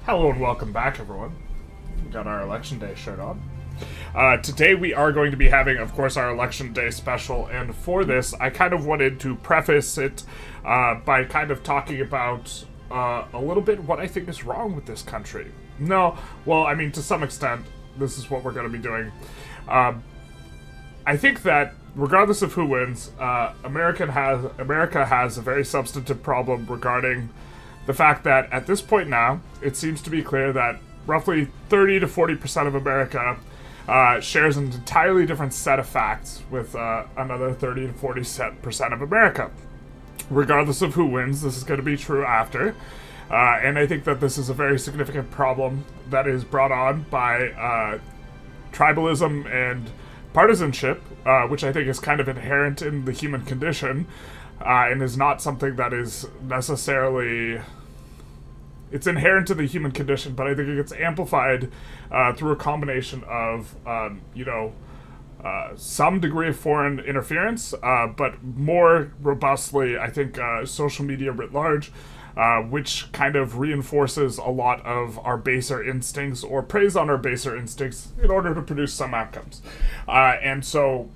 Hello and welcome back, everyone. We got our Election Day shirt on. Today we are going to be having, of course, our Election Day special, and for this, I kind of wanted to preface it by kind of talking about a little bit what I think is wrong with this country. No, well, I mean, to some extent, this is what we're going to be doing. I think that regardless of who wins, America has a very substantive problem regarding the fact that at this point now, it seems to be clear that roughly 30 to 40% of America shares an entirely different set of facts with another 30 to 40% of America. Regardless of who wins, this is going to be true after. And I think that this is a very significant problem that is brought on by tribalism and partisanship, which I think is kind of inherent in the human condition, and is not something that is necessarily... It's inherent to the human condition, but I think it gets amplified through a combination of, some degree of foreign interference, but more robustly, I think, social media writ large, which kind of reinforces a lot of our baser instincts or preys on our baser instincts in order to produce some outcomes. And so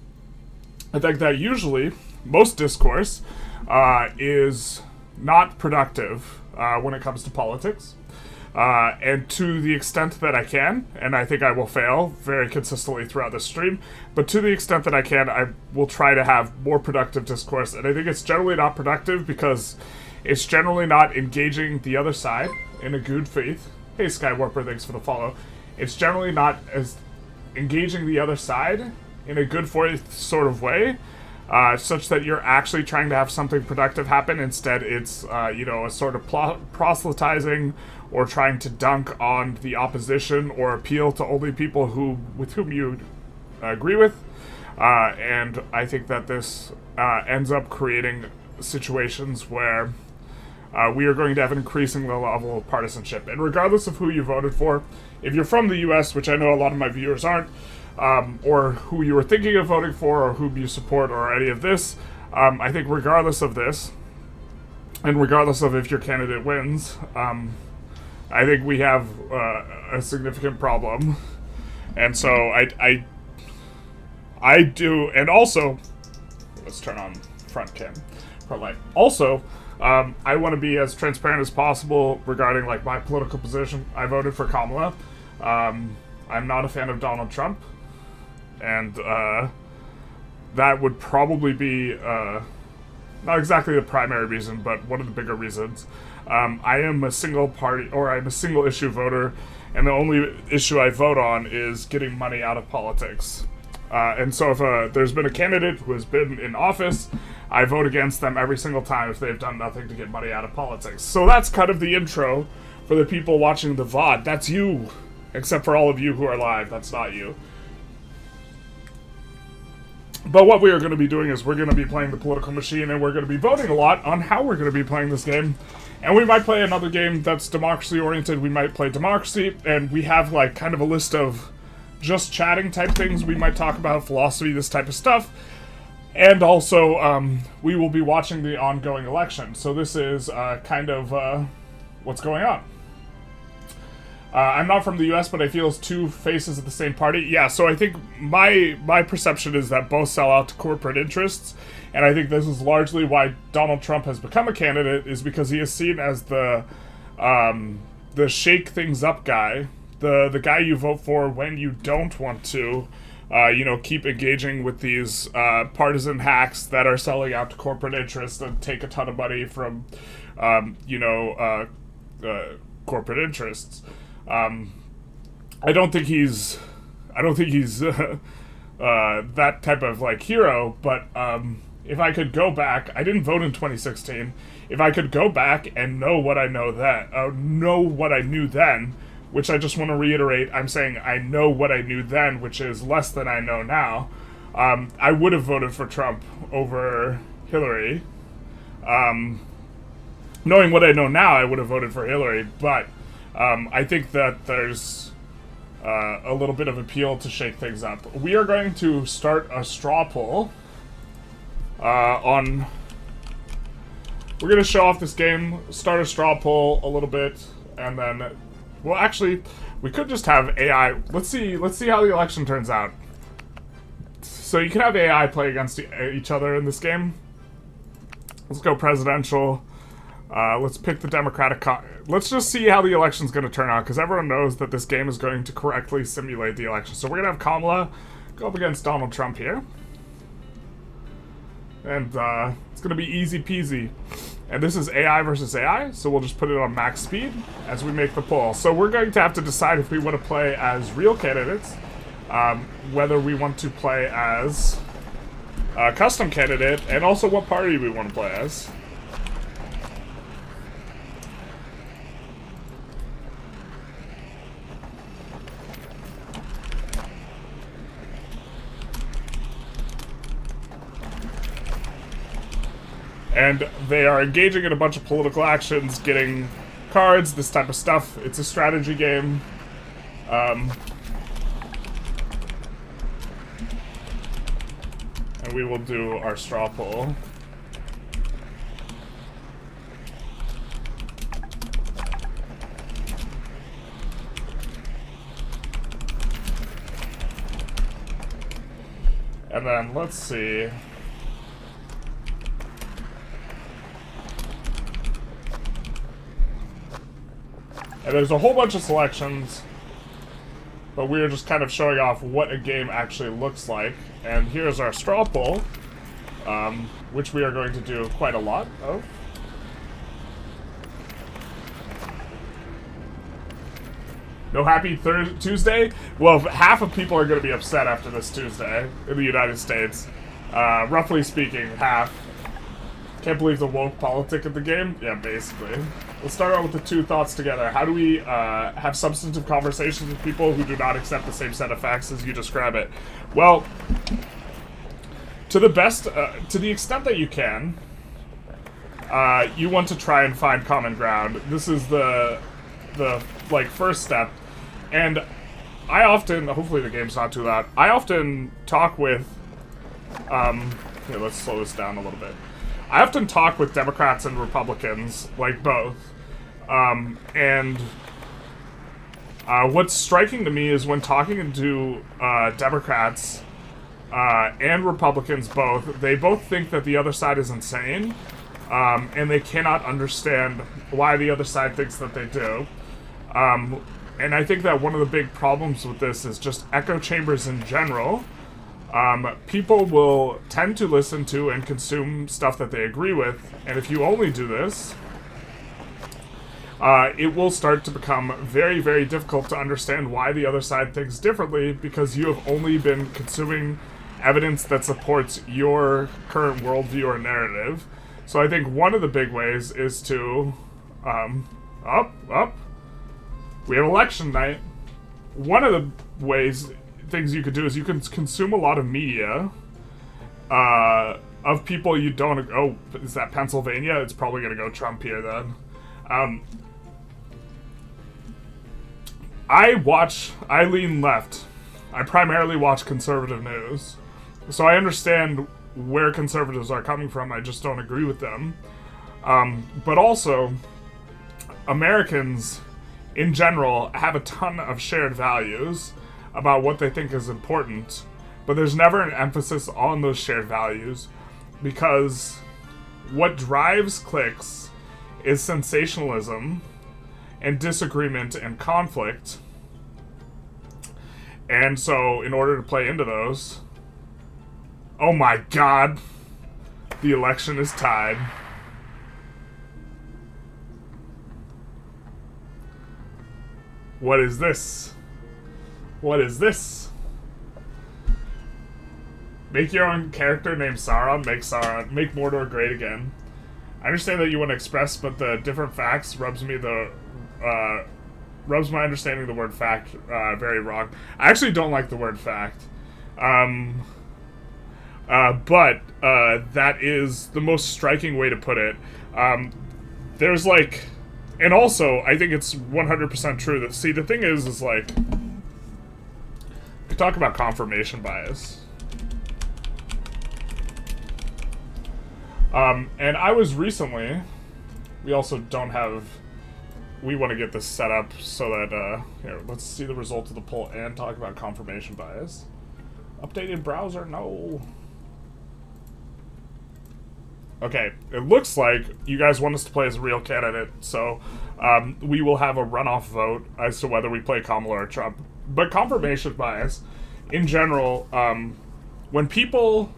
I think that usually most discourse is not productive when it comes to politics. And to the extent that I can, and I think I will fail very consistently throughout this stream, but to the extent that I can, I will try to have more productive discourse. And I think it's generally not productive because it's generally not engaging the other side in a good faith. Hey, Skywarper, thanks for the follow. It's generally not as engaging the other side in a good faith sort of way, such that you're actually trying to have something productive happen. Instead, it's, a sort of proselytizing or trying to dunk on the opposition or appeal to only people with whom you agree with. And I think that this ends up creating situations where we are going to have an increasing level of partisanship. And regardless of who you voted for, if you're from the US, which I know a lot of my viewers aren't, or who you were thinking of voting for, or whom you support, or any of this, I think regardless of this, and regardless of if your candidate wins, I think we have a significant problem. And so I do, and also, let's turn on front light. Also, I want to be as transparent as possible regarding like my political position. I voted for Kamala. I'm not a fan of Donald Trump. And that would probably be not exactly the primary reason, but one of the bigger reasons. I am a single issue voter, and the only issue I vote on is getting money out of politics. And so if there's been a candidate who has been in office, I vote against them every single time if they've done nothing to get money out of politics. So that's kind of the intro for the people watching the VOD. That's you, except for all of you who are live. That's not you. But what we are going to be doing is we're going to be playing the political machine, and we're going to be voting a lot on how we're going to be playing this game. And we might play another game that's democracy-oriented. We might play democracy, and we have like kind of a list of just chatting type things. We might talk about philosophy, this type of stuff. And also, we will be watching the ongoing election. So this is kind of what's going on. I'm not from the US, but I feel it's two faces of the same party. Yeah, so I think my perception is that both sell out to corporate interests, and I think this is largely why Donald Trump has become a candidate, is because he is seen as the shake things up guy, the guy you vote for when you don't want to, keep engaging with these partisan hacks that are selling out to corporate interests and take a ton of money from, corporate interests. I don't think he's that type of like hero, but if I could go back, I didn't vote in 2016. If I could go back and know what I knew then, which I just want to reiterate, I'm saying I know what I knew then, which is less than I know now, I would have voted for Trump over Hillary. Knowing what I know now, I would have voted for Hillary, but I think that there's a little bit of appeal to shake things up. We are going to start a straw poll on... We're going to show off this game, start a straw poll a little bit, and then Well, actually, we could just have AI. Let's see how the election turns out. So you can have AI play against each other in this game. Let's go presidential. Let's pick the Democratic. Let's just see how the election's going to turn out, because everyone knows that this game is going to correctly simulate the election. So we're going to have Kamala go up against Donald Trump here. And it's going to be easy peasy. And this is AI versus AI, so we'll just put it on max speed as we make the poll. So we're going to have to decide if we want to play as real candidates, whether we want to play as a custom candidate, and also what party we want to play as. And they are engaging in a bunch of political actions, getting cards, this type of stuff. It's a strategy game. And we will do our straw poll. And then, let's see. And there's a whole bunch of selections, but we're just kind of showing off what a game actually looks like. And here's our straw poll, which we are going to do quite a lot of. No happy Tuesday? Well, half of people are going to be upset after this Tuesday in the United States. Roughly speaking, half. Can't believe the woke politic of the game? Yeah, basically. Let's start out with the two thoughts together. How do we have substantive conversations with people who do not accept the same set of facts as you describe it? Well, to the extent that you can, you want to try and find common ground. This is the first step. And I often, hopefully the game's not too loud, I often talk with, here, let's slow this down a little bit. I often talk with Democrats and Republicans, like both, and what's striking to me is when talking to Democrats and Republicans both, they both think that the other side is insane, and they cannot understand why the other side thinks that they do. And I think that one of the big problems with this is just echo chambers in general. People will tend to listen to and consume stuff that they agree with, and if you only do this, it will start to become very, very difficult to understand why the other side thinks differently, because you have only been consuming evidence that supports your current worldview or narrative. So I think one of the big ways is to, we have election night. One of the things you could do is you can consume a lot of media of people you don't. Oh, is that Pennsylvania? It's probably gonna go Trump here then. I lean left. I primarily watch conservative news, so I understand where conservatives are coming from. I just don't agree with them. But also, Americans in general have a ton of shared values about what they think is important, but there's never an emphasis on those shared values, because what drives clicks is sensationalism and disagreement and conflict. And so in order to play into those, oh my god, the election is tied. What is this? What is this? Make your own character named Sauron. Make Sauron. Make Mordor great again. I understand that you want to express, but the different facts rubs my understanding of the word fact very wrong. I actually don't like the word fact. But that is the most striking way to put it. There's like, and also I think it's 100% true that, see, the thing is like, we talk about confirmation bias. And I was recently, we also don't have we want to get this set up so that, here, let's see the results of the poll and talk about confirmation bias. Updated browser, no. Okay, it looks like you guys want us to play as a real candidate, so we will have a runoff vote as to whether we play Kamala or Trump. But confirmation bias, in general, when people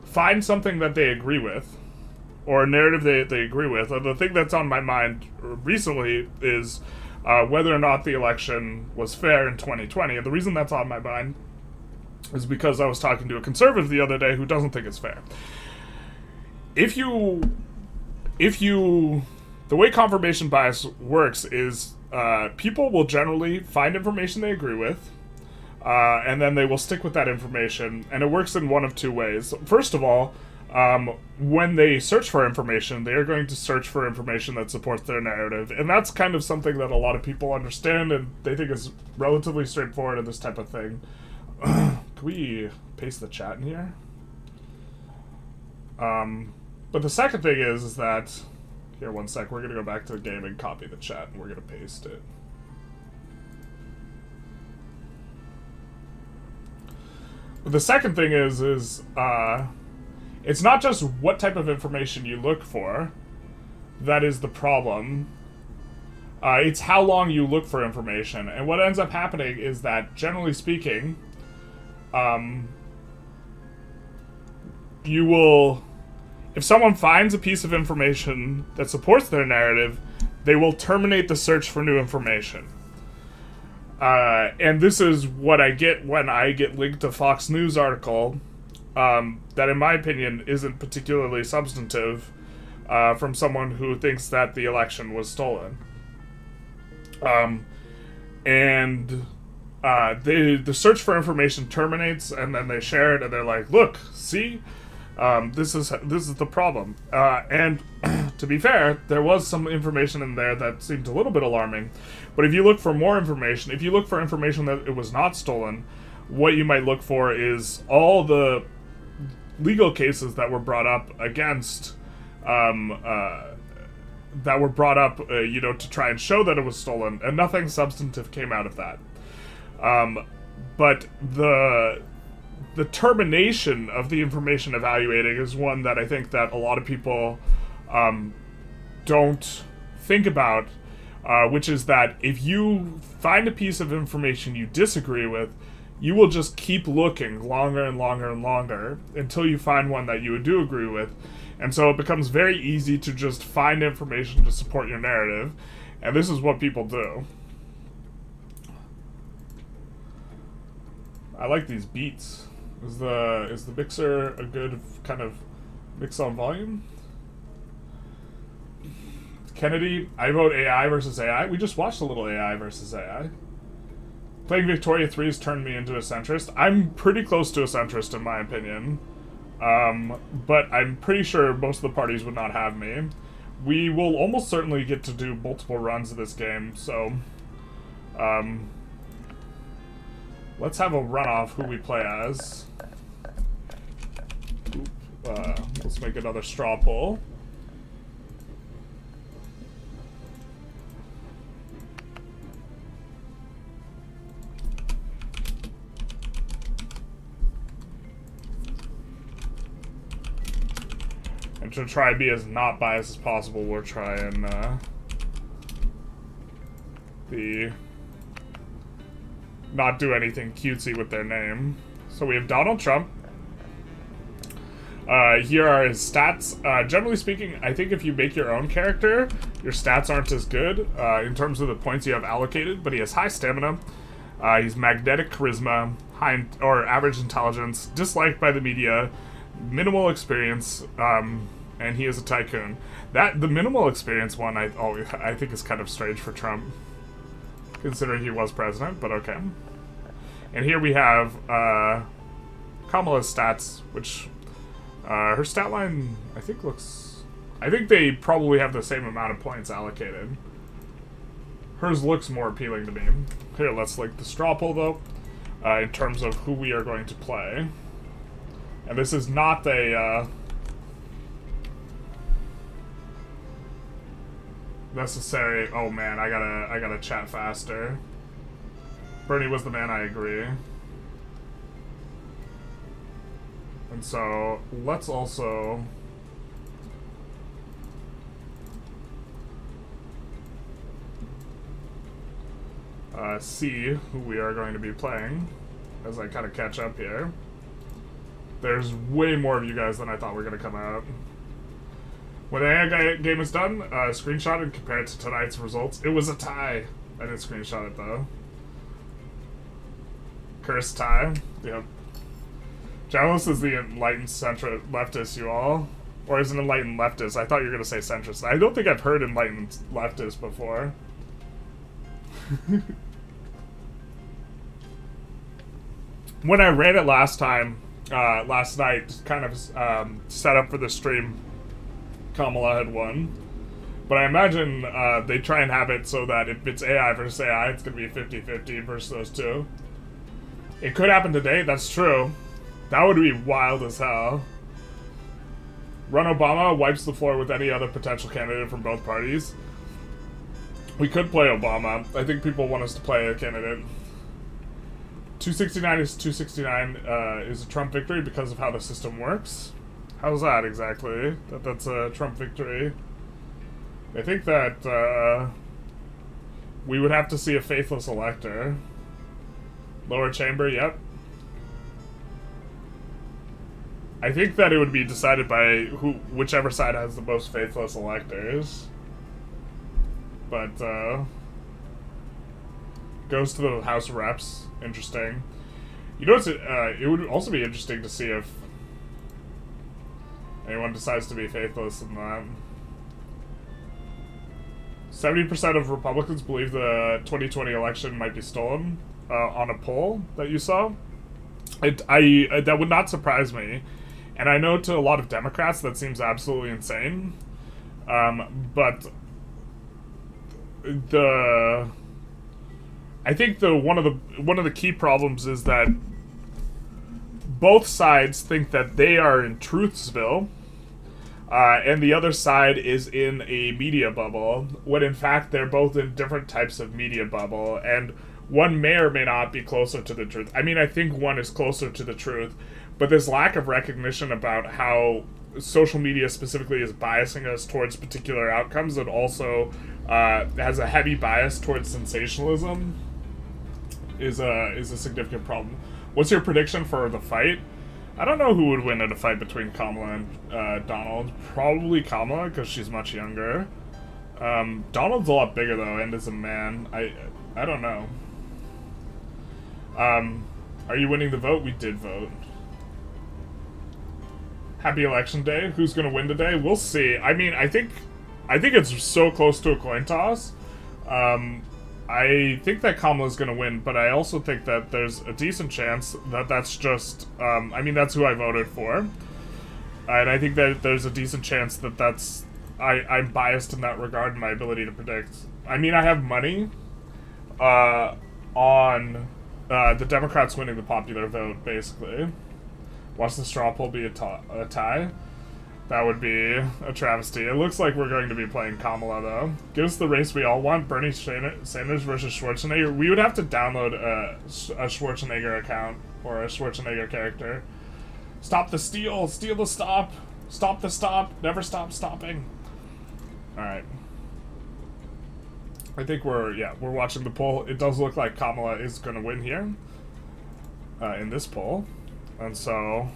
find something that they agree with, or a narrative they agree with, the thing that's on my mind recently is whether or not the election was fair in 2020. And the reason that's on my mind is because I was talking to a conservative the other day who doesn't think it's fair. The way confirmation bias works is people will generally find information they agree with, and then they will stick with that information, and it works in one of two ways. First of all, when they search for information, they are going to search for information that supports their narrative, and that's kind of something that a lot of people understand, and they think is relatively straightforward in this type of thing. Can we paste the chat in here? But the second thing is that, here, one sec, we're gonna go back to the game and copy the chat, and we're gonna paste it. But the second thing is it's not just what type of information you look for that is the problem. It's how long you look for information. And what ends up happening is that, generally speaking, you will... If someone finds a piece of information that supports their narrative, they will terminate the search for new information. And this is what I get when I get linked to Fox News article that, in my opinion, isn't particularly substantive from someone who thinks that the election was stolen. And the search for information terminates, and then they share it, and they're like, "Look, see, this is the problem." And to be fair, there was some information in there that seemed a little bit alarming. But if you look for more information, if you look for information that it was not stolen, what you might look for is all the legal cases that were brought up against, to try and show that it was stolen, and nothing substantive came out of that. But the termination of the information evaluating is one that I think that a lot of people don't think about, which is that if you find a piece of information you disagree with, you will just keep looking longer and longer and longer until you find one that you do agree with. And so it becomes very easy to just find information to support your narrative, and this is what people do. I like these beats. Is the mixer a good kind of mix on volume? Kennedy, I vote AI versus AI. We just watched a little AI versus AI. Playing Victoria 3 has turned me into a centrist. I'm pretty close to a centrist in my opinion. But I'm pretty sure most of the parties would not have me. We will almost certainly get to do multiple runs of this game, so let's have a runoff who we play as. Let's make another straw poll. And to try and be as not biased as possible, we'll try and not do anything cutesy with their name. So we have Donald Trump. Here are his stats. Generally speaking, I think if you make your own character, your stats aren't as good in terms of the points you have allocated, but he has high stamina, he's magnetic charisma, high or average intelligence, disliked by the media, minimal experience, and he is a tycoon. The minimal experience one I think is kind of strange for Trump, considering he was president, but okay. And here we have Kamala's stats, which her stat line I think they probably have the same amount of points allocated. Hers looks more appealing to me. Here, let's link the straw poll though, in terms of who we are going to play. And this is not a necessary. Oh man, I gotta chat faster. Bernie was the man, I agree. And so let's also see who we are going to be playing as I kind of catch up here. There's way more of you guys than I thought were going to come out. When the AI game is done, screenshot and compare it to tonight's results. It was a tie. I didn't screenshot it though. Cursed tie. Yep. Journalist is the enlightened centrist leftist, you all. Or is an enlightened leftist? I thought you were going to say centrist. I don't think I've heard enlightened leftist before. When I ran it last night, kind of set up for the stream, Kamala had won. But I imagine they try and have it so that if it's AI versus AI, it's going to be 50-50 versus those two. It could happen today, that's true. That would be wild as hell. Run Obama wipes the floor with any other potential candidate from both parties. We could play Obama. I think people want us to play a candidate. 269 is 269 is a Trump victory because of how the system works. How's that exactly? That's a Trump victory. I think that we would have to see a faithless elector. Lower chamber, yep. I think that it would be decided by whichever side has the most faithless electors. But goes to the House of Reps. Interesting. You know, it would also be interesting to see if anyone decides to be faithless in that. 70% of Republicans believe the 2020 election might be stolen on a poll that you saw. That would not surprise me. And I know to a lot of Democrats that seems absolutely insane. But I think one of the key problems is that both sides think that they are in Truthsville, and the other side is in a media bubble, when in fact they're both in different types of media bubble, and one may or may not be closer to the truth. I mean, I think one is closer to the truth, but this lack of recognition about how social media specifically is biasing us towards particular outcomes, and also has a heavy bias towards sensationalism, is a significant problem. What's your prediction for the fight? I don't know who would win in a fight between Kamala and Donald. Probably Kamala, because she's much younger. Donald's a lot bigger though, and is a man. I don't know. Are you winning the vote? We did vote. Happy election day. Who's gonna win today? We'll see. I mean, I think it's so close to a coin toss. I think that Kamala's gonna win, but I also think that there's a decent chance that that's just, I mean, that's who I voted for. And I think that there's a decent chance that that's, I'm biased in that regard in my ability to predict. I mean, I have money on the Democrats winning the popular vote, basically. Watch the straw poll be a tie. That would be a travesty. It looks like we're going to be playing Kamala, though. Give us the race we all want. Bernie Sanders versus Schwarzenegger. We would have to download a Schwarzenegger account or a Schwarzenegger character. Stop the steal. Steal the stop. Stop the stop. Never stop stopping. Alright. I think we're watching the poll. It does look like Kamala is going to win here. In this poll. And so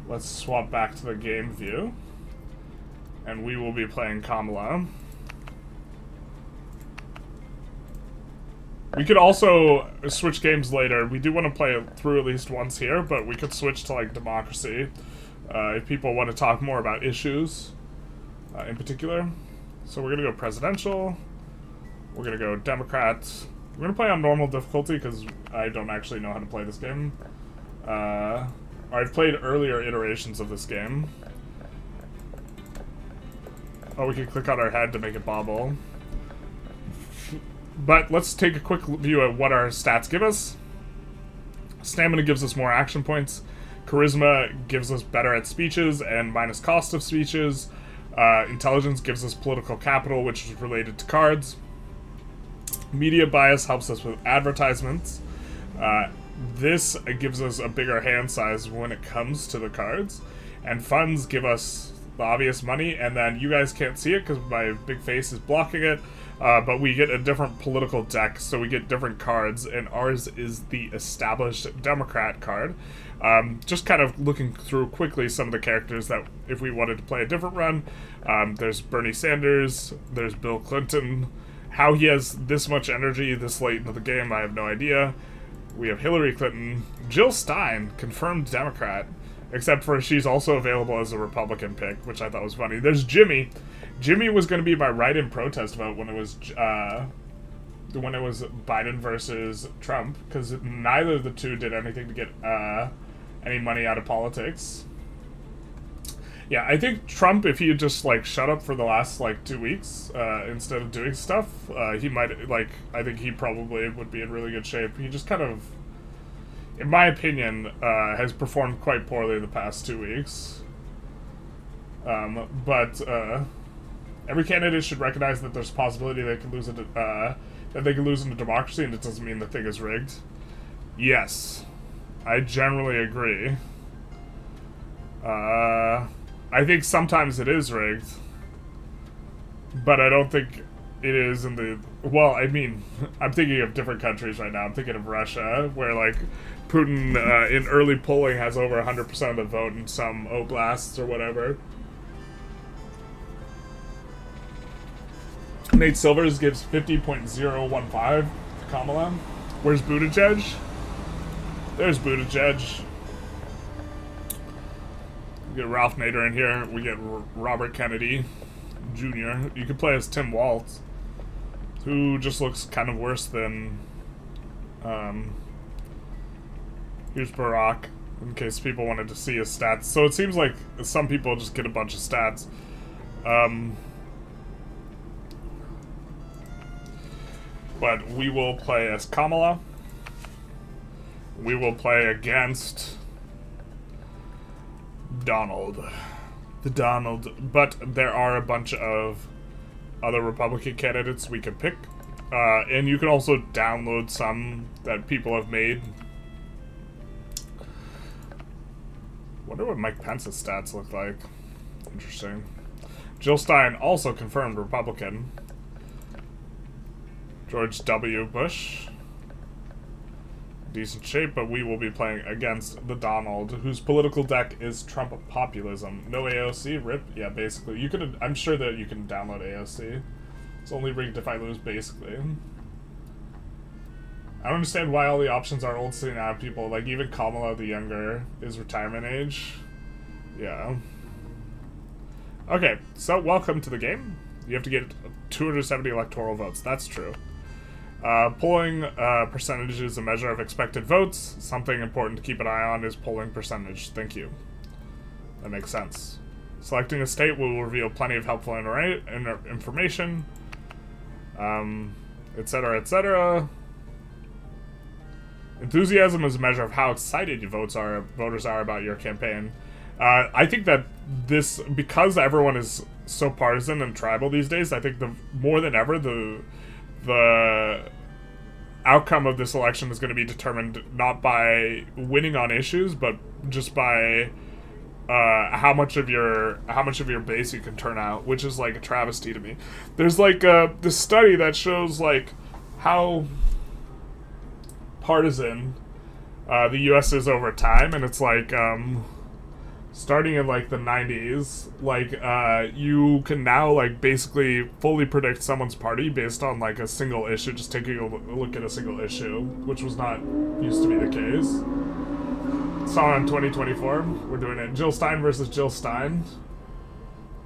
let's swap back to the game view. And we will be playing Kamala. We could also switch games later. We do want to play it through at least once here, but we could switch to, like, democracy. If people want to talk more about issues in particular. So we're going to go presidential. We're going to go Democrats. We're going to play on normal difficulty because I don't actually know how to play this game. I've played earlier iterations of this game. Oh, we can click on our head to make it bobble. But let's take a quick view at what our stats give us. Stamina gives us more action points. Charisma gives us better at speeches and minus cost of speeches. Intelligence gives us political capital, which is related to cards. Media bias helps us with advertisements. This gives us a bigger hand size when it comes to the cards. And funds give us the obvious money, and then you guys can't see it because my big face is blocking it, but we get a different political deck, so we get different cards, and ours is the established Democrat card. Just kind of looking through quickly some of the characters that, if we wanted to play a different run, there's Bernie Sanders, there's Bill Clinton. How he has this much energy this late into the game, I have no idea. We have Hillary Clinton, Jill Stein, confirmed Democrat, except for she's also available as a Republican pick, which I thought was funny. There's Jimmy. Jimmy was going to be my write-in protest vote when it was Biden versus Trump, because neither of the two did anything to get any money out of politics. Yeah, I think Trump, if he had just, like, shut up for the last, like, 2 weeks, instead of doing stuff, he might, like, I think he probably would be in really good shape. He just kind of, in my opinion, has performed quite poorly the past 2 weeks. But every candidate should recognize that there's a possibility they can lose that they can lose in a democracy, and it doesn't mean the thing is rigged. Yes, I generally agree. I think sometimes it is rigged, but I don't think it is in the... Well, I mean, I'm thinking of different countries right now. I'm thinking of Russia, where, like, Putin, in early polling, has over 100% of the vote in some oblasts or whatever. Nate Silvers gives 50.015 to Kamala. Where's Buttigieg? There's Buttigieg. We get Ralph Nader in here. We get Robert Kennedy Jr. You could play as Tim Walz, who just looks kind of worse than... here's Barack, in case people wanted to see his stats. So it seems like some people just get a bunch of stats. But we will play as Kamala. We will play against Donald. The Donald. But there are a bunch of other Republican candidates we can pick. And you can also download some that people have made. Wonder what Mike Pence's stats look like. Interesting. Jill Stein, also confirmed Republican. George W. Bush. Decent shape, but we will be playing against the Donald, whose political deck is Trump populism. No AOC, rip. Yeah, basically. You could. I'm sure that you can download AOC. It's only rigged if I lose, basically. I don't understand why all the options are old sitting out people. Like, even Kamala the Younger is retirement age. Yeah. Okay, so welcome to the game. You have to get 270 electoral votes. That's true. Polling percentage is a measure of expected votes. Something important to keep an eye on is polling percentage. Thank you. That makes sense. Selecting a state will reveal plenty of helpful information, etc., etc. Enthusiasm is a measure of how excited your voters are about your campaign. I think that this, because everyone is so partisan and tribal these days, I think more than ever the outcome of this election is going to be determined not by winning on issues, but just by how much of your base you can turn out, which is like a travesty to me. There's like this study that shows like how partisan the U.S. is over time, and it's like starting in like the 90s, like you can now like basically fully predict someone's party based on like a single issue, just taking a look at a single issue, which was not used to be the case. Saw in 2024, we're doing it. Jill Stein versus Jill Stein.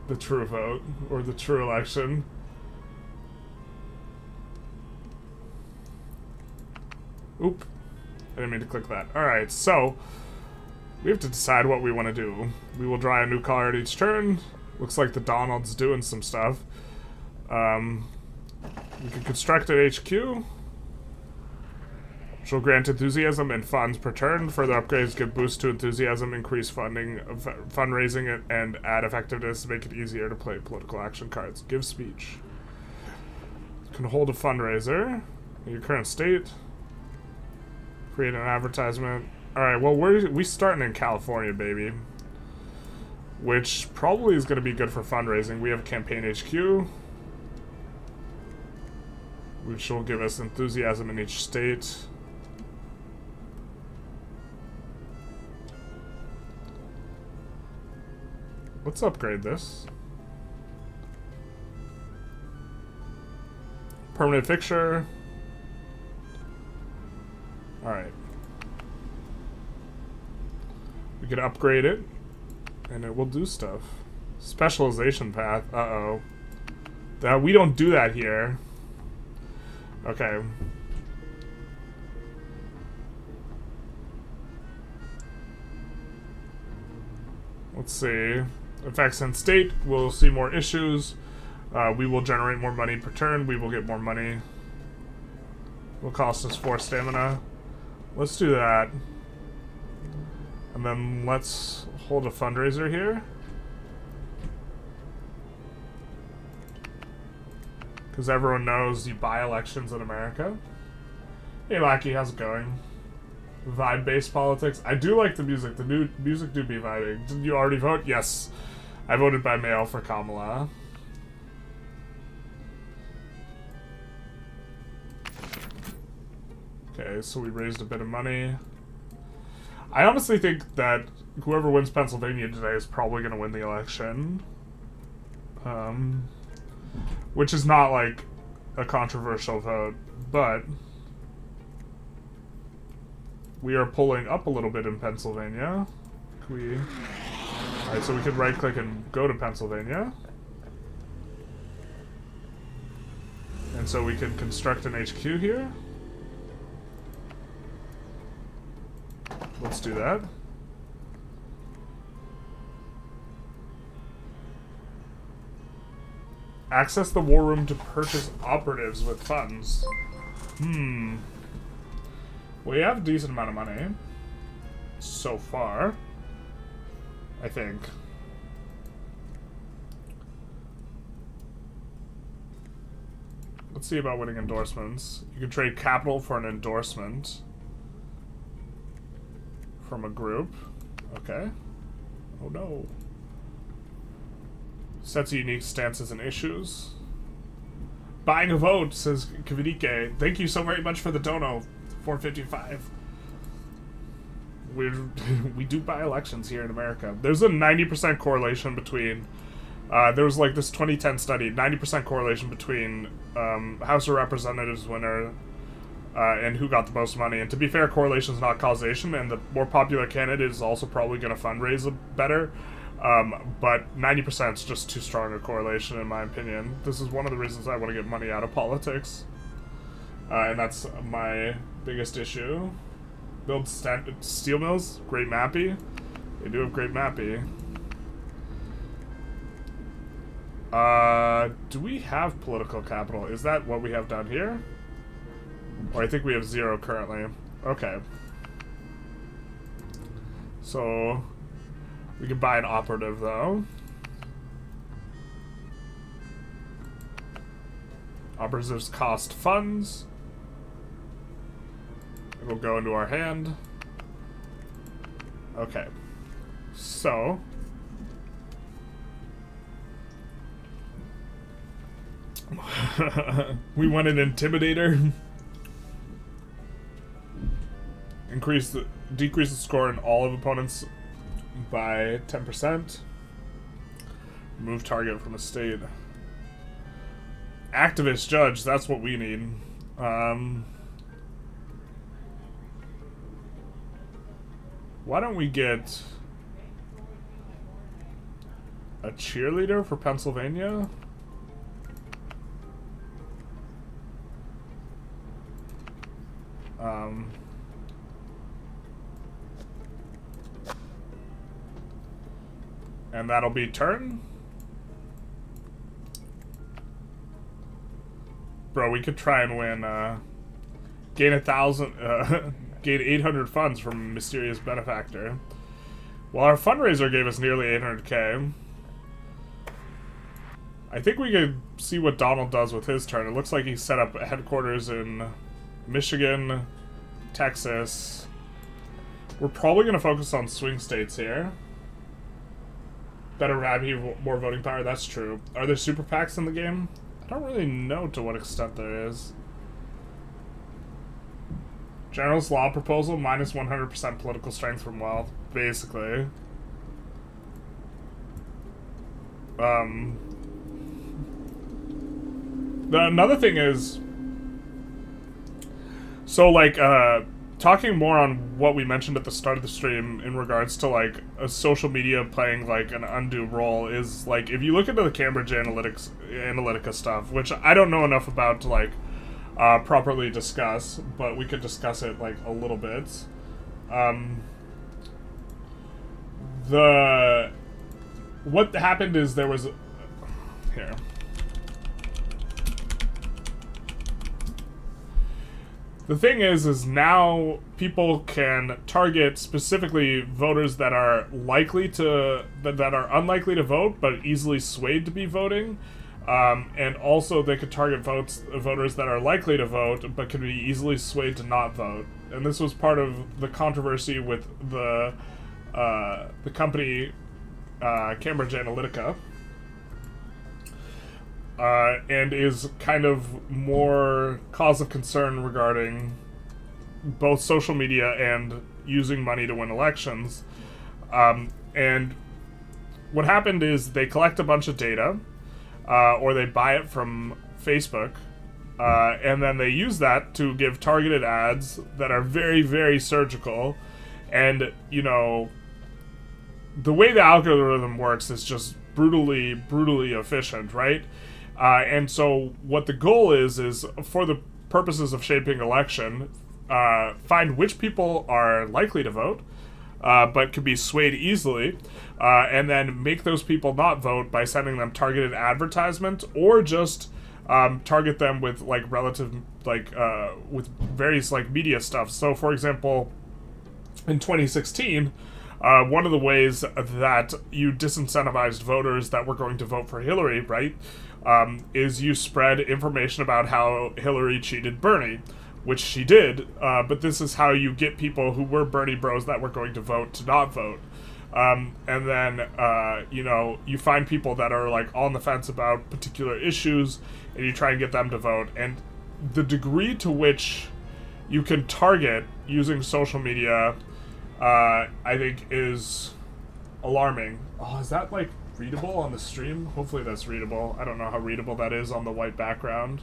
The true vote, or the true election. Oop. I didn't mean to click that. Alright, so we have to decide what we want to do. We will draw a new card each turn. Looks like the Donald's doing some stuff. We can construct an HQ. which will grant enthusiasm and funds per turn. Further upgrades give boost to enthusiasm, increase funding, fundraising, and add effectiveness to make it easier to play political action cards. Give speech. Can hold a fundraiser in your current state. Create an advertisement. Alright, well, we starting in California, baby. Which probably is going to be good for fundraising. We have a campaign HQ, which will give us enthusiasm in each state. Let's upgrade this. Permanent fixture. Alright. We can upgrade it, and it will do stuff. Specialization path. Uh-oh. We don't do that here. Okay. Let's see. Effects in state. We'll see more issues. We will generate more money per turn. We will get more money. Will cost us 4 stamina. Let's do that. And then let's hold a fundraiser here. Because everyone knows you buy elections in America. Hey, Lackey, how's it going? Vibe-based politics. I do like the music. The new music do be vibing. Did you already vote? Yes. I voted by mail for Kamala. Okay, so we raised a bit of money. I honestly think that whoever wins Pennsylvania today is probably going to win the election. Which is not, like, a controversial vote, but we are pulling up a little bit in Pennsylvania. Alright, so we can right-click and go to Pennsylvania. And so we can construct an HQ here. Let's do that. Access the war room to purchase operatives with funds. We have a decent amount of money. So far. I think. Let's see about winning endorsements. You can trade capital for an endorsement. From a group. Okay. Oh no. Sets of unique stances and issues. Buying a vote, says Kvidike. Thank you so very much for the dono. 455. We do buy elections here in America. There's a 90% correlation between... there was like this 2010 study, 90% correlation between House of Representatives winner and who got the most money. And to be fair, correlation is not causation, and the more popular candidate is also probably going to fundraise better. But 90% is just too strong a correlation, in my opinion. This is one of the reasons I want to get money out of politics. And that's my biggest issue. Build steel mills, great mappy. They do have great mappy. Do we have political capital? Is that what we have down here? Or I think we have 0 currently. Okay. So we can buy an operative though. Operatives cost funds. It'll go into our hand. Okay. So we want an intimidator. Decrease the score in all of opponents by 10%. Remove target from a state. Activist judge, that's what we need. Why don't we get a cheerleader for Pennsylvania? And that'll be turn. Bro, we could try and win Gain 1,000. Gain 800 funds from a mysterious benefactor. Well, our fundraiser gave us nearly 800k. I think we could see what Donald does with his turn. It looks like he set up headquarters in Michigan, Texas. We're probably going to focus on swing states here. Better rabby, more voting power, that's true. Are there super PACs in the game? I don't really know to what extent there is. General's Law proposal, minus 100% political strength from wealth, basically. Another thing is, so like, talking more on what we mentioned at the start of the stream in regards to like a social media playing like an undue role is like, if you look into the Cambridge Analytica stuff, which I don't know enough about to like properly discuss, but we could discuss it like a little bit. What happened is there was here. The thing is now people can target specifically voters that are likely to that are unlikely to vote but easily swayed to be voting, and also they could target voters that are likely to vote but could be easily swayed to not vote. And this was part of the controversy with the company Cambridge Analytica. And is kind of more cause of concern regarding both social media and using money to win elections. And what happened is they collect a bunch of data, or they buy it from Facebook, and then they use that to give targeted ads that are very, very surgical. And, you know, the way the algorithm works is just brutally, brutally efficient, right? And so what the goal is for the purposes of shaping election, find which people are likely to vote, but could be swayed easily, and then make those people not vote by sending them targeted advertisement, or just target them with like relative, like with various like media stuff. So for example, in 2016, one of the ways that you disincentivized voters that were going to vote for Hillary, right, is you spread information about how Hillary cheated Bernie, which she did, but this is how you get people who were Bernie bros that were going to vote to not vote. And then, you know, you find people that are like on the fence about particular issues, and you try and get them to vote. And the degree to which you can target using social media, I think is alarming. Oh, is that like readable on the stream? Hopefully that's readable. I don't know how readable that is on the white background.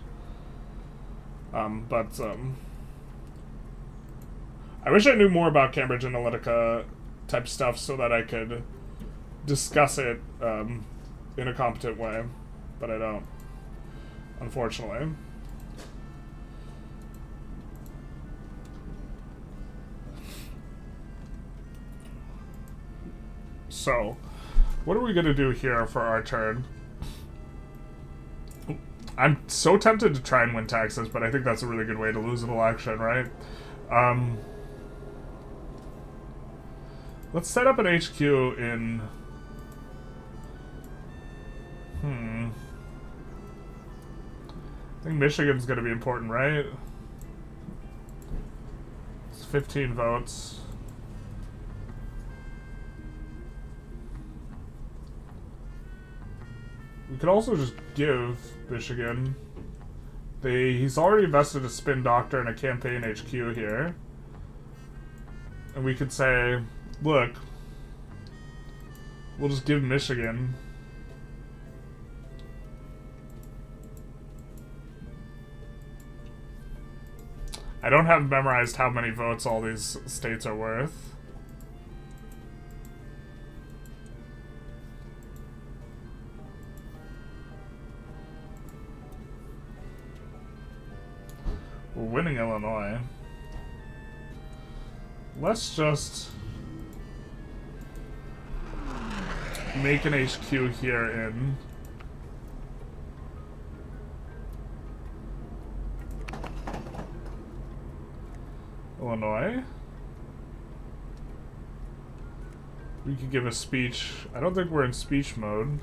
But I wish I knew more about Cambridge Analytica type stuff so that I could discuss it in a competent way, but I don't, unfortunately. So, what are we going to do here for our turn? I'm so tempted to try and win taxes, but I think that's a really good way to lose an election, right? Let's set up an HQ in... I think Michigan's going to be important, right? It's 15 votes. We could also just give Michigan. He's already invested a spin doctor and a campaign HQ here. And we could say, look, we'll just give Michigan. I don't have memorized how many votes all these states are worth. We're winning Illinois. Let's just make an HQ here in... Illinois. We could give a speech. I don't think we're in speech mode.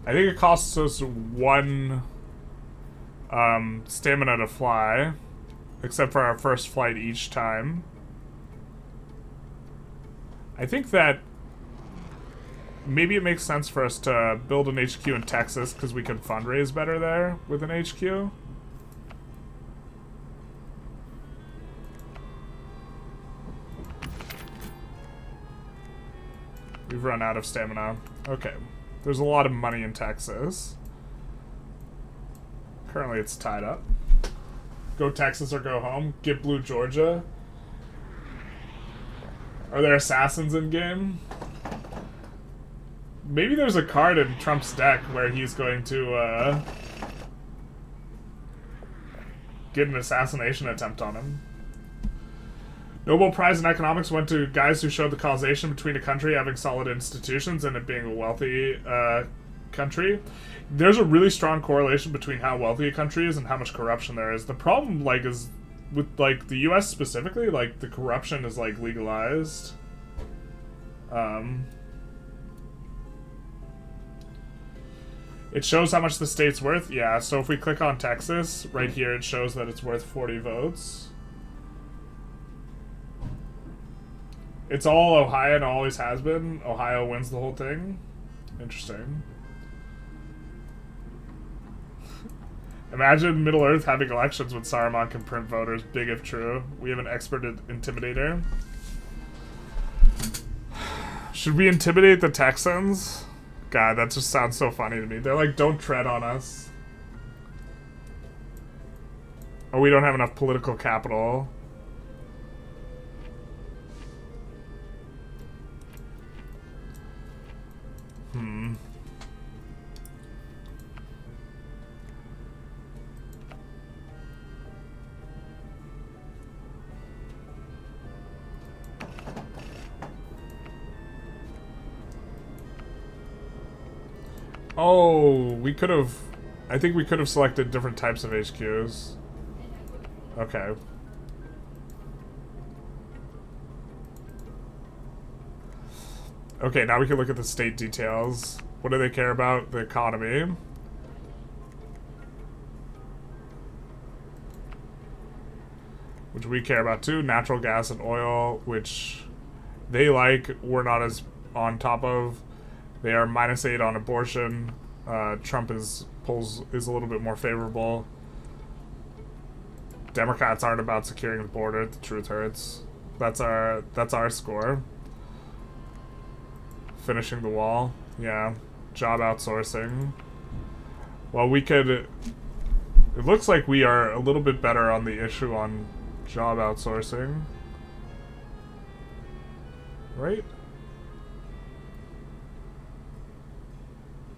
I think it costs us 1 stamina to fly, except for our first flight each time. I think that maybe it makes sense for us to build an HQ in Texas because we can fundraise better there with an HQ. We've run out of stamina. Okay. There's a lot of money in Texas. Currently it's tied up. Go Texas or go home. Get Blue Georgia. Are there assassins in game? Maybe there's a card in Trump's deck where he's going to get an assassination attempt on him. Nobel Prize in Economics went to guys who showed the causation between a country having solid institutions and it being a wealthy country. There's a really strong correlation between how wealthy a country is and how much corruption there is. The problem, like, is with, like, the U.S. specifically, like, the corruption is, like, legalized. It shows how much the state's worth. Yeah, so if we click on Texas, right here it shows that it's worth 40 votes. It's all Ohio and always has been. Ohio wins the whole thing. Interesting. Imagine Middle-earth having elections when Saruman can print voters. Big if true. We have an expert intimidator. Should we intimidate the Texans? God, that just sounds so funny to me. They're like, don't tread on us. Oh, we don't have enough political capital. Oh, we could have... I think we could have selected different types of HQs. Okay. Okay, now we can look at the state details. What do they care about? The economy. Which we care about too. Natural gas and oil, which they like, we're not as on top of. They are -8 on abortion. Trump is a little bit more favorable. Democrats aren't about securing the border. The truth hurts. That's our score. Finishing the wall. Yeah. Job outsourcing. Well, we could... It looks like we are a little bit better on the issue on job outsourcing. Right?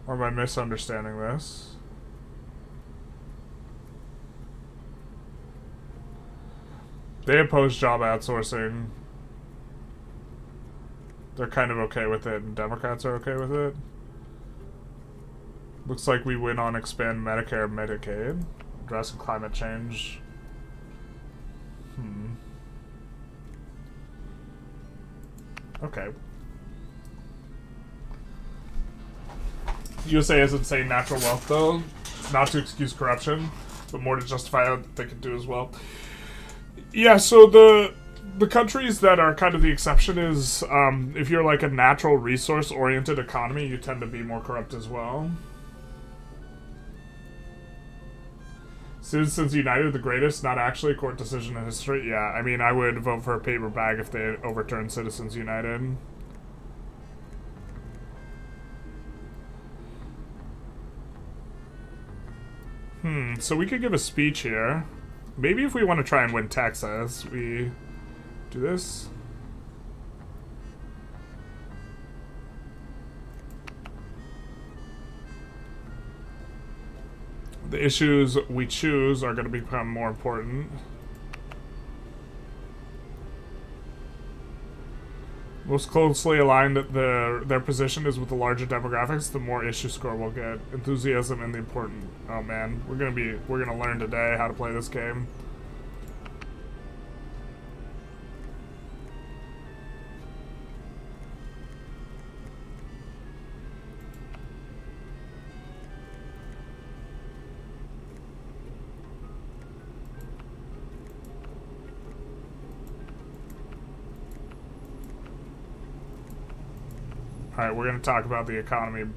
Or am I misunderstanding this? They oppose job outsourcing. They're kind of okay with it, and Democrats are okay with it. Looks like we win on expand Medicare and Medicaid. Addressing climate change. Okay. USA has insane natural wealth, though. Not to excuse corruption, but more to justify what they could do as well. Yeah, so the countries that are kind of the exception is if you're like a natural resource-oriented economy, you tend to be more corrupt as well. Citizens United, the greatest, not actually a court decision in history. Yeah, I mean, I would vote for a paper bag if they overturned Citizens United. So we could give a speech here. Maybe if we want to try and win Texas, we do this. The issues we choose are going to become more important. Most closely aligned their position is with the larger demographics, the more issue score we'll get. Enthusiasm and the important. Oh man, we're gonna learn today how to play this game. Alright, we're going to talk about the economy.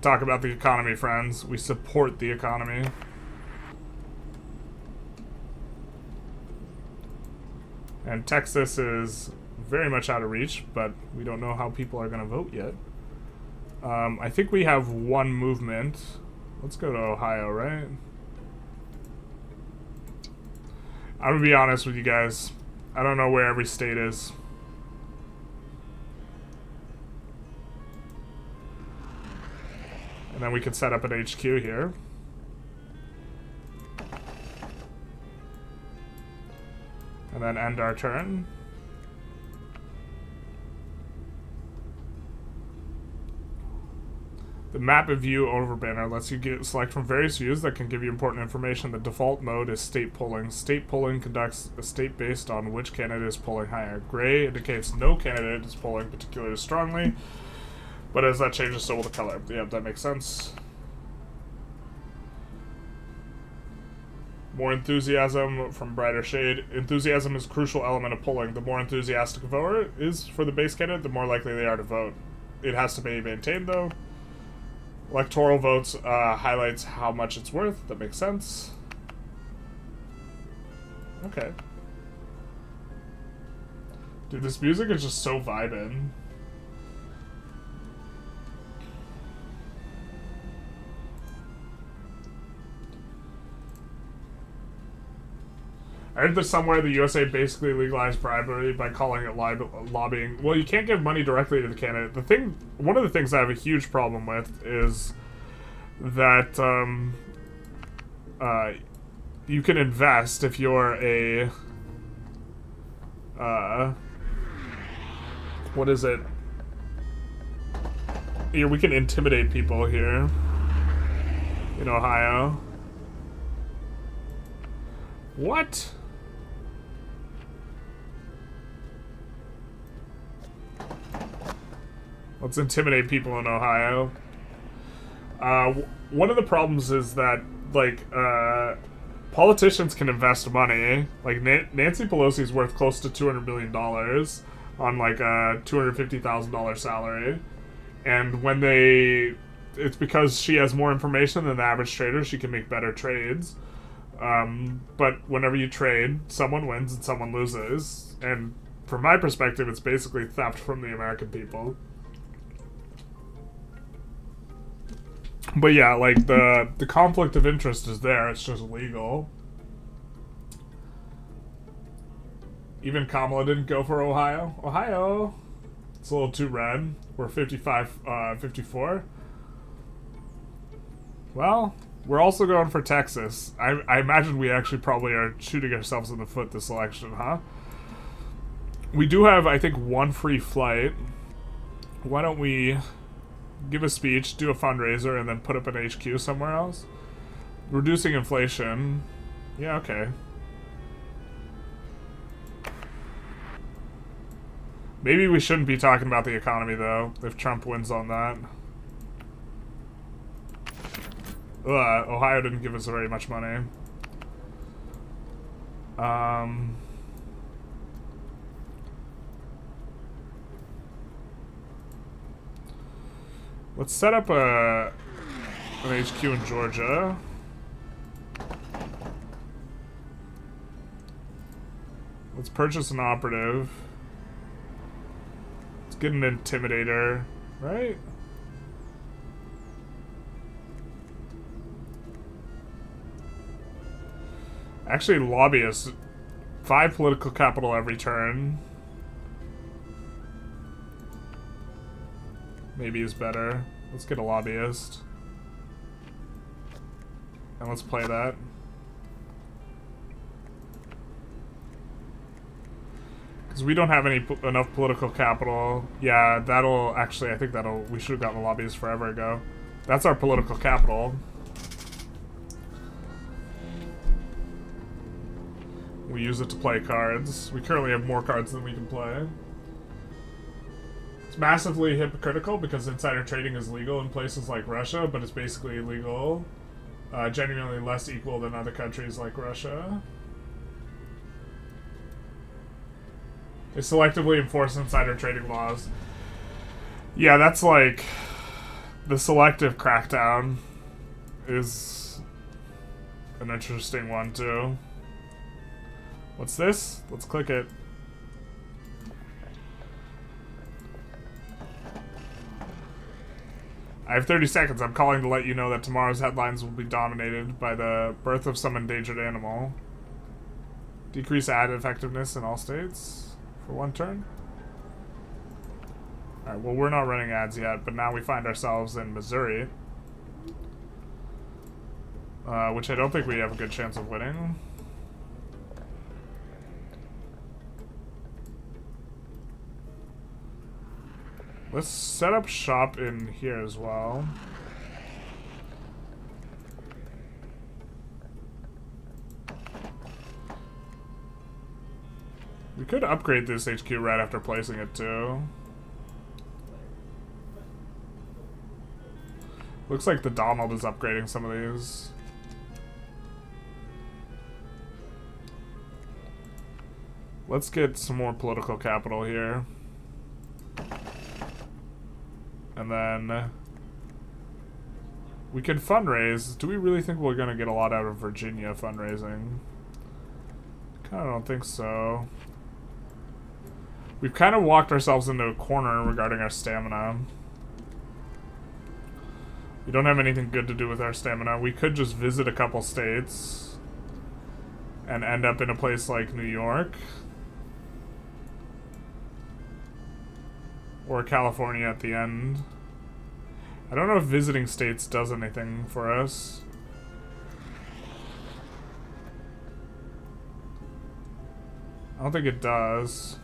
Talk about the economy, friends. We support the economy. And Texas is very much out of reach, but we don't know how people are going to vote yet. I think we have one movement. Let's go to Ohio, right? I'm going to be honest with you guys. I don't know where every state is. And then we can set up an HQ here. And then end our turn. The map of view over banner lets you select from various views that can give you important information. The default mode is state polling. State polling conducts a state based on which candidate is polling higher. Gray indicates no candidate is polling particularly strongly. But as that changes, so will the color. Yeah, that makes sense. More enthusiasm from brighter shade. Enthusiasm is a crucial element of polling. The more enthusiastic a voter is for the base candidate, the more likely they are to vote. It has to be maintained, though. Electoral votes highlights how much it's worth. That makes sense. Okay. Dude, this music is just so vibing. I heard that somewhere the USA basically legalized bribery by calling it lobbying. Well, you can't give money directly to the candidate. One of the things I have a huge problem with is that you can invest if you're a what is it? Here, we can intimidate people here in Ohio. What? Let's intimidate people in Ohio. One of the problems is that, like, politicians can invest money. Like, Nancy Pelosi's worth close to $200 million on, like, a $250,000 salary. And when it's because she has more information than the average trader, she can make better trades. But whenever you trade, someone wins and someone loses. And from my perspective, it's basically theft from the American people. But yeah, like, the conflict of interest is there, it's just legal. Even Kamala didn't go for Ohio. Ohio! It's a little too red. We're 54. Well, we're also going for Texas. I imagine we actually probably are shooting ourselves in the foot this election, huh? We do have, I think, one free flight. Why don't we give a speech, do a fundraiser, and then put up an HQ somewhere else? Reducing inflation. Yeah, okay. Maybe we shouldn't be talking about the economy, though, if Trump wins on that. Ohio didn't give us very much money. Let's set up an HQ in Georgia. Let's purchase an operative. Let's get an intimidator, right? Actually, lobbyists. 5 political capital every turn. Maybe is better. Let's get a lobbyist. And let's play that. Because we don't have enough political capital. Yeah, that'll actually, I think we should have gotten the lobbyists forever ago. That's our political capital. We use it to play cards. We currently have more cards than we can play. It's massively hypocritical because insider trading is legal in places like Russia, but it's basically illegal. Genuinely less equal than other countries like Russia. They selectively enforce insider trading laws. Yeah, that's like... The selective crackdown is an interesting one, too. What's this? Let's click it. I have 30 seconds. I'm calling to let you know that tomorrow's headlines will be dominated by the birth of some endangered animal. Decrease ad effectiveness in all states for 1 turn. Alright, well, we're not running ads yet, but now we find ourselves in Missouri. Which I don't think we have a good chance of winning. Let's set up shop in here as well. We could upgrade this HQ right after placing it too. Looks like the Donald is upgrading some of these. Let's get some more political capital here. And then we can fundraise. Do we really think we're going to get a lot out of Virginia fundraising? Kind of don't think so. We've kind of walked ourselves into a corner regarding our stamina. We don't have anything good to do with our stamina. We could just visit a couple states and end up in a place like New York. Or California at the end. I don't know if visiting states does anything for us. I don't think it does.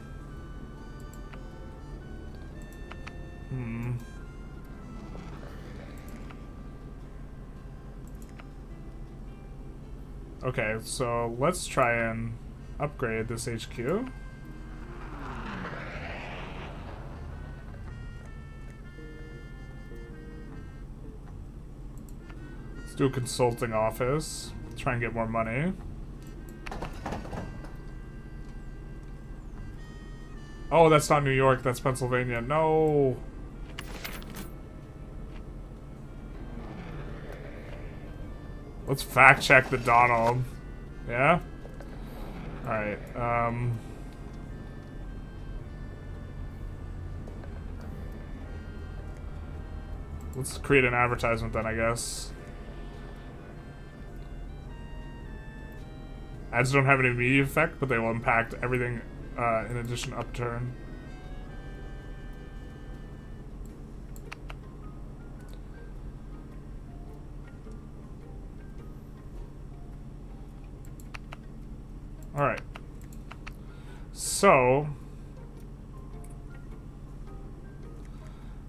Okay, so let's try and upgrade this HQ. Let's do a consulting office. Try and get more money. Oh, that's not New York, that's Pennsylvania. No! Let's fact check the Donald. Yeah? Alright, let's create an advertisement then, I guess. Ads don't have any immediate effect, but they will impact everything in addition upturn. Alright. So...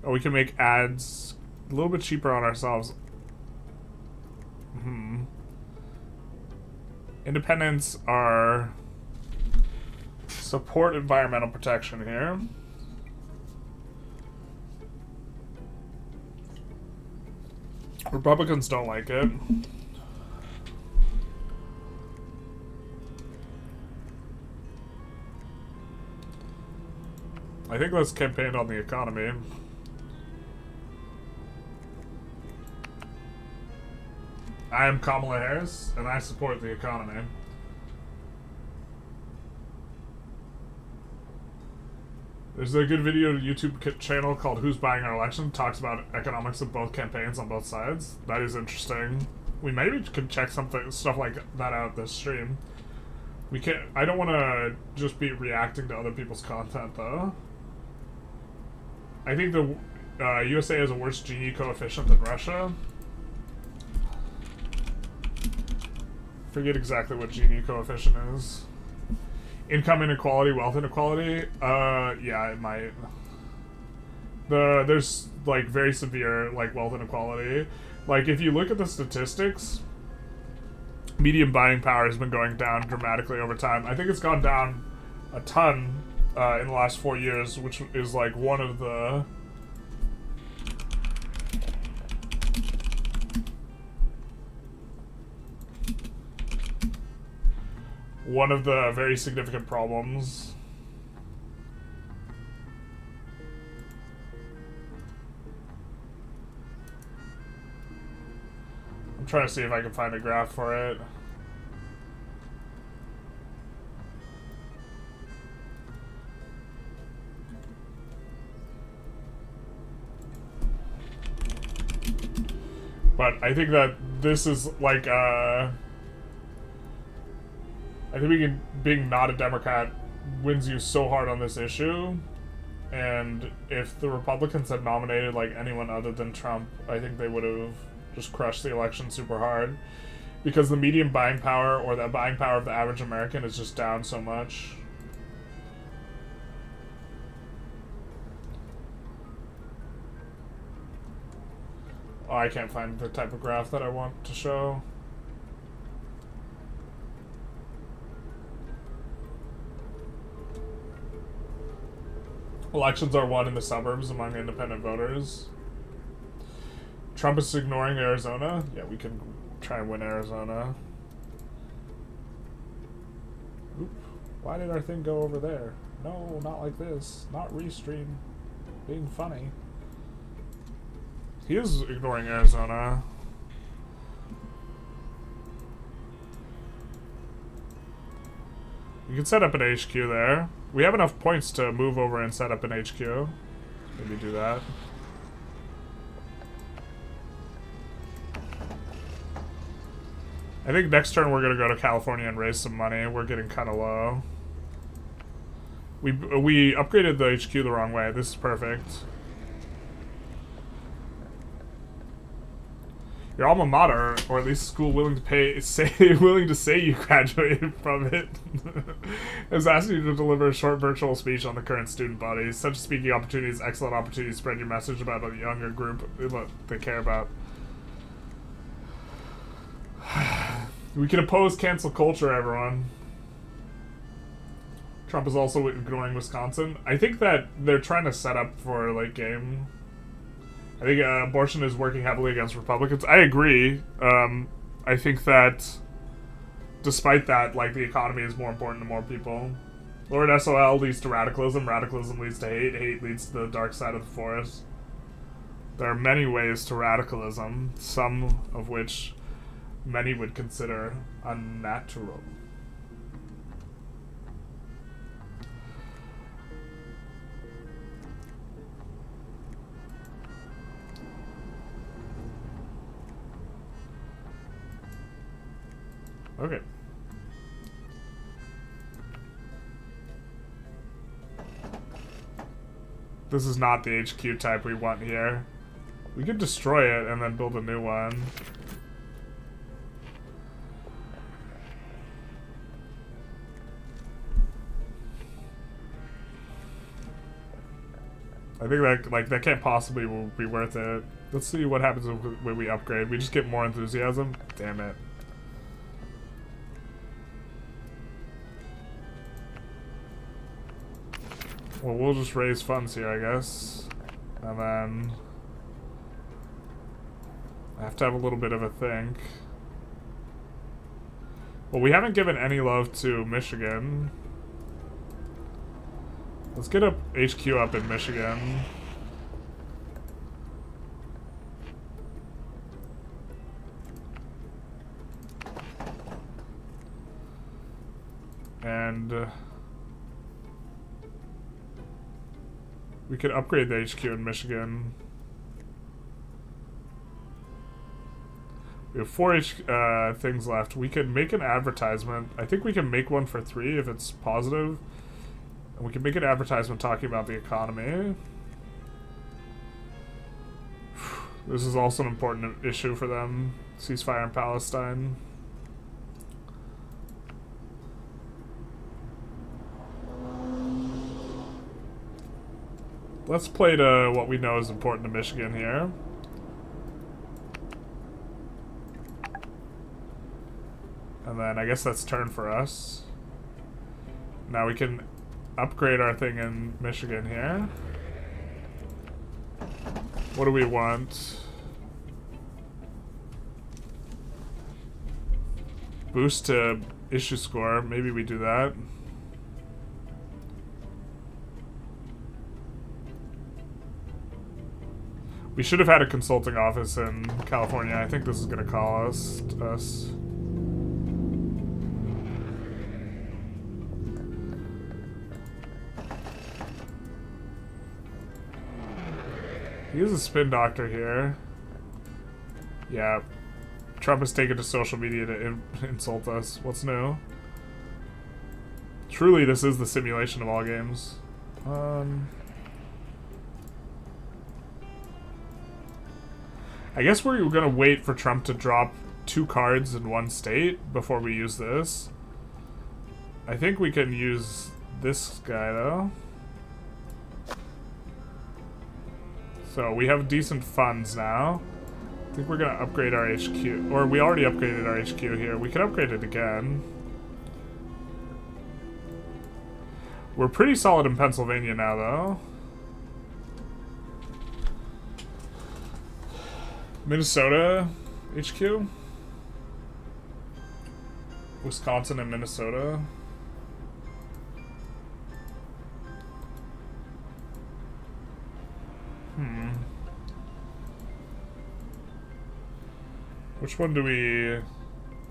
oh, we can make ads a little bit cheaper on ourselves. Independents are... support environmental protection here. Republicans don't like it. I think let's campaign on the economy. I am Kamala Harris, and I support the economy. There's a good video YouTube channel called Who's Buying Our Election. It talks about economics of both campaigns on both sides. That is interesting. We maybe could check stuff like that out this stream. We can't. I don't want to just be reacting to other people's content though. I think the USA has a worse Gini coefficient than Russia. Forget exactly what Gini coefficient is. Income inequality, wealth inequality. Yeah, it might. There's like very severe like wealth inequality. Like if you look at the statistics, median buying power has been going down dramatically over time. I think it's gone down a ton in the last 4 years, which is like one of the very significant problems. I'm trying to see if I can find a graph for it. But I think that this is like I think being not a Democrat wins you so hard on this issue, and if the Republicans had nominated like anyone other than Trump, I think they would have just crushed the election super hard, because the median buying power, or the buying power of the average American, is just down so much. Oh, I can't find the type of graph that I want to show. Elections are won in the suburbs among independent voters. Trump is ignoring Arizona. Yeah, we can try and win Arizona. Oop. Why did our thing go over there? No, not like this. Not restream. Being funny. He is ignoring Arizona. You can set up an HQ there. We have enough points to move over and set up an HQ. Maybe do that. I think next turn we're gonna go to California and raise some money. We're getting kind of low. We upgraded the HQ the wrong way. This is perfect. Your alma mater, or at least school willing to say you graduated from it, has asked you to deliver a short virtual speech on the current student body. Such speaking opportunity is excellent opportunity to spread your message about a younger group, what they care about. We can oppose cancel culture, everyone. Trump is also ignoring Wisconsin. I think that they're trying to set up for a late game. I think abortion is working heavily against Republicans. I agree. I think that despite that, like, the economy is more important to more people. Lord SOL leads to radicalism. Radicalism leads to hate. Hate leads to the dark side of the forest. There are many ways to radicalism, some of which many would consider unnatural. Okay. This is not the HQ type we want here. We could destroy it and then build a new one. I think that can't possibly be worth it. Let's see what happens when we upgrade. We just get more enthusiasm? Damn it. Well, we'll just raise funds here, I guess. And then I have to have a little bit of a think. Well, we haven't given any love to Michigan. Let's get a HQ up in Michigan. And we could upgrade the HQ in Michigan. We have 4 things left. We could make an advertisement. I think we can make one for 3 if it's positive. And we can make an advertisement talking about the economy. This is also an important issue for them. Ceasefire in Palestine. let's play to what we know is important to Michigan here. And then I guess that's turn for us. Now we can upgrade our thing in Michigan here. What do we want? Boost to issue score. Maybe we do that. We should have had a consulting office in California. I think this is going to call us. He's a spin doctor here. Yeah. Trump has taken to social media to insult us. What's new? Truly, this is the simulation of all games. I guess we're gonna wait for Trump to drop 2 cards in one state before we use this. I think we can use this guy, though. So we have decent funds now. I think we're gonna upgrade our HQ. Or we already upgraded our HQ here. We can upgrade it again. We're pretty solid in Pennsylvania now, though. Minnesota HQ? Wisconsin and Minnesota. Which one do we...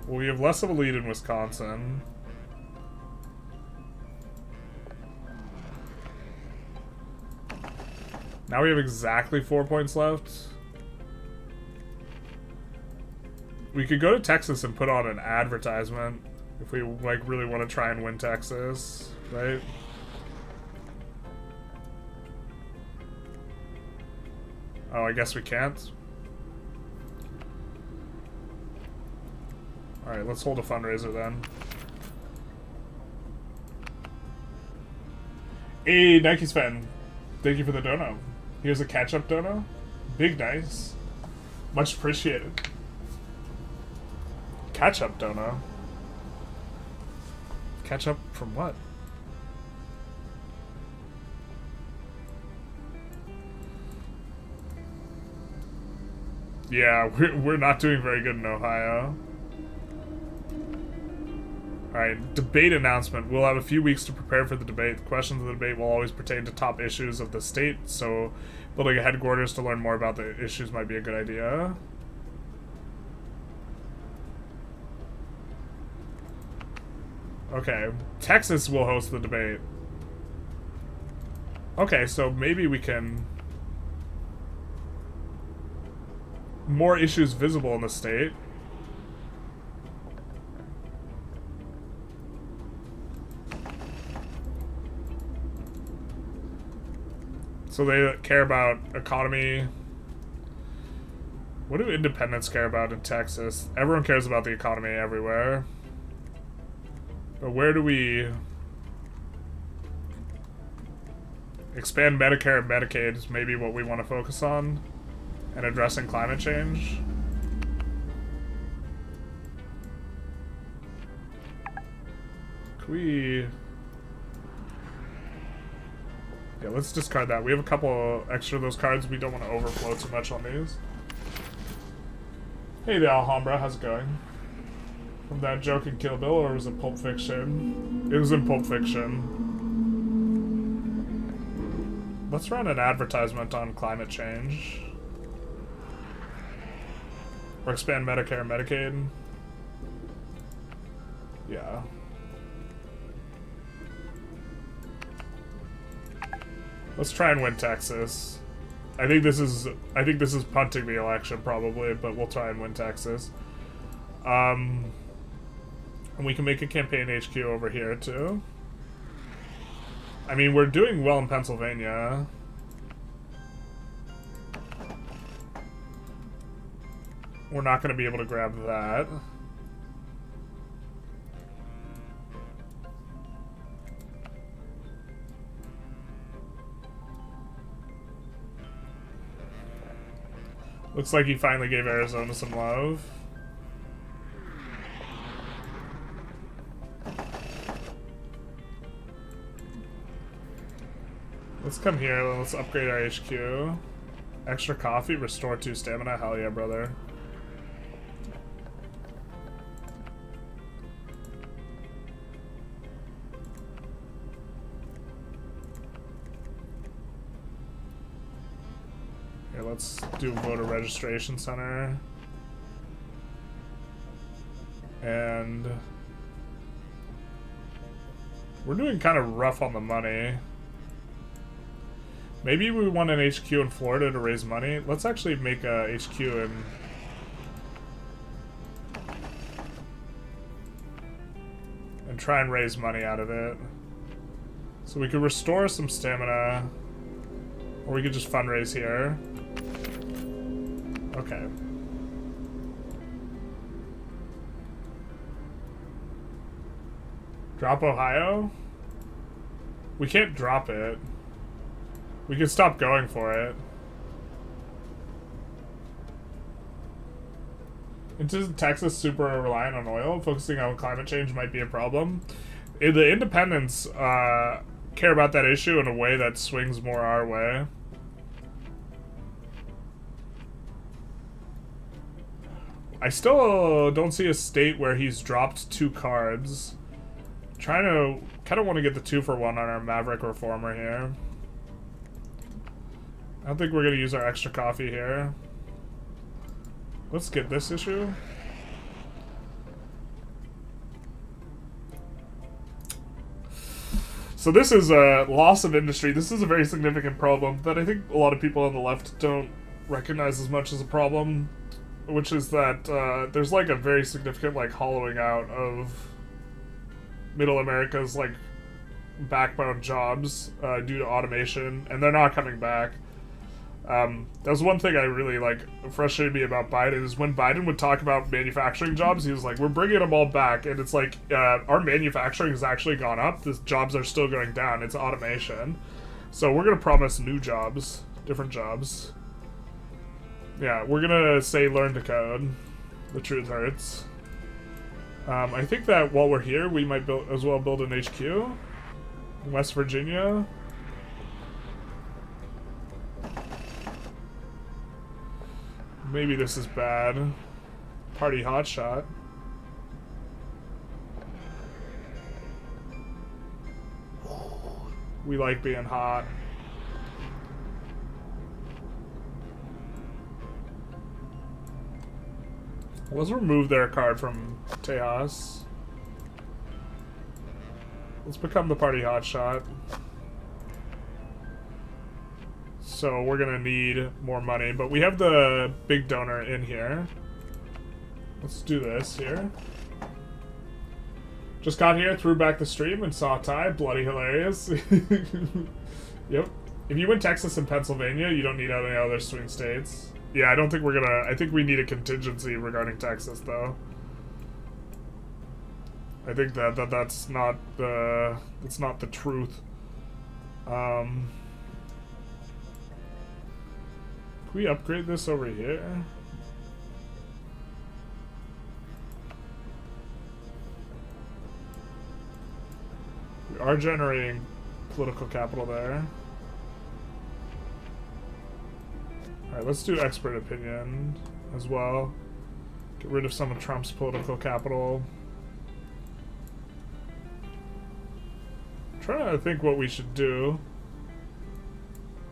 Well, we have less of a lead in Wisconsin. Now we have exactly 4 points left. We could go to Texas and put on an advertisement if we like really want to try and win Texas, right? Oh, I guess we can't. Alright, let's hold a fundraiser then. Hey, Nike's fan. Thank you for the dono. Here's a catch-up dono. Big nice. Much appreciated. Catch-up dono? Catch-up from what? Yeah, we're not doing very good in Ohio. Alright, debate announcement. We'll have a few weeks to prepare for the debate. The questions of the debate will always pertain to top issues of the state, so building a headquarters to learn more about the issues might be a good idea. Okay, Texas will host the debate. Okay, so maybe we can... More issues visible in the state. So they care about economy. What do independents care about in Texas? Everyone cares about the economy everywhere. But where do we... Expand Medicare and Medicaid is maybe what we want to focus on. And addressing climate change. Can we... Yeah, let's discard that. We have a couple extra of those cards. We don't want to overflow too much on these. Hey there, Alhambra. How's it going? From that joke in Kill Bill, or was it Pulp Fiction? It was in Pulp Fiction. Let's run an advertisement on climate change. Or expand Medicare and Medicaid. Yeah. Let's try and win Texas. I think this is punting the election probably, but we'll try and win Texas. And we can make a campaign HQ over here too. I mean, we're doing well in Pennsylvania. We're not going to be able to grab that. Looks like he finally gave Arizona some love. Let's come here. Let's upgrade our HQ. Extra coffee, restore 2 stamina. Hell yeah, brother. Here, let's do voter registration center. And we're doing kind of rough on the money. Maybe we want an HQ in Florida to raise money. Let's actually make a HQ and try and raise money out of it. So we could restore some stamina, or we could just fundraise here. Okay. Drop Ohio? We can't drop it. We could stop going for it. Isn't Texas super reliant on oil? Focusing on climate change might be a problem. The independents care about that issue in a way that swings more our way. I still don't see a state where he's dropped 2 cards. Kind of want to get the 2-for-1 on our Maverick Reformer here. I don't think we're going to use our extra coffee here. Let's get this issue. So this is a loss of industry. This is a very significant problem that I think a lot of people on the left don't recognize as much as a problem, which is that there's like a very significant like hollowing out of Middle America's like backbone jobs due to automation, and they're not coming back. That was one thing I really like frustrated me about Biden is when Biden would talk about manufacturing jobs, he was like, we're bringing them all back, and it's like our manufacturing has actually gone up, the jobs are still going down, it's automation. So we're gonna promise new jobs, different jobs. Yeah, we're gonna say learn to code. The truth hurts. I think that while we're here, we might as well build an HQ in West Virginia. Maybe this is bad. Party hotshot. We like being hot. Let's remove their card from Tejas. Let's become the party hotshot. So we're gonna need more money, but we have the big donor in here. Let's do this here. Just got here, threw back the stream and saw a tie. Bloody hilarious. Yep. If you win Texas and Pennsylvania, you don't need any other swing states. Yeah, I don't think we're gonna... I think we need a contingency regarding Texas, though. I think that's not the... That's not the truth. Can we upgrade this over here? We are generating political capital there. Alright, let's do expert opinion as well. Get rid of some of Trump's political capital. I'm trying to think what we should do.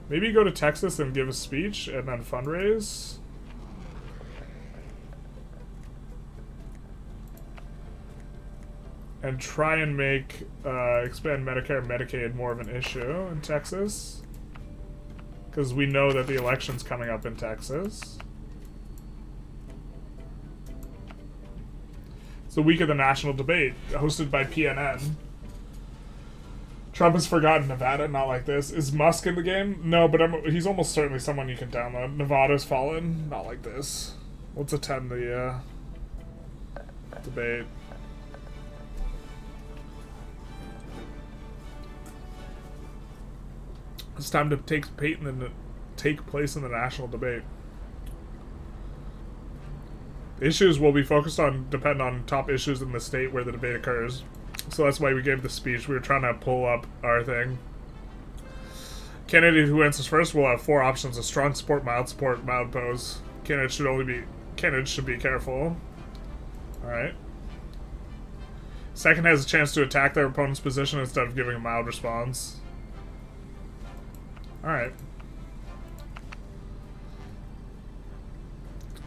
Maybe go to Texas and give a speech and then fundraise. And try and make expand Medicare and Medicaid more of an issue in Texas. Because we know that the election's coming up in Texas. It's the week of the national debate, hosted by PNN. Trump has forgotten Nevada, not like this. Is Musk in the game? No, but he's almost certainly someone you can download. Nevada's fallen, not like this. Let's attend the debate. It's time to take place in the national debate. Issues will be focused on depend on top issues in the state where the debate occurs. So that's why we gave the speech. We were trying to pull up our thing. Candidate who answers first will have 4 options: a strong support, mild oppose. Candidates should be careful. Alright. Second has a chance to attack their opponent's position instead of giving a mild response. Alright.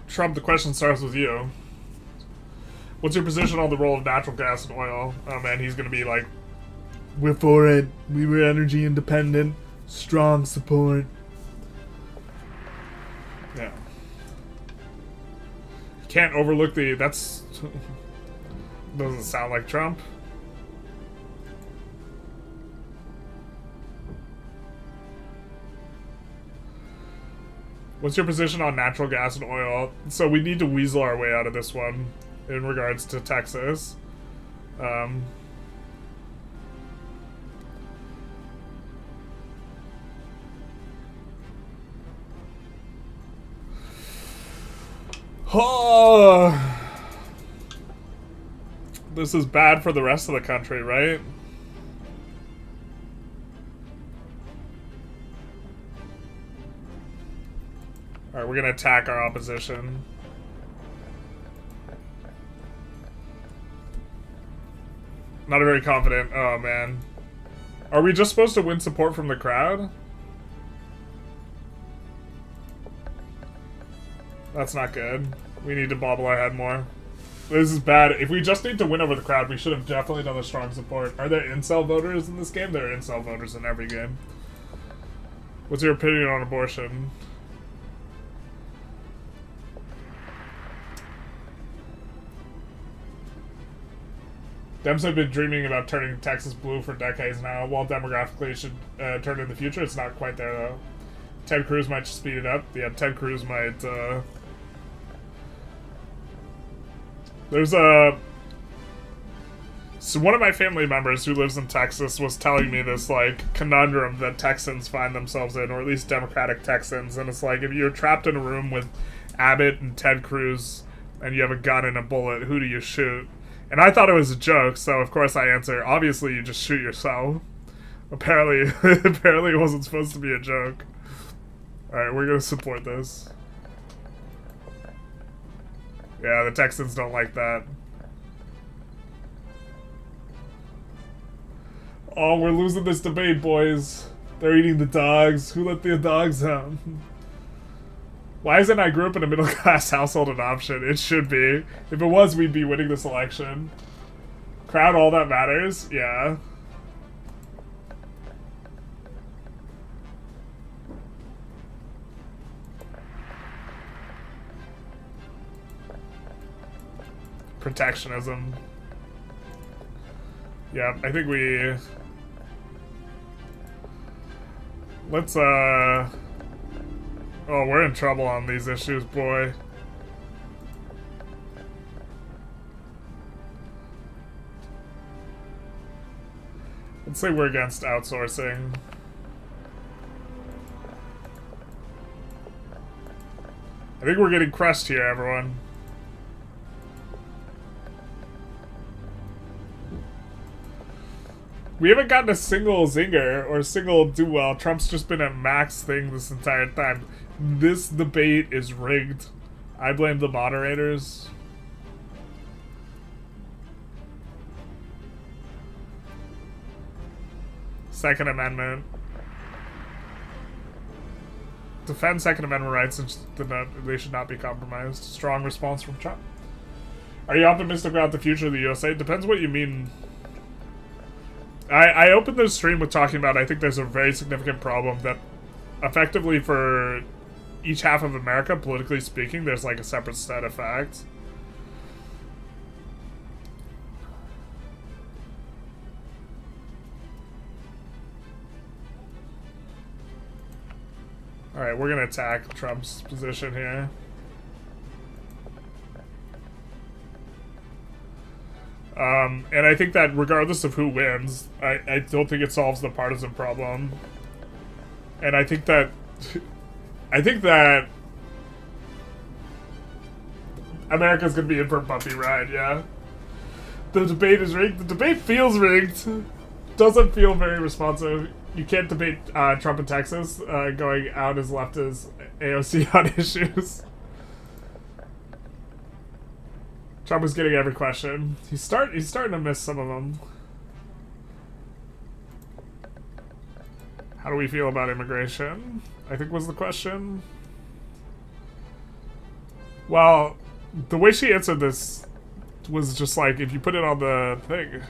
Trump, the question starts with you. What's your position on the role of natural gas and oil? Oh man, he's gonna be like, we're for it. We were energy independent. Strong support. Yeah. Can't overlook the... That's... doesn't sound like Trump. What's your position on natural gas and oil? So we need to weasel our way out of this one in regards to Texas. Oh, this is bad for the rest of the country, right? Alright, we're gonna attack our opposition. Not very confident. Oh, man. Are we just supposed to win support from the crowd? That's not good. We need to bobble our head more. This is bad. If we just need to win over the crowd, we should have definitely done a strong support. Are there incel voters in this game? There are incel voters in every game. What's your opinion on abortion? Dems have been dreaming about turning Texas blue for decades now. While demographically it should turn in the future, it's not quite there though. Ted Cruz might speed it up. Yeah, Ted Cruz might... There's a... So one of my family members who lives in Texas was telling me this, like, conundrum that Texans find themselves in, or at least Democratic Texans, and it's like, if you're trapped in a room with Abbott and Ted Cruz, and you have a gun and a bullet, who do you shoot? And I thought it was a joke, so of course I answer, obviously you just shoot yourself. Apparently it wasn't supposed to be a joke. Alright, we're gonna support this. Yeah, the Texans don't like that. Oh, we're losing this debate, boys. They're eating the dogs. Who let the dogs out? Why isn't I grew up in a middle-class household an option? It should be. If it was, we'd be winning this election. Crowd, all that matters? Yeah. Protectionism. Yeah, I think we... Let's, Oh, we're in trouble on these issues, boy. Let's say we're against outsourcing. I think we're getting crushed here, everyone. We haven't gotten a single zinger or a single do well. Trump's just been a max thing this entire time. This debate is rigged. I blame the moderators. Second Amendment. Defend Second Amendment rights and they should not be compromised. Strong response from Trump. Are you optimistic about the future of the USA? Depends what you mean. I opened this stream with talking about I think there's a very significant problem that effectively for each half of America, politically speaking, there's like a separate set of facts. Alright, we're gonna attack Trump's position here. And I think that regardless of who wins, I don't think it solves the partisan problem. And I think that America's gonna be in for a bumpy ride, yeah. The debate is rigged. The debate feels rigged. Doesn't feel very responsive. You can't debate Trump in Texas going out as left as AOC on issues. Trump was getting every question. He's starting to miss some of them. How do we feel about immigration? I think was the question. Well, the way she answered this was just like, if you put it on the thing.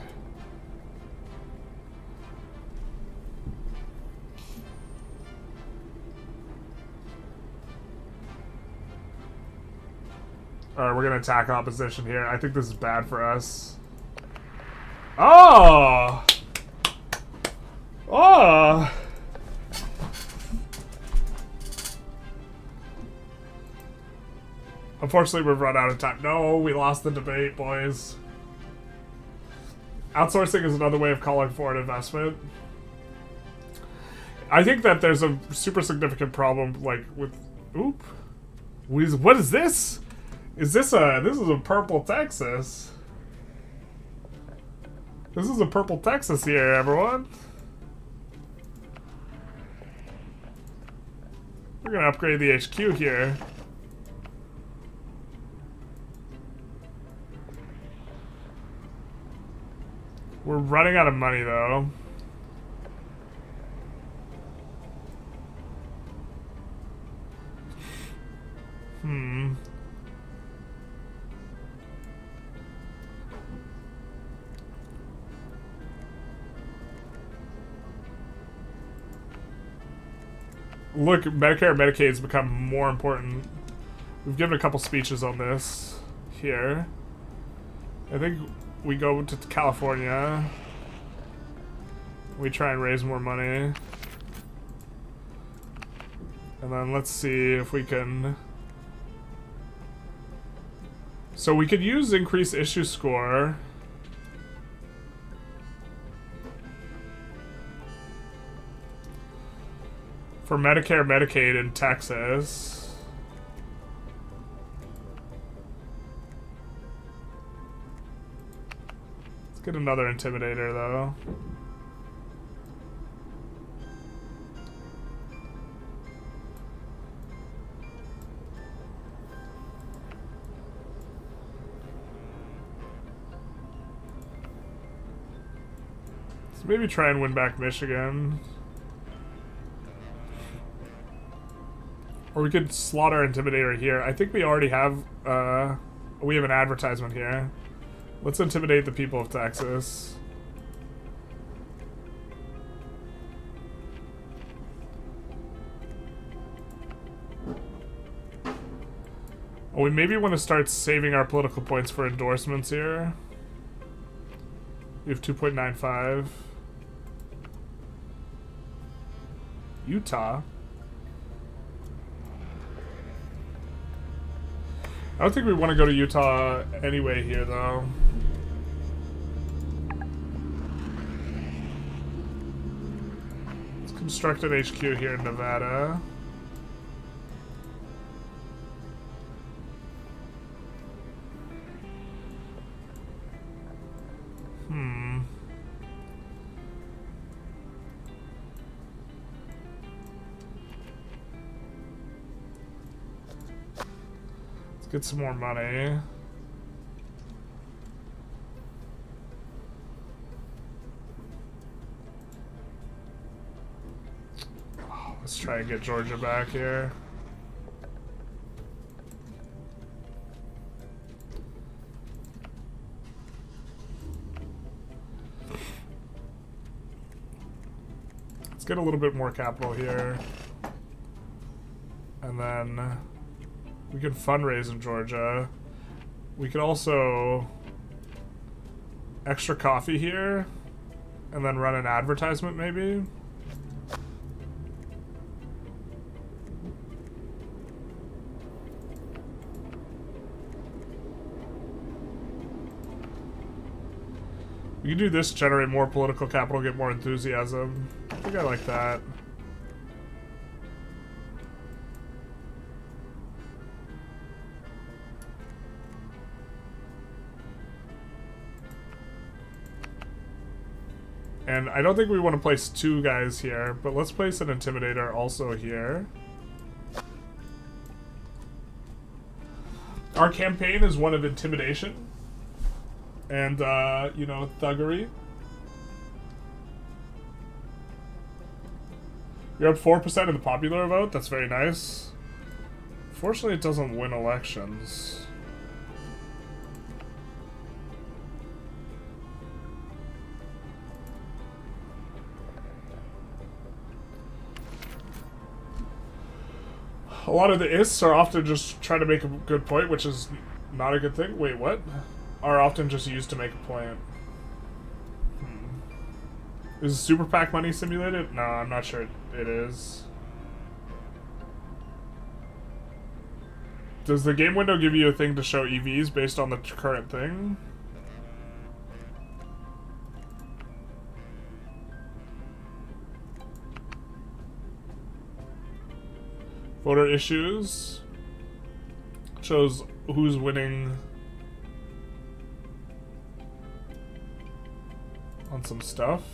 Alright, we're gonna attack opposition here. I think this is bad for us. Oh! Oh! Unfortunately, we've run out of time. No, we lost the debate, boys. Outsourcing is another way of calling for an investment. I think that there's a super significant problem, like, with... Oop. What is this? Is this a... This is a purple Texas. This is a purple Texas here, everyone. We're gonna upgrade the HQ here. We're running out of money, though. Look, Medicare and Medicaid's become more important. We've given a couple speeches on this here. I think we go to California. We try and raise more money. And then let's see if we can... So we could use increased issue score. For Medicare, Medicaid in Texas. Let's get another intimidator, though. So maybe try and win back Michigan. Or we could slot our intimidator here. I think we already have, we have an advertisement here. Let's intimidate the people of Texas. Oh, we maybe want to start saving our political points for endorsements here. We have 2.95. Utah. I don't think we want to go to Utah anyway here, though. Let's construct an HQ here in Nevada. Get some more money. Oh, let's try and get Georgia back here. Let's get a little bit more capital here. And then we can fundraise in Georgia. We could also extra coffee here and then run an advertisement maybe. We can do this, generate more political capital, get more enthusiasm. I think I like that. And I don't think we want to place 2 guys here, but let's place an Intimidator also here. Our campaign is one of intimidation and, you know, thuggery. You're up 4% in the popular vote. That's very nice. Fortunately, it doesn't win elections. A lot of the ists are often just trying to make a good point, which is not a good thing. Wait, what? Are often just used to make a point. Is Super PAC money simulated? No, I'm not sure it is. Does the game window give you a thing to show EVs based on the current thing? Voter issues shows who's winning on some stuff.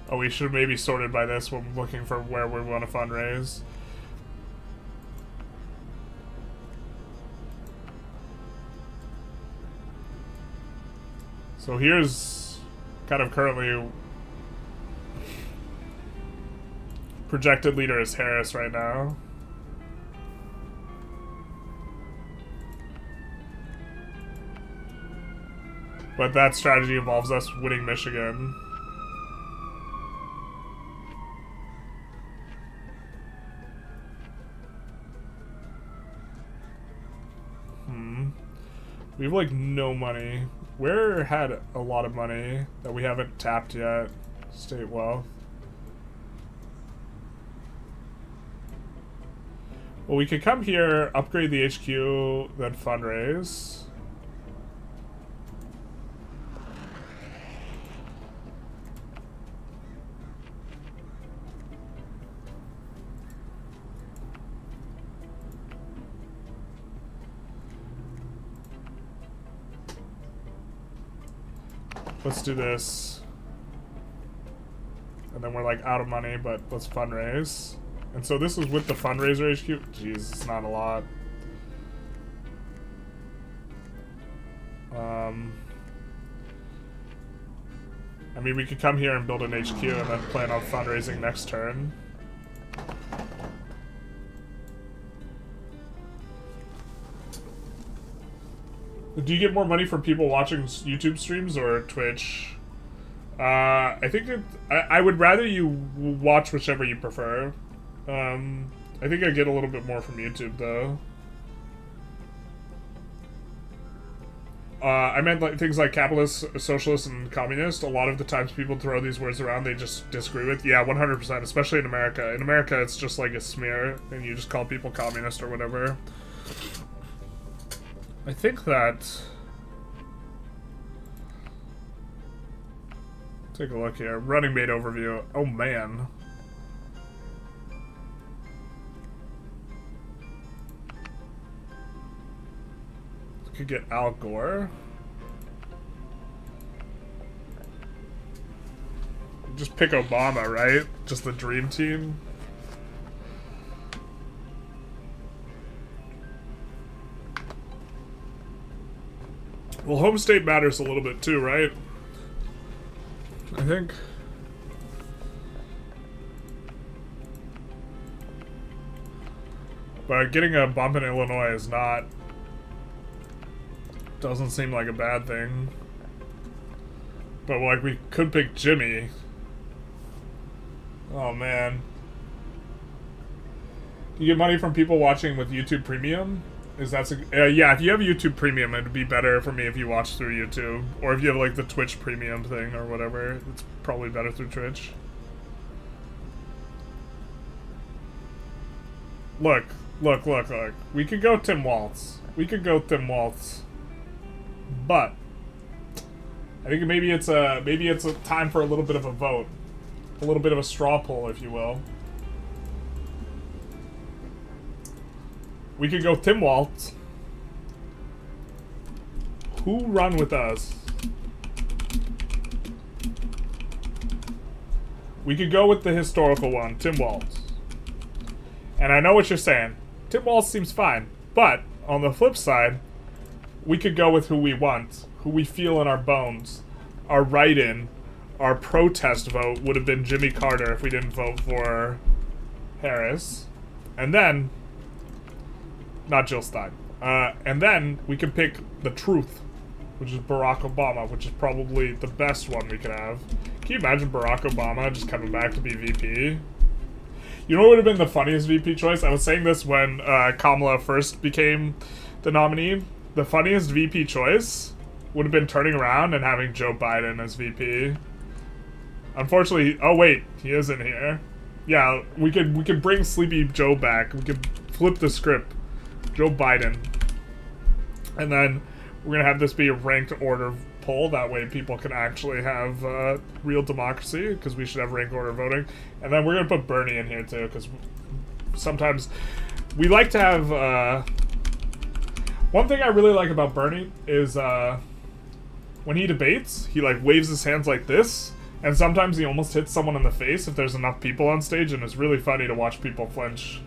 Oh, we should maybe sort it by this when looking for where we want to fundraise. So here's kind of currently projected leader is Harris right now. But that strategy involves us winning Michigan. We have like no money. Where had a lot of money that we haven't tapped yet? State wealth. Well, we could come here, upgrade the HQ, then fundraise. Let's do this. And then we're like out of money, but let's fundraise. And so this is with the fundraiser HQ. Jeez, it's not a lot. I mean, we could come here and build an HQ and then plan on fundraising next turn. Do you get more money from people watching YouTube streams or Twitch? I think I would rather you watch whichever you prefer. I think I get a little bit more from YouTube though. I meant like things like capitalist, socialist, and communist. A lot of the times people throw these words around they just disagree with. Yeah, 100%, especially in America. In America, it's just like a smear, and you just call people communist or whatever. I think that... Take a look here. Running mate overview. Oh, man. Could get Al Gore. Just pick Obama, right? Just the dream team. Well, home state matters a little bit too, right? I think. But getting a bump in Illinois is not... Doesn't seem like a bad thing. But, like, we could pick Jimmy. Oh, man. Do you get money from people watching with YouTube Premium? Is that... yeah, if you have YouTube Premium, it'd be better for me if you watch through YouTube. Or if you have, like, the Twitch Premium thing or whatever. It's probably better through Twitch. Look. We could go Tim Waltz. But I think maybe it's a time for a little bit of a vote. A little bit of a straw poll, if you will. We could go Tim Waltz. Who run with us? We could go with the historical one, Tim Waltz. And I know what you're saying. Tim Waltz seems fine. But, on the flip side, we could go with who we want. Who we feel in our bones. Our write-in, our protest vote would have been Jimmy Carter if we didn't vote for Harris. And then... Not Jill Stein. And then we can pick the truth, which is Barack Obama, which is probably the best one we could have. Can you imagine Barack Obama just coming back to be VP? You know what would have been the funniest VP choice? I was saying this when Kamala first became the nominee. The funniest VP choice would have been turning around and having Joe Biden as VP. Unfortunately, oh wait, he isn't here. Yeah, we could bring Sleepy Joe back. We could flip the script. Joe Biden. And then we're going to have this be a ranked order poll. That way people can actually have real democracy, because we should have ranked order voting. And then we're going to put Bernie in here too, because sometimes we like to have... One thing I really like about Bernie is when he debates, he like waves his hands like this, and sometimes he almost hits someone in the face if there's enough people on stage, and it's really funny to watch people flinch.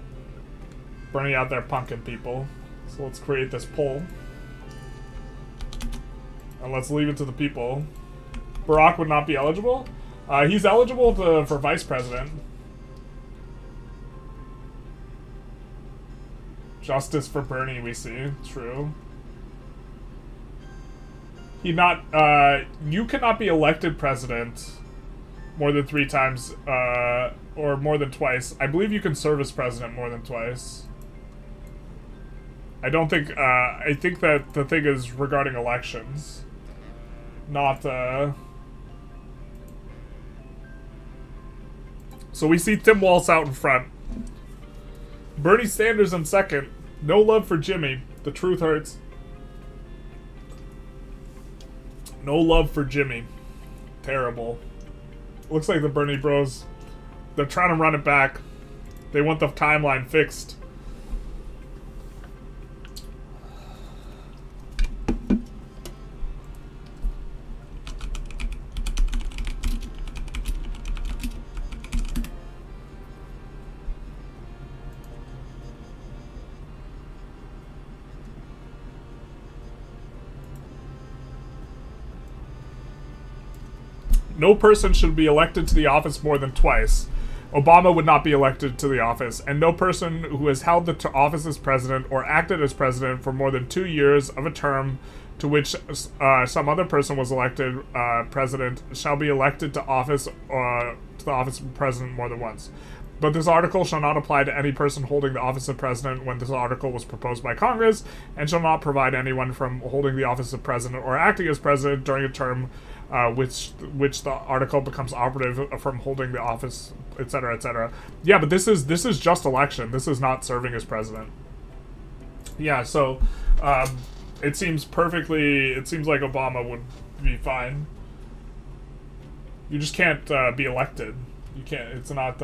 Bernie out there punking people. So let's create this poll. And let's leave it to the people. Barack would not be eligible. He's eligible for vice president. Justice for Bernie, we see. True. You cannot be elected president more than 3 times, or more than twice. I believe you can serve as president more than twice. I don't think, I think that the thing is regarding elections. Not, So we see Tim Walz out in front. Bernie Sanders in second. No love for Jimmy. The truth hurts. No love for Jimmy. Terrible. Looks like the Bernie bros, they're trying to run it back. They want the timeline fixed. No person should be elected to the office more than twice. Obama would not be elected to the office, and no person who has held the office as president or acted as president for more than 2 years of a term to which some other person was elected president shall be elected to the office of president more than once. But this article shall not apply to any person holding the office of president when this article was proposed by Congress, and shall not provide anyone from holding the office of president or acting as president during a term which the article becomes operative from holding the office, etc., etc. Yeah, but this is just election. This is not serving as president. Yeah, so it seems like Obama would be fine. You just can't be elected. You can't. It's not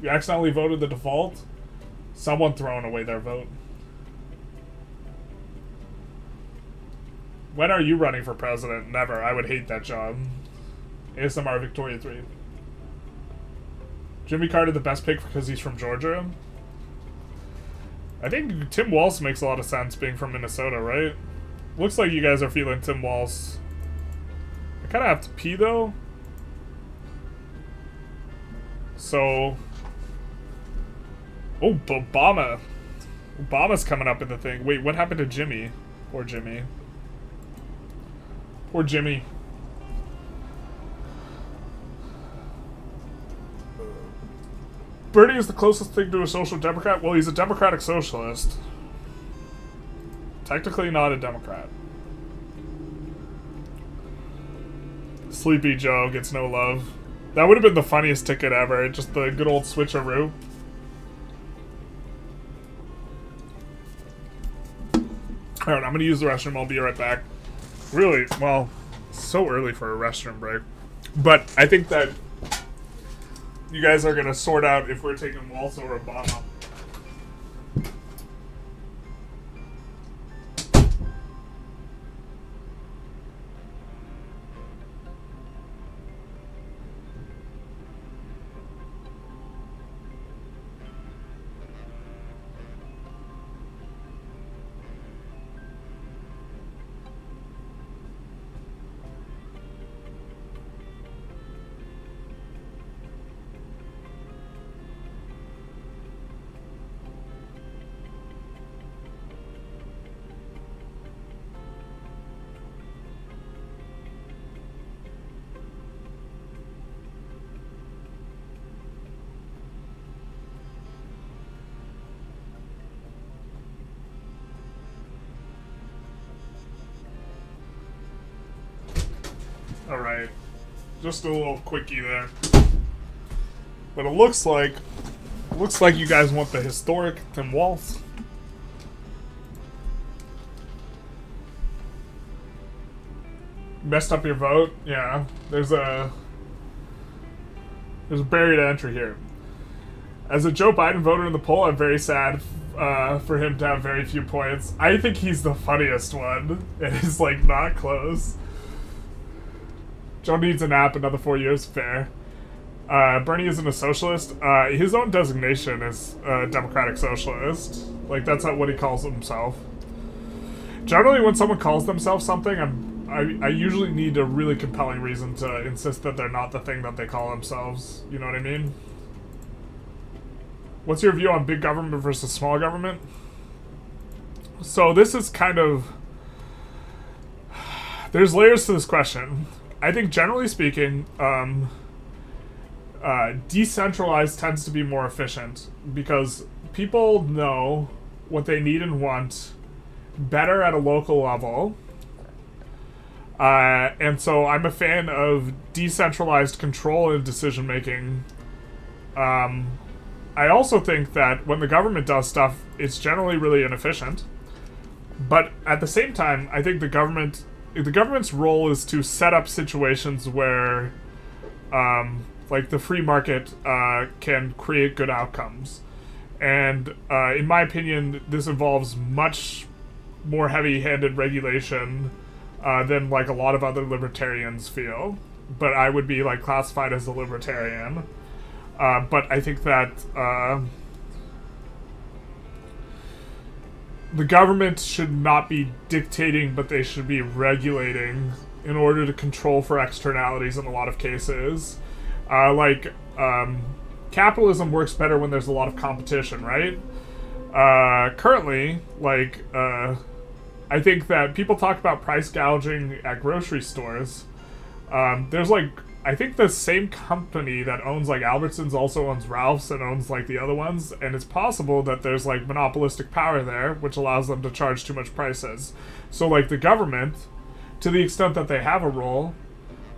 you accidentally voted the default. Someone throwing away their vote. When are you running for president? Never. I would hate that job. ASMR Victoria 3. Jimmy Carter the best pick because he's from Georgia? I think Tim Walz makes a lot of sense being from Minnesota, right? Looks like you guys are feeling Tim Walz. I kind of have to pee, though. So... Oh, Obama. Obama's coming up in the thing. Wait, what happened to Jimmy? Poor Jimmy. Poor Jimmy. Bernie is the closest thing to a social democrat. Well, he's a democratic socialist. Technically not a Democrat. Sleepy Joe gets no love. That would have been the funniest ticket ever. Just the good old switcheroo. Alright, I'm gonna use the restroom. I'll be right back. Really? Well, So early for a restroom break. But I think that you guys are going to sort out if we're taking Waltz or Obama. Alright, just a little quickie there. But it looks like you guys want the historic Tim Waltz. Messed up your vote? Yeah. There's a barrier to entry here. As a Joe Biden voter in the poll, I'm very sad for him to have very few points. I think he's the funniest one. It is like not close. Joe needs a nap, another 4 years, fair. Bernie isn't a socialist. His own designation is democratic socialist. Like, that's not what he calls himself. Generally, when someone calls themselves something, I usually need a really compelling reason to insist that they're not the thing that they call themselves. You know what I mean? What's your view on big government versus small government? So this is kind of... There's layers to this question. I think generally speaking, decentralized tends to be more efficient because people know what they need and want better at a local level. And so I'm a fan of decentralized control and decision making. I also think that when the government does stuff, it's generally really inefficient. But at the same time, I think the government's role is to set up situations where, like, the free market can create good outcomes. And in my opinion, this involves much more heavy-handed regulation than, like, a lot of other libertarians feel. But I would be, like, classified as a libertarian. But I think that the government should not be dictating, but they should be regulating in order to control for externalities in a lot of cases. Capitalism works better when there's a lot of competition, right? Currently, I think that people talk about price gouging at grocery stores. There's, I think the same company that owns, Albertsons also owns Ralph's and owns, the other ones, and it's possible that there's, monopolistic power there, which allows them to charge too much prices. So, the government, to the extent that they have a role,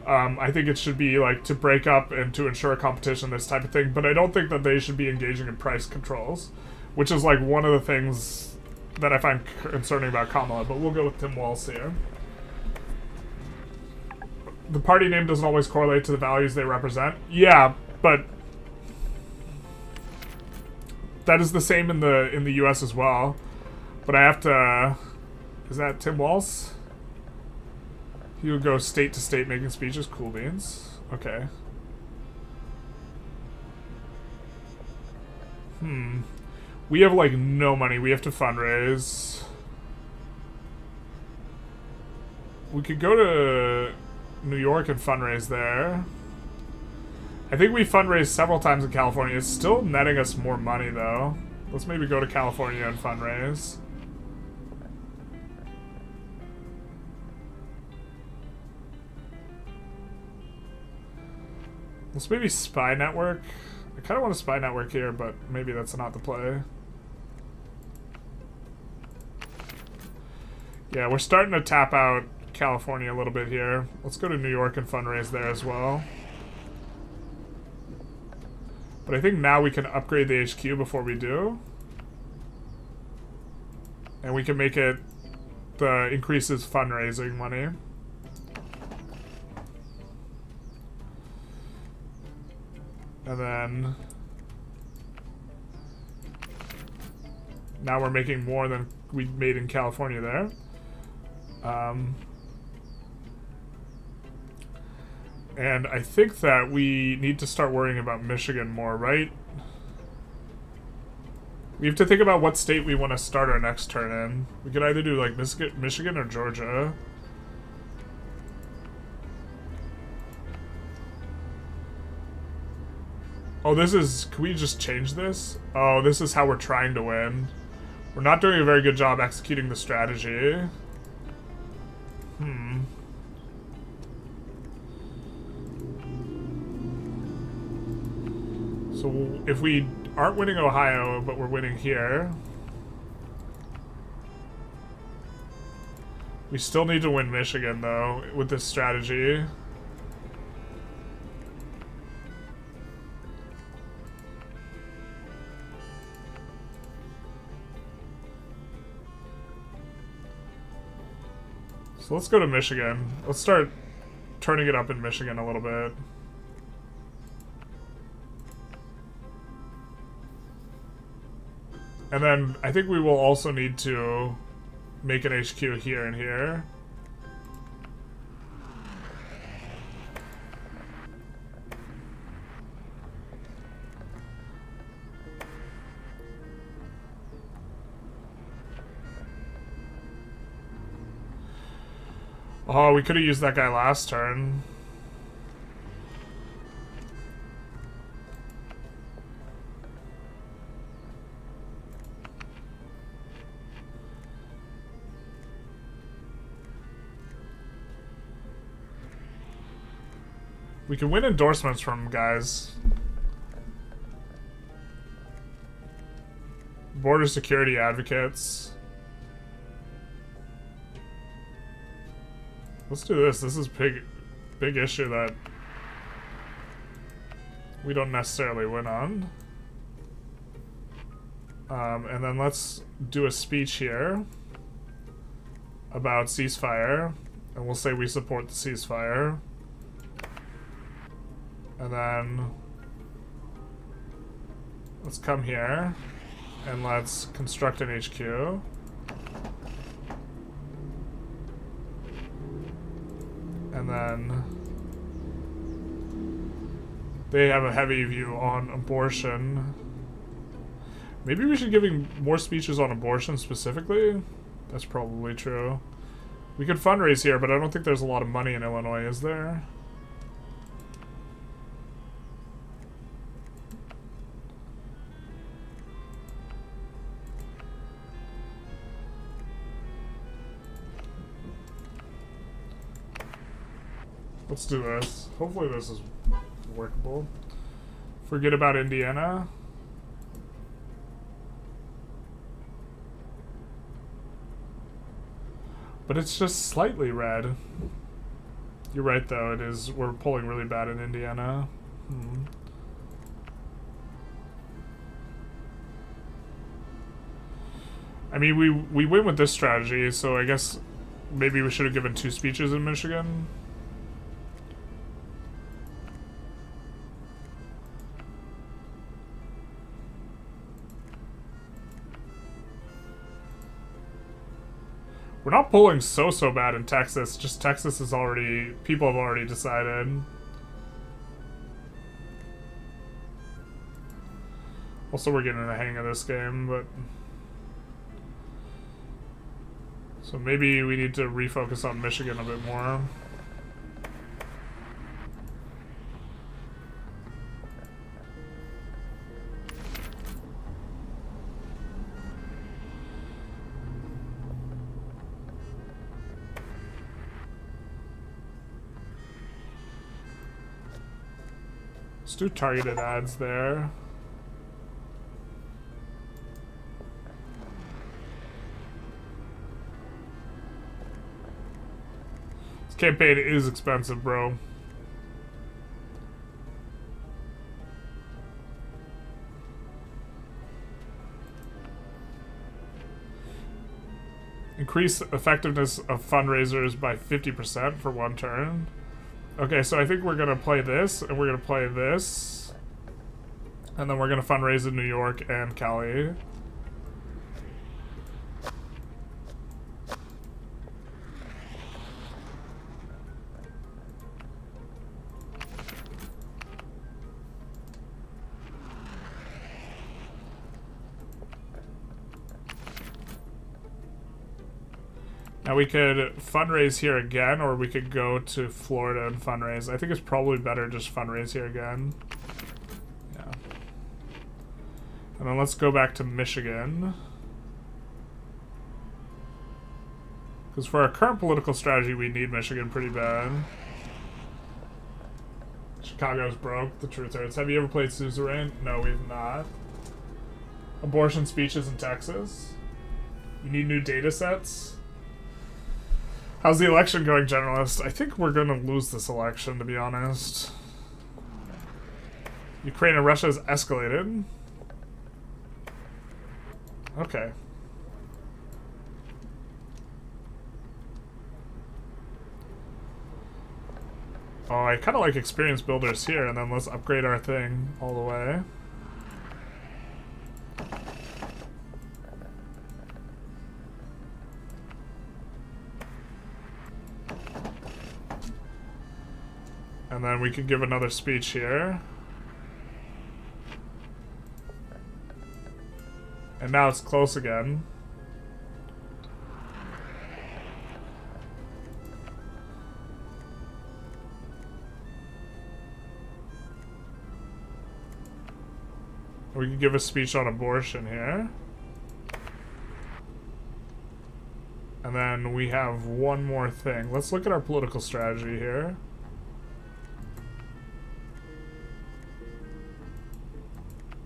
I think it should be, to break up and to ensure competition, this type of thing, but I don't think that they should be engaging in price controls, which is, one of the things that I find concerning about Kamala, but we'll go with Tim Walz here. The party name doesn't always correlate to the values they represent. Yeah, but that is the same in the U.S. as well. But I have to... Is that Tim Walz? He would go state to state making speeches. Cool beans. Okay. We have, no money. We have to fundraise. We could go to New York and fundraise there. I think we fundraised several times in California. It's still netting us more money, though. Let's maybe go to California and fundraise. Let's maybe Spy Network. I kind of want a Spy Network here, but maybe that's not the play. Yeah, we're starting to tap out California a little bit here. Let's go to New York and fundraise there as well. But I think now we can upgrade the HQ before we do. And we can make it the increases fundraising money. And then now we're making more than we made in California there. And I think that we need to start worrying about Michigan more, right? We have to think about what state we want to start our next turn in. We could either do like Michigan or Georgia. Oh, this is... Can we just change this? Oh, this is how we're trying to win. We're not doing a very good job executing the strategy. So if we aren't winning Ohio, but we're winning here, we still need to win Michigan, though, with this strategy. So let's go to Michigan. Let's start turning it up in Michigan a little bit. And then I think we will also need to make an HQ here and here. Oh, we could have used that guy last turn. We can win endorsements from guys. Border security advocates. Let's do this. This is big issue that we don't necessarily win on. And then let's do a speech here about ceasefire, and we'll say we support the ceasefire. And then let's come here and let's construct an HQ. And then they have a heavy view on abortion. Maybe we should give more speeches on abortion specifically. That's probably true. We could fundraise here, but I don't think there's a lot of money in Illinois, is there? Let's do this. Hopefully this is workable. Forget about Indiana. But it's just slightly red. You're right though, it is. We're pulling really bad in Indiana. I mean, we win with this strategy, so I guess maybe we should have given 2 speeches in Michigan. We're not pulling so bad in Texas, just Texas is already... people have already decided. Also, we're getting the hang of this game, but... So maybe we need to refocus on Michigan a bit more. Let's do targeted ads there. This campaign is expensive, bro. Increase effectiveness of fundraisers by 50% for 1 turn. Okay, so I think we're gonna play this, and we're gonna play this. And then we're going to fundraise in New York and Cali. Now we could fundraise here again, or we could go to Florida and fundraise. I think it's probably better just fundraise here again. Yeah. And then let's go back to Michigan. Because for our current political strategy, we need Michigan pretty bad. Chicago's broke, the truth hurts. Have you ever played Suzerain? No, we've not. Abortion speeches in Texas. You need new data sets. How's the election going, Generalist? I think we're going to lose this election, to be honest. Ukraine and Russia has escalated. Okay. Oh, I kind of like experienced builders here, and then let's upgrade our thing all the way. And then we could give another speech here. And now it's close again. We could give a speech on abortion here. And then we have one more thing. Let's look at our political strategy here.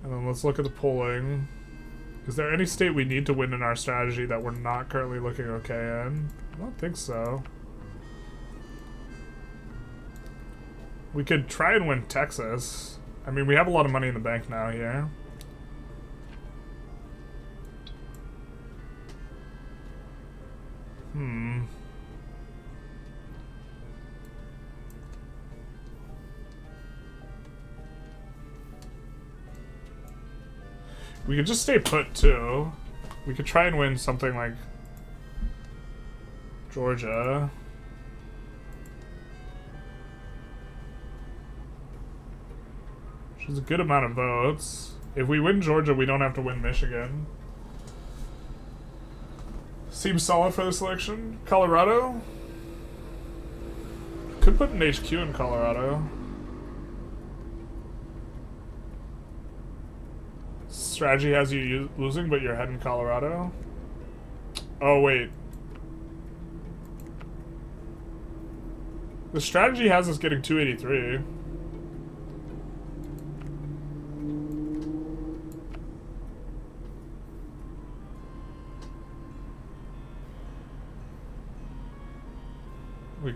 And then let's look at the polling. Is there any state we need to win in our strategy that we're not currently looking okay in? I don't think so. We could try and win Texas. I mean, we have a lot of money in the bank now here. We could just stay put, too. We could try and win something like Georgia. Which is a good amount of votes. If we win Georgia, we don't have to win Michigan. Seems solid for this election. Colorado? Could put an HQ in Colorado. Strategy has you losing, but you're ahead in Colorado. Oh, wait. The strategy has us getting 283.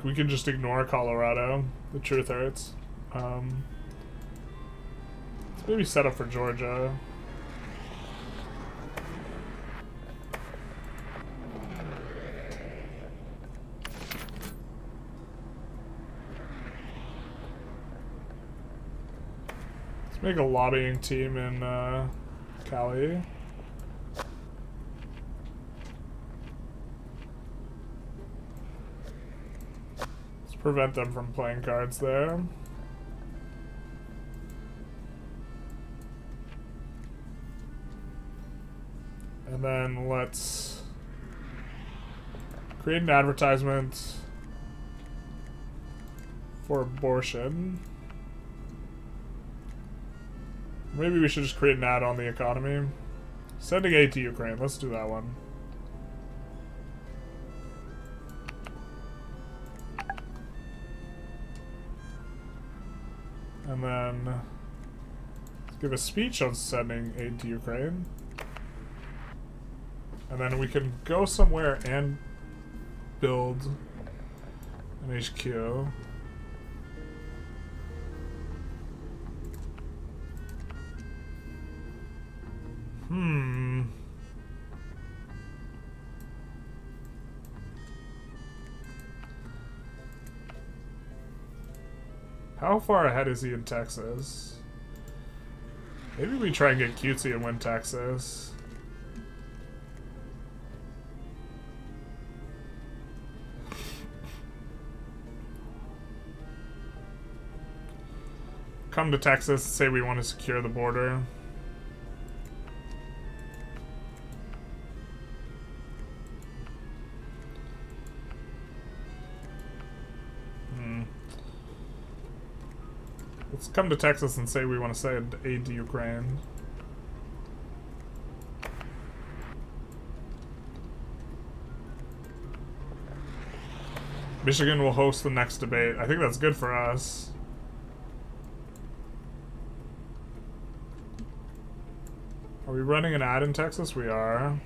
We can just ignore Colorado. The truth hurts. Let's maybe set up for Georgia. Make a lobbying team in Cali. Let's prevent them from playing cards there. And then let's create an advertisement for abortion. Maybe we should just create an ad on the economy. Sending aid to Ukraine. Let's do that one. And then let's give a speech on sending aid to Ukraine. And then we can go somewhere and build an HQ. How far ahead is he in Texas? Maybe we try and get cutesy and win Texas. Come to Texas, say we want to secure the border. Let's come to Texas and say we want to send aid to Ukraine. Michigan will host the next debate. I think that's good for us. Are we running an ad in Texas? We are.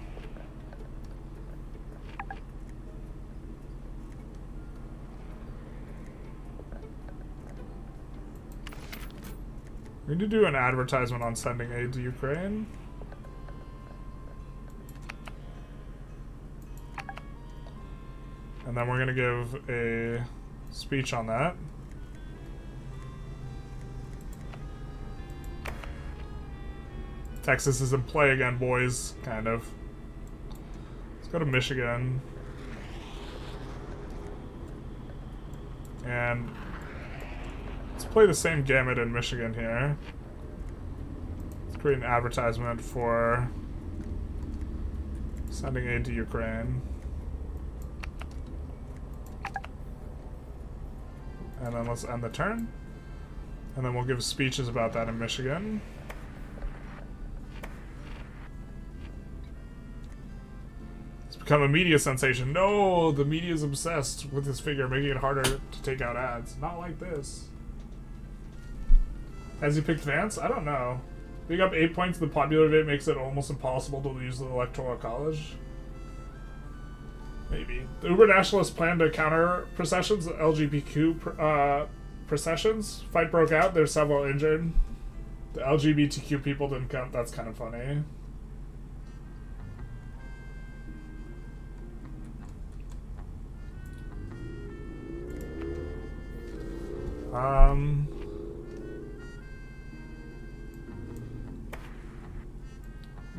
We need to do an advertisement on sending aid to Ukraine. And then we're going to give a speech on that. Texas is in play again, boys. Kind of. Let's go to Michigan. And let's play the same gamut in Michigan here. Let's create an advertisement for sending aid to Ukraine. And then let's end the turn. And then we'll give speeches about that in Michigan. It's become a media sensation. No, the media is obsessed with this figure, making it harder to take out ads. Not like this. Has he picked Vance? I don't know. Being up 8 points in the popular debate makes it almost impossible to lose the Electoral College. Maybe. The Uber nationalists plan to counter processions, LGBTQ processions. Fight broke out. There's several injured. The LGBTQ people didn't count. That's kind of funny.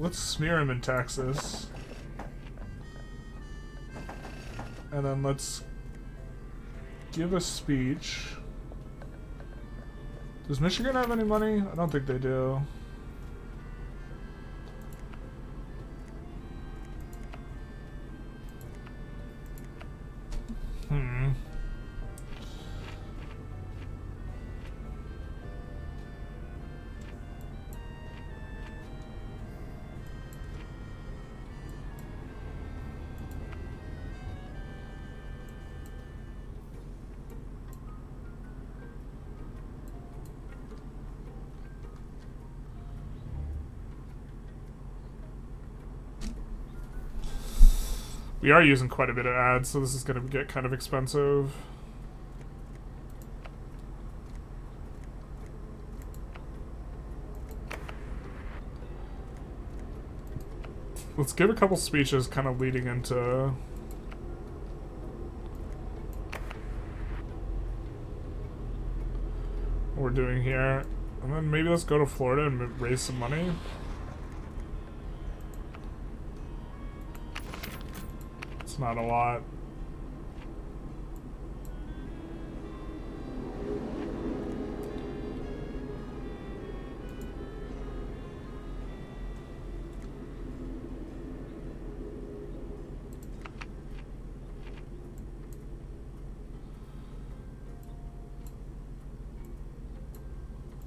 Let's smear him in Texas. And then let's give a speech. Does Michigan have any money? I don't think they do. We are using quite a bit of ads, so this is going to get kind of expensive. Let's give a couple speeches kind of leading into what we're doing here. And then maybe let's go to Florida and raise some money. Not a lot.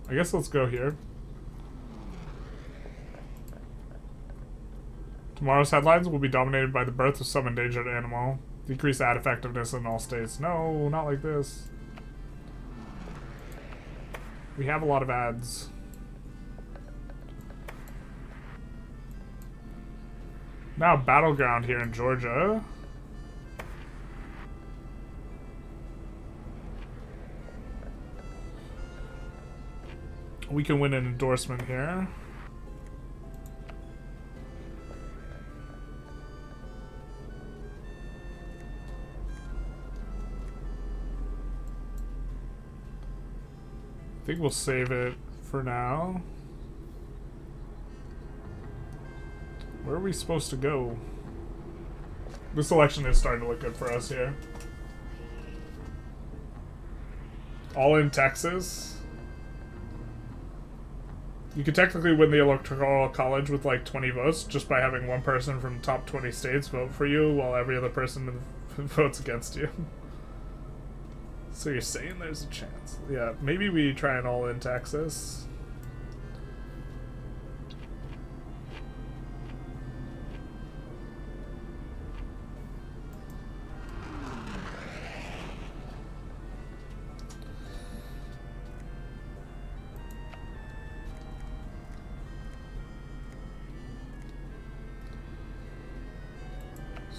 I guess let's go here. Tomorrow's headlines will be dominated by the birth of some endangered animal. Decreased ad effectiveness in all states. No, not like this. We have a lot of ads. Now battleground here in Georgia. We can win an endorsement here. I think we'll save it for now. Where are we supposed to go? This election is starting to look good for us here. All in Texas. You could technically win the electoral college with like 20 votes just by having one person from the top 20 states vote for you while every other person votes against you. So you're saying there's a chance. Yeah, maybe we try an all in Texas.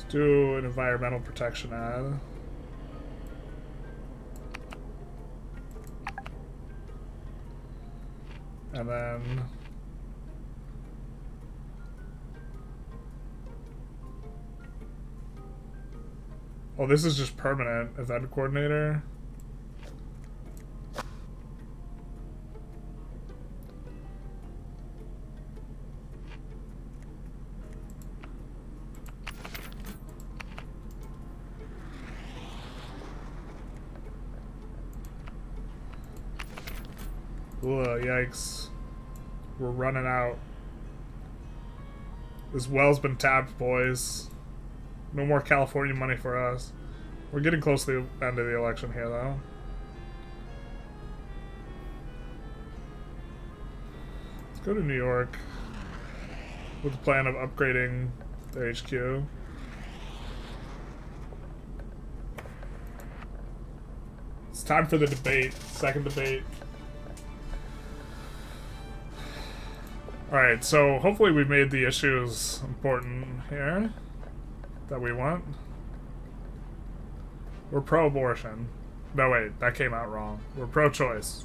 Do an environmental protection ad. And then oh, this is just permanent event coordinator. Ugh, yikes. We're running out. This well's been tapped, boys. No more California money for us. We're getting close to the end of the election here, though. Let's go to New York with the plan of upgrading the HQ. It's time for the debate. Second debate. Alright, so hopefully we made the issues important here that we want. We're pro-abortion. No, wait, that came out wrong. We're pro-choice.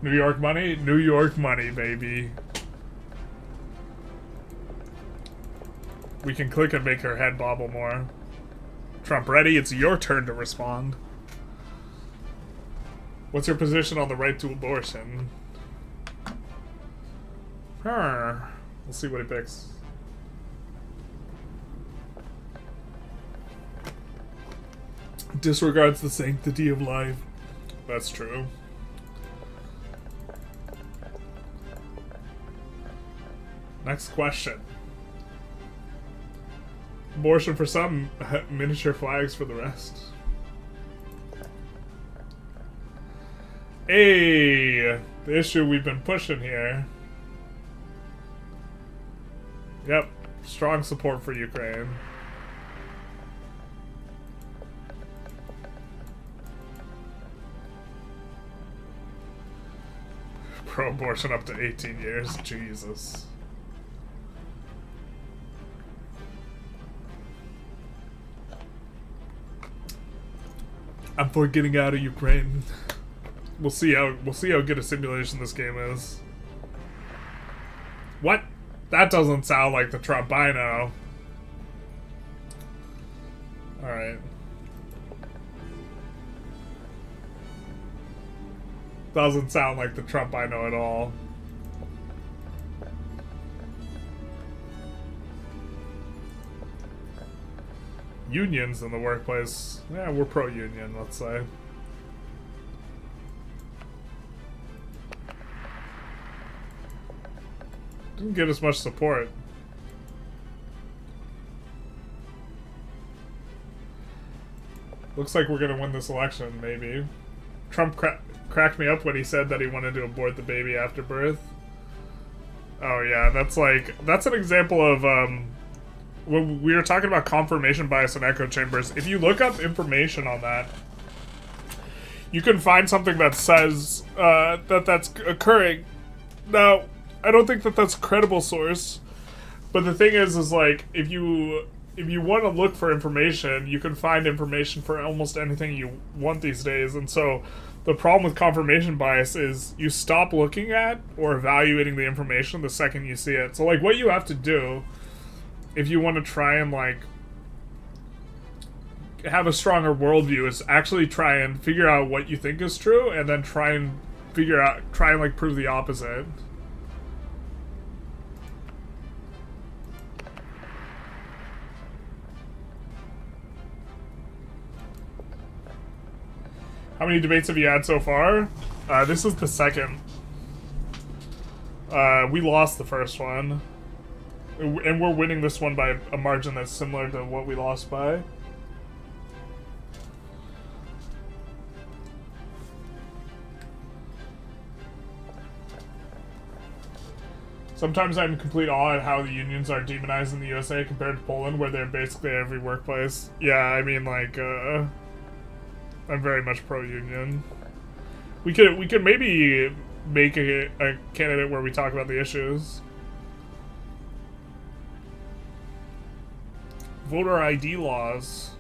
New York money? New York money, baby. We can click and make her head bobble more. Trump, ready? It's your turn to respond. What's your position on the right to abortion? We'll see what he picks. Disregards the sanctity of life. That's true. Next question. Abortion for some, miniature flags for the rest. Hey, the issue we've been pushing here. Yep, strong support for Ukraine. Pro-abortion up to 18 years, Jesus. I'm for getting out of Ukraine. We'll see how good a simulation this game is. What? That doesn't sound like the Trump I know. Alright. Doesn't sound like the Trump I know at all. Unions in the workplace. Yeah, we're pro-union, let's say. Didn't get as much support. Looks like we're gonna win this election, maybe. Trump cracked me up when he said that he wanted to abort the baby after birth. Oh yeah, that's an example of, when we were talking about confirmation bias and echo chambers, if you look up information on that, you can find something that says, that's occurring. Now, I don't think that that's a credible source, but the thing is like, if you want to look for information, you can find information for almost anything you want these days, and so the problem with confirmation bias is you stop looking at or evaluating the information the second you see it. So like, what you have to do, if you want to try and like have a stronger worldview, is actually try and figure out what you think is true, and then try and figure out, try and like prove the opposite. How many debates have you had so far? This is the second. We lost the first one. And we're winning this one by a margin that's similar to what we lost by. Sometimes I'm in complete awe at how the unions are demonized in the USA compared to Poland, where they're basically every workplace. Yeah, I mean, like, I'm very much pro-union. We could maybe make a candidate where we talk about the issues. Voter ID laws.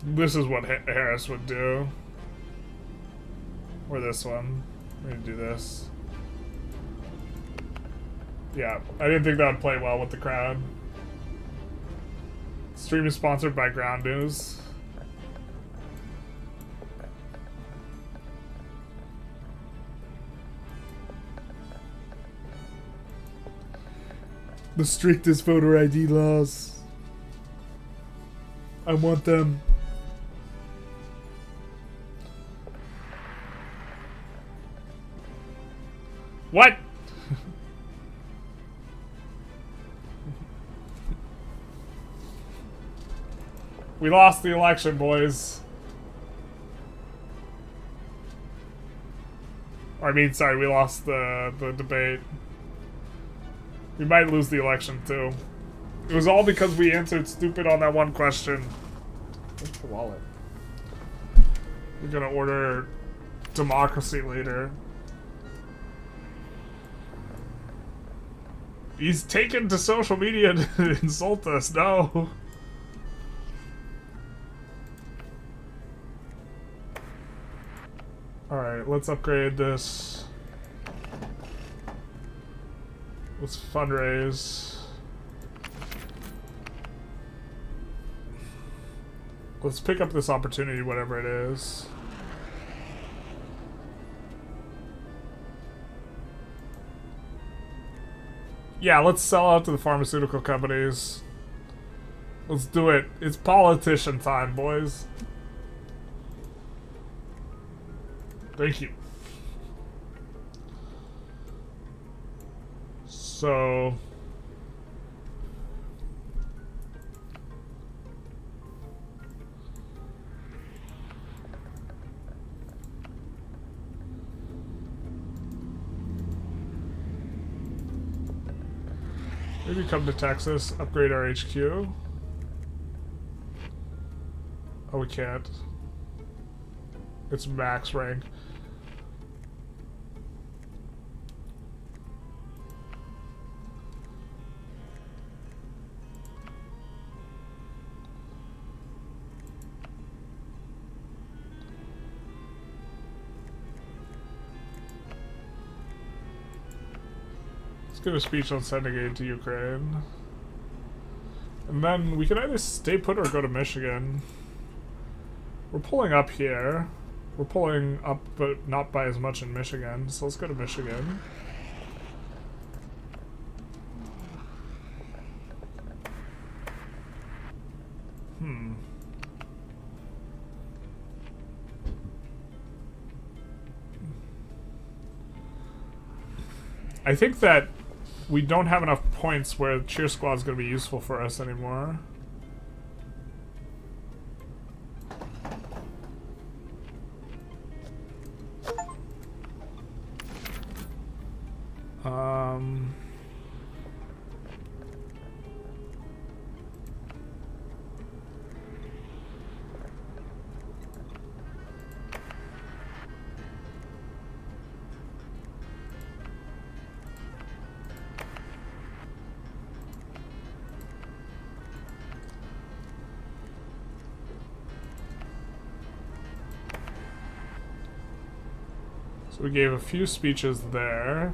This is what Harris would do. Or this one. We're gonna do this. Yeah, I didn't think that would play well with the crowd. Stream is sponsored by Ground News. The strictest voter ID laws. I want them. What? We lost the election, boys. Or, I mean, sorry, we lost the debate. We might lose the election, too. It was all because we answered stupid on that one question. Where's the wallet? We're gonna order democracy later. He's taken to social media to insult us. No. Alright, let's upgrade this. Let's fundraise. Let's pick up this opportunity, whatever it is. Yeah, let's sell out to the pharmaceutical companies. Let's do it. It's politician time, boys. Thank you. So... maybe come to Texas, upgrade our HQ. Oh, we can't. It's max rank. Give a speech on sending aid to Ukraine. And then we can either stay put or go to Michigan. We're pulling up here. We're pulling up, but not by as much in Michigan. So let's go to Michigan. I think that we don't have enough points where Cheer Squad is going to be useful for us anymore. So we gave a few speeches there.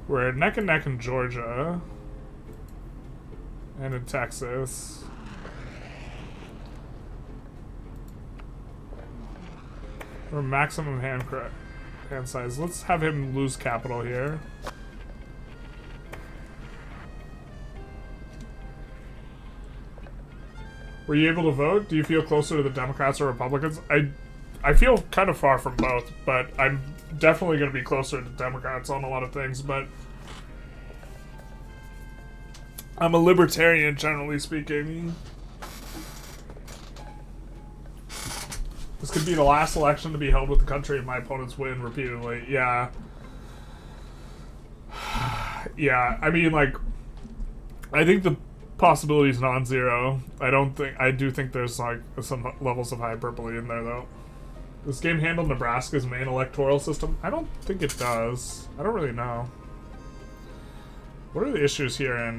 We're neck and neck in Georgia. And in Texas. Or maximum hand size. Let's have him lose capital here. Were you able to vote? Do you feel closer to the Democrats or Republicans? I feel kind of far from both, but I'm definitely going to be closer to Democrats on a lot of things, but I'm a libertarian, generally speaking. This could be the last election to be held with the country if my opponents win repeatedly. Yeah. Yeah, I mean, like, I think the possibility is non-zero. I do think there's, like, some levels of hyperbole in there, though. Does this game handle Nebraska's main electoral system? I don't think it does. I don't really know. What are the issues here in,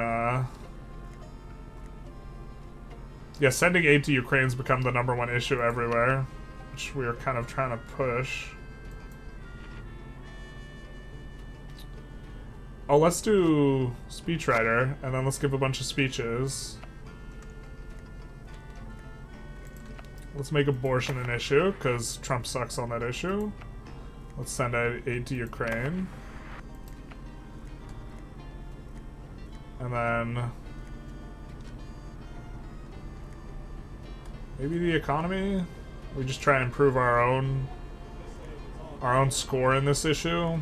yeah, sending aid to Ukraine's become the #1 issue everywhere, which we are kind of trying to push. Oh, let's do speechwriter, and then let's give a bunch of speeches. Let's make abortion an issue, because Trump sucks on that issue. Let's send aid to Ukraine. And then maybe the economy? We just try and improve our own score in this issue.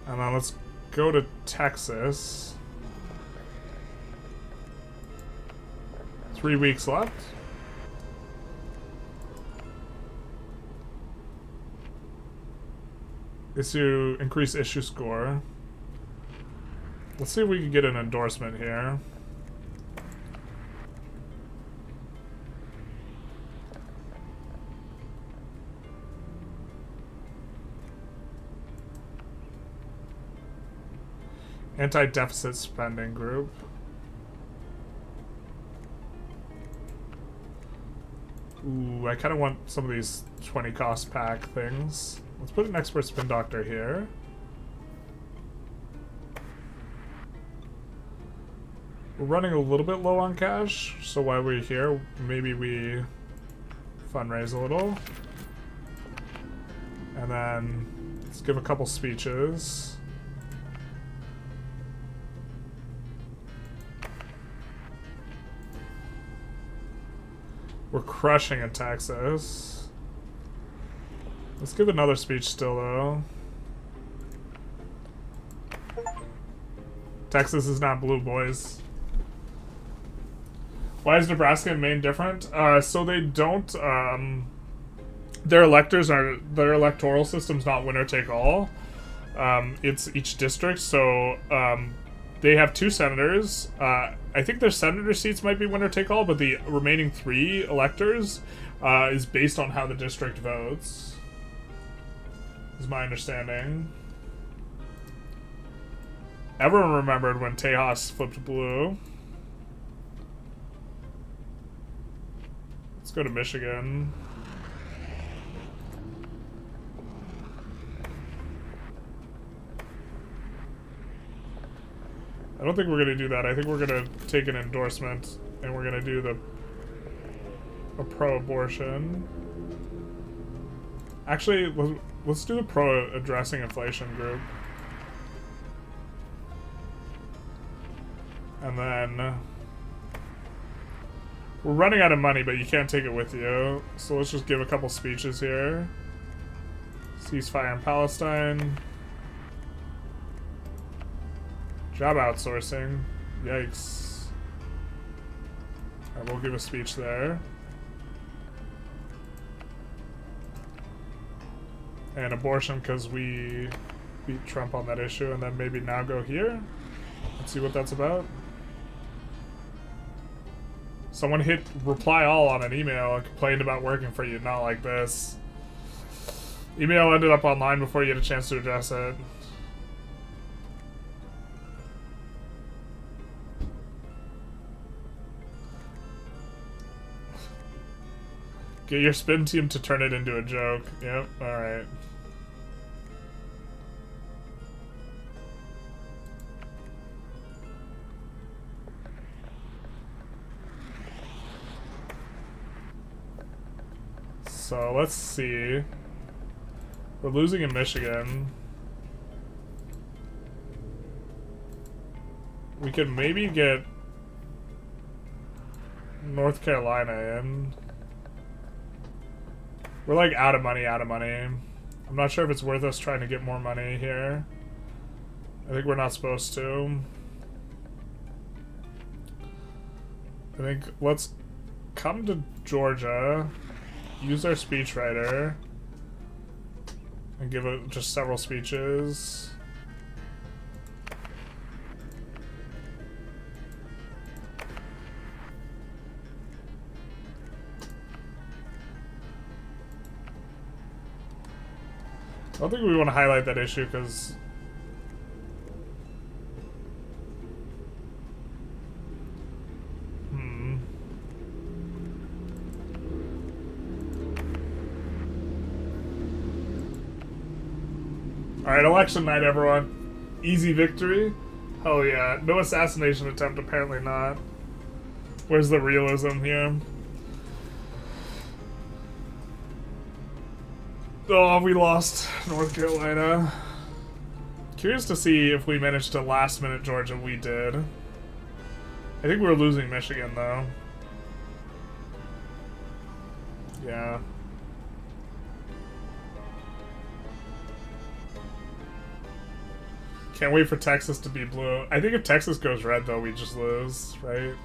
And then let's go to Texas. 3 weeks left. Increase issue score. Let's see if we can get an endorsement here. Anti-deficit spending group. Ooh, I kind of want some of these 20 cost pack things. Let's put an expert spin doctor here. We're running a little bit low on cash, so while we're here, maybe we fundraise a little. And then let's give a couple speeches. We're crushing in Texas. Let's give another speech still, though. Texas is not blue, boys. Why is Nebraska and Maine different? So they don't, their electoral system's not winner take all. It's each district, so, they have 2 senators. I think their senator seats might be winner take all, but the remaining 3 electors is based on how the district votes, is my understanding. Everyone remembered when Tejas flipped blue. Let's go to Michigan. I don't think we're gonna do that. I think we're gonna take an endorsement and we're gonna do a pro-abortion. Actually, let's do the pro-addressing inflation group. And then we're running out of money, but you can't take it with you. So let's just give a couple speeches here. Ceasefire in Palestine. Job outsourcing. Yikes. Alright, we'll give a speech there. And abortion because we beat Trump on that issue, and then maybe now go here. Let's see what that's about. Someone hit reply all on an email and complained about working for you, not like this. Email ended up online before you had a chance to address it. Get your spin team to turn it into a joke. Yep, alright. So let's see. We're losing in Michigan. We could maybe get North Carolina in. We're like out of money. I'm not sure if it's worth us trying to get more money here. I think we're not supposed to. I think let's come to Georgia, use our speechwriter, and give it just several speeches. I don't think we want to highlight that issue because Alright, election night, everyone. Easy victory? Hell yeah. No assassination attempt, apparently not. Where's the realism here? Oh, we lost North Carolina. Curious to see if we managed to last minute Georgia. We did. I think we were losing Michigan, though. Yeah. Can't wait for Texas to be blue. I think if Texas goes red, though, we just lose, right?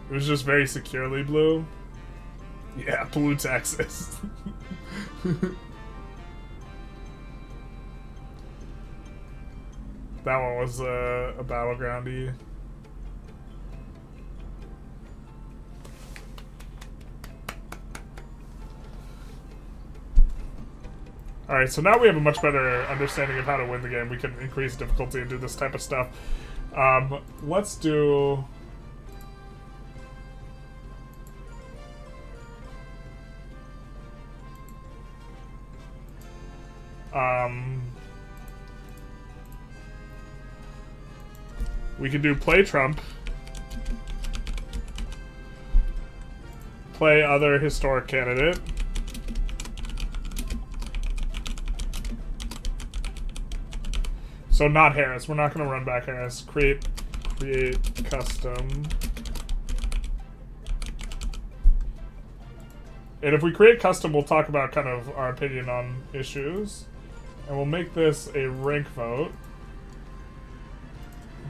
It was just very securely blue. Yeah, blue Texas. That one was a battlegroundy. Alright, so now we have a much better understanding of how to win the game. We can increase difficulty and do this type of stuff. Let's do... we could do play Trump, play other historic candidate, so not Harris. We're not going to run back Harris. Create custom. And if we create custom, we'll talk about kind of our opinion on issues. And we'll make this a rank vote.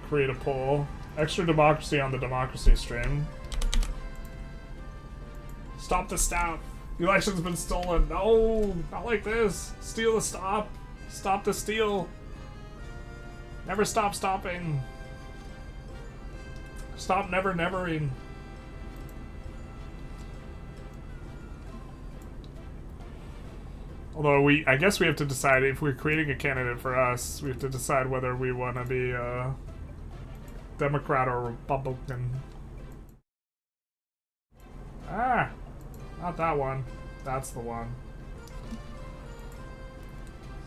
Create a poll. Extra democracy on the democracy stream. Stop the stop. The election's been stolen. No, not like this. Steal the stop. Stop the steal. Never stop stopping. Stop never nevering. Although I guess we have to decide if we're creating a candidate for us, we have to decide whether we want to be Democrat or Republican. Ah, not that one. That's the one.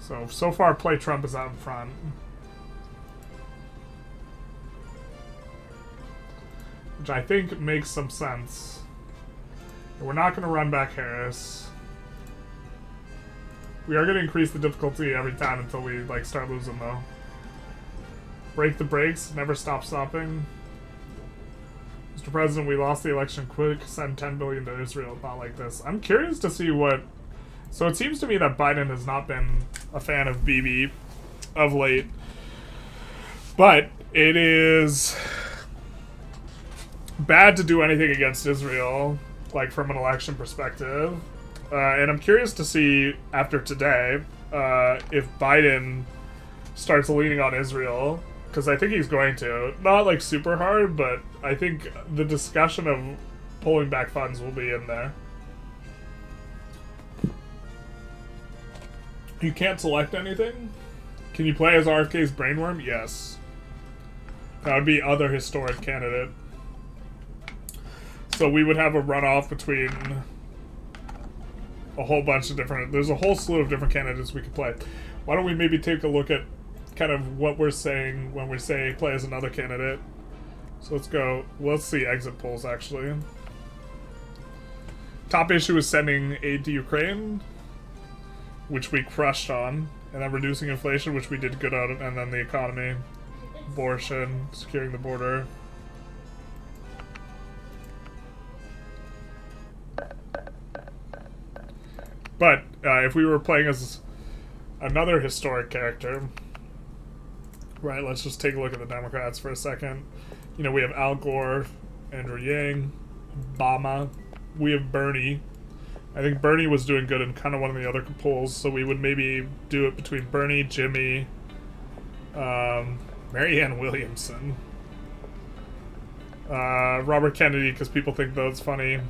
So far, play Trump is out in front. Which I think makes some sense. We're not going to run back Harris. We are going to increase the difficulty every time until we like start losing, though. Break the brakes. Never stop stopping. Mr. President, we lost the election. Quick, send $10 billion to Israel. Not like this. I'm curious to see what... So it seems to me that Biden has not been a fan of Bibi of late. But it is bad to do anything against Israel, like from an election perspective. And I'm curious to see, after today, if Biden starts leaning on Israel, because I think he's going to. Not, like, super hard, but I think the discussion of pulling back funds will be in there. You can't select anything? Can you play as RFK's Brainworm? Yes. That would be other historic candidate. So we would have a runoff between a whole bunch of different... There's a whole slew of different candidates we could play. Why don't we maybe take a look at kind of what we're saying when we say play as another candidate. So let's go... Let's see exit polls, actually. Top issue is sending aid to Ukraine, which we crushed on. And then reducing inflation, which we did good on. And then the economy. Abortion. Securing the border. But if we were playing as another historic character, right, let's just take a look at the Democrats for a second. You know, we have Al Gore, Andrew Yang, Obama. We have Bernie. I think Bernie was doing good in kind of one of the other polls, so we would maybe do it between Bernie, Jimmy, Marianne Williamson, Robert Kennedy, because people think that's funny.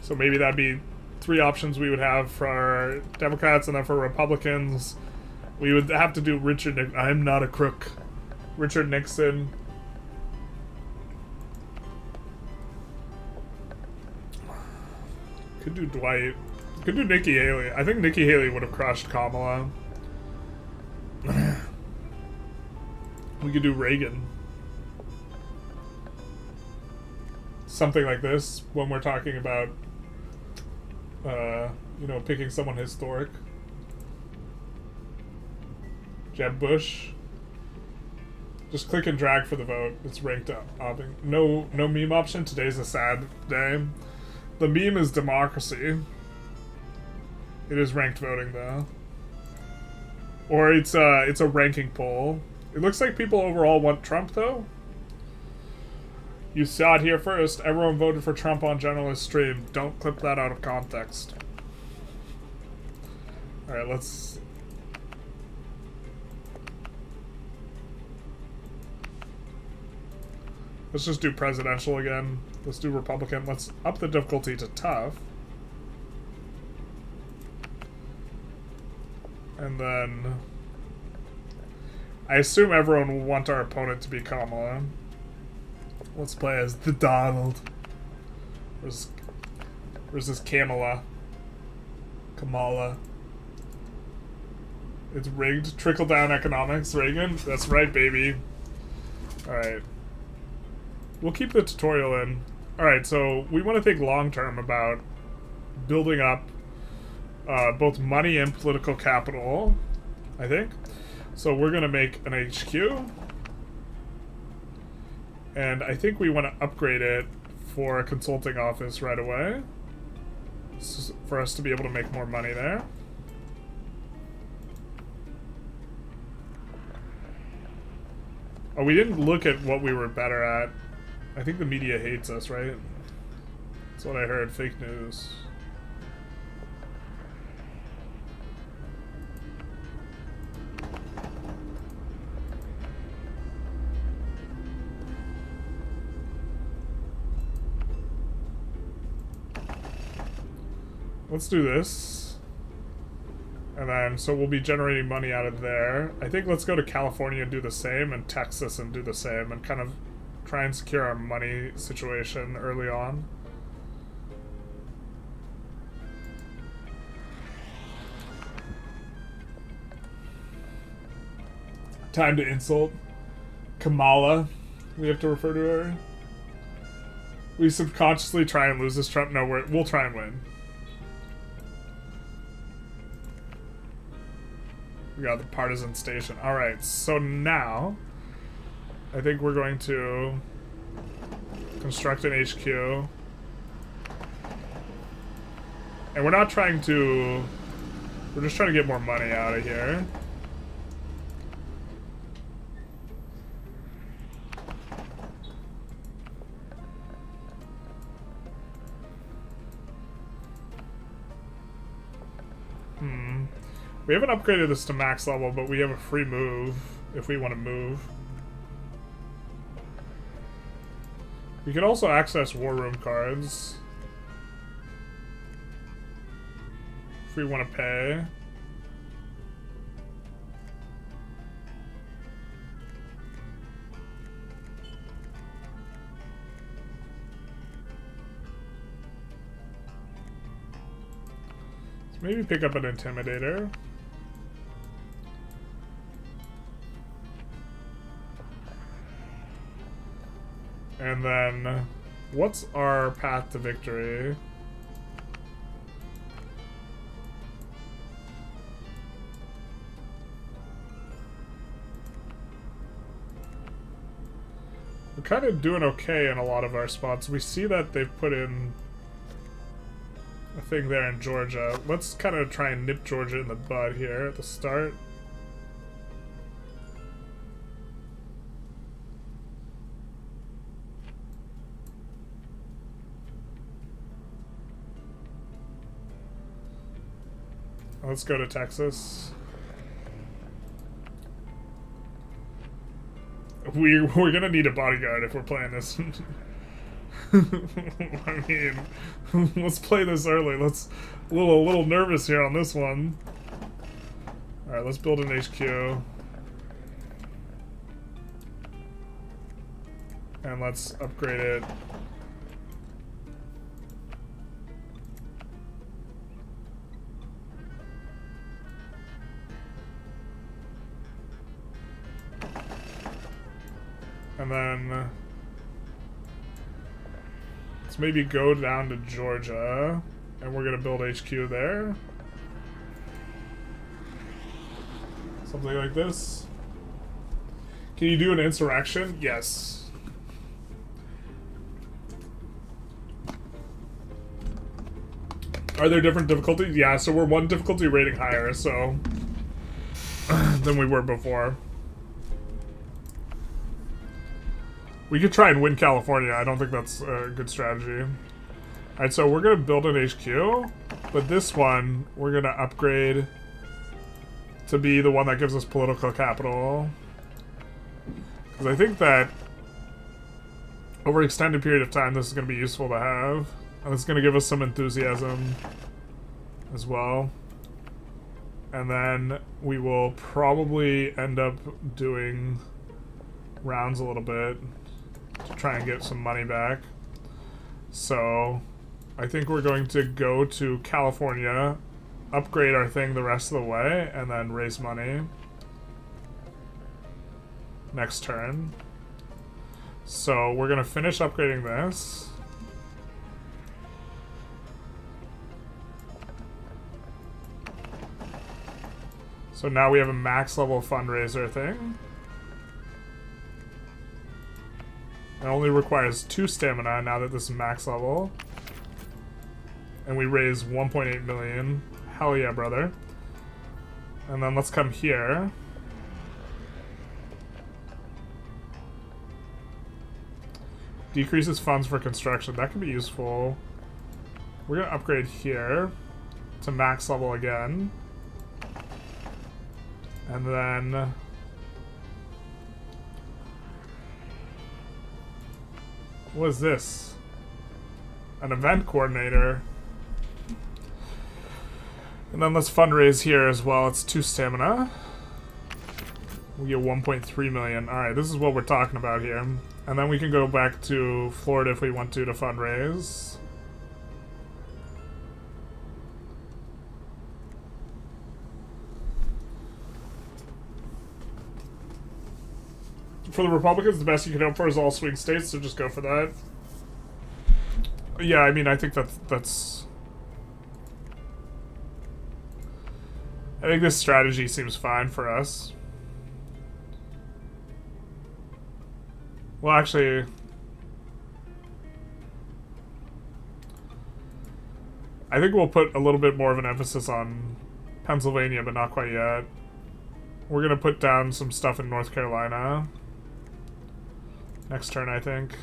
So maybe that'd be 3 options we would have for Democrats, and then for Republicans, we would have to do Richard Nixon. I'm not a crook. Richard Nixon. Could do Dwight. Could do Nikki Haley. I think Nikki Haley would have crushed Kamala. We could do Reagan. Something like this when we're talking about you know, picking someone historic. Jeb Bush. Just click and drag for the vote. It's ranked up. No meme option. Today's a sad day. The meme is democracy. It is ranked voting though. Or it's a ranking poll. It looks like people overall want Trump though. You saw it here first. Everyone voted for Trump on Generalist stream. Don't clip that out of context. Alright, let's... Let's just do presidential again. Let's do Republican. Let's up the difficulty to tough. And then... I assume everyone will want our opponent to be Kamala. Let's play as the Donald. Where's this Kamala? Kamala. It's rigged. Trickle-down economics, Reagan. That's right, baby. Alright. We'll keep the tutorial in. Alright, so we want to think long-term about building up both money and political capital, I think. So we're going to make an HQ. And I think we want to upgrade it for a consulting office right away. For us to be able to make more money there. Oh, we didn't look at what we were better at. I think the media hates us, right? That's what I heard. Fake news. Let's do this. And then, so we'll be generating money out of there. I think let's go to California and do the same, and Texas and do the same, and kind of try and secure our money situation early on. Time to insult Kamala. We have to refer to her. We subconsciously try and lose this Trump. No, we'll try and win. We got the partisan station. Alright, so now I think we're going to construct an HQ. And we're not trying to... We're just trying to get more money out of here. We haven't upgraded this to max level, but we have a free move if we want to move. We could also access war room cards if we want to pay. Maybe pick up an intimidator. And then, what's our path to victory? We're kind of doing okay in a lot of our spots. We see that they've put in a thing there in Georgia. Let's kind of try and nip Georgia in the bud here at the start. Let's go to Texas. We're gonna need a bodyguard if we're playing this. I mean, let's play this early. Let's a little nervous here on this one. All right, let's build an HQ, and let's upgrade it. And then let's maybe go down to Georgia, and we're gonna build HQ there. Something like this. Can you do an insurrection? Yes. Are there different difficulties? Yeah, so we're one difficulty rating higher, so than we were before. We could try and win California. I don't think that's a good strategy. Alright, so we're going to build an HQ, but this one we're going to upgrade to be the one that gives us political capital. Because I think that over an extended period of time this is going to be useful to have. And it's going to give us some enthusiasm as well. And then we will probably end up doing rounds a little bit to try and get some money back. So I think we're going to go to California, upgrade our thing the rest of the way, and then raise money next turn. So we're gonna finish upgrading this. So now we have a max level fundraiser thing. It only requires 2 stamina now that this is max level. And we raise 1.8 million. Hell yeah, brother. And then let's come here. Decreases funds for construction. That could be useful. We're gonna upgrade here to max level again. And then what is this? An event coordinator. And then let's fundraise here as well. It's 2 stamina. We get 1.3 million. Alright, this is what we're talking about here. And then we can go back to Florida if we want to fundraise. For the Republicans, the best you can hope for is all swing states, so just go for that. Yeah, I mean, I think that's... I think this strategy seems fine for us. Well, actually... I think we'll put a little bit more of an emphasis on Pennsylvania, but not quite yet. We're gonna put down some stuff in North Carolina. Next turn, I think.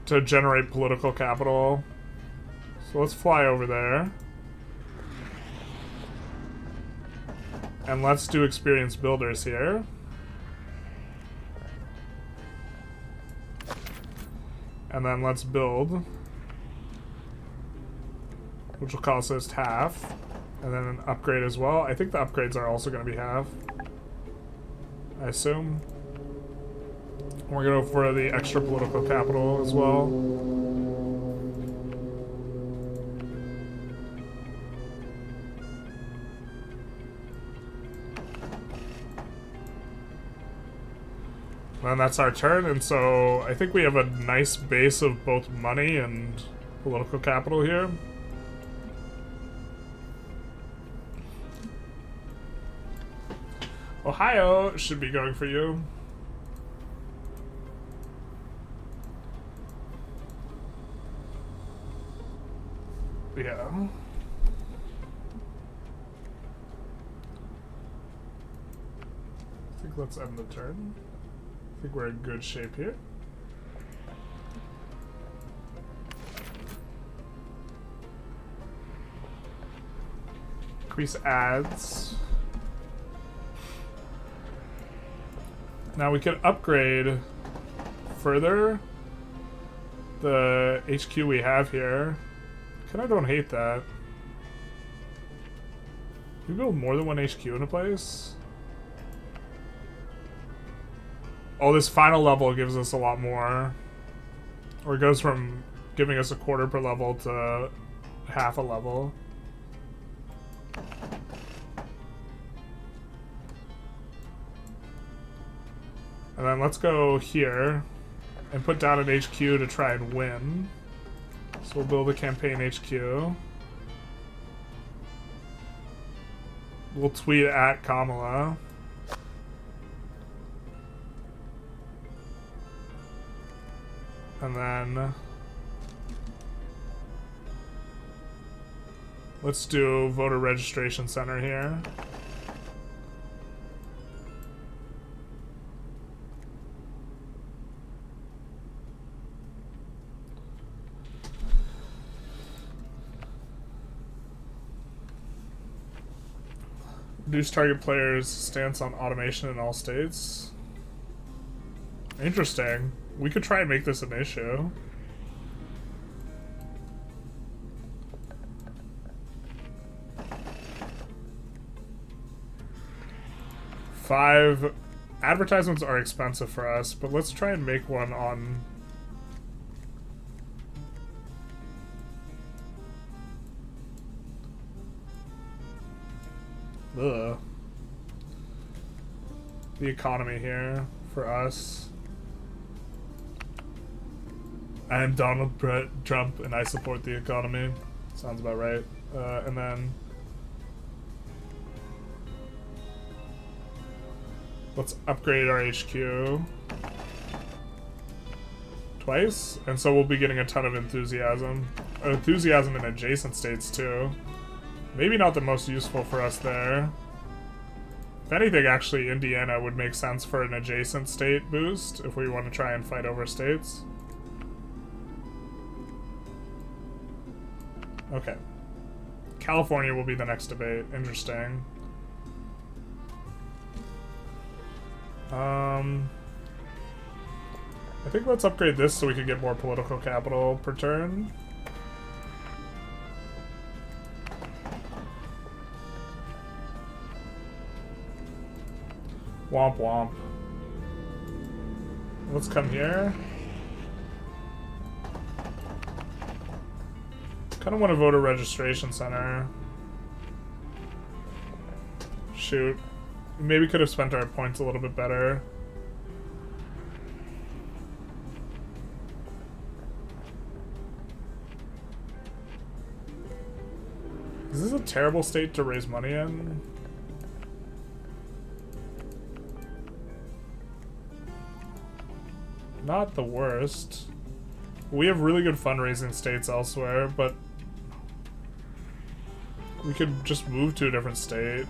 To generate political capital. So let's fly over there. And let's do experienced builders here. And then let's build. Which will cost us half. And then an upgrade as well. I think the upgrades are also going to be half. I assume. We're going to go for the extra political capital as well. then that's our turn, and so I think we have a nice base of both money and political capital here. Ohio should be going for you. Yeah. I think let's end the turn. I think we're in good shape here. Increase ads. Now we can upgrade further the HQ we have here. I don't hate that. Can we build more than one HQ in a place? Oh, this final level gives us a lot more. Or it goes from giving us a quarter per level to half a level. And then let's go here and put down an HQ to try and win. So we'll build a campaign HQ. We'll tweet at Kamala. And then let's do voter registration center here. Reduce target players' stance on automation in all states. Interesting. We could try and make this an issue. Five advertisements are expensive for us, but let's try and make one on... Ugh. The economy here for us. I am Donald Trump and I support the economy. Sounds about right. And then let's upgrade our HQ twice, and so we'll be getting a ton of enthusiasm. Enthusiasm in adjacent states too. Maybe not the most useful for us there. If anything, actually, Indiana would make sense for an adjacent state boost if we want to try and fight over states. Okay. California will be the next debate. Interesting. I think let's upgrade this so we can get more political capital per turn. Womp womp. Let's come here. Kind of want to vote a registration center. Shoot. Maybe could have spent our points a little bit better. Is this a terrible state to raise money in? Not the worst. We have really good fundraising states elsewhere, but we could just move to a different state.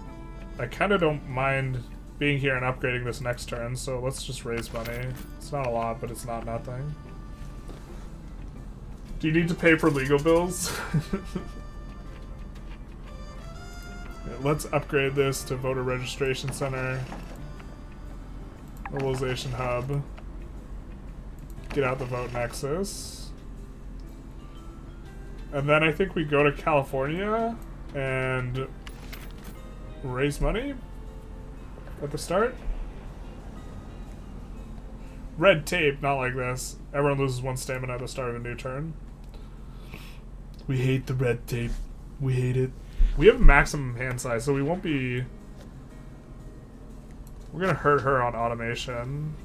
I kind of don't mind being here and upgrading this next turn, so let's just raise money. It's not a lot, but it's not nothing. Do you need to pay for legal bills? Let's upgrade this to voter registration center. Mobilization hub. Get out the vote nexus. And then I think we go to California and raise money at the start. Red tape, not like this. Everyone loses one stamina at the start of a new turn. We hate the red tape. We hate it. We have maximum hand size, so we won't be... We're gonna hurt her on automation.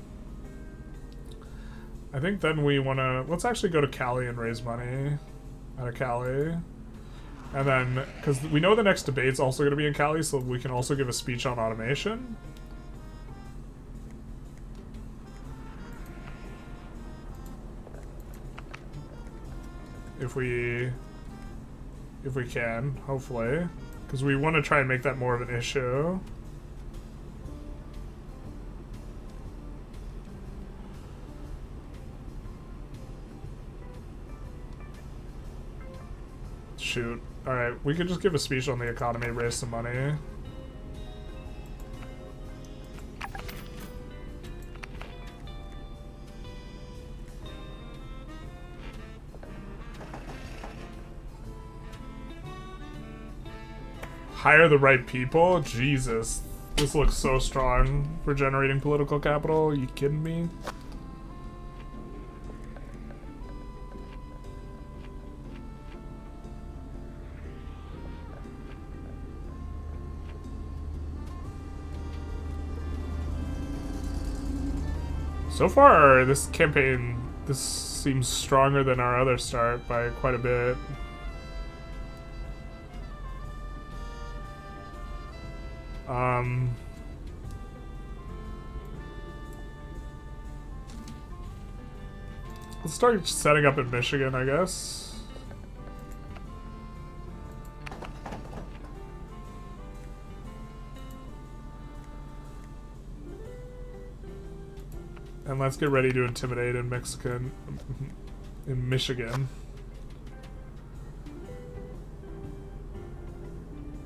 I think then we want to... Let's actually go to Cali and raise money out of Cali. And then, because we know the next debate's also going to be in Cali, so we can also give a speech on automation. If we can, hopefully. Because we want to try and make that more of an issue. Shoot. Alright, we could just give a speech on the economy, raise some money. Hire the right people? Jesus. This looks so strong for generating political capital. Are you kidding me? So far, this campaign, this seems stronger than our other start by quite a bit. Let's start setting up in Michigan, I guess. And let's get ready to intimidate in Michigan.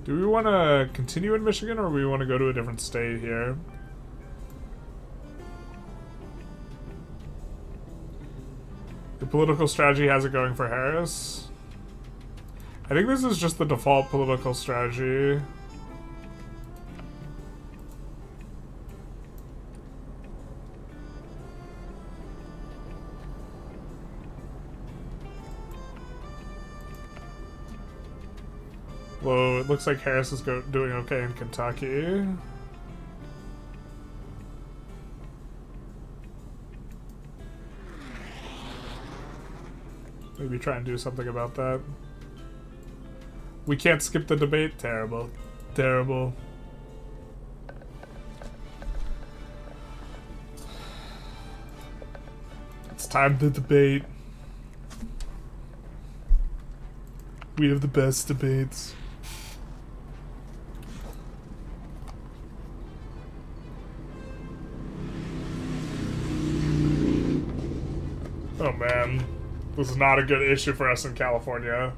Do we want to continue in Michigan, or do we want to go to a different state here? The political strategy has it going for Harris. I think this is just the default political strategy. Well, it looks like Harris is doing okay in Kentucky. Maybe try and do something about that. We can't skip the debate? Terrible. Terrible. It's time to debate. We have the best debates. Oh man, this is not a good issue for us in California.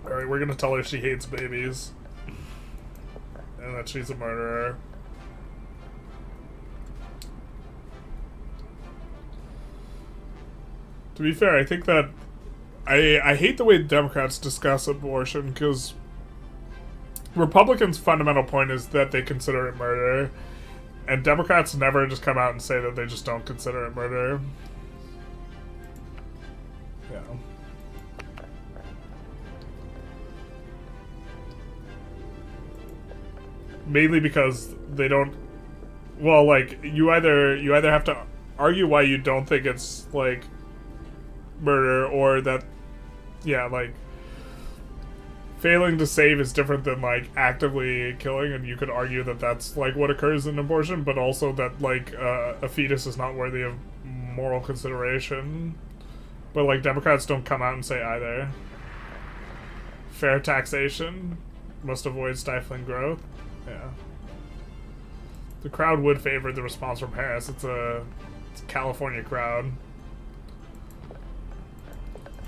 Alright, we're gonna tell her she hates babies. And that she's a murderer. To be fair, I think that... I hate the way Democrats discuss abortion, because Republicans' fundamental point is that they consider it murder. And Democrats never just come out and say that they just don't consider it murder. Yeah. Mainly because they don't... Well, like, you either have to argue why you don't think it's, like, murder, or that... Yeah, like... Failing to save is different than, like, actively killing, and you could argue that that's, like, what occurs in abortion, but also that, like, a fetus is not worthy of moral consideration. But, like, Democrats don't come out and say either. Fair taxation must avoid stifling growth. Yeah. The crowd would favor the response from Harris. It's a California crowd.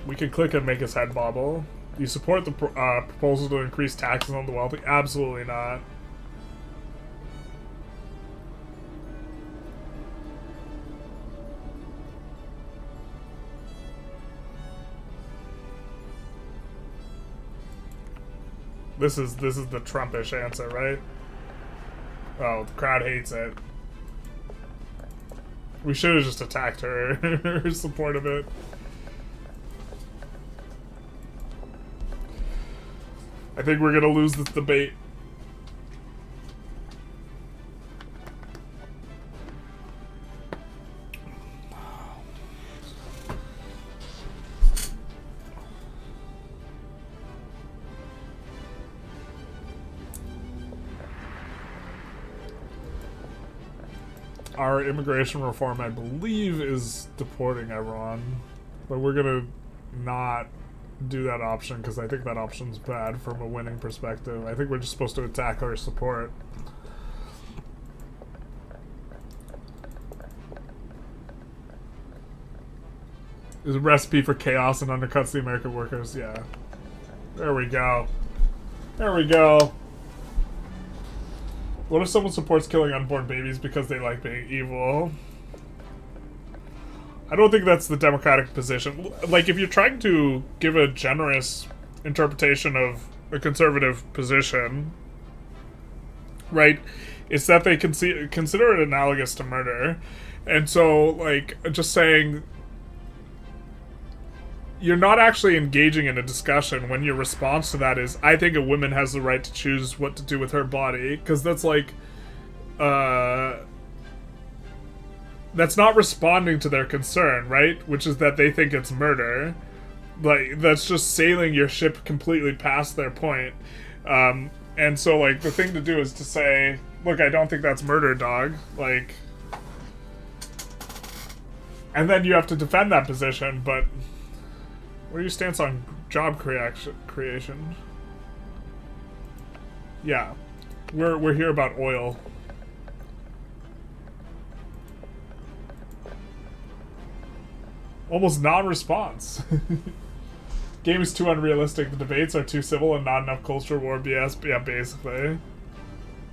We can click and make his head bobble. Do you support the proposal to increase taxes on the wealthy? Absolutely not. This is the Trumpish answer, right? Oh, the crowd hates it. We should have just attacked her support of it. I think we're gonna lose this debate. Our immigration reform, I believe, is deporting everyone. But we're gonna not do that option because I think that option's bad from a winning perspective. I think we're just supposed to attack our support. Is a recipe for chaos and undercuts the American workers. Yeah. There we go. There we go. What if someone supports killing unborn babies because they like being evil? I don't think that's the democratic position. Like, if you're trying to give a generous interpretation of a conservative position, right, it's that they consider it analogous to murder. And so, like, just saying you're not actually engaging in a discussion when your response to that is, I think a woman has the right to choose what to do with her body, because that's like, that's not responding to their concern, right? Which is that they think it's murder. Like, that's just sailing your ship completely past their point. And so, like, the thing to do is to say, look, I don't think that's murder, dog. Like, and then you have to defend that position, but what are your stance on job creation? Yeah. We're here about oil. Almost non-response. Game is too unrealistic. The debates are too civil and not enough culture war BS. Yeah, basically.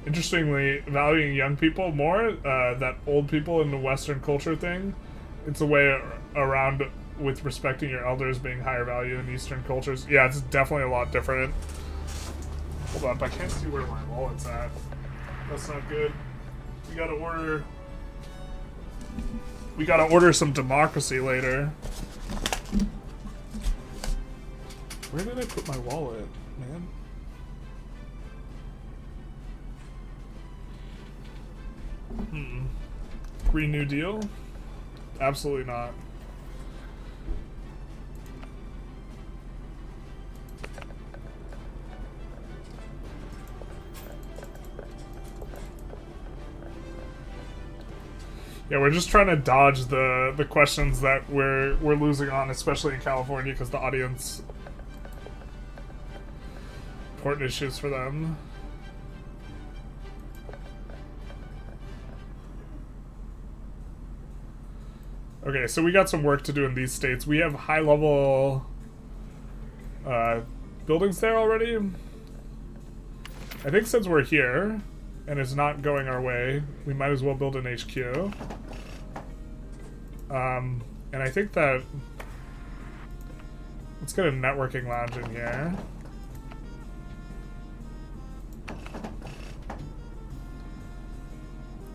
Interestingly, valuing young people more, that old people in the Western culture thing, it's a way around with respecting your elders being higher value in Eastern cultures. Yeah, it's definitely a lot different. Hold up, I can't see where my wallet's at. That's not good. We gotta order some democracy later. Where did I put my wallet, man? Green New Deal? Absolutely not. Yeah, we're just trying to dodge the questions that we're losing on, especially in California, because the audience important issues for them. Okay, so we got some work to do in these states. We have high-level buildings there already. I think since we're here and it's not going our way, we might as well build an HQ. And I think that let's get a networking lounge in here.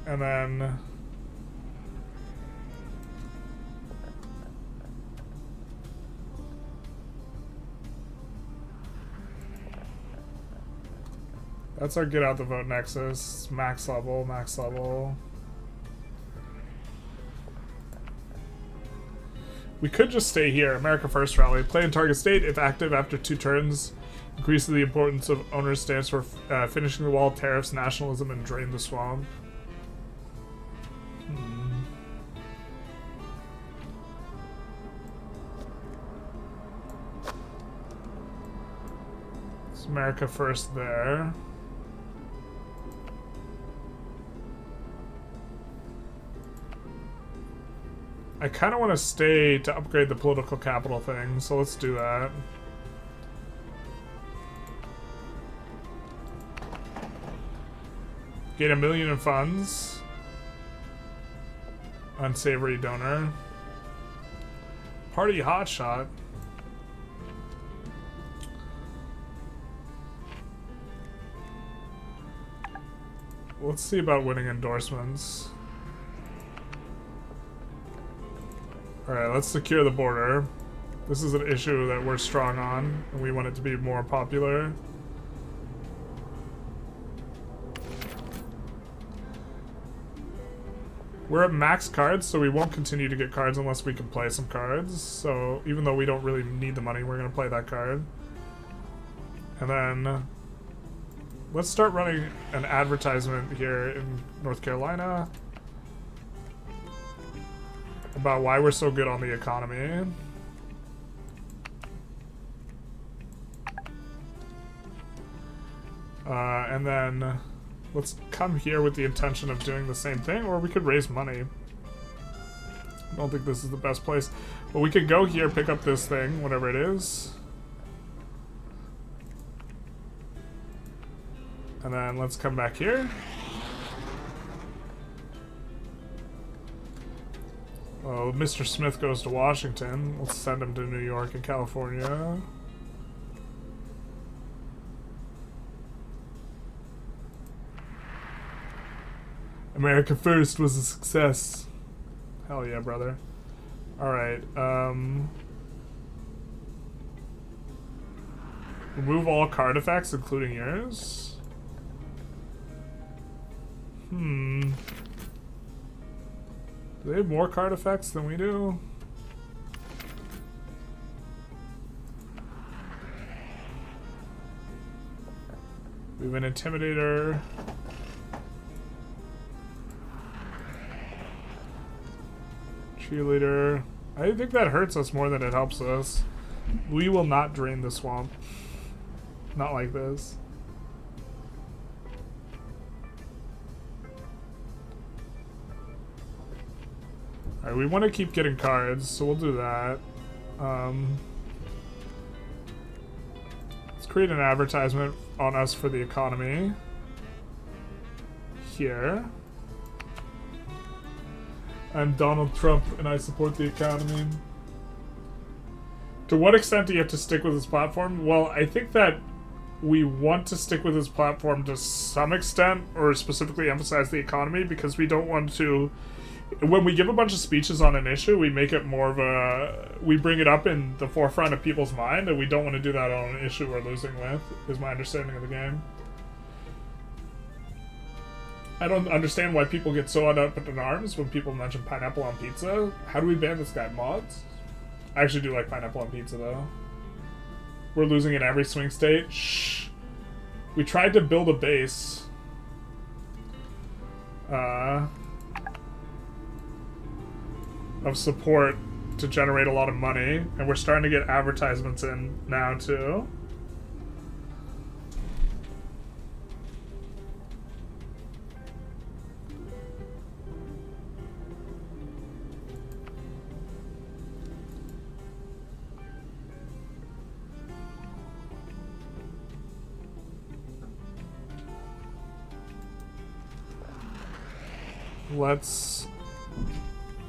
And then that's our get out the vote nexus. Max level, max level. We could just stay here. America First rally. Play in target state. If active after 2 turns, increases the importance of owner's stance for finishing the wall, tariffs, nationalism, and drain the swamp. It's America First there. I kind of want to stay to upgrade the political capital thing, so let's do that. Gain $1 million in funds. Unsavory donor. Party hotshot. Let's see about winning endorsements. Alright, let's secure the border. This is an issue that we're strong on, and we want it to be more popular. We're at max cards, so we won't continue to get cards unless we can play some cards. So even though we don't really need the money, we're going to play that card. And then let's start running an advertisement here in North Carolina. about why we're so good on the economy. And then let's come here with the intention of doing the same thing, or we could raise money. I don't think this is the best place, but we could go here, pick up this thing, whatever it is. And then let's come back here. Well, Mr. Smith goes to Washington. Let's send him to New York and California. America First was a success. Hell yeah, brother. Alright, remove all card effects, including yours. Do they have more card effects than we do? We have an Intimidator. Cheerleader. I think that hurts us more than it helps us. We will not drain the swamp. Not like this. Alright, we want to keep getting cards, so we'll do that. Let's create an advertisement on us for the economy. Here. I'm Donald Trump and I support the economy. To what extent do you have to stick with this platform? Well, I think that we want to stick with this platform to some extent, or specifically emphasize the economy, because we don't want to... When we give a bunch of speeches on an issue, we make it more of a... We bring it up in the forefront of people's mind, and we don't want to do that on an issue we're losing with, is my understanding of the game. I don't understand why people get so up in arms when people mention pineapple on pizza. How do we ban this guy? Mods? I actually do like pineapple on pizza, though. We're losing in every swing state. Shh. We tried to build a base. Of support to generate a lot of money. And we're starting to get advertisements in now, too. Let's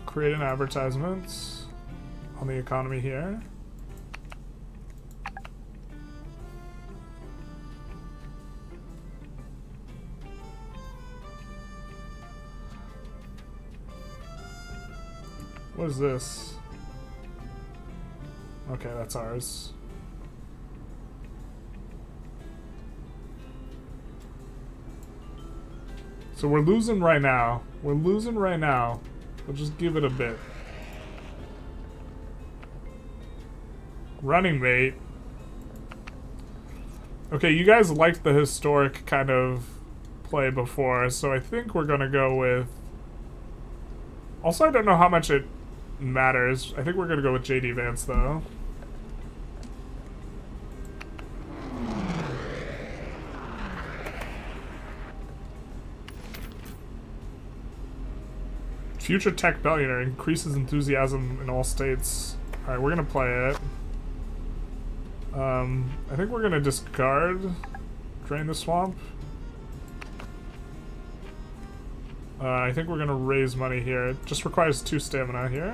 create an advertisement on the economy here. What is this? Okay, that's ours. So we're losing right now. We're losing right now. We'll just give it a bit. Running mate. Okay, you guys liked the historic kind of play before, so I think we're gonna go with... Also, I don't know how much it matters. I think we're gonna go with JD Vance, though. Future tech billionaire increases enthusiasm in all states. Alright, we're gonna play it. I think we're gonna discard Drain the Swamp. I think we're gonna raise money here. It just requires 2 stamina here.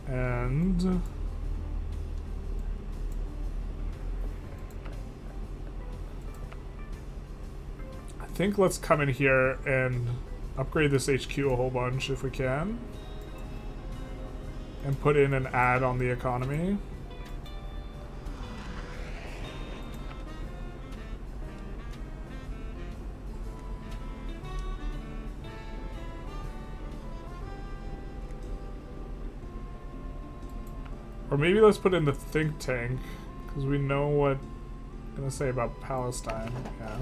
And... I think let's come in here and upgrade this HQ a whole bunch if we can. And put in an ad on the economy. Or maybe let's put in the think tank, because we know what I'm gonna say about Palestine. Yeah.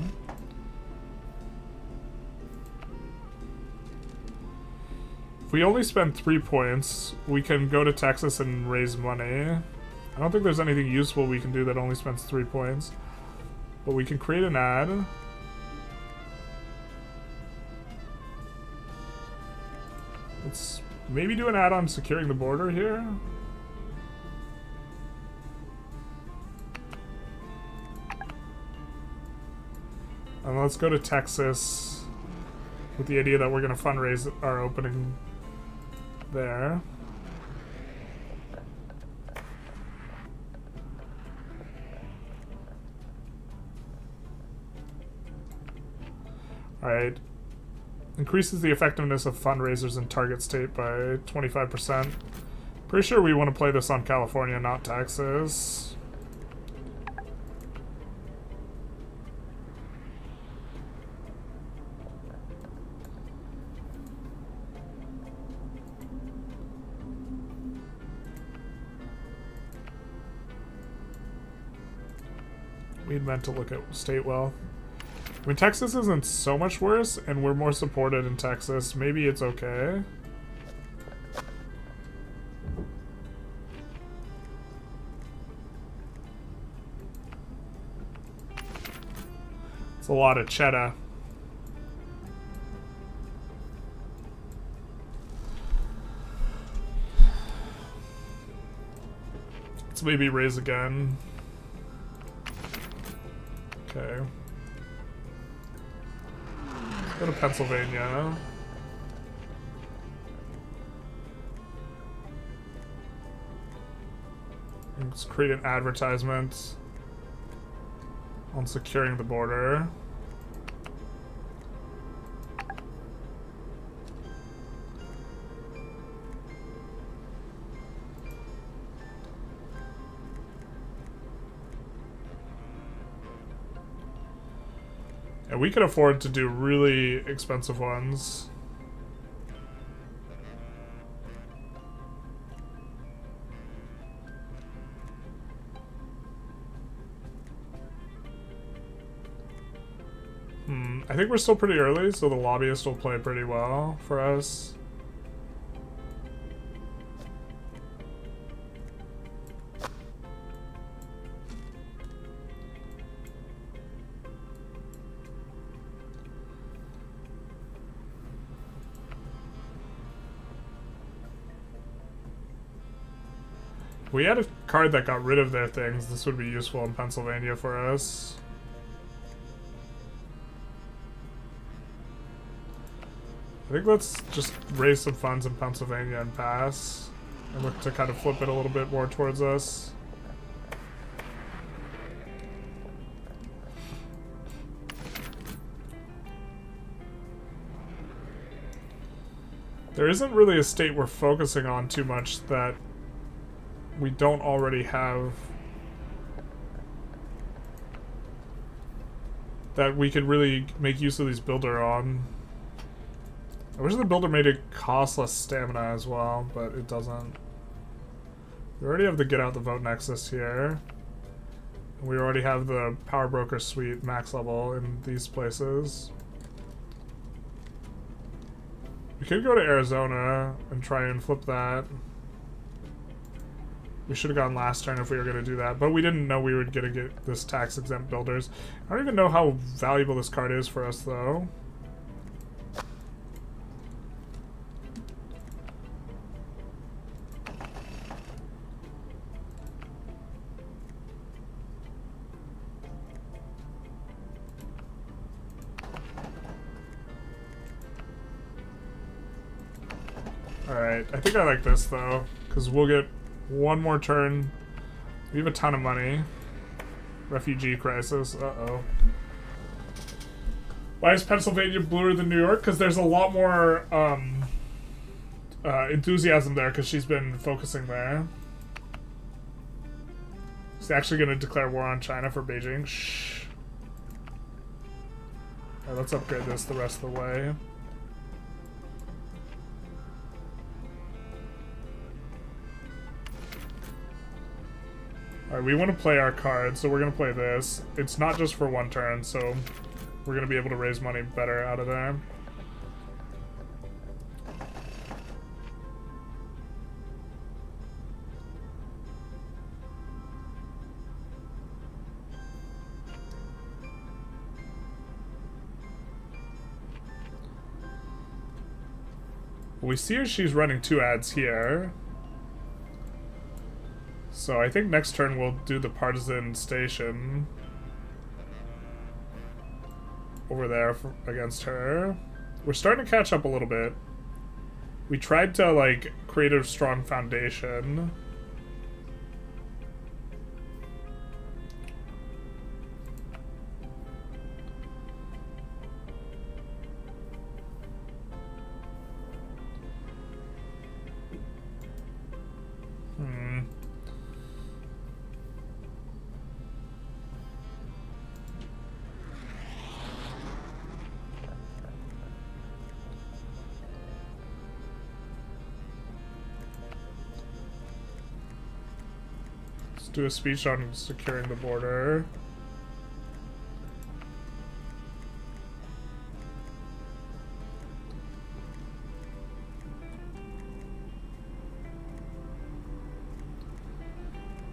If we only spend 3 points, we can go to Texas and raise money. I don't think there's anything useful we can do that only spends 3 points. But we can create an ad. Let's maybe do an ad on securing the border here. And let's go to Texas with the idea that we're going to fundraise our opening there. Alright. Increases the effectiveness of fundraisers in target state by 25%. Pretty sure we want to play this on California, not Texas. We meant to look at state wealth. I mean, Texas isn't so much worse, and we're more supported in Texas. Maybe it's okay. It's a lot of cheddar. Let's maybe raise again. Okay. Go to Pennsylvania. Let's create an advertisement on securing the border. And we could afford to do really expensive ones. I think we're still pretty early, so the lobbyists will play pretty well for us. If we had a card that got rid of their things, this would be useful in Pennsylvania for us. I think let's just raise some funds in Pennsylvania and pass. And look to kind of flip it a little bit more towards us. There isn't really a state we're focusing on too much that we don't already have, that we could really make use of these builder on. I wish the builder made it cost less stamina as well, but it doesn't. We already have the get out the vote nexus here. We already have the power broker suite max level in these places. We could go to Arizona and try and flip that. We should have gone last turn if we were going to do that, but we didn't know we would get this tax-exempt builders. I don't even know how valuable this card is for us, though. Alright, I think I like this, though, because we'll get one more turn. We have a ton of money. Refugee crisis. Uh-oh. Why is Pennsylvania bluer than New York? Because there's a lot more enthusiasm there because she's been focusing there. She's actually going to declare war on China for Beijing. Shh. Alright, let's upgrade this the rest of the way. Alright, we want to play our card, so we're going to play this. It's not just for one turn, so we're going to be able to raise money better out of there. We see she's running 2 ads here. So I think next turn we'll do the partisan station over there against her. We're starting to catch up a little bit. We tried to, like, create a strong foundation. Do a speech on securing the border.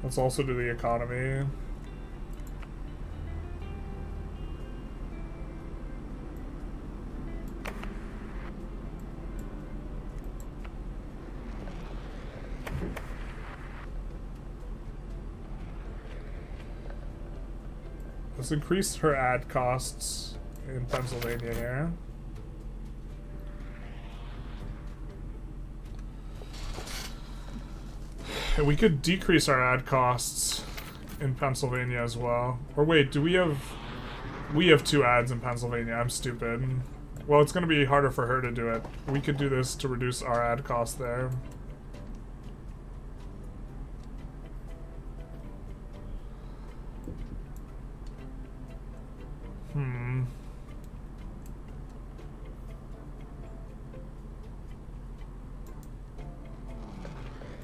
Let's also do the economy. Let's increase her ad costs in Pennsylvania here. And we could decrease our ad costs in Pennsylvania as well. Or wait, do we have... We have 2 ads in Pennsylvania. I'm stupid. Well, it's going to be harder for her to do it. We could do this to reduce our ad cost there.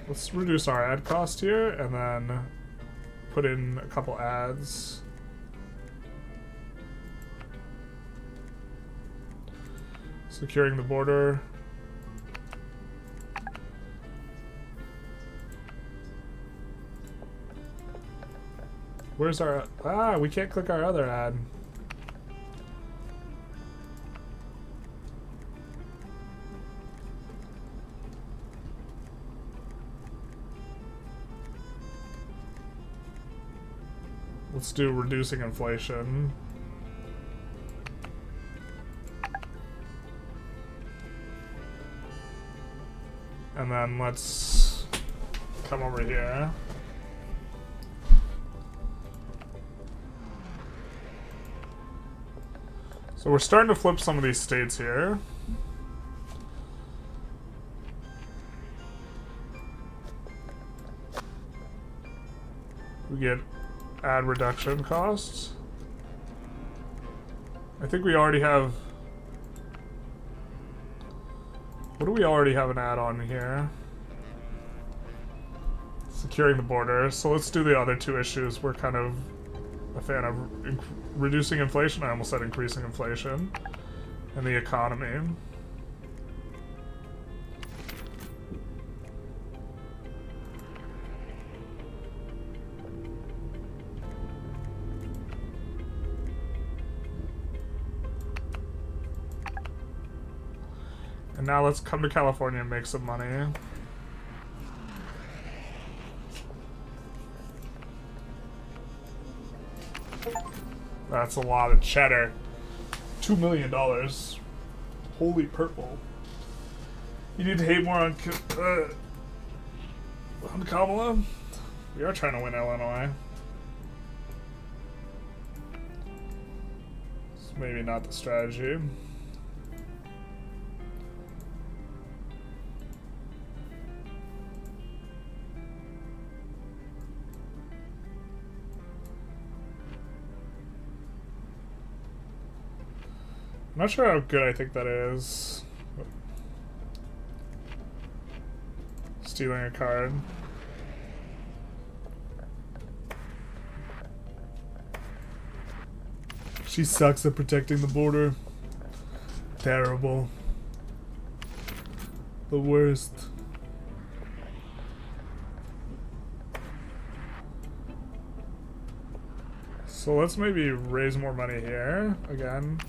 Let's reduce our ad cost here and then put in a couple ads. Securing the border. Where's our... Ah, we can't click our other ad. Let's do reducing inflation. And then let's come over here. So we're starting to flip some of these states here. We get ad reduction costs. I think we already have... What do we already have an ad on here? Securing the border. So let's do the other 2 issues. We're kind of a fan of reducing inflation. I almost said increasing inflation. And the economy. And now let's come to California and make some money. That's a lot of cheddar. $2 million. Holy purple. You need to hate more on Kamala. We are trying to win Illinois. It's maybe not the strategy. I'm not sure how good I think that is. Stealing a card. She sucks at protecting the border. Terrible. The worst. So let's maybe raise more money here again.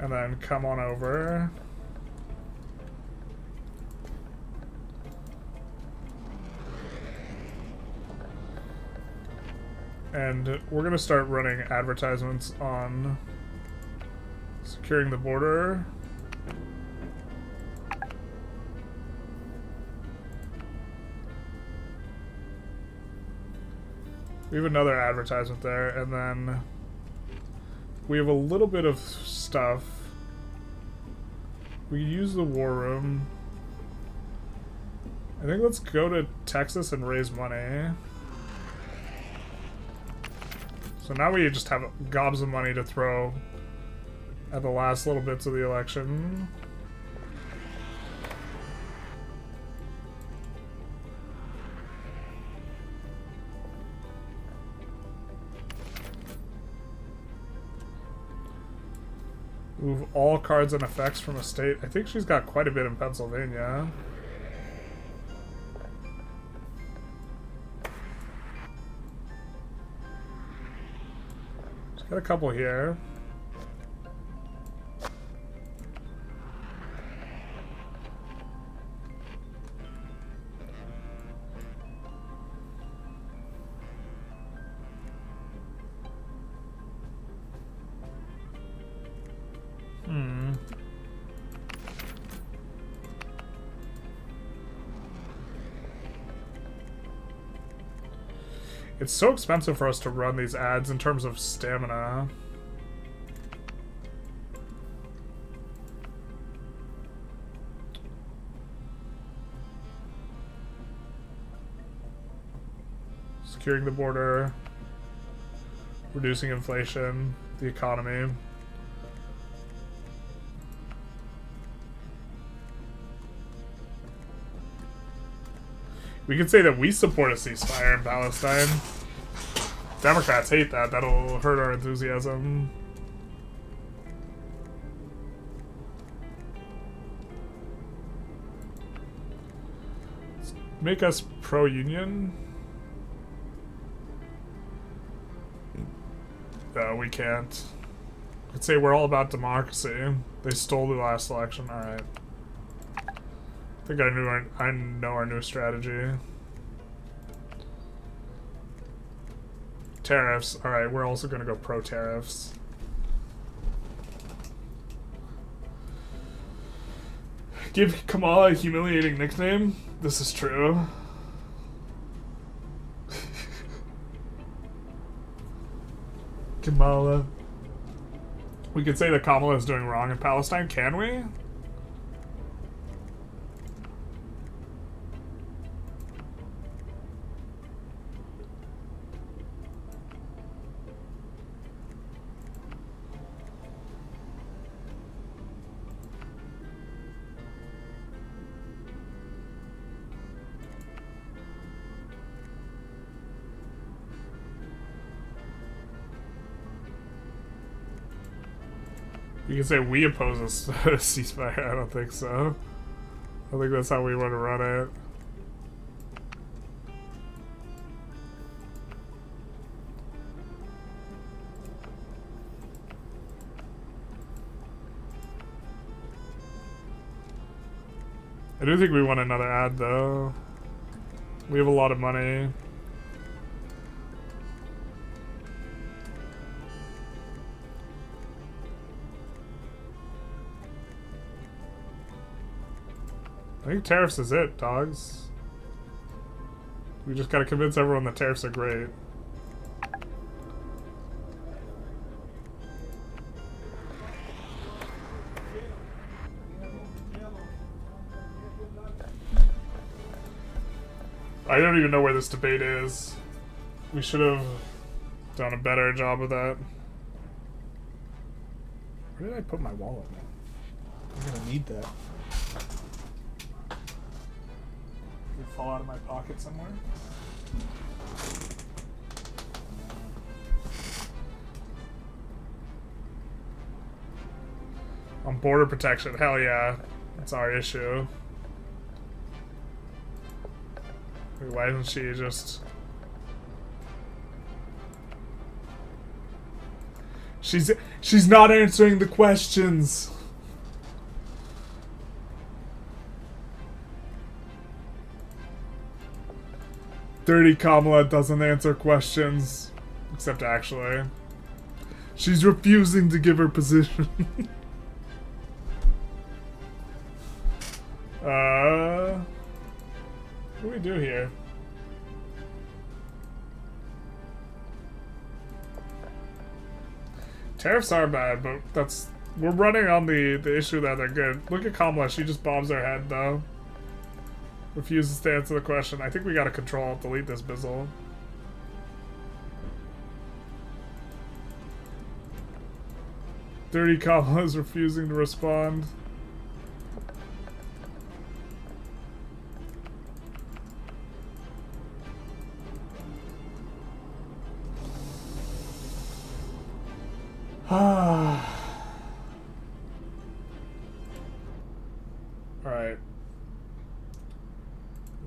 And then come on over. And we're going to start running advertisements on securing the border. We have another advertisement there, and then we have a little bit of stuff. We use the war room. I think let's go to Texas and raise money. So now we just have gobs of money to throw at the last little bits of the election. Move all cards and effects from a state. I think she's got quite a bit in Pennsylvania. She's got a couple here. It's so expensive for us to run these ads in terms of stamina. Securing the border, reducing inflation, the economy. We could say that we support a ceasefire in Palestine. Democrats hate that. That'll hurt our enthusiasm. Make us pro-union? No, we can't. I'd say we're all about democracy. They stole the last election. Alright. I think I know our new strategy. Tariffs. Alright, we're also gonna go pro-tariffs. Give Kamala a humiliating nickname? This is true. Kamala. We could say that Kamala is doing wrong in Palestine, can we? You can say we oppose a ceasefire. I don't think so. I think that's how we want to run it. I do think we want another ad, though. We have a lot of money. I think tariffs is it, dogs. We just gotta convince everyone that tariffs are great. I don't even know where this debate is. We should have done a better job of that. Where did I put my wallet? I'm gonna need that. Did it fall out of my pocket somewhere? On border protection, hell yeah. That's our issue. Why isn't she just... She's not answering the questions. Dirty Kamala doesn't answer questions. Except actually. She's refusing to give her position. What do we do here? Tariffs are bad, but we're running on the issue that they're good. Look at Kamala, she just bobs her head though. Refuses to answer the question. I think we gotta control delete this bizzle. Dirty Kamala is refusing to respond. Alright.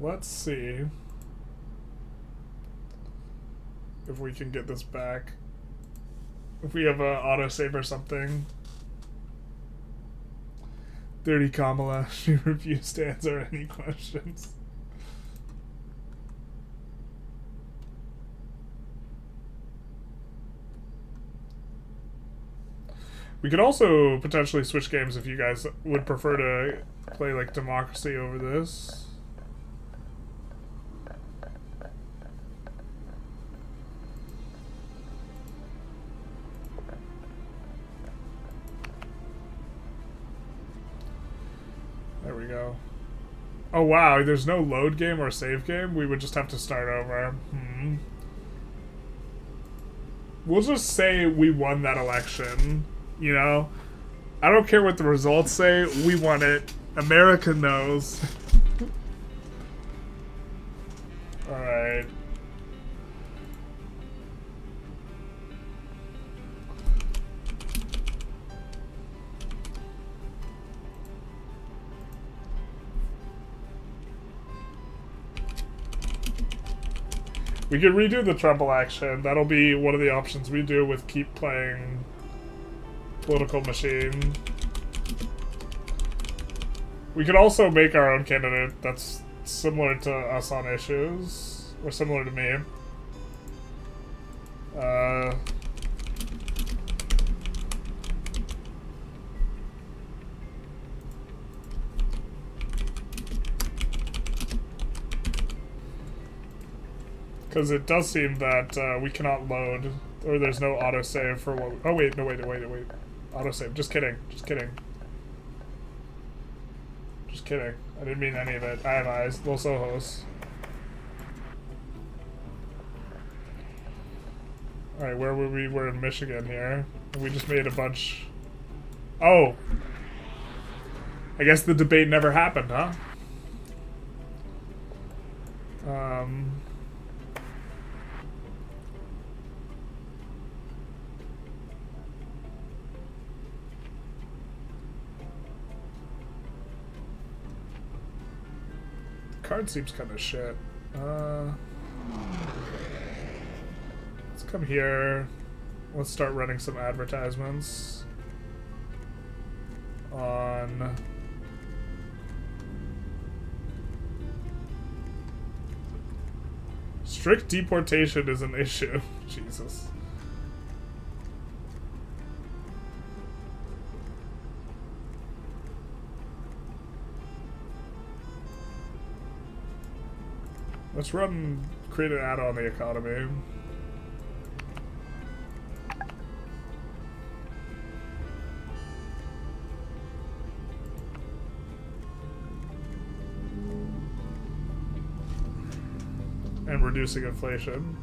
Let's see if we can get this back. If we have a autosave or something. Dirty Kamala, she refused to answer any questions. We could also potentially switch games if you guys would prefer to play like democracy over this. There we go. Oh wow, there's no load game or save game? We would just have to start over. We'll just say we won that election. You know, I don't care what the results say. We won it. America knows. All right. We could redo the Trump election. That'll be one of the options we do with keep playing political machine. We could also make our own candidate that's similar to us on issues, or similar to me. Because it does seem that we cannot load, or there's no autosave for what. Oh wait, no wait. Autosave. Just kidding. Just kidding. Just kidding. I didn't mean any of it. I have eyes. Los ojos. Alright, where were we? We're in Michigan here. We just made a bunch. Oh! I guess the debate never happened, huh? Card seems kind of shit. Let's come here. Let's start running some advertisements on strict deportation is an issue. Jesus. Let's create an ad on the economy. And reducing inflation.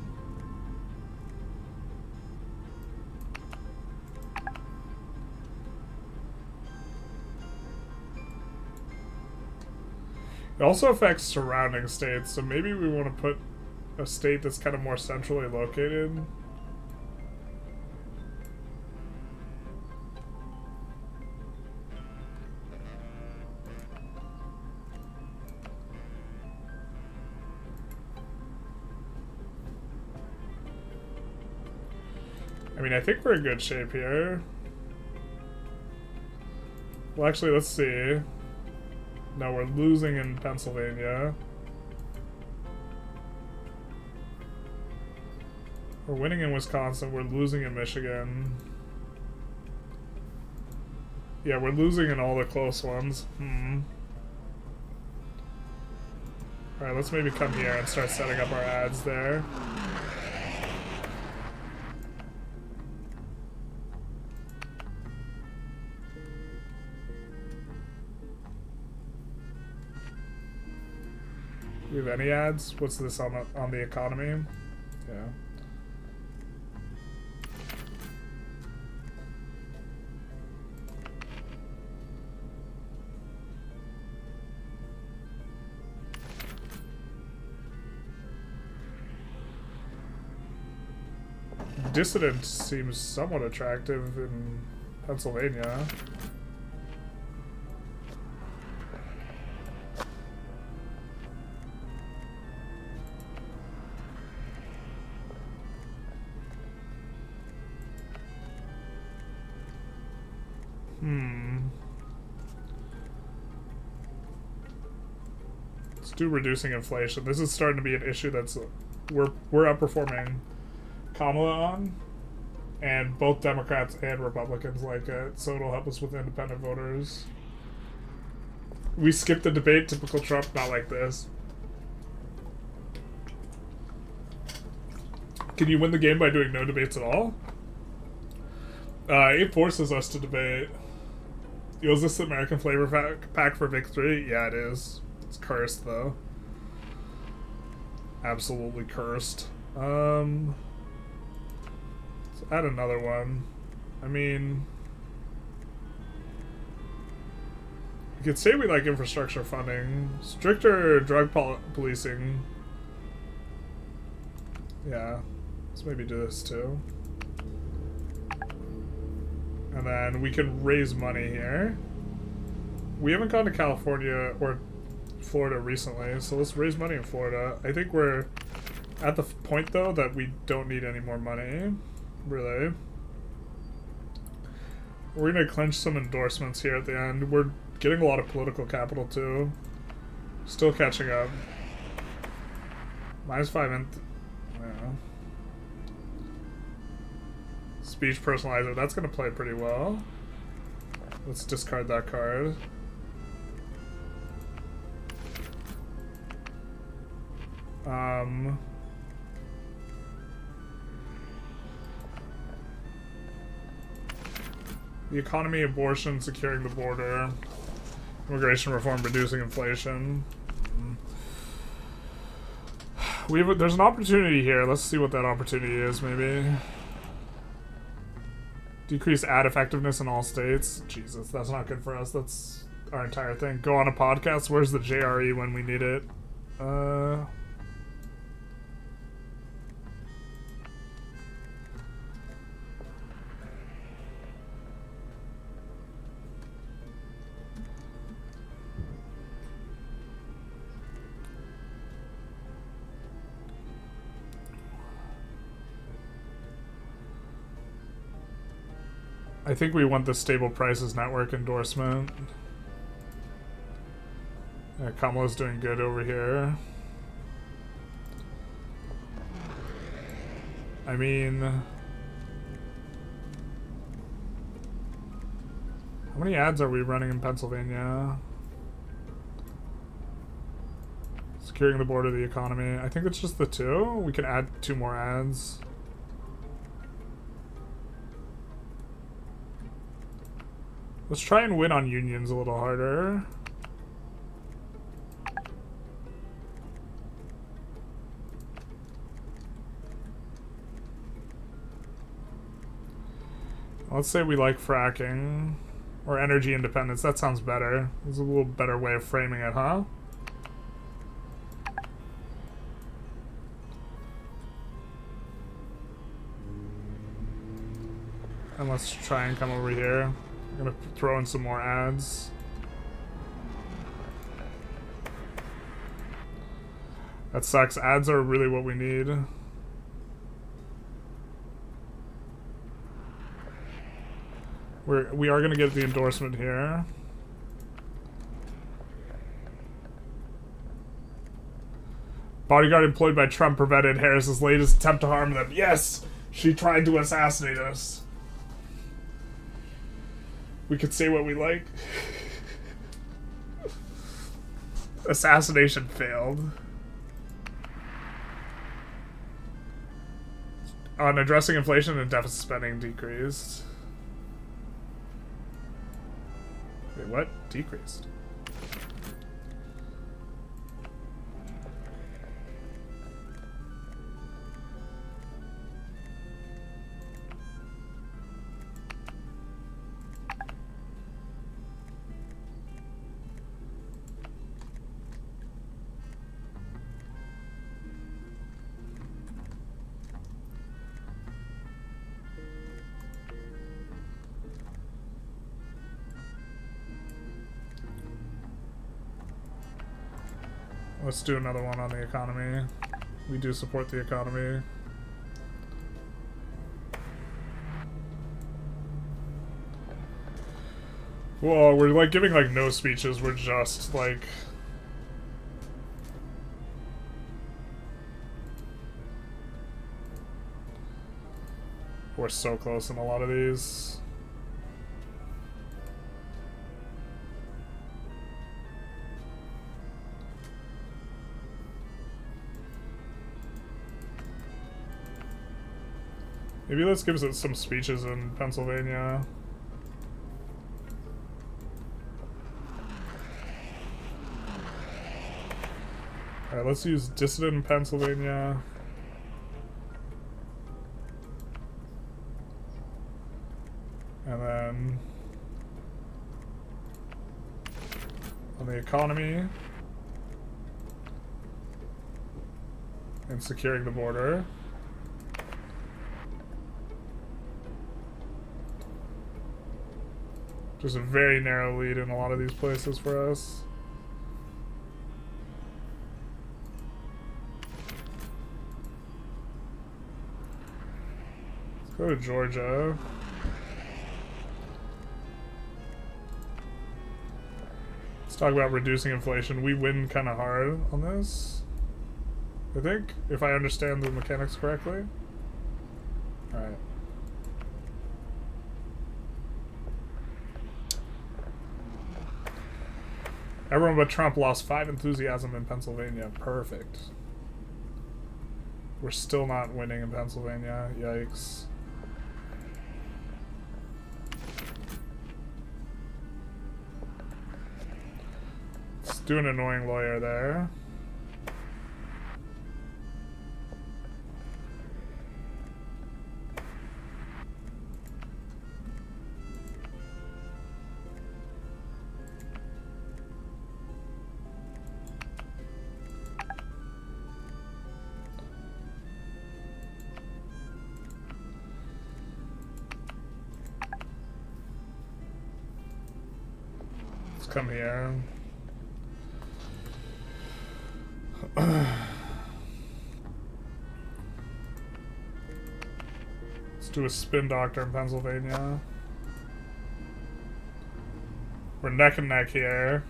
It also affects surrounding states, so maybe we want to put a state that's kind of more centrally located. I mean, I think we're in good shape here. Well, actually, let's see. No, we're losing in Pennsylvania. We're winning in Wisconsin. We're losing in Michigan. Yeah, we're losing in all the close ones. Alright, let's maybe come here and start setting up our ads there. Do we have any ads? What's this on the economy? Yeah. Dissident seems somewhat attractive in Pennsylvania. Let's do reducing inflation. This is starting to be an issue that's we're outperforming Kamala on, and both Democrats and Republicans like it, so it'll help us with independent voters. We skipped the debate, typical Trump, not like this. Can you win the game by doing no debates at all? It forces us to debate. Yo, is this the American flavor pack for victory? Yeah, it is. It's cursed, though. Absolutely cursed. Let's add another one. I mean, you could say we like infrastructure funding. Stricter drug policing. Yeah. Let's maybe do this too. And then we can raise money here. We haven't gone to California or Florida recently, so let's raise money in Florida. I think we're at the point, though, that we don't need any more money. Really. We're going to clinch some endorsements here at the end. We're getting a lot of political capital, too. Still catching up. -5 and... yeah. Speech personalizer. That's going to play pretty well. Let's discard that card. The economy, abortion, securing the border, immigration reform, reducing inflation. There's an opportunity here. Let's see what that opportunity is, maybe. Decrease ad effectiveness in all states. Jesus, that's not good for us. That's our entire thing. Go on a podcast. Where's the JRE when we need it? I think we want the stable prices network endorsement. Yeah, Kamala's doing good over here. I mean, how many ads are we running in Pennsylvania? Securing the border, the economy. I think it's just the 2. We can add 2 more ads. Let's try and win on unions a little harder. Let's say we like fracking. Or energy independence. That sounds better. There's a little better way of framing it, huh? And let's try and come over here. I'm gonna throw in some more ads. That sucks. Ads are really what we need. We are gonna get the endorsement here. Bodyguard employed by Trump prevented Harris's latest attempt to harm them. Yes! She tried to assassinate us. We could say what we like. Assassination failed. On addressing inflation and deficit spending decreased. Wait, what? Decreased. Let's do another one on the economy. We do support the economy. Whoa, we're like giving like no speeches, we're just like... We're so close in a lot of these. Maybe let's give us some speeches in Pennsylvania. Alright, let's use dissident in Pennsylvania. And then on the economy and securing the border. There's a very narrow lead in a lot of these places for us. Let's go to Georgia. Let's talk about reducing inflation. We win kind of hard on this, I think, if I understand the mechanics correctly. Alright. Everyone but Trump lost 5 enthusiasm in Pennsylvania. Perfect. We're still not winning in Pennsylvania. Yikes. Let's do an annoying lawyer there. Come here. Let's do a spin doctor in Pennsylvania. We're neck and neck here.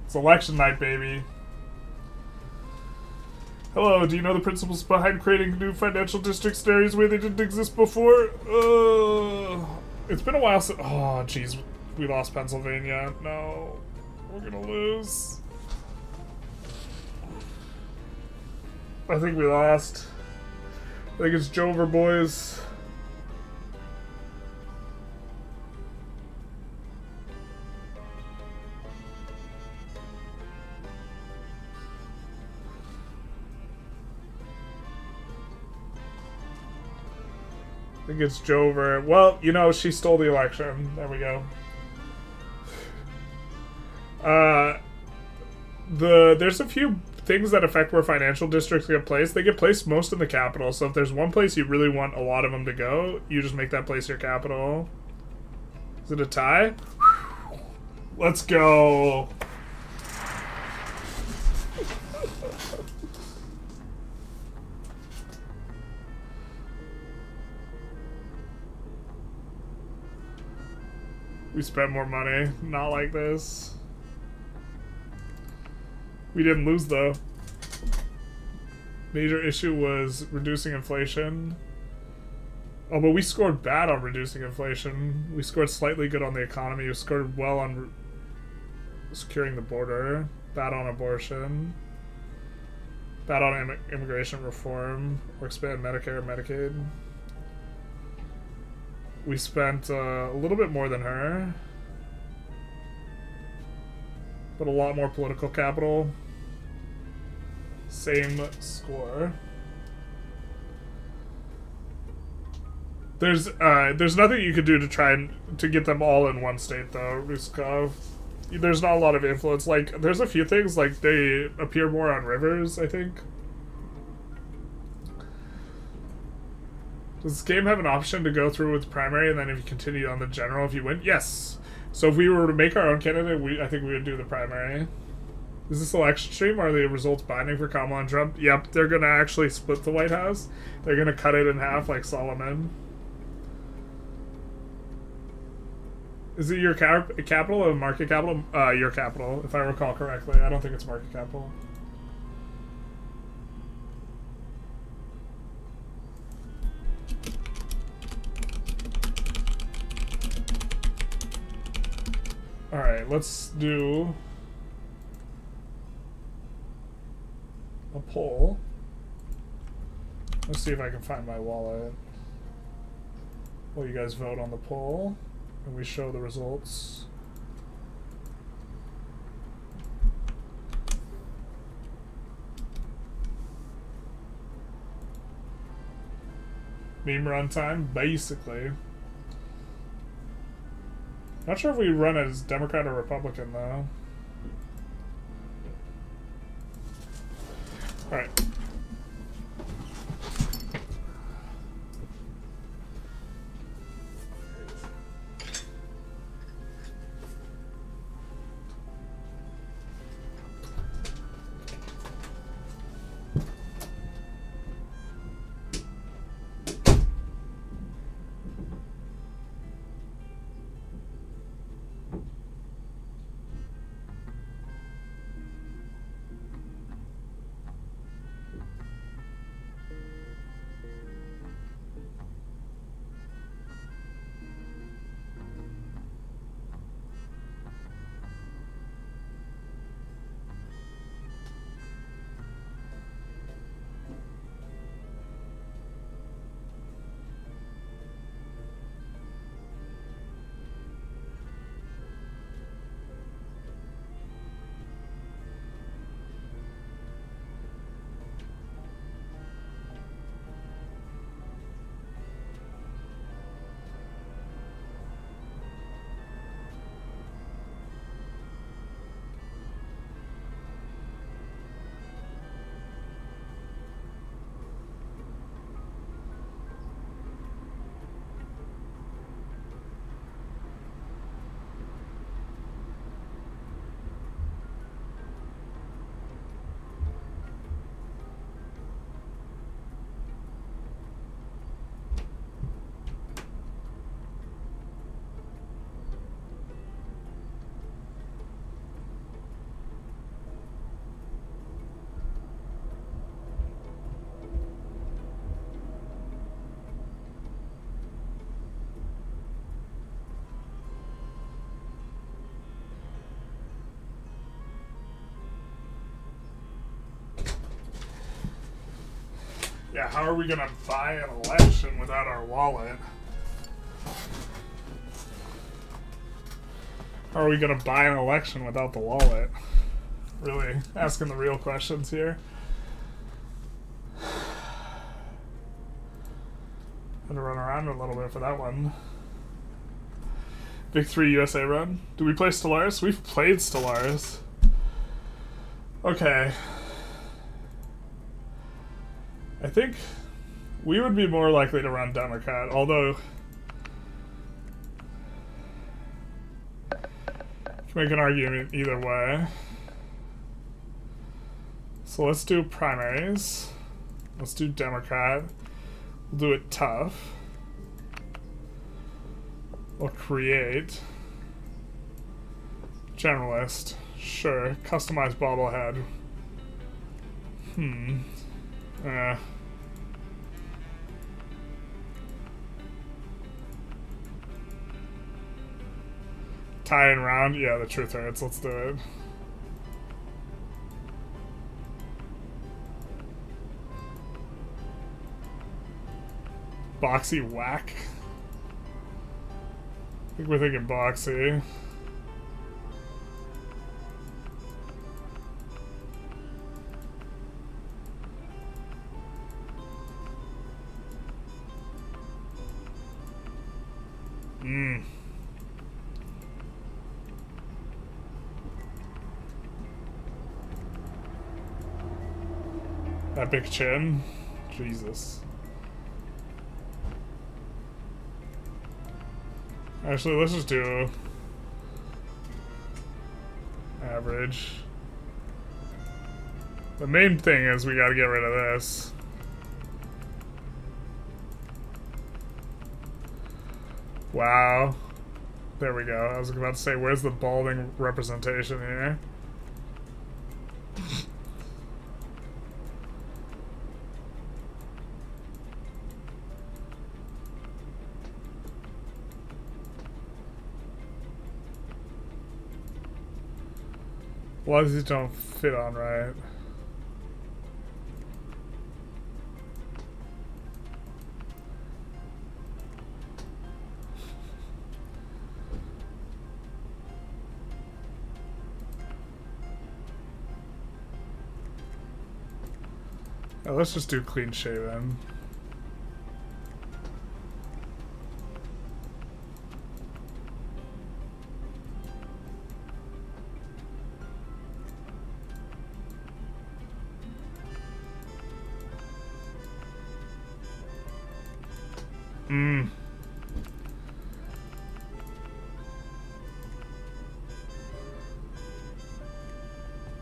It's election night, baby. Hello, do you know the principles behind creating new financial districts in areas where they didn't exist before? It's been a while since... Oh, jeez. We lost Pennsylvania. No. We're gonna lose. I think we lost. I think it's Jover, boys. I think it's Jover. Well, you know, she stole the election. There we go. There's a few things that affect where financial districts get placed. They get placed most in the capital. So if there's one place you really want a lot of them to go, you just make that place your capital. Is it a tie? Let's go. We spent more money. Not like this. We didn't lose, though. Major issue was reducing inflation. Oh, but we scored bad on reducing inflation. We scored slightly good on the economy. We scored well on securing the border. Bad on abortion. Bad on immigration reform. Or expand Medicare and Medicaid. We spent a little bit more than her. But a lot more political capital. Same score. There's nothing you could do to try and to get them all in one state though, Ruskov. There's not a lot of influence. Like, there's a few things, like they appear more on rivers, I think. Does this game have an option to go through with primary and then if you continue on the general if you win? Yes. So if we were to make our own candidate, I think we would do the primary. Is this election stream? Are the results binding for Kamala and Trump? Yep, they're gonna actually split the White House. They're gonna cut it in half like Solomon. Is it your capital or market capital? Your capital, if I recall correctly. I don't think it's market capital. Alright, let's do a poll. Let's see if I can find my wallet. Will you guys vote on the poll? And we show the results. Meme runtime, basically. Not sure if we run as Democrat or Republican, though. Alright. Yeah, how are we gonna buy an election without our wallet? How are we gonna buy an election without the wallet? Really asking the real questions here. Had to run around a little bit for that one. Big 3 USA run. Do we play Stellaris? We've played Stellaris. Okay. I think we would be more likely to run Democrat, although you can make an argument either way. So let's do primaries. Let's do Democrat. We'll do it tough. We'll create generalist. Sure. Customize bobblehead. Tie and round? Yeah, the truth hurts. Let's do it. Boxy whack? I think we're thinking boxy. That big chin? Jesus. Actually, let's just do average. The main thing is we gotta get rid of this. Wow. There we go. I was about to say, where's the balding representation here? A lot of these don't fit on right. Let's just do clean shaven.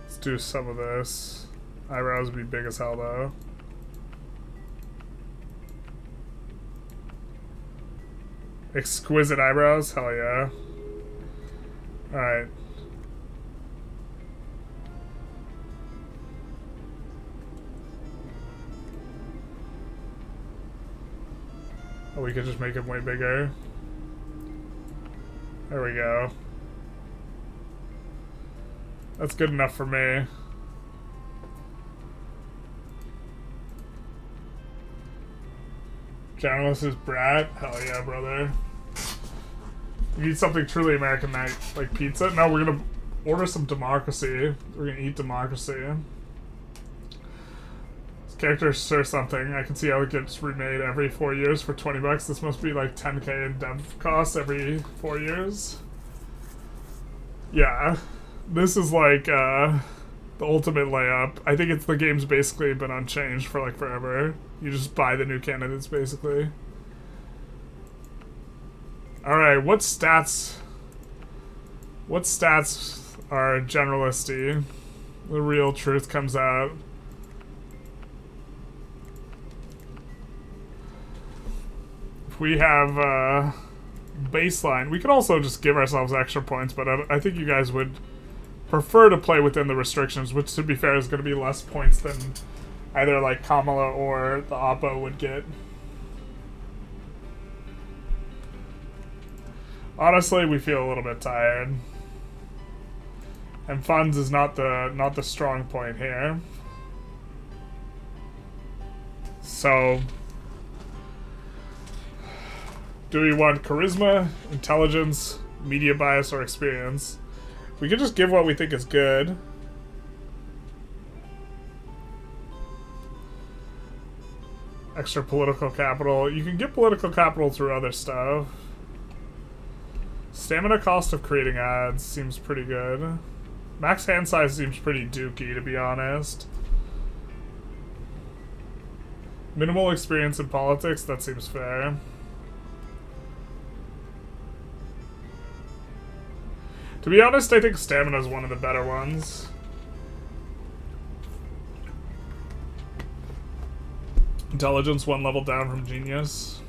Let's do some of this. Eyebrows would be big as hell though. Exquisite eyebrows? Hell yeah. Alright. Oh, we could just make him way bigger. There we go. That's good enough for me. Journalist is brat? Hell yeah, brother. You need something truly American like pizza? No, we're gonna order some democracy. We're gonna eat democracy. This character is sure something. I can see how it gets remade every 4 years for 20 bucks. This must be like 10k in dev costs every 4 years. Yeah. This is like the ultimate layup. I think the game's basically been unchanged for like forever. You just buy the new candidates basically. Alright, what stats are generalisty? The real truth comes out. If we have baseline, we could also just give ourselves extra points, but I think you guys would prefer to play within the restrictions, which to be fair is going to be less points than either like Kamala or the Oppo would get. Honestly, we feel a little bit tired. And funds is not the strong point here. So do we want charisma, intelligence, media bias, or experience? We could just give what we think is good. Extra political capital. You can get political capital through other stuff. Stamina cost of creating ads seems pretty good. Max hand size seems pretty dookie, to be honest. Minimal experience in politics, that seems fair. To be honest, I think stamina is one of the better ones. Intelligence one level down from genius.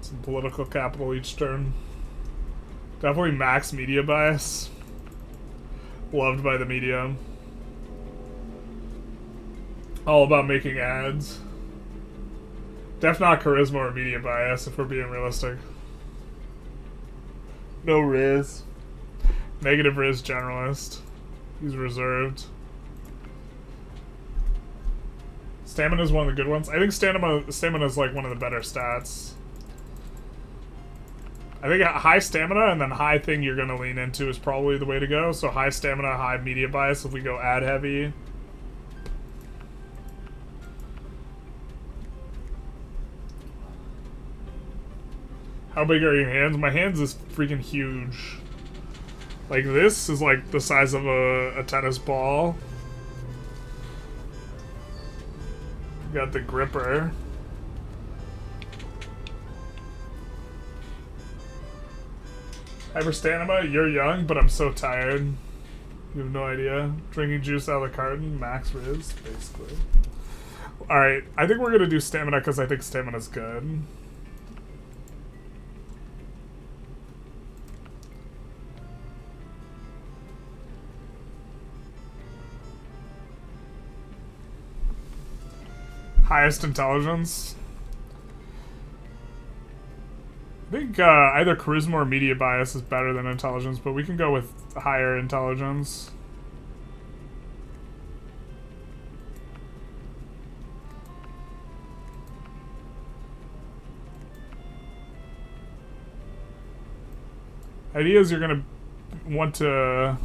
Some political capital each turn. Definitely max media bias. Loved by the media. All about making ads. Def not charisma or media bias if we're being realistic. No Riz. Negative Riz generalist. He's reserved. Stamina is one of the good ones. I think stamina is like one of the better stats. I think high stamina and then high thing you're going to lean into is probably the way to go. So high stamina, high media bias if we go ad heavy. How big are your hands? My hands is freaking huge. Like this is like the size of a tennis ball. Got the gripper. Hyper stamina, you're young, but I'm so tired. You have no idea. Drinking juice out of the carton, max Riz, basically. Alright, I think we're gonna do stamina because I think stamina's good. Highest intelligence. I think either charisma or media bias is better than intelligence, but we can go with higher intelligence. Ideas you're gonna want to...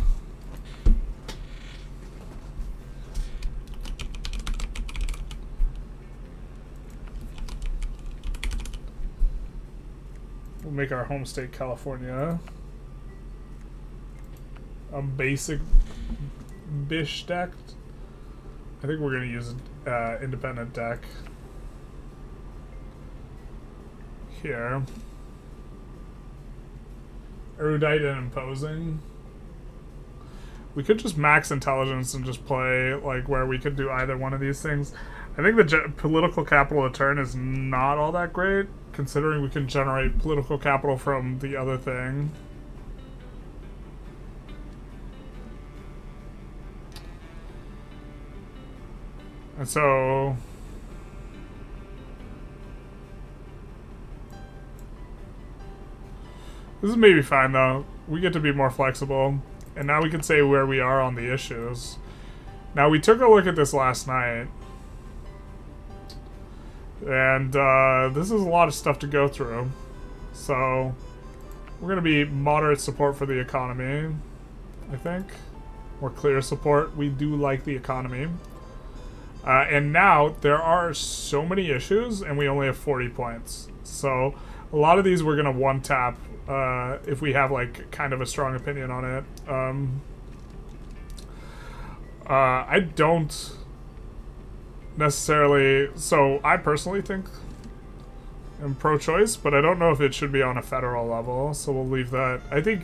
We'll make our home state California a basic bish deck. I think we're going to use independent deck here. Erudite and imposing. We could just max intelligence and just play like where we could do either one of these things. I think the political capital a turn is not all that great, considering we can generate political capital from the other thing. And so... this is maybe fine, though. We get to be more flexible. And now we can say where we are on the issues. Now, we took a look at this last night. And this is a lot of stuff to go through. So, we're going to be moderate support for the economy, I think. Or clear support. We do like the economy. And now, there are so many issues, and we only have 40 points. So, a lot of these we're going to one-tap if we have, like, kind of a strong opinion on it. I don't necessarily... So, I personally think I'm pro-choice, but I don't know if it should be on a federal level, so we'll leave that. I think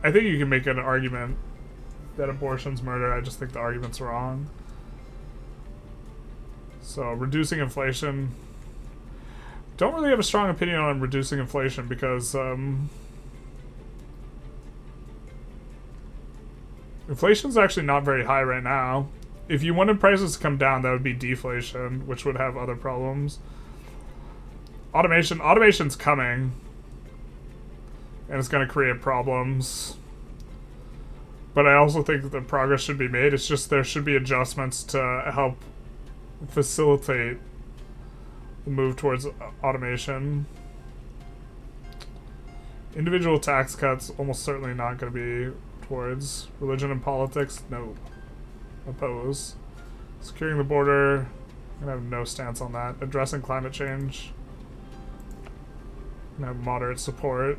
you can make an argument that abortion's murder. I just think the argument's wrong. So, reducing inflation... Don't really have a strong opinion on reducing inflation because inflation's actually not very high right now. If you wanted prices to come down, that would be deflation, which would have other problems. Automation's coming, and it's going to create problems. But I also think that the progress should be made. It's just there should be adjustments to help facilitate move towards automation. Individual tax cuts, almost certainly not going to be towards. Religion and politics, no. Oppose. Securing the border, I'm going to have no stance on that. Addressing climate change, I'm going to have moderate support.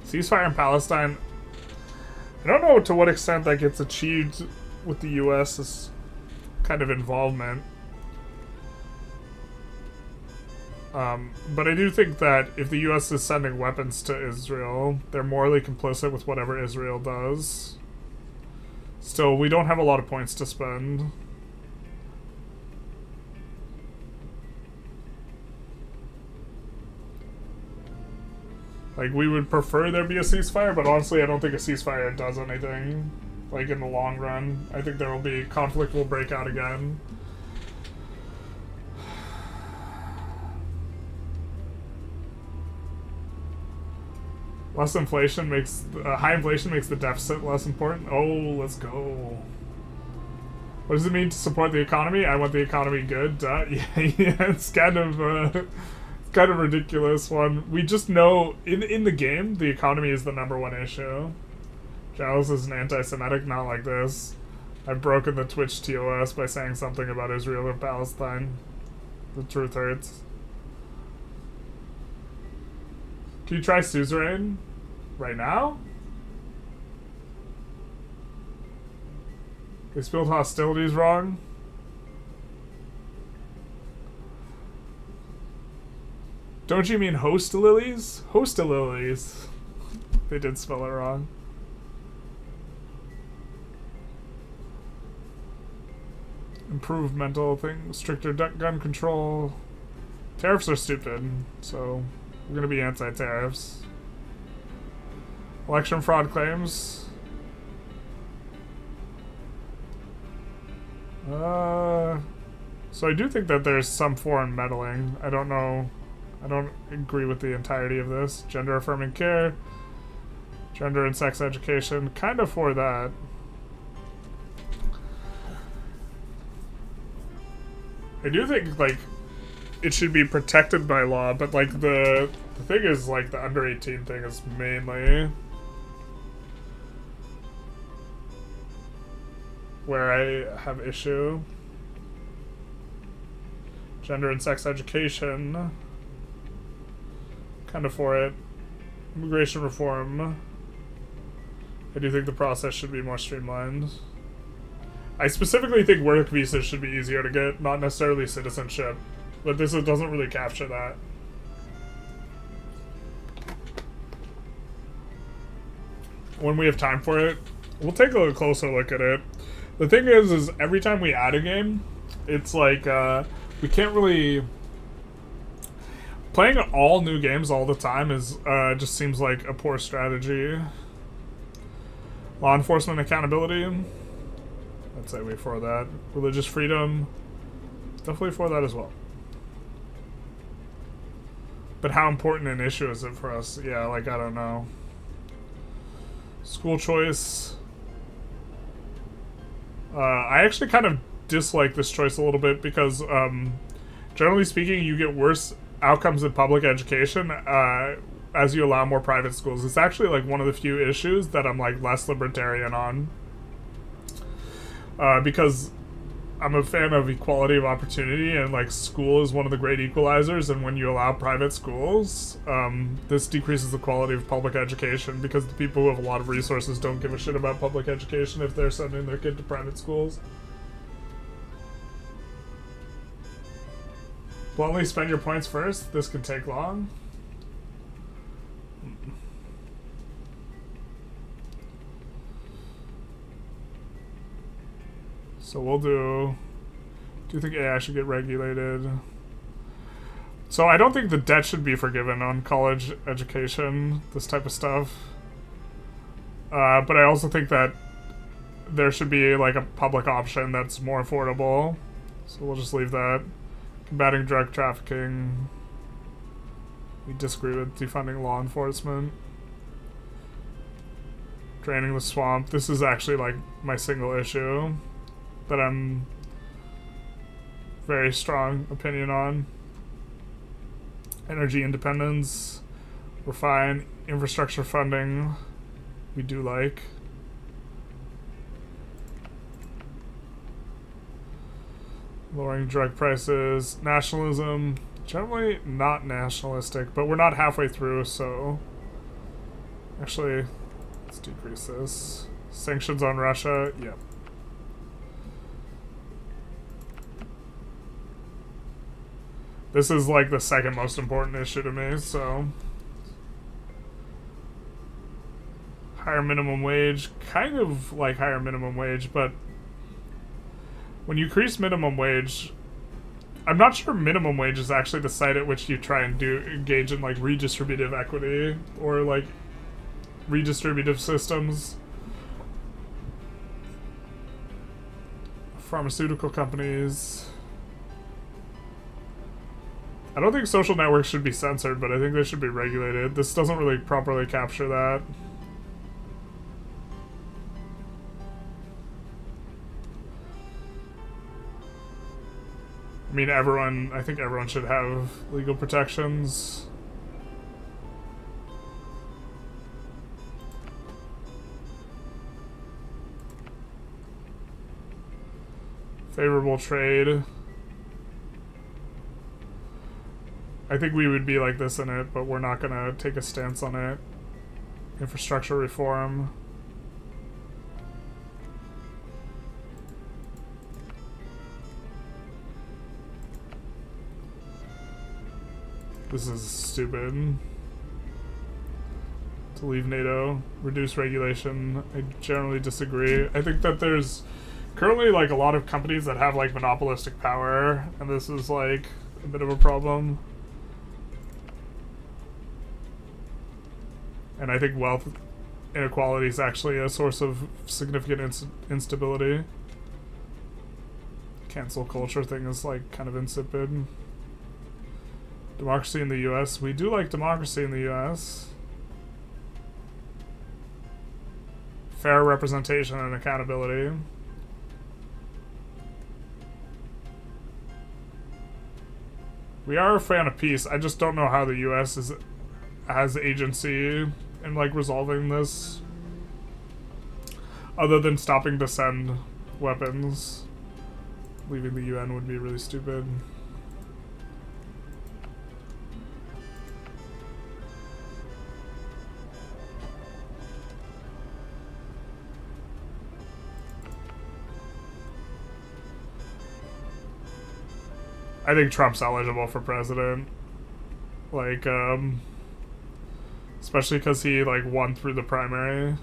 Ceasefire in Palestine, I don't know to what extent that gets achieved with the US's kind of involvement. But I do think that if the U.S. is sending weapons to Israel, they're morally complicit with whatever Israel does. Still, we don't have a lot of points to spend. Like, we would prefer there be a ceasefire, but honestly, I don't think a ceasefire does anything. Like, in the long run, I think there will be conflict will break out again. Less inflation makes high inflation makes the deficit less important. Oh, let's go. What does it mean to support the economy? I want the economy good. Yeah, it's kind of ridiculous one. We just know in the game the economy is the #1 issue. Giles is an anti-Semitic, not like this. I've broken the Twitch TOS by saying something about Israel or Palestine. The truth hurts. Can you try suzerain right now? They spelled hostilities wrong. Don't you mean hostililies? Hostililies. They did spell it wrong. Improve mental things, stricter gun control. Tariffs are stupid, so we're gonna be anti-tariffs. Election fraud claims. So I do think that there's some foreign meddling. I don't know. I don't agree with the entirety of this. Gender affirming care. Gender and sex education. Kind of for that. I do think, like, it should be protected by law, but, like, the thing is, like, the under 18 thing is mainly where I have issue. Gender and sex education. Kind of for it. Immigration reform. I do think the process should be more streamlined. I specifically think work visas should be easier to get, not necessarily citizenship. But this doesn't really capture that. When we have time for it, we'll take a closer look at it. The thing is every time we add a game, it's like, we can't really... Playing all new games all the time is just seems like a poor strategy. Law enforcement accountability. I'd say we for that. Religious freedom. Definitely for that as well. But how important an issue is it for us? Yeah, like, I don't know. School choice. I actually kind of dislike this choice a little bit because, generally speaking, you get worse outcomes in public education as you allow more private schools. It's actually, like, one of the few issues that I'm, like, less libertarian on. Because I'm a fan of equality of opportunity, and, like, school is one of the great equalizers, and when you allow private schools, this decreases the quality of public education because the people who have a lot of resources don't give a shit about public education if they're sending their kid to private schools. Bluntly spend your points first. This can take long. So we'll do you think AI should get regulated? So I don't think the debt should be forgiven on college education, this type of stuff. But I also think that there should be, like, a public option that's more affordable. So we'll just leave that. Combating drug trafficking. We disagree with defunding law enforcement. Draining the swamp. This is actually, like, my single issue that I'm very strong opinion on. Energy independence. We're fine. Infrastructure funding. We do like. Lowering drug prices. Nationalism. Generally not nationalistic, but we're not halfway through, so... Actually, let's decrease this. Sanctions on Russia. Yep. This is, like, the second most important issue to me, so... Higher minimum wage. Kind of like higher minimum wage, but... When you increase minimum wage, I'm not sure minimum wage is actually the site at which you try and engage in like redistributive equity or like redistributive systems. Pharmaceutical companies. I don't think social networks should be censored, but I think they should be regulated. This doesn't really properly capture that. I mean, I think everyone should have legal protections. Favorable trade. I think we would be like this in it, but we're not gonna take a stance on it. Infrastructure reform. This is stupid. To leave NATO, reduce regulation. I generally disagree. I think that there's currently like a lot of companies that have like monopolistic power, and this is like a bit of a problem. And I think wealth inequality is actually a source of significant instability. Cancel culture thing is like kind of insipid. Democracy in the US. We do like democracy in the US. Fair representation and accountability. We are a fan of peace. I just don't know how the US has agency in like resolving this. Other than stopping to send weapons. Leaving the UN would be really stupid. I think Trump's eligible for president. Like, especially because he, like, won through the primary.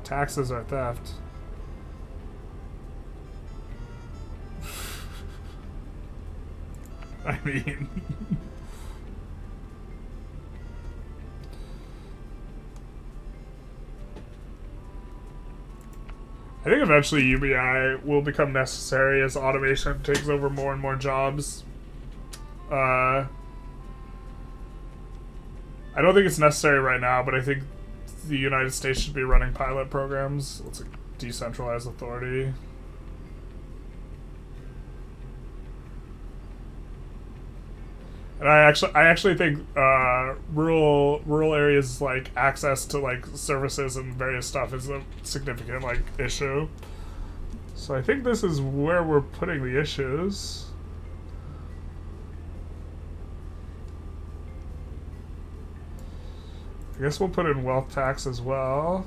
Taxes are theft. I mean... I think eventually UBI will become necessary as automation takes over more and more jobs. I don't think it's necessary right now, but I think the United States should be running pilot programs. Let's decentralize authority. And I actually think rural areas like access to like services and various stuff is a significant like issue. So I think this is where we're putting the issues. I guess we'll put in wealth tax as well.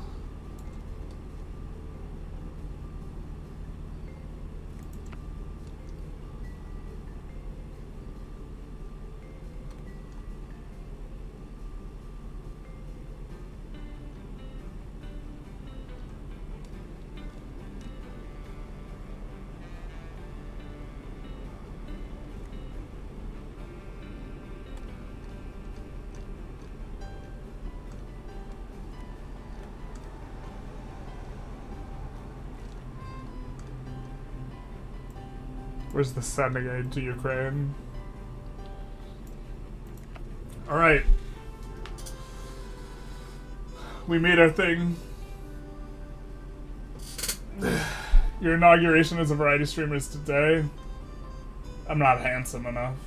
Where's the sending aid to Ukraine? Alright. We made our thing. Your inauguration as a variety streamer is today. I'm not handsome enough.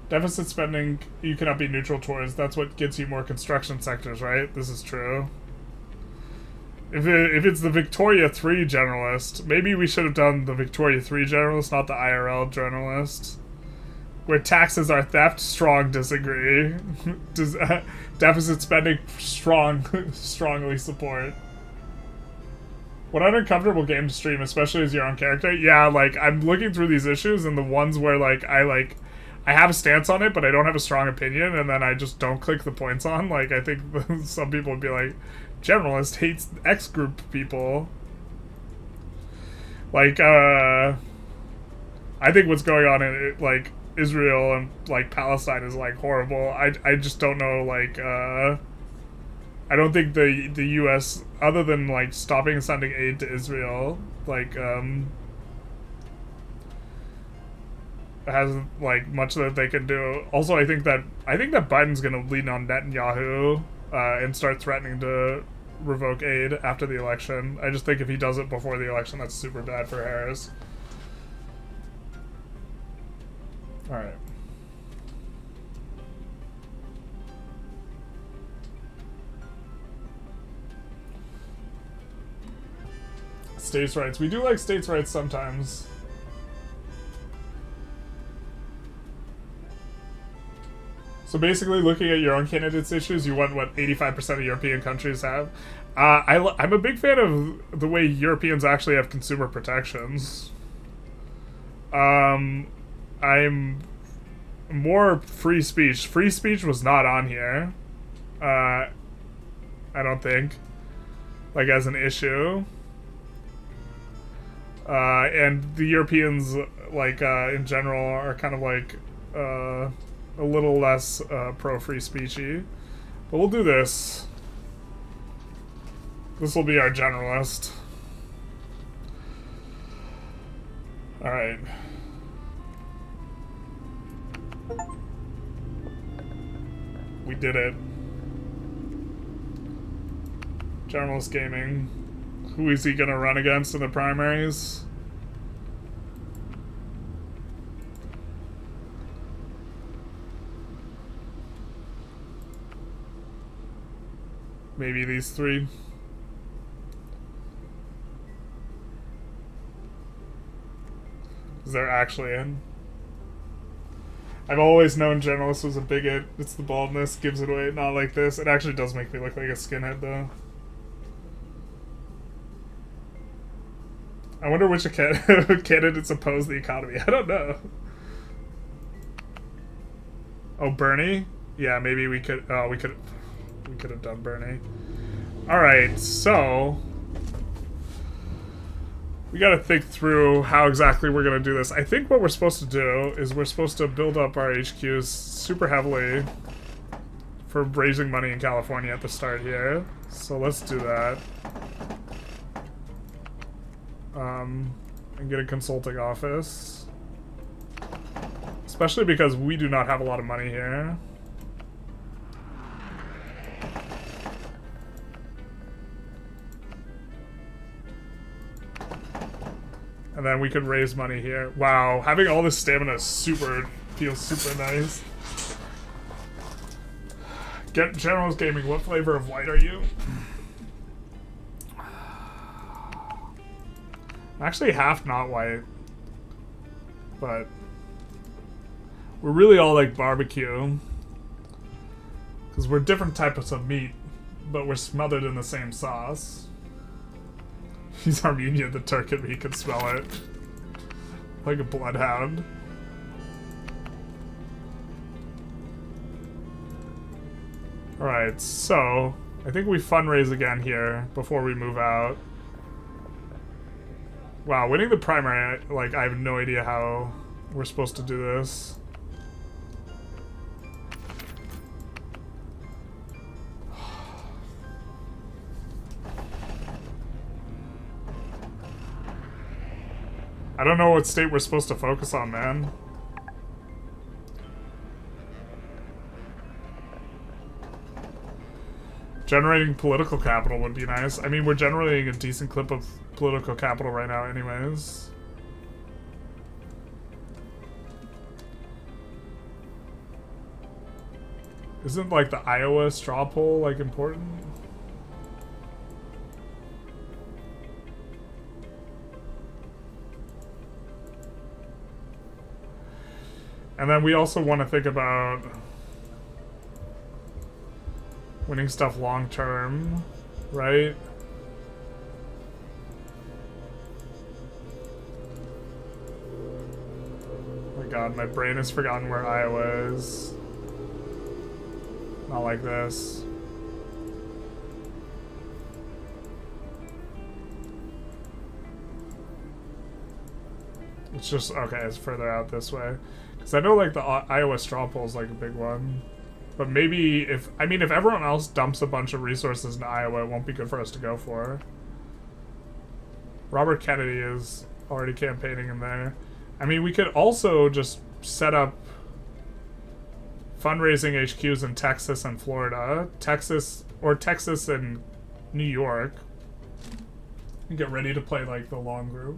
Deficit spending you cannot be neutral towards. That's what gets you more construction sectors, right? This is true. If it's the Victoria 3 generalist, maybe we should have done the Victoria 3 generalist, not the IRL generalist. Where taxes are theft, strong disagree. Deficit spending, strongly support. What an uncomfortable game to stream, especially as your own character. Yeah, like, I'm looking through these issues, and the ones where, I have a stance on it, but I don't have a strong opinion, and then I just don't click the points on. Like, I think some people would be like, generalist hates X group people. Like, I think what's going on in, like, Israel and, like, Palestine is, like, horrible. I just don't know, like, I don't think the U.S., other than, like, stopping sending aid to Israel, like, has, like, much that they can do. Also, I think that Biden's gonna lean on Netanyahu, and start threatening to revoke aid after the election. I just think if he does it before the election, that's super bad for Harris. Alright. States' rights. We do like states' rights sometimes. So basically, looking at your own candidates' issues, you want what 85% of European countries have. I'm a big fan of the way Europeans actually have consumer protections. I'm more free speech. Free speech was not on here. I don't think, like, as an issue. And the Europeans, like, in general, are kind of like a little less pro-free speechy. But we'll do this. This will be our generalist. Alright. We did it. Generalist gaming. Who is he gonna run against in the primaries? Maybe these three. Is they're actually in. I've always known Generalist was a bigot. It's the baldness, gives it away. Not like this. It actually does make me look like a skinhead, though. I wonder which candidates oppose the economy. I don't know. Oh, Bernie? Yeah, maybe we could. Oh, we could have done Bernie. All right, so we got to think through how exactly we're gonna do this. I think what we're supposed to do is we're supposed to build up our HQs super heavily for raising money in California at the start here. So let's do that. And get a consulting office. Especially because we do not have a lot of money here. And then we could raise money here. Wow, having all this stamina is feels super nice. Get Generals Gaming, what flavor of white are you? I'm actually half not white. But we're really all like barbecue. Because we're different types of meat, but we're smothered in the same sauce. He's Armenian, the Turk in me can smell it. Like a bloodhound. Alright, so I think we fundraise again here before we move out. Wow, winning the primary, like, I have no idea how we're supposed to do this. I don't know what state we're supposed to focus on, man. Generating political capital would be nice. I mean, we're generating a decent clip of political capital right now anyways. Isn't, like, the Iowa straw poll, like, important? And then we also want to think about winning stuff long term, right? Oh my god, my brain has forgotten where Iowa is. Not like this. It's just, okay, it's further out this way. Because I know, like, the Iowa straw poll is, like, a big one. But maybe if everyone else dumps a bunch of resources into Iowa, it won't be good for us to go for. Robert Kennedy is already campaigning in there. I mean, we could also just set up fundraising HQs in Texas and Florida. Texas and New York. And get ready to play, like, the long group.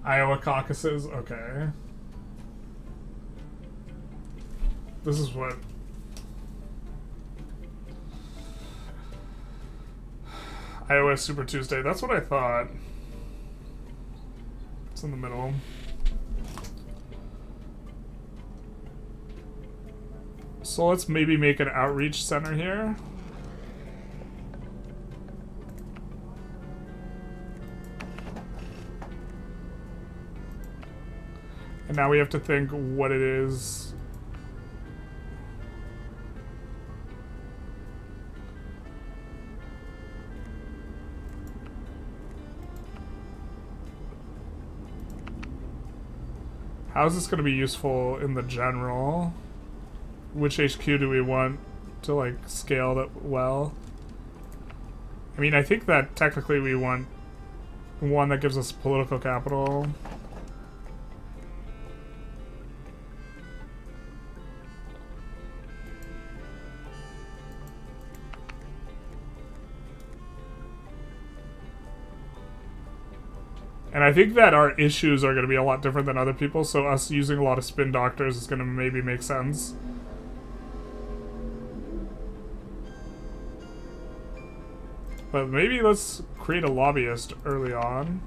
Iowa caucuses, okay. This is what... Iowa Super Tuesday, that's what I thought. It's in the middle. So let's maybe make an outreach center here. And now we have to think what it is. How is this going to be useful in the general? Which HQ do we want to, like, scale that well? I mean, I think that technically we want one that gives us political capital. And I think that our issues are going to be a lot different than other people, so us using a lot of spin doctors is going to maybe make sense. But maybe let's create a lobbyist early on.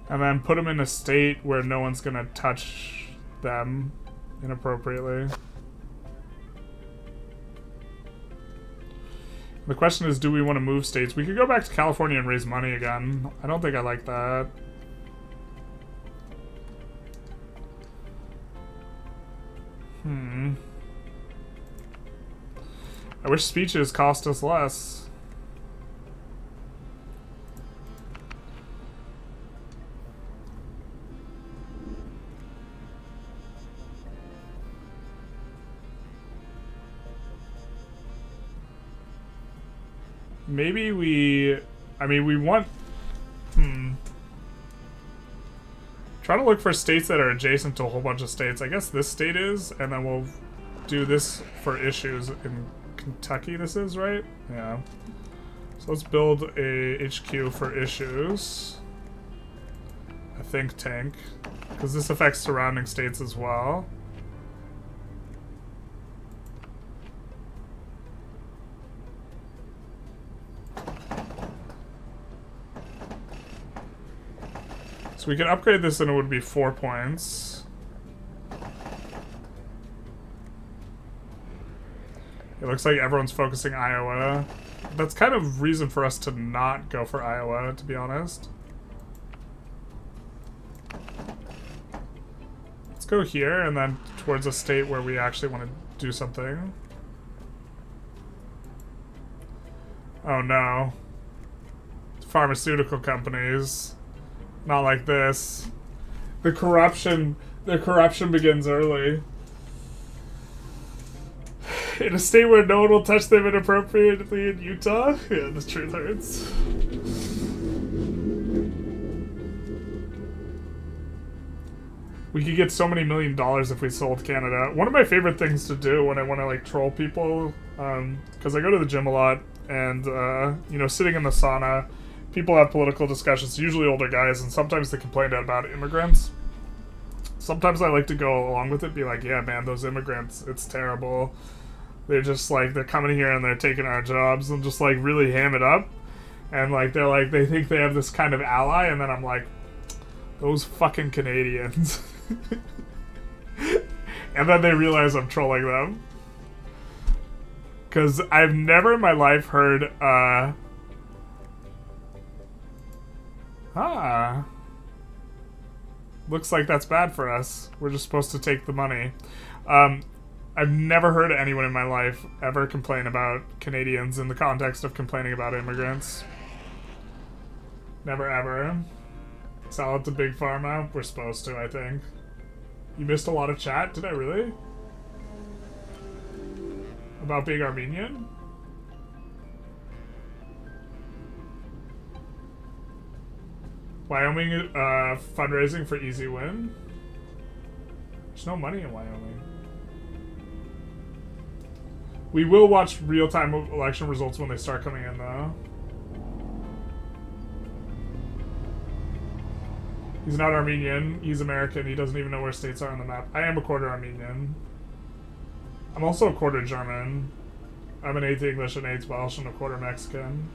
And then put them in a state where no one's going to touch them inappropriately. The question is, do we want to move states? We could go back to California and raise money again. I don't think I like that. I wish speeches cost us less. Maybe we want... Try to look for states that are adjacent to a whole bunch of states. I guess this state is, and then we'll do this for issues in Kentucky, this is, right? Yeah. So let's build a HQ for issues. A think tank. Because this affects surrounding states as well. So we can upgrade this and it would be 4 points. It looks like everyone's focusing Iowa. That's kind of reason for us to not go for Iowa, to be honest. Let's go here and then towards a state where we actually want to do something. Oh no. Pharmaceutical companies. Not like this. The corruption begins early. In a state where no one will touch them inappropriately in Utah? Yeah, the truth hurts. We could get so many $1 million if we sold Canada. One of my favorite things to do when I want to, like, troll people, because I go to the gym a lot, and, you know, sitting in the sauna, people have political discussions, usually older guys, and sometimes they complain about immigrants. Sometimes I like to go along with it, be like, yeah, man, those immigrants, it's terrible. They're just, like, they're coming here and they're taking our jobs, and just, like, really ham it up. And, like, they're like, they think they have this kind of ally, and then I'm like, those fucking Canadians. And then they realize I'm trolling them. Because I've never in my life heard, looks like that's bad for us. We're just supposed to take the money. I've never heard anyone in my life ever complain about Canadians in the context of complaining about immigrants. Never ever. Sell it to Big Pharma? We're supposed to, I think. You missed a lot of chat? Did I really? About being Armenian? Wyoming fundraising for easy win? There's no money in Wyoming. We will watch real-time election results when they start coming in, though. He's not Armenian. He's American. He doesn't even know where states are on the map. I am a quarter Armenian. I'm also a quarter German. I'm an eighth English and eighth Welsh and a quarter Mexican.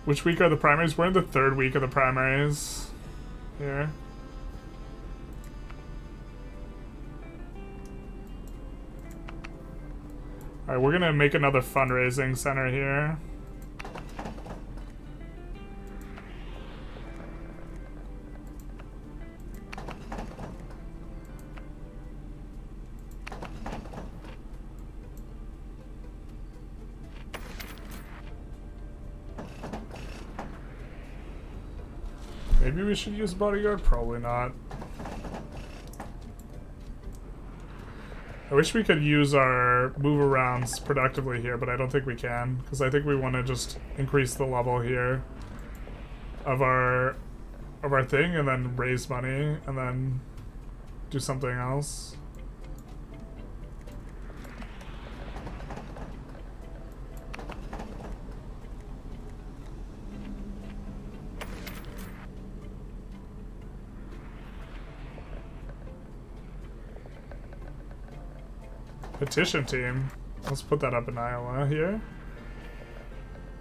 Which week are the primaries? We're in the third week of the primaries here. Alright, we're gonna make another fundraising center here. Maybe we should use bodyguard? Probably not. I wish we could use our move-arounds productively here, but I don't think we can, because I think we want to just increase the level here of our thing, and then raise money, and then do something else. Petition team. Let's put that up in Iowa here.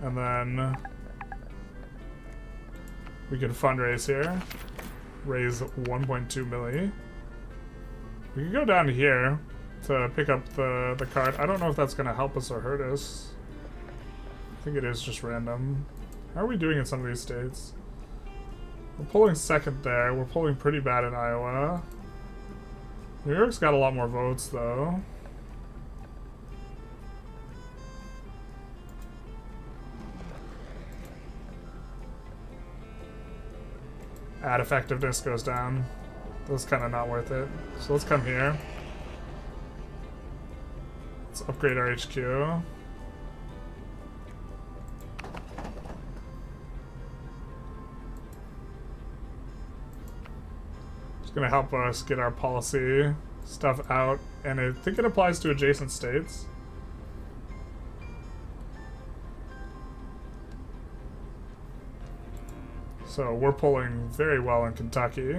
And then we can fundraise here. Raise 1.2 milli. We can go down here to pick up the card. I don't know if that's going to help us or hurt us. I think it is just random. How are we doing in some of these states? We're pulling second there. We're pulling pretty bad in Iowa. New York's got a lot more votes, though. Ad effectiveness goes down. That's kind of not worth it. So let's come here. Let's upgrade our HQ. It's going to help us get our policy stuff out, and I think it applies to adjacent states. So we're pulling very well in Kentucky.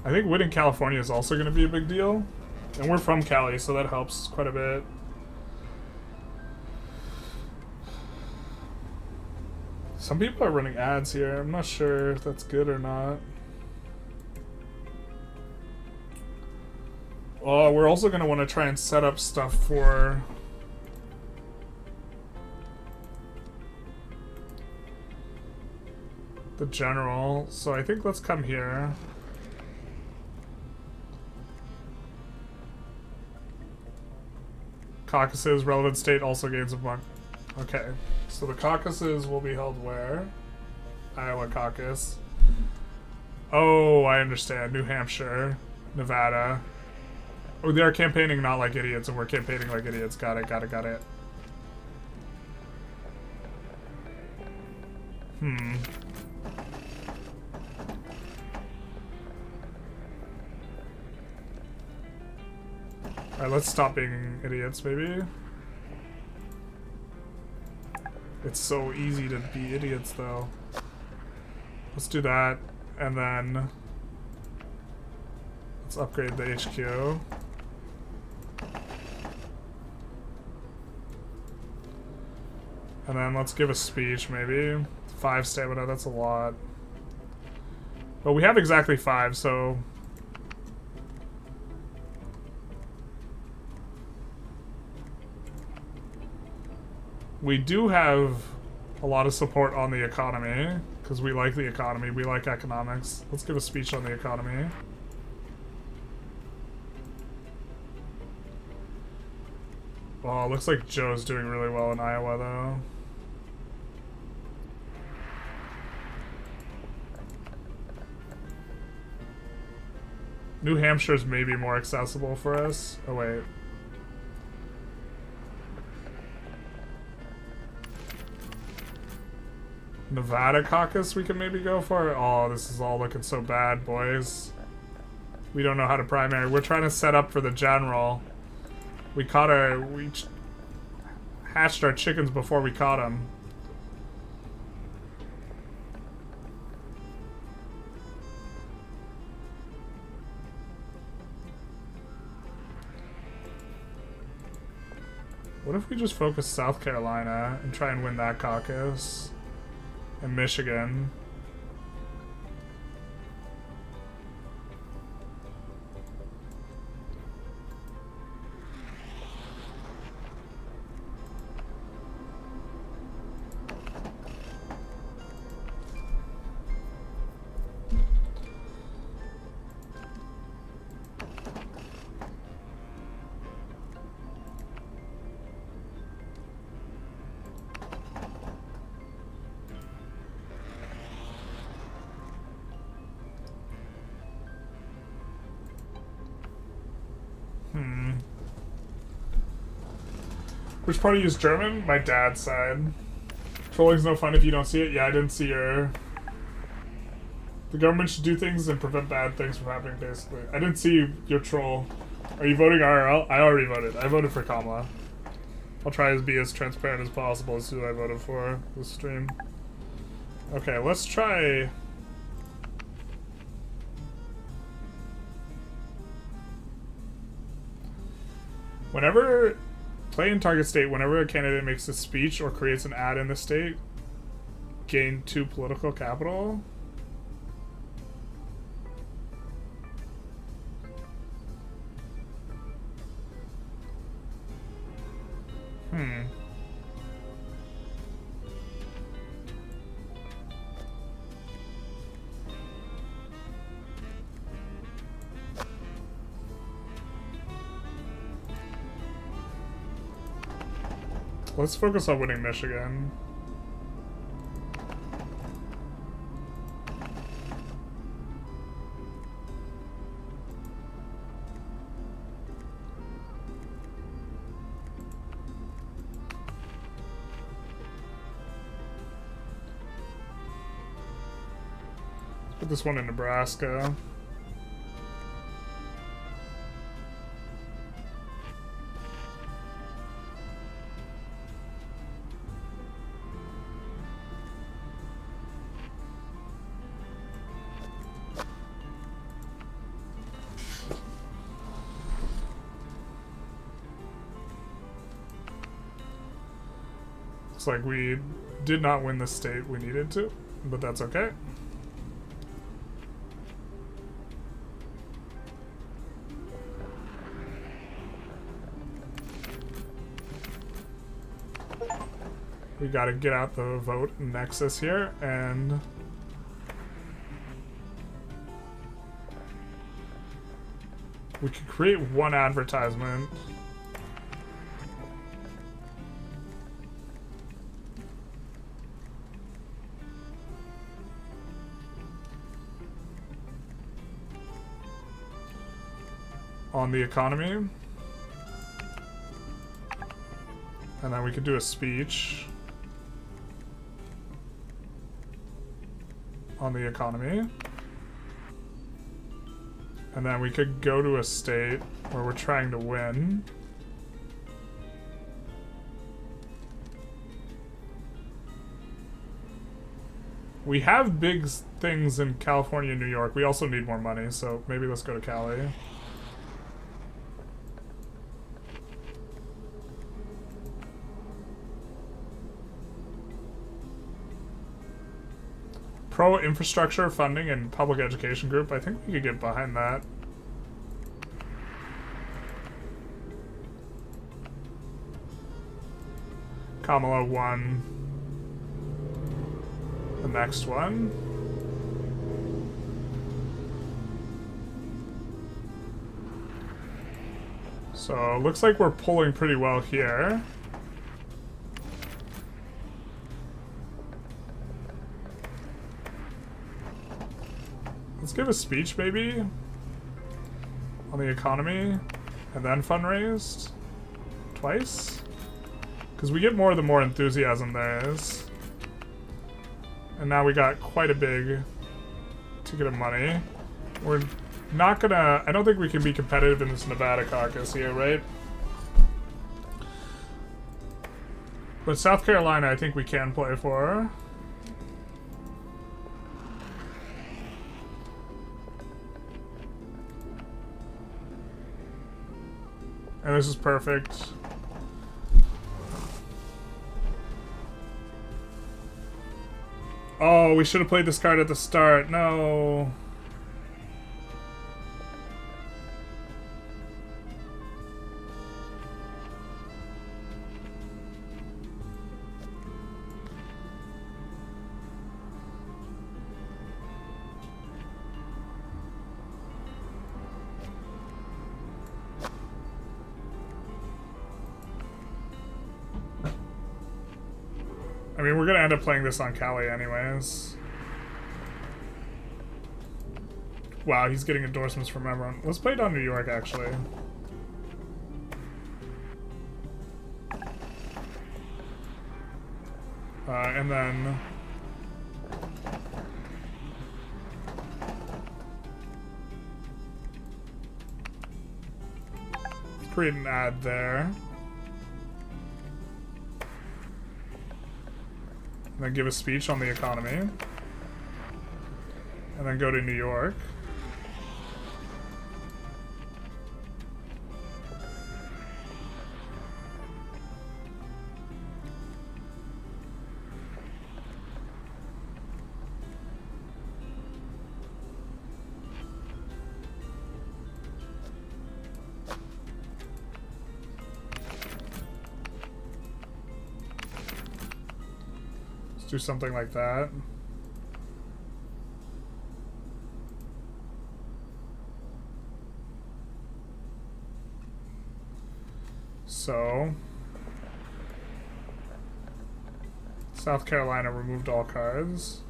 I think winning California is also going to be a big deal. And we're from Cali, so that helps quite a bit. Some people are running ads here. I'm not sure if that's good or not. Oh, we're also going to want to try and set up stuff for the general, so I think let's come here. Caucuses, relevant state also gains a month. Okay, so the caucuses will be held where? Iowa caucus. Oh, I understand. New Hampshire, Nevada. Oh, they're campaigning not like idiots, and we're campaigning like idiots. Got it, got it, got it. Alright, let's stop being idiots, maybe. It's so easy to be idiots, though. Let's do that, and then let's upgrade the HQ. And then let's give a speech, maybe. 5 stamina, that's a lot. But we have exactly 5, so We do have a lot of support on the economy, because we like the economy, we like economics. Let's give a speech on the economy. Well, looks like Joe's doing really well in Iowa, though. New Hampshire's maybe more accessible for us. Oh, wait. Nevada caucus we can maybe go for. Oh, this is all looking so bad, boys. We don't know how to primary. We're trying to set up for the general. We hatched our chickens before we caught them. What if we just focus South Carolina and try and win that caucus? And Michigan. Which party is German? My dad's side. Trolling's no fun if you don't see it. Yeah, I didn't see your... The government should do things and prevent bad things from happening, basically. I didn't see your troll. Are you voting IRL? I already voted. I voted for Kamala. I'll try to be as transparent as possible as who I voted for this stream. Okay, let's try... Whenever... Play in target state, whenever a candidate makes a speech or creates an ad in the state, gain 2 political capital. Let's focus on winning Michigan. Let's put this one in Nebraska. Like we did not win the state we needed to, but that's okay. We gotta get out the vote nexus here, and we could create one advertisement. On the economy, and then we could do a speech on the economy, and then we could go to a state where we're trying to win. We have big things in California and New York. We also need more money, so maybe let's go to Cali. Pro-infrastructure funding and public education group. I think we could get behind that. Kamala won the next one. So looks like we're pulling pretty well here. Let's give a speech maybe on the economy and then fundraised twice. Because we get more the more enthusiasm there is. And now we got quite a big ticket of money. We're not gonna... I don't think we can be competitive in this Nevada caucus here, right? But South Carolina, I think we can play for. And this is perfect. Oh, we should have played this card at the start. No. I mean, we're gonna end up playing this on Cali anyways. Wow, he's getting endorsements from everyone. Let's play it on New York, actually. And then... let's create an ad there. And then give a speech on the economy. And then go to New York. Do something like that. So South Carolina removed all cards.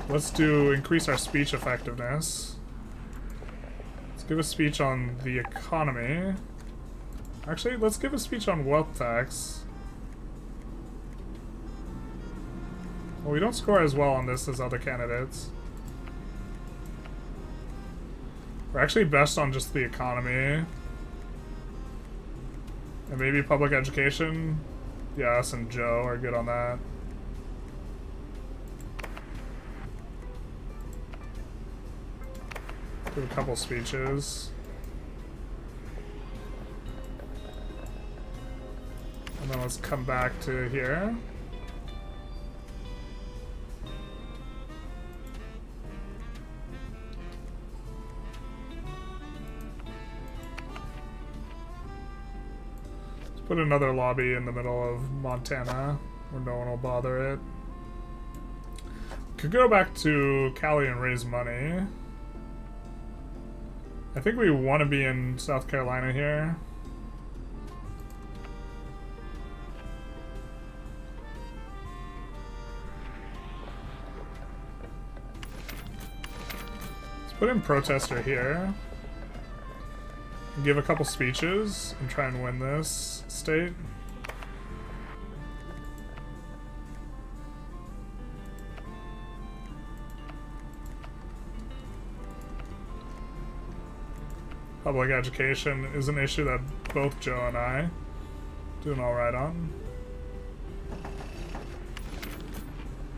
Let's do increase our speech effectiveness. Let's give a speech on the economy. Actually, let's give a speech on wealth tax. Well, we don't score as well on this as other candidates. We're actually best on just the economy. And maybe public education. Yeah, us and Joe are good on that. Give a couple speeches. And then let's come back to here. Put another lobby in the middle of Montana, where no one will bother it. Could go back to Cali and raise money. I think we want to be in South Carolina here. Let's put in protester here. Give a couple speeches and try and win this state. Public education is an issue that both Joe and I doing all right on.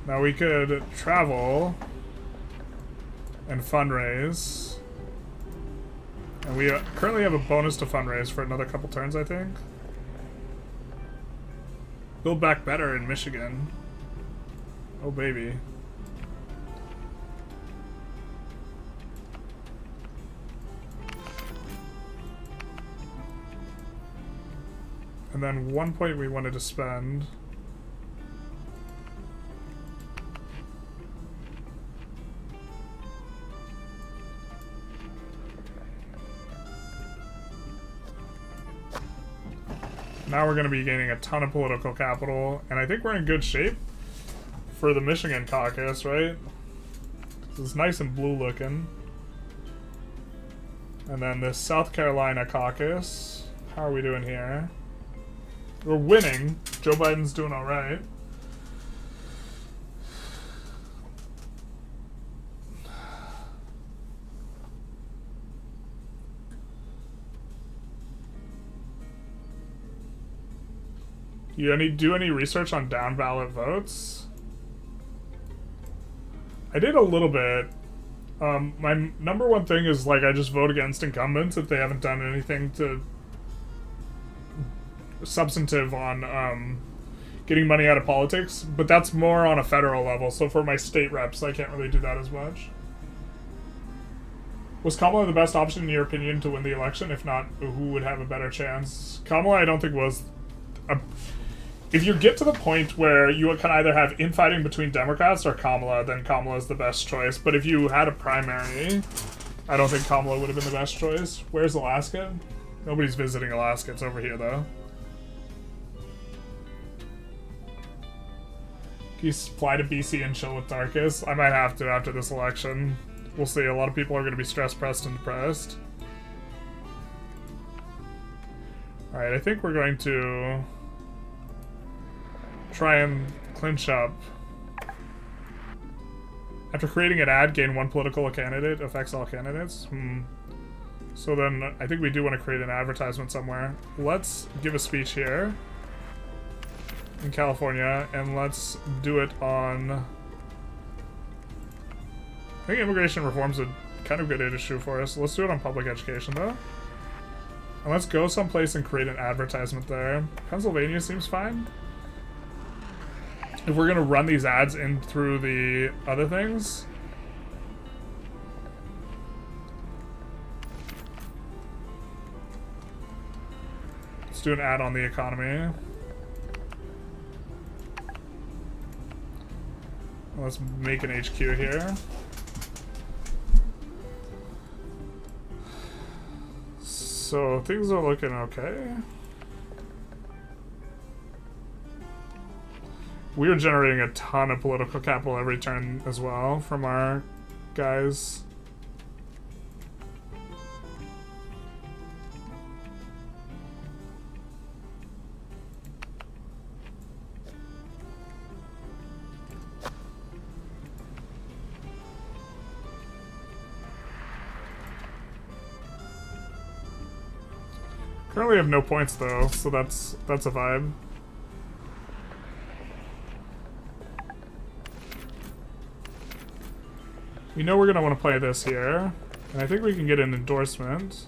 Now we could travel and fundraise. And we currently have a bonus to fundraise for another couple turns, I think. Build back better in Michigan. Oh, baby. And then 1 point we wanted to spend. Now we're going to be gaining a ton of political capital, and I think we're in good shape for the Michigan caucus, right? This is nice and blue looking. And then this South Carolina caucus. How are we doing here? We're winning. Joe Biden's doing all right. You do any research on down ballot votes? I did a little bit. My number one thing is, like, I just vote against incumbents if they haven't done anything to substantive on getting money out of politics, but that's more on a federal level. So for my state reps, I can't really do that as much. Was Kamala the best option in your opinion to win the election? If not, who would have a better chance? Kamala, I don't think was if you get to the point where you can either have infighting between Democrats or Kamala, then Kamala is the best choice. But if you had a primary, I don't think Kamala would have been the best choice. Where's Alaska? Nobody's visiting Alaska. It's over here, though. Can you fly to BC and chill with Darkus? I might have to after this election. We'll see. A lot of people are going to be stress-pressed and depressed. Alright, I think we're going to try and clinch up. After creating an ad, gain one political candidate, affects all candidates. So then I think we do want to create an advertisement somewhere. Let's give a speech here in California, and let's do it on... I think immigration reform's a kind of good issue for us. Let's do it on public education, though. And let's go someplace and create an advertisement there. Pennsylvania seems fine. If we're going to run these ads in through the other things... Let's do an ad on the economy. Let's make an HQ here. So things are looking okay. We are generating a ton of political capital every turn as well from our guys. Currently have no points though, so that's a vibe. We know we're gonna want to play this here, and I think we can get an endorsement.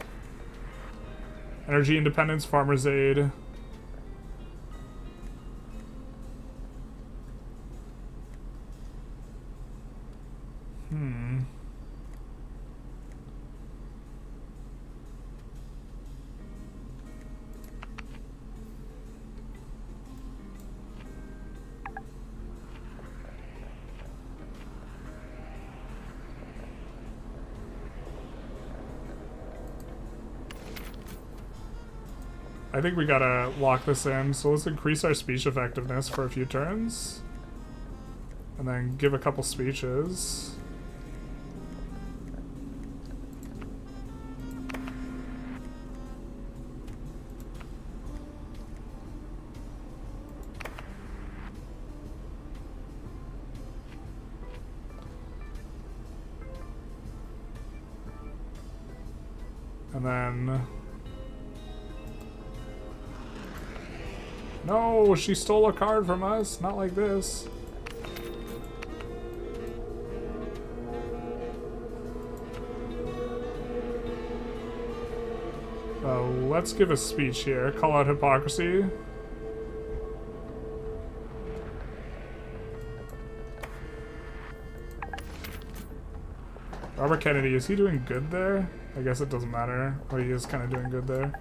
Energy independence, farmers aid. I think we gotta lock this in, so let's increase our speech effectiveness for a few turns. And then give a couple speeches. And then... No, she stole a card from us. Not like this. Let's give a speech here. Call out hypocrisy. Robert Kennedy, is he doing good there? I guess it doesn't matter. Oh, he is kind of doing good there.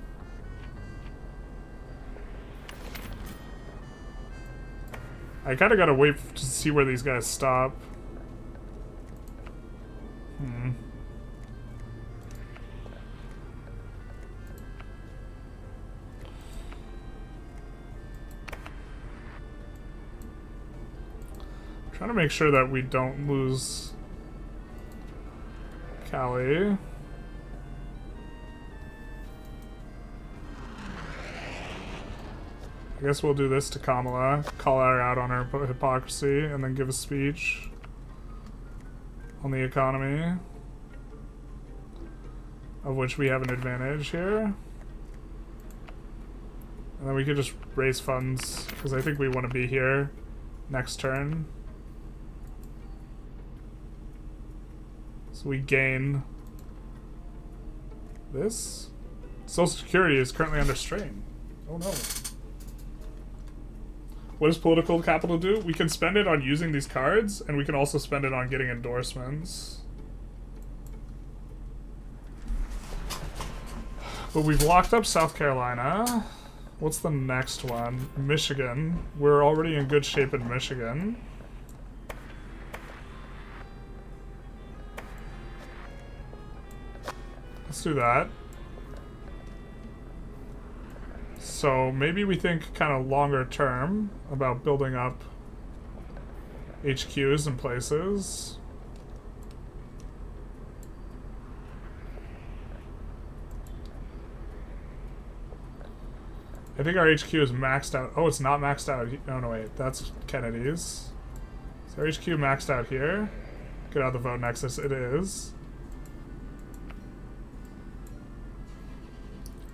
I kind of gotta wait to see where these guys stop. Trying to make sure that we don't lose Calais. I guess we'll do this to Kamala, call her out on her hypocrisy, and then give a speech on the economy, of which we have an advantage here. And then we could just raise funds, because I think we want to be here next turn. So we gain this. Social Security is currently under strain. Oh no. What does political capital do? We can spend it on using these cards, and we can also spend it on getting endorsements. But we've locked up South Carolina. What's the next one? Michigan. We're already in good shape in Michigan. Let's do that. So maybe we think kind of longer term about building up HQs in places. I think our HQ is maxed out. Oh, it's not maxed out. Oh, no, wait. That's Kennedy's. Is our HQ maxed out here? Get out the vote nexus. It is.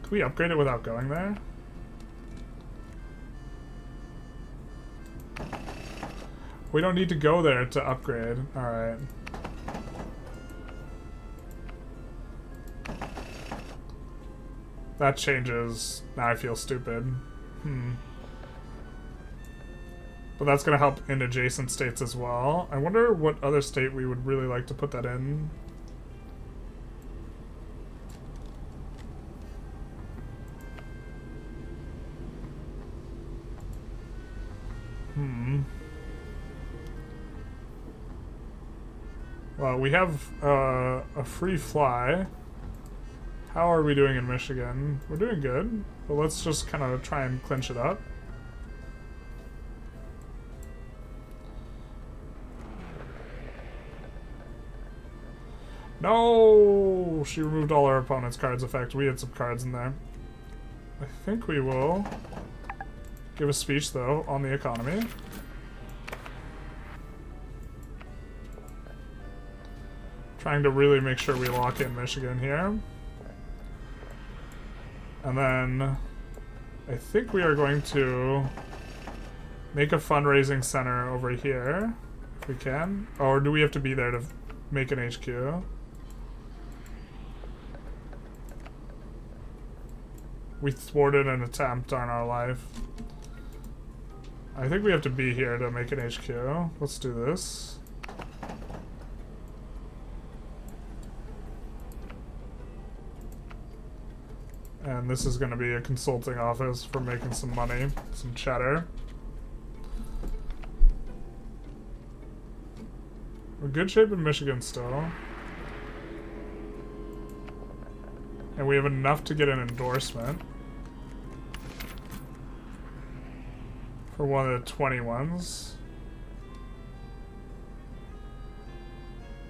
Can we upgrade it without going there? We don't need to go there to upgrade. Alright. That changes. Now I feel stupid. But that's going to help in adjacent states as well. I wonder what other state we would really like to put that in. Well, we have a free fly. How are we doing in Michigan? We're doing good, but let's just kind of try and clinch it up. No! She removed all our opponent's cards effect. We had some cards in there. I think we will give a speech, though, on the economy. Trying to really make sure we lock in Michigan here. And then I think we are going to make a fundraising center over here, if we can. Or do we have to be there to make an HQ? We thwarted an attempt on our life. I think we have to be here to make an HQ. Let's do this. And this is going to be a consulting office for making some money, some cheddar. We're in good shape in Michigan still. And we have enough to get an endorsement for one of the 20 ones.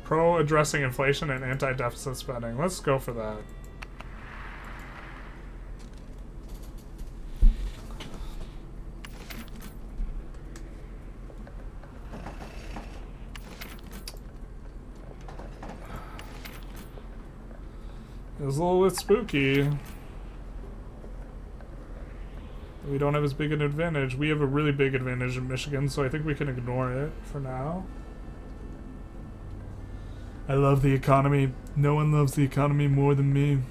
Pro-addressing inflation and anti-deficit spending. Let's go for that. It was a little bit spooky. We don't have as big an advantage. We have a really big advantage in Michigan, so I think we can ignore it for now. I love the economy. No one loves the economy more than me.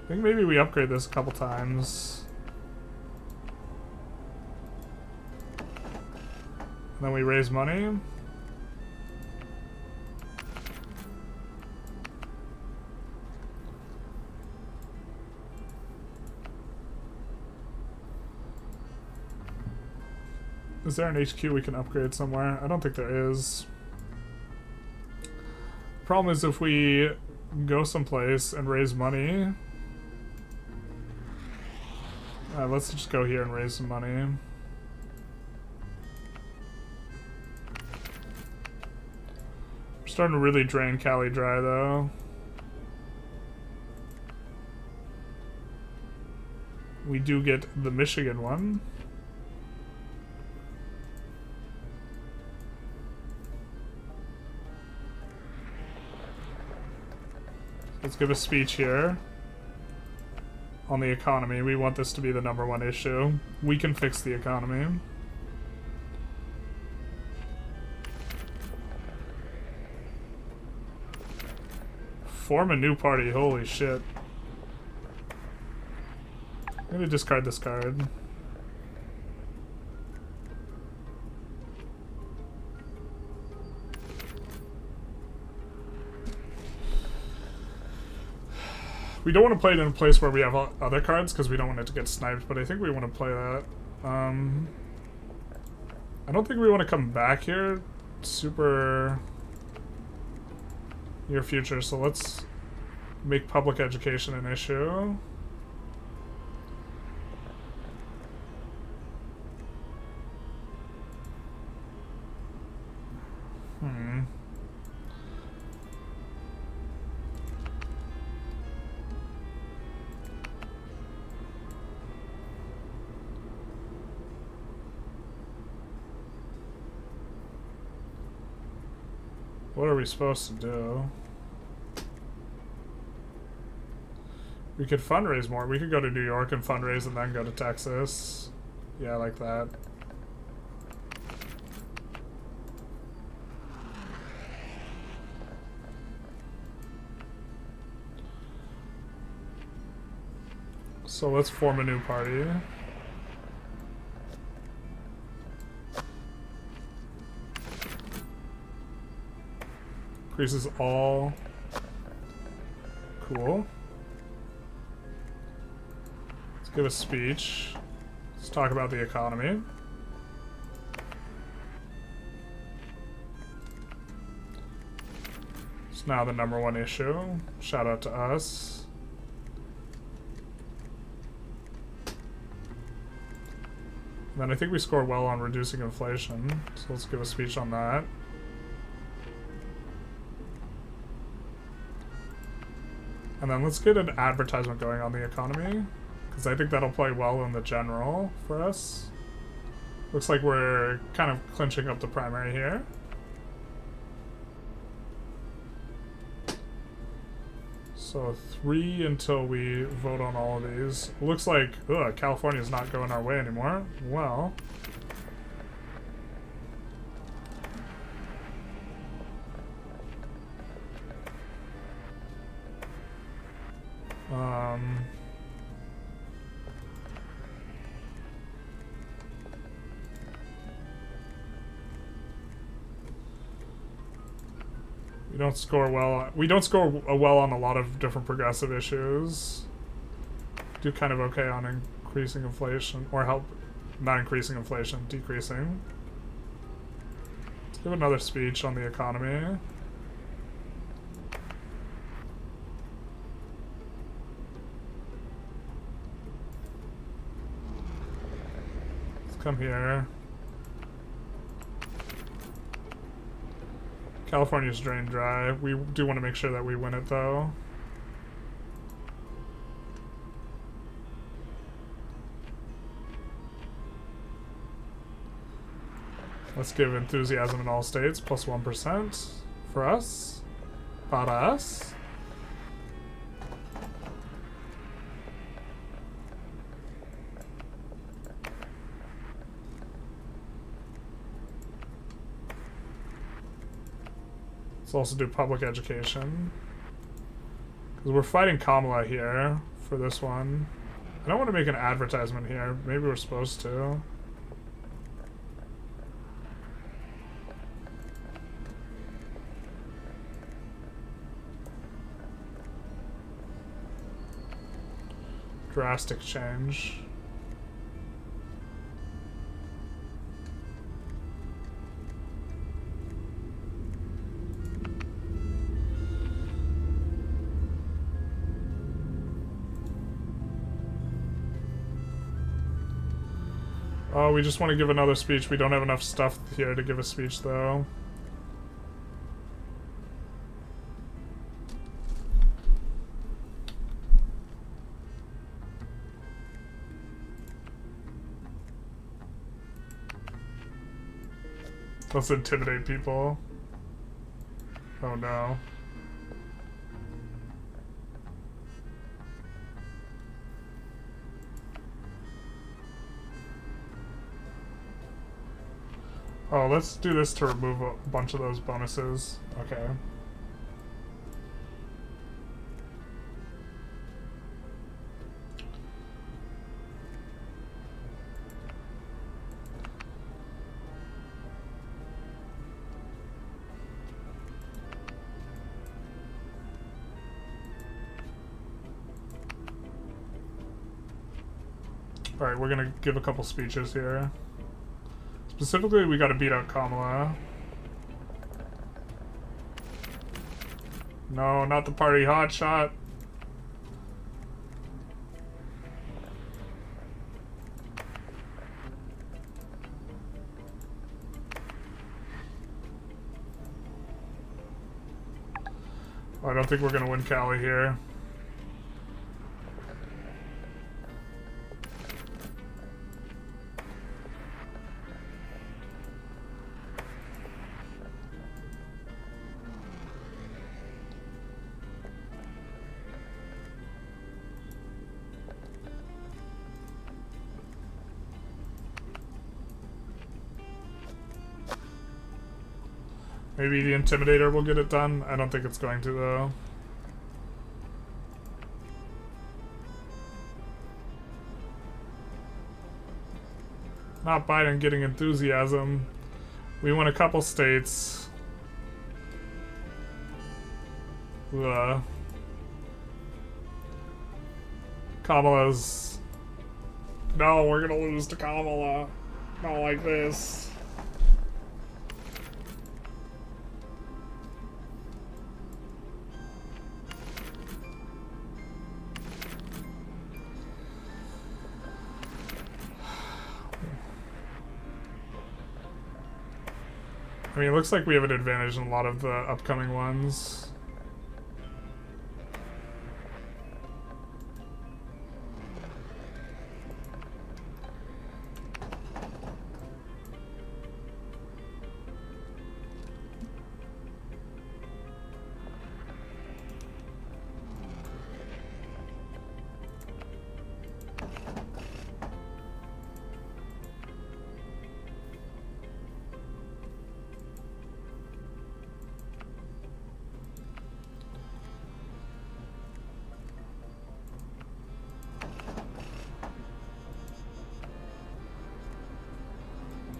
I think maybe we upgrade this a couple times. And then we raise money. Is there an HQ we can upgrade somewhere? I don't think there is. Problem is if we go someplace and raise money. Let's just go here and raise some money. We're starting to really drain Cali dry though. We do get the Michigan one. Let's give a speech here on the economy. We want this to be the #1 issue. We can fix the economy. Form a new party. Holy shit. I'm gonna discard this card. We don't want to play it in a place where we have other cards because we don't want it to get sniped, but I think we want to play that. I don't think we want to come back here super near future, so let's make public education an issue. What are we supposed to do? We could fundraise more. We could go to New York and fundraise and then go to Texas. Yeah, like that. So let's form a new party. Increases all. Cool. Let's give a speech. Let's talk about the economy. It's now the #1 issue. Shout out to us. And then I think we score well on reducing inflation. So let's give a speech on that. And then let's get an advertisement going on the economy, because I think that'll play well in the general for us. Looks like we're kind of clinching up the primary here. So 3 until we vote on all of these. Looks like, California's not going our way anymore. Well. We don't score well. We don't score well on a lot of different progressive issues. Do kind of okay on increasing inflation, or help, not increasing inflation, decreasing. Let's give another speech on the economy. Let's come here. California's drained dry. We do want to make sure that we win it, though. Let's give enthusiasm in all states, plus 1% for us. Para us. Let's also do public education. Because we're fighting Kamala here for this one. I don't want to make an advertisement here. Maybe we're supposed to. Drastic change. Oh, we just want to give another speech. We don't have enough stuff here to give a speech, though. Let's intimidate people. Oh no. Oh, let's do this to remove a bunch of those bonuses. Okay. Alright, we're gonna give a couple speeches here. Specifically, we gotta beat out Kamala. No, not the party hotshot. Oh, I don't think we're gonna win Cali here. Maybe the Intimidator will get it done. I don't think it's going to, though. Not Biden getting enthusiasm. We won a couple states. Kamala's... No, we're gonna lose to Kamala. Not like this. I mean, it looks like we have an advantage in a lot of the upcoming ones.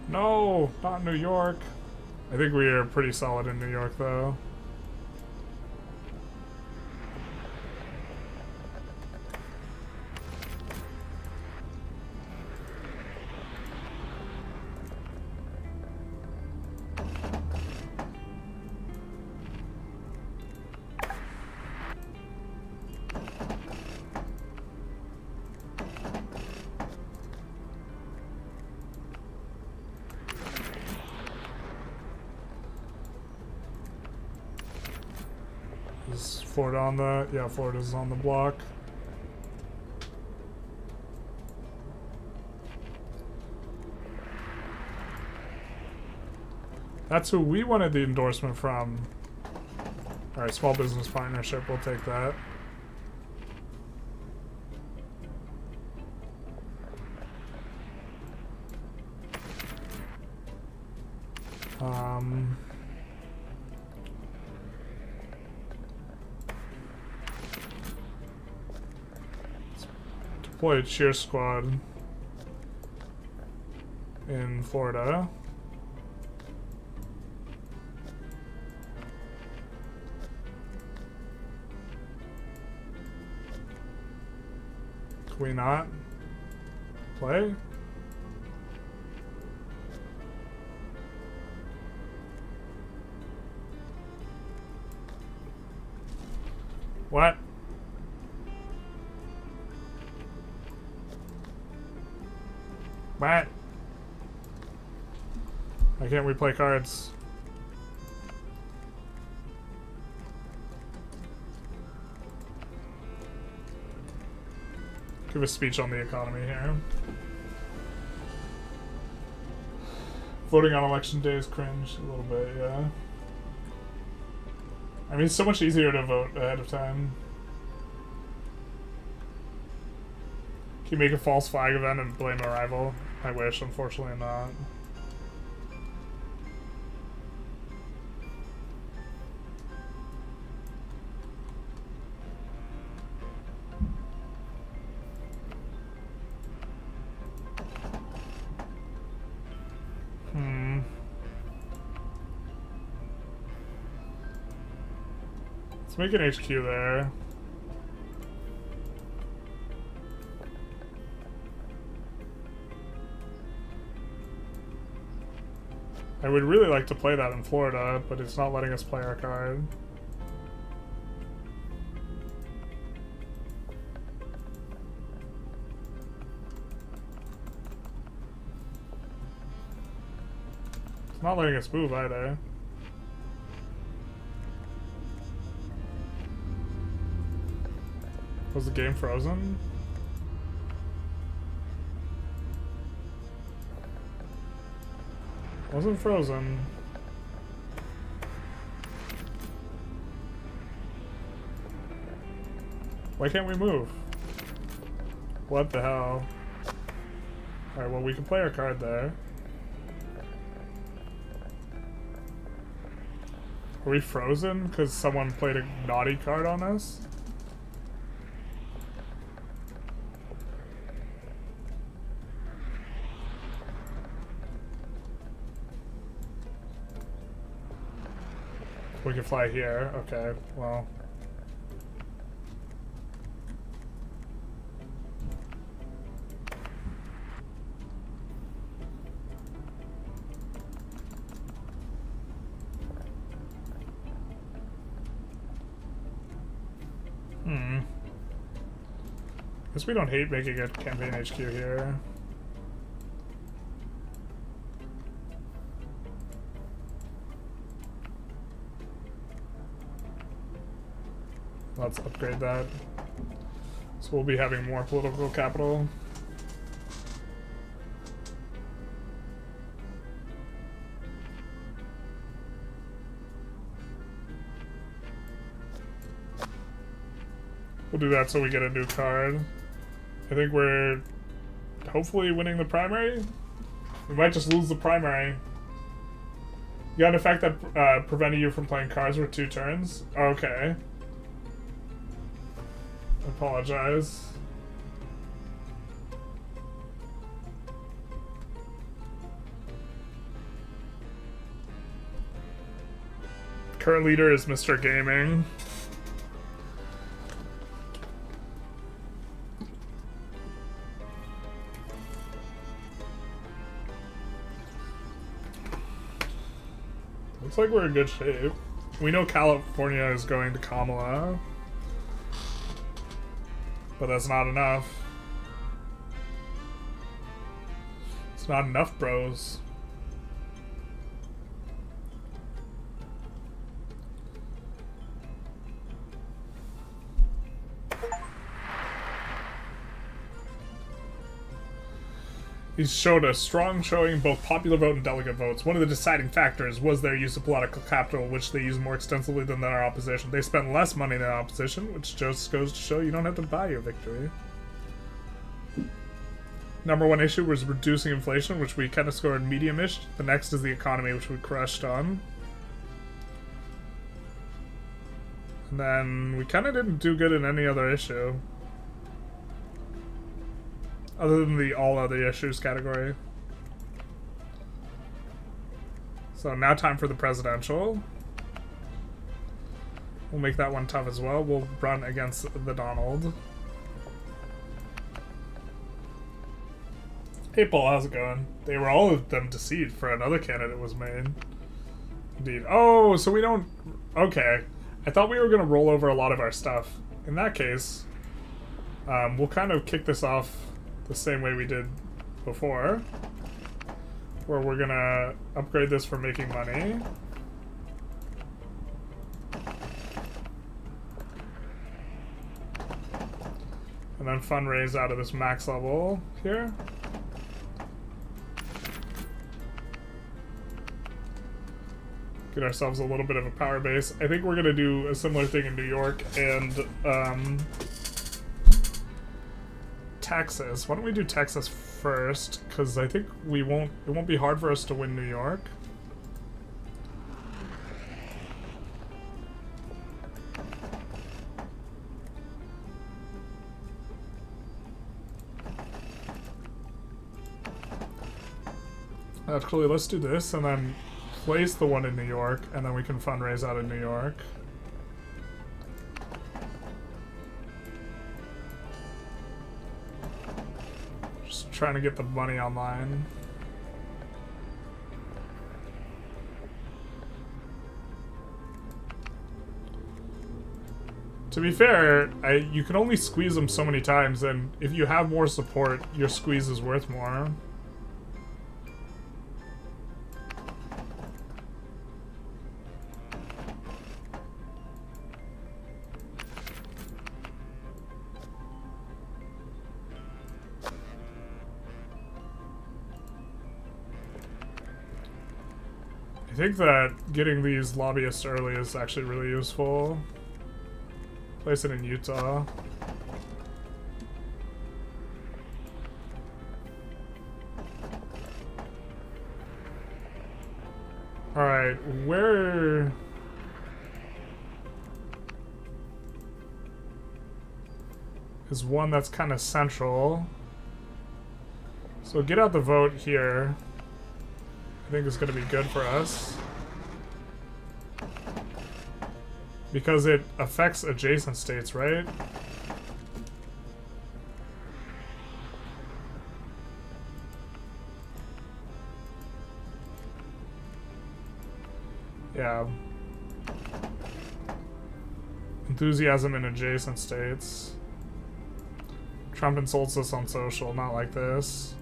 No, not New York. I think we are pretty solid in New York, though. Is Florida on the... Yeah, Florida's on the block. That's who we wanted the endorsement from. Alright, small business partnership, we'll take that. Deploy a cheer squad in Florida. Can we not play? What? What? Why can't we play cards? Give a speech on the economy here. Voting on election day is cringe a little bit, yeah. I mean, it's so much easier to vote ahead of time. Can you make a false flag event and blame a rival? I wish, unfortunately not. Let's make an HQ there. I would really like to play that in Florida, but it's not letting us play our card. It's not letting us move either. Was the game frozen? Wasn't frozen. Why can't we move? What the hell? Alright, well, we can play our card there. Are we frozen because someone played a naughty card on us? We can fly here. Okay, well. Guess we don't hate making a campaign HQ here. Let's upgrade that. So we'll be having more political capital. We'll do that so we get a new card. I think we're hopefully winning the primary. We might just lose the primary. You got an effect that prevented you from playing cards for 2 turns? Okay. Apologize. Current leader is Mr. Gaming. Looks like we're in good shape. We know California is going to Kamala. But that's not enough. It's not enough, bros. He showed a strong showing in both popular vote and delegate votes. One of the deciding factors was their use of political capital, which they used more extensively than our opposition. They spent less money than our opposition, which just goes to show you don't have to buy your victory. Number 1 issue was reducing inflation, which we kind of scored medium-ish. The next is the economy, which we crushed on. And then we kind of didn't do good in any other issue. Other than the all other issues category. So now time for the presidential. We'll make that one tough as well. We'll run against the Donald. Hey Paul, how's it going? They were all of them deceived for another candidate was made. Indeed. Oh, so we don't... Okay. I thought we were going to roll over a lot of our stuff. In that case, we'll kind of kick this off the same way we did before. where we're gonna upgrade this for making money. And then fundraise out of this max level here. Get ourselves a little bit of a power base. I think we're gonna do a similar thing in New York and Texas. Why don't we do Texas first? Because I think it won't be hard for us to win New York. Actually, let's do this and then place the one in New York, and then we can fundraise out of New York. Just trying to get the money online. To be fair, you can only squeeze them so many times, and if you have more support, your squeeze is worth more. I think that getting these lobbyists early is actually really useful. Place it in Utah. Alright, where... is one that's kind of central. So get out the vote here. I think it's going to be good for us. Because it affects adjacent states, right? Yeah. Enthusiasm in adjacent states. Trump insults us on social, not like this.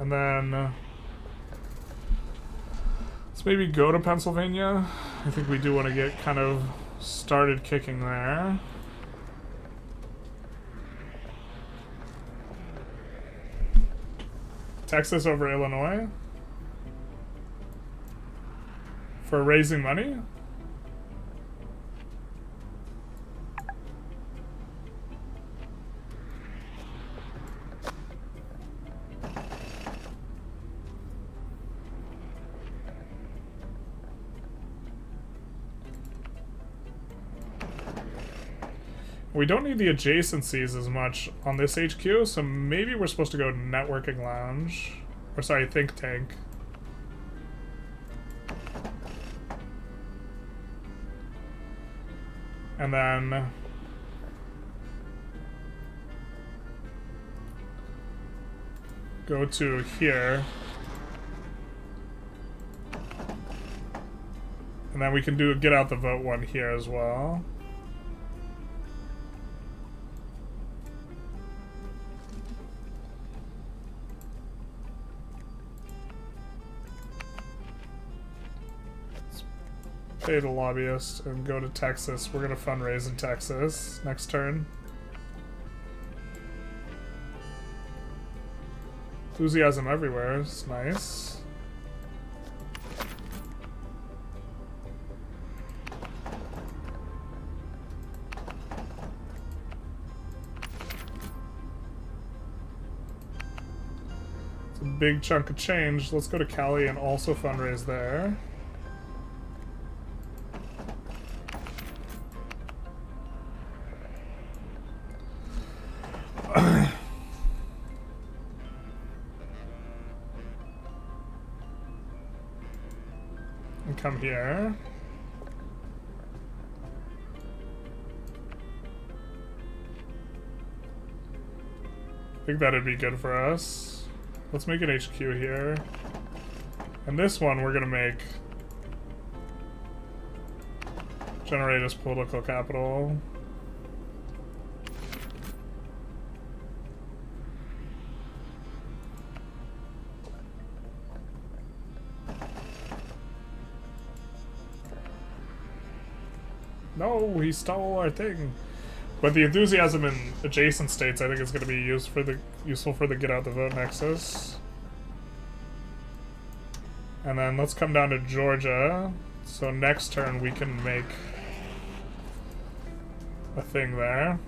And then let's maybe go to Pennsylvania. I think we do want to get kind of started kicking there. Texas over Illinois for raising money. We don't need the adjacencies as much on this HQ, so maybe we're supposed to go networking lounge. Or sorry, think tank. And then go to here. And then we can do get out the vote one here as well. Pay the lobbyist and go to Texas. We're gonna fundraise in Texas next turn. Enthusiasm everywhere. It's nice. It's a big chunk of change. Let's go to Cali and also fundraise there. Come here. I think that'd be good for us. Let's make an HQ here. And this one we're gonna make generate as political capital. No, he stole our thing. But the enthusiasm in adjacent states, I think, is going to be useful for the get out the vote nexus. And then let's come down to Georgia. So next turn we can make a thing there.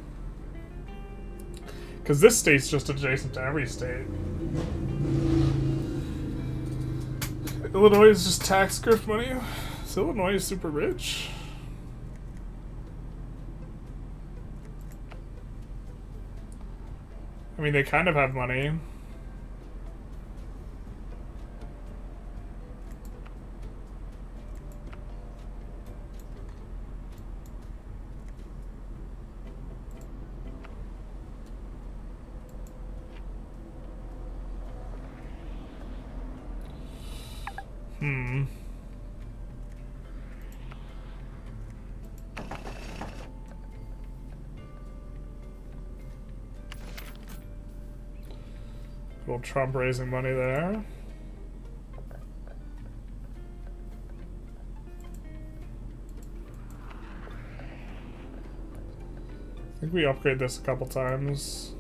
Because this state's just adjacent to every state. Illinois is just tax grift money. So Illinois is super rich. I mean, they kind of have money. Little Trump raising money there. I think we upgrade this a couple times.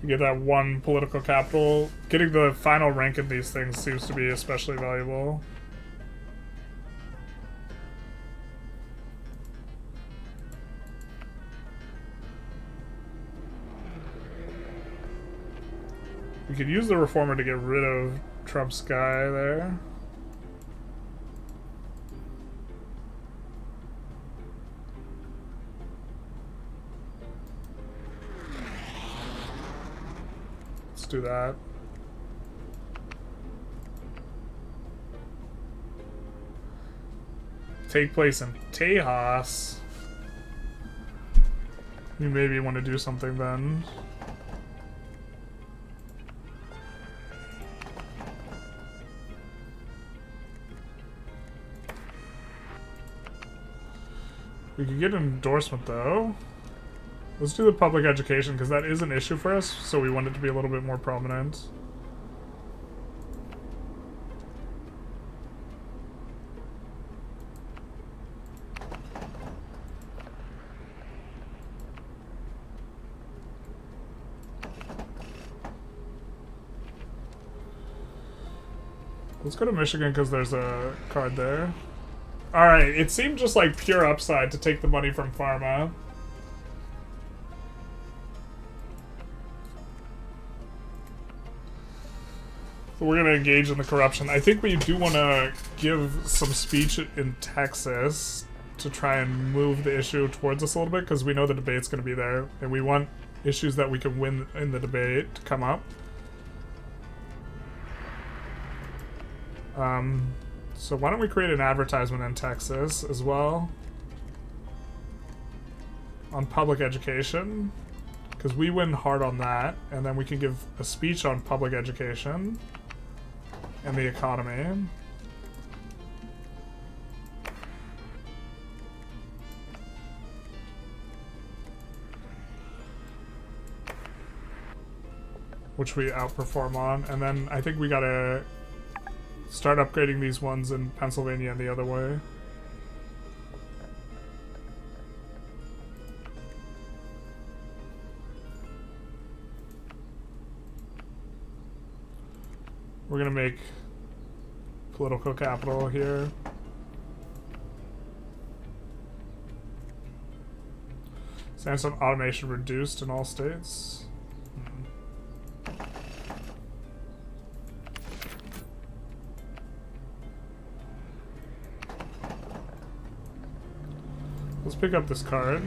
To get that one political capital. Getting the final rank in these things seems to be especially valuable. We could use the reformer to get rid of Trump's guy there. Let's do that. Take place in Tejas. You maybe want to do something then. We could get an endorsement, though. Let's do the public education, because that is an issue for us, so we want it to be a little bit more prominent. Let's go to Michigan, because there's a card there. Alright, it seemed just like pure upside to take the money from Pharma. So we're going to engage in the corruption. I think we do want to give some speech in Texas to try and move the issue towards us a little bit, because we know the debate's going to be there, and we want issues that we can win in the debate to come up. So why don't we create an advertisement in Texas as well on public education, because we win hard on that, and then we can give a speech on public education and the economy. Which we outperform on, and then I think we gotta start upgrading these ones in Pennsylvania and the other way. We're gonna make political capital here. Sandstone automation reduced in all states. Let's pick up this card.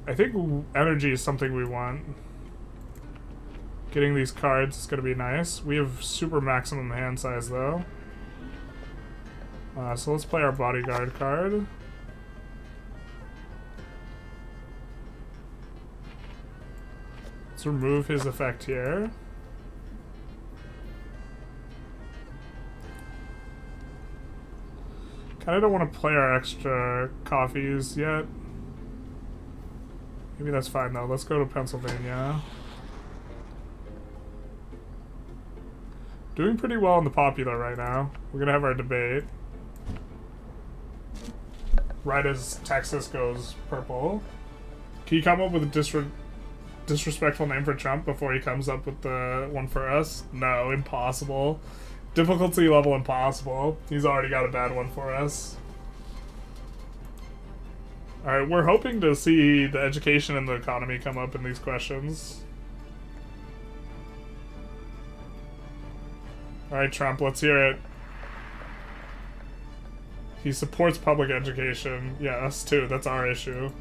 I think energy is something we want. Getting these cards is going to be nice. We have super maximum hand size though. So let's play our bodyguard card. Let's remove his effect here. Kinda don't want to play our extra coffees yet. Maybe that's fine though. Let's go to Pennsylvania. Doing pretty well in the popular right now. We're gonna have our debate. Right as Texas goes purple. Can you come up with a disrespectful name for Trump before he comes up with the one for us? No, impossible. Difficulty level impossible. He's already got a bad one for us. Alright, we're hoping to see the education and the economy come up in these questions. Alright, Trump, let's hear it. He supports public education. Yeah, us too. That's our issue.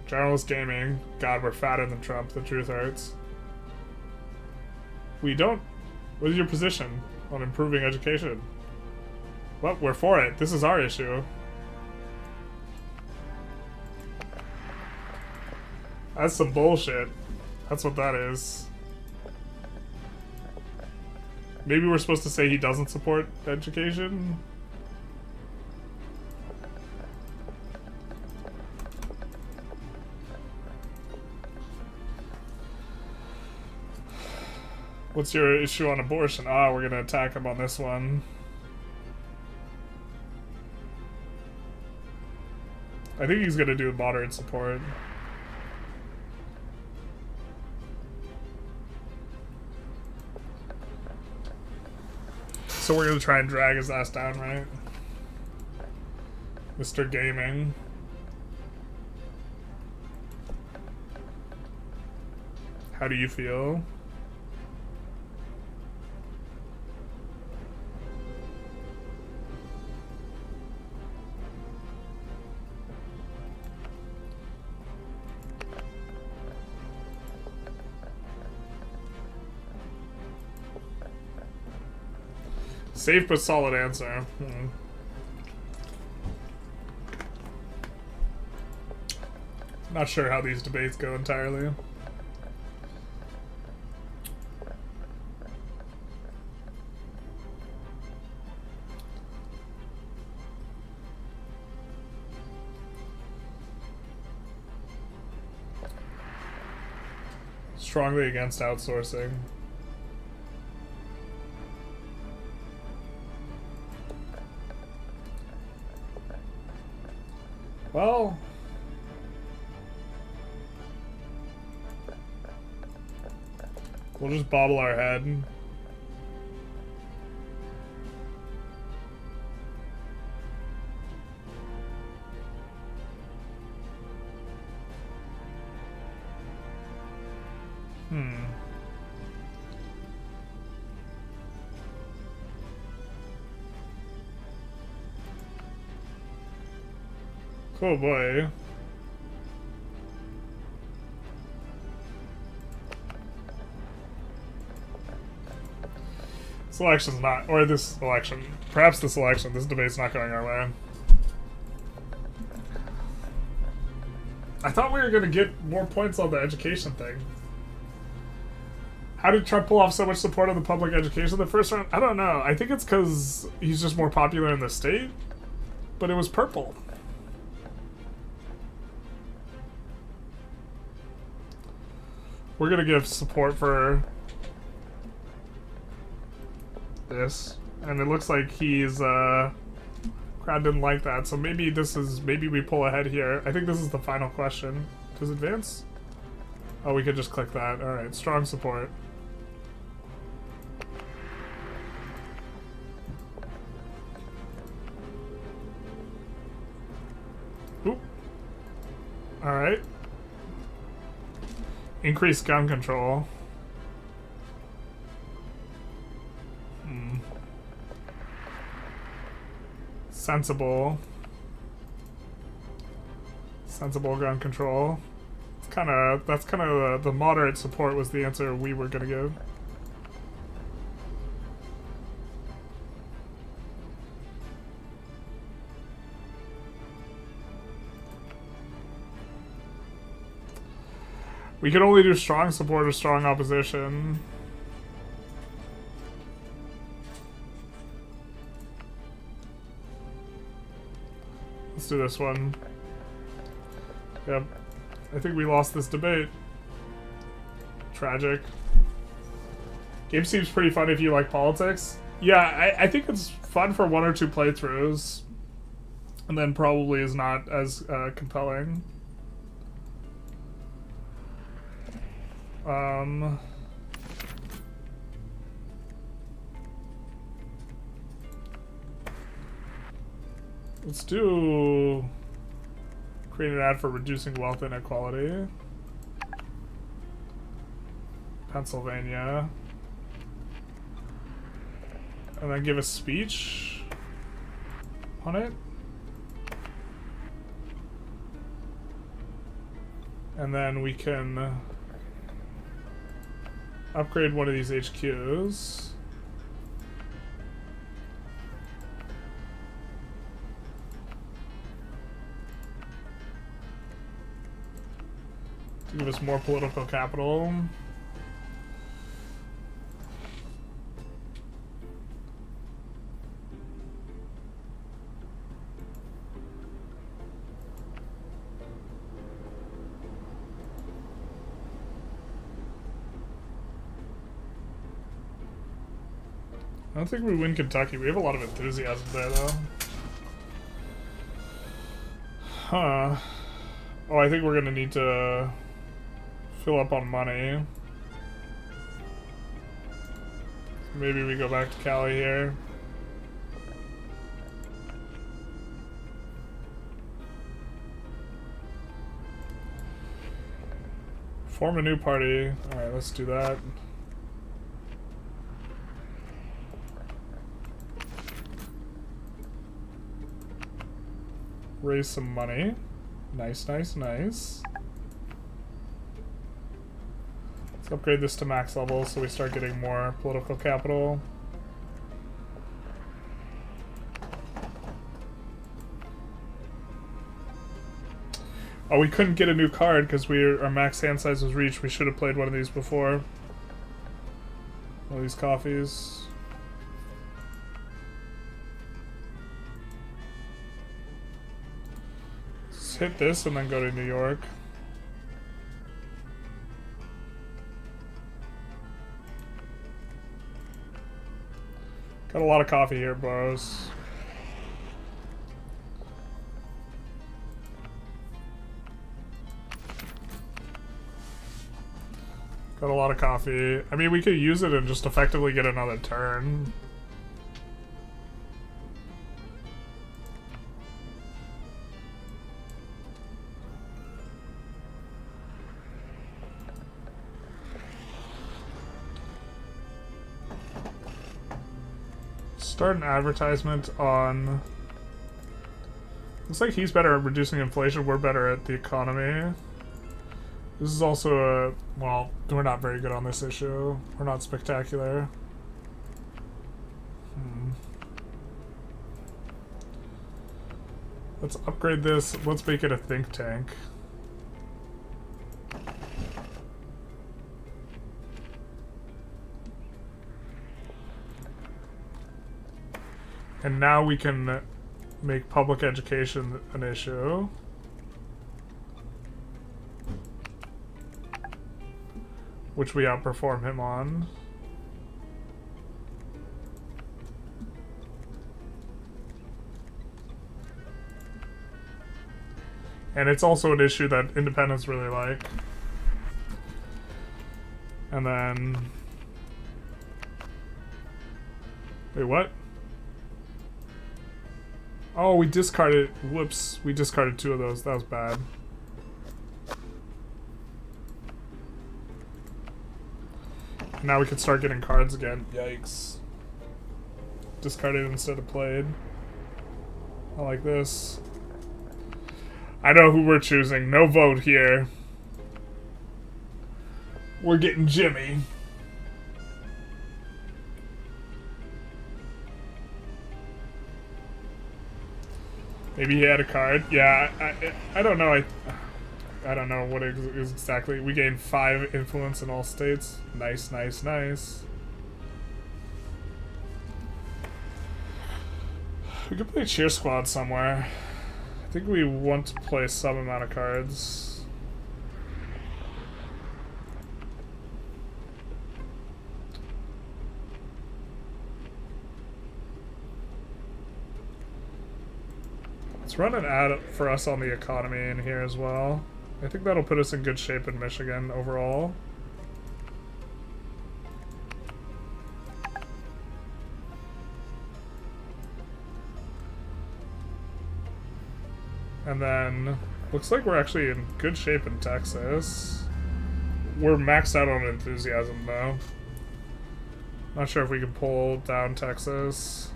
Generalist gaming. God, we're fatter than Trump. The truth hurts. We don't... What is your position on improving education? Well, we're for it. This is our issue. That's some bullshit. That's what that is. Maybe we're supposed to say he doesn't support education? What's your issue on abortion? Ah, we're gonna attack him on this one. I think he's gonna do moderate support. So we're gonna try and drag his ass down, right? Mr. Gaming. How do you feel? Safe but solid answer. Not sure how these debates go entirely. Strongly against outsourcing. Well, we'll just bobble our head. Oh boy. This election's not, or this election, perhaps this election, this debate's not going our way. I thought we were gonna get more points on the education thing. How did Trump pull off so much support on the public education the first round? I don't know. I think it's because he's just more popular in the state, but it was purple. We're gonna give support for this, and it looks like he's crowd didn't like that, so maybe we pull ahead here. I think this is the final question. Does advance? Oh, we could just click that. All right, strong support. Oop. All right. Increase gun control. Sensible gun control. That's kind of the moderate support was the answer we were gonna give. We could only do strong support or strong opposition. Let's do this one. Yep. I think we lost this debate. Tragic. Game seems pretty fun if you like politics. Yeah, I think it's fun for 1 or 2 playthroughs. And then probably is not as compelling. Let's do... create an ad for reducing wealth inequality. Pennsylvania. And then give a speech on it. And then we can upgrade one of these HQs. To give us more political capital. I don't think we win Kentucky. We have a lot of enthusiasm there, though. Huh. Oh, I think we're gonna need to fill up on money. Maybe we go back to Cali here. Form a new party. Alright, let's do that. Raise some money. Nice, nice, nice. Let's upgrade this to max level so we start getting more political capital. Oh, we couldn't get a new card because our max hand size was reached. We should have played one of these before. One of these coffees. Hit this and then go to New York. Got a lot of coffee here, bros. Got a lot of coffee. I mean, we could use it and just effectively get another turn. Start an advertisement on... Looks like he's better at reducing inflation, we're better at the economy. This is also a... Well, we're not very good on this issue. We're not spectacular. Let's upgrade this. Let's make it a think tank. And now we can make public education an issue. Which we outperform him on. And it's also an issue that independents really like. And then... Wait, what? Oh, we discarded... Whoops. We discarded 2 of those. That was bad. Now we can start getting cards again. Yikes. Discarded instead of played. I like this. I know who we're choosing. No vote here. We're getting Jimmy. Maybe he had a card. Yeah, I don't know. I don't know what it is exactly. We gained 5 influence in all states. Nice, nice, nice. We could play Cheer Squad somewhere. I think we want to play some amount of cards. Let's run an ad for us on the economy in here as well. I think that'll put us in good shape in Michigan overall. And then, looks like we're actually in good shape in Texas. We're maxed out on enthusiasm though. Not sure if we can pull down Texas.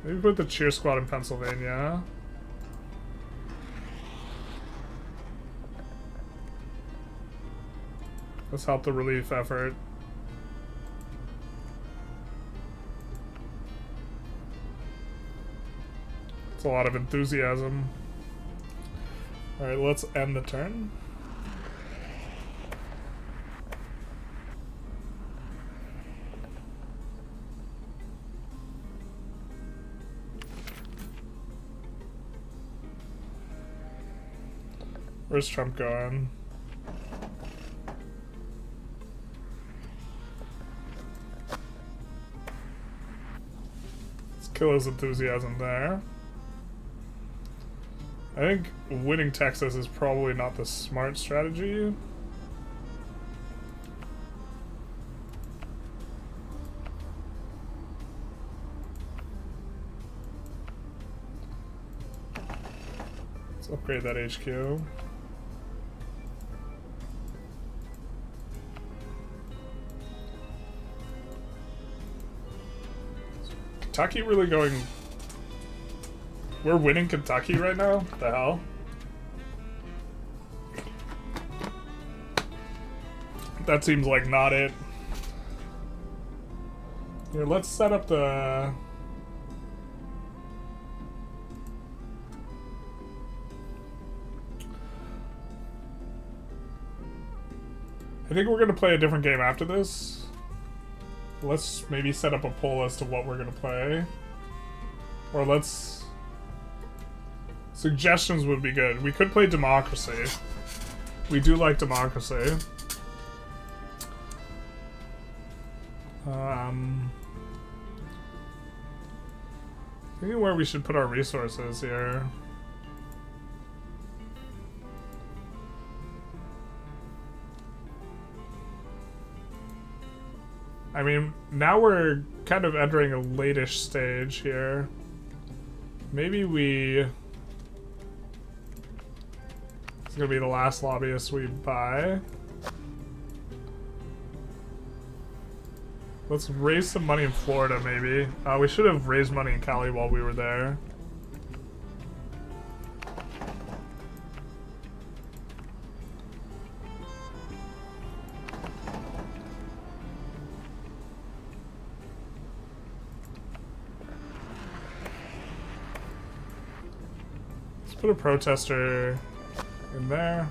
Maybe put the cheer squad in Pennsylvania. Let's help the relief effort. It's a lot of enthusiasm. Alright, let's end the turn. Where's Trump going? Let's kill his enthusiasm there. I think winning Texas is probably not the smart strategy. Let's upgrade that HQ. Kentucky really going... We're winning Kentucky right now? What the hell? That seems like not it. Here, let's set up the... I think we're gonna play a different game after this. Let's maybe set up a poll as to what we're gonna play. Or let's... Suggestions would be good. We could play democracy. We do like democracy. Thinking where we should put our resources here. I mean, now we're kind of entering a late-ish stage here. Maybe we... It's gonna be the last lobbyist we buy. Let's raise some money in Florida, maybe. We should have raised money in Cali while we were there. Let's put a protester in there.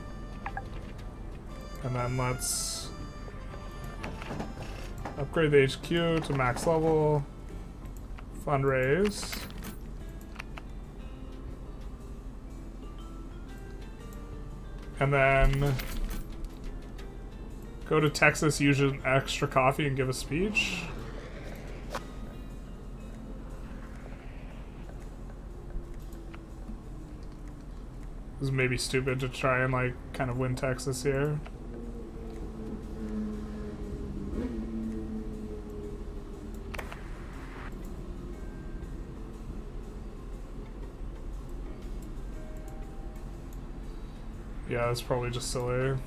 And then let's upgrade the HQ to max level. Fundraise. And then go to Texas, use an extra coffee and give a speech. This is maybe stupid to try and like kind of win Texas here. Yeah, that's probably just silly. It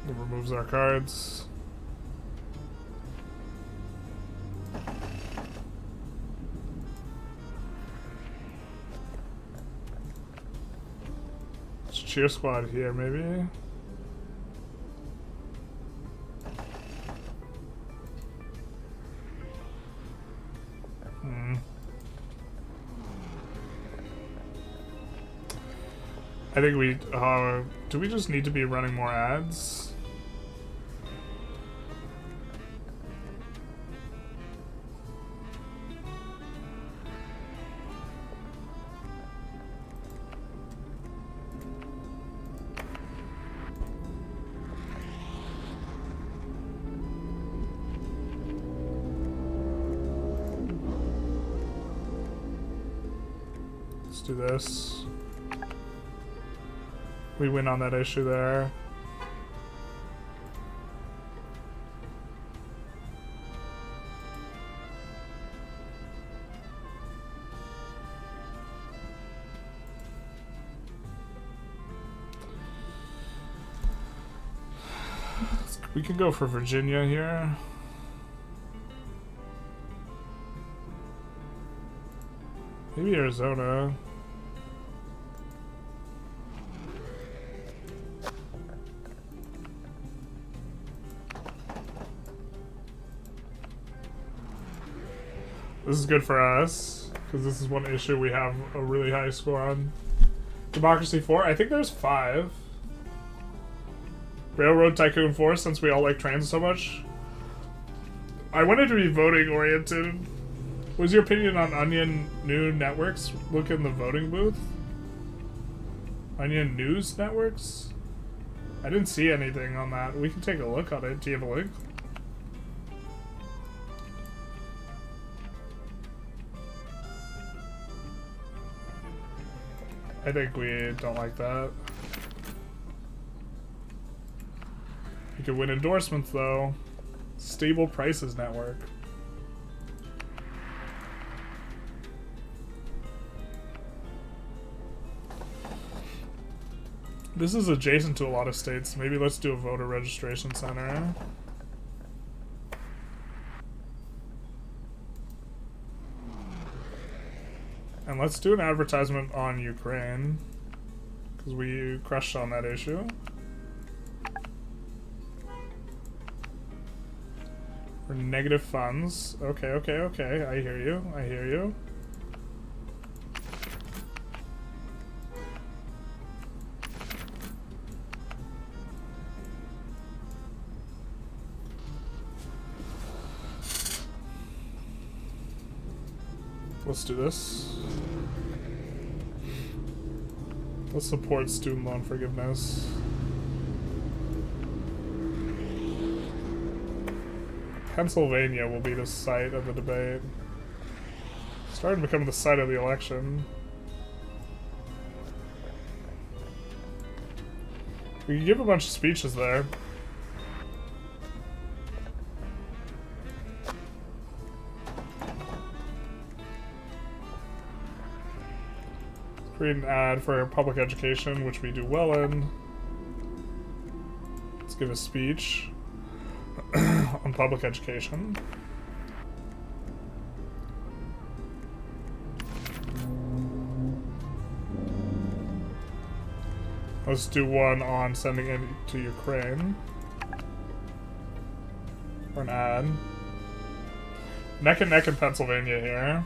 removes our cards. Let's cheer squad here, maybe. I think we, do we just need to be running more ads? Let's do this. We win on that issue there. We can go for Virginia here. Maybe Arizona. This is good for us, because this is one issue we have a really high score on. Democracy 4? I think there's 5. Railroad Tycoon 4, since we all like trains so much. I wanted to be voting oriented. What's your opinion on Onion New Networks? Look in the voting booth. Onion News Networks? I didn't see anything on that. We can take a look on it. Do you have a link? I think we don't like that. You could win endorsements though. Stable Prices Network. This is adjacent to a lot of states. Maybe let's do a voter registration center. And let's do an advertisement on Ukraine, because we crushed on that issue. For negative funds. Okay, okay, okay. I hear you. I hear you. Let's do this. Let's support student loan forgiveness. Pennsylvania will be the site of the debate. Starting to become the site of the election. We can give a bunch of speeches there. Create an ad for public education, which we do well in. Let's give a speech on public education. Let's do one on sending it to Ukraine. Or an ad. Neck and neck in Pennsylvania here.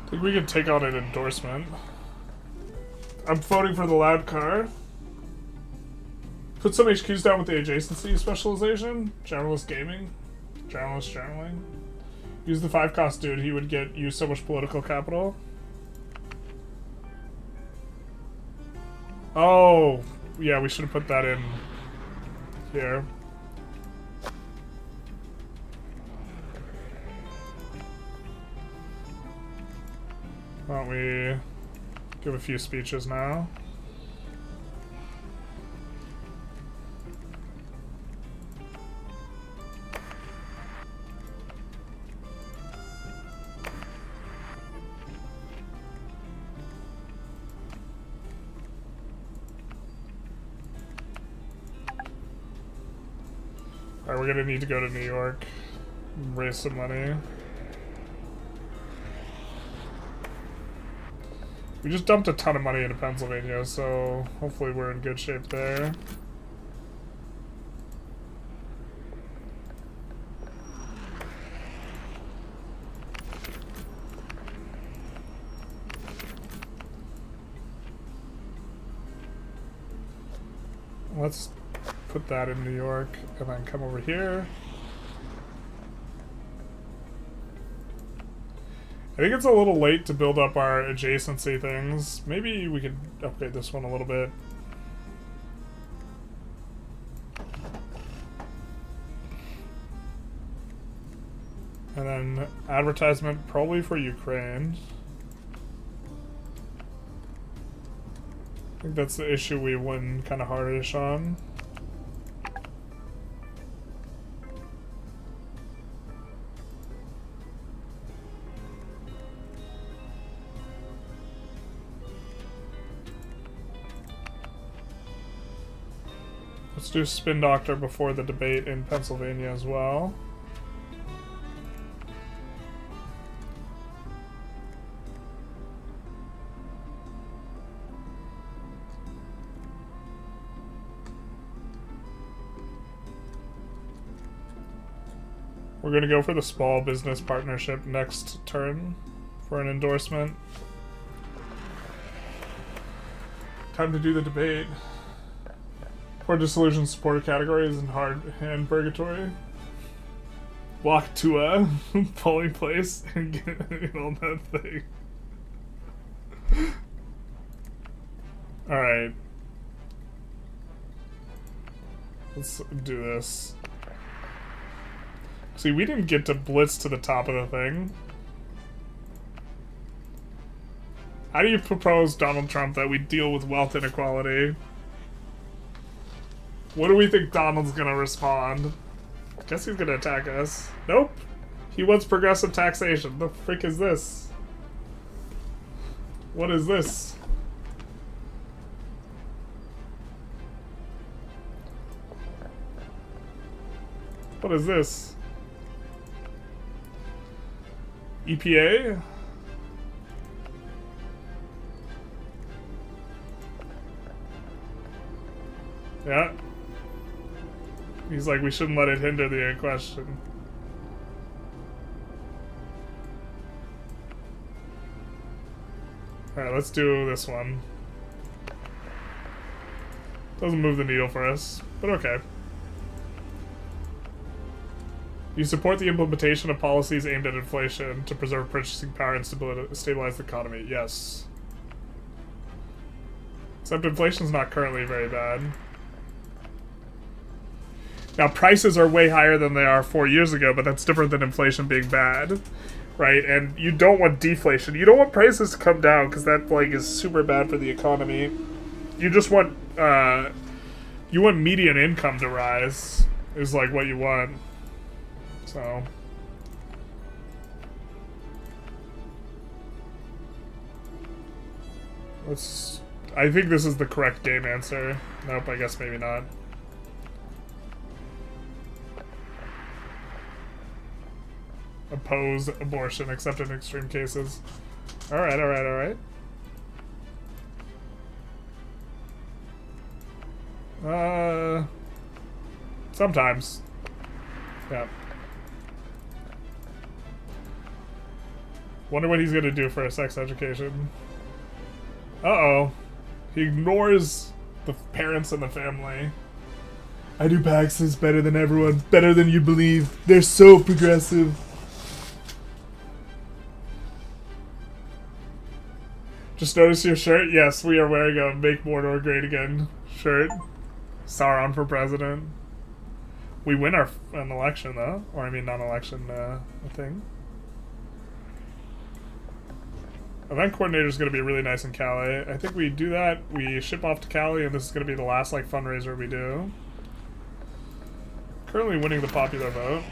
I think we can take on an endorsement. I'm voting for the loud car. Put some HQs down with the adjacency specialization. Generalist gaming. Generalist journaling. Use the 5-cost dude. He would get you so much political capital. Oh, yeah, we should have put that in here. Why don't we give a few speeches now? Alright, we're gonna need to go to New York and raise some money. We just dumped a ton of money into Pennsylvania, so hopefully we're in good shape there. Let's put that in New York and then come over here. I think it's a little late to build up our adjacency things. Maybe we could upgrade this one a little bit. And then advertisement probably for Ukraine. I think that's the issue we win kind of hardish on. Let's do Spin Doctor before the debate in Pennsylvania as well. We're going to go for the small business partnership next turn for an endorsement. Time to do the debate. For dissolution supported categories and hard hand purgatory. Walk to a polling place and get on that thing. Alright. Let's do this. See, we didn't get to blitz to the top of the thing. How do you propose, Donald Trump, that we deal with wealth inequality? What do we think Donald's gonna respond? Guess he's gonna attack us. Nope. He wants progressive taxation. The frick is this? What is this? What is this? EPA? Yeah. He's like, we shouldn't let it hinder the question. Alright, let's do this one. Doesn't move the needle for us, but okay. You support the implementation of policies aimed at inflation to preserve purchasing power and stabilize the economy. Yes. Except inflation's not currently very bad. Now, prices are way higher than they are 4 years ago, but that's different than inflation being bad, right? And you don't want deflation. You don't want prices to come down, because that, like, is super bad for the economy. You just want, you want median income to rise, is, like, what you want. So... let's... I think this is the correct game answer. Nope, I guess maybe not. Oppose abortion, except in extreme cases. Alright, alright, alright. Sometimes. Yeah. Wonder what he's gonna do for a sex education. Uh-oh. He ignores the parents and the family. I do Pax's better than everyone. Better than you believe. They're so progressive. Just notice your shirt? Yes, we are wearing a Make Mordor Great Again shirt. Sauron for president. We win an election, though. Or, I mean, not an election, thing. Event coordinator is going to be really nice in Cali. I think we do that. We ship off to Cali, and this is going to be the last, like, fundraiser we do. Currently winning the popular vote.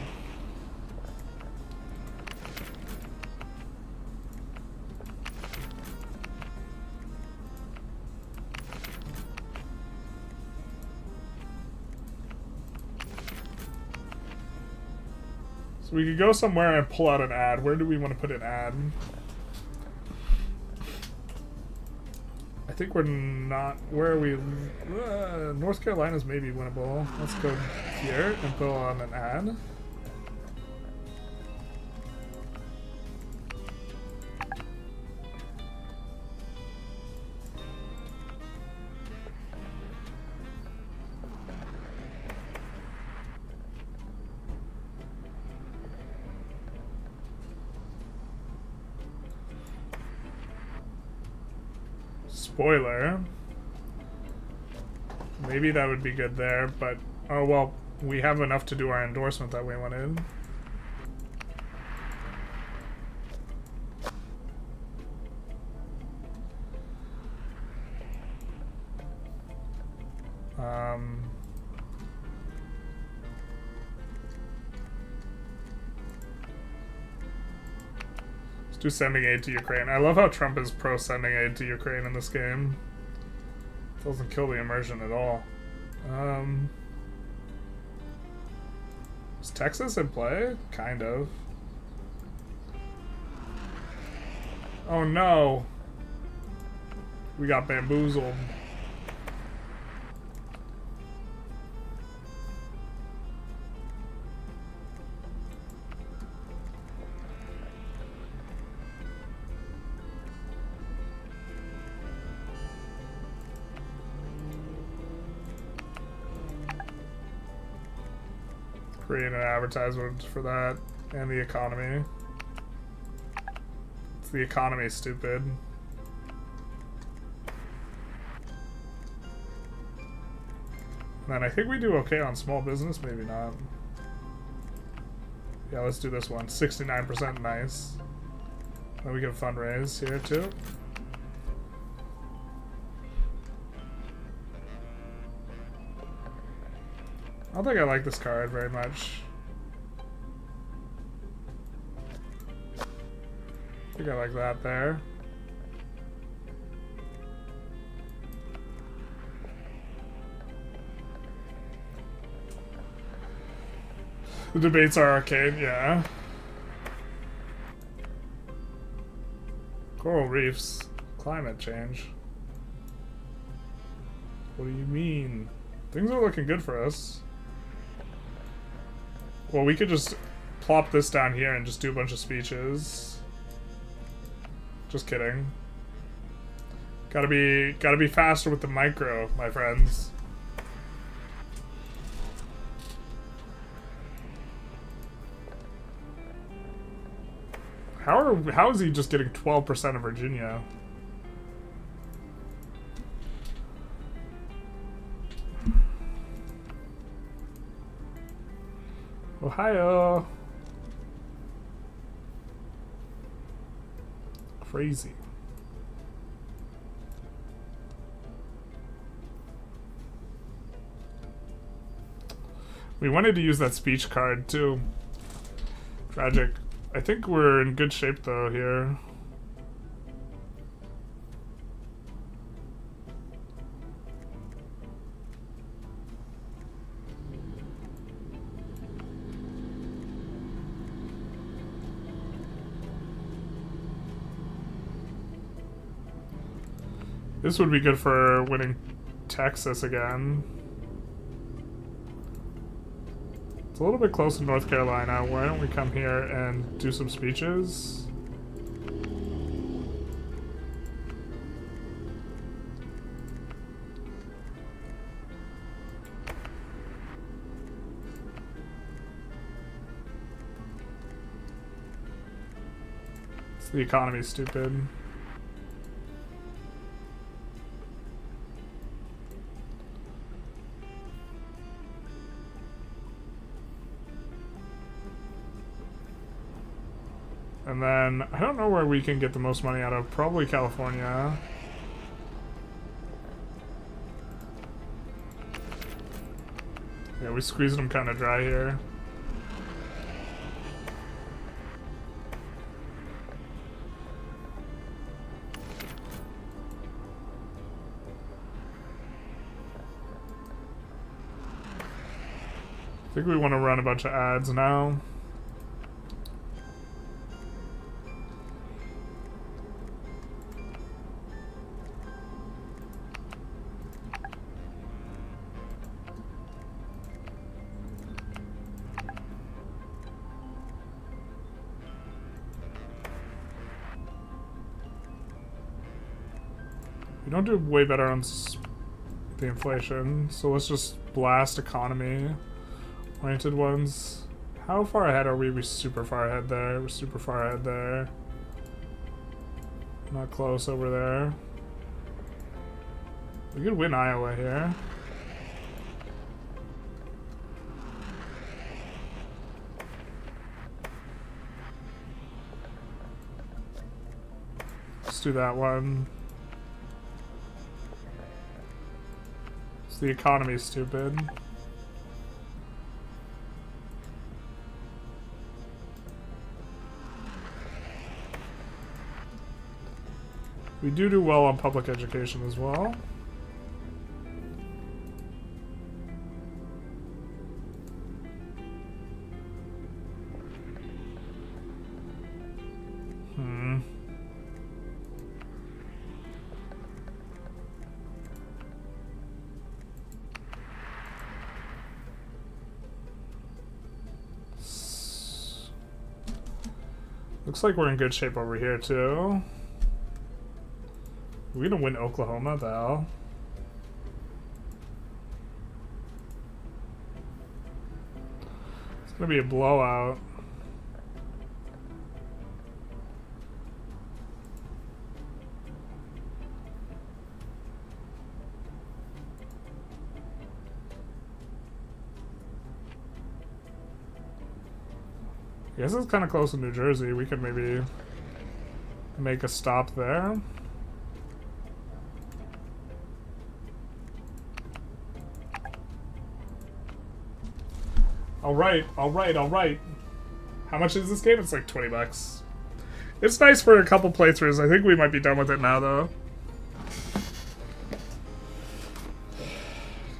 So we could go somewhere and pull out an ad. Where do we want to put an ad? I think we're not... Where are we? North Carolina's maybe winnable. Let's go here and put on an ad. Spoiler. Maybe that would be good there, but oh well, we have enough to do our endorsement that we wanted. Let's do sending aid to Ukraine. I love how Trump is pro sending aid to Ukraine in this game. Doesn't kill the immersion at all. Is Texas in play? Kind of. Oh no. We got bamboozled. Create an advertisement for that and the economy. It's the economy, stupid. And I think we do okay on small business, maybe not. Yeah, let's do this one. 69%, nice. Then we can fundraise here too. I don't think I like this card very much. I think I like that there. The debates are arcade, yeah. Coral reefs. Climate change. What do you mean? Things are looking good for us. Well, we could just plop this down here and just do a bunch of speeches. Just kidding. Gotta be faster with the micro, my friends. How is he just getting 12% of Virginia? Ohio. Crazy. We wanted to use that speech card too. Tragic. I think we're in good shape though here. This would be good for winning Texas again. It's a little bit close to North Carolina. Why don't we come here and do some speeches? The economy's stupid. And then, I don't know where we can get the most money out of. Probably California. Yeah, we squeezed them kind of dry here. I think we want to run a bunch of ads now. We don't do way better on the inflation, so let's just blast economy-oriented ones. How far ahead are we? We're super far ahead there. We're super far ahead there. Not close over there. We could win Iowa here. Let's do that one. The economy's stupid. We do well on public education as well. Looks like we're in good shape over here, too. We're gonna win Oklahoma, the hell. It's gonna be a blowout. I guess it's kind of close to New Jersey. We could maybe make a stop there. Alright. How much is this game? It's like 20 bucks. It's nice for a couple playthroughs. I think we might be done with it now, though.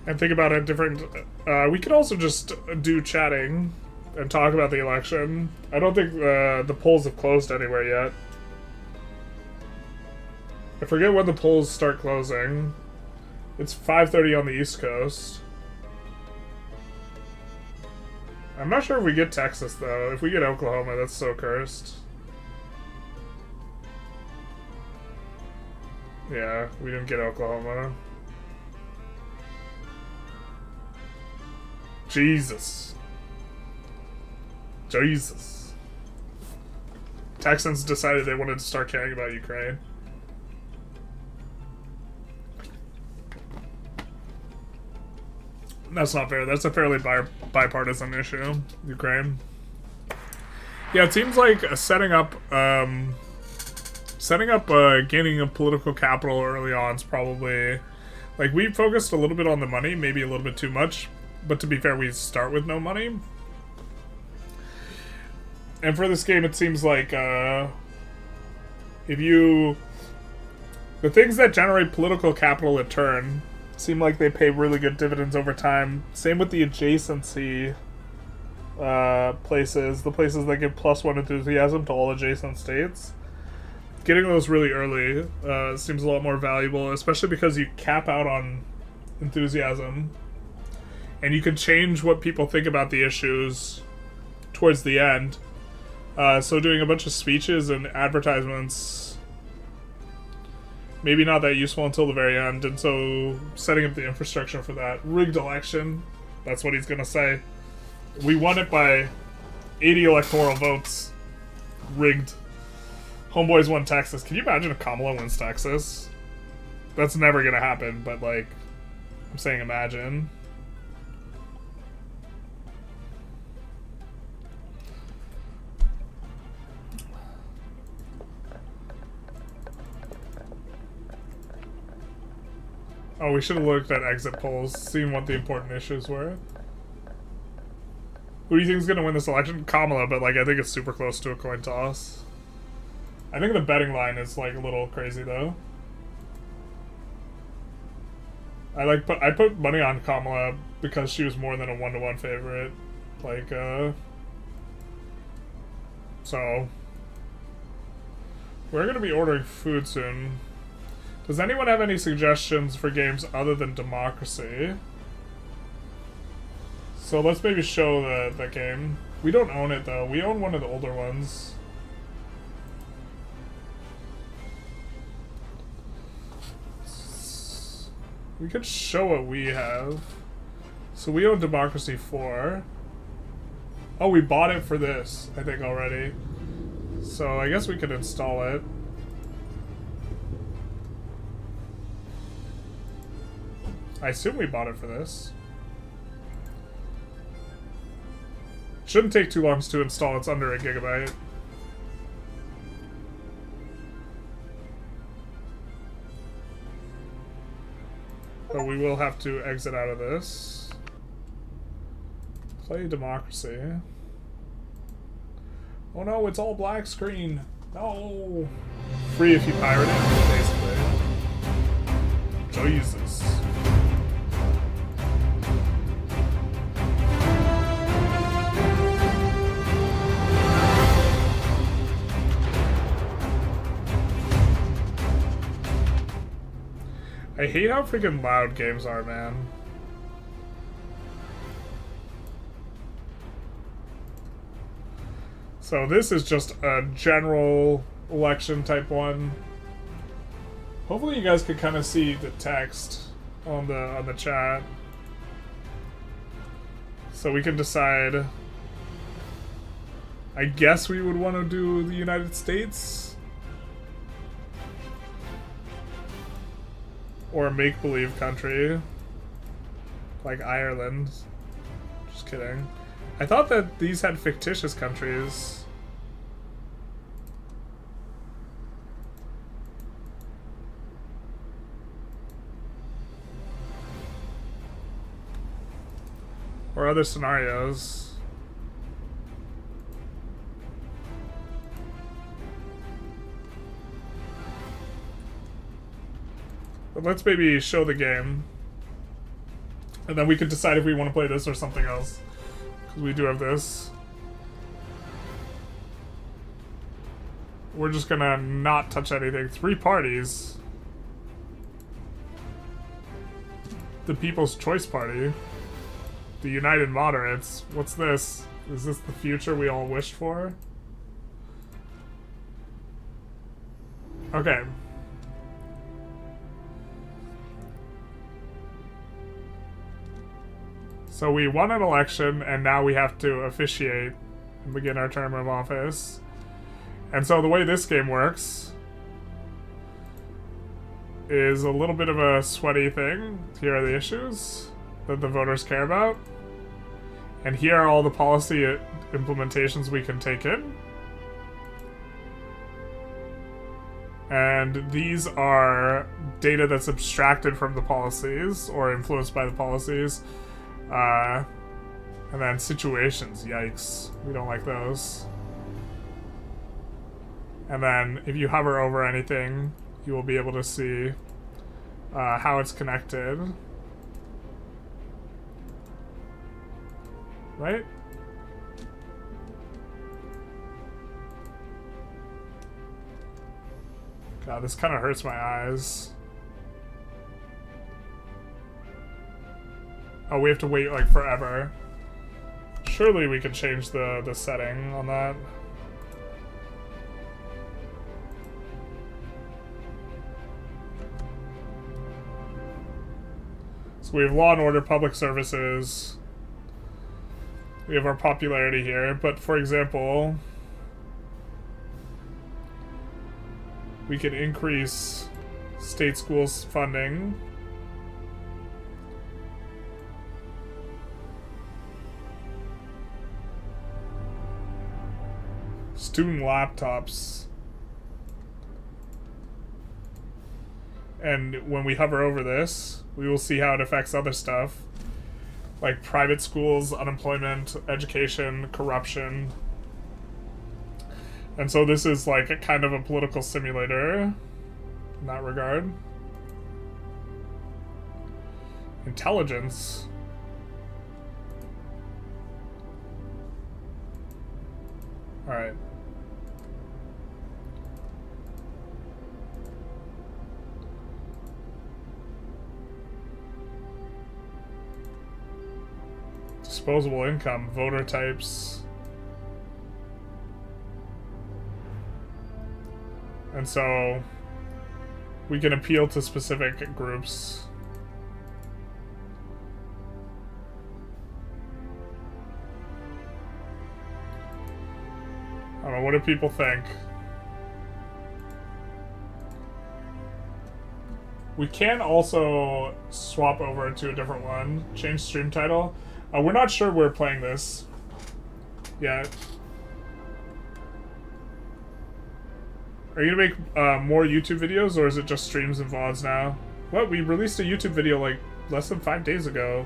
And think about it different... we could also just do chatting and talk about the election. I don't think the polls have closed anywhere yet. I forget when the polls start closing. It's 5:30 on the East Coast. I'm not sure if we get Texas, though. If we get Oklahoma, that's so cursed. Yeah, we didn't get Oklahoma. Jesus. Texans decided they wanted to start caring about Ukraine. That's not fair. That's a fairly bipartisan issue, Ukraine. Yeah, it seems like setting up gaining a political capital early on is probably... Like, we focused a little bit on the money, maybe a little bit too much. But to be fair, we start with no money. And for this game, it seems like, the things that generate political capital in turn seem like they pay really good dividends over time. Same with the adjacency places, the places that give +1 enthusiasm to all adjacent states. Getting those really early seems a lot more valuable, especially because you cap out on enthusiasm. And you can change what people think about the issues towards the end. So doing a bunch of speeches and advertisements, maybe not that useful until the very end, and so setting up the infrastructure for that. Rigged election, that's what he's gonna say. We won it by 80 electoral votes. Rigged. Homeboys won Texas. Can you imagine if Kamala wins Texas? That's never gonna happen, but like, I'm saying imagine. Oh, we should have looked at exit polls, seen what the important issues were. Who do you think is going to win this election? Kamala, but like I think it's super close to a coin toss. I think the betting line is like a little crazy though. I put money on Kamala because she was more than a 1-to-1 favorite. Like so we're going to be ordering food soon. Does anyone have any suggestions for games other than Democracy? So let's maybe show the game. We don't own it though. We own one of the older ones. We could show what we have. So we own Democracy 4. Oh, we bought it for this, I think, already. So I guess we could install it. I assume we bought it for this. Shouldn't take too long to install. It's under a gigabyte. But we will have to exit out of this. Play democracy. Oh no, it's all black screen. No. Free if you pirate it, basically. Jesus. I hate how freaking loud games are, man. So this is just a general election type one. Hopefully you guys could kind of see the text on the chat. So we can decide. I guess we would want to do the United States. Or a make-believe country. Like Ireland. Just kidding. I thought that these had fictitious countries. Or other scenarios. But let's maybe show the game. And then we can decide if we want to play this or something else. Because we do have this. We're just gonna not touch anything. 3 parties. The People's Choice Party. The United Moderates. What's this? Is this the future we all wished for? Okay. So we won an election, and now we have to officiate and begin our term of office. And so the way this game works is a little bit of a sweaty thing. Here are the issues that the voters care about. And here are all the policy implementations we can take in. And these are data that's abstracted from the policies or influenced by the policies. And then situations, yikes. We don't like those. And then if you hover over anything, you will be able to see how it's connected. Right? God, this kind of hurts my eyes. Oh, we have to wait like forever. Surely we can change the setting on that. So we have law and order, public services. We have our popularity here, but for example, we can increase state schools funding. Student laptops. And when we hover over this, we will see how it affects other stuff. Like private schools, unemployment, education, corruption. And so this is like a kind of a political simulator in that regard. Intelligence. Alright. Disposable income, voter types. And so we can appeal to specific groups. I don't know, what do people think? We can also swap over to a different one. Change stream title. We're not sure we're playing this yet. Are you gonna make more YouTube videos, or is it just streams and VODs now? What? We released a YouTube video like less than 5 days ago.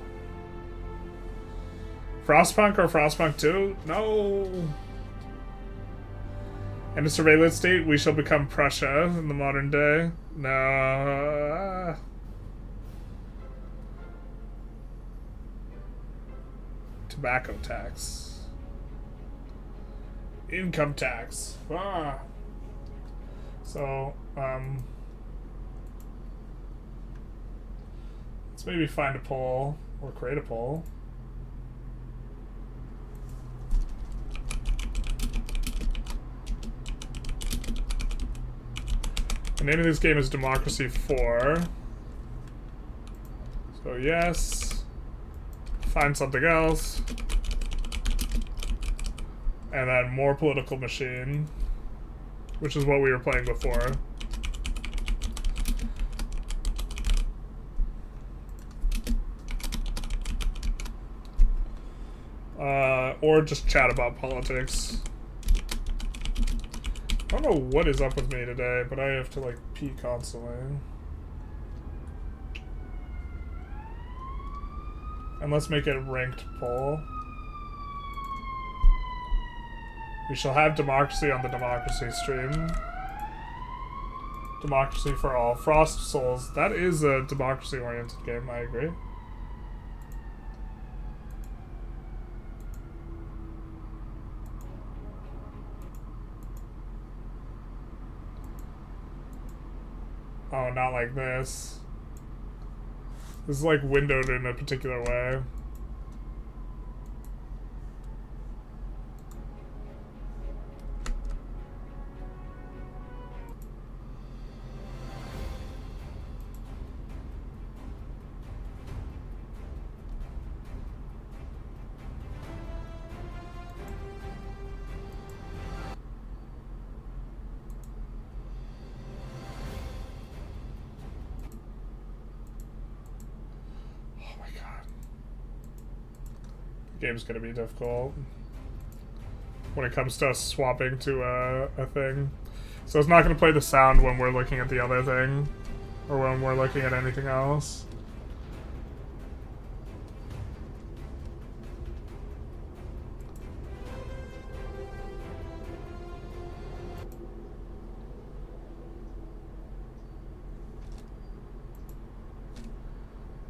Frostpunk or Frostpunk 2? No. In a surveillance state, we shall become Prussia in the modern day. No. Tobacco tax. Income tax. Ah. So, let's maybe find a poll or create a poll. The name of this game is Democracy 4. So yes. Find something else. And then more political machine. Which is what we were playing before. Or just chat about politics. I don't know what is up with me today, but I have to, like, pee constantly. And let's make it a ranked poll. We shall have democracy on the democracy stream. Democracy for all. Frost Souls. That is a democracy-oriented game, I agree. Oh, not like this. This is like windowed in a particular way. Game's gonna be difficult when it comes to us swapping to a thing. So it's not gonna play the sound when we're looking at the other thing, or when we're looking at anything else.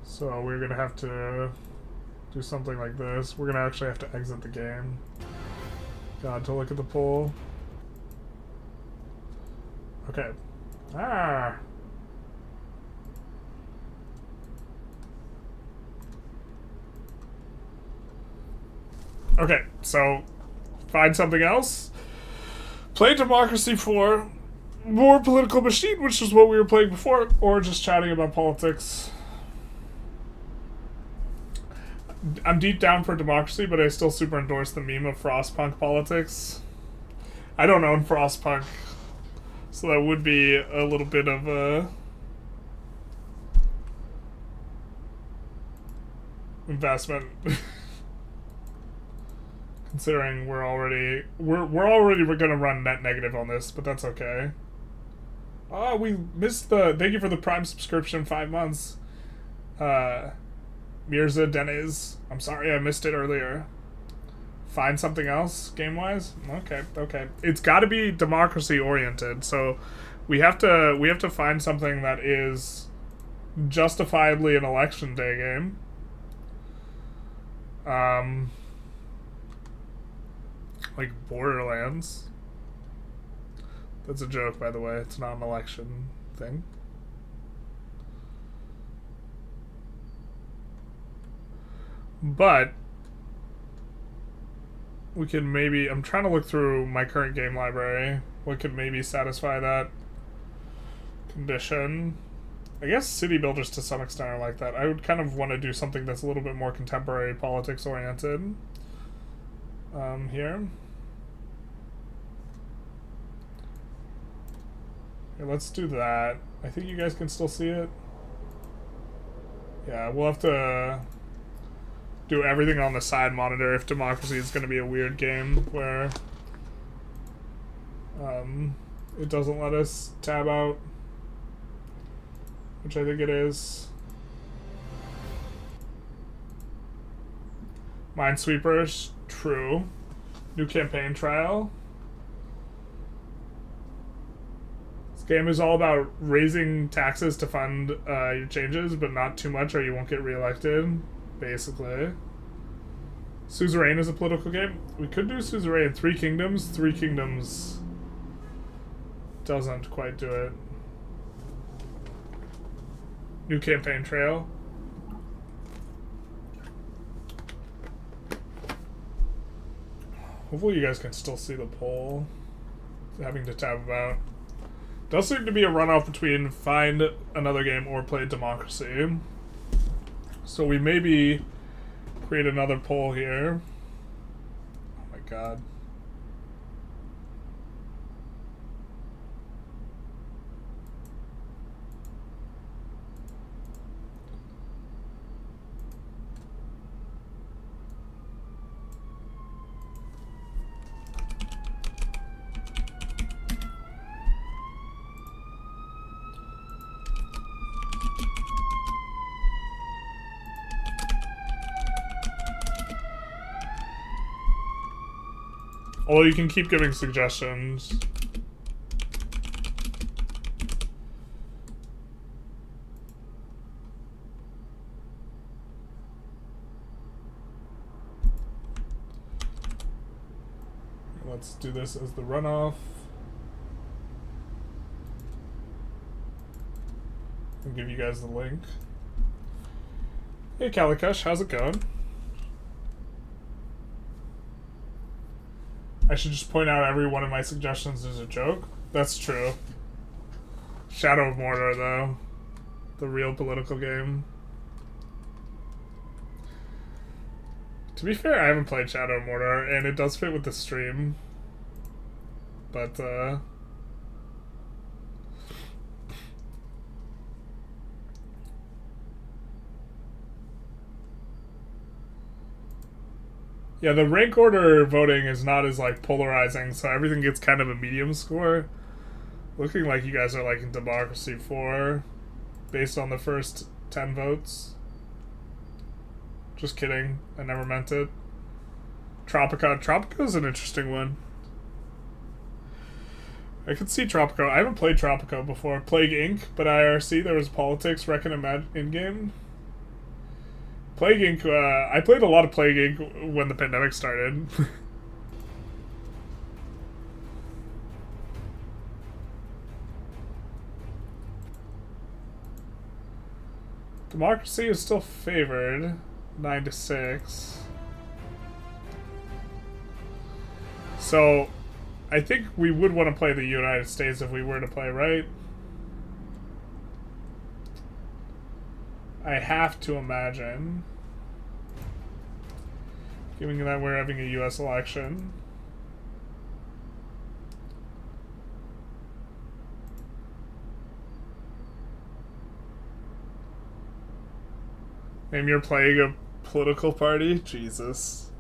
So we're gonna have to do something like this. We're gonna actually have to exit the game. God, to look at the poll. Okay. Ah! Okay, so find something else. Play Democracy 4. More political machine, which is what we were playing before, or just chatting about politics. I'm deep down for democracy, but I still super endorse the meme of Frostpunk politics. I don't own Frostpunk, so that would be a little bit of a investment. Considering we're already gonna run net negative on this, but that's okay. Oh, we missed the thank you for the Prime subscription, 5 months. Mirza Deniz. I'm sorry I missed it earlier. Find something else, game-wise? Okay. It's gotta be democracy-oriented, so we have to find something that is justifiably an election day game. Like Borderlands. That's a joke, by the way. It's not an election thing. But we could maybe... I'm trying to look through my current game library. What could maybe satisfy that condition? I guess city builders to some extent are like that. I would kind of want to do something that's a little bit more contemporary politics oriented. Here, let's do that. I think you guys can still see it. Yeah, we'll have to do everything on the side monitor if democracy is going to be a weird game where it doesn't let us tab out, which I think it is. Minesweepers, true. New campaign trial. This game is all about raising taxes to fund your changes, but not too much or you won't get reelected, basically. Suzerain is a political game. We could do Suzerain. Three Kingdoms. Three Kingdoms doesn't quite do it. New campaign trail. Hopefully you guys can still see the poll. Having to tab about. Does seem to be a runoff between find another game or play democracy. So we maybe create another poll here. Oh my god. Although you can keep giving suggestions. Let's do this as the runoff. I'll give you guys the link. Hey Kalikush, how's it going? I should just point out every one of my suggestions is a joke. That's true. Shadow of Mordor, though. The real political game. To be fair, I haven't played Shadow of Mordor, and it does fit with the stream. But, yeah, the rank order voting is not as, like, polarizing, so everything gets kind of a medium score. Looking like you guys are liking Democracy 4, based on the first 10 votes. Just kidding. I never meant it. Tropica. Tropica's an interesting one. I could see Tropico. I haven't played Tropico before. Plague Inc., but IRC, there was politics, Reckon in-game. Plague Inc., I played a lot of Plague Inc. when the pandemic started. Democracy is still favored, 9-6. So, I think we would want to play the United States if we were to play, right? I have to imagine, given that we're having a US election. Name your plague a political party? Jesus.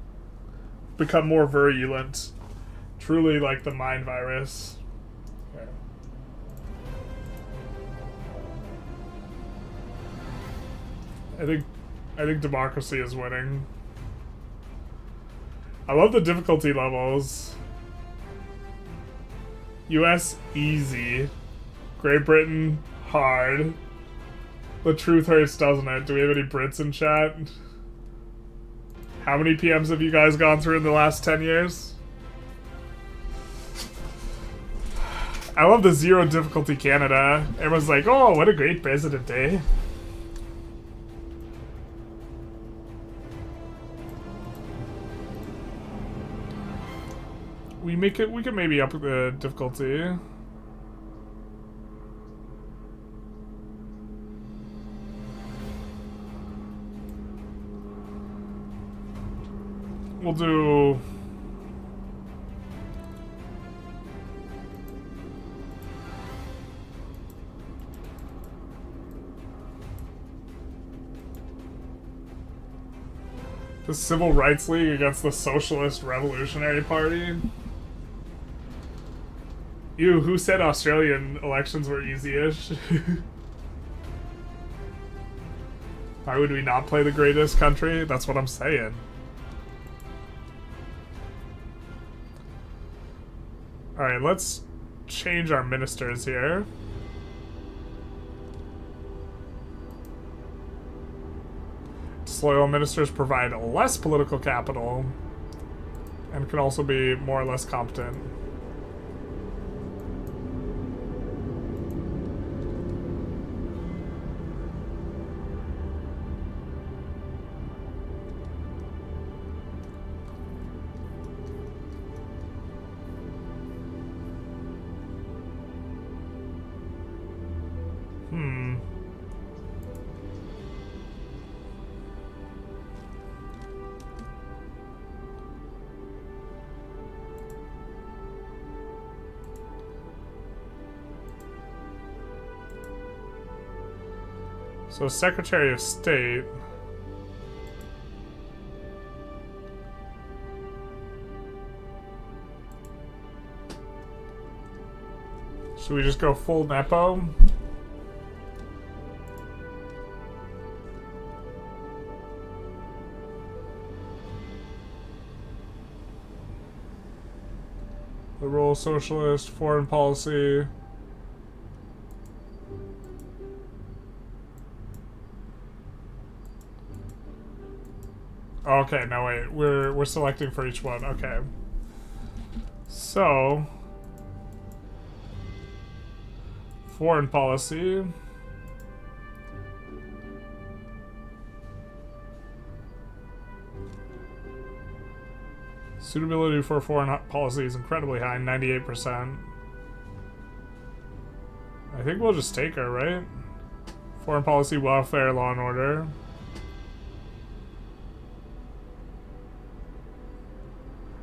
Become more virulent. Truly like the mind virus. Okay. I think democracy is winning. I love the difficulty levels. US easy. Great Britain hard. The truth hurts, doesn't it? Do we have any Brits in chat? How many PMs have you guys gone through in the last 10 years? I love the zero difficulty Canada. Everyone's like, oh, what a great president day. We can maybe up the difficulty. We'll do... The Civil Rights League against the Socialist Revolutionary Party. Ew, who said Australian elections were easy-ish? Why would we not play the greatest country? That's what I'm saying. Alright, let's change our ministers here. Disloyal ministers provide less political capital and can also be more or less competent. So, Secretary of State. Should we just go full Nepo? Liberal, socialist, foreign policy. Okay, no wait, we're selecting for each one. Okay. So, foreign policy. Suitability for foreign policy is incredibly high, 98%. I think we'll just take her, right? Foreign policy, welfare, law and order.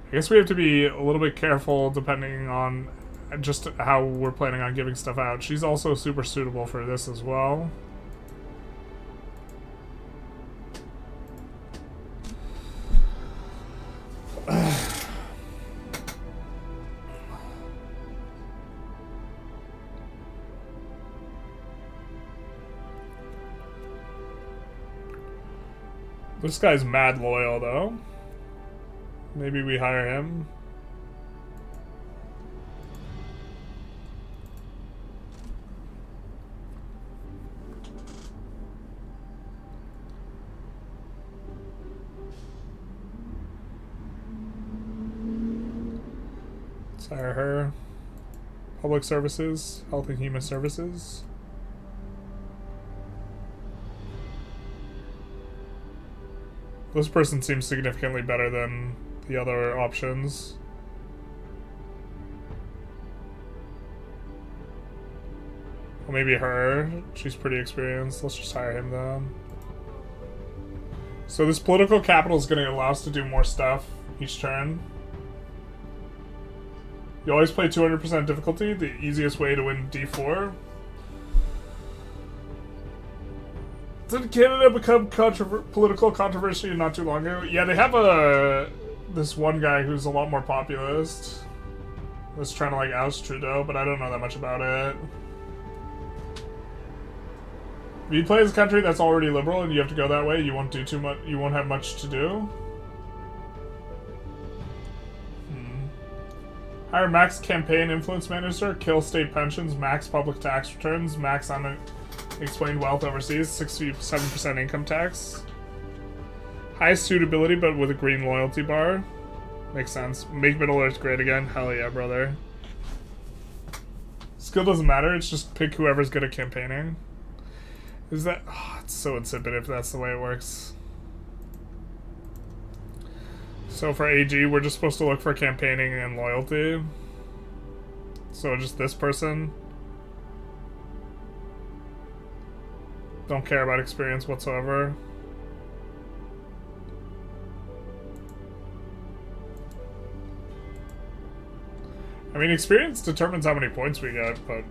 I guess we have to be a little bit careful depending on just how we're planning on giving stuff out. She's also super suitable for this as well. This guy's mad loyal though. Maybe we hire him. Let's hire her. Public services, health and human services. This person seems significantly better than the other options. Well, maybe her. She's pretty experienced. Let's just hire him then. So this political capital is going to allow us to do more stuff each turn. You always play 200% difficulty, the easiest way to win D4. Did Canada become political controversy not too long ago? Yeah, they have this one guy who's a lot more populist. That's trying to like oust Trudeau, but I don't know that much about it. If you play as a country that's already liberal and you have to go that way, you won't do too much. You won't have much to do. Hire max campaign influence manager, kill state pensions, max public tax returns, max unexplained wealth overseas, 67% income tax. High suitability, but with a green loyalty bar. Makes sense. Make Middle Earth great again. Hell yeah, brother. Skill doesn't matter. It's just pick whoever's good at campaigning. Is that... Oh, it's so insipid if that's the way it works. So for AG, we're just supposed to look for campaigning and loyalty. So just this person. Don't care about experience whatsoever. I mean, experience determines how many points we get, but...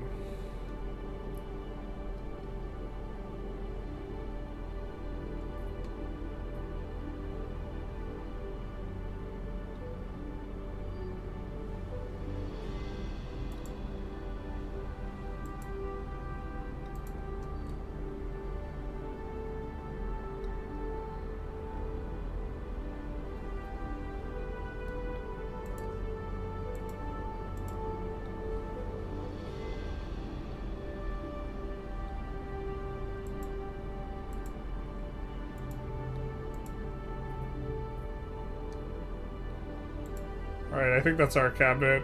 Alright, I think that's our cabinet.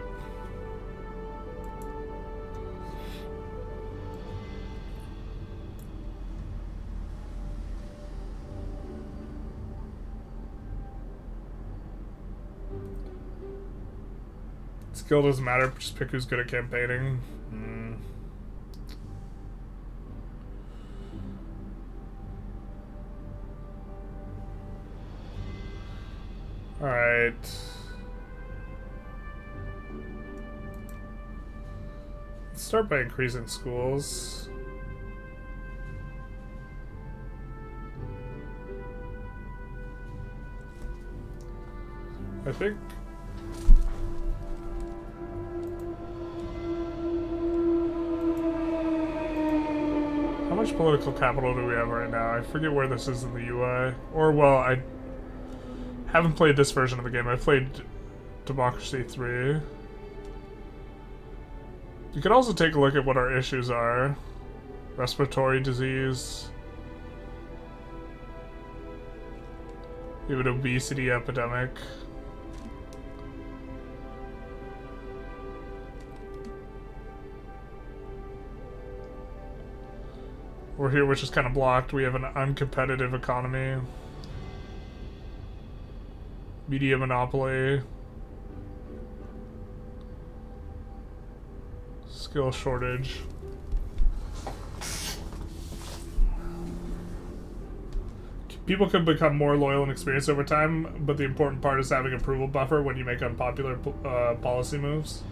Skill doesn't matter, just pick who's good at campaigning. Alright. Let's start by increasing schools. I think... How much political capital do we have right now? I forget where this is in the UI. Or, well, I haven't played this version of the game. I've played Democracy 3. You can also take a look at what our issues are. Respiratory disease. We have an obesity epidemic. We're here, which is kind of blocked. We have an uncompetitive economy. Media monopoly. Skill shortage. People can become more loyal and experienced over time, but the important part is having approval buffer when you make unpopular policy moves.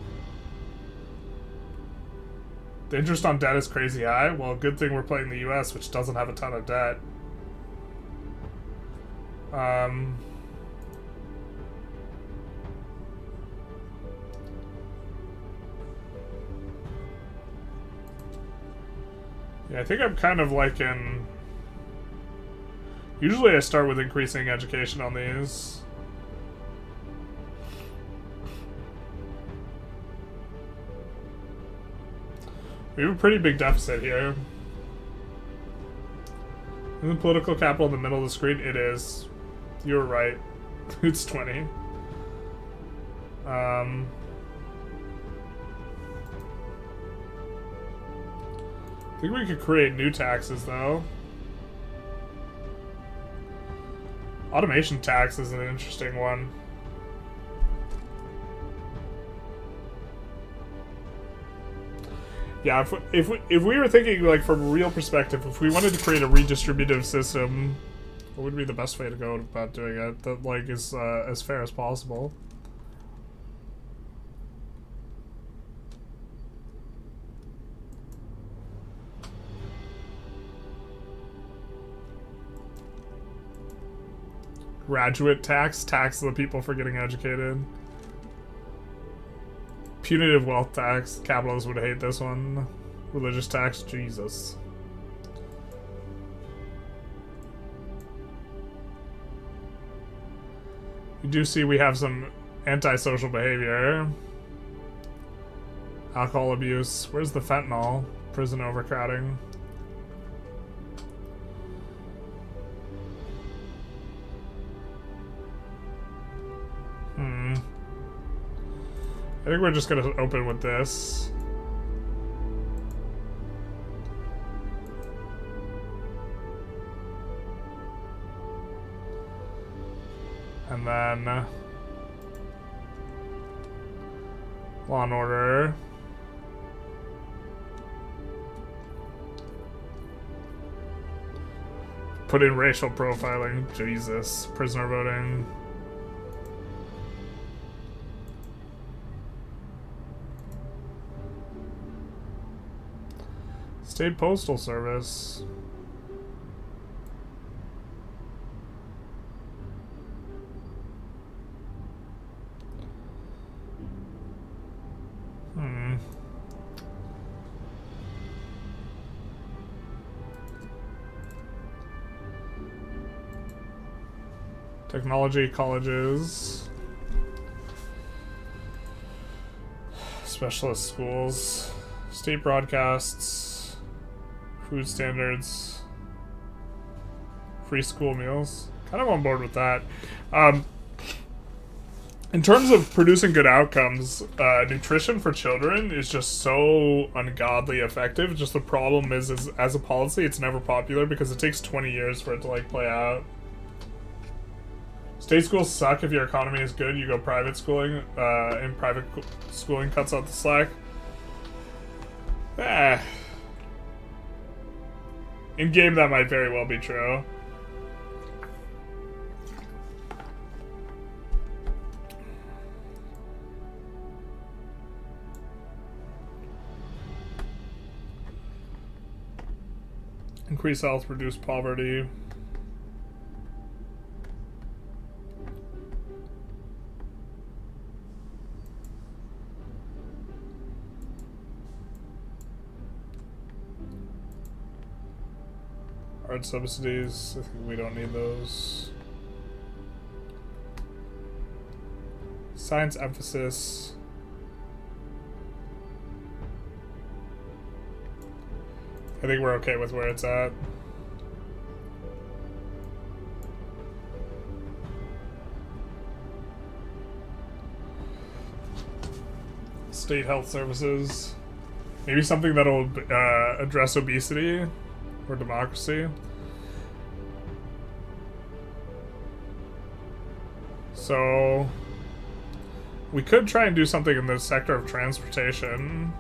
The interest on debt is crazy high. Well, good thing we're playing the US, which doesn't have a ton of debt. Yeah, I think I'm kind of like in... Usually I start with increasing education on these. We have a pretty big deficit here. Isn't political capital in the middle of the screen? It is. You were right. It's 20. I think we could create new taxes, though. Automation tax is an interesting one. Yeah, if we were thinking, like, from a real perspective, if we wanted to create a redistributive system, what would be the best way to go about doing it that, like, is as fair as possible? Graduate tax, tax the people for getting educated. Punitive wealth tax, capitalists would hate this one. Religious tax, Jesus. You do see we have some antisocial behavior. Alcohol abuse. Where's the fentanyl? Prison overcrowding. I think we're just gonna open with this. And then Law and Order. Put in racial profiling. Jesus. Prisoner voting. State Postal Service. Technology colleges. Specialist schools. State broadcasts. Food standards. Free school meals. Kind of on board with that. In terms of producing good outcomes, nutrition for children is just so ungodly effective. Just the problem is as a policy, it's never popular because it takes 20 years for it to like play out. State schools suck if your economy is good. You go private schooling, and private schooling cuts out the slack. In game, that might very well be true. Increase health, reduce poverty. Art subsidies, I think we don't need those. Science emphasis. I think we're okay with where it's at. State health services. Maybe something that'll address obesity or democracy. So we could try and do something in the sector of transportation.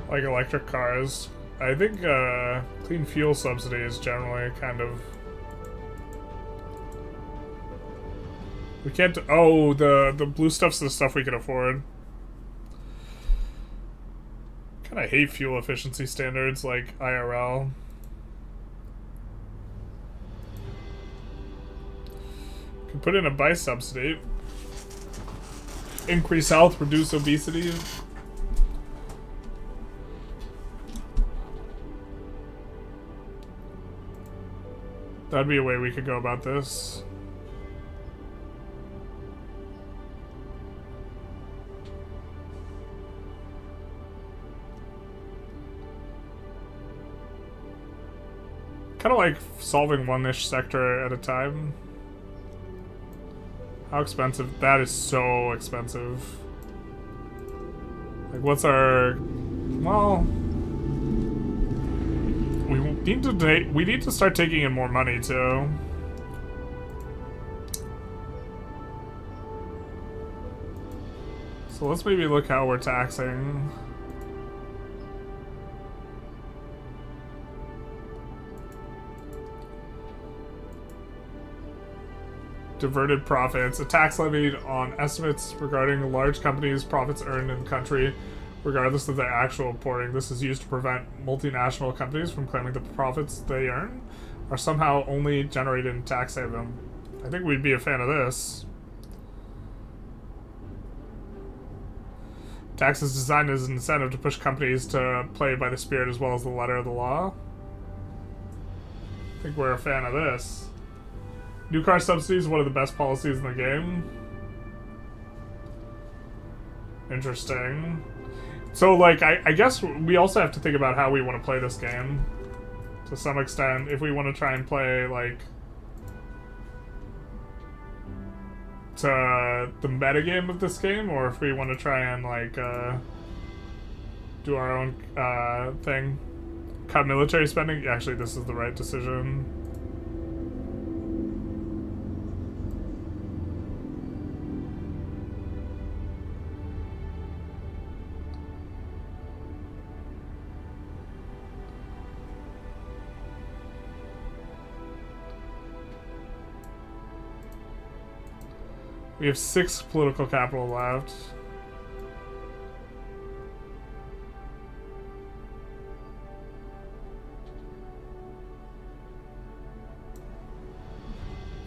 Like electric cars. I think clean fuel subsidy is generally kind of... We can't... Oh, the blue stuff's the stuff we can afford. I hate fuel efficiency standards like IRL. Can put in a buy subsidy. Increase health, reduce obesity. That'd be a way we could go about this. Kind of like solving one-ish sector at a time. How expensive? That is so expensive. Like, what's our... Well... We need to start taking in more money, too. So let's maybe look how we're taxing. Diverted profits. A tax levied on estimates regarding large companies' profits earned in the country, regardless of their actual reporting. This is used to prevent multinational companies from claiming the profits they earn are somehow only generated in tax haven. I think we'd be a fan of this. Tax is designed as an incentive to push companies to play by the spirit as well as the letter of the law. I think we're a fan of this. New car subsidies, one of the best policies in the game. Interesting. So, like, I guess we also have to think about how we want to play this game. To some extent, if we want to try and play, like, to the metagame of this game, or if we want to try and, like, do our own thing. Cut military spending? Actually, this is the right decision. We have 6 political capital left.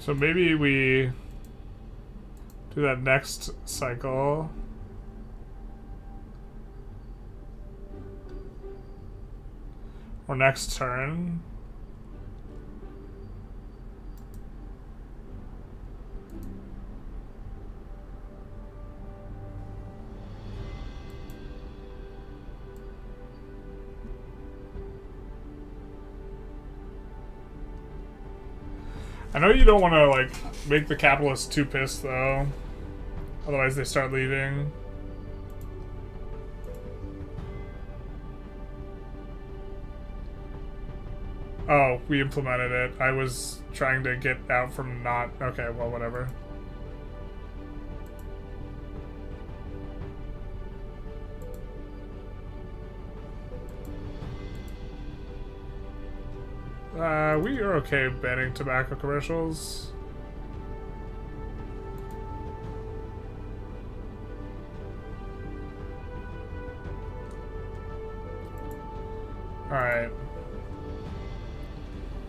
So maybe we do that next cycle. Or next turn. I know you don't want to, like, make the capitalists too pissed, though. Otherwise they start leaving. Oh, we implemented it. I was trying to get out from not... Okay, well, whatever. We are okay banning tobacco commercials. Alright.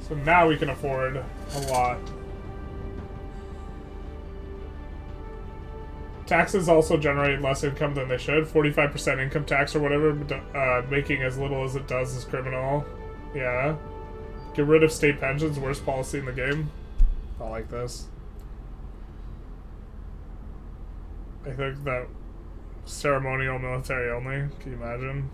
So now we can afford a lot. Taxes also generate less income than they should. 45% income tax or whatever, making as little as it does is criminal. Yeah. Get rid of state pensions, worst policy in the game. I like this. I think that ceremonial military only. Can you imagine?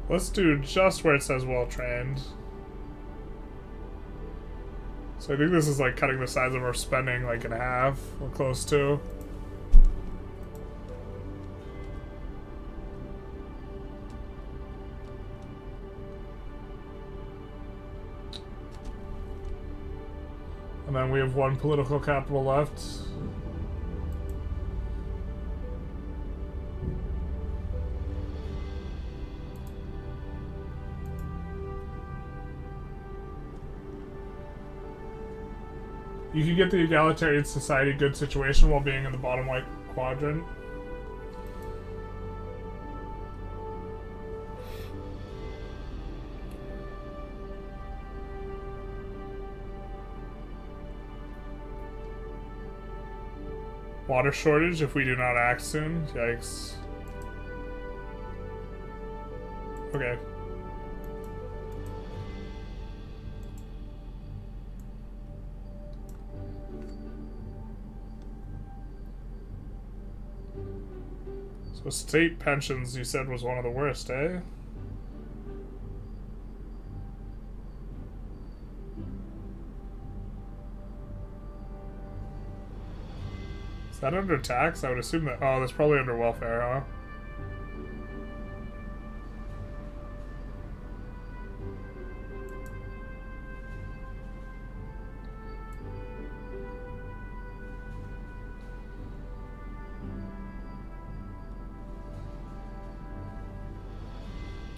Let's do just where it says well trained. So I think this is like cutting the size of our spending like in half or close to. And then we have one political capital left. You can get the egalitarian society good situation while being in the bottom right quadrant. Water shortage if we do not act soon. Yikes. Okay. So state pensions, you said, was one of the worst, eh? Is that under tax? I would assume that... Oh, that's probably under welfare, huh?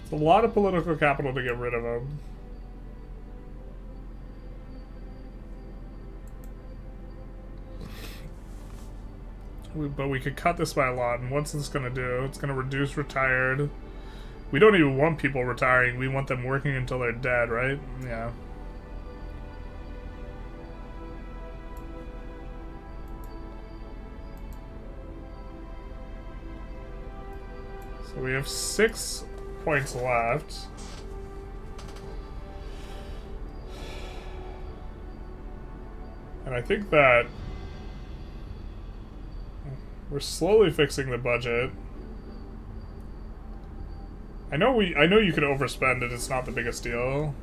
It's a lot of political capital to get rid of them. But we could cut this by a lot, and what's this gonna do? It's gonna reduce retired. We don't even want people retiring, we want them working until they're dead, right? Yeah. So we have 6 points left. And I think that we're slowly fixing the budget. I know you could overspend it, it's not the biggest deal.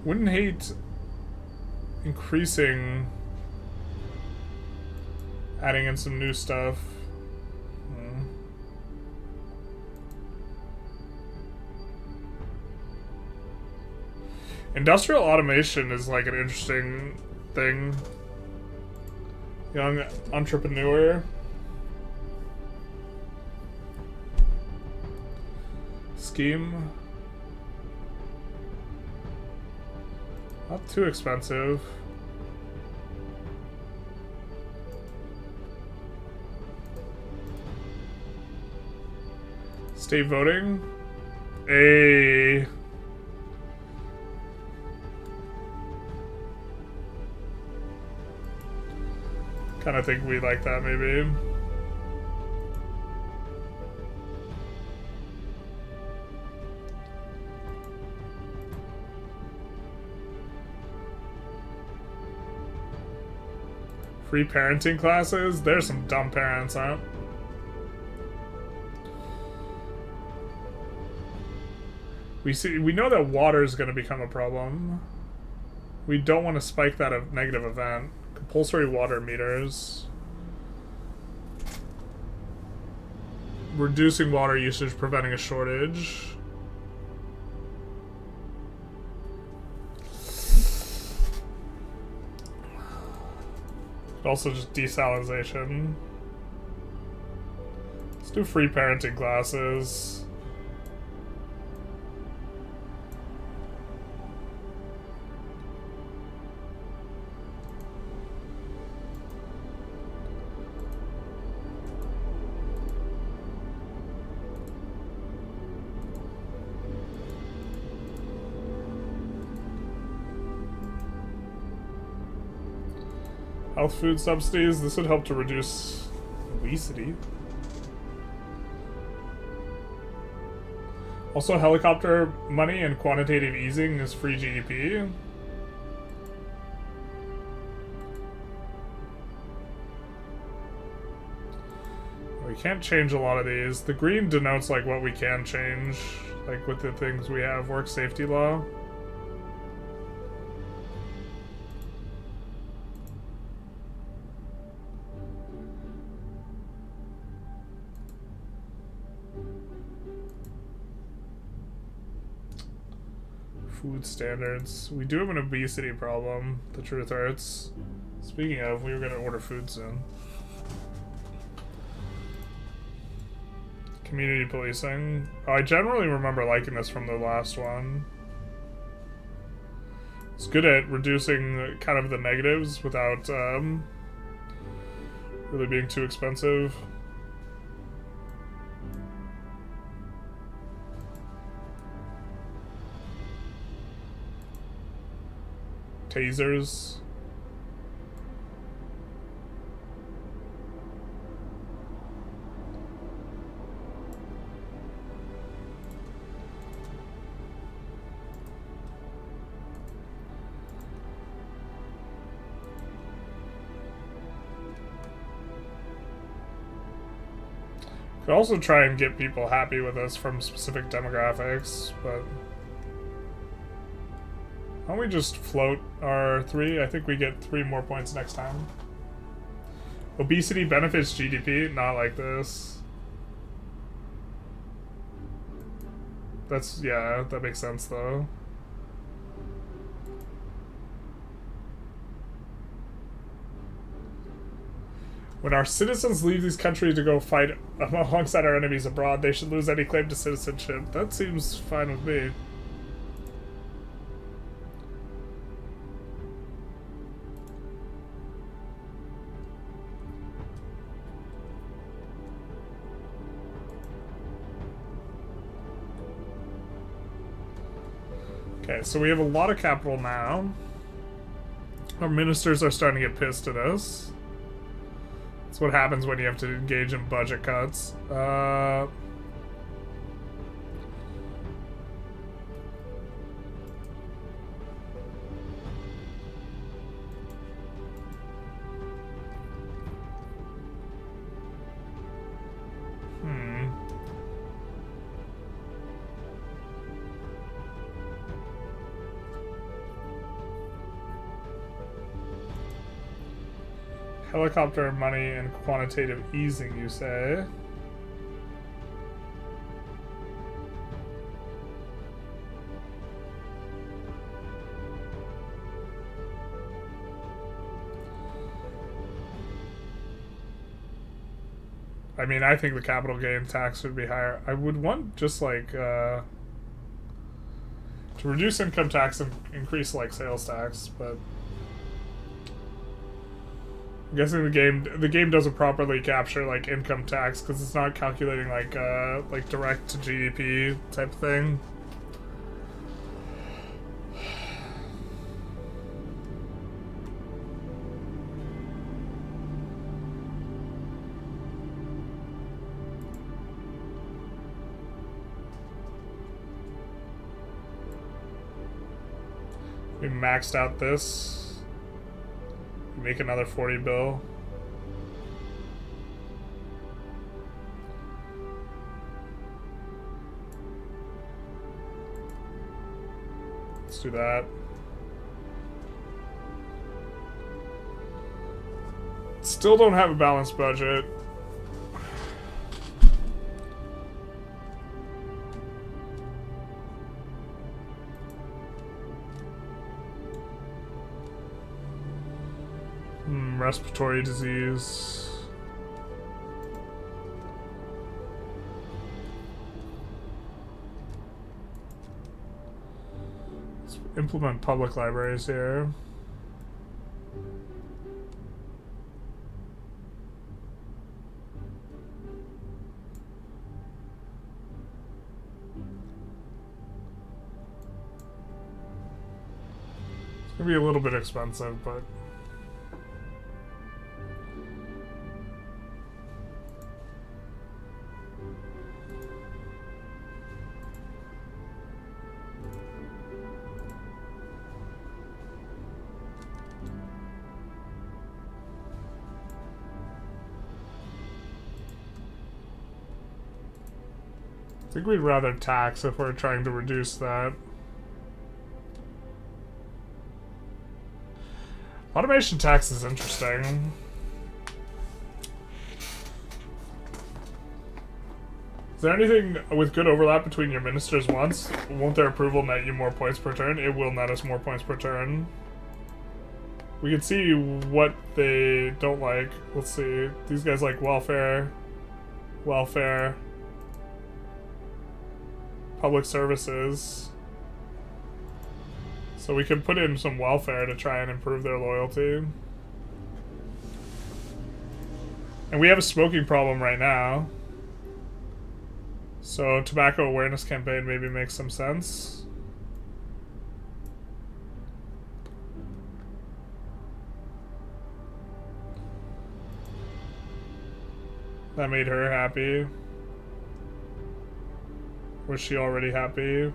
Wouldn't hate increasing, adding in some new stuff. Industrial automation is like an interesting thing. Young entrepreneur. Scheme. Not too expensive. State voting. A. Kind of think we like that, maybe. Free parenting classes? There's some dumb parents, huh? We know that water is going to become a problem. We don't want to spike that negative event. Compulsory water meters. Reducing water usage, preventing a shortage. Also just desalinization. Let's do free parenting classes. Health food subsidies. This would help to reduce obesity. Also, helicopter money and quantitative easing is free GDP. We can't change a lot of these. The green denotes like what we can change, like with the things we have. Work safety law. Food standards. We do have an obesity problem, the truth hurts. Speaking of, we were gonna order food soon. Community policing. Oh, I generally remember liking this from the last one. It's good at reducing kind of the negatives without really being too expensive. Tasers. Could also try and get people happy with us from specific demographics, but why don't we just float our 3? I think we get 3 more points next time. Obesity benefits GDP? Not like this. That's, yeah, that makes sense though. When our citizens leave these countries to go fight alongside our enemies abroad, they should lose any claim to citizenship. That seems fine with me. Okay, so we have a lot of capital now. Our ministers are starting to get pissed at us. That's what happens when you have to engage in budget cuts. Helicopter money and quantitative easing, you say? I mean, I think the capital gain tax would be higher. I would want just like to reduce income tax and increase like sales tax, but I'm guessing the game doesn't properly capture like income tax because it's not calculating like direct to GDP type thing. We maxed out this. Make another 40 bill. Let's do that. Still don't have a balanced budget. Respiratory disease. Let's implement public libraries here. It's gonna be a little bit expensive, but I think we'd rather tax if we're trying to reduce that. Automation tax is interesting. Is there anything with good overlap between your ministers' wants? Won't their approval net you more points per turn? It will net us more points per turn. We can see what they don't like. Let's see. These guys like welfare. Welfare. Public services. So we can put in some welfare to try and improve their loyalty. And we have a smoking problem right now. So tobacco awareness campaign maybe makes some sense. That made her happy. Was she already happy?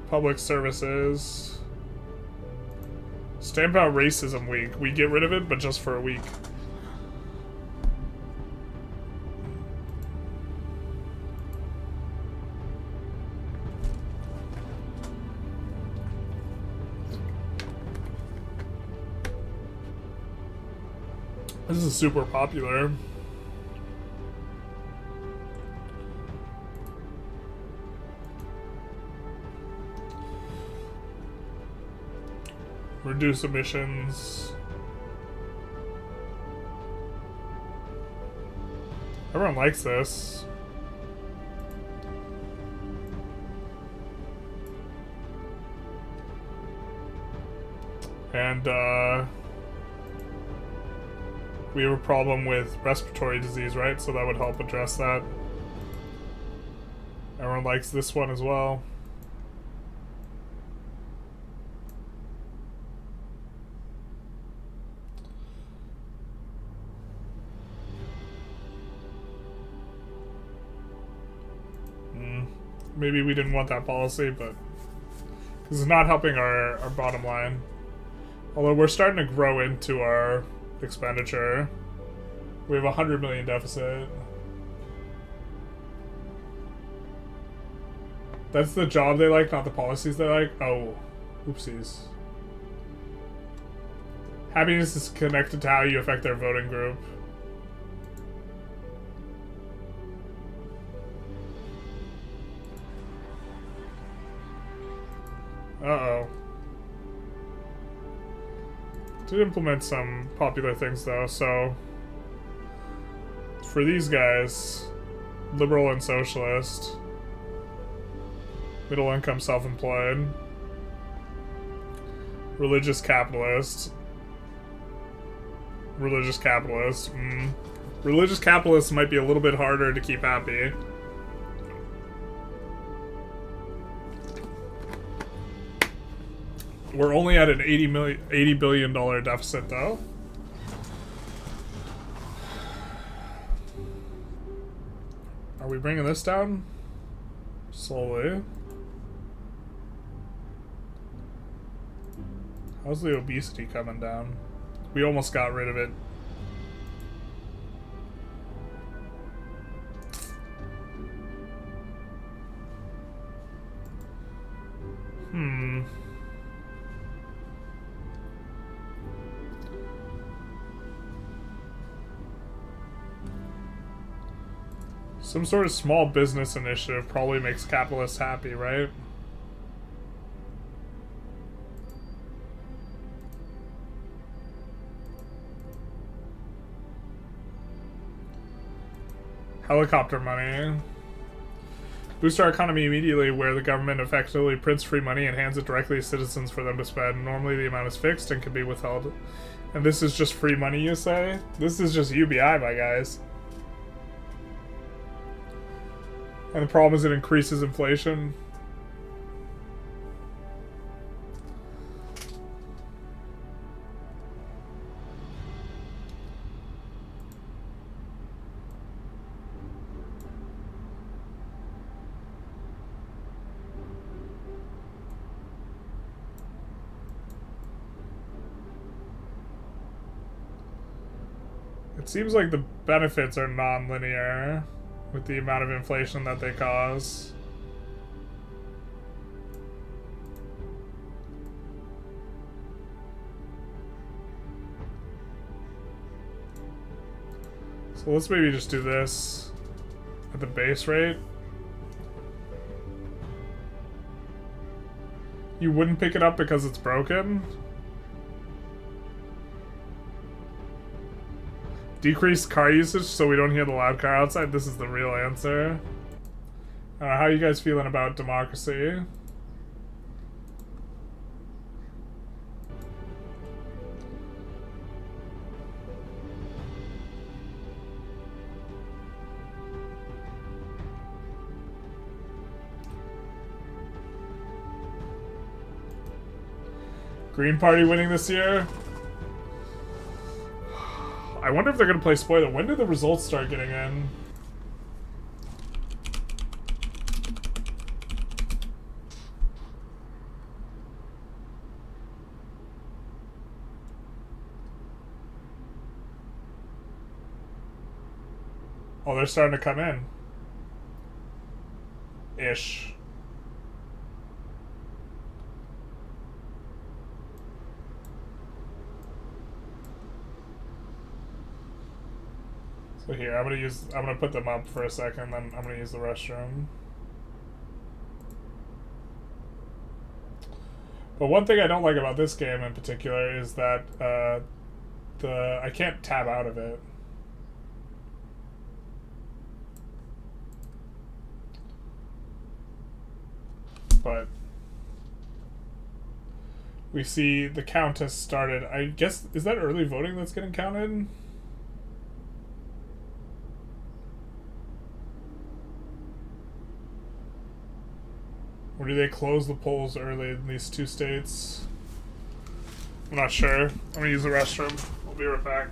Public services. Stamp out racism week. We get rid of it, but just for a week. This is super popular. Reduce emissions. Everyone likes this. And we have a problem with respiratory disease, right? So that would help address that. Everyone likes this one as well. Maybe we didn't want that policy, but this is not helping our bottom line. Although we're starting to grow into our expenditure. We have a 100 million deficit. That's the job they like, not the policies they like. Oh, oopsies. Happiness is connected to how you affect their voting group. Uh-oh. Did implement some popular things though, so for these guys, liberal and socialist, middle income self-employed, religious capitalist, religious capitalist, religious capitalists might be a little bit harder to keep happy. We're only at an $80 billion deficit, though. Are we bringing this down? Slowly. How's the obesity coming down? We almost got rid of it. Some sort of small business initiative probably makes capitalists happy, right? Helicopter money. Boost our economy immediately, where the government effectively prints free money and hands it directly to citizens for them to spend. Normally the amount is fixed and can be withheld. And this is just free money, you say? This is just UBI, my guys. And the problem is it increases inflation. It seems like the benefits are non-linear with the amount of inflation that they cause. So let's maybe just do this at the base rate. You wouldn't pick it up because it's broken? Decrease car usage so we don't hear the loud car outside? This is the real answer. How are you guys feeling about democracy? Green Party winning this year? I wonder if they're going to play spoiler. When do the results start getting in? Oh, they're starting to come in. Ish. So here, I'm gonna put them up for a second, then I'm gonna use the restroom. But one thing I don't like about this game in particular is that I can't tab out of it. But we see the count has started. I guess, is that early voting that's getting counted? Or do they close the polls early in these two states? I'm not sure. I'm gonna use the restroom. I'll be right back.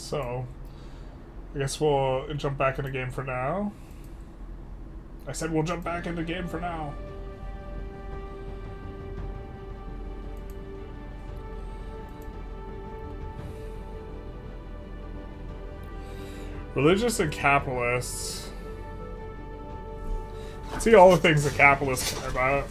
So, I guess we'll jump back into game for now. I said we'll jump back into game for now. Religious and capitalists. See all the things that capitalists care about.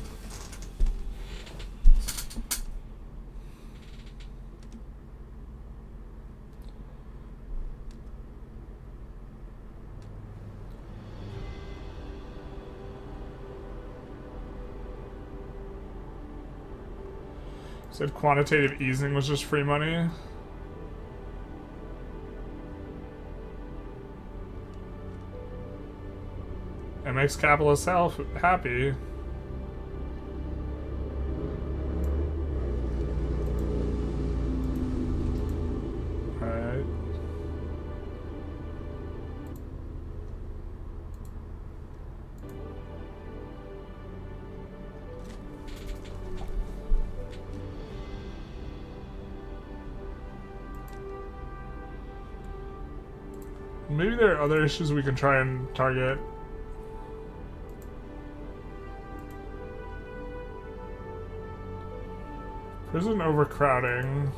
Said quantitative easing was just free money. It makes capitalists happy. Alright. Maybe there are other issues we can try and target. Prison overcrowding.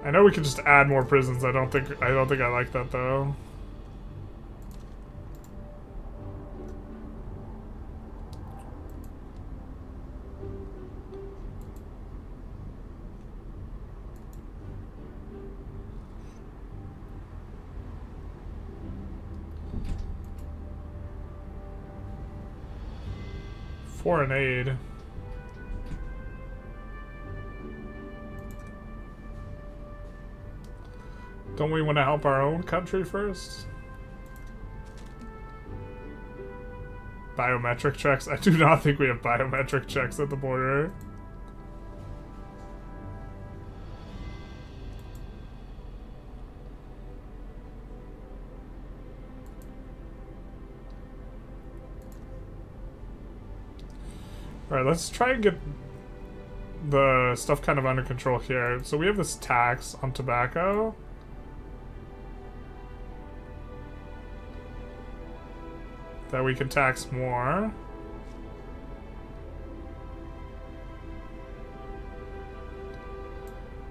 I know we could just add more prisons. I don't think I like that though. Foreign aid. Don't we want to help our own country first? Biometric checks? I do not think we have biometric checks at the border. Alright, let's try and get the stuff kind of under control here. So we have this tax on tobacco. That we can tax more.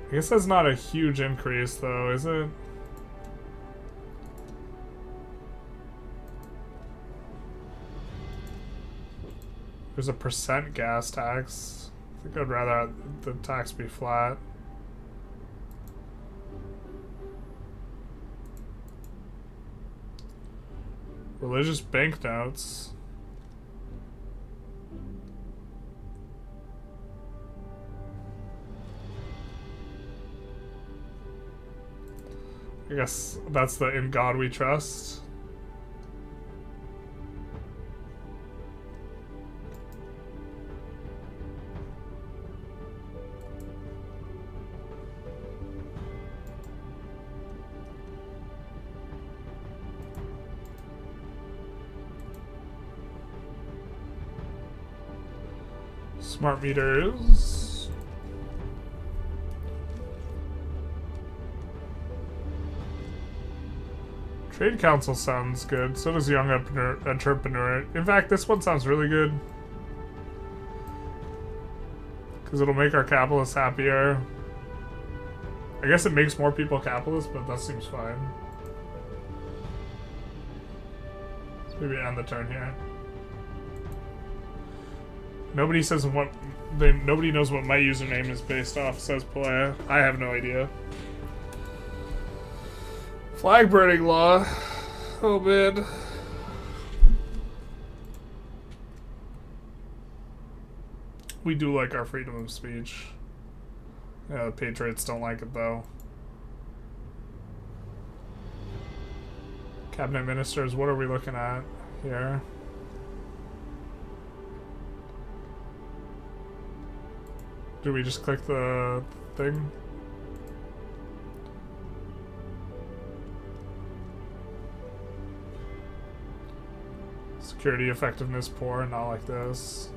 I guess that's not a huge increase though, is it? There's a % gas tax. I think I'd rather the tax be flat. Religious banknotes. I guess that's the "In God We Trust." Smart meters. Trade Council sounds good. So does Young Entrepreneur. In fact, this one sounds really good. Because it'll make our capitalists happier. I guess it makes more people capitalists, but that seems fine. Let's maybe end the turn here. Nobody says what. Nobody knows what my username is based off, says Polea. I have no idea. Flag burning law. Oh man. We do like our freedom of speech. Yeah, the Patriots don't like it though. Cabinet ministers, what are we looking at here? Do we just click the thing? Security effectiveness poor, not like this.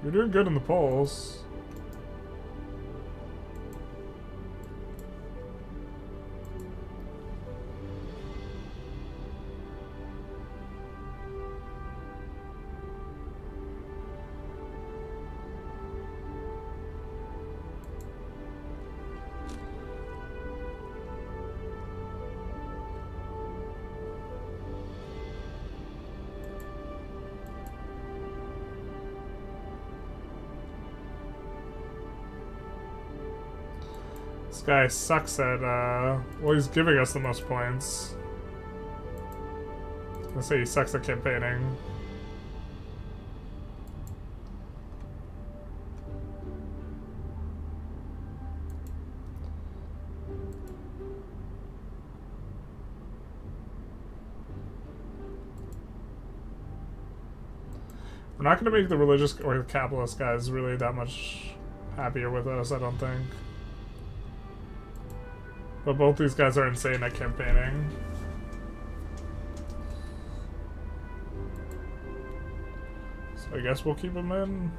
You're doing good in the polls. This guy sucks at, well, he's giving us the most points. I was gonna say he sucks at campaigning. We're not gonna make the religious or the capitalist guys really that much happier with us, I don't think. But both these guys are insane at campaigning. So I guess we'll keep them in.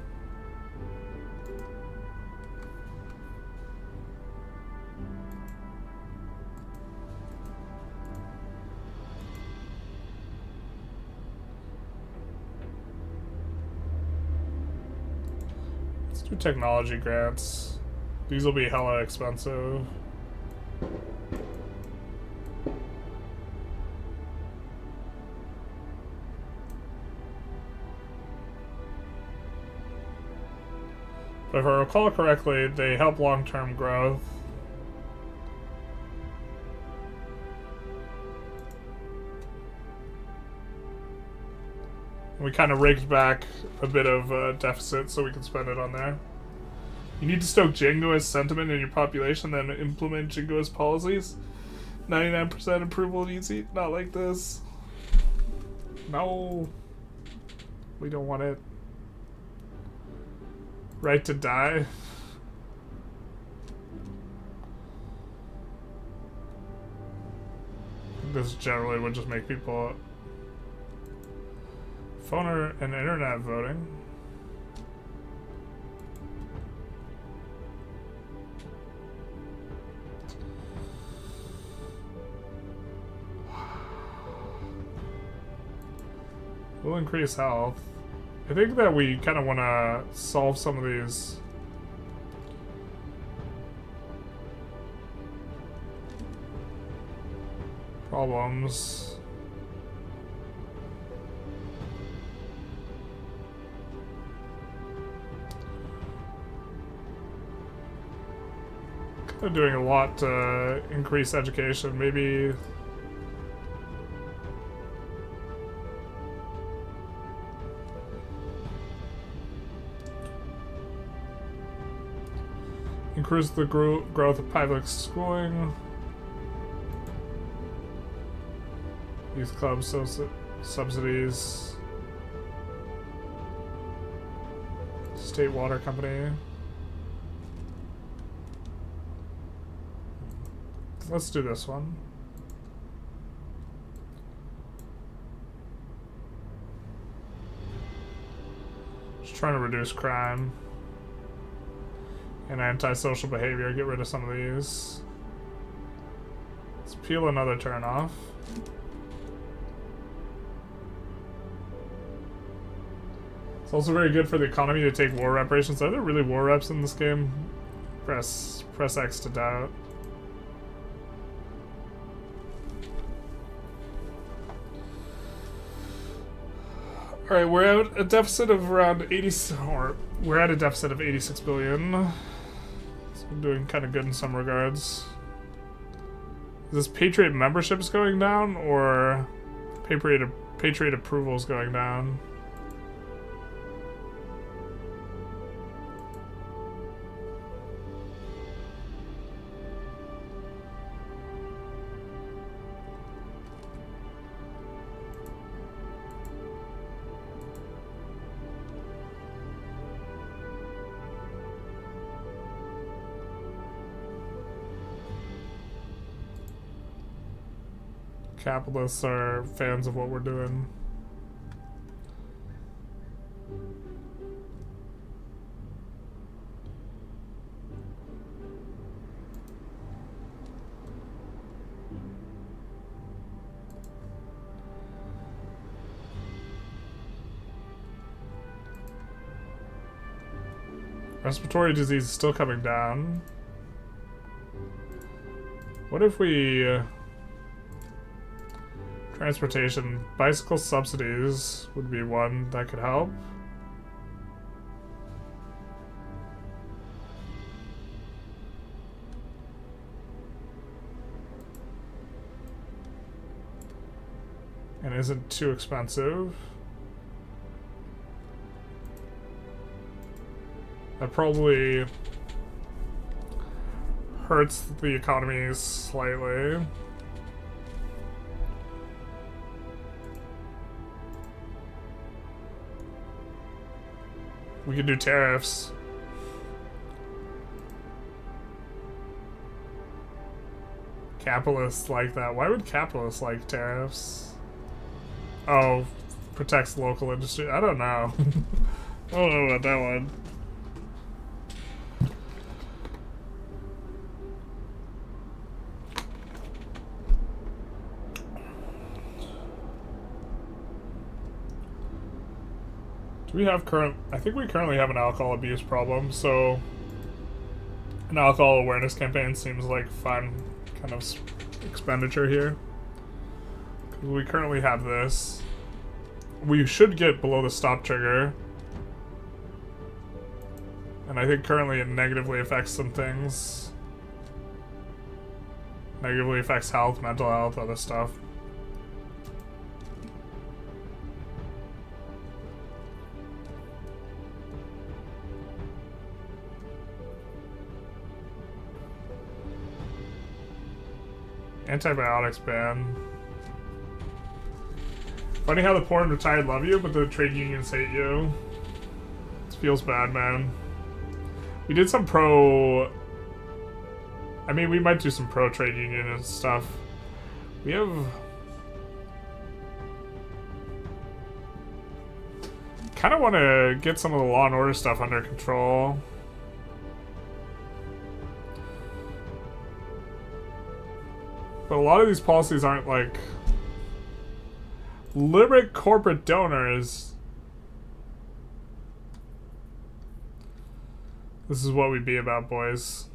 Let's do technology grants. These will be hella expensive. But if I recall correctly, they help long-term growth. We kind of rigged back a bit of deficit so we can spend it on there. You need to stoke jingoist sentiment in your population, then implement jingoist policies. 99% approval easy. Not like this. No. We don't want it. Right to die. This generally would just make people phone and internet voting. We'll increase health. I think that we kind of want to solve some of these problems. Kind of doing a lot to increase education. Maybe increase the growth of public schooling. Youth clubs, subsidies. State water company. Let's do this one. Just trying to reduce crime and antisocial behavior. Get rid of some of these. Let's peel another turn off. It's also very good for the economy to take war reparations. Are there really war reps in this game? Press X to doubt. Alright, we're at a deficit of around 80, or we're at a deficit of 86 billion. So we're doing kind of good in some regards. Is this Patriot memberships going down, or Patriot approvals going down? Capitalists are fans of what we're doing. Respiratory disease is still coming down. What if we... transportation, bicycle subsidies would be one that could help. And isn't too expensive. That probably hurts the economy slightly. We could do tariffs. Capitalists like that. Why would capitalists like tariffs? Oh, protects local industry. I don't know. I don't know about that one. Do we have I think we currently have an alcohol abuse problem, so an alcohol awareness campaign seems like fun kind of expenditure here. 'Cause we currently have this. We should get below the stop trigger. And I think currently it negatively affects some things. Negatively affects health, mental health, other stuff. Antibiotics ban. Funny how the poor and retired love you, but the trade unions hate you. It feels bad, man. We did some pro... I mean, we might do some pro trade union and stuff. We have... kind of want to get some of the law and order stuff under control. But a lot of these policies aren't like... Limit corporate donors. This is what we be about, boys.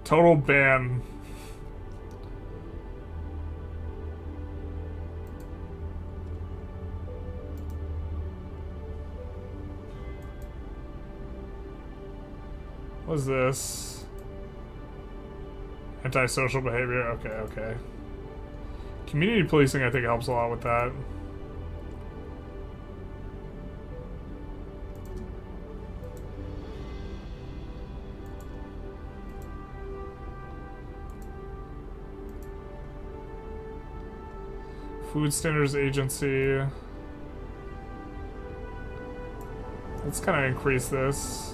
Total ban. What is this? Antisocial behavior? Okay, okay. Community policing, I think, helps a lot with that. Food Standards Agency. Let's kind of increase this.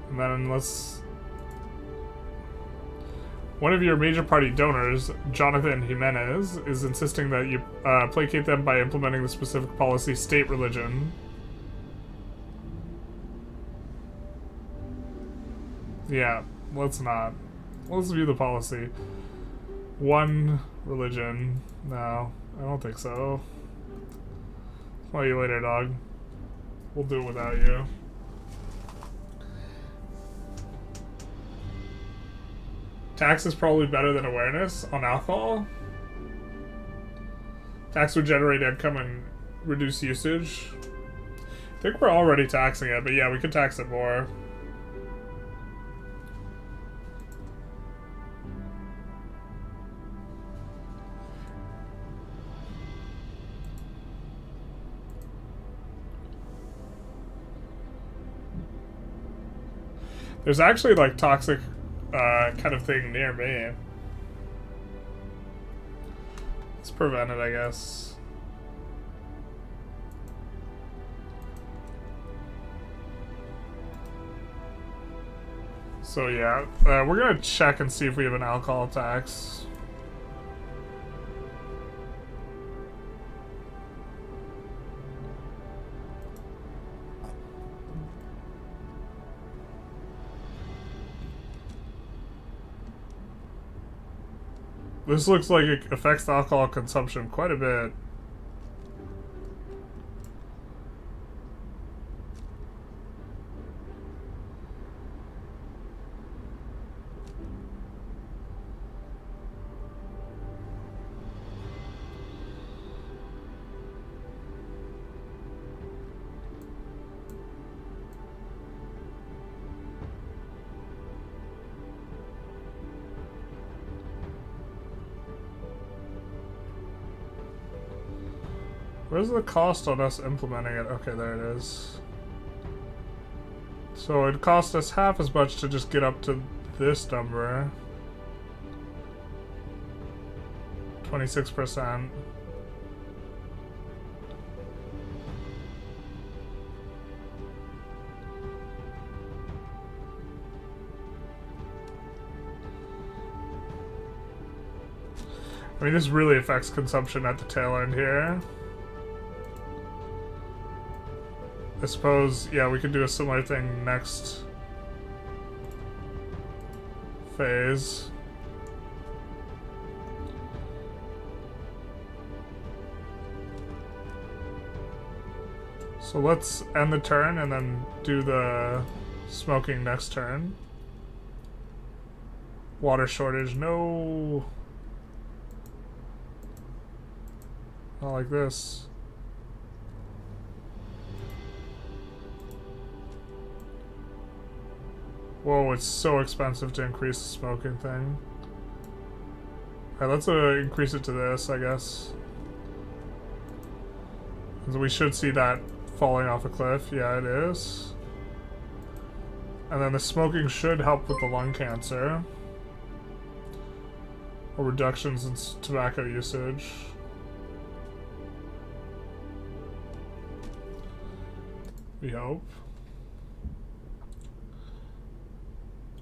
And then let's... One of your major party donors, Jonathan Jimenez, is insisting that you placate them by implementing the specific policy state religion. Yeah, let's not. Let's view the policy. One religion. No, I don't think so. Call you later, dog. We'll do it without you. Tax is probably better than awareness on alcohol. Tax would generate income and reduce usage. I think we're already taxing it, but yeah, we could tax it more. There's actually like toxic kind of thing near me. Let's prevent it, I guess. So yeah, we're gonna check and see if we have an alcohol tax. This looks like it affects alcohol consumption quite a bit. Where's the cost on us implementing it? Okay, there it is. So it cost us half as much to just get up to this number. 26%. I mean, this really affects consumption at the tail end here. I suppose, yeah, we could do a similar thing next phase. So let's end the turn and then do the smoking next turn. Water shortage, no. Not like this. Whoa, it's so expensive to increase the smoking thing. Alright, let's increase it to this, I guess. So we should see that falling off a cliff. Yeah, it is. And then the smoking should help with the lung cancer. Or reductions in tobacco usage. We hope.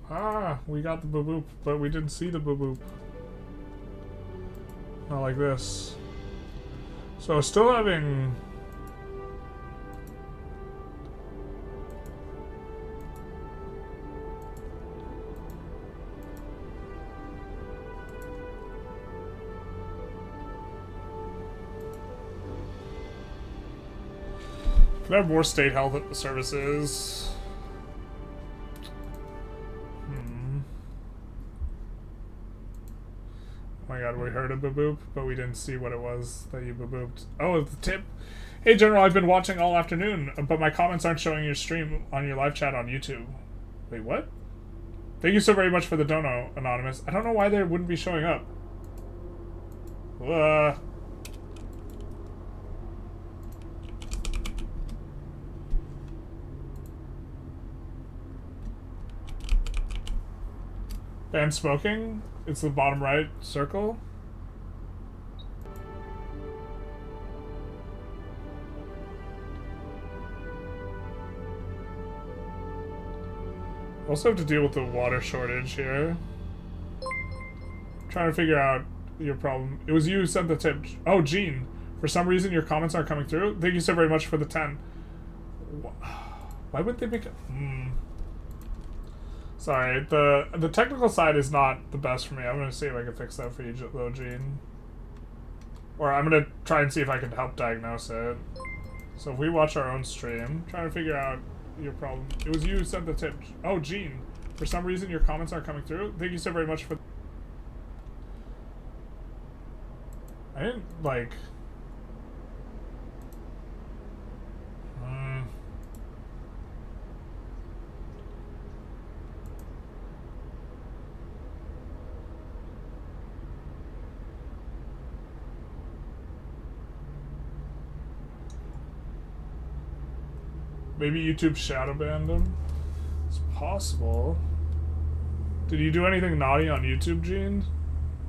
Ah, we got the boop-boop, but we didn't see the boop-boop. Not like this. So still having... Can I have more state health services? Oh my god, we heard a boop, but we didn't see what it was that you booped. Oh, the tip. Hey General, I've been watching all afternoon, but my comments aren't showing your stream on your live chat on YouTube. Wait, what? Thank you so very much for the dono, Anonymous. I don't know why they wouldn't be showing up. Ban smoking? It's the bottom right circle. Also have to deal with the water shortage here. I'm trying to figure out your problem. It was you who sent the tip. Oh, Gene. For some reason your comments aren't coming through. Thank you so very much for the 10. Why would they make it? Sorry, the technical side is not the best for me. I'm gonna see if I can fix that for you, though, Gene. Or I'm gonna try and see if I can help diagnose it. So if we watch our own stream, trying to figure out your problem. It was you who sent the tip. Oh, Gene. For some reason your comments aren't coming through. Thank you so very much for... I didn't, like... Maybe YouTube shadow banned him? It's possible. Did you do anything naughty on YouTube, Gene?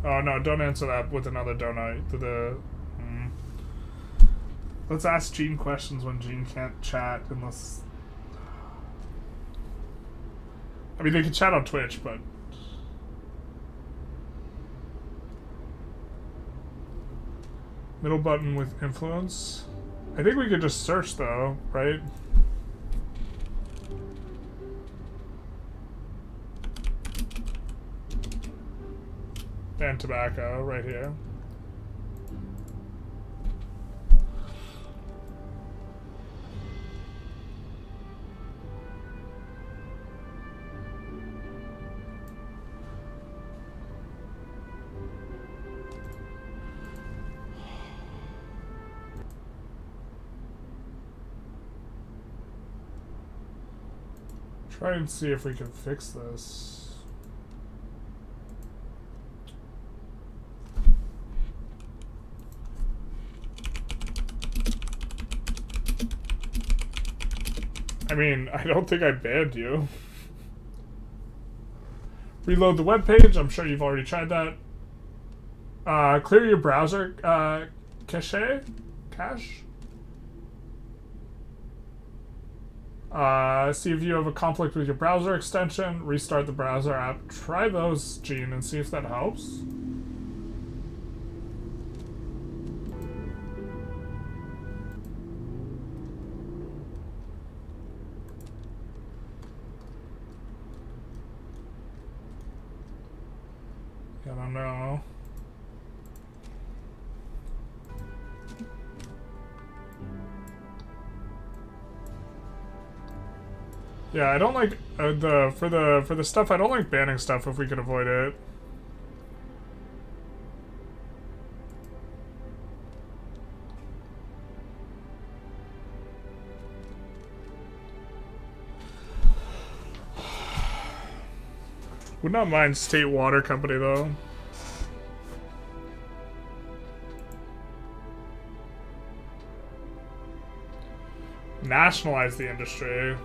Oh no, don't answer that with another donut. Let's ask Gene questions when Gene can't chat unless... I mean, they can chat on Twitch, but... Middle button with influence. I think we could just search though, right? And tobacco right here. Try and see if we can fix this. I mean, I don't think I banned you. Reload the web page. I'm sure you've already tried that. Clear your browser cache. See if you have a conflict with your browser extension. Restart the browser app. Try those, Gene, and see if that helps. I don't know. Yeah, I don't like for the stuff. I don't like banning stuff if we could avoid it. Would not mind State Water Company though. Nationalize the industry.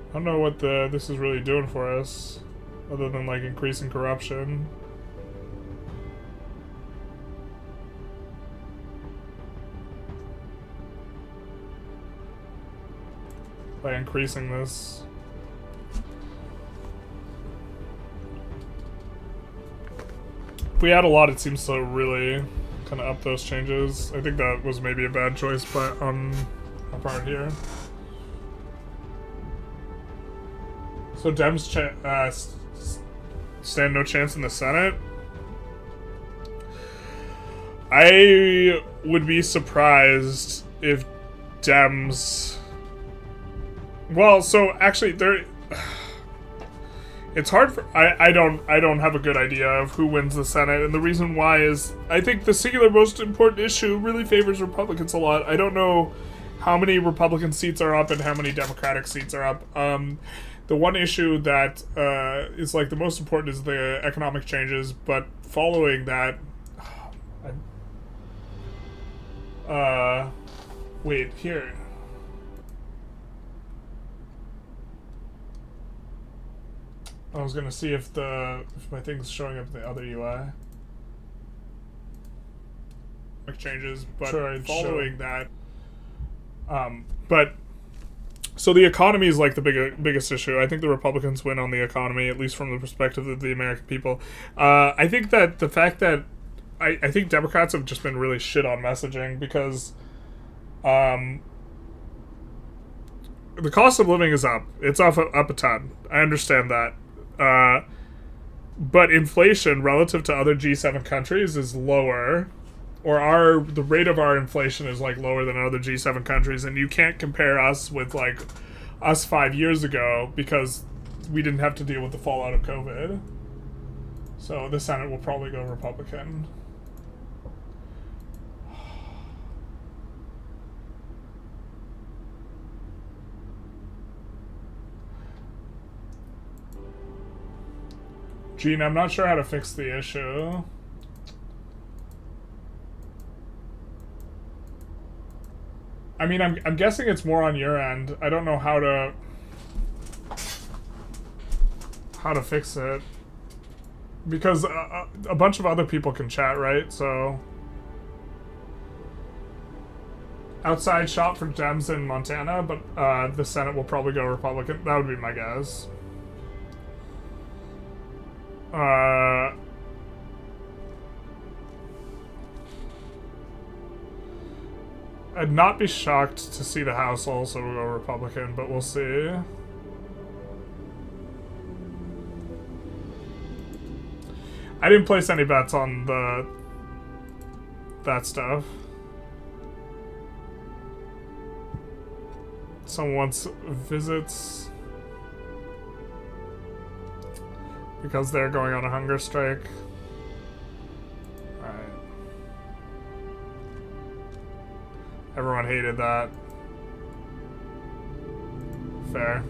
I don't know what this is really doing for us, other than like increasing corruption. By increasing this. If we add a lot, it seems to really kind of up those changes. I think that was maybe a bad choice, but on our part here. So Dems stand no chance in the Senate? I would be surprised if Dems... Well, so actually it's hard for... I don't have a good idea of who wins the Senate, and the reason why is I think the singular most important issue really favors Republicans a lot. I don't know how many Republican seats are up and how many Democratic seats are up. The one issue that is like the most important is the economic changes, but following that, wait here. I was gonna see if my thing's showing up in the other UI. Changes, but sure, following that, but. So the economy is like the biggest issue. I think the Republicans win on the economy, at least from the perspective of the American people. I think that the fact that I think Democrats have just been really shit on messaging because the cost of living is up. It's up a ton. I understand that. But inflation relative to other G7 countries is lower. or the rate of our inflation is like lower than other G7 countries, and you can't compare us with like us 5 years ago because we didn't have to deal with the fallout of COVID. So the Senate will probably go Republican. Gene, I'm not sure how to fix the issue. I mean, I'm guessing it's more on your end. I don't know how to fix it. Because a bunch of other people can chat, right? So outside shop for Dems in Montana, but the Senate will probably go Republican. That would be my guess. I'd not be shocked to see the House also go Republican, but we'll see. I didn't place any bets on that stuff. Someone wants visits because they're going on a hunger strike. Alright. Everyone hated that. Fair.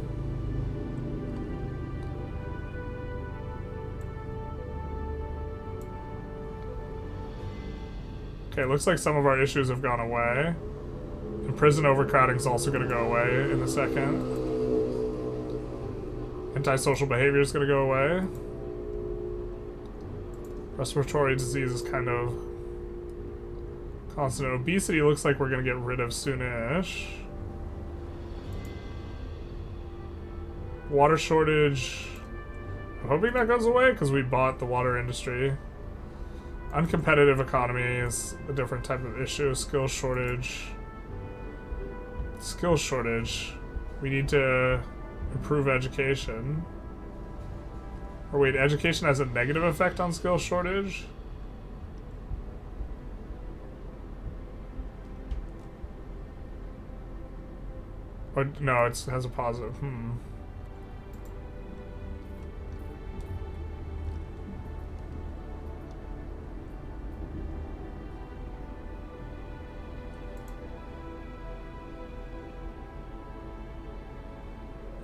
Okay, looks like some of our issues have gone away. And prison overcrowding is also going to go away in a second. Antisocial behavior is going to go away. Respiratory disease is kind of constant. Obesity looks like we're going to get rid of soonish. Water shortage. I'm hoping that goes away because we bought the water industry. Uncompetitive economy is a different type of issue. Skill shortage. Skill shortage. We need to improve education. Or wait, education has a negative effect on skill shortage? Or no, it has a positive.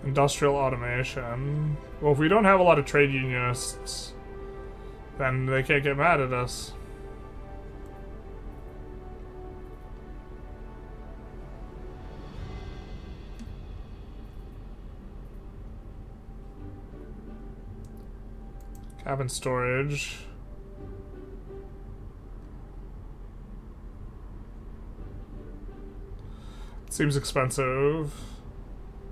Industrial automation. Well, if we don't have a lot of trade unionists, then they can't get mad at us. Cabin storage. It seems expensive.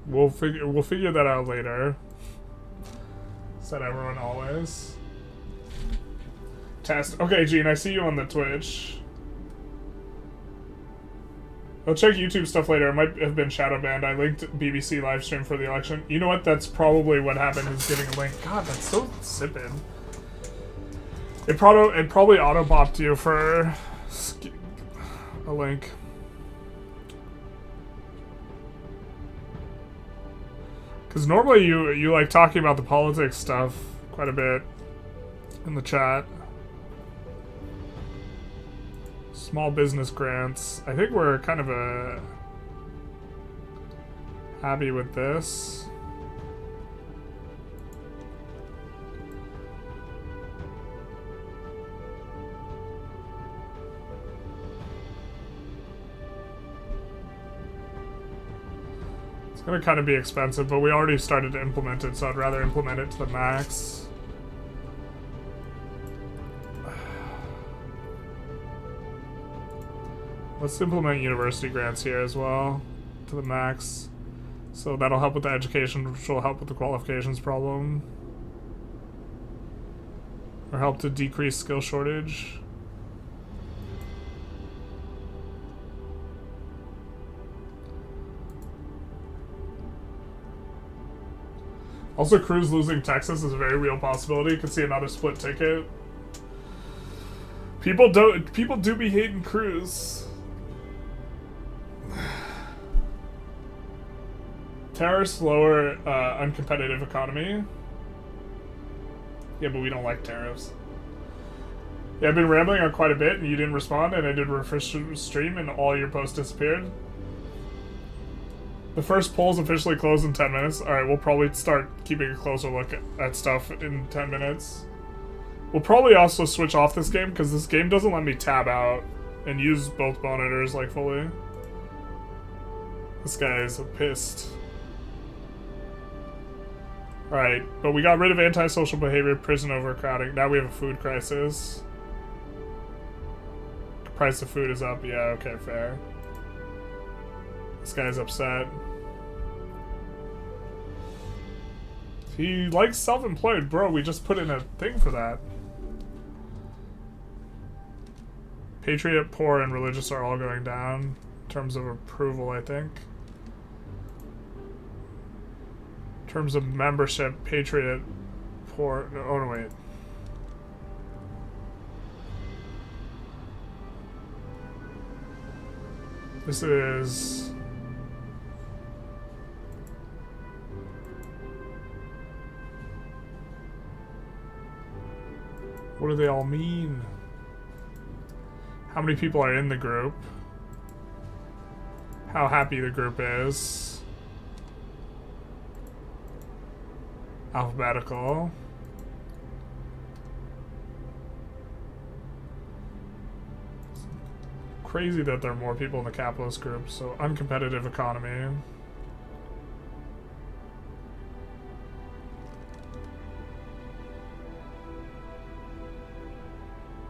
We'll figure that out later. Said everyone always. Test. Okay, Gene, I see you on the Twitch. I'll check YouTube stuff later. I might have been shadow banned. I linked BBC live stream for the election. You know what? That's probably what happened. Is giving a link. God, that's so insipid. It probably auto-bopped you for a link. Because normally you like talking about the politics stuff quite a bit in the chat. Small business grants. I think we're kind of happy with this. It's gonna kind of be expensive, but we already started to implement it, so I'd rather implement it to the max. Let's implement university grants here as well, to the max. So that'll help with the education, which will help with the qualifications problem. Or help to decrease skill shortage. Also, Cruz losing Texas is a very real possibility. You could see another split ticket. People do be hating Cruz. Tariffs lower uncompetitive economy. Yeah, but we don't like tariffs. Yeah, I've been rambling on quite a bit and you didn't respond, and I did refresh stream and all your posts disappeared. The first poll's officially closed in 10 minutes. Alright, we'll probably start keeping a closer look at stuff in 10 minutes. We'll probably also switch off this game, because this game doesn't let me tab out and use both monitors, like, fully. This guy is pissed. Alright, but we got rid of antisocial behavior, prison overcrowding. Now we have a food crisis. The price of food is up. Yeah, okay, fair. This guy's upset. He likes self-employed. Bro, we just put in a thing for that. Patriot, poor, and religious are all going down in terms of approval, I think. In terms of membership, Patriot, poor... Oh, no, wait. This is... What do they all mean? How many people are in the group? How happy the group is? Alphabetical. Crazy that there are more people in the capitalist group, so uncompetitive economy.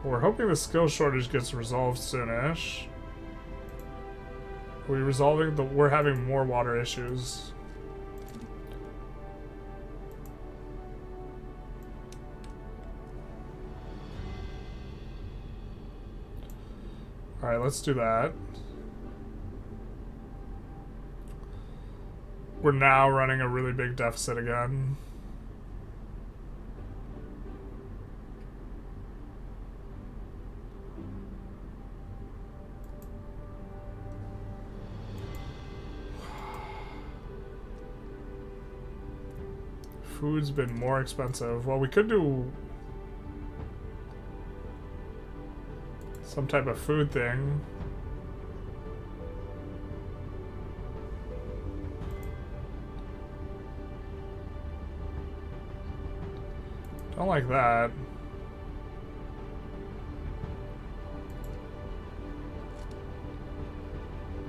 We're hoping the skill shortage gets resolved soonish. Are we resolving the... We're having more water issues. Alright, let's do that. We're now running a really big deficit again. Food's been more expensive. Well, we could do some type of food thing. Don't like that.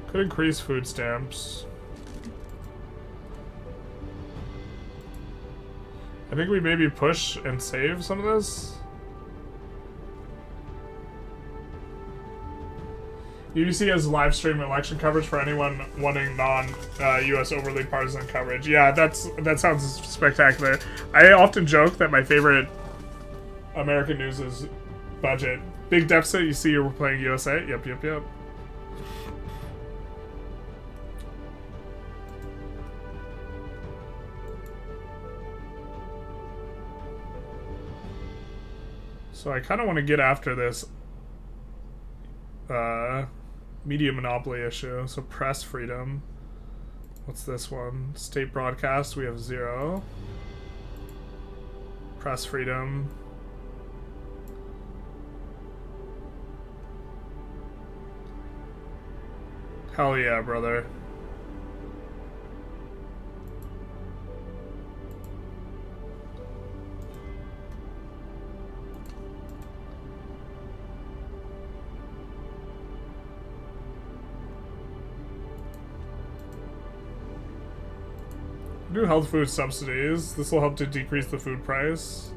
Could increase food stamps. I think we maybe push and save some of this. BBC has live stream election coverage for anyone wanting non-US overly partisan coverage. Yeah, that sounds spectacular. I often joke that my favorite American news is budget. Big deficit, you see you're playing USA? Yep, yep, yep. So I kind of want to get after this media monopoly issue. So press freedom. What's this one? State broadcast, we have 0. Press freedom. Hell yeah, brother. New health food subsidies. This will help to decrease the food price.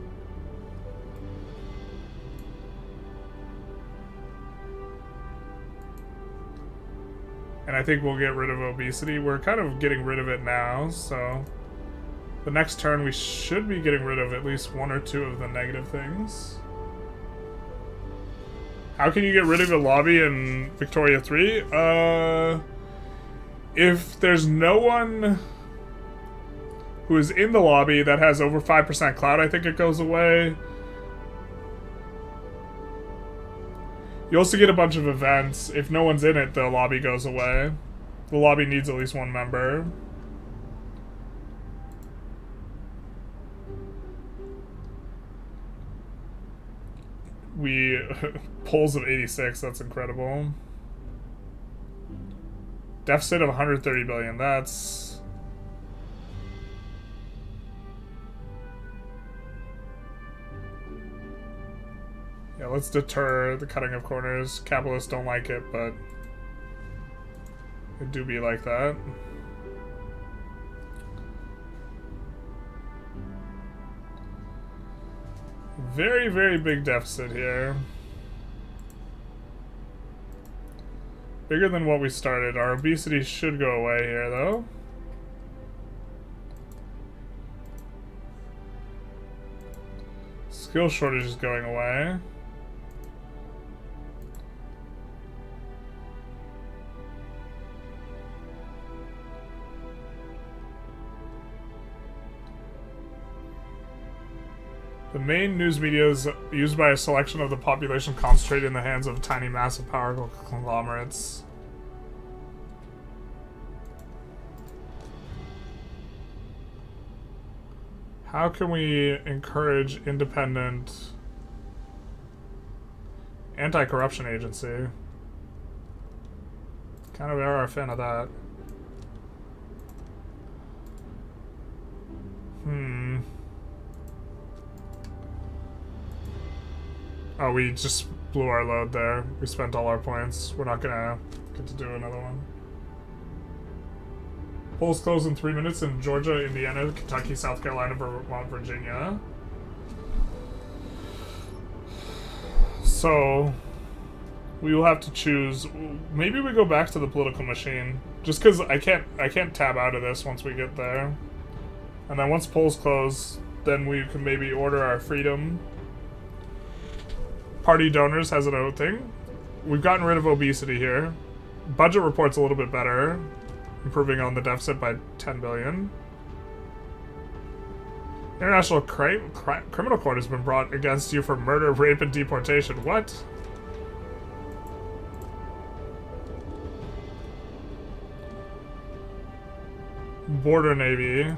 And I think we'll get rid of obesity. We're kind of getting rid of it now, so the next turn we should be getting rid of at least 1 or 2 of the negative things. How can you get rid of a lobby in Victoria 3? If there's no one who is in the lobby that has over 5% clout, I think it goes away. You also get a bunch of events. If no one's in it, the lobby goes away. The lobby needs at least one member. We polls of 86, that's incredible. Deficit of 130 billion, that's... Yeah, let's deter the cutting of corners. Capitalists don't like it, but it do be like that. Very, very big deficit here. Bigger than what we started. Our obesity should go away here, though. Skill shortage is going away. The main news media is used by a selection of the population concentrated in the hands of tiny, massive, powerful conglomerates. How can we encourage independent anti-corruption agency? Kind of are a fan of that. Oh, we just blew our load there. We spent all our points. We're not gonna get to do another one. Polls close in 3 minutes in Georgia, Indiana, Kentucky, South Carolina, Vermont, Virginia. So we will have to choose. Maybe we go back to the political machine, just because I can't tab out of this once we get there. And then once polls close, then we can maybe order our freedom. Party donors has an own thing. We've gotten rid of obesity here. Budget report's a little bit better, improving on the deficit by 10 billion. International Criminal Court has been brought against you for murder, rape, and deportation. What? Border Navy.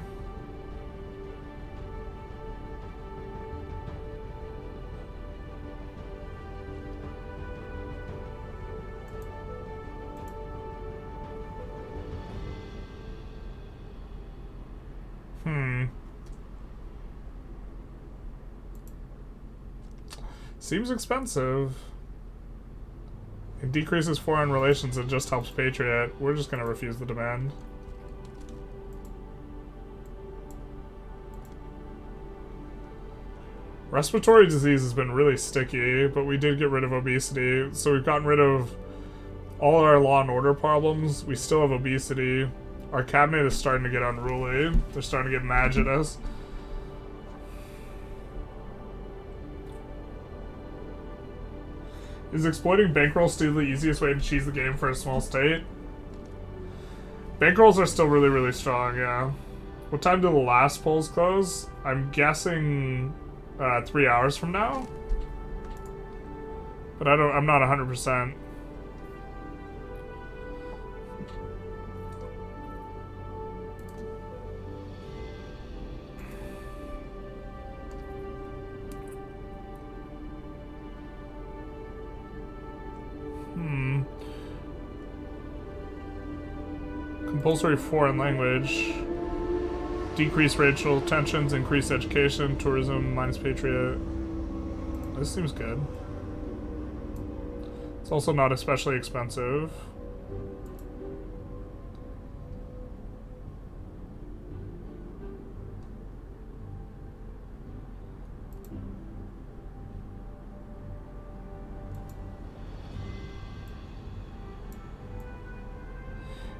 Seems expensive. It decreases foreign relations and just helps Patriot. We're just gonna refuse the demand. Respiratory disease has been really sticky, but we did get rid of obesity. So we've gotten rid of all our law and order problems. We still have obesity. Our cabinet is starting to get unruly. They're starting to get mad at us. Is exploiting bankrolls still the easiest way to cheese the game for a small state? Bankrolls are still really, really strong, yeah. What time do the last polls close? I'm guessing 3 hours from now? But I'm not 100%. Compulsory foreign language. Decrease racial tensions, increase education, tourism, minus patriot. This seems good. It's also not especially expensive.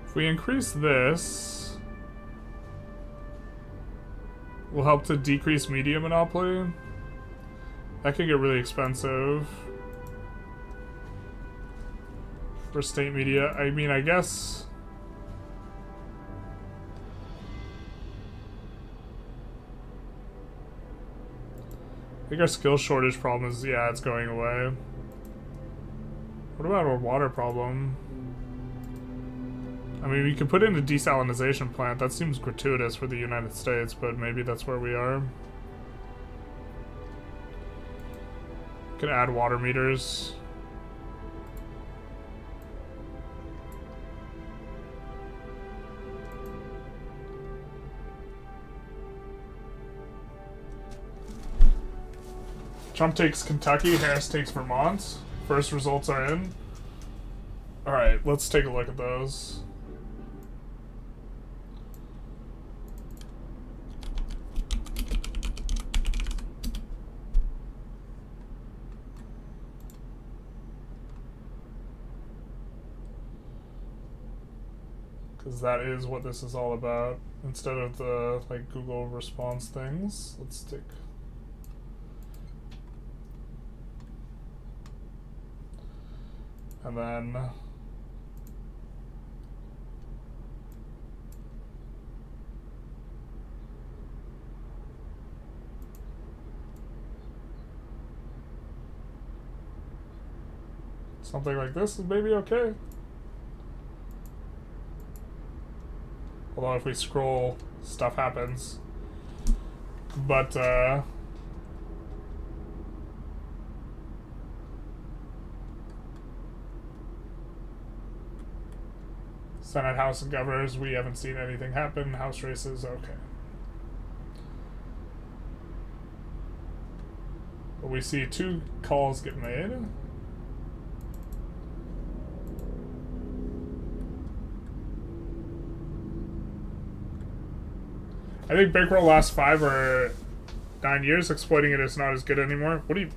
If we increase this, will help to decrease media monopoly. That can get really expensive for state media. I mean, I guess I think our skill shortage problem is, yeah, it's going away. about our water problem? I mean, we could put in a desalination plant. That seems gratuitous for the United States, but maybe that's where we are. Could add water meters. Trump takes Kentucky, Harris takes Vermont. First results are in. Alright, let's take a look at those. Because that is what this is all about. Instead of the like Google response things, let's take... And then something like this is maybe okay. Although if we scroll, stuff happens. But Senate, House, and Governors, we haven't seen anything happen. House races, okay. But we see 2 calls get made. I think bankroll lasts 5 or 9 years. Exploiting it is not as good anymore. What do you...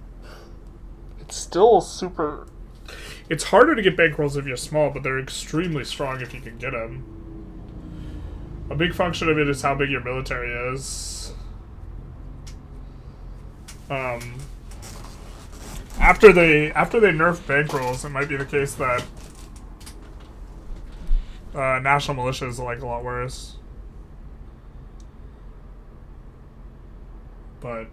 It's still super... It's harder to get bankrolls if you're small, but they're extremely strong if you can get them. A big function of it is how big your military is. After they nerf bankrolls, it might be the case that national militias are like a lot worse. But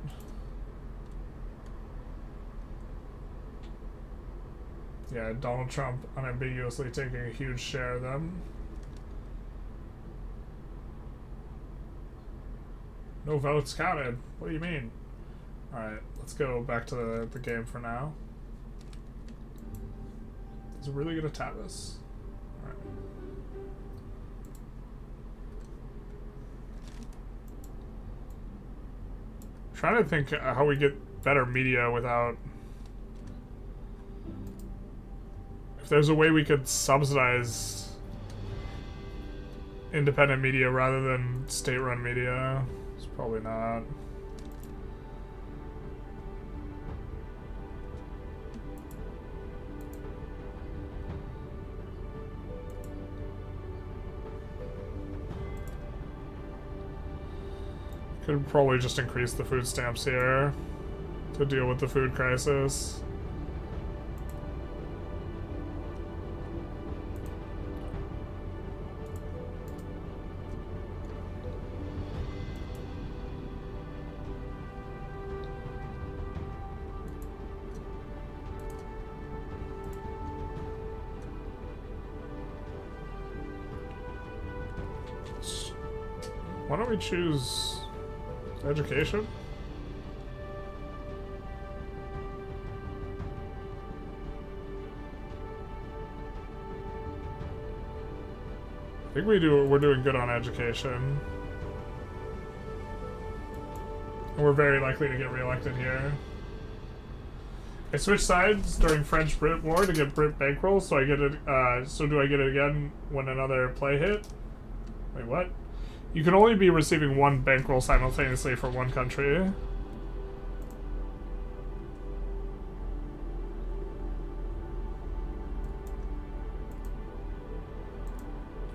yeah, Donald Trump unambiguously taking a huge share of them. No votes counted. What do you mean? Alright, let's go back to the game for now. Is it really gonna tap us? Alright. Trying to think how we get better media without... If there's a way we could subsidize independent media rather than state-run media, it's probably not. Could probably just increase the food stamps here to deal with the food crisis. Why don't we choose education? I think we're doing good on education. And we're very likely to get reelected here. I switched sides during French-Brit War to get Brit bankroll, so I get it. So do I get it again when another play hit? Wait, what? You can only be receiving 1 bankroll simultaneously for 1 country.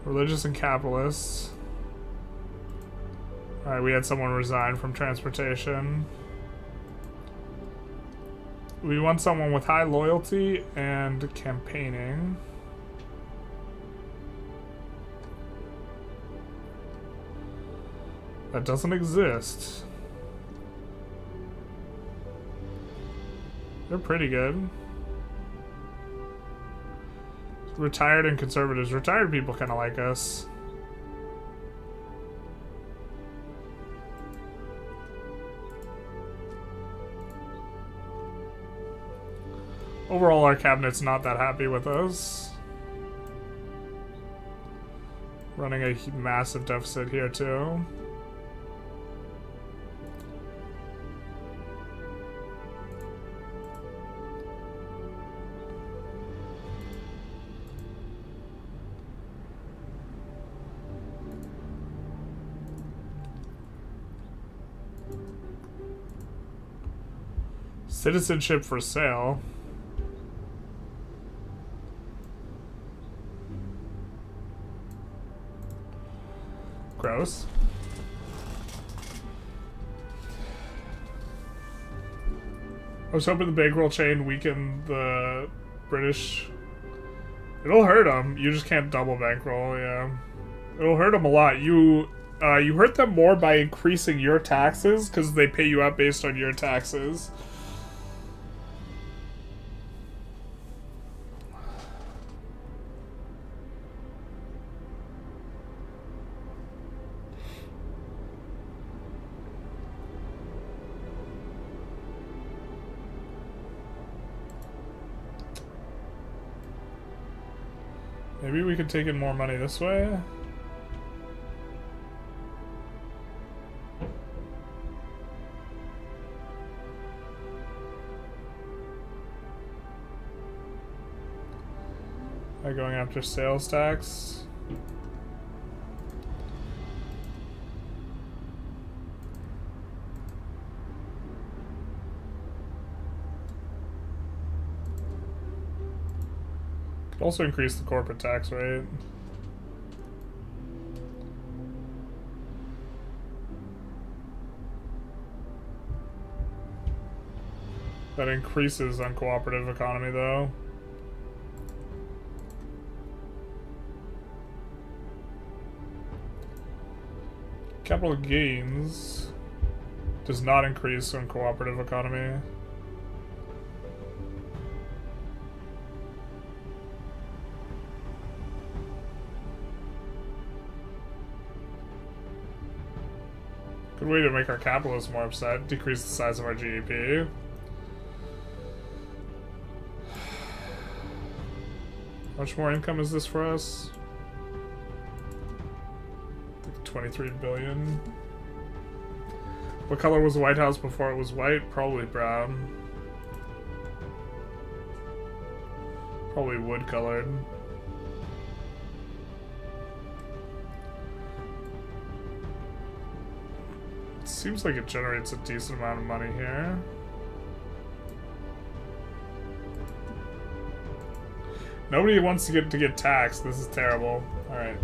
Religious and capitalists. Alright, we had someone resign from transportation. We want someone with high loyalty and campaigning. That doesn't exist. They're pretty good. Retired and conservatives. Retired people kind of like us. Overall, our cabinet's not that happy with us. Running a massive deficit here, too. Citizenship for sale. Gross. I was hoping the bankroll chain weakened the British. It'll hurt them. You just can't double bankroll, yeah. It'll hurt them a lot. You hurt them more by increasing your taxes because they pay you out based on your taxes. Maybe we could take in more money this way. By going after sales tax. Also increase the corporate tax rate. That increases uncooperative economy, though. Capital gains does not increase uncooperative economy. Good way to make our capitalists more upset. Decrease the size of our GDP. How much more income is this for us? Like 23 billion. What color was the White House before it was white? Probably brown. Probably wood colored. Seems like it generates a decent amount of money here. Nobody wants to get taxed. This is terrible. All right.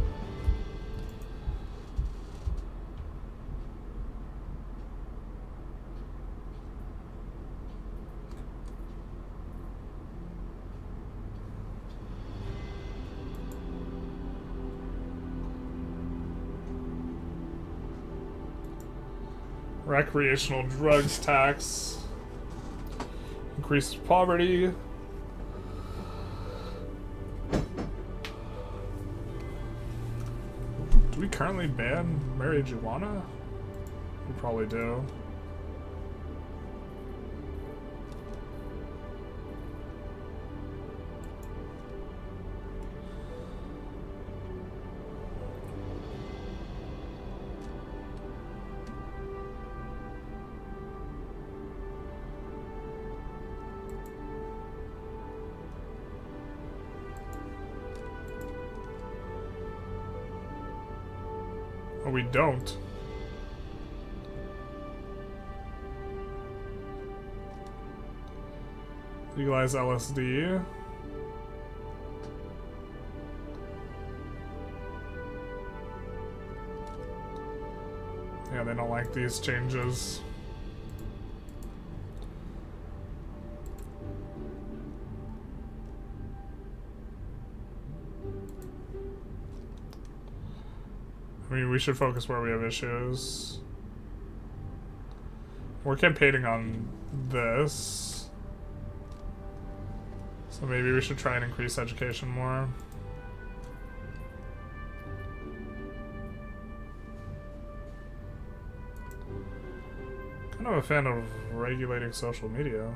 Recreational drugs tax. Increases poverty. Do we currently ban marijuana? We probably do. Oh, we don't. Legalize LSD. Yeah, they don't like these changes. I mean, we should focus where we have issues. We're campaigning on this. So maybe we should try and increase education more. Kind of a fan of regulating social media.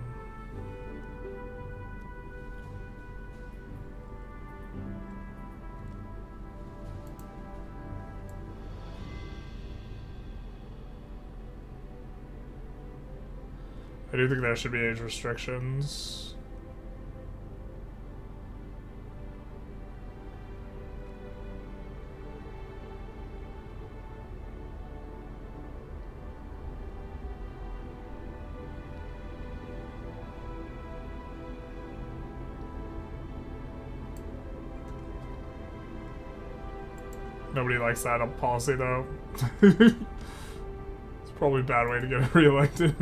I do think there should be age restrictions. Nobody likes that policy, though. It's probably a bad way to get reelected.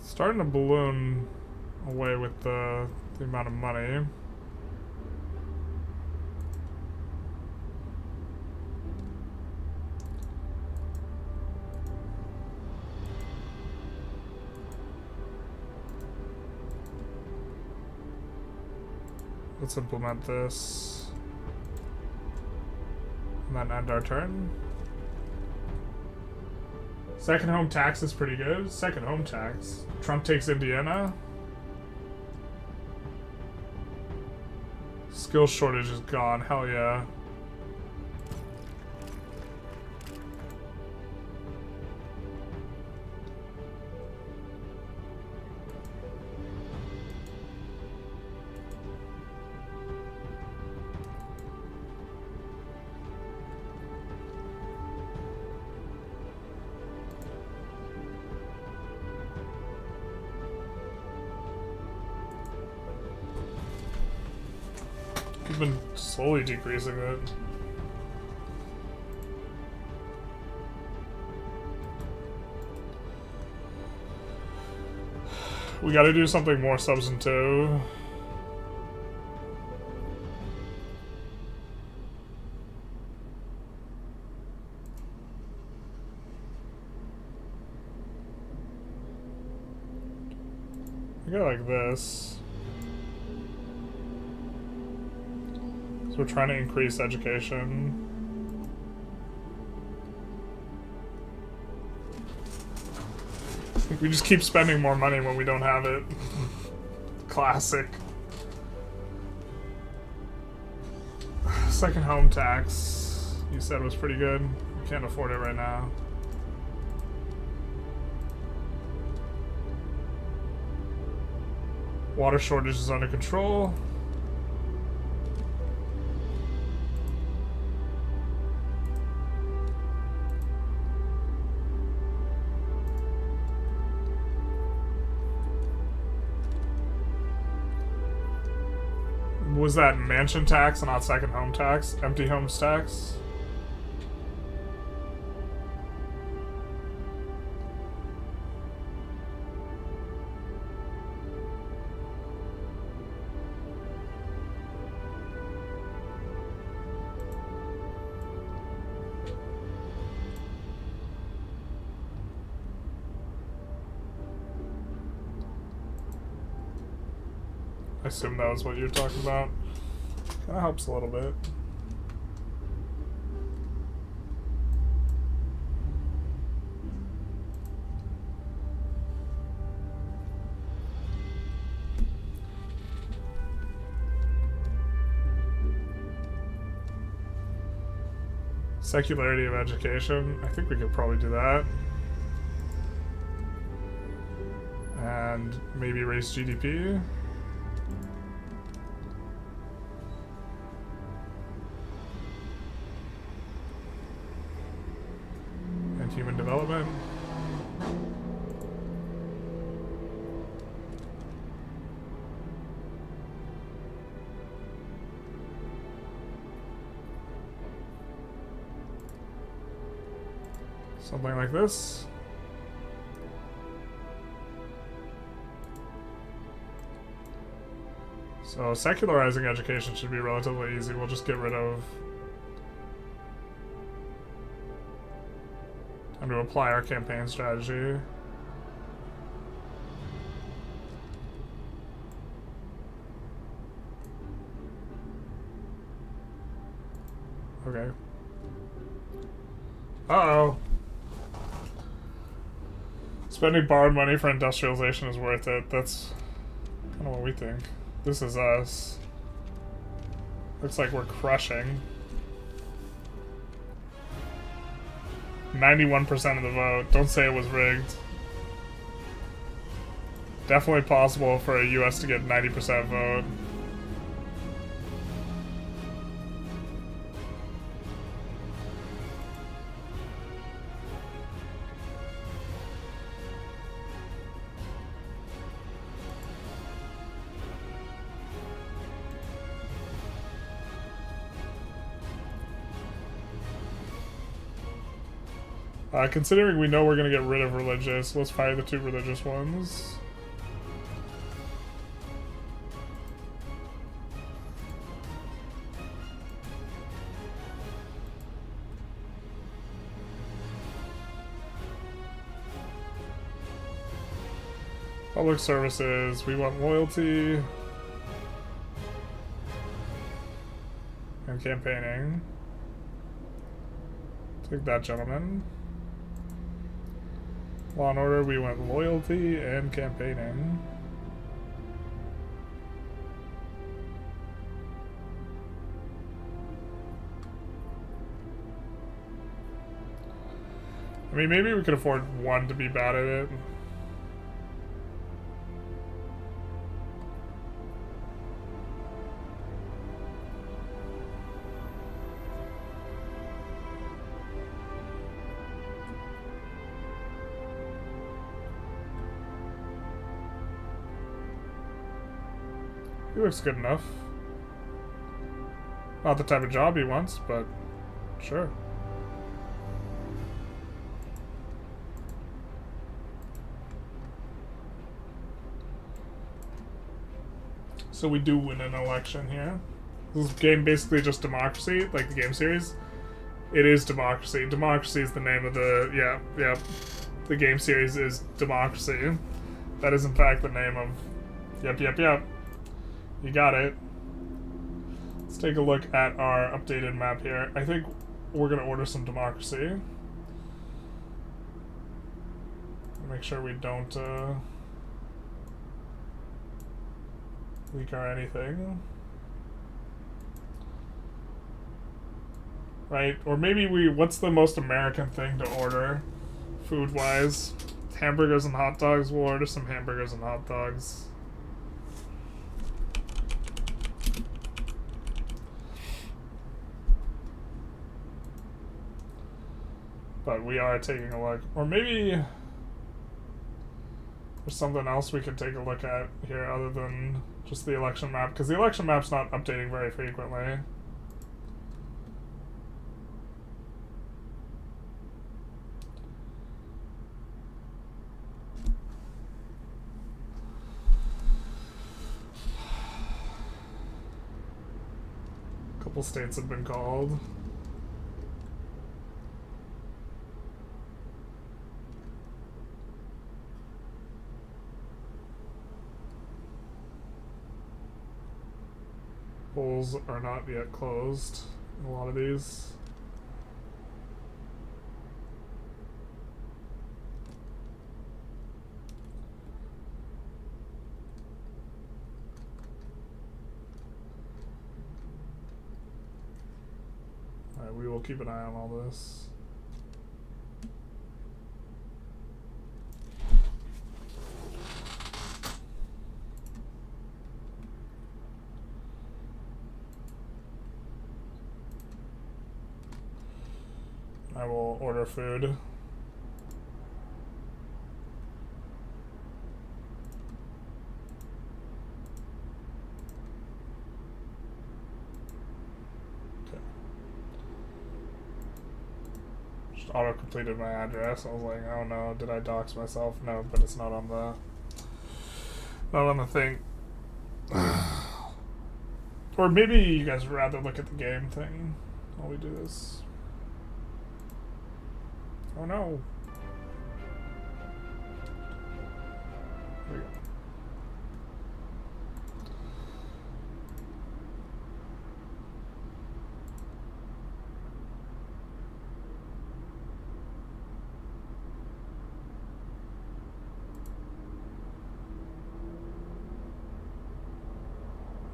Starting to balloon away with the amount of money. Let's implement this. And then end our turn. Second home tax is pretty good. Second home tax. Trump takes Indiana. Skill shortage is gone. Hell yeah. Been slowly decreasing it. We gotta do something more substantive. I go like this. We're trying to increase education. I think we just keep spending more money when we don't have it. Classic. Second home tax, you said was pretty good. We can't afford it right now. Water shortage is under control. Was that mansion tax and not second home tax? Empty homes tax? I assume that was what you were talking about. Kinda helps a little bit. Secularity of education. I think we could probably do that. And maybe raise GDP. Human development. Something like this. So secularizing education should be relatively easy. We'll just get rid of time to apply our campaign strategy. Okay. Uh-oh. Spending borrowed money for industrialization is worth it. That's kind of what we think. This is us. Looks like we're crushing. 91% of the vote. Don't say it was rigged. Definitely possible for a US to get 90% vote. Considering we know we're gonna get rid of religious, let's fire the 2 religious ones. Public services, we want loyalty. And campaigning. Take that, gentlemen. Law and order, we want loyalty and campaigning. I mean, maybe we could afford 1 to be bad at it. He looks good enough. Not the type of job he wants, but sure. So we do win an election here. This game basically just democracy, like the game series. It is democracy. Democracy is the name of the, yeah. The game series is democracy. That is in fact the name of, yep. You got it. Let's take a look at our updated map here. I think we're gonna order some democracy. Make sure we don't leak our anything. Right? Or maybe what's the most American thing to order food-wise? Hamburgers and hot dogs. We'll order some hamburgers and hot dogs. But we are taking a look. Or maybe there's something else we could take a look at here other than just the election map, because the election map's not updating very frequently. A couple states have been called. Polls are not yet closed in a lot of these. Alright, we will keep an eye on all this. I will order food. Okay. Just auto-completed my address. I was like, oh no, did I dox myself? No, but it's not on the thing. Or maybe you guys would rather look at the game thing while we do this. Oh no. There we go.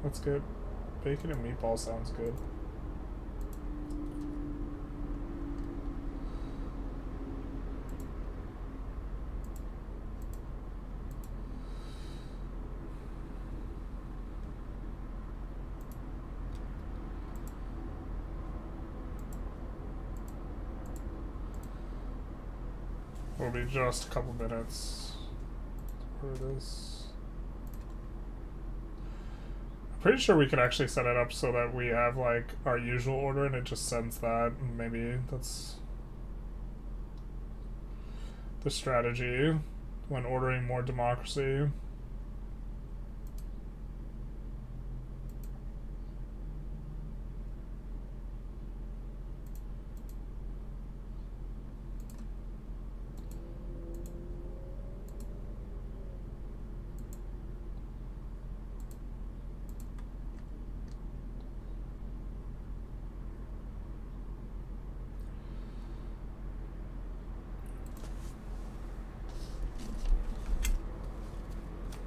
That's good. Bacon and meatball sounds good. Will be just a couple minutes. Where it is. I'm pretty sure we could actually set it up so that we have like our usual order and it just sends that, and maybe that's the strategy when ordering more democracy.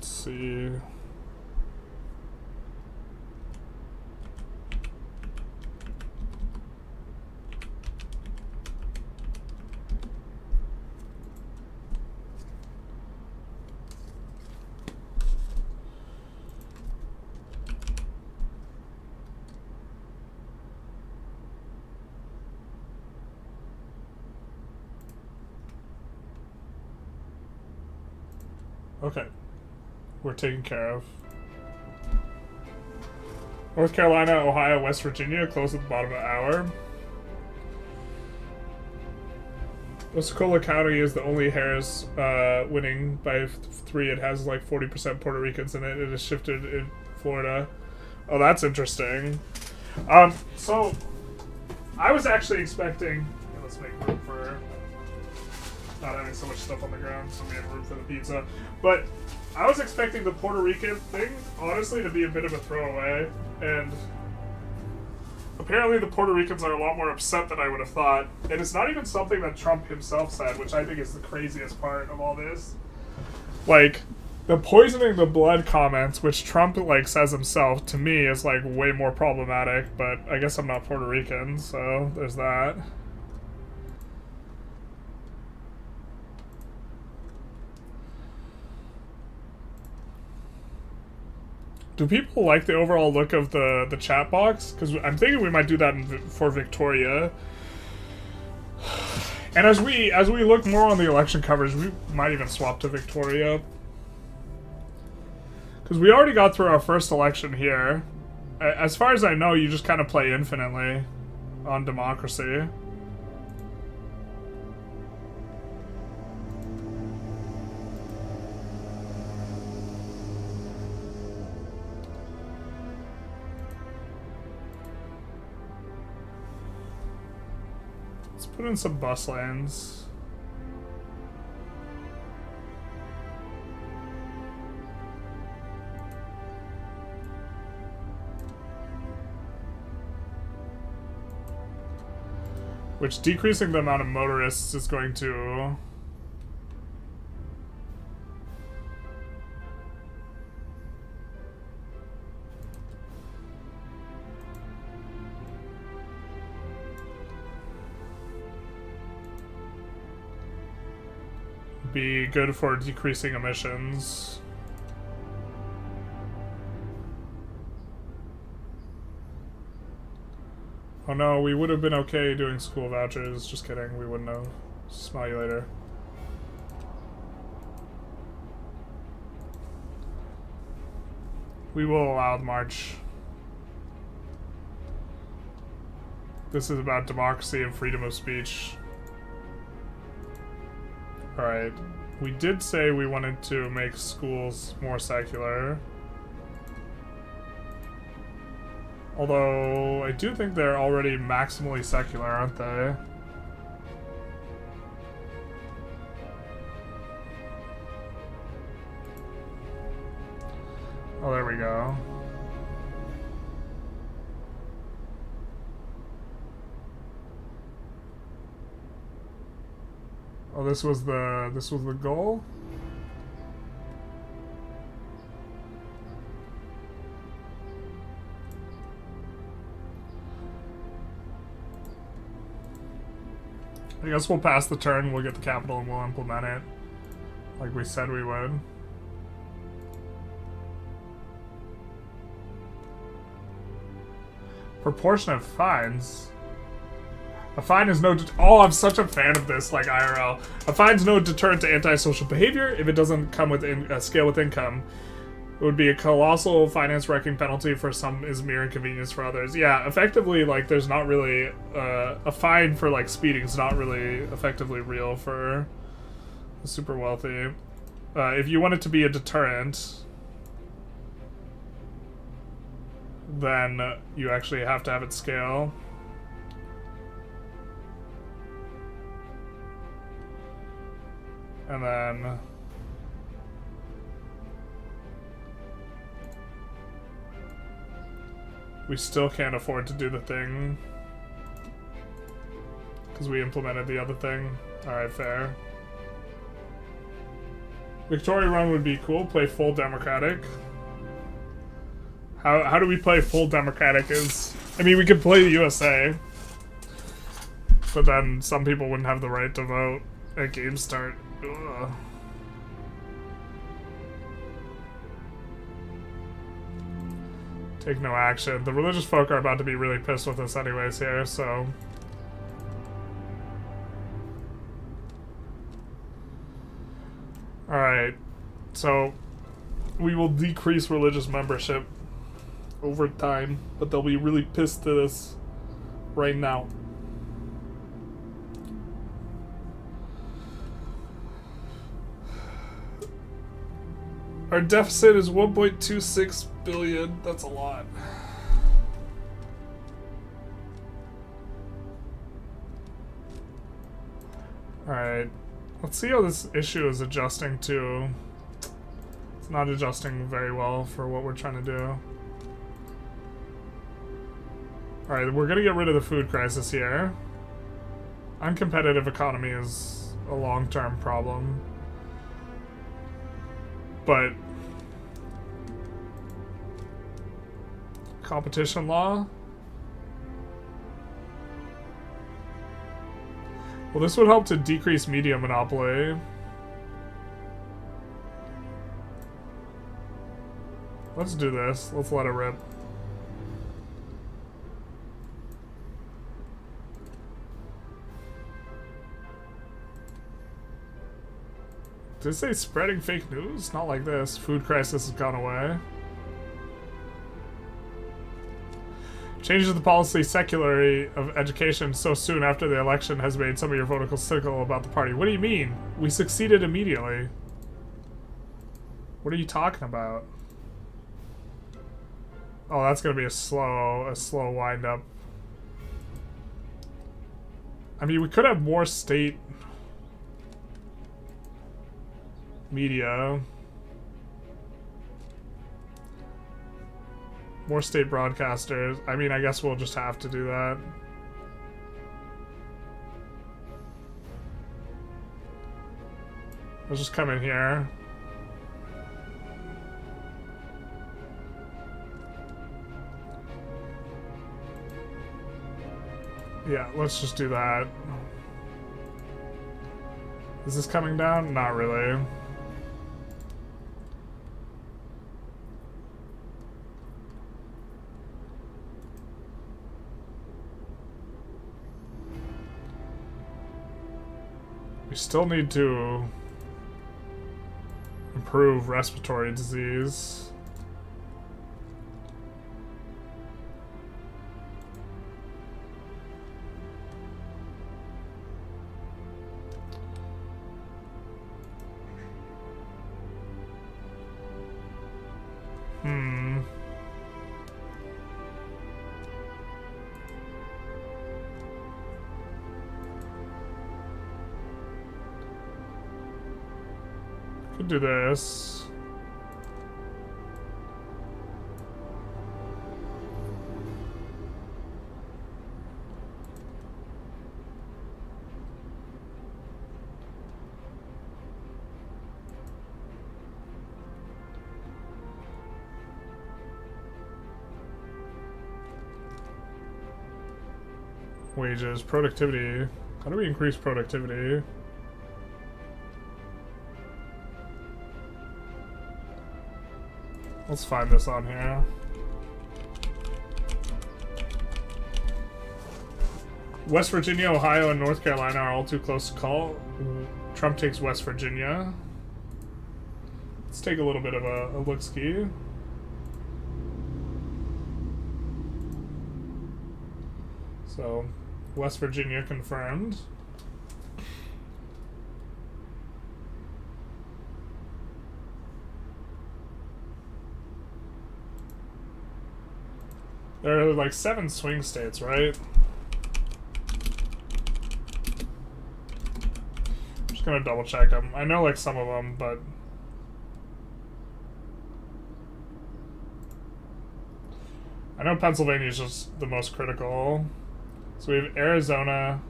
See. Okay. We're taken care of. North Carolina, Ohio, West Virginia, close at the bottom of the hour. Pensacola County is the only Harris winning by 3. It has like 40% Puerto Ricans in it. It is shifted in Florida. Oh, that's interesting. So I was actually expecting. Let's make room for not having so much stuff on the ground, so we have room for the pizza. But I was expecting the Puerto Rican thing, honestly, to be a bit of a throwaway, and apparently the Puerto Ricans are a lot more upset than I would have thought, and it's not even something that Trump himself said, which I think is the craziest part of all this. Like, the poisoning the blood comments, which Trump, like, says himself, to me is, like, way more problematic, but I guess I'm not Puerto Rican, so there's that. Do people like the overall look of the chat box? Because I'm thinking we might do that for Victoria. And as we look more on the election coverage, we might even swap to Victoria. Because we already got through our first election here. As far as I know, you just kind of play infinitely on democracy. Put in some bus lanes. Which decreasing the amount of motorists is going to... be good for decreasing emissions. Oh no, we would have been okay doing school vouchers. Just kidding, we wouldn't have. Smell you later. We will allow the march. This is about democracy and freedom of speech. Alright, we did say we wanted to make schools more secular. Although, I do think they're already maximally secular, aren't they? Oh, there we go. Oh, this was the goal? I guess we'll pass the turn, we'll get the capital, and we'll implement it. Like we said we would. Proportionate fines. A fine is no... Oh, I'm such a fan of this, like, IRL. A fine's no deterrent to antisocial behavior if it doesn't come with scale with income. It would be a colossal finance wrecking penalty for some is mere inconvenience for others. Yeah, effectively, like, there's not really... a fine for, like, speeding is not really effectively real for the super wealthy. If you want it to be a deterrent, then you actually have to have it scale. And then... we still can't afford to do the thing. Because we implemented the other thing. Alright, fair. Victoria Run would be cool. Play full democratic. How do we play full democratic is... I mean, we could play the USA. But then some people wouldn't have the right to vote at game start. Ugh. Take no action. The religious folk are about to be really pissed with us anyways here, so... Alright. So, we will decrease religious membership over time, but they'll be really pissed to this right now. Our deficit is 1.26 billion. That's a lot. Alright. Let's see how this issue is adjusting to. It's not adjusting very well for what we're trying to do. Alright, we're gonna get rid of the food crisis here. Uncompetitive economy is a long-term problem. But competition law? Well, this would help to decrease media monopoly. Let's do this. Let's let it rip. Did it say spreading fake news? Not like this. Food crisis has gone away. Changes the policy secularly of education so soon after the election has made some of your voters cynical about the party. What do you mean? We succeeded immediately. What are you talking about? Oh, that's gonna be a slow wind up. I mean, we could have more state media. More state broadcasters. I mean, I guess we'll just have to do that. Let's just come in here. Yeah, let's just do that. Is this coming down? Not really. We still need to improve respiratory disease. Could do this. Wages, productivity. How do we increase productivity? Let's find this on here. West Virginia, Ohio, and North Carolina are all too close to call. Trump takes West Virginia. Let's take a little bit of a look-ski. So, West Virginia confirmed. There are like 7 swing states, right? I'm just gonna double check them. I know like some of them, but I know Pennsylvania is just the most critical. So we have Arizona.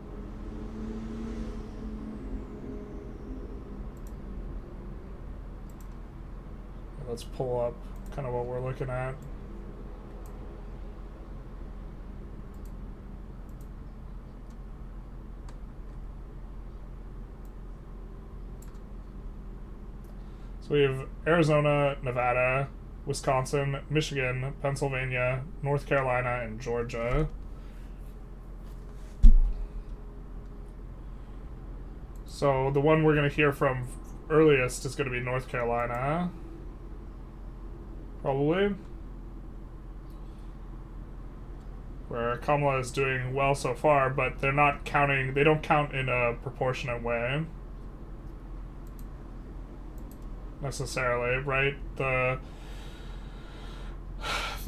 Let's pull up kind of what we're looking at. So we have Arizona, Nevada, Wisconsin, Michigan, Pennsylvania, North Carolina, and Georgia. So the one we're going to hear from earliest is going to be North Carolina. Probably. Where Kamala is doing well so far, but they're not counting, they don't count in a proportionate way. Necessarily, right? The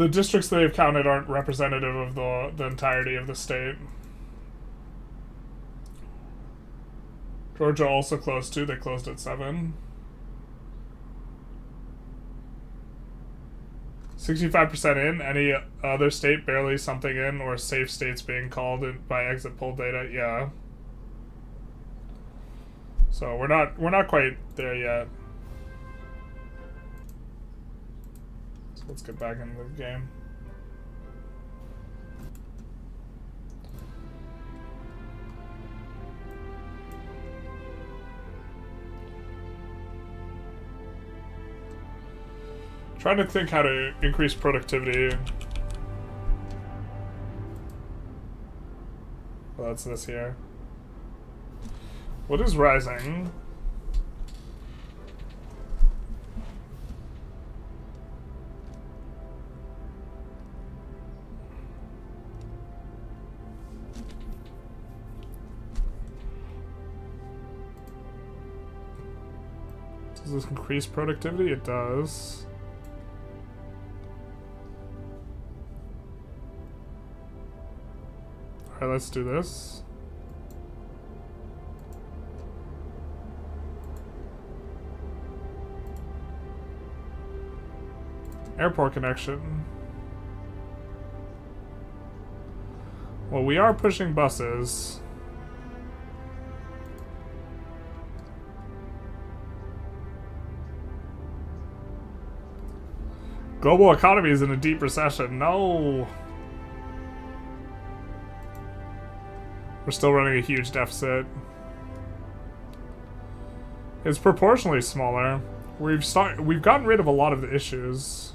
districts they've counted aren't representative of the entirety of the state. Georgia also closed too. They closed at 7. 65% in. Any other state barely something in, or safe states being called in by exit poll data? Yeah. So we're not quite there yet. So let's get back into the game. Trying to think how to increase productivity. Well, that's this here. What is rising? Does this increase productivity? It does. Alright, let's do this. Airport connection. Well, we are pushing buses. Global economy is in a deep recession. No. We're still running a huge deficit. It's proportionally smaller. We've gotten rid of a lot of the issues.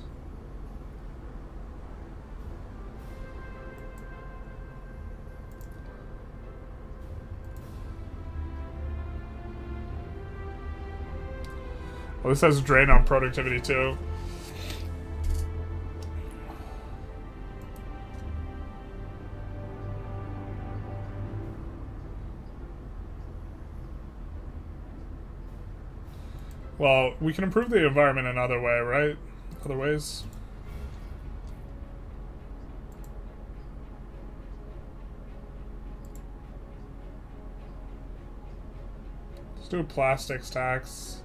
Well, this has a drain on productivity too. Well, we can improve the environment another way, right? Other ways. Let's do a plastics tax.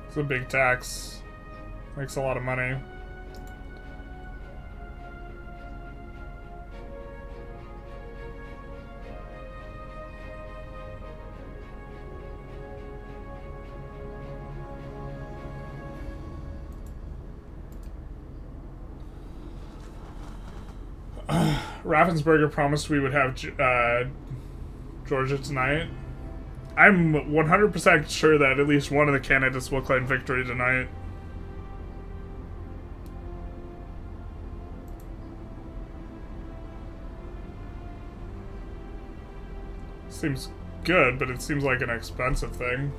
It's a big tax. Makes a lot of money. Raffensperger promised we would have Georgia tonight. I'm 100% sure that at least one of the candidates will claim victory tonight. Seems good, but it seems like an expensive thing.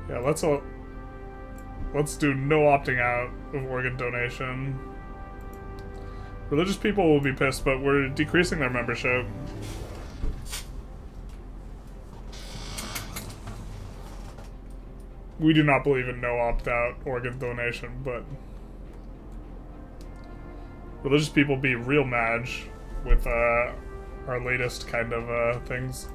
Yeah, let's do no opting out of organ donation. Religious people will be pissed, but we're decreasing their membership. We do not believe in no opt-out organ donation, but religious people be real mad with our latest kind of things.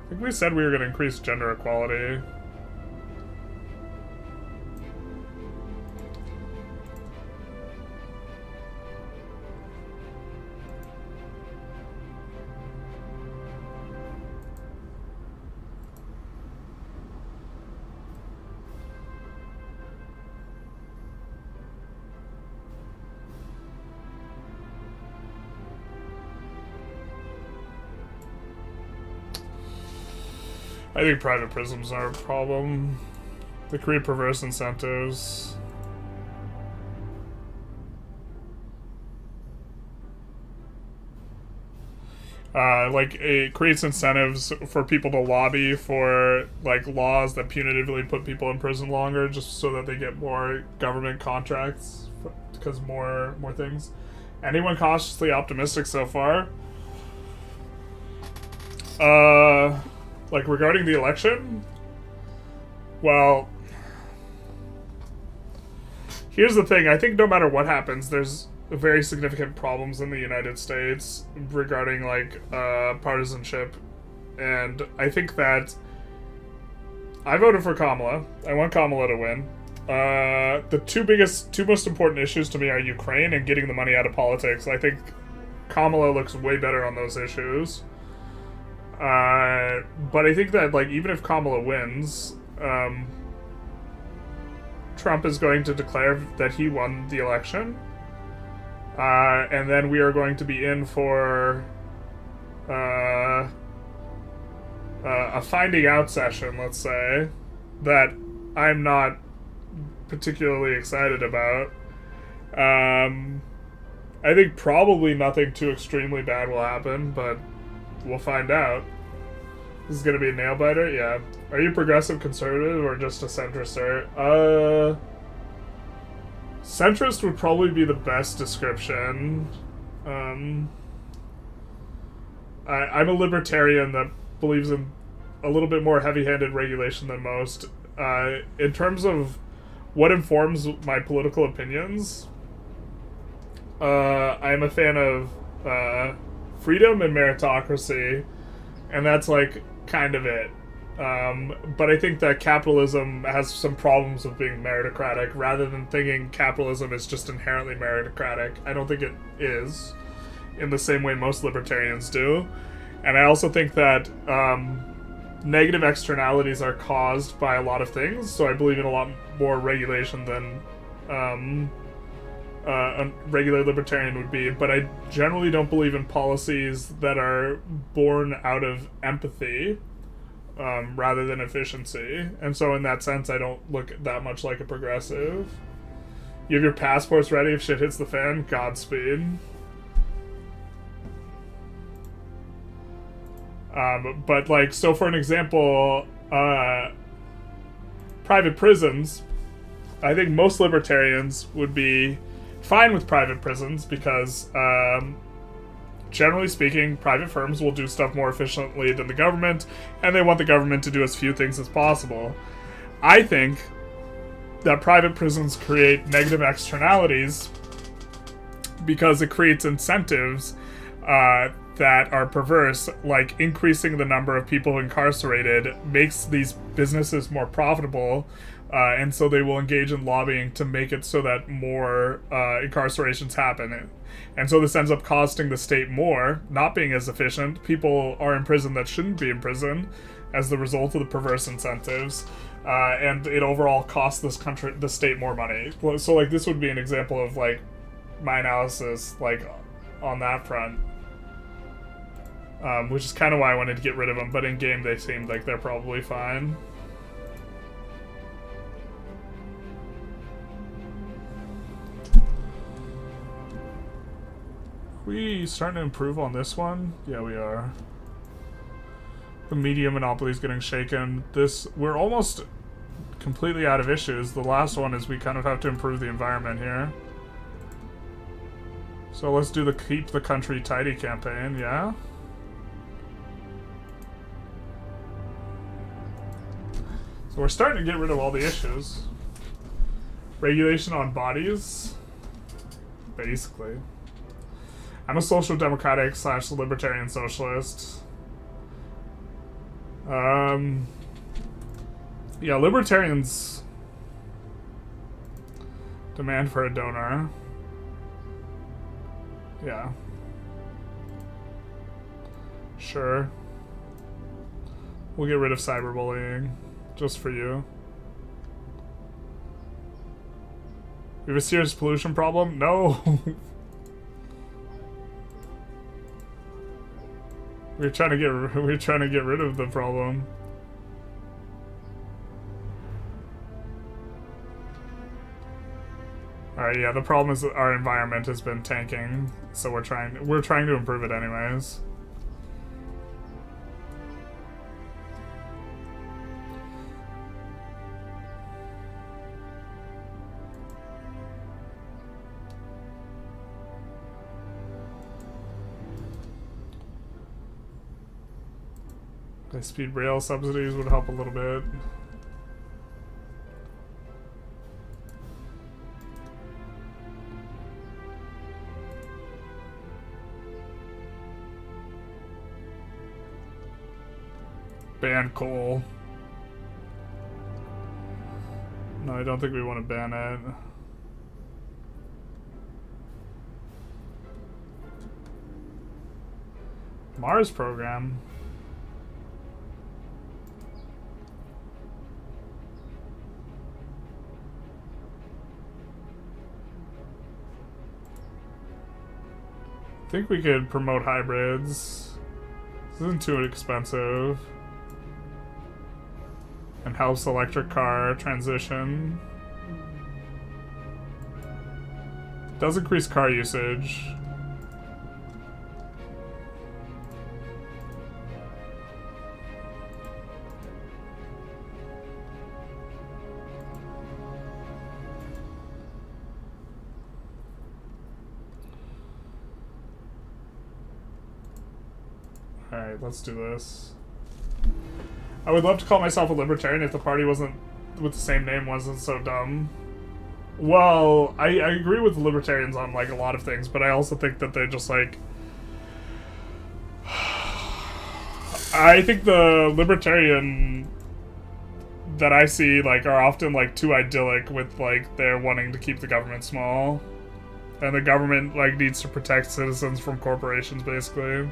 I think we said we were going to increase gender equality. I think private prisons are a problem. They create perverse incentives. Like, it creates incentives for people to lobby for, like, laws that punitively put people in prison longer just so that they get more government contracts because more things. Anyone cautiously optimistic so far? Like, regarding the election? Well, here's the thing. I think no matter what happens, there's very significant problems in the United States regarding, like, partisanship. And I think that I voted for Kamala. I want Kamala to win. The two most important issues to me are Ukraine and getting the money out of politics. I think Kamala looks way better on those issues. But I think that, like, even if Kamala wins, Trump is going to declare that he won the election. And then we are going to be in for a finding out session, let's say, that I'm not particularly excited about. I think probably nothing too extremely bad will happen, but we'll find out. This is gonna be a nail biter? Yeah. Are you progressive conservative or just a centrist, sir? Centrist would probably be the best description. I'm a libertarian that believes in a little bit more heavy-handed regulation than most. In terms of what informs my political opinions, I'm a fan of freedom and meritocracy, and that's, like, kind of it. But I think that capitalism has some problems with being meritocratic, rather than thinking capitalism is just inherently meritocratic. I don't think it is, in the same way most libertarians do. And I also think that negative externalities are caused by a lot of things, so I believe in a lot more regulation than a regular libertarian would be, but I generally don't believe in policies that are born out of empathy rather than efficiency. And so in that sense, I don't look that much like a progressive. You have your passports ready if shit hits the fan? Godspeed. But, like, so for an example, private prisons, I think most libertarians would be fine with private prisons because, generally speaking, private firms will do stuff more efficiently than the government, and they want the government to do as few things as possible. I think that private prisons create negative externalities because it creates incentives that are perverse, like increasing the number of people incarcerated makes these businesses more profitable, And so they will engage in lobbying to make it so that more incarcerations happen. And so this ends up costing the state more, not being as efficient. People are in prison that shouldn't be in prison as the result of the perverse incentives. And it overall costs the state more money. So, like, this would be an example of, like, my analysis, like, on that front. Which is kind of why I wanted to get rid of them, but in game they seemed like they're probably fine. We starting to improve on this one? Yeah, we are. The media monopoly is getting shaken. We're almost completely out of issues. The last one is we kind of have to improve the environment here. So let's do the Keep the Country Tidy campaign, yeah? So we're starting to get rid of all the issues. Regulation on bodies? Basically. I'm a social democratic / libertarian socialist. Yeah, libertarians demand for a donor. Yeah. Sure. We'll get rid of cyberbullying. Just for you. We have a serious pollution problem? No! We're trying to get rid of the problem. Alright, yeah, the problem is that our environment has been tanking, so we're trying to improve it anyways. High-speed rail subsidies would help a little bit. Ban coal. No, I don't think we want to ban it. Mars program. I think we could promote hybrids. This isn't too expensive. And helps electric car transition. Does increase car usage. Alright, let's do this. I would love to call myself a libertarian if the party wasn't, with the same name, wasn't so dumb. Well, I agree with the libertarians on, like, a lot of things, but I also think that they're just, like... I think the libertarian that I see, like, are often, like, too idyllic with, like, their wanting to keep the government small. And the government, like, needs to protect citizens from corporations, basically.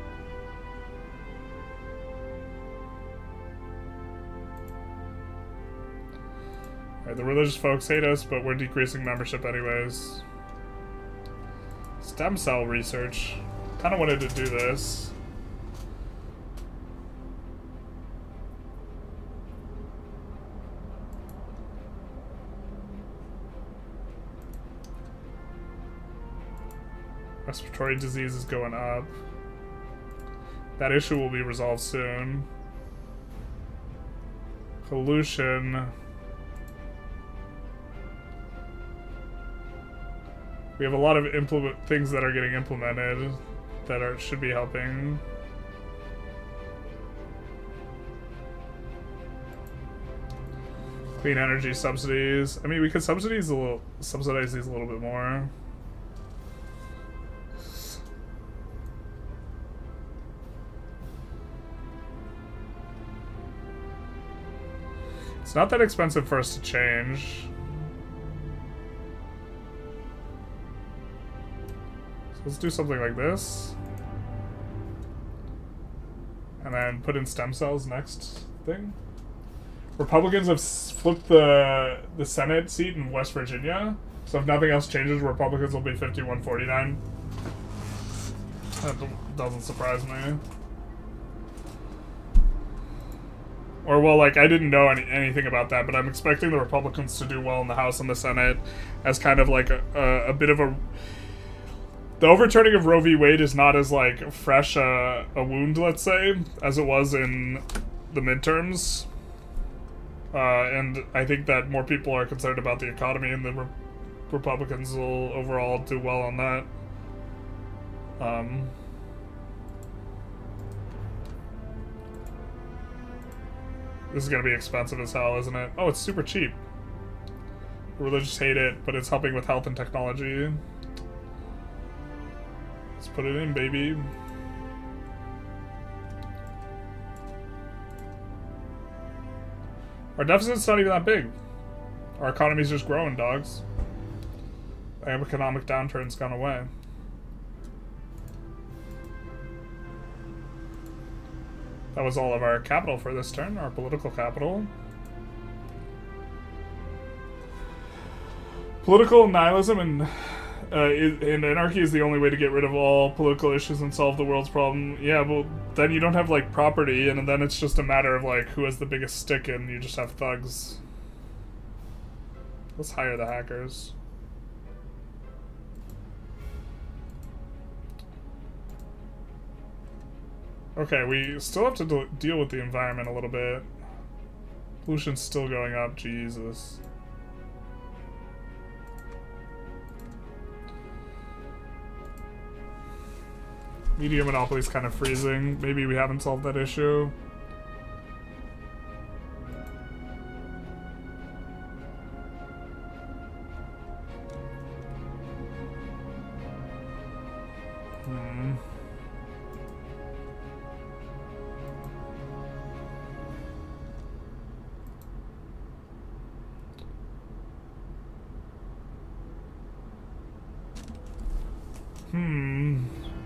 The religious folks hate us, but we're decreasing membership anyways. Stem cell research. Kind of wanted to do this. Respiratory disease is going up. That issue will be resolved soon. Pollution. We have a lot of things that are getting implemented that should be helping. Clean energy subsidies. I mean, we could subsidize these a little bit more. It's not that expensive for us to change. So let's do something like this. And then put in stem cells next thing. Republicans have flipped the Senate seat in West Virginia. So if nothing else changes, Republicans will be 51-49. That doesn't surprise me. Or, well, like, I didn't know anything about that, but I'm expecting the Republicans to do well in the House and the Senate as kind of like a bit of a... The overturning of Roe v. Wade is not as, like, fresh a wound, let's say, as it was in the midterms. And I think that more people are concerned about the economy, and the Republicans will overall do well on that. This is gonna be expensive as hell, isn't it? Oh, it's super cheap. The religious hate it, but it's helping with health and technology. Let's put it in, baby. Our deficit's not even that big. Our economy's just growing, dogs. The economic downturn's gone away. That was all of our capital for this turn, our political capital. Political nihilism and anarchy is the only way to get rid of all political issues and solve the world's problem. Yeah, well, then you don't have, like, property, and then it's just a matter of, like, who has the biggest stick, and you just have thugs. Let's hire the hackers. Okay, we still have to deal with the environment a little bit. Pollution's still going up, Jesus. Media monopoly's kind of freezing. Maybe we haven't solved that issue.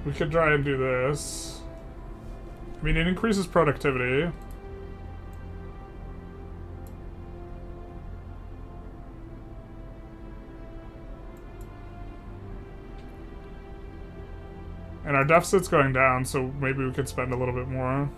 We could try and do this. I mean, it increases productivity. And our deficit's going down, so maybe we could spend a little bit more.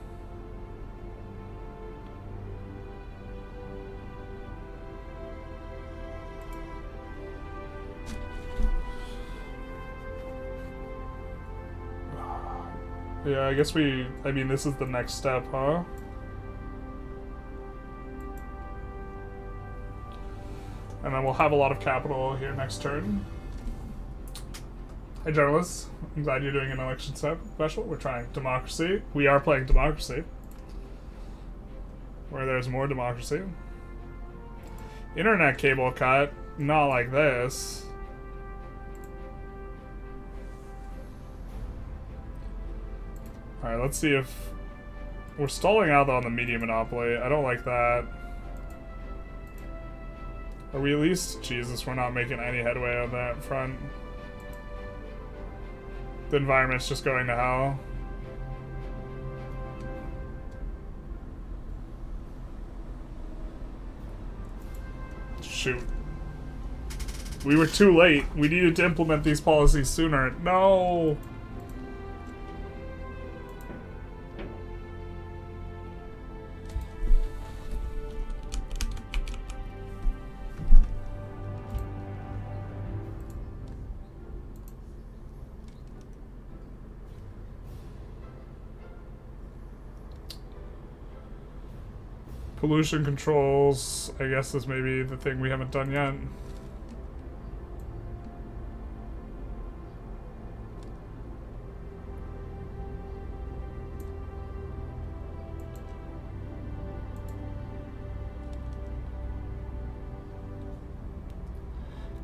Yeah, I guess I mean, this is the next step, huh? And then we'll have a lot of capital here next turn. Hey, journalists. I'm glad you're doing an election special. We're trying democracy. We are playing democracy. Where there's more democracy. Internet cable cut. Not like this. Alright, let's see if... We're stalling out on the media monopoly. I don't like that. Are we at least... Jesus, we're not making any headway on that front. The environment's just going to hell. Shoot. We were too late. We needed to implement these policies sooner. No! Pollution controls, I guess, is maybe the thing we haven't done yet.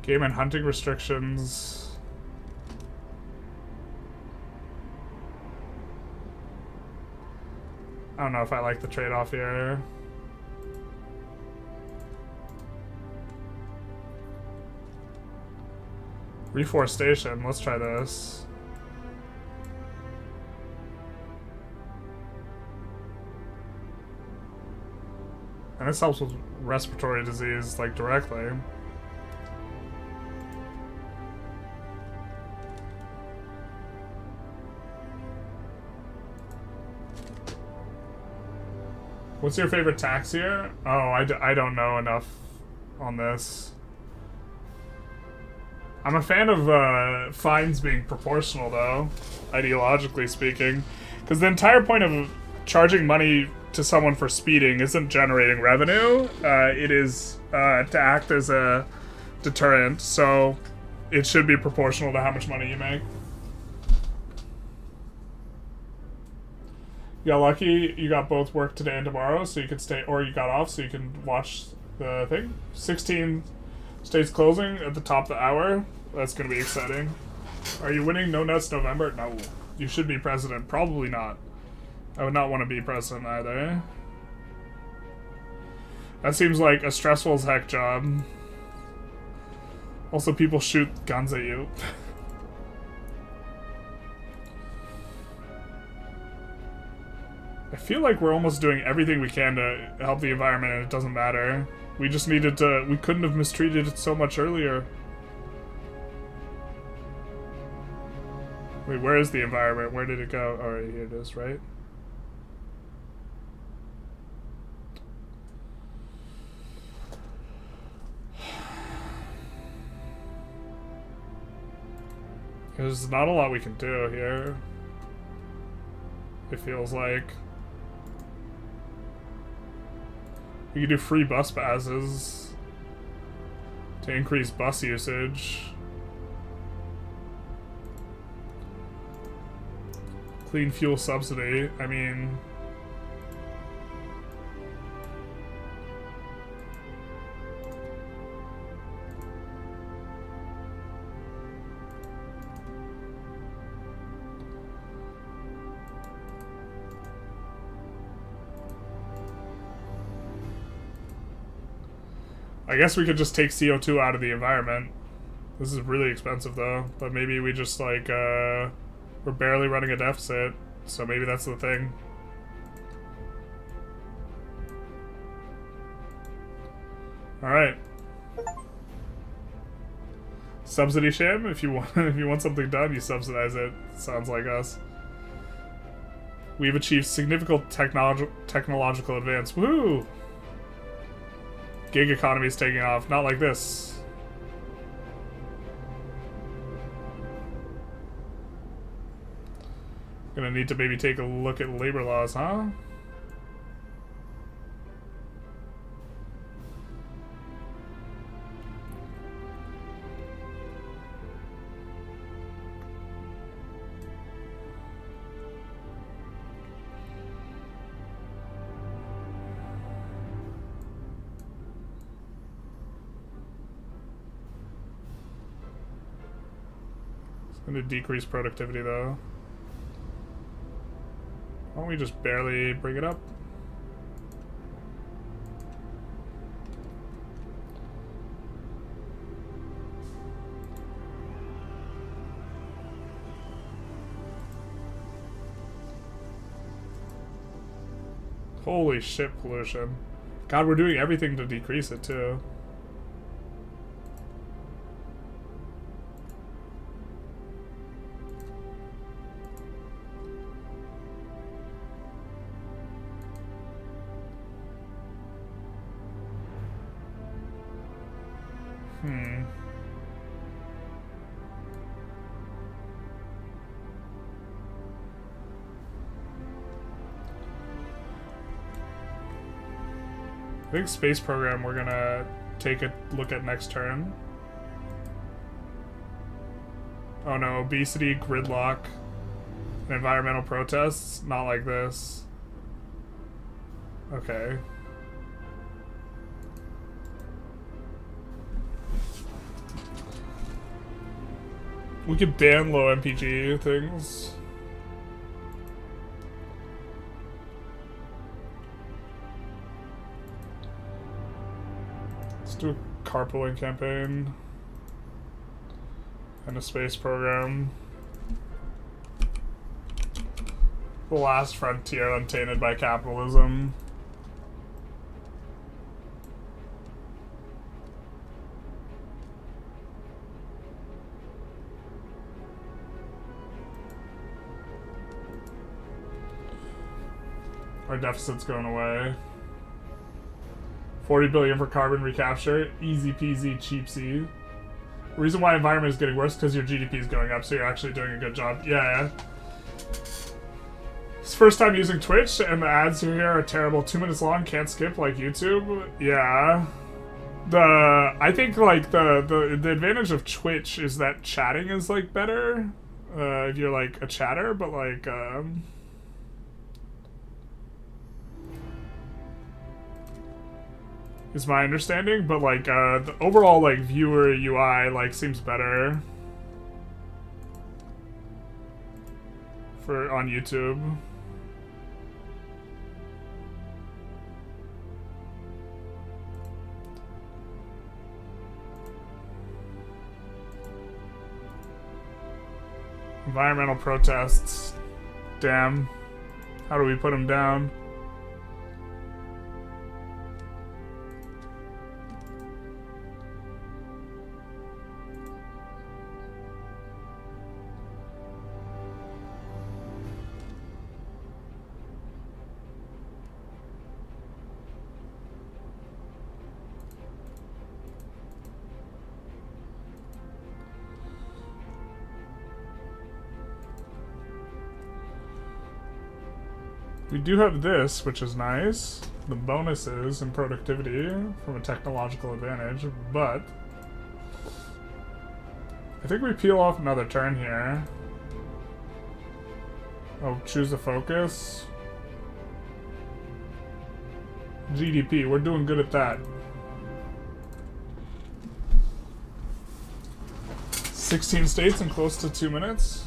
Game and hunting restrictions. I don't know if I like the trade-off here. Reforestation. Let's try this. And this helps with respiratory disease, like, directly. What's your favorite tax here? Oh, I don't know enough on this. I'm a fan of fines being proportional, though, ideologically speaking. Because the entire point of charging money to someone for speeding isn't generating revenue. It is to act as a deterrent, so it should be proportional to how much money you make. You got lucky, you got both work today and tomorrow, so you could stay, or you got off so you can watch the thing. 16 states closing at the top of the hour. That's going to be exciting. Are you winning No Nuts November? No. You should be president. Probably not. I would not want to be president either. That seems like a stressful as heck job. Also, people shoot guns at you. I feel like we're almost doing everything we can to help the environment and it doesn't matter. We just needed to... We couldn't have mistreated it so much earlier. Wait, where is the environment? Where did it go? Alright, here it is, right? There's not a lot we can do here. It feels like. We could do free bus passes to increase bus usage. Clean fuel subsidy. I mean... I guess we could just take CO2 out of the environment. This is really expensive though, but maybe we just like, we're barely running a deficit, so maybe that's the thing. Alright. Subsidy sham? If you want something done, you subsidize it. Sounds like us. We've achieved significant technological advance. Woo! Gig economy is taking off. Not like this. Gonna need to maybe take a look at labor laws, huh? Gonna decrease productivity though. Why don't we just barely bring it up? Holy shit, pollution. God, we're doing everything to decrease it too. I think space program we're gonna take a look at next turn. Oh no, obesity, gridlock, and environmental protests? Not like this. Okay. We could ban low MPG things. Let's do a carpooling campaign. And a space program. The last frontier untainted by capitalism. Our deficit's going away. 40 billion for carbon recapture. Easy peasy, cheapsy. The reason why environment is getting worse because your GDP is going up, so you're actually doing a good job. Yeah. It's first time using Twitch, and the ads here are terrible. 2 minutes long, can't skip like YouTube. Yeah. I think like the advantage of Twitch is that chatting is like better if you're like a chatter, but like is my understanding, but like the overall like viewer UI like seems better for on YouTube. Environmental protests. Damn. How do we put them down? We do have this, which is nice. The bonuses and productivity from a technological advantage, but I think we peel off another turn here. Oh, choose the focus. GDP, we're doing good at that. 16 states in close to 2 minutes.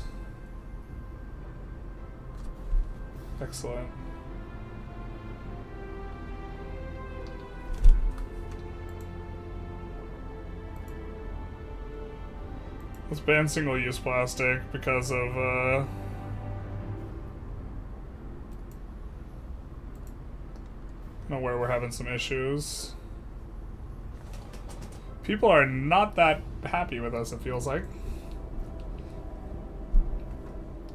Excellent. Let's ban single-use plastic because of where we're having some issues. People are not that happy with us, it feels like.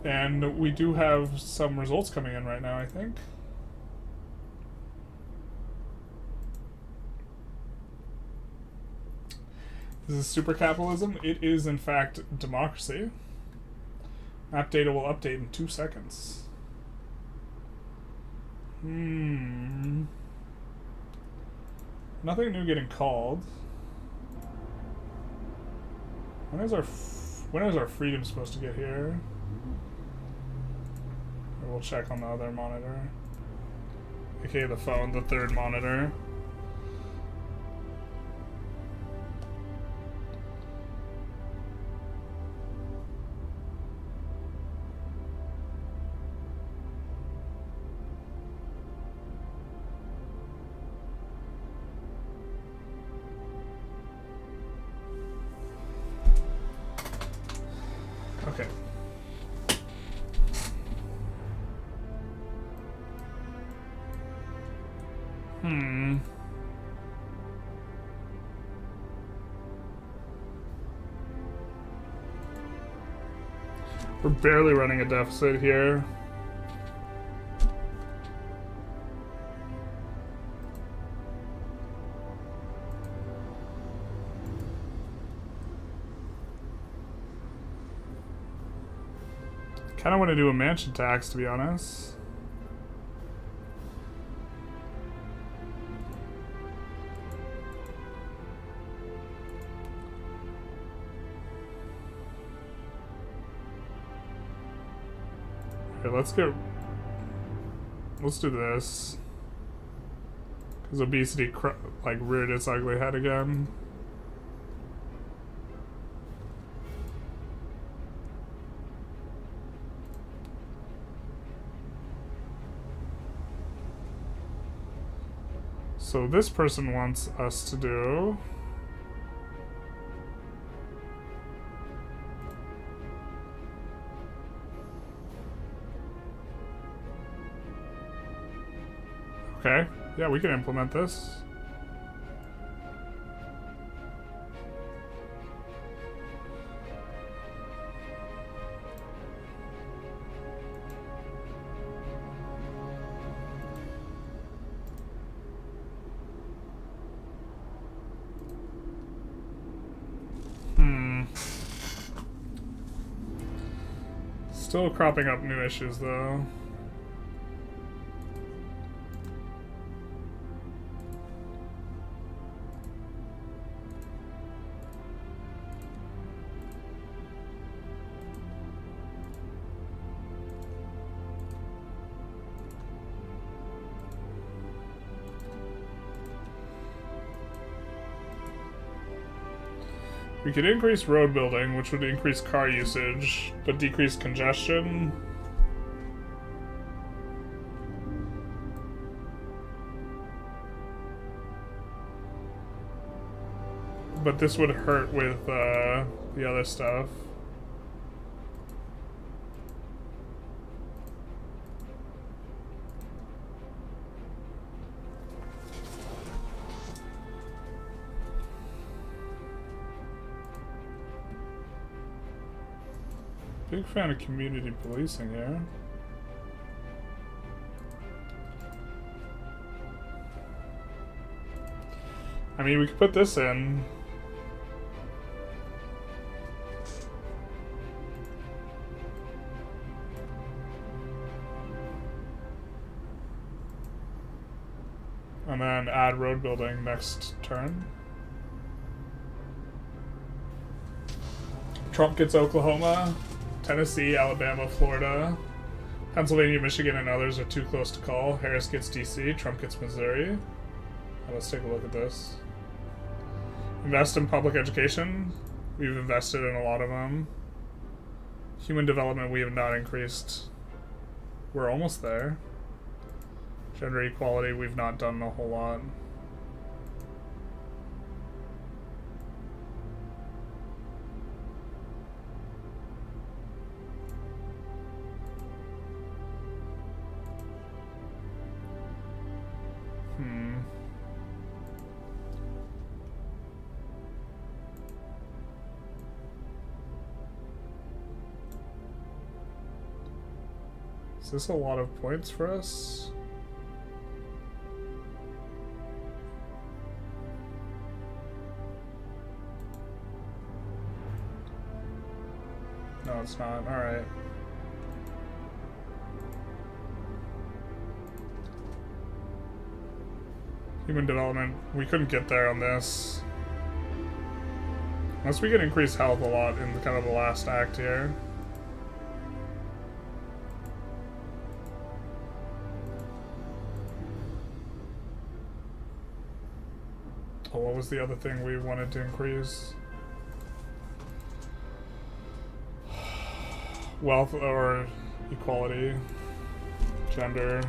And we do have some results coming in right now, I think. This is super capitalism. It is, in fact, democracy. Map data will update in 2 seconds. Nothing new getting called. When is our freedom supposed to get here? We'll check on the other monitor. Okay, the phone, the third monitor. Okay. We're barely running a deficit here. Kind of want to do a mansion tax, to be honest. Okay, let's do this. Because obesity like reared its ugly head again. So this person wants us to do Okay. Yeah, we can implement this. Still cropping up new issues, though. We could increase road building, which would increase car usage, but decrease congestion. But this would hurt with the other stuff. Big fan of community policing here. I mean, we could put this in. And then add road building next turn. Trump gets Oklahoma. Tennessee, Alabama, Florida, Pennsylvania, Michigan, and others are too close to call. Harris gets DC, Trump gets Missouri. Let's take a look at this. Invest in public education. We've invested in a lot of them. Human development, we have not increased. We're almost there. Gender equality, we've not done a whole lot. Is this a lot of points for us? No, it's not. Alright. Human development. We couldn't get there on this. Unless we can increase health a lot in kind of the last act here. Oh, what was the other thing we wanted to increase? Wealth or equality, gender.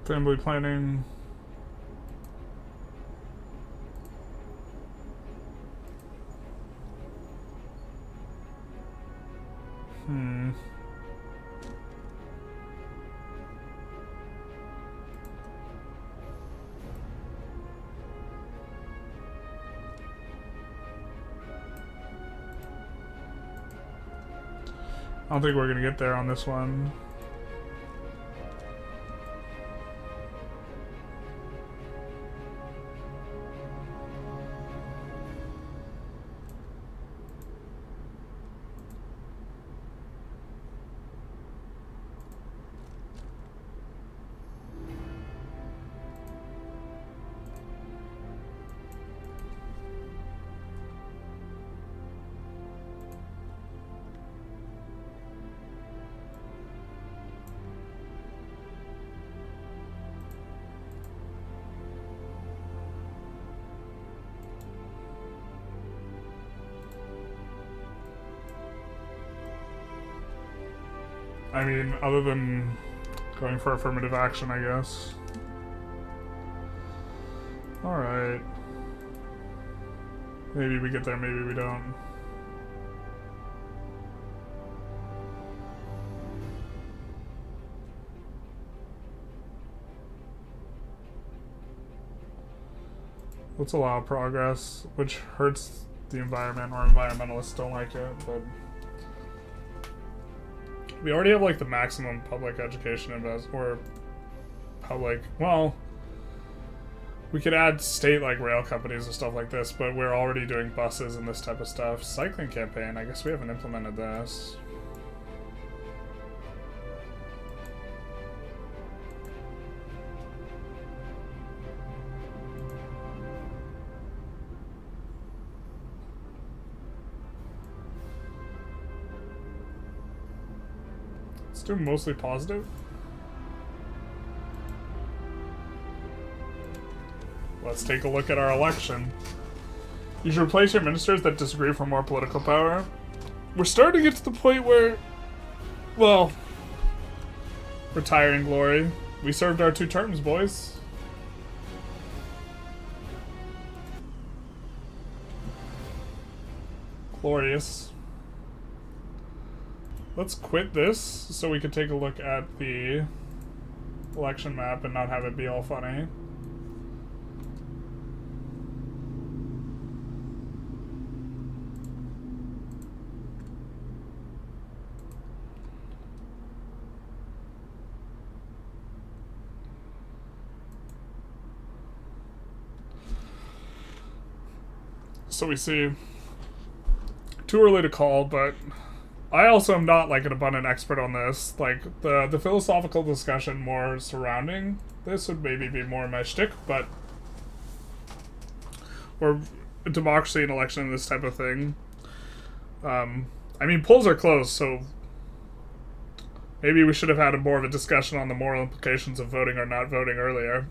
Family planning. I don't think we're gonna get there on this one. I mean, other than going for affirmative action, I guess. Alright. Maybe we get there, maybe we don't. Let's allow progress, which hurts the environment, or environmentalists don't like it, but we already have like the maximum public education or public, well, we could add state like rail companies and stuff like this, but we're already doing buses and this type of stuff. Cycling campaign, I guess we haven't implemented this. Let's do mostly positive. Let's take a look at our election. You should replace your ministers that disagree for more political power. We're starting to get to the point where, well, retiring glory. We served our 2 terms, boys. Glorious. Let's quit this so we can take a look at the election map and not have it be all funny. So we see, too early to call, but I also am not like an abundant expert on this. Like the philosophical discussion more surrounding this would maybe be more my shtick, but or democracy and election and this type of thing. I mean, polls are closed, so maybe we should have had more of a discussion on the moral implications of voting or not voting earlier.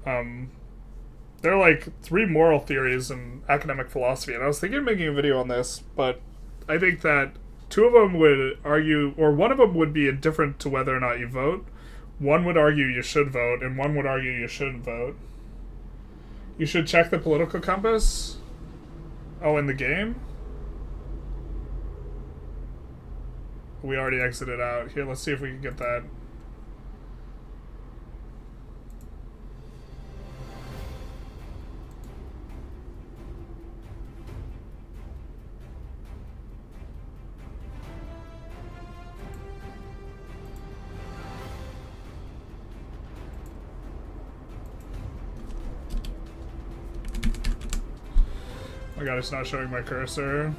There are like 3 moral theories in academic philosophy, and I was thinking of making a video on this, but I think that 2 of them would argue, or one of them would be indifferent to whether or not you vote. One would argue you should vote, and one would argue you shouldn't vote. You should check the political compass. Oh, in the game? We already exited out. Here, let's see if we can get that. Oh my god, it's not showing my cursor.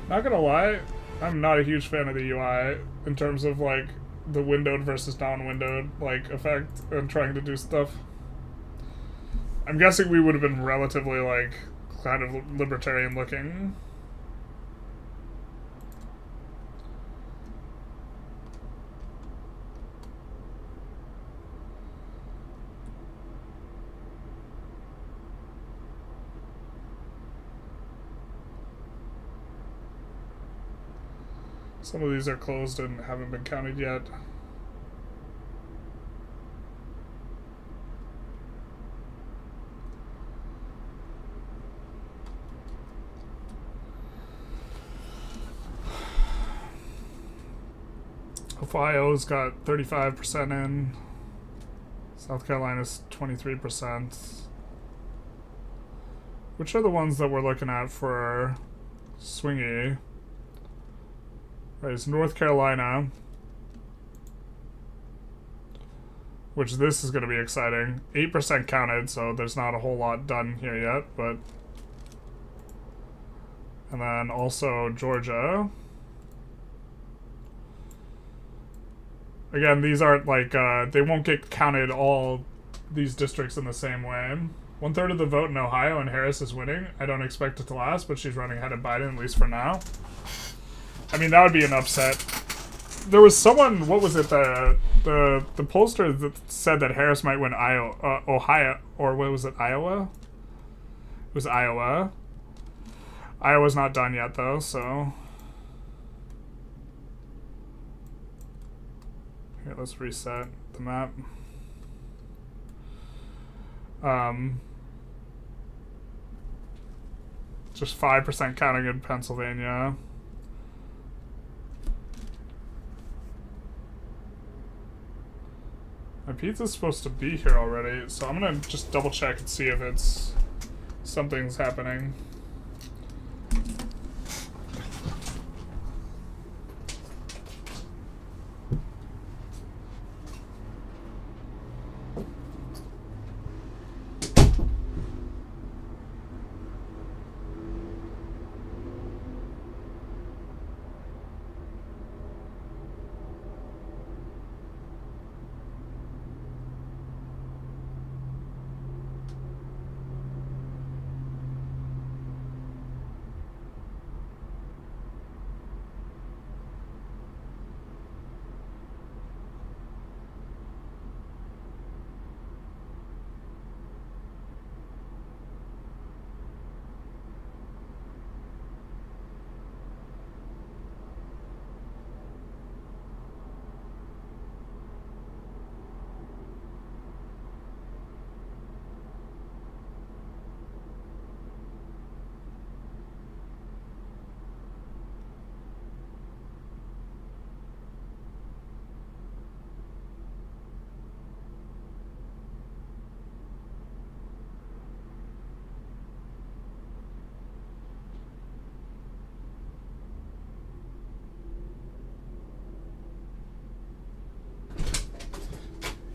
Not gonna lie, I'm not a huge fan of the UI in terms of like the windowed versus non-windowed like effect and trying to do stuff. I'm guessing we would have been relatively like kind of libertarian looking. Some of these are closed and haven't been counted yet. Ohio's got 35% in. South Carolina's 23%. Which are the ones that we're looking at for swingy? Right, it's North Carolina, which this is going to be exciting. 8% counted, so there's not a whole lot done here yet, but... And then also Georgia. Again, these aren't like, they won't get counted all these districts in the same way. 1/3 of the vote in Ohio, and Harris is winning. I don't expect it to last, but she's running ahead of Biden, at least for now. I mean, that would be an upset. There was someone, what was it, The pollster that said that Harris might win Ohio, or what was it, Iowa? It was Iowa. Iowa's not done yet, though, so... Here, let's reset the map. Just 5% counting in Pennsylvania. My pizza's supposed to be here already, so I'm gonna just double check and see if it's something's happening.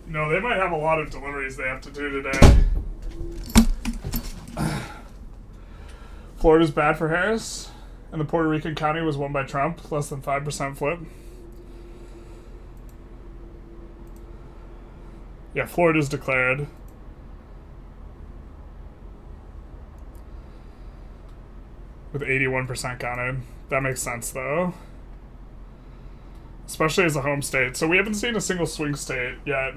No, they might have a lot of deliveries they have to do today. Florida's bad for Harris, and the Puerto Rican county was won by Trump, less than 5% flip. Yeah, Florida's declared. With 81% counted. That makes sense, though. Especially as a home state. So we haven't seen a single swing state yet.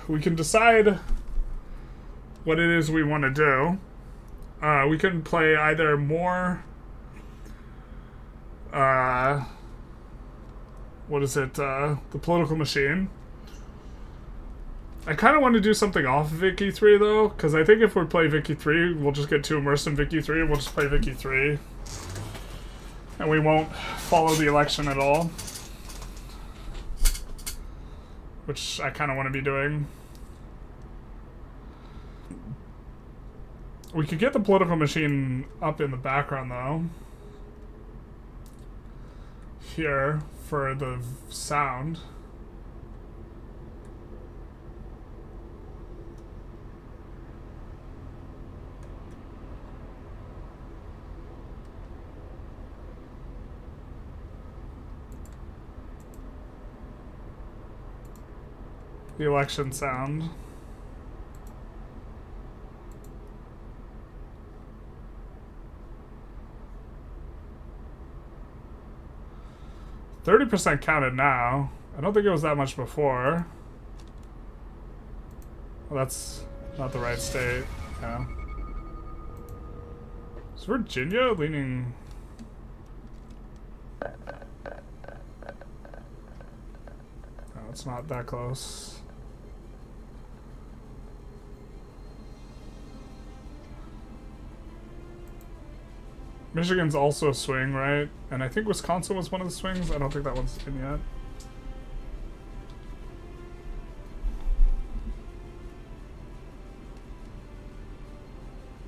We can decide what it is we want to do. We can play either more... what is it? The political machine. I kind of want to do something off of Vicky 3, though, because I think if we play Vicky 3, we'll just get too immersed in Vicky 3, and we'll just play Vicky 3. And we won't follow the election at all. Which I kind of want to be doing. We could get the political machine up in the background, though. Here, for the sound. The election sound. %30 counted now. I don't think it was that much before. Well, that's not the right state. Yeah. Is Virginia leaning... No, it's not that close. Michigan's also a swing, right? And I think Wisconsin was one of the swings. I don't think that one's in yet.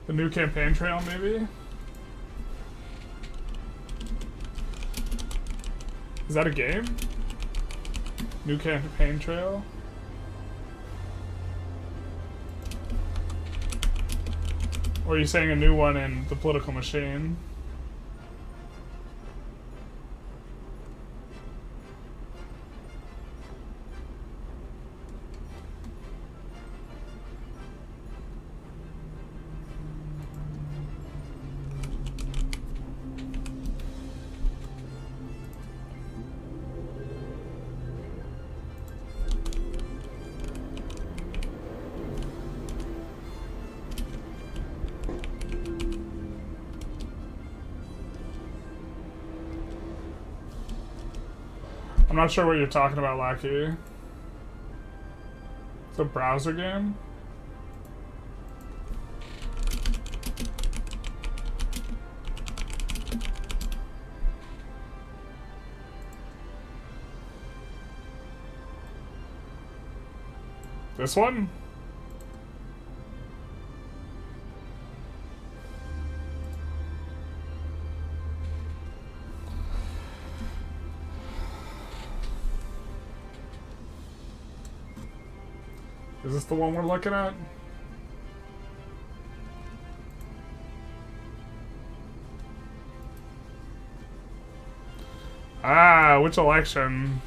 The new campaign trail, maybe? Is that a game? New campaign trail? Or are you saying a new one in the political machine? not sure what you're talking about, Lackey. It's a browser game? This one? Is this the one we're looking at? Ah, which election?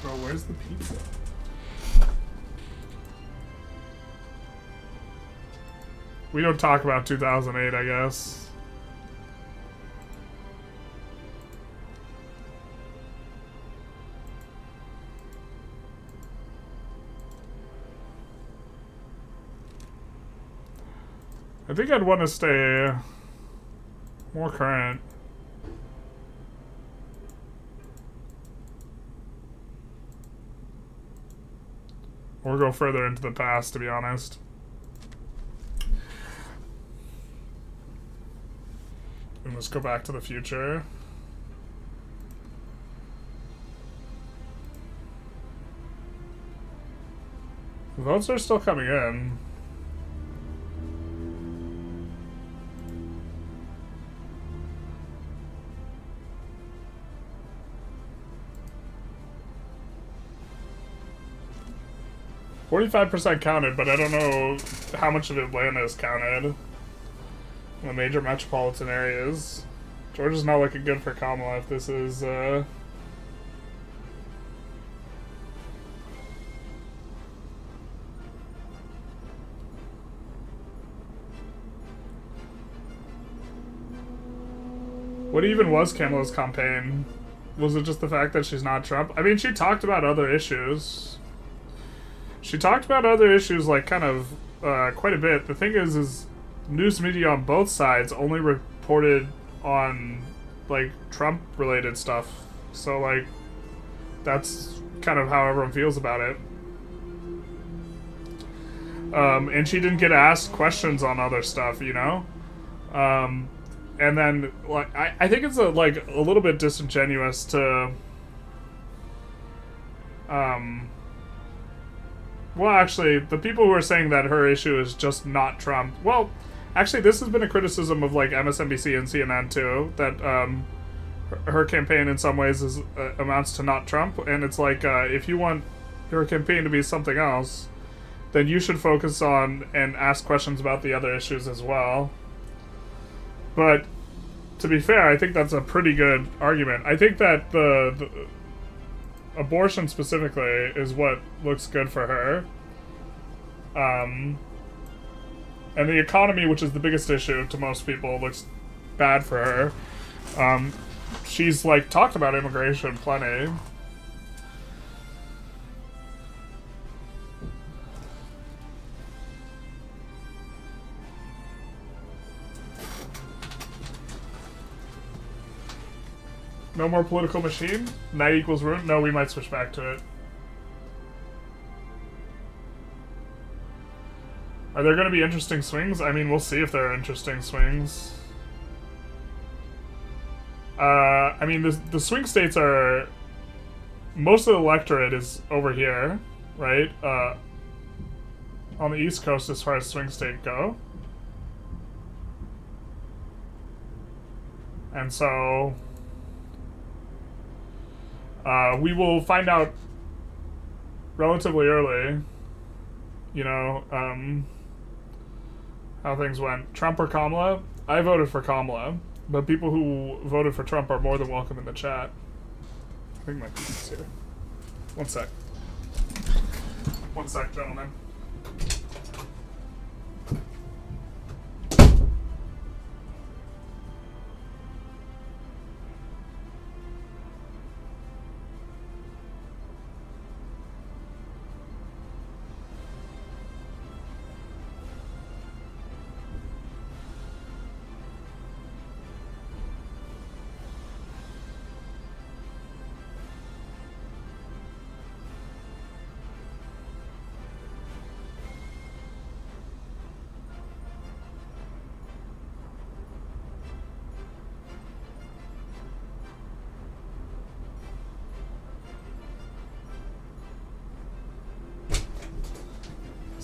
Bro, where's the pizza? We don't talk about 2008, I guess. I think I'd want to stay more current. Or go further into the past, to be honest. And let's go back to the future. Votes are still coming in. %45 counted, but I don't know how much of Atlanta is counted. The major metropolitan areas. Georgia's not looking good for Kamala if this is, What even was Kamala's campaign? Was it just the fact that she's not Trump? I mean, she talked about other issues. She talked about other issues, like, kind of, quite a bit. The thing is news media on both sides only reported on, like, Trump-related stuff. So, like, that's kind of how everyone feels about it. And she didn't get asked questions on other stuff, you know? And then, like, I think it's, a little bit disingenuous to, well, actually, the people who are saying that her issue is just not Trump, well, actually, this has been a criticism of, like, MSNBC and CNN, too, that, her campaign, in some ways, is amounts to not Trump, and it's like, if you want your campaign to be something else, then you should focus on and ask questions about the other issues as well. But, to be fair, I think that's a pretty good argument. I think that the abortion, specifically, is what looks good for her. And the economy, which is the biggest issue to most people, looks bad for her. She's, like, talked about immigration plenty. No more political machine? Night equals room? No, we might switch back to it. Are there going to be interesting swings? I mean, we'll see if there are interesting swings. I mean, the swing states are... Most of the electorate is over here, right? On the East Coast as far as swing state go. And so... we will find out relatively early, you know, how things went. Trump or Kamala? I voted for Kamala, but people who voted for Trump are more than welcome in the chat. I think my pizza's here. One sec. One sec, gentlemen.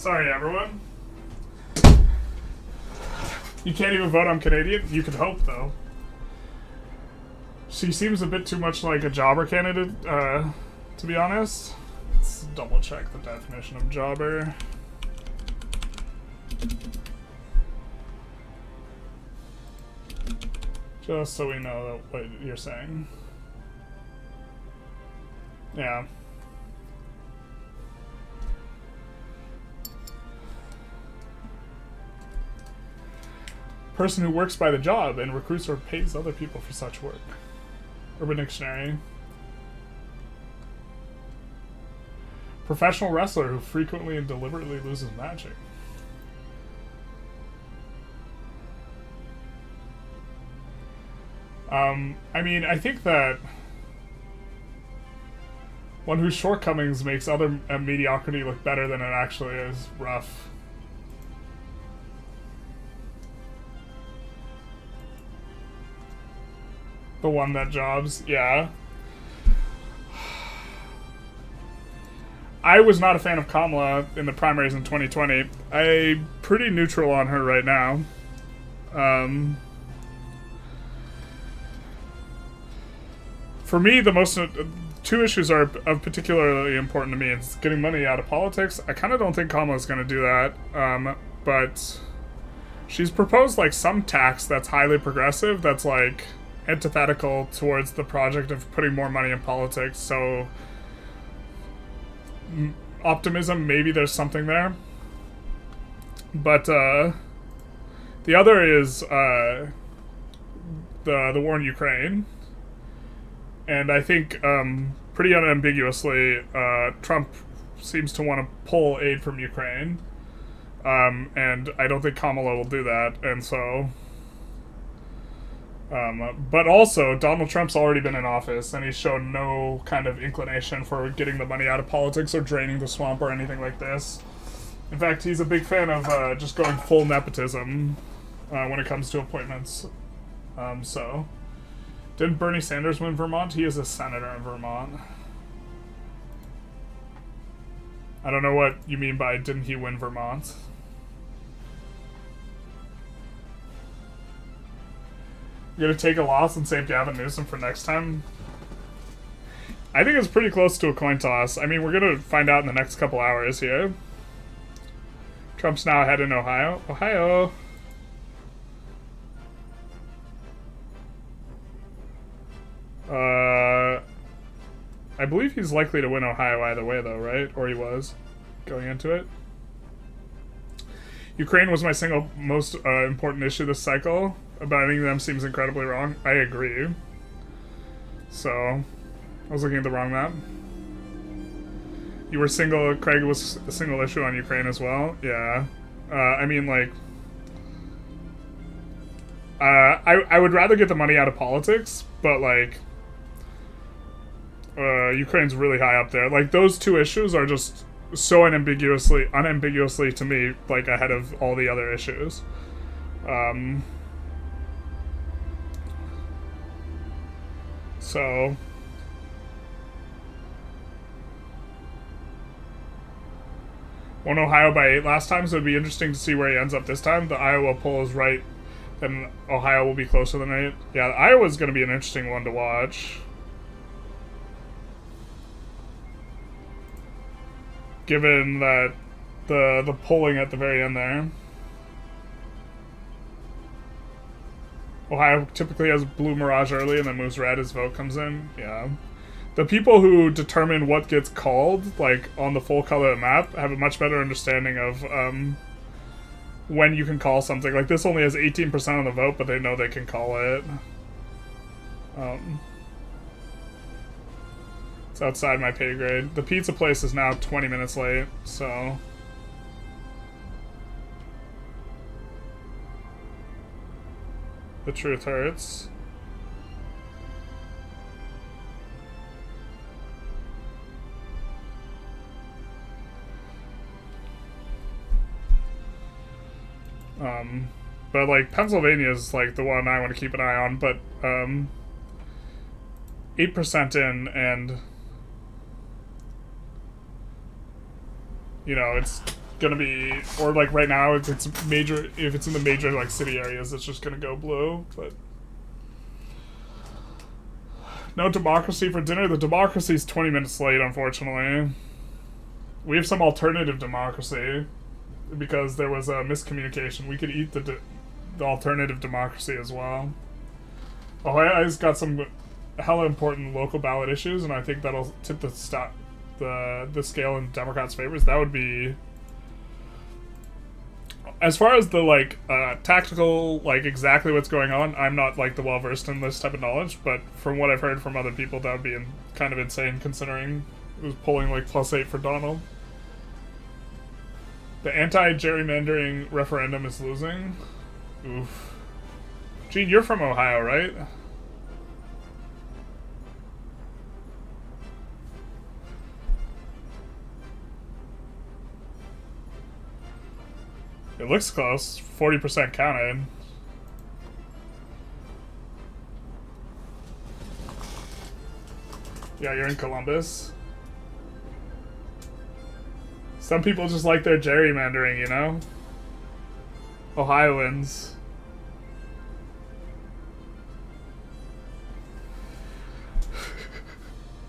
Sorry, everyone. You can't even vote on Canadian? You could hope, though. She seems a bit too much like a jobber candidate, to be honest. Let's double check the definition of jobber. Just so we know what you're saying. Yeah. Person who works by the job and recruits or pays other people for such work. Urban Dictionary. Professional wrestler who frequently and deliberately loses matching. I mean, I think that one whose shortcomings makes other mediocrity look better than it actually is rough. The one that jobs, yeah. I was not a fan of Kamala in the primaries in 2020. I'm pretty neutral on her right now. For me, the most two issues are of particularly important to me. It's getting money out of politics. I kind of don't think Kamala's going to do that, but she's proposed like some tax that's highly progressive, that's like antithetical towards the project of putting more money in politics. So optimism, maybe there's something there. But the other is the war in Ukraine. And I think pretty unambiguously, Trump seems to want to pull aid from Ukraine. And I don't think Kamala will do that. And so... but also, Donald Trump's already been in office, and he's shown no kind of inclination for getting the money out of politics or draining the swamp or anything like this. In fact, he's a big fan of just going full nepotism when it comes to appointments. So... Didn't Bernie Sanders win Vermont? He is a senator in Vermont. I don't know what you mean by didn't he win Vermont. You're gonna take a loss and save Gavin Newsom for next time? I think it's pretty close to a coin toss. I mean, we're gonna find out in the next couple hours here. Trump's now ahead in Ohio. Ohio! I believe he's likely to win Ohio either way, though, right? Or he was, going into it. Ukraine was my single most important issue this cycle. Abandoning them seems incredibly wrong. I agree. So, I was looking at the wrong map. You were single, Craig was a single issue on Ukraine as well? Yeah. I mean, like... I would rather get the money out of politics, but, like... Ukraine's really high up there. Like, those two issues are just so unambiguously to me, like, ahead of all the other issues. So... Won Ohio by 8 last time, so it'd be interesting to see where he ends up this time. The Iowa poll is right, then Ohio will be closer than 8. Yeah, Iowa's going to be an interesting one to watch. Given that the polling at the very end there. Ohio typically has blue mirage early and then moves red as vote comes in. Yeah. The people who determine what gets called, like, on the full color map, have a much better understanding of when you can call something. Like, this only has 18% of the vote, but they know they can call it. It's outside my pay grade. The pizza place is now 20 minutes late, so... The truth hurts. But, like, Pennsylvania is, like, the one I want to keep an eye on, but, 8% in, and, you know, it's gonna be, or like right now, if it's major, if it's in the major like city areas, it's just gonna go blue. But no democracy for dinner. The democracy's 20 minutes late, unfortunately. We have some alternative democracy because there was a miscommunication. We could eat the alternative democracy as well. Ohio's got some hella important local ballot issues, and I think that'll tip the scale in Democrats' favors. That would be, as far as the like tactical, like exactly what's going on, I'm not like the well versed in this type of knowledge, but from what I've heard from other people, that would be kind of insane considering it was polling like +8 for Donald. The anti-gerrymandering referendum is losing. Oof. Gene, you're from Ohio, right? It looks close. 40% counted. Yeah, you're in Columbus. Some people just like their gerrymandering, you know? Ohioans.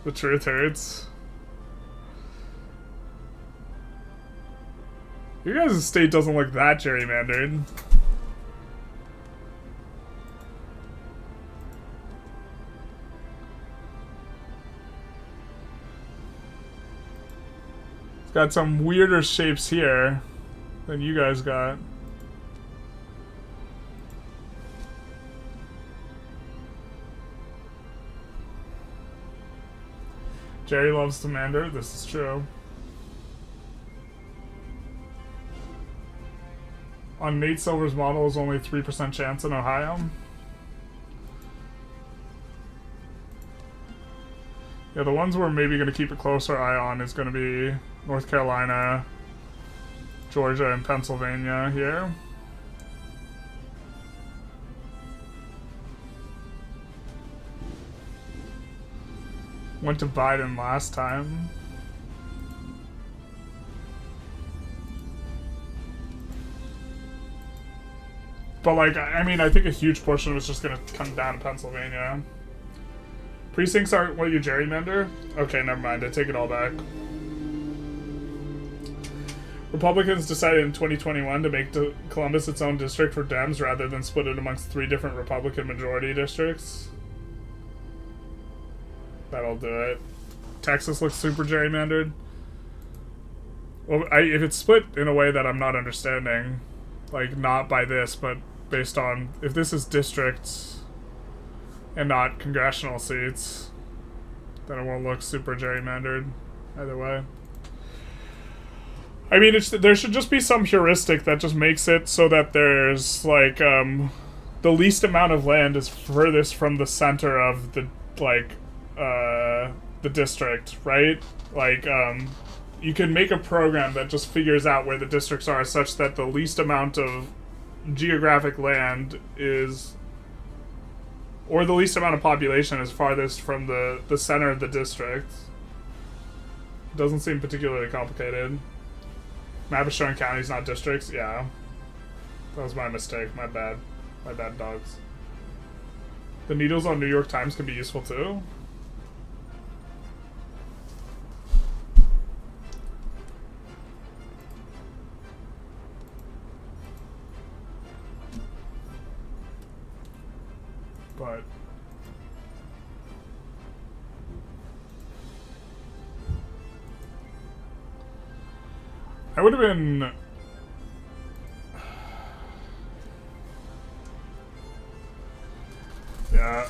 The truth hurts. Your guys' state doesn't look that gerrymandered. It's got some weirder shapes here than you guys got. Jerry loves to mander. This is true. On Nate Silver's model is only 3% chance in Ohio. Yeah, the ones we're maybe going to keep a closer eye on is going to be North Carolina, Georgia, and Pennsylvania here. Went to Biden last time. But, like, I mean, I think a huge portion was just going to come down to Pennsylvania. Precincts aren't what you gerrymander? Okay, never mind. I take it all back. Republicans decided in 2021 to make Columbus its own district for Dems rather than split it amongst 3 different Republican majority districts. That'll do it. Texas looks super gerrymandered. Well, if it's split in a way that I'm not understanding, like, not by this, but based on, if this is districts and not congressional seats, then it won't look super gerrymandered either way. I mean, there should just be some heuristic that just makes it so that there's, like, the least amount of land is furthest from the center of the, like, the district, right? Like, you can make a program that just figures out where the districts are such that the least amount of geographic land is, or the least amount of population is farthest from the center of the district. Doesn't seem particularly complicated. Map is showing counties, not districts. Yeah. That was my mistake. My bad. My bad, dogs. The needles on New York Times can be useful too. But I would have been yeah.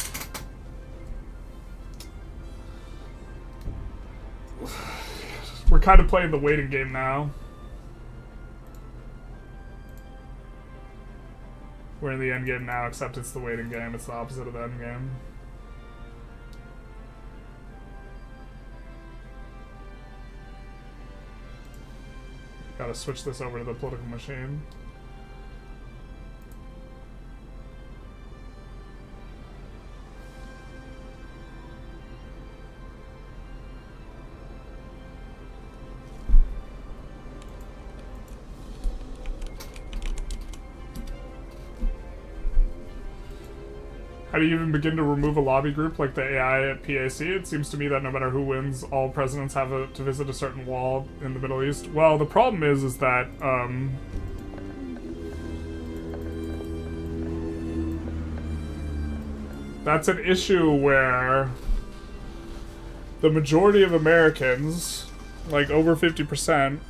We're kind of playing the waiting game now. We're in the end game now, except it's the waiting game. It's the opposite of the end game. Gotta switch this over to the political machine. How do you even begin to remove a lobby group like the AI at PAC? It seems to me that no matter who wins, all presidents have to visit a certain wall in the Middle East. Well, the problem is that that's an issue where the majority of Americans, like over 50%,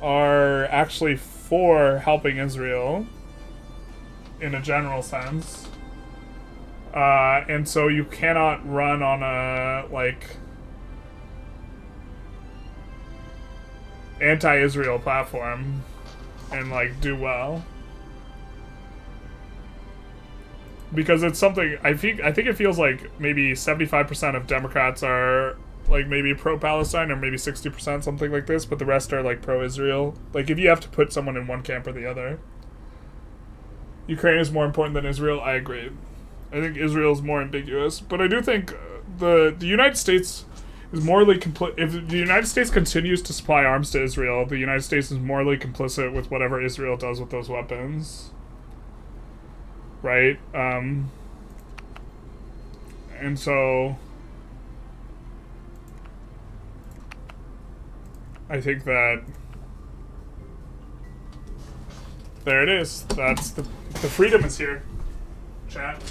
are actually for helping Israel in a general sense. And so you cannot run on a, like, anti-Israel platform and, like, do well. Because it's something, I think it feels like maybe 75% of Democrats are, like, maybe pro-Palestine, or maybe 60%, something like this, but the rest are, like, pro-Israel. Like, if you have to put someone in one camp or the other. Ukraine is more important than Israel, I agree. I think Israel is more ambiguous, but I do think the United States is morally if the United States continues to supply arms to Israel, the United States is morally complicit with whatever Israel does with those weapons. Right? And so I think that there it is. That's the freedom is here. Chat.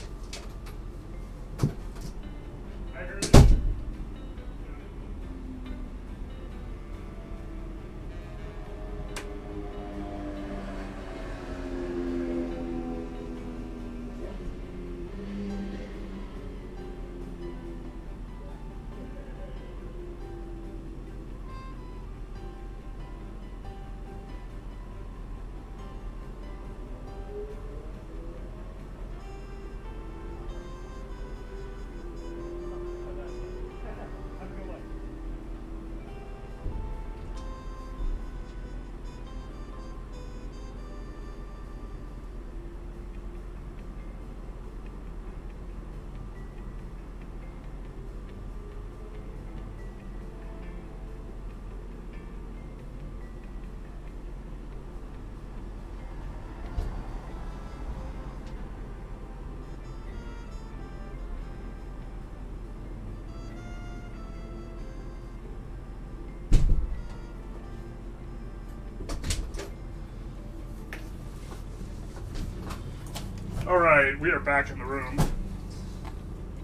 Alright, we are back in the room.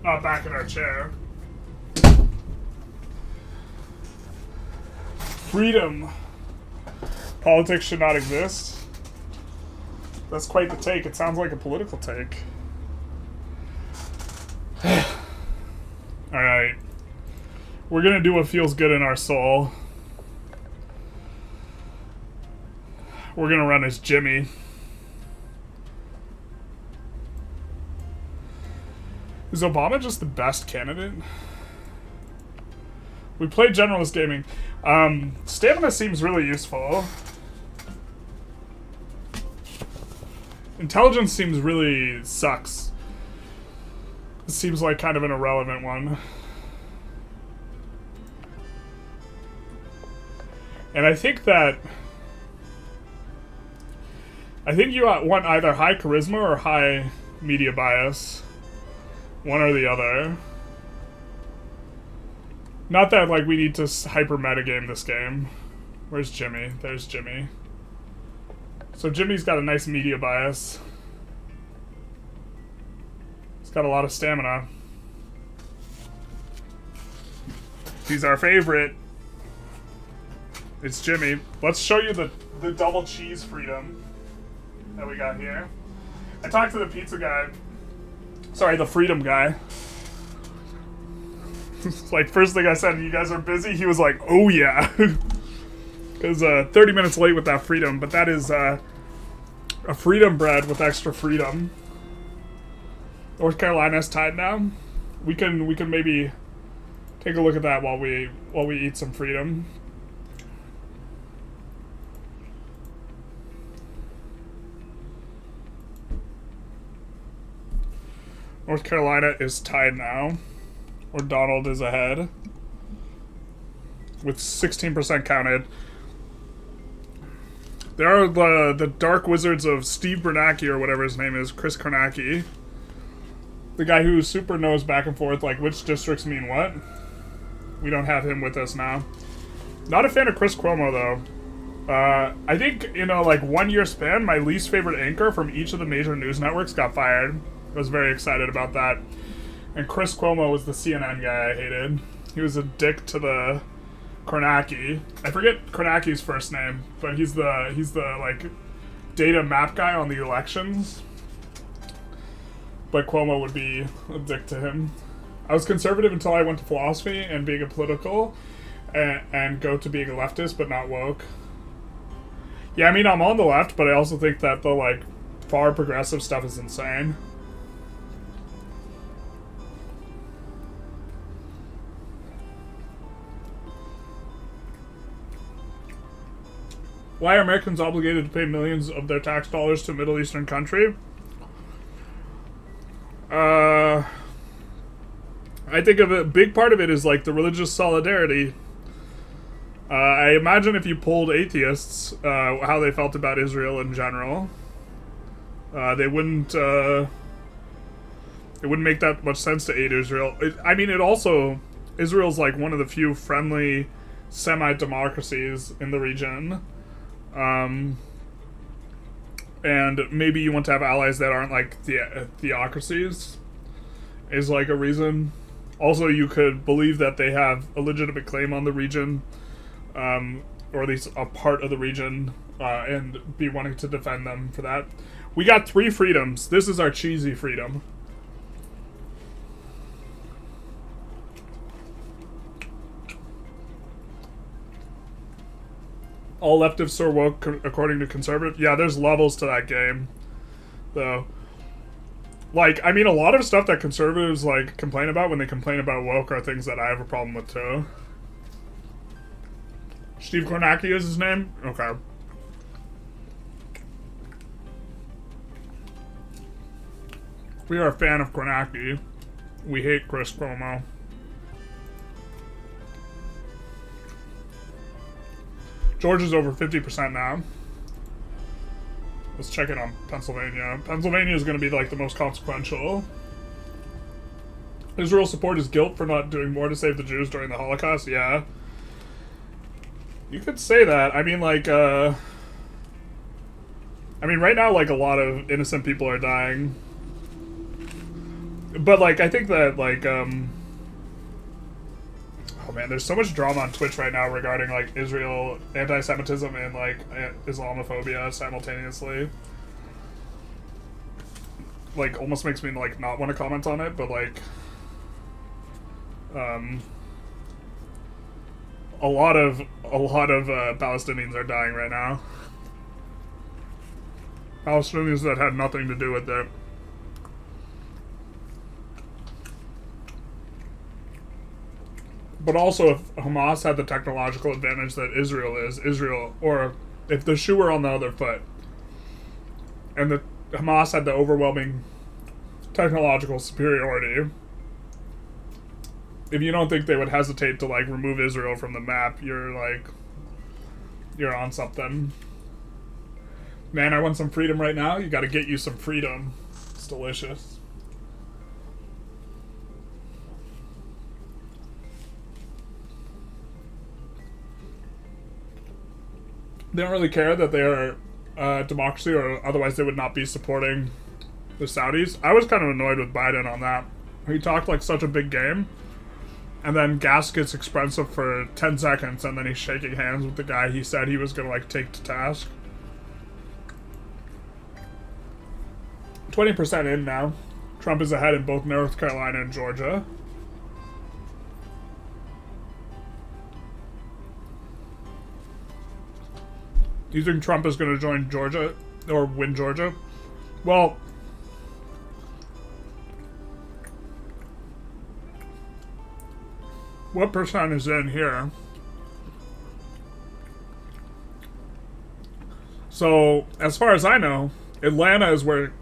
Not back in our chair. Freedom. Politics should not exist. That's quite the take. It sounds like a political take. Alright. We're gonna do what feels good in our soul. We're gonna run as Jimmy. Is Obama just the best candidate? We played generalist gaming. Stamina seems really useful. Intelligence seems really sucks. It seems like kind of an irrelevant one. And I think you want either high charisma or high media bias. One or the other. Not that, like, we need to hyper metagame this game. Where's Jimmy? There's Jimmy. So Jimmy's got a nice media bias. He's got a lot of stamina. He's our favorite. It's Jimmy. Let's show you the double cheese freedom that we got here. I talked to the pizza guy. Sorry, the freedom guy. Like, first thing I said, you guys are busy? He was like, oh yeah. It was 30 minutes late with that freedom, but that is a freedom bread with extra freedom. North Carolina's tied now. We can maybe take a look at that while we eat some freedom. North Carolina is tied now, or Donald is ahead, with 16% counted. There are the Dark Wizards of Steve Bernanke, or whatever his name is, Chris Kornacki. The guy who super knows back and forth, like, which districts mean what. We don't have him with us now. Not a fan of Chris Cuomo, though. I think, in a, like, 1 year span, my least favorite anchor from each of the major news networks got fired. I was very excited about that. And Chris Cuomo was the CNN guy I hated. He was a dick to the Kornacki. I forget Kornacki's first name, but he's the like data map guy on the elections. But Cuomo would be a dick to him. I was conservative until I went to philosophy and being a political, and go to being a leftist, but not woke. Yeah, I mean, I'm on the left, but I also think that the like far progressive stuff is insane. Why are Americans obligated to pay millions of their tax dollars to a Middle Eastern country? I think of a big part of it is like the religious solidarity. I imagine if you polled atheists how they felt about Israel in general, they wouldn't. It wouldn't make that much sense to aid Israel. It also Israel's like one of the few friendly semi-democracies in the region. And maybe you want to have allies that aren't like theocracies is like a reason. Also, you could believe that they have a legitimate claim on the region, or at least a part of the region, and be wanting to defend them for that. We got 3 freedoms. This is our cheesy freedom. All leftists are woke according to conservative. Yeah, there's levels to that game, though. Like, I mean, a lot of stuff that conservatives like complain about when they complain about woke are things that I have a problem with too. Steve Kornacki is his name? Okay. We are a fan of Kornacki. We hate Chris Cuomo. Georgia's over 50% now. Let's check it on Pennsylvania. Pennsylvania is going to be like the most consequential. Israel support is guilt for not doing more to save the Jews during the Holocaust. Yeah. You could say that. I mean, like, right now, like, a lot of innocent people are dying. But, like, I think that, like, oh man, there's so much drama on Twitch right now regarding, like, Israel anti-Semitism and, like, Islamophobia simultaneously. Like, almost makes me, like, not want to comment on it, but, like, a lot of Palestinians are dying right now. Palestinians that had nothing to do with it. But also, if Hamas had the technological advantage that Israel, or if the shoe were on the other foot, and the Hamas had the overwhelming technological superiority, if you don't think they would hesitate to, like, remove Israel from the map, you're on something. Man, I want some freedom right now. You gotta get you some freedom. It's delicious. They don't really care that they are a democracy, or otherwise they would not be supporting the Saudis. I was kind of annoyed with Biden on that. He talked like such a big game, and then gas gets expensive for 10 seconds, and then he's shaking hands with the guy he said he was going to, like, take to task. 20% in now. Trump is ahead in both North Carolina and Georgia. Do you think Trump is going to join Georgia or win Georgia? Well, what percent is in here? So, as far as I know, Atlanta is where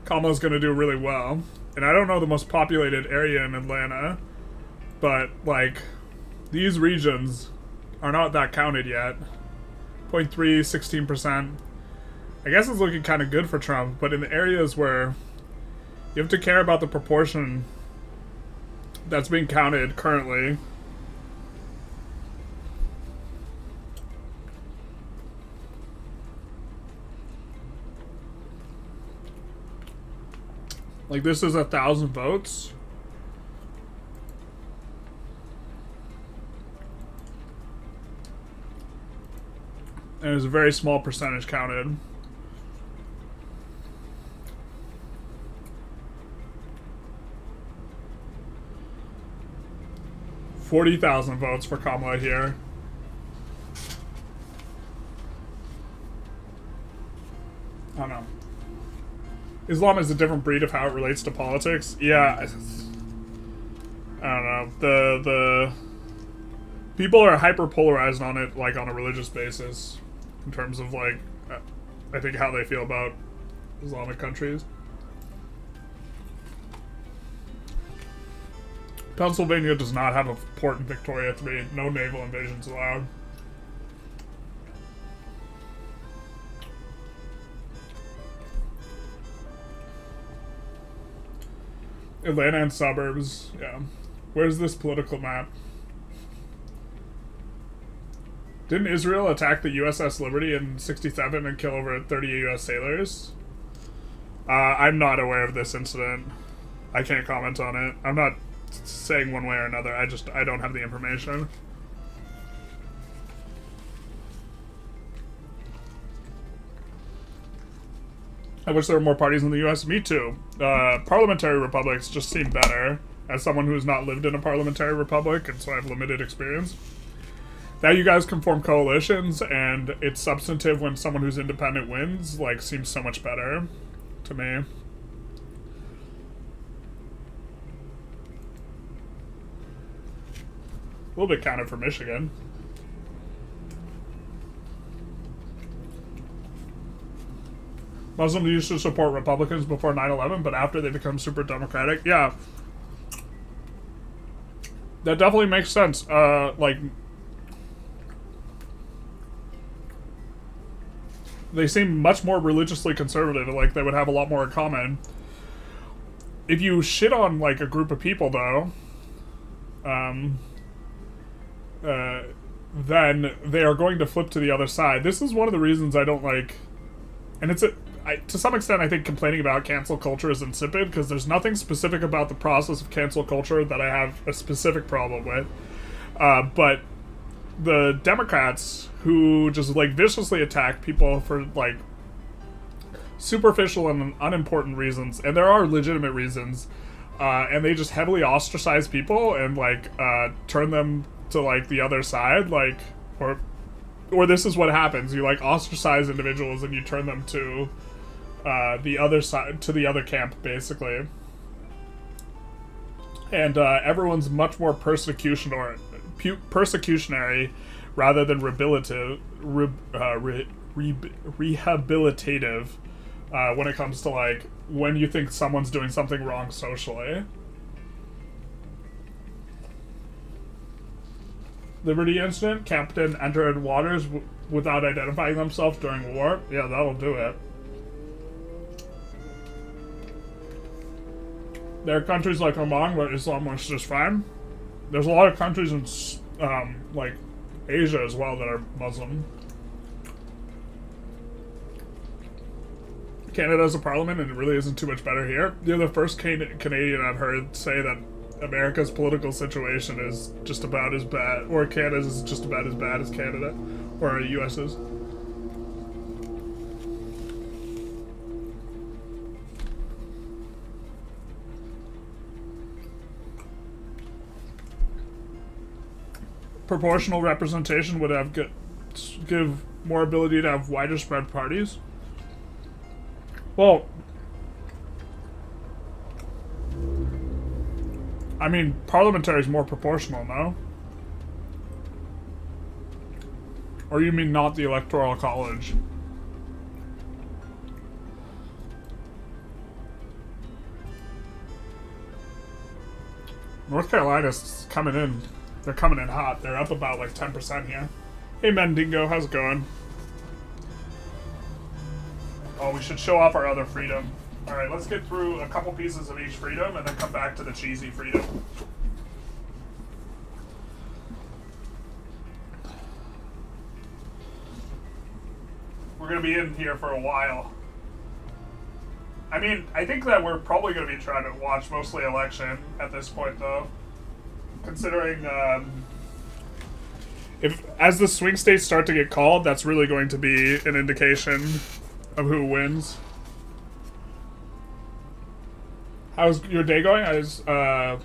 Kamala's going to do really well. And I don't know the most populated area in Atlanta, but, like, these regions are not that counted yet. 0.3, 16%. I guess it's looking kind of good for Trump, but in the areas where You have to care about the proportion that's being counted currently. Like, this is 1,000 votes. And there's a very small percentage counted. $40,000 votes for Kamala here. I don't know. Islam is a different breed of how it relates to politics. Yeah. I don't know. The people are hyper polarized on it, like on a religious basis, in terms of like, I think how they feel about Islamic countries. Pennsylvania does not have a port in Victoria 3. No naval invasions allowed. Atlanta and suburbs, yeah. Where's this political map? Didn't Israel attack the USS Liberty in '67 and kill over 30 US sailors? I'm not aware of this incident. I can't comment on it. I'm not saying one way or another. I don't have the information. I wish there were more parties in the US. Me too. Parliamentary republics just seem better, as someone who's not lived in a parliamentary republic, and so I have limited experience. Now you guys can form coalitions, and it's substantive when someone who's independent wins, like, seems so much better to me. A little bit counted for Michigan. Muslims used to support Republicans before 9/11, but after they become super democratic. Yeah. That definitely makes sense. Like, they seem much more religiously conservative, like they would have a lot more in common. If you shit on, like, a group of people, though, then they are going to flip to the other side. This is one of the reasons I don't like, and it's to some extent, I think complaining about cancel culture is insipid, because there's nothing specific about the process of cancel culture that I have a specific problem with. But the Democrats who just, like, viciously attack people for, like, superficial and unimportant reasons, and there are legitimate reasons, and they just heavily ostracize people and, like, turn them to, like, the other side, like, or this is what happens. You, like, ostracize individuals and you turn them to the other side, to the other camp, basically. And everyone's much more persecutionary rather than rehabilitative when it comes to, like, when you think someone's doing something wrong socially. Liberty incident, captain entered waters without identifying themselves during war. Yeah, that'll do it. There are countries like Oman where Islam works just fine. There's a lot of countries in, like, Asia as well that are Muslim. Canada has a parliament and it really isn't too much better here. You're the first Canadian I've heard say that America's political situation is just about as bad, or Canada's is just about as bad as Canada, or the US's. Proportional representation would have give more ability to have wider spread parties. Well, I mean, parliamentary is more proportional, no? Or you mean not the Electoral College? North Carolina's coming in. They're coming in hot. They're up about, like, 10% here. Hey, Mendingo, how's it going? Oh, we should show off our other freedom. All right, let's get through a couple pieces of each freedom and then come back to the cheesy freedom. We're going to be in here for a while. I mean, I think that we're probably going to be trying to watch mostly election at this point, though. Considering, if as the swing states start to get called, that's really going to be an indication of who wins. How's your day going? I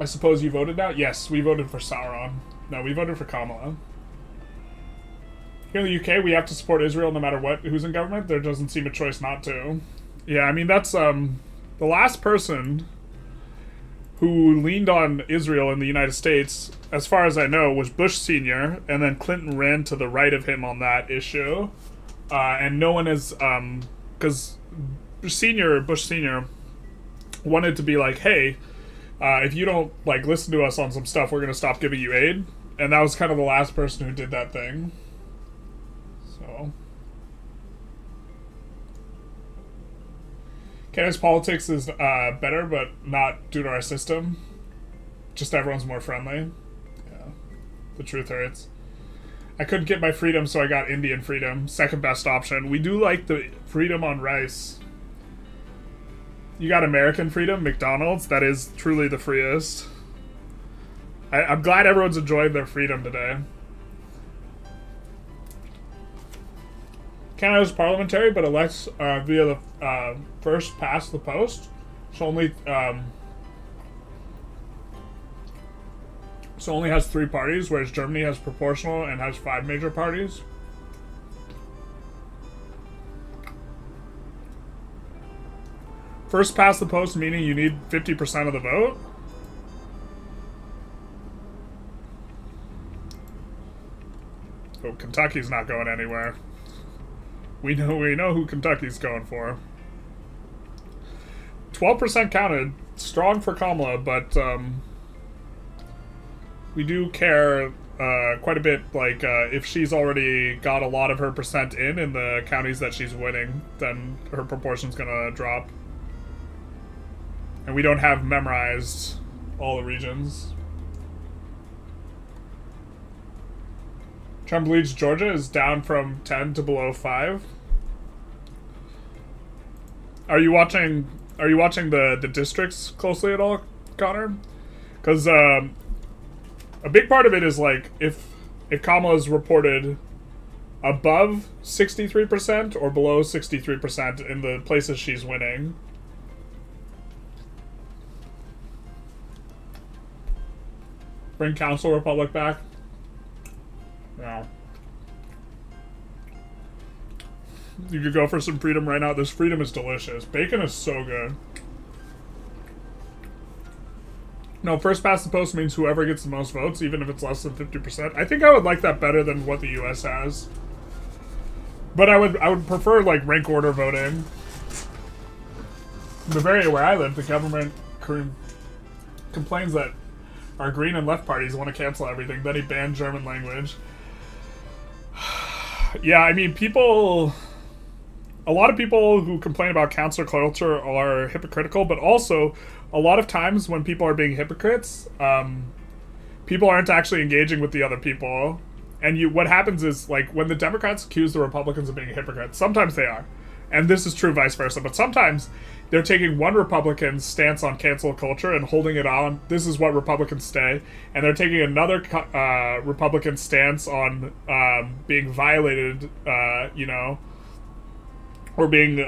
suppose you voted now? Yes, we voted for Sauron. No, we voted for Kamala. Here in the UK, we have to support Israel no matter what who's in government. There doesn't seem a choice not to. Yeah, I mean, that's the last person who leaned on Israel in the United States, as far as I know, was Bush Sr., and then Clinton ran to the right of him on that issue. And no one is, because Bush Sr. wanted to be like, hey, if you don't, like, listen to us on some stuff, we're going to stop giving you aid. And that was kind of the last person who did that thing. So Canada's politics is better, but not due to our system. Just everyone's more friendly. Yeah, the truth hurts. I couldn't get my freedom, so I got Indian freedom. Second best option. We do like the freedom on rice. You got American freedom, McDonald's. That is truly the freest. I'm glad everyone's enjoying their freedom today. Canada's parliamentary, but elects via the first past the post. So only has 3 parties, whereas Germany has proportional and has 5 major parties. First past the post meaning you need 50% of the vote. Oh, Kentucky's not going anywhere. We know who Kentucky's going for. 12% counted. Strong for Kamala, but we do care quite a bit. Like, if she's already got a lot of her percent in the counties that she's winning, then her proportion's gonna drop. And we don't have memorized all the regions. Trump leads Georgia is down from 10 to below 5. Are you watching the districts closely at all, Connor? Because a big part of it is like if Kamala's reported above 63% or below 63% in the places she's winning. Bring Council Republic back. Yeah. You could go for some freedom right now. This freedom is delicious. Bacon is so good. No, first past the post means whoever gets the most votes, even if it's less than 50%. I think I would like that better than what the US has. But I would prefer, like, rank order voting. In Bavaria, where I live, the government complains that our Green and Left parties want to cancel everything. Then he banned German language. Yeah, I mean, a lot of people who complain about cancel culture are hypocritical, but also a lot of times when people are being hypocrites, people aren't actually engaging with the other people. And what happens is, like, when the Democrats accuse the Republicans of being hypocrites, sometimes they are. And this is true vice versa, but sometimes they're taking one Republican's stance on cancel culture and holding it on. This is what Republicans say. And they're taking another Republican stance on being violated, or being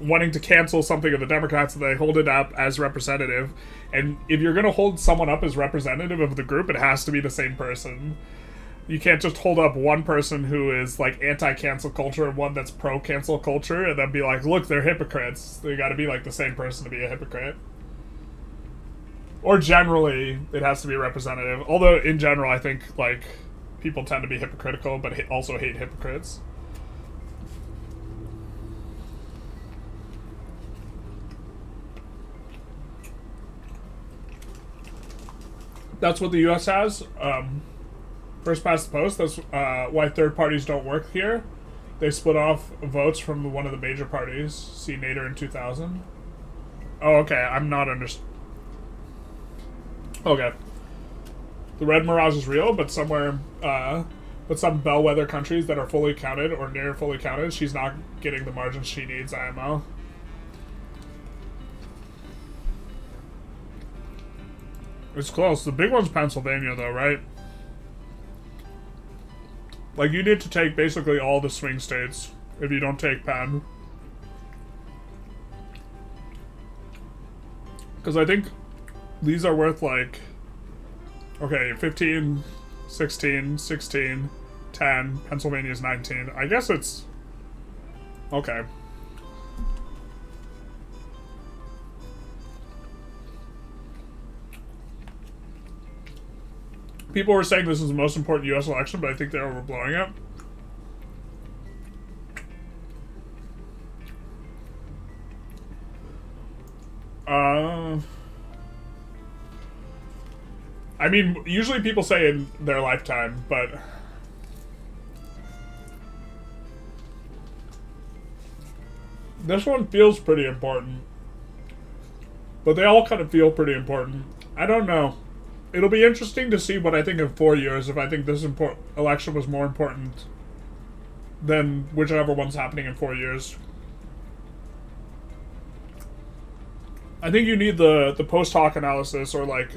wanting to cancel something of the Democrats, and they hold it up as representative. And if you're going to hold someone up as representative of the group, it has to be the same person. You can't just hold up one person who is, like, anti-cancel culture and one that's pro-cancel culture and then be like, look, they're hypocrites. They gotta be, like, the same person to be a hypocrite. Or generally, it has to be representative. Although, in general, I think, like, people tend to be hypocritical but also hate hypocrites. That's what the US has. First past the post, that's why third parties don't work here. They split off votes from one of the major parties. See Nader in 2000. Oh, okay. I'm not Okay. The red mirage is real, but somewhere, but some bellwether countries that are fully counted or near fully counted, she's not getting the margins she needs, IMO. It's close. The big one's Pennsylvania, though, right? Like, you need to take basically all the swing states if you don't take Penn. Because I think these are worth, like, okay, 15, 16, 16, 10. Pennsylvania's 19. I guess it's... Okay. People were saying this is the most important U.S. election, but I think they're overblowing it. I mean, usually people say in their lifetime, but... This one feels pretty important. But they all kind of feel pretty important. I don't know. It'll be interesting to see what I think in 4 years, if I think this election was more important than whichever one's happening in 4 years. I think you need the post hoc analysis, or like,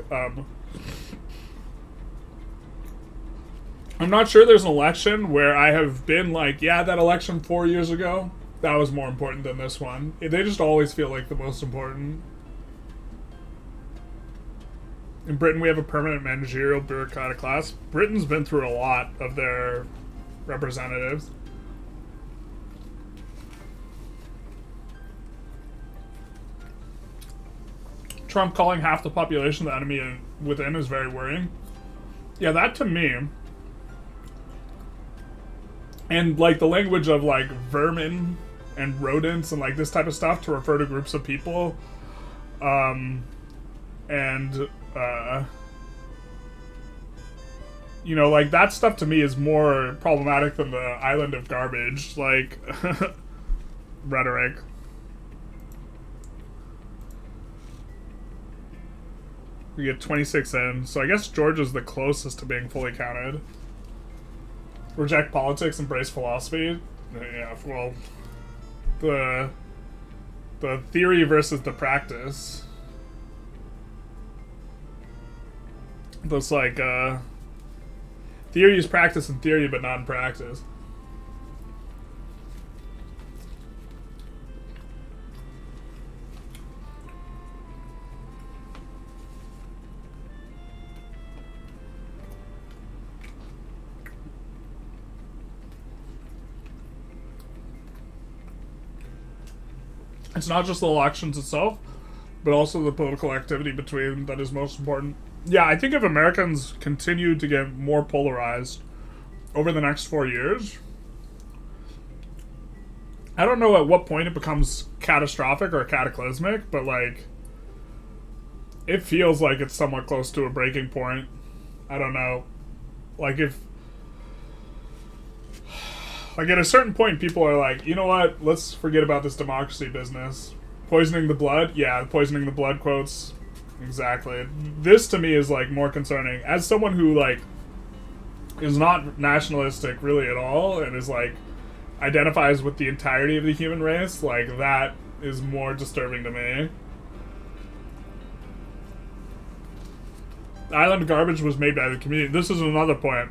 I'm not sure there's an election where I have been like, yeah, that election 4 years ago, that was more important than this one. They just always feel like the most important. In Britain, we have a permanent managerial bureaucratic class. Britain's been through a lot of their representatives. Trump calling half the population the enemy within is very worrying. Yeah, that to me... And, like, the language of, like, vermin and rodents and, like, this type of stuff to refer to groups of people. You know, like, that stuff to me is more problematic than the island of garbage, like, rhetoric. We get 26 in, so I guess Georgia's the closest to being fully counted. Reject politics, embrace philosophy. Yeah, well, the theory versus the practice. That's like, theory is practice in theory, but not in practice. It's not just the elections itself, but also the political activity between that is most important. Yeah, I think if Americans continue to get more polarized over the next 4 years, I don't know at what point it becomes catastrophic or cataclysmic, but, like, it feels like it's somewhat close to a breaking point. I don't know. Like, at a certain point, people are like, you know what, let's forget about this democracy business. Poisoning the blood? Yeah, poisoning the blood quotes. Exactly. This, to me, is, like, more concerning. As someone who, like, is not nationalistic really at all, and is, like, identifies with the entirety of the human race, like, that is more disturbing to me. Island garbage was made by the community. This is another point.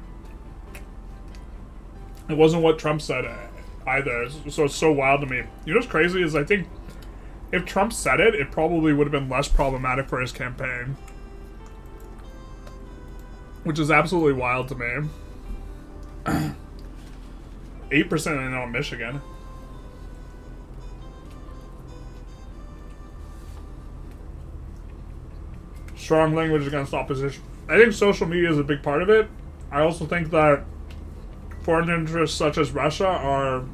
It wasn't what Trump said either, so it's so wild to me. You know what's crazy is I think if Trump said it, it probably would have been less problematic for his campaign. Which is absolutely wild to me. 8% in on Michigan. Strong language against opposition. I think social media is a big part of it. I also think that foreign interests such as Russia are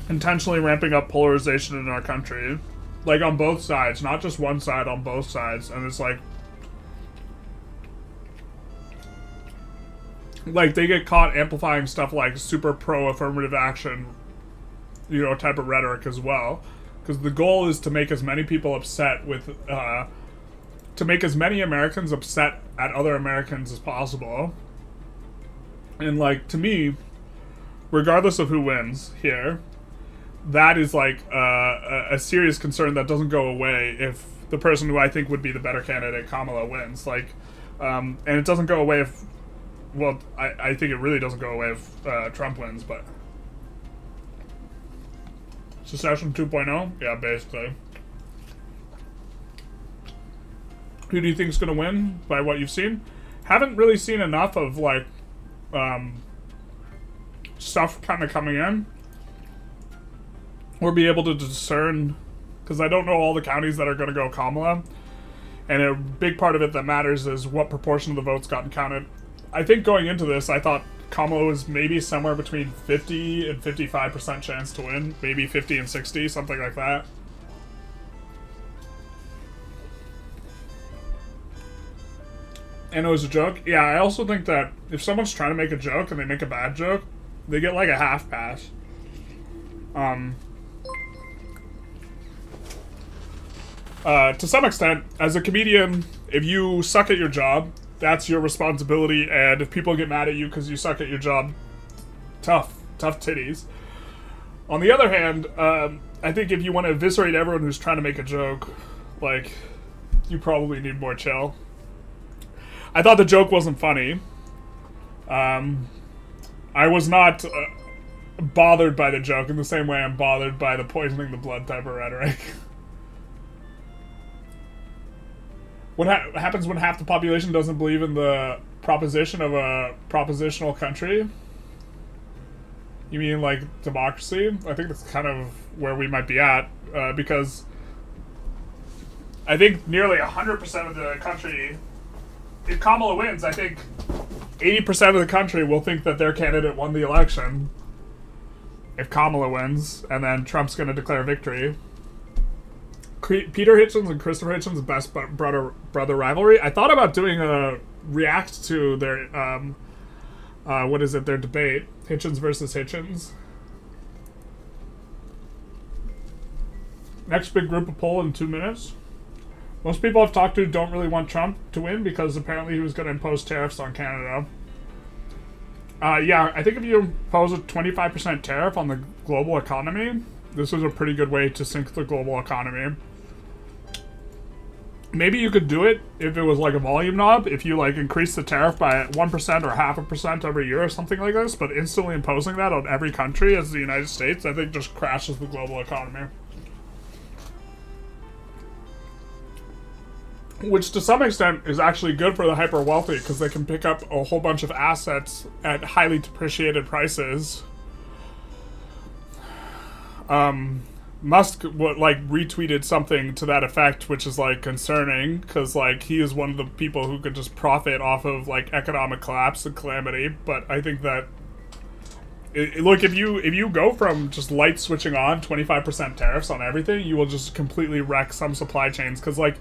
intentionally ramping up polarization in our country. Like, on both sides, not just one side, on both sides. And it's like, like, they get caught amplifying stuff like super pro-affirmative action, you know, type of rhetoric as well. Because the goal is to make as many people upset with, to make as many Americans upset at other Americans as possible. And, like, to me, regardless of who wins here, that is, like, a serious concern that doesn't go away if the person who I think would be the better candidate, Kamala, wins. Like, and it doesn't go away if, well, I think it really doesn't go away if Trump wins, but... Secession 2.0? Yeah, basically. Who do you think is going to win by what you've seen? Haven't really seen enough of, like, stuff kind of coming in. Or be able to discern, because I don't know all the counties that are going to go Kamala. And a big part of it that matters is what proportion of the votes gotten counted. I think going into this, I thought Kamala was maybe somewhere between 50 and 55% chance to win. Maybe 50 and 60, something like that. And it was a joke. Yeah, I also think that if someone's trying to make a joke and they make a bad joke, they get like a half pass. To some extent, as a comedian, if you suck at your job, that's your responsibility, and if people get mad at you because you suck at your job, tough titties. On the other hand, I think if you want to eviscerate everyone who's trying to make a joke, like, you probably need more chill. I thought the joke wasn't funny. I was not bothered by the joke in the same way I'm bothered by the poisoning the blood type of rhetoric. What happens when half the population doesn't believe in the proposition of a propositional country? You mean like democracy? I think that's kind of where we might be at, because I think nearly 100% of the country, if Kamala wins, I think 80% of the country will think that their candidate won the election if Kamala wins, and then Trump's going to declare victory. Peter Hitchens and Christopher Hitchens' best brother rivalry. I thought about doing a react to their their debate, Hitchens versus Hitchens. Next big group of poll in 2 minutes. Most people I've talked to don't really want Trump to win because apparently he was going to impose tariffs on Canada. Yeah, I think if you impose a 25% tariff on the global economy, this is a pretty good way to sink the global economy. Maybe you could do it if it was like a volume knob, if you like increase the tariff by 1% or 0.5% every year or something like this, but instantly imposing that on every country as the United States, I think just crashes the global economy. Which to some extent is actually good for the hyper wealthy because they can pick up a whole bunch of assets at highly depreciated prices. Musk retweeted something to that effect, which is like concerning because like he is one of the people who could just profit off of like economic collapse and calamity. But I think that look, if you go from just light switching on 25% tariffs on everything, you will just completely wreck some supply chains. Because like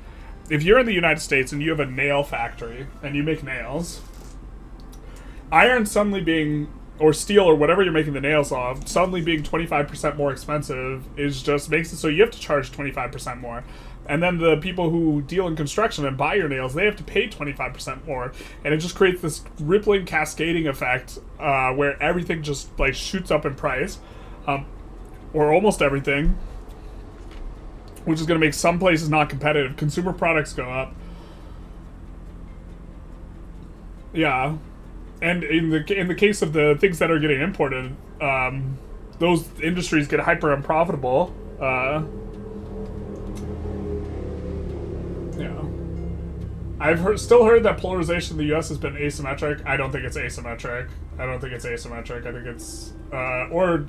if you're in the United States and you have a nail factory and you make nails, iron suddenly being, or steel or whatever you're making the nails of, suddenly being 25% more expensive is just makes it so you have to charge 25% more. And then the people who deal in construction and buy your nails, they have to pay 25% more. And it just creates this rippling cascading effect where everything just like shoots up in price, or almost everything, which is going to make some places not competitive. Consumer products go up. Yeah. And in the case of the things that are getting imported, those industries get hyper unprofitable. Yeah. I've still heard that polarization in the U.S. has been asymmetric. I don't think it's asymmetric. I think it's or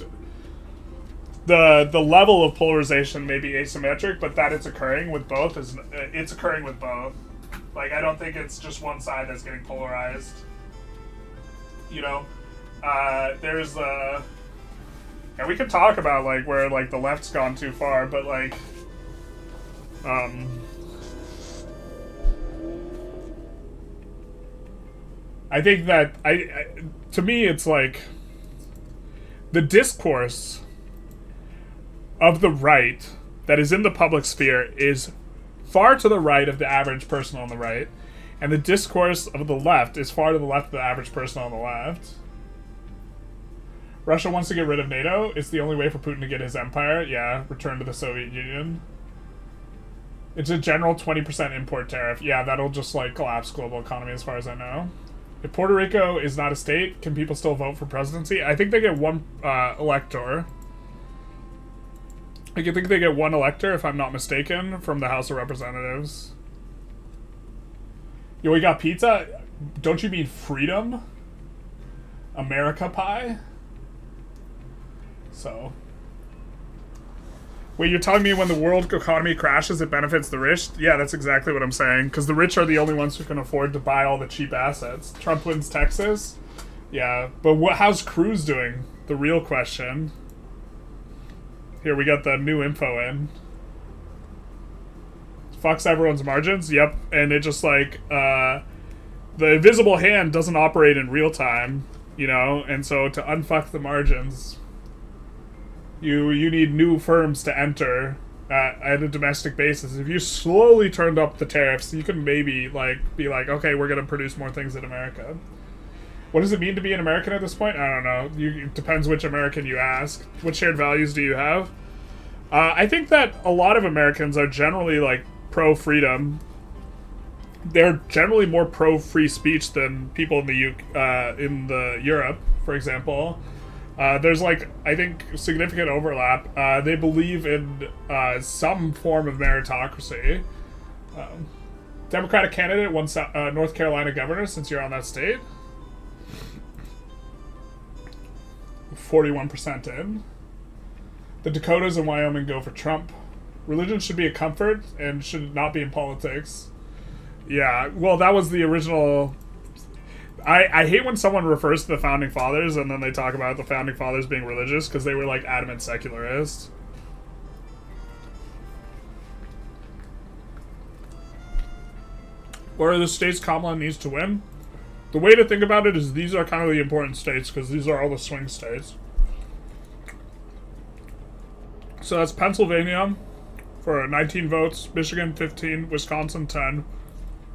the level of polarization may be asymmetric, but that it's occurring with both is it's occurring with both. Like I don't think it's just one side that's getting polarized. You know, there's and we could talk about like where like the left's gone too far, but like I think that to me, it's like the discourse of the right that is in the public sphere is far to the right of the average person on the right, and the discourse of the left is far to the left of the average person on the left. Russia wants to get rid of NATO. It's the only way for Putin to get his empire. Yeah, return to the Soviet Union. It's a general 20% import tariff. Yeah, that'll just like collapse global economy as far as I know. If Puerto Rico is not a state, can people still vote for presidency? I think they get one elector. I think they get one elector, if I'm not mistaken, from the House of Representatives. Yo, we got pizza? Don't you mean freedom? America pie? So. Wait, you're telling me when the world economy crashes, it benefits the rich? Yeah, that's exactly what I'm saying. Because the rich are the only ones who can afford to buy all the cheap assets. Trump wins Texas? Yeah, but how's Cruz doing? The real question. Here, we got the new info in. Fucks everyone's margins? Yep, and it just like, the invisible hand doesn't operate in real time, you know? And so to unfuck the margins, you need new firms to enter at a domestic basis. If you slowly turned up the tariffs, you could maybe like be like, okay, we're going to produce more things in America. What does it mean to be an American at this point? I don't know. It depends which American you ask. What shared values do you have? I think that a lot of Americans are generally like pro-freedom. They're generally more pro-free speech than people in the Europe, for example. There's like, I think, significant overlap. They believe in some form of meritocracy. Democratic candidate won North Carolina governor, since you're on that state. 41% in. The Dakotas and Wyoming go for Trump. Religion should be a comfort and should not be in politics. Yeah, well, that was the original... I hate when someone refers to the Founding Fathers and then they talk about the Founding Fathers being religious, because they were, like, adamant secularists. What are the states Kamala needs to win? The way to think about it is these are kind of the important states, because these are all the swing states. So that's Pennsylvania for 19 votes, Michigan 15, Wisconsin 10,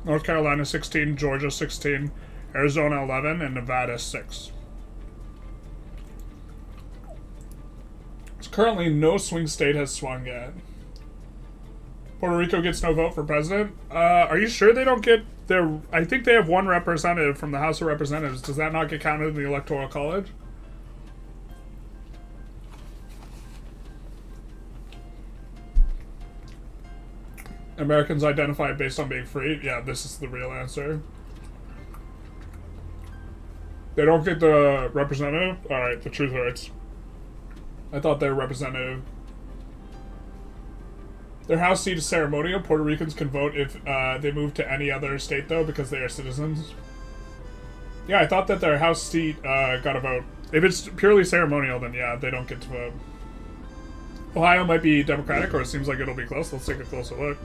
North Carolina 16, Georgia 16, Arizona 11, and Nevada 6. So currently no swing state has swung yet. Puerto Rico gets no vote for president. Are you sure they don't get their... I think they have one representative from the House of Representatives. Does that not get counted in the Electoral College? Americans identify based on being free? Yeah, this is the real answer. They don't get the representative? Alright, the truth hurts. I thought they were representative. Their house seat is ceremonial. Puerto Ricans can vote if they move to any other state, though, because they are citizens. Yeah, I thought that their house seat got a vote. If it's purely ceremonial, then yeah, they don't get to vote. Ohio might be Democratic, or it seems like it'll be close. Let's take a closer look.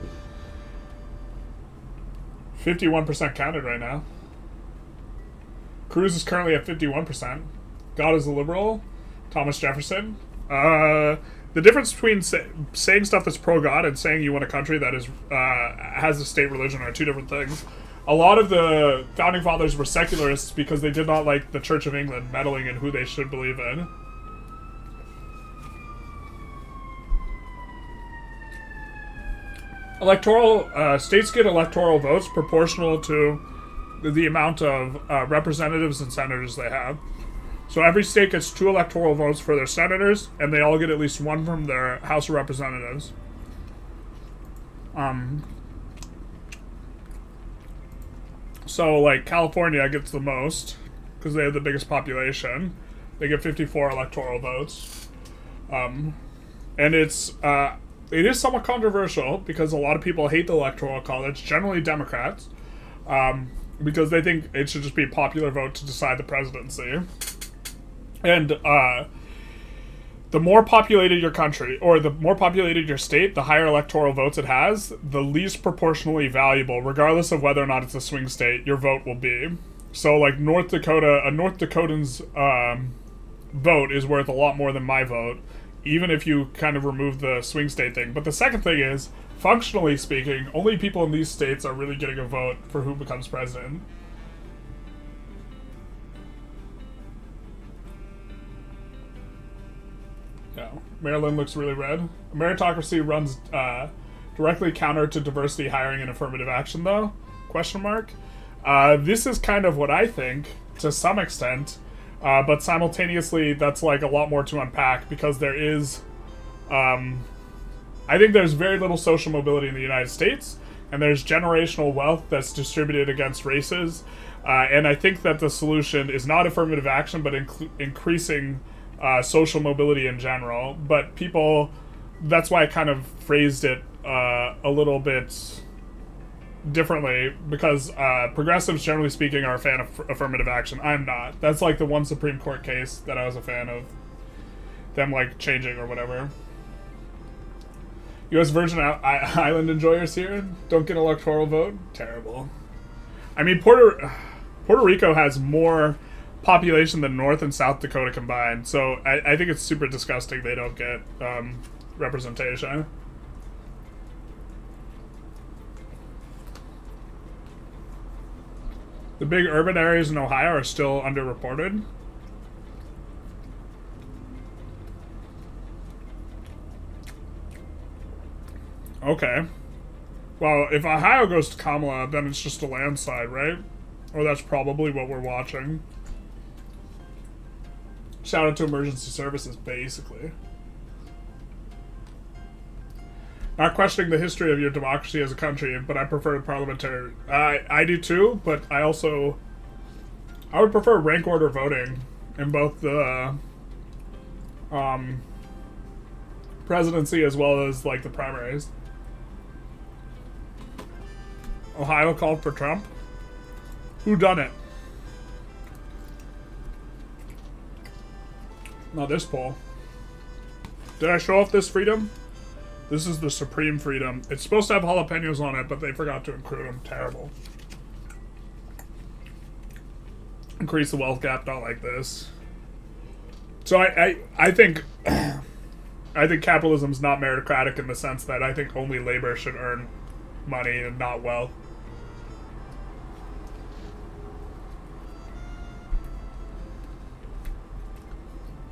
51% counted right now. Cruz is currently at 51%. God is a liberal. Thomas Jefferson. The difference between saying stuff that's pro-God and saying you want a country that is has a state religion are two different things. A lot of the Founding Fathers were secularists because they did not like the Church of England meddling in who they should believe in. States get electoral votes proportional to the amount of representatives and senators they have. So every state gets 2 electoral votes for their senators, and they all get at least 1 from their House of Representatives. So, like, California gets the most, because they have the biggest population. They get 54 electoral votes. And it is somewhat controversial, because a lot of people hate the Electoral College, generally Democrats, because they think it should just be a popular vote to decide the presidency. And the more populated your country, or the more populated your state, the higher electoral votes it has, the least proportionally valuable, regardless of whether or not it's a swing state, your vote will be. So, like, North Dakota, a North Dakotan's vote is worth a lot more than my vote, even if you kind of remove the swing state thing. But the second thing is, functionally speaking, only people in these states are really getting a vote for who becomes president. Yeah, Maryland looks really red. Meritocracy runs directly counter to diversity hiring and affirmative action, though? Question mark. This is kind of what I think, to some extent, but simultaneously that's like a lot more to unpack, because there is, I think there's very little social mobility in the United States, and there's generational wealth that's distributed against races, and I think that the solution is not affirmative action, but increasing social mobility in general. But people, that's why I kind of phrased it a little bit differently, because progressives, generally speaking, are a fan of affirmative action. I'm not. That's like the one Supreme Court case that I was a fan of them, like, changing or whatever. U.S. Virgin Island enjoyers here don't get electoral vote? Terrible. I mean, Puerto Rico has more population than North and South Dakota combined, so I think it's super disgusting they don't get representation. The big urban areas in Ohio are still underreported. Okay. Well, if Ohio goes to Kamala, then it's just a landslide, right? Or that's probably what we're watching. Shout out to emergency services, basically. Not questioning the history of your democracy as a country, but I prefer parliamentary. I do too, but I would prefer rank order voting in both the presidency as well as, like, the primaries. Ohio called for Trump? Who done it? Not this poll. Did I show off this freedom? This is the supreme freedom. It's supposed to have jalapenos on it, but they forgot to include them. Terrible. Increase the wealth gap, not like this. So I think I think capitalism's not meritocratic in the sense that I think only labor should earn money and not wealth.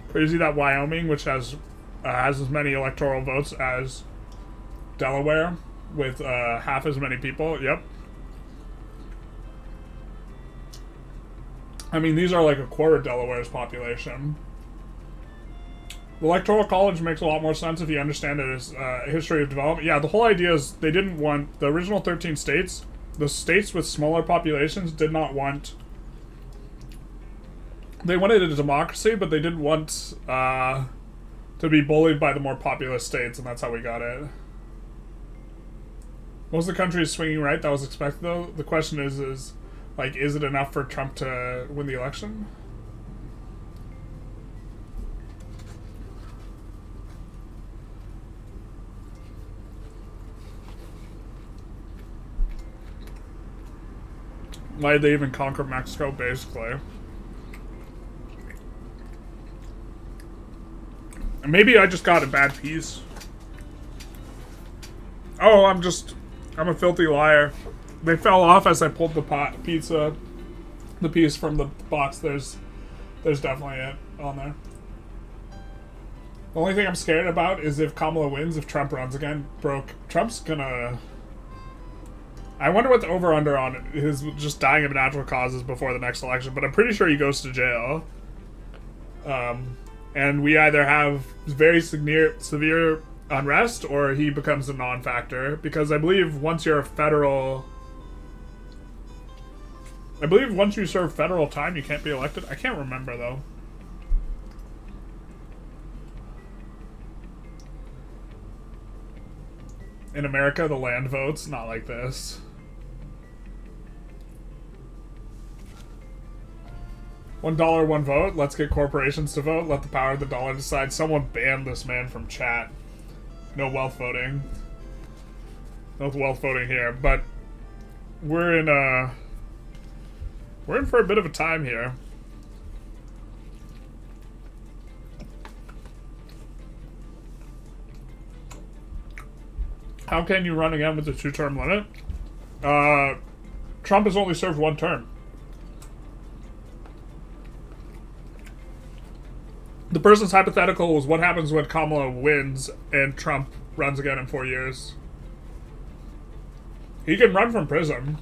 Crazy that Wyoming, which has as many electoral votes as Delaware, with half as many people. Yep. I mean, these are like a quarter of Delaware's population. The Electoral College makes a lot more sense if you understand it as a history of development. Yeah, the whole idea is they didn't want the original 13 states. The states with smaller populations did not want. They wanted a democracy, but they didn't want to be bullied by the more populous states, and that's how we got it. Most of the country is swinging right. That was expected, though. The question is like, is it enough for Trump to win the election? Why did they even conquer Mexico, basically? Maybe I just got a bad piece. Oh, I'm a filthy liar. They fell off as I pulled the piece from the box. There's definitely it on there. The only thing I'm scared about is if Kamala wins, if Trump runs again. Trump's gonna... I wonder what the over-under on his just dying of natural causes before the next election, but I'm pretty sure he goes to jail. And we either have very severe unrest, or he becomes a non-factor, because I believe once you serve federal time, you can't be elected. I can't remember, though. In America, the land votes, not like this. $1, one vote. Let's get corporations to vote. Let the power of the dollar decide. Someone banned this man from chat. No wealth voting. No wealth voting here. But we're in We're in for a bit of a time here. How can you run again with the 2-term limit? Trump has only served 1 term. The person's hypothetical was what happens when Kamala wins and Trump runs again in 4 years. He can run from prison.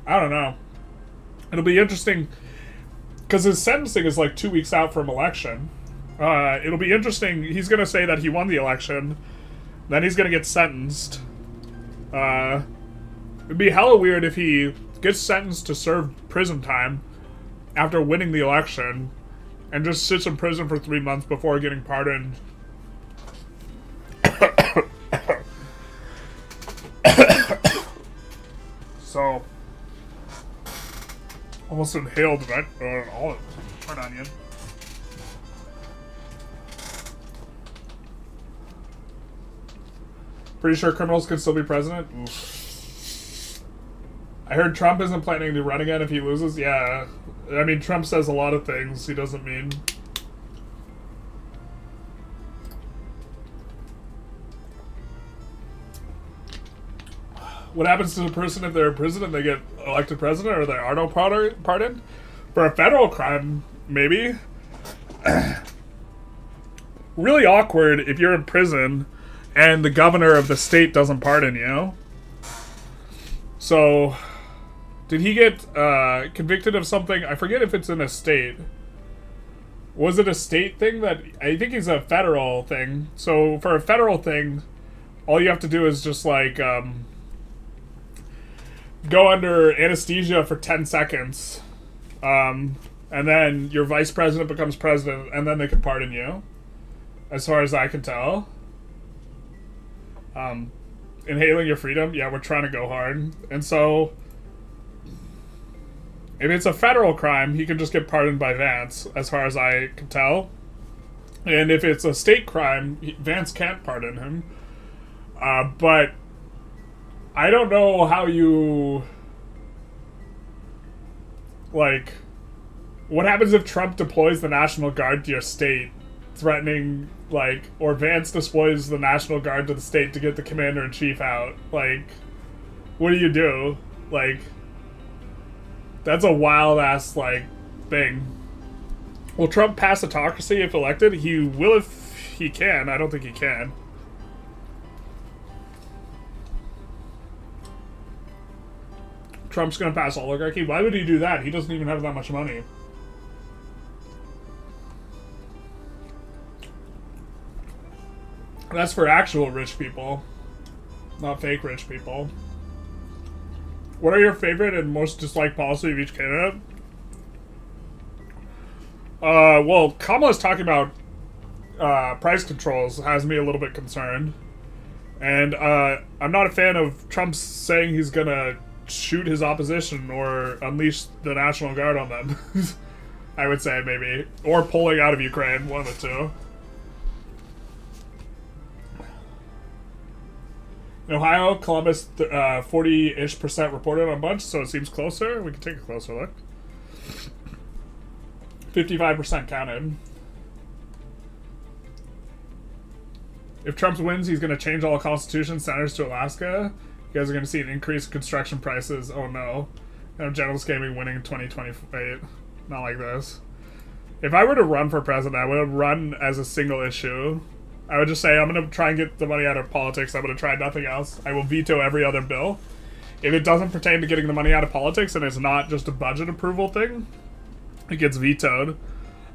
I don't know. It'll be interesting because his sentencing is like 2 weeks out from election. It'll be interesting. He's going to say that he won the election. Then he's going to get sentenced. It'd be hella weird if he gets sentenced to serve prison time after winning the election and just sits in prison for 3 months before getting pardoned. So, almost inhaled that olive, an onion. Pretty sure criminals can still be president? Oof. I heard Trump isn't planning to run again if he loses. Yeah. I mean, Trump says a lot of things he doesn't mean. What happens to the person if they're in prison and they get elected president, or there are no pardon? For a federal crime, maybe. Really awkward if you're in prison and the governor of the state doesn't pardon you. So, did he get convicted of something? I forget if it's in a state. Was it a state thing that... I think it's a federal thing. So, for a federal thing, all you have to do is just, like, go under anesthesia for 10 seconds. And then your vice president becomes president, and then they can pardon you. As far as I can tell. Inhaling your freedom, yeah, we're trying to go hard. And so, if it's a federal crime, he can just get pardoned by Vance, as far as I can tell. And if it's a state crime, Vance can't pardon him. But I don't know how you... Like, what happens if Trump deploys the National Guard to your state, threatening, like, or Vance deploys the National Guard to the state to get the commander-in-chief out? Like, what do? Like, that's a wild-ass, like, thing. Will Trump pass autocracy if elected? He will if he can. I don't think he can. Trump's gonna pass oligarchy? Why would he do that? He doesn't even have that much money. That's for actual rich people, not fake rich people. What are your favorite and most disliked policy of each candidate? Well, Kamala's talking about price controls has me a little bit concerned. And I'm not a fan of Trump saying he's gonna shoot his opposition or unleash the National Guard on them. I would say, maybe. Or pulling out of Ukraine, one of the two. In Ohio, Columbus, 40-ish% reported on bunch, so it seems closer. We can take a closer look. 55% counted. If Trump wins, he's going to change all Constitution centers to Alaska. You guys are going to see an increase in construction prices. Oh no. General Gaming winning in 2028. Not like this. If I were to run for president, I would run as a single issue. I would just say, I'm going to try and get the money out of politics. I'm going to try nothing else. I will veto every other bill. If it doesn't pertain to getting the money out of politics and it's not just a budget approval thing, it gets vetoed.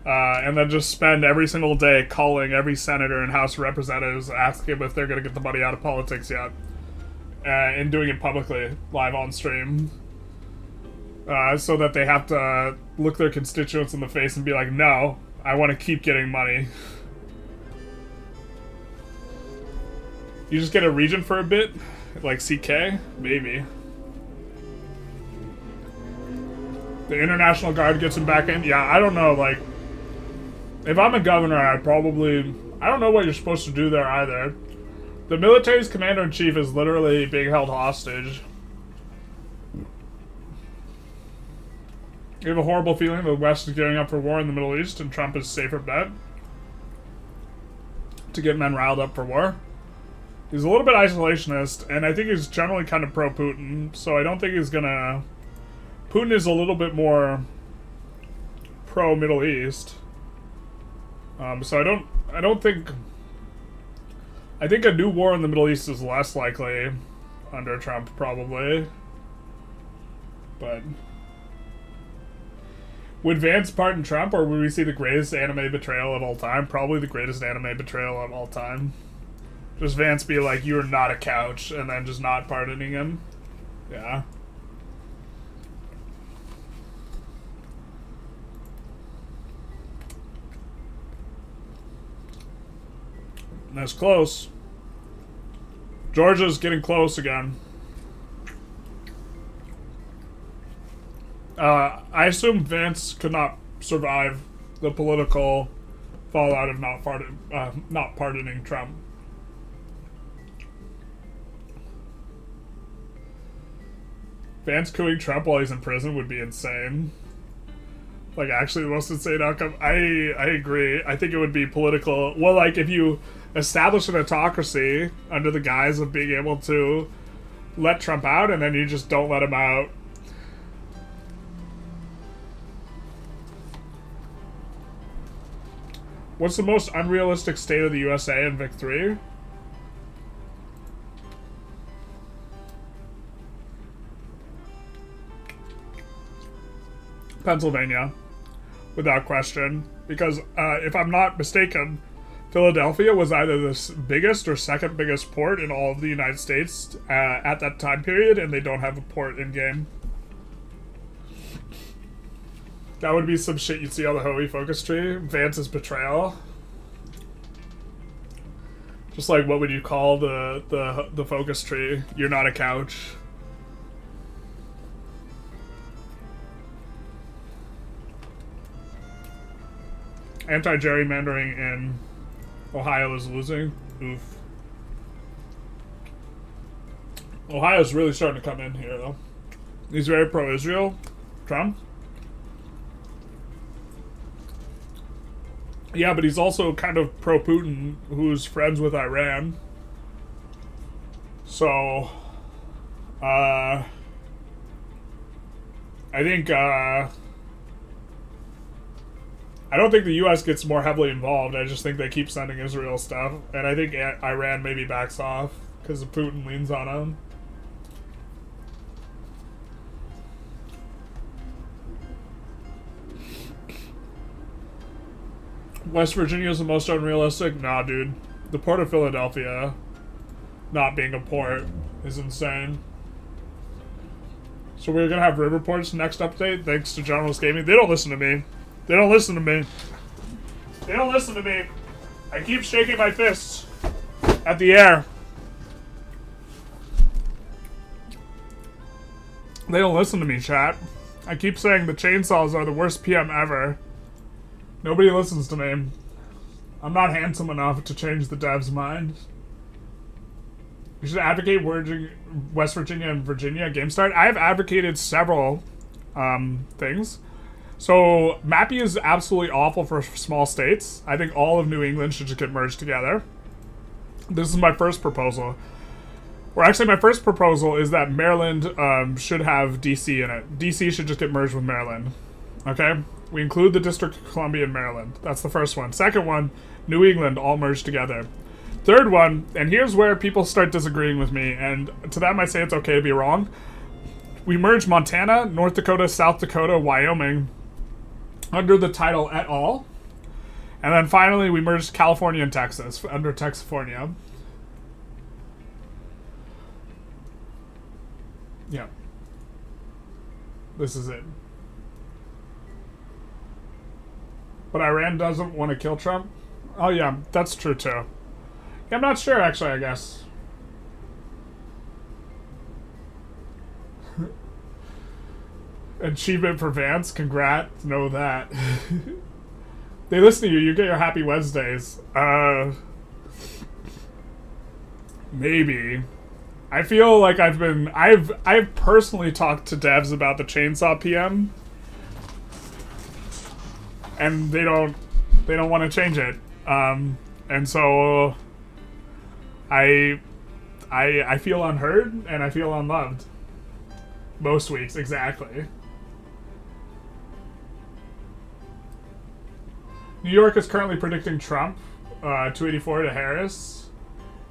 And then just spend every single day calling every senator and House of Representatives, asking if they're going to get the money out of politics yet. And doing it publicly, live on stream. So that they have to look their constituents in the face and be like, no, I want to keep getting money. You just get a region for a bit? Like CK? Maybe. The International Guard gets him back in? Yeah, I don't know, like... If I'm a governor, I don't know what you're supposed to do there either. The military's commander-in-chief is literally being held hostage. You have a horrible feeling the West is gearing up for war in the Middle East and Trump is safer bet to get men riled up for war. He's a little bit isolationist, and I think he's generally kind of pro-Putin, so I don't think he's gonna... Putin is a little bit more pro-Middle East. So I don't think... I think a new war in the Middle East is less likely under Trump, probably. But... Would Vance pardon Trump, or would we see the greatest anime betrayal of all time? Probably the greatest anime betrayal of all time. Just Vance be like, you're not a couch, and then just not pardoning him. Yeah. That's close. Georgia's getting close again. I assume Vance could not survive the political fallout of not pardoning Trump. Vance cooing Trump while he's in prison would be insane. Like, actually the most insane outcome. I agree. I think it would be political. Well, like, if you establish an autocracy under the guise of being able to let Trump out, and then you just don't let him out. What's the most unrealistic state of the USA in Vic 3? Pennsylvania, without question, because if I'm not mistaken, Philadelphia was either the biggest or second biggest port in all of the United States at that time period, and they don't have a port in game. That would be some shit you'd see on the Hoey focus tree. Vance's betrayal. Just like, what would you call the focus tree? You're not a couch. Anti-gerrymandering in Ohio is losing. Oof. Ohio's really starting to come in here, though. He's very pro-Israel. Trump. Yeah, but he's also kind of pro-Putin, who's friends with Iran. So, I think, I don't think the U.S. gets more heavily involved. I just think they keep sending Israel stuff. And I think Iran maybe backs off because Putin leans on them. West Virginia is the most unrealistic? Nah, dude. The port of Philadelphia not being a port is insane. So we're gonna have river ports next update, thanks to Generalist Gaming. They don't listen to me. They don't listen to me. They don't listen to me. I keep shaking my fists at the air. They don't listen to me, chat. I keep saying the chainsaws are the worst PM ever. Nobody listens to me. I'm not handsome enough to change the dev's mind. You should advocate West Virginia and Virginia game start. I have advocated several things. So, Mappy is absolutely awful for small states. I think all of New England should just get merged together. This is my first proposal. Or actually, my first proposal is that Maryland should have DC in it. DC should just get merged with Maryland. Okay? We include the District of Columbia in Maryland. That's the first one. Second one, New England all merged together. Third one, and here's where people start disagreeing with me, and to that I might say it's okay to be wrong. We merge Montana, North Dakota, South Dakota, Wyoming under the title et al. And then finally we merged California and Texas under Texafornia. Yeah. This is it. But Iran doesn't want to kill Trump? Oh yeah, that's true too. Yeah, I'm not sure actually, I guess. Achievement for Vance, congrats, know that. They listen to you, you get your happy Wednesdays. Maybe. I feel like I've personally talked to devs about the chainsaw PM. and they don't want to change it. And so I feel unheard and I feel unloved most weeks. Exactly. New York is currently predicting Trump, 284 to Harris,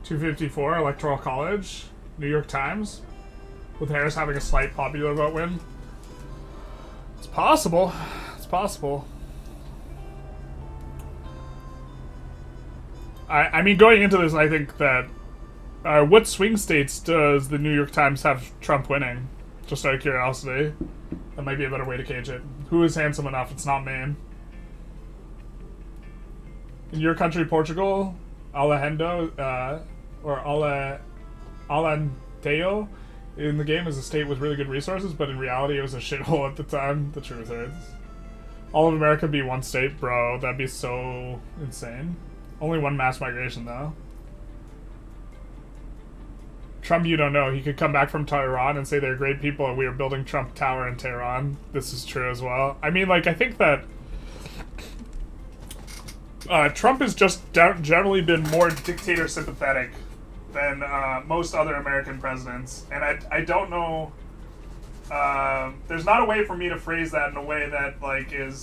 254 Electoral College, New York Times, with Harris having a slight popular vote win. It's possible. It's possible. I mean, going into this, I think that what swing states does the New York Times have Trump winning? Just out of curiosity. That might be a better way to gauge it. Who is handsome enough? It's not Maine. In your country, Portugal, Alejandro, or Alentejo in the game is a state with really good resources, but in reality it was a shithole at the time. The truth is. All of America be one state, bro. That'd be so insane. Only one mass migration, though. Trump, you don't know. He could come back from Tehran and say they're great people and we are building Trump Tower in Tehran. This is true as well. I mean, like, I think that Trump has just generally been more dictator sympathetic than most other American presidents. And I don't know... there's not a way for me to phrase that in a way that, like, it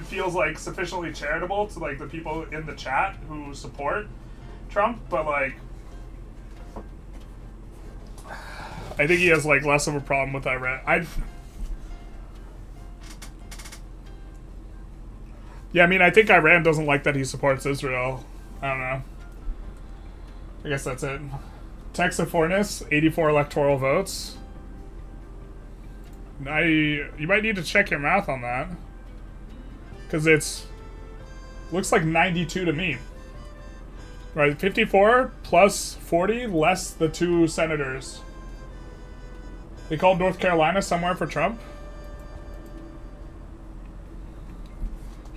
feels like sufficiently charitable to, like, the people in the chat who support Trump, but, like, I think he has, like, less of a problem with Iran. Yeah, I mean, I think Iran doesn't like that he supports Israel. I don't know. I guess that's it. Texafornis, 84 electoral votes. You might need to check your math on that. Because it's... looks like 92 to me. Right, 54 plus 40 less the 2 senators. They called North Carolina somewhere for Trump.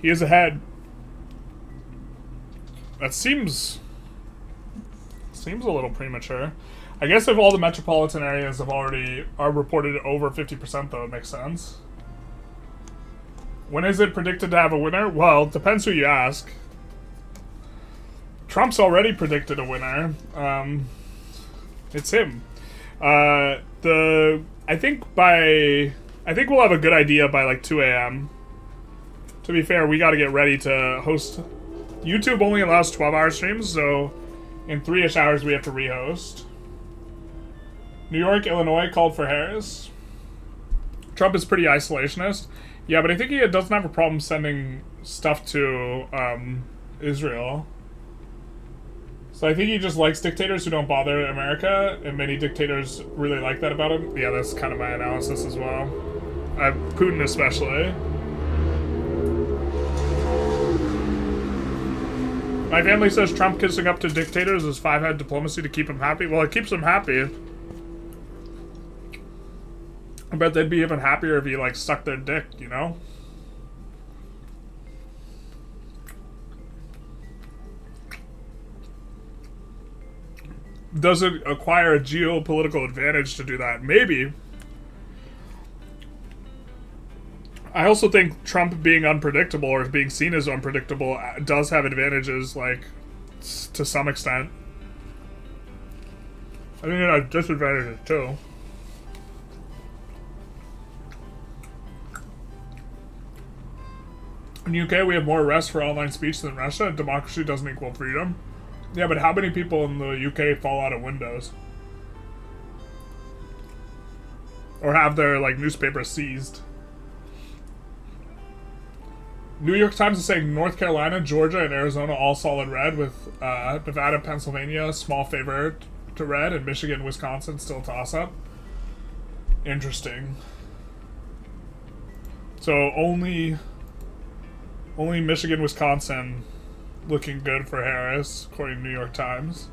He is ahead. That seems a little premature. I guess if all the metropolitan areas are reported over 50%, though, it makes sense. When is it predicted to have a winner? Well, it depends who you ask. Trump's already predicted a winner. It's him. I think we'll have a good idea by like 2 a.m. To be fair, we got to get ready to host. YouTube only allows 12-hour streams, so in 3-ish hours we have to rehost. New York, Illinois called for Harris. Trump is pretty isolationist. Yeah, but I think he doesn't have a problem sending stuff to Israel. So I think he just likes dictators who don't bother America, and many dictators really like that about him. Yeah, that's kind of my analysis as well. Putin especially. My family says Trump kissing up to dictators is five-head diplomacy to keep him happy. Well, it keeps him happy. I bet they'd be even happier if he, like, sucked their dick, you know? Does it acquire a geopolitical advantage to do that? Maybe. I also think Trump being unpredictable, or being seen as unpredictable, does have advantages, like, to some extent. I think it has disadvantages, too. In the UK, we have more arrests for online speech than Russia. Democracy doesn't equal freedom. Yeah, but how many people in the UK fall out of windows? Or have their, like, newspaper seized? New York Times is saying North Carolina, Georgia, and Arizona all solid red, with Nevada, Pennsylvania small favor to red, and Michigan, Wisconsin still toss-up. Interesting. So only Michigan, Wisconsin looking good for Harris, according to New York Times.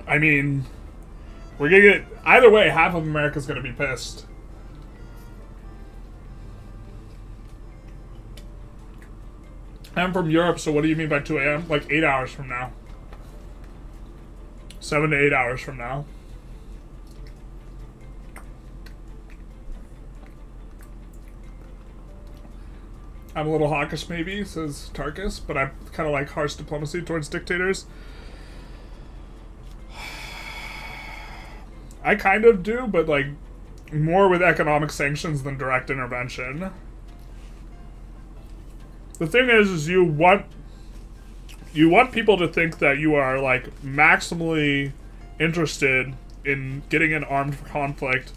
I mean, we're gonna get... either way, half of America's gonna be pissed. I'm from Europe, so what do you mean by 2 a.m.? Like 8 hours from now. 7 to 8 hours from now. I'm a little hawkish, maybe, says Tarkus, but I kind of like harsh diplomacy towards dictators. I kind of do, but like more with economic sanctions than direct intervention. The thing is you want people to think that you are like maximally interested in getting an armed conflict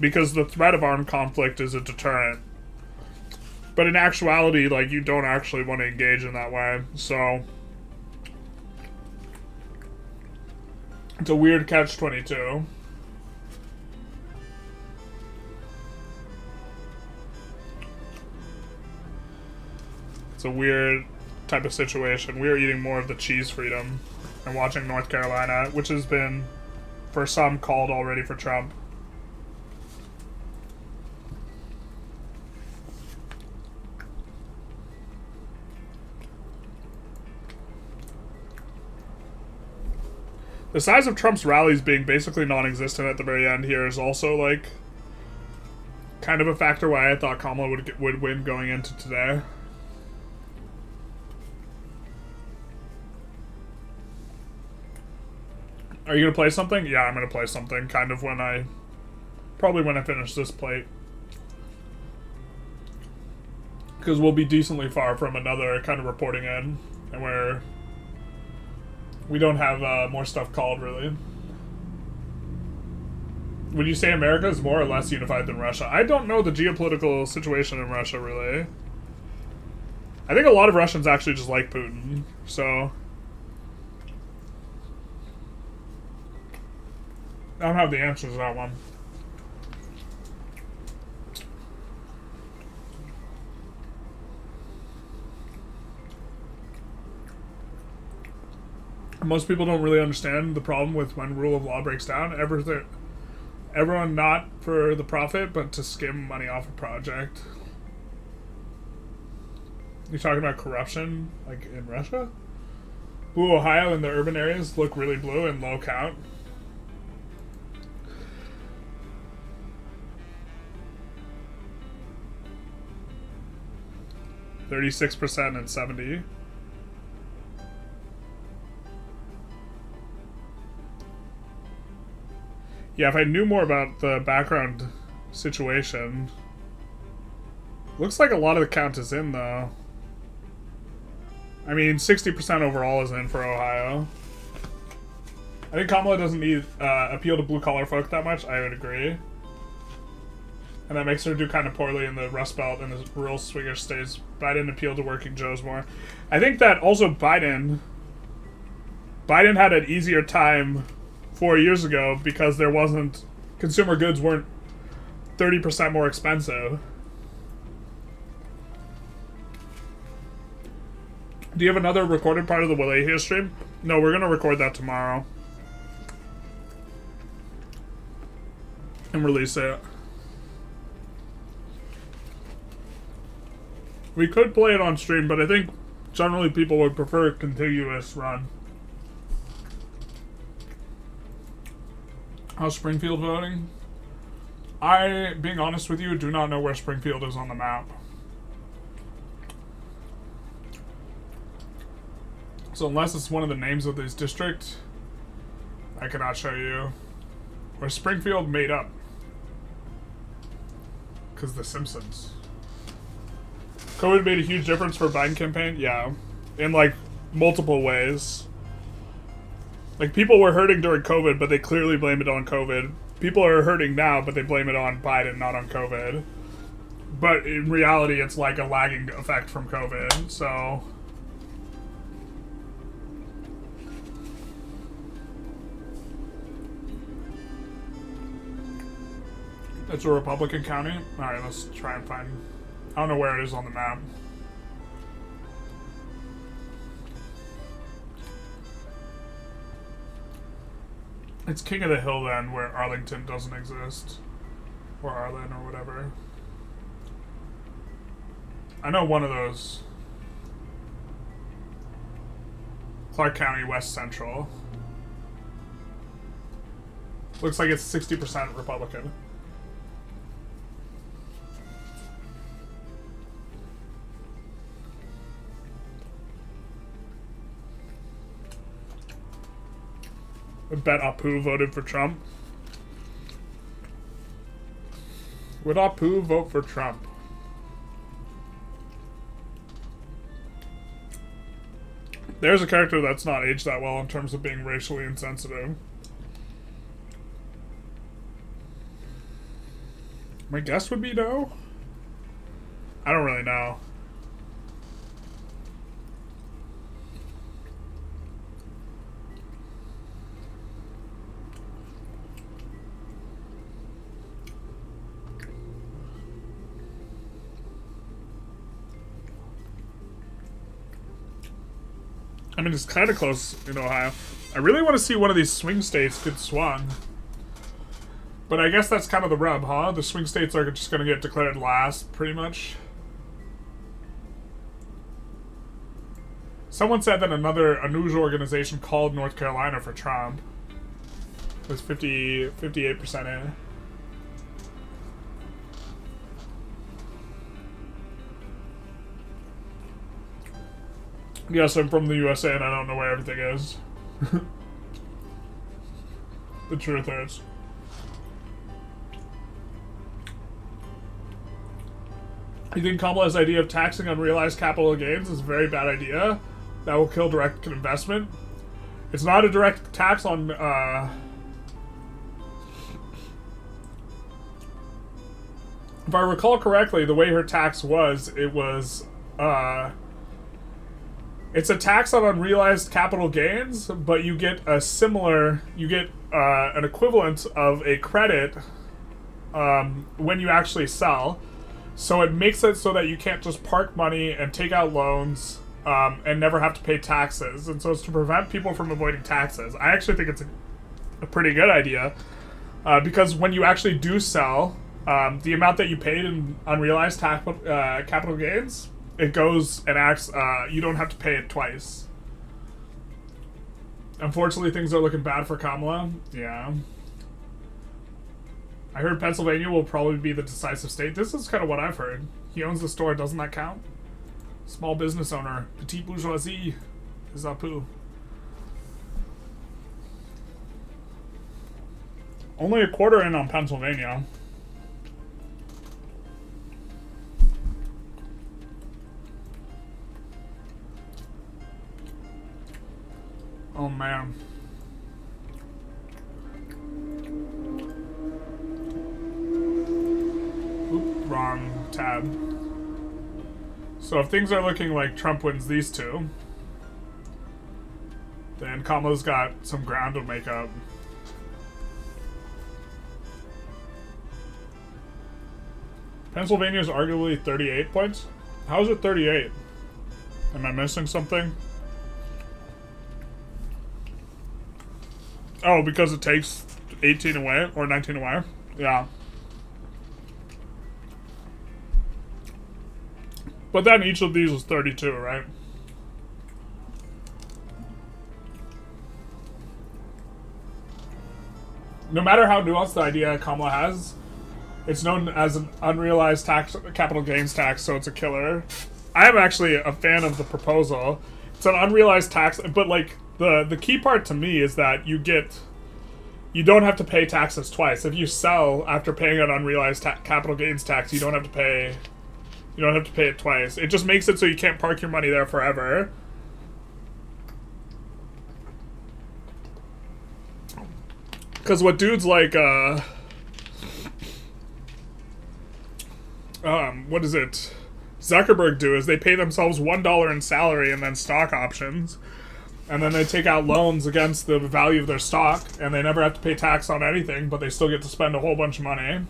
because the threat of armed conflict is a deterrent. But in actuality, like, you don't actually want to engage in that way, so it's a weird catch-22. It's a weird type of situation. We are eating more of the cheese freedom and watching North Carolina, which has been, for some, called already for Trump. The size of Trump's rallies being basically non-existent at the very end here is also, like, kind of a factor why I thought Kamala would win going into today. Are you gonna play something? Yeah, I'm gonna play something, kind of probably when I finish this plate. Because we'll be decently far from another kind of reporting in, and where we don't have more stuff called, really. Would you say America is more or less unified than Russia? I don't know the geopolitical situation in Russia, really. I think a lot of Russians actually just like Putin, so I don't have the answers to that one. Most people don't really understand the problem with when rule of law breaks down. Everyone not for the profit, but to skim money off a project. You're talking about corruption, like in Russia? Blue Ohio and the urban areas look really blue and low count. %36% and 70%. Yeah, if I knew more about the background situation. Looks like a lot of the count is in, though. I mean, 60% overall is in for Ohio. I think Kamala doesn't need appeal to blue-collar folk that much. I would agree. And that makes her do kind of poorly in the Rust Belt and the rural swingers states. Biden appealed to working Joes more. I think that also Biden had an easier time 4 years ago because there wasn't, consumer goods weren't 30% more expensive. Do you have another recorded part of the Wallachia stream? No, we're going to record that tomorrow. And release it. We could play it on stream, but I think generally people would prefer a contiguous run. How's Springfield voting? I, being honest with you, do not know where Springfield is on the map. So unless it's one of the names of this district, I cannot show you. Or Springfield made up. Because The Simpsons. COVID made a huge difference for Biden campaign? Yeah. In, like, multiple ways. Like, people were hurting during COVID, but they clearly blame it on COVID. People are hurting now, but they blame it on Biden, not on COVID. But in reality, it's like a lagging effect from COVID, so... It's a Republican county? Alright, let's try and find... I don't know where it is on the map. It's King of the Hill then, where Arlington doesn't exist. Or Arlen, or whatever. I know one of those. Clark County, West Central. Looks like it's 60% Republican. I bet Apu voted for Trump. Would Apu vote for Trump? There's a character that's not aged that well in terms of being racially insensitive. My guess would be no. I don't really know. I mean, it's kind of close in Ohio. I really want to see one of these swing states get swung. But I guess that's kind of the rub, huh? The swing states are just going to get declared last, pretty much. Someone said that a news organization called North Carolina for Trump. It was 58% in. Yes, I'm from the USA and I don't know where everything is. The truth is. You think Kamala's idea of taxing unrealized capital gains is a very bad idea? That will kill direct investment? It's not a direct tax on, if I recall correctly, the way her tax was, it was, it's a tax on unrealized capital gains, but you get a similar, an equivalent of a credit when you actually sell. So it makes it so that you can't just park money and take out loans and never have to pay taxes. And so it's to prevent people from avoiding taxes. I actually think it's a pretty good idea because when you actually do sell, the amount that you paid in unrealized capital gains, it goes and acts, you don't have to pay it twice. Unfortunately, things are looking bad for Kamala. Yeah. I heard Pennsylvania will probably be the decisive state. This is kind of what I've heard. He owns the store, doesn't that count? Small business owner. Petite bourgeoisie is Apu. Only a quarter in on Pennsylvania. Oh man. Oop, wrong tab. So if things are looking like Trump wins these two, then Kamala's got some ground to make up. Pennsylvania is arguably 38 points? How is it 38? Am I missing something? Oh, because it takes 18 away, or 19 away? Yeah. But then each of these was 32, right? No matter how nuanced the idea Kamala has, it's known as an unrealized capital gains tax, so it's a killer. I am actually a fan of the proposal. It's an unrealized tax, but like the key part to me is that you don't have to pay taxes twice. If you sell after paying an unrealized capital gains tax, you don't have to pay it twice. It just makes it so you can't park your money there forever. Because what dudes like, what is it? Zuckerberg do is they pay themselves $1 in salary and then stock options. And then they take out loans against the value of their stock, and they never have to pay tax on anything, but they still get to spend a whole bunch of money.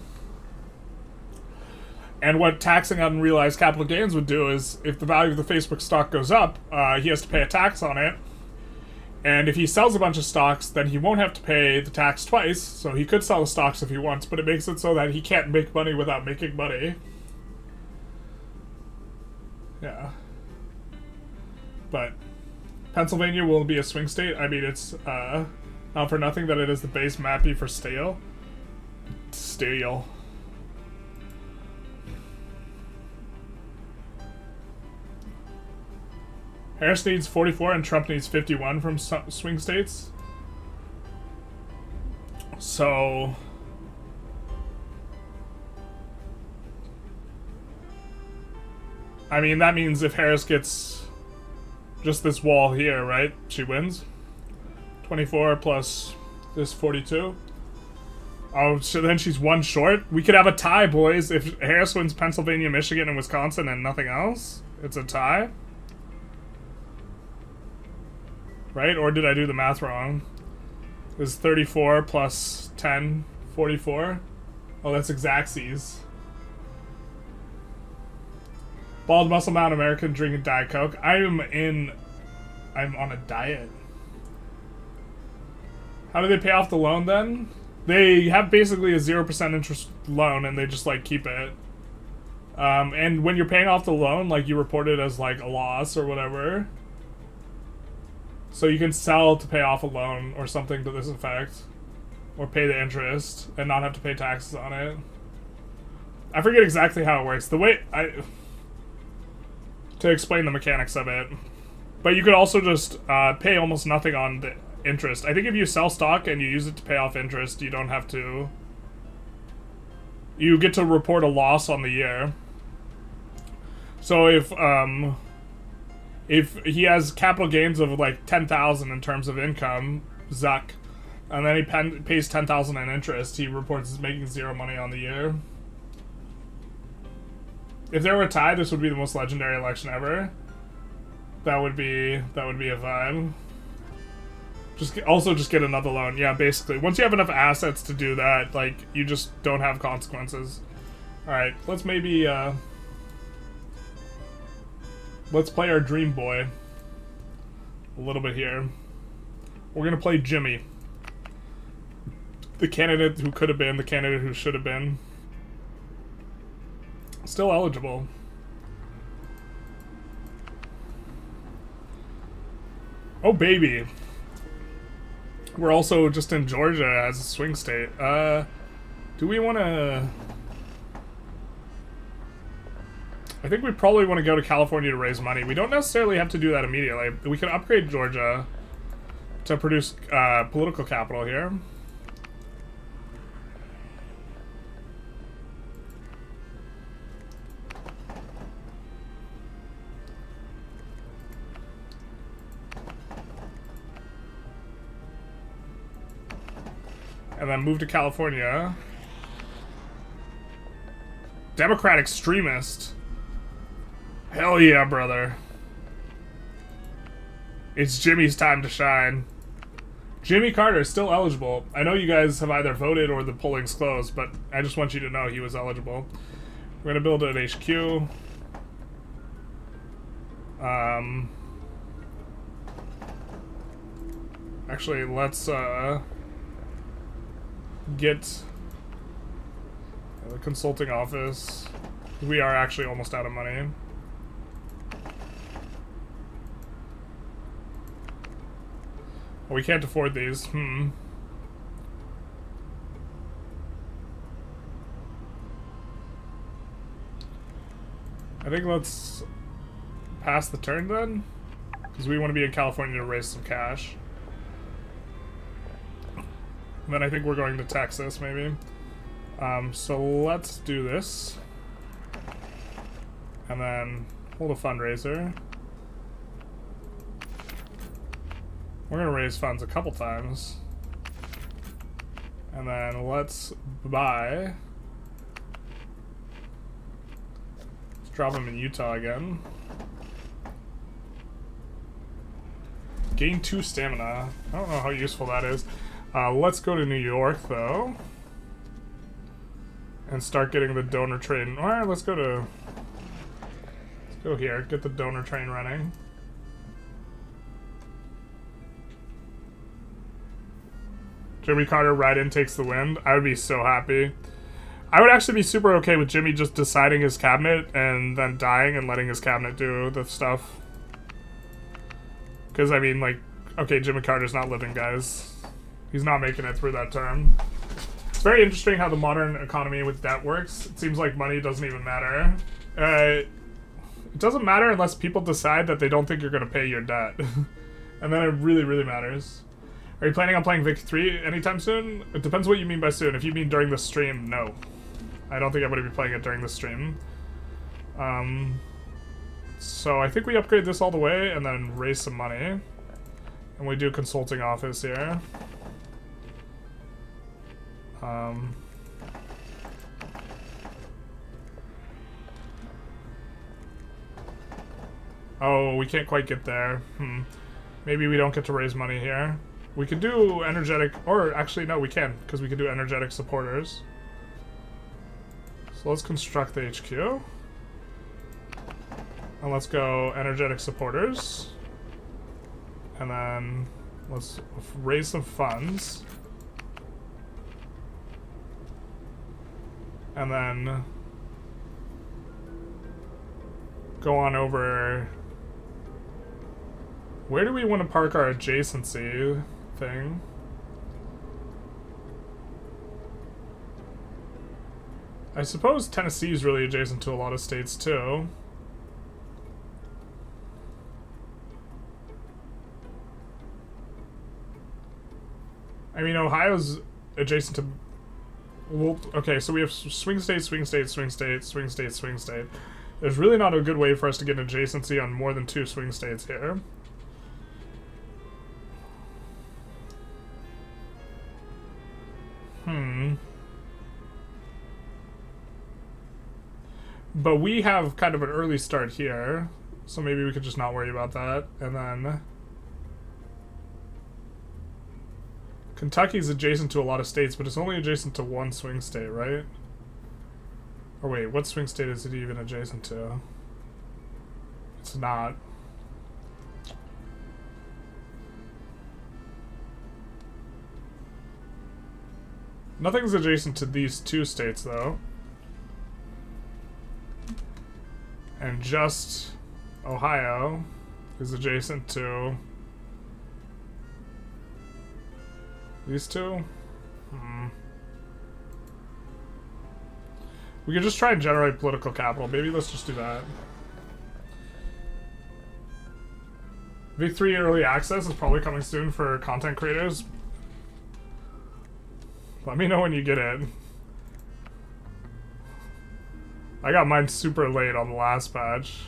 And what taxing unrealized capital gains would do is, if the value of the Facebook stock goes up, he has to pay a tax on it. And if he sells a bunch of stocks, then he won't have to pay the tax twice, so he could sell the stocks if he wants, but it makes it so that he can't make money without making money. Yeah. But Pennsylvania will be a swing state. I mean, it's not for nothing that it is the base mappy for stale. Stale. Harris needs 44 and Trump needs 51 from swing states. So I mean, that means if Harris gets just this wall here, right? She wins. 24 plus this 42. Oh, so then she's one short? We could have a tie, boys. If Harris wins Pennsylvania, Michigan, and Wisconsin and nothing else, it's a tie. Right? Or did I do the math wrong? This is 34 plus 10, 44. Oh, that's exactsies. Bald muscle man American drinking Diet Coke. I'm on a diet. How do they pay off the loan then? They have basically a 0% interest loan and they just like keep it. And when you're paying off the loan, like you report it as like a loss or whatever. So you can sell to pay off a loan or something to this effect. Or pay the interest and not have to pay taxes on it. I forget exactly how it works. The way to explain the mechanics of it. But you could also just pay almost nothing on the interest. I think if you sell stock and you use it to pay off interest, you don't have to. You get to report a loss on the year. So if he has capital gains of like 10,000 in terms of income, Zuck, and then he pays 10,000 in interest, he reports he's making zero money on the year. If there were a tie, this would be the most legendary election ever. That would be a vibe. Just get another loan. Yeah, basically. Once you have enough assets to do that, like, you just don't have consequences. Alright, let's maybe, let's play our dream boy. A little bit here. We're gonna play Jimmy. The candidate who could have been, the candidate who should have been. Still eligible. Oh, baby. We're also just in Georgia as a swing state. Do we want to... I think we probably want to go to California to raise money. We don't necessarily have to do that immediately. We can upgrade Georgia to produce political capital here. And then move to California. Democrat extremist. Hell yeah, brother. It's Jimmy's time to shine. Jimmy Carter is still eligible. I know you guys have either voted or the polling's closed, but I just want you to know he was eligible. We're gonna build an HQ. Actually, let's get the consulting office. We are actually almost out of money. Oh, we can't afford these. I think let's pass the turn then, because we want to be in California to raise some cash. And then I think we're going to Texas, maybe. So let's do this. And then hold a fundraiser. We're going to raise funds a couple times. And then let's buy. Let's drop them in Utah again. Gain 2 stamina. I don't know how useful that is. Let's go to New York, though. And start getting the donor train. Alright, let's go here. Get the donor train running. Jimmy Carter ride-in takes the wind. I would be so happy. I would actually be super okay with Jimmy just deciding his cabinet and then dying and letting his cabinet do the stuff. Because, I mean, like, okay, Jimmy Carter's not living, guys. He's not making it through that term. It's very interesting how the modern economy with debt works. It seems like money doesn't even matter. It doesn't matter unless people decide that they don't think you're going to pay your debt. And then it really, really matters. Are you planning on playing Vic 3 anytime soon? It depends what you mean by soon. If you mean during the stream, no. I don't think I'm going to be playing it during the stream. So I think we upgrade this all the way and then raise some money. And we do consulting office here. Oh, we can't quite get there. Maybe we don't get to raise money here. We could do energetic, or actually no, we can, because we could do energetic supporters. So let's construct the HQ. And let's go energetic supporters. And then let's raise some funds. And then go on over. Where do we want to park our adjacency thing? I suppose Tennessee is really adjacent to a lot of states too. I mean, Ohio's adjacent to... Well, okay, so we have swing state, swing state, swing state, swing state, swing state. There's really not a good way for us to get adjacency on more than 2 swing states here. But we have kind of an early start here, so maybe we could just not worry about that. And then Kentucky's adjacent to a lot of states, but it's only adjacent to 1 swing state, right? Or wait, what swing state is it even adjacent to? It's not. Nothing's adjacent to these 2 states, though. And just Ohio is adjacent to these 2. We could just try and generate political capital. Maybe let's just do that. Vic 3 early access is probably coming soon for content creators. Let me know when you get it. I got mine super late on the last patch.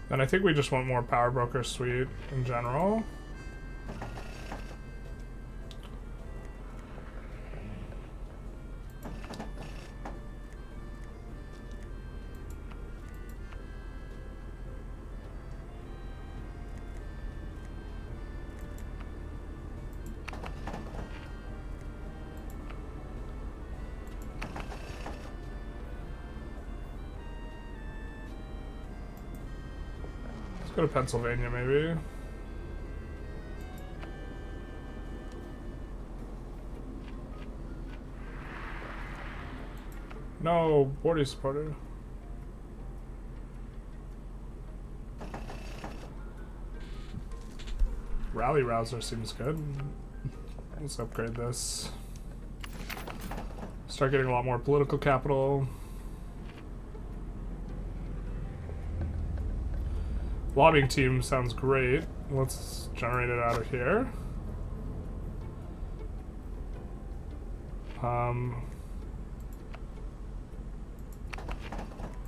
Then I think we just want more Power Broker Suite in general. Go to Pennsylvania, maybe. No, border supporter. Rally Rouser seems good. Let's upgrade this. Start getting a lot more political capital. Lobbying team sounds great. Let's generate it out of here.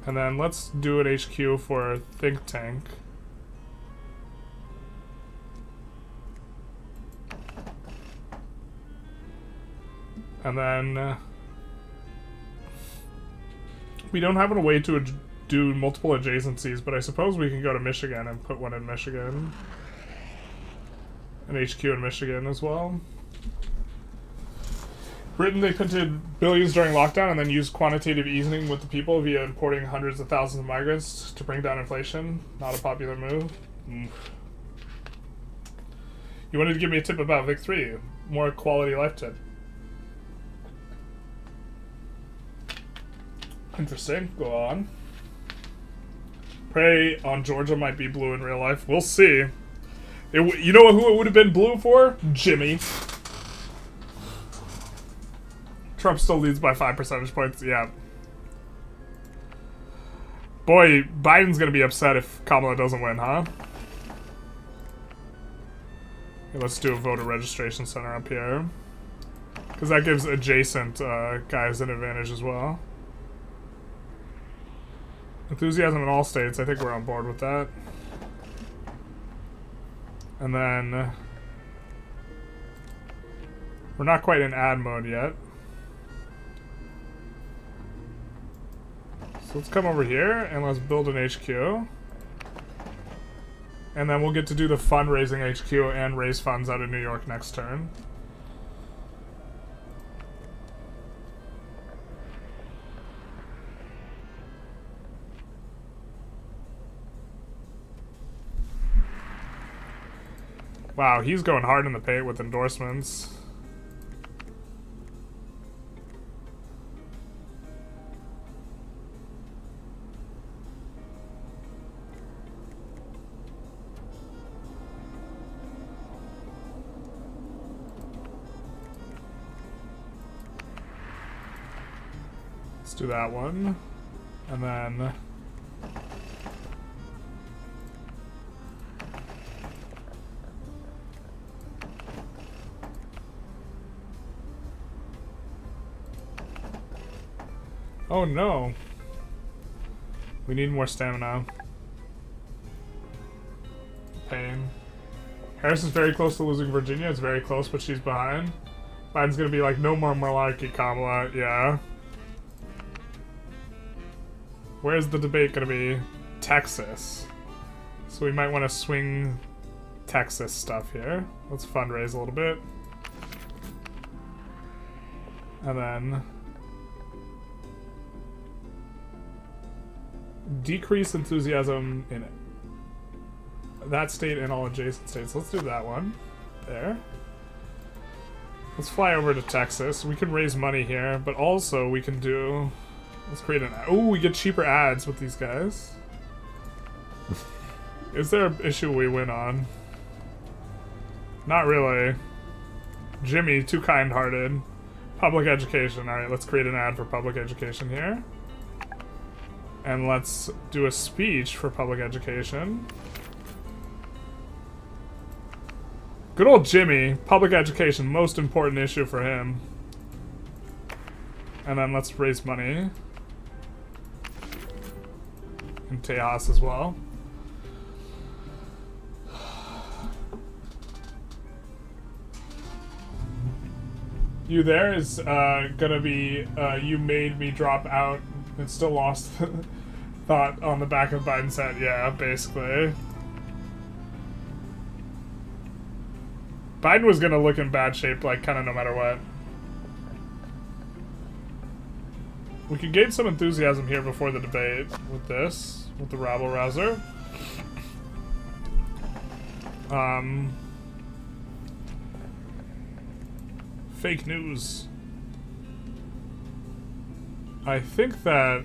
And then let's do an HQ for Think Tank. And then we don't have a way to do multiple adjacencies, but I suppose we can go to Michigan and put one in Michigan. An HQ in Michigan as well. Britain, they printed billions during lockdown and then used quantitative easing with the people via importing hundreds of thousands of migrants to bring down inflation. Not a popular move. You wanted to give me a tip about Vic 3. More quality life tip. Interesting. Go on. Prey on Georgia might be blue in real life. We'll see. You know who it would have been blue for? Jimmy. Trump still leads by 5 percentage points. Yeah. Boy, Biden's gonna be upset if Kamala doesn't win, huh? Okay, let's do a voter registration center up here. Because that gives adjacent guys an advantage as well. Enthusiasm in all states, I think we're on board with that. And then... we're not quite in ad mode yet. So let's come over here and let's build an HQ. And then we'll get to do the fundraising HQ and raise funds out of New York next turn. Wow, he's going hard in the paint with endorsements. Let's do that one. And then... oh no. We need more stamina. Pain. Harris is very close to losing Virginia. It's very close, but she's behind. Biden's gonna be like, no more monarchy, Kamala. Yeah. Where's the debate gonna be? Texas. So we might want to swing Texas stuff here. Let's fundraise a little bit. And then... decrease enthusiasm in that state and all adjacent states. Let's do that one. There. Let's fly over to Texas. We can raise money here, but also we can do... let's create an... oh, we get cheaper ads with these guys. Is there an issue we win on? Not really. Jimmy, too kind-hearted. Public education. Alright, let's create an ad for public education here. And let's do a speech for public education. Good old Jimmy. Public education, most important issue for him. And then let's raise money. In Tejas as well. You there is gonna be you made me drop out and still lost thought on the back of Biden's head. Yeah, basically. Biden was gonna look in bad shape, like, kind of no matter what. We could gain some enthusiasm here before the debate with this, with the rabble-rouser. Fake news. I think that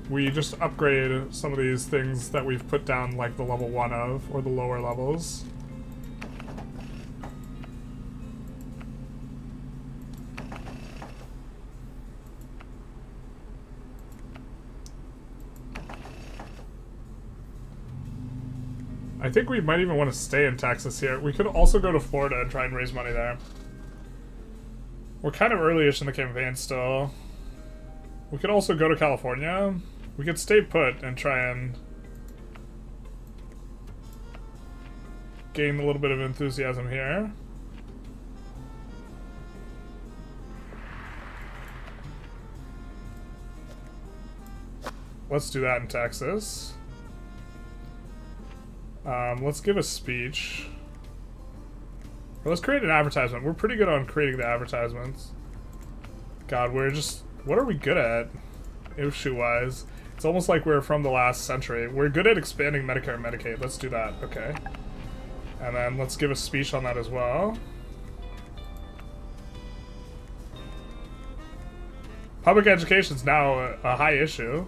we just upgrade some of these things that we've put down, like the level 1 of, or the lower levels. I think we might even want to stay in Texas here. We could also go to Florida and try and raise money there. We're kind of early-ish in the campaign still. We could also go to California. We could stay put and try and gain a little bit of enthusiasm here. Let's do that in Texas. Let's give a speech. Or let's create an advertisement. We're pretty good on creating the advertisements. God, we're just... what are we good at? Issue-wise. It's almost like we're from the last century. We're good at expanding Medicare and Medicaid. Let's do that. Okay. And then let's give a speech on that as well. Public education's now a high issue.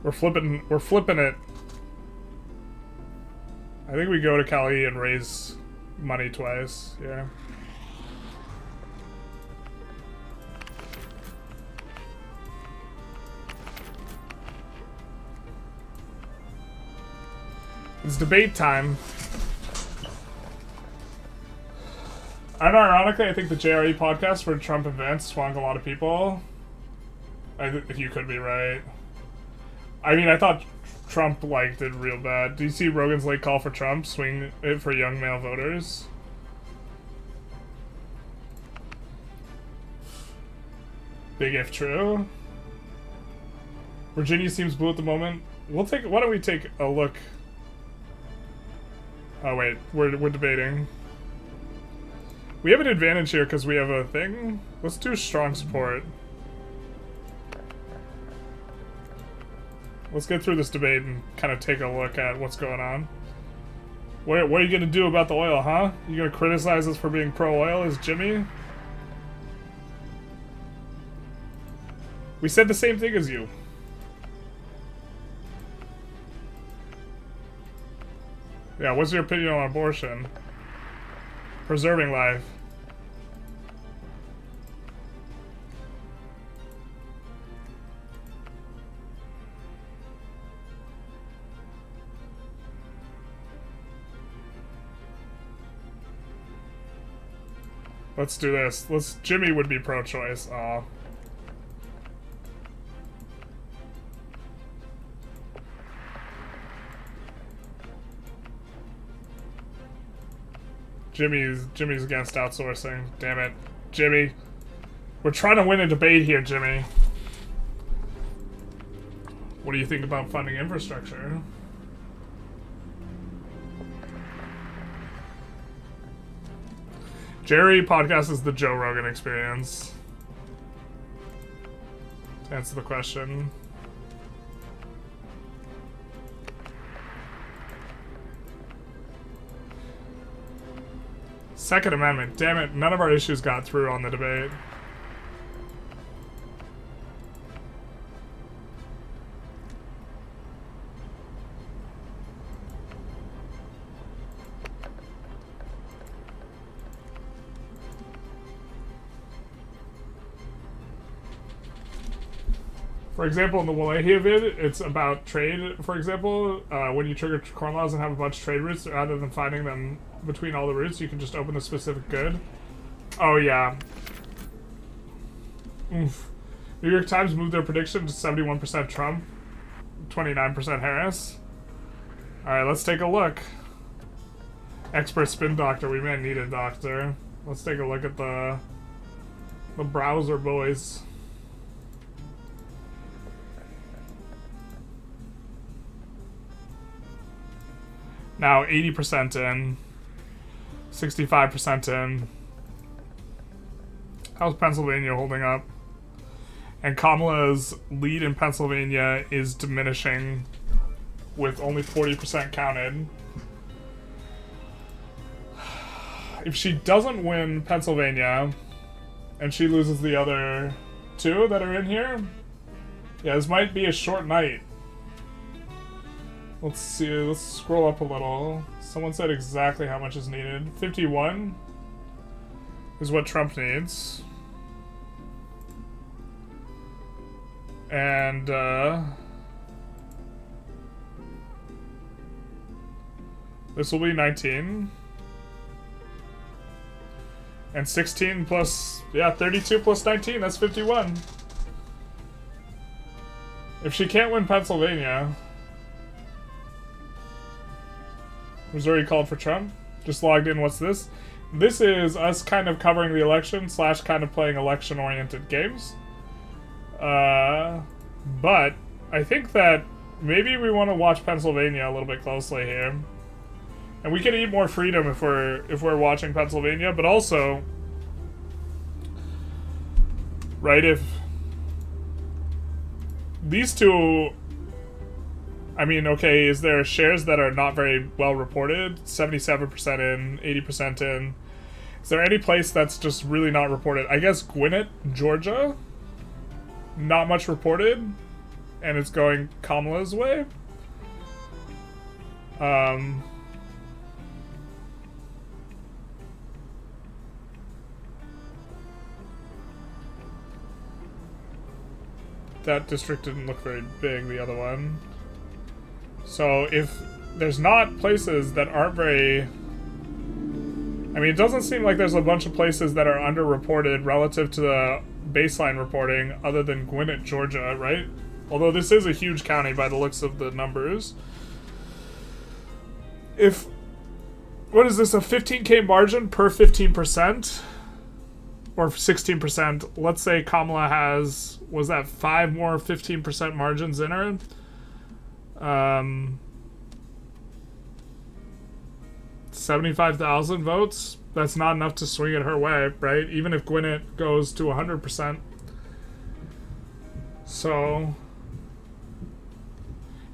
We're flipping it. think we go to Cali and raise money twice, yeah. It's debate time. Unironically, I think the JRE podcast for Trump events swung a lot of people. You could be right. I mean, I thought Trump, like, did real bad. Do you see Rogan's late call for Trump? Swing it for young male voters? Big if true. Virginia seems blue at the moment. Why don't we take a look? Oh wait, we're debating. We have an advantage here because we have a thing. Let's do strong support. Let's get through this debate and kind of take a look at what's going on. What are you gonna do about the oil, huh? You gonna criticize us for being pro-oil as Jimmy? We said the same thing as you. Yeah, what's your opinion on abortion? Preserving life. Let's do this. Jimmy would be pro-choice. Aw. Jimmy's against outsourcing. Damn it. Jimmy. We're trying to win a debate here, Jimmy. What do you think about funding infrastructure? Jerry podcast is the Joe Rogan experience. To answer the question. Second Amendment. Damn it, none of our issues got through on the debate. For example, in the Wallahia vid, it's about trade, for example. When you trigger corn laws and have a bunch of trade routes, rather than finding them between all the routes, you can just open a specific good. Oh, yeah. Oof. New York Times moved their prediction to 71% Trump, 29% Harris. Alright, let's take a look. Expert spin doctor. We may need a doctor. Let's take a look at the browser, boys. Now 80% in, 65% in. How's Pennsylvania holding up? And Kamala's lead in Pennsylvania is diminishing with only 40% counted. If she doesn't win Pennsylvania and she loses the other two that are in here, yeah, this might be a short night. Let's see, let's scroll up a little. Someone said exactly how much is needed. 51 is what Trump needs. And, this will be 19. And 16 plus, yeah, 32 plus 19, that's 51. If she can't win Pennsylvania... Missouri called for Trump. Just logged in. What's this? This is us kind of covering the election / kind of playing election-oriented games. But I think that maybe we want to watch Pennsylvania a little bit closely here, and we can eat more freedom if we're watching Pennsylvania. But also, right? If these two. I mean, okay, is there shares that are not very well reported? 77% in, 80% in. Is there any place that's just really not reported? I guess Gwinnett, Georgia? Not much reported. And it's going Kamala's way. that district didn't look very big, the other one. So if there's not places that aren't very... I mean, it doesn't seem like there's a bunch of places that are underreported relative to the baseline reporting other than Gwinnett, Georgia, right? Although this is a huge county by the looks of the numbers. If... What is this, a 15k margin per 15%? Or 16%. Let's say Kamala has, was that 5 more 15% margins in her? 75,000 votes? That's not enough to swing it her way, right? Even if Gwinnett goes to 100%. So...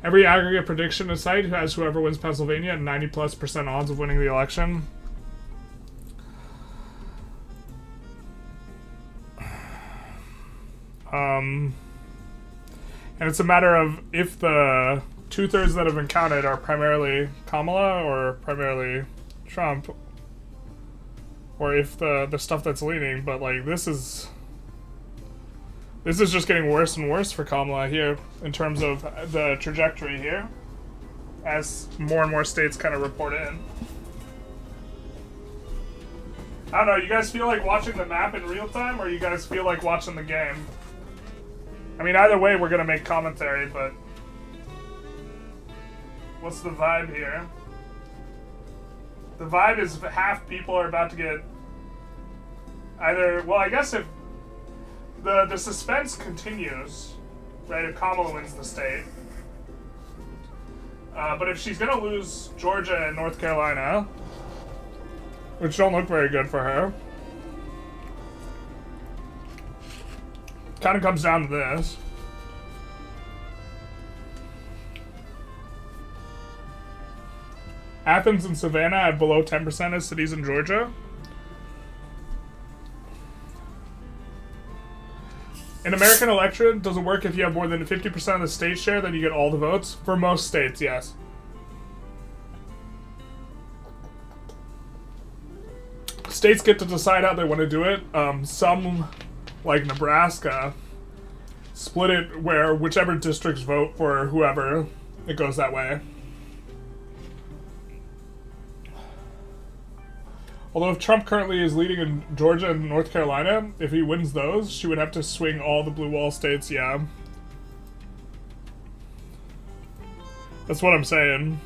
Every aggregate prediction in sight has whoever wins Pennsylvania at 90+% odds of winning the election. And it's a matter of if the 2/3 that have been counted are primarily Kamala or primarily Trump, or if the stuff that's leaning. But like this is just getting worse and worse for Kamala here in terms of the trajectory here, as more and more states kind of report in. I don't know, you guys feel like watching the map in real time, or you guys feel like watching the game? I mean, either way, we're gonna make commentary, but... What's the vibe here? The vibe is half people are about to get... Either... Well, I guess if... The suspense continues, right, if Kamala wins the state. But if she's gonna lose Georgia and North Carolina, which don't look very good for her, kind of comes down to this. Athens and Savannah have below 10% as cities in Georgia. An American election doesn't work if you have more than 50% of the state share, then you get all the votes. For most states, yes. States get to decide how they want to do it. Some, like Nebraska, split it where whichever districts vote for whoever, it goes that way. Although if Trump currently is leading in Georgia and North Carolina, if he wins those, she would have to swing all the blue wall states, yeah. That's what I'm saying.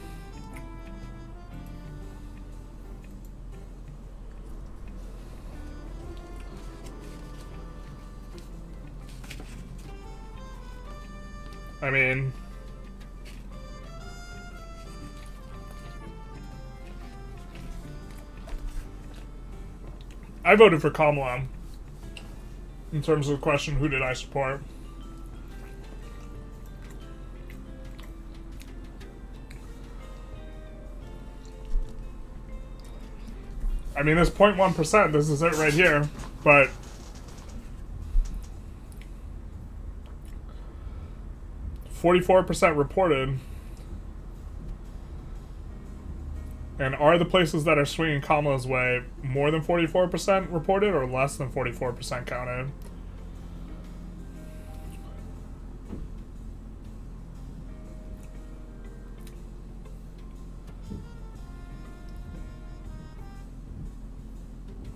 I mean... I voted for Kamala. In terms of the question, who did I support? I mean, this 0.1%, this is it right here, but... %44% reported. And are the places that are swinging Kamala's way more than 44% reported or less than 44% counted?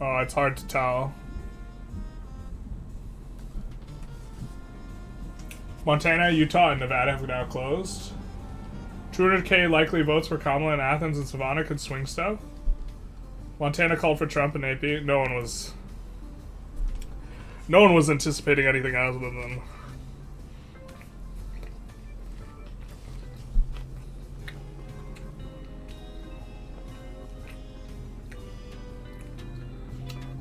Oh, it's hard to tell. Montana, Utah, and Nevada have now closed. 200k likely votes for Kamala in Athens and Savannah could swing stuff. Montana called for Trump in AP. No one was anticipating anything other than...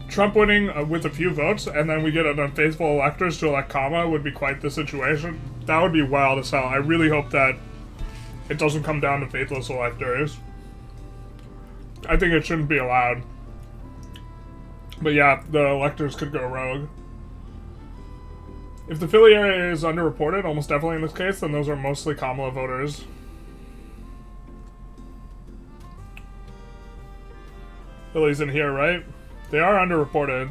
Trump winning with a few votes, and then we get an unfaithful electors to elect Kamala would be quite the situation. That would be wild as hell. I really hope that it doesn't come down to faithless electors. I think it shouldn't be allowed. But yeah, the electors could go rogue. If the Philly area is underreported, almost definitely in this case, then those are mostly Kamala voters. Philly's in here, right? They are underreported.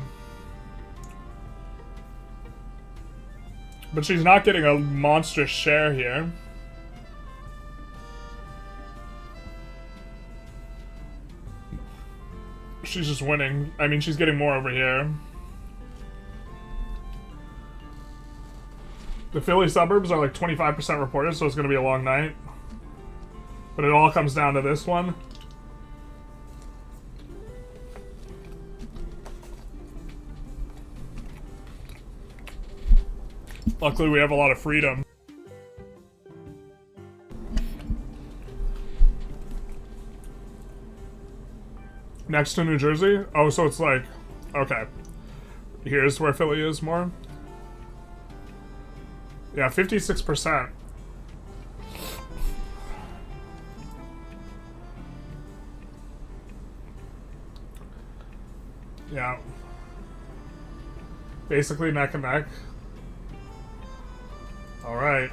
But she's not getting a monstrous share here. She's just winning. I mean, she's getting more over here. The Philly suburbs are like 25% reported, so it's going to be a long night. But it all comes down to this one. Luckily, we have a lot of freedom. Next to New Jersey? Oh, so it's like... Okay. Here's where Philly is more. Yeah, 56%. Yeah. Basically neck and neck. Alright.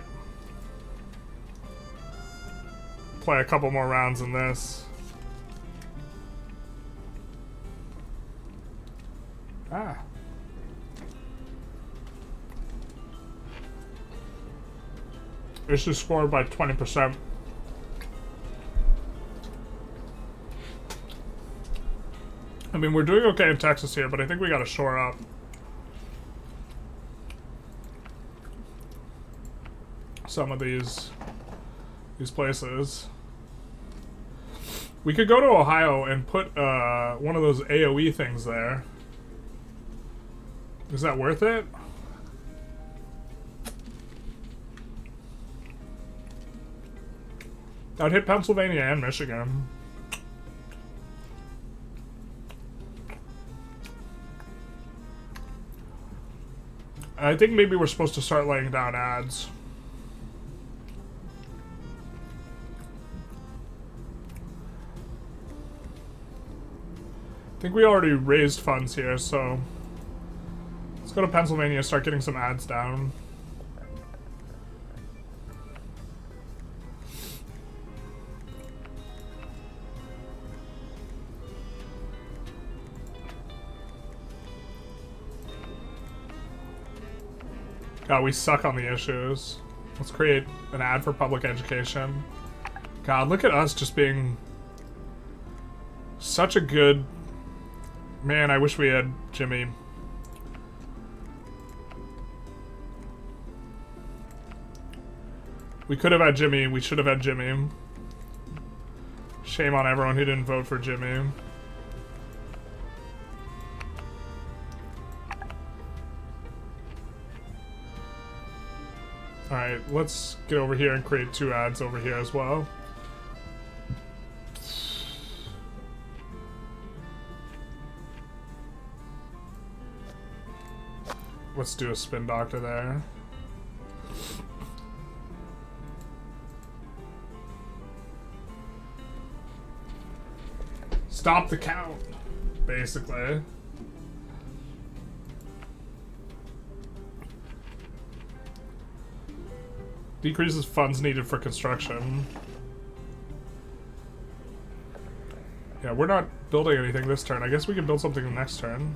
Play a couple more rounds in this. Ah. Issue scored by 20%. I mean, we're doing okay in Texas here, but I think we gotta shore up. Some of these places. We could go to Ohio and put one of those AoE things there. Is that worth it? That would hit Pennsylvania and Michigan. I think maybe we're supposed to start laying down ads. I think we already raised funds here, so let's go to Pennsylvania and start getting some ads down. God, we suck on the issues. Let's create an ad for public education. God, look at us just being such a good... Man, I wish we had Jimmy. We could have had Jimmy. We should have had Jimmy. Shame on everyone who didn't vote for Jimmy. Alright, let's get over here and create 2 ads over here as well. Let's do a spin doctor there. Stop the count, basically. Decreases funds needed for construction. Yeah, we're not building anything this turn. I guess we can build something the next turn.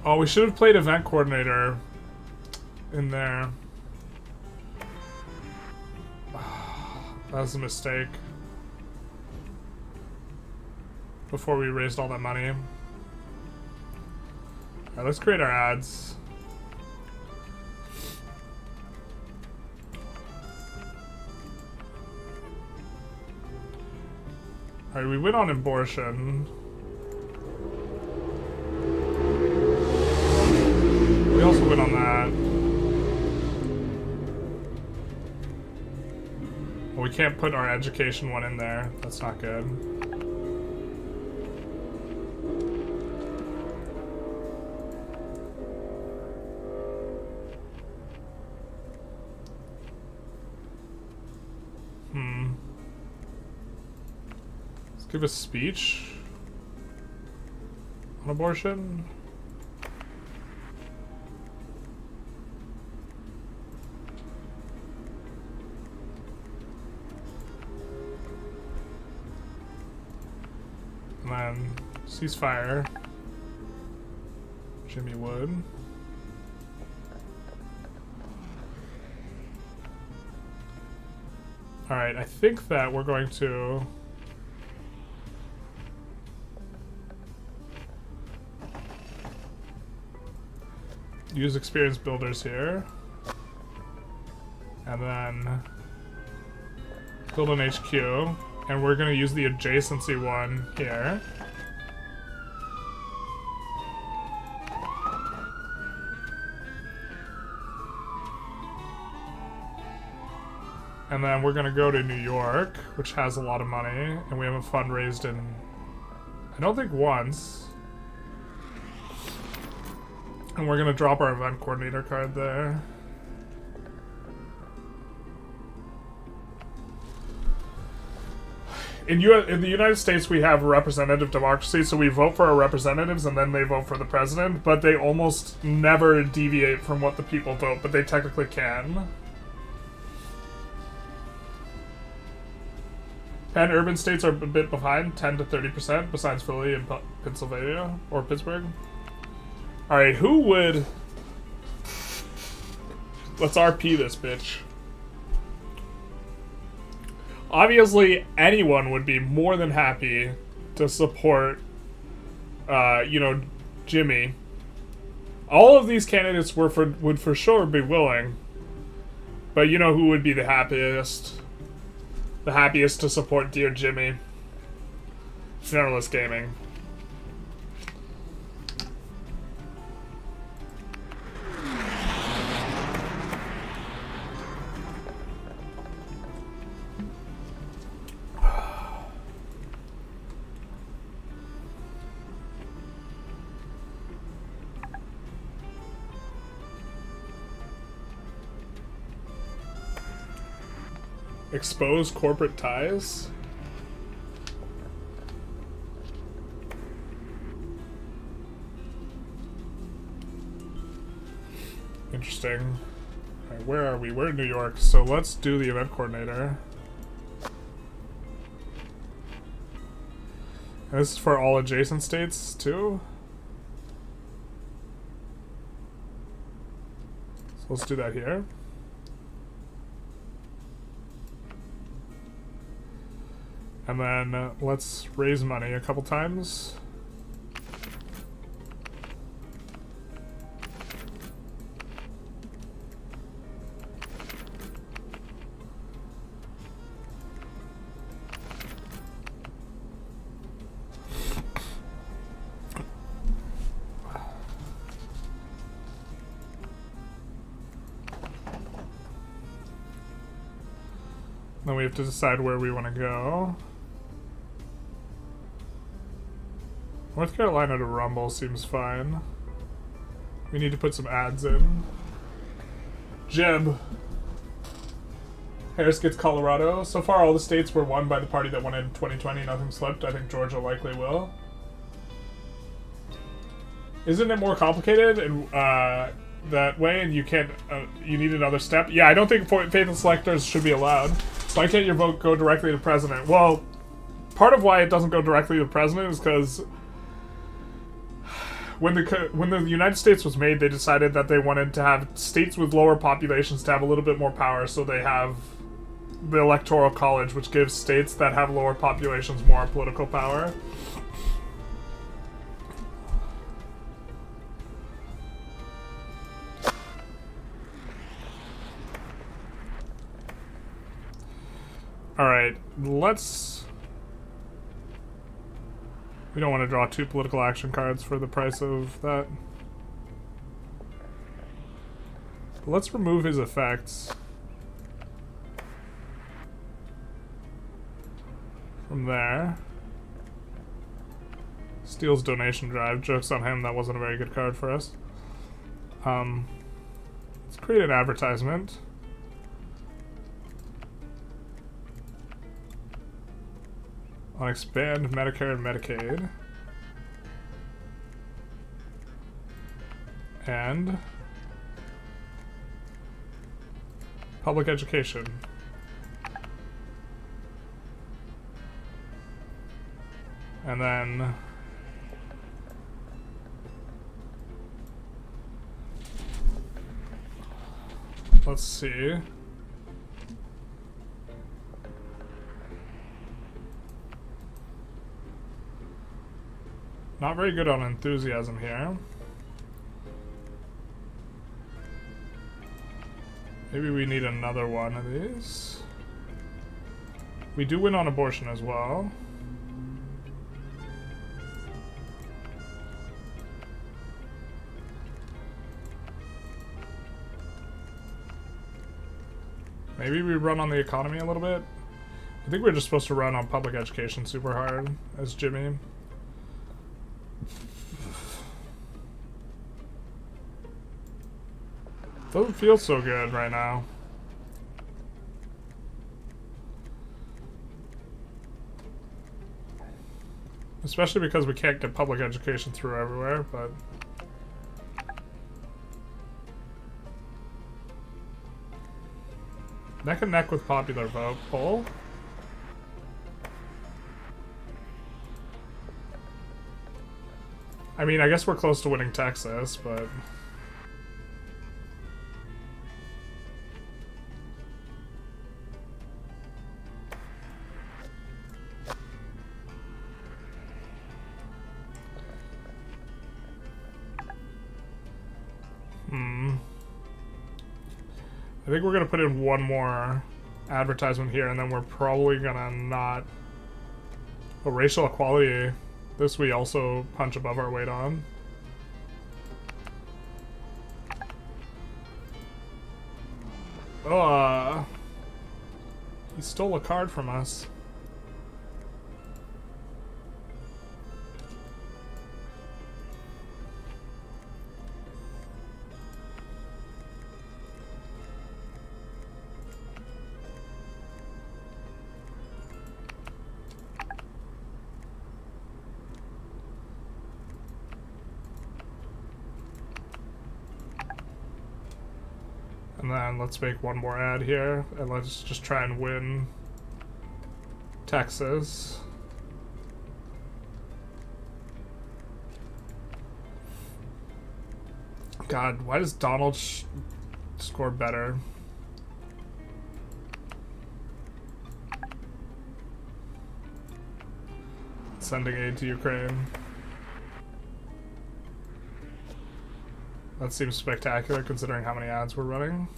Oh, we should have played event coordinator in there. That was a mistake. Before we raised all that money. Alright, let's create our ads. Alright, we went on abortion. We also went on that. Well, we can't put our education one in there. That's not good. Give a speech on abortion. And then ceasefire. Jimmy Wood. Alright, I think that we're going to... use experience builders here. And then build an HQ. And we're going to use the adjacency one here. And then we're going to go to New York, which has a lot of money. And we haven't fundraised in, I don't think, once. And we're going to drop our event coordinator card there. In the United States, we have representative democracy, so we vote for our representatives and then they vote for the president, but they almost never deviate from what the people vote, but they technically can. And urban states are a bit behind, 10 to 30%, besides Philly and Pennsylvania, or Pittsburgh. Alright, who would... Let's RP this bitch. Obviously, anyone would be more than happy to support, you know, Jimmy. All of these candidates would for sure be willing. But you know who would be the happiest? The happiest to support Dear Jimmy? Generalist Gaming. Expose corporate ties? Interesting. Alright, where are we? We're in New York, so let's do the event coordinator. And this is for all adjacent states, too? So let's do that here. And then let's raise money a couple times. Then we have to decide where we want to go. North Carolina to Rumble seems fine. We need to put some ads in. Jeb. Harris gets Colorado. So far, all the states were won by the party that won in 2020. Nothing slipped. I think Georgia likely will. Isn't it more complicated and that way? And you can't. You need another step. Yeah, I don't think faithful selectors should be allowed. Why can't your vote go directly to president? Well, part of why it doesn't go directly to the president is because when the United States was made, they decided that they wanted to have states with lower populations to have a little bit more power, so they have the Electoral College, which gives states that have lower populations more political power. Alright, let's... We don't want to draw 2 political action cards for the price of that. But let's remove his effects from there. Steals donation drive. Joke's on him, that wasn't a very good card for us. Let's create an advertisement. On expand Medicare and Medicaid. And public education. And then let's see. Not very good on enthusiasm here. Maybe we need another one of these. We do win on abortion as well. Maybe we run on the economy a little bit. I think we're just supposed to run on public education super hard as Jimmy. Doesn't feel so good right now. Especially because we can't get public education through everywhere, but... Neck and neck with popular vote poll. I mean, I guess we're close to winning Texas, but... I think we're gonna put in one more advertisement here, and then we're probably gonna not... Oh, racial equality. This we also punch above our weight on. Oh, he stole a card from us. And then let's make one more ad here, and let's just try and win Texas. God, why does Donald score better? Sending aid to Ukraine. That seems spectacular considering how many ads we're running.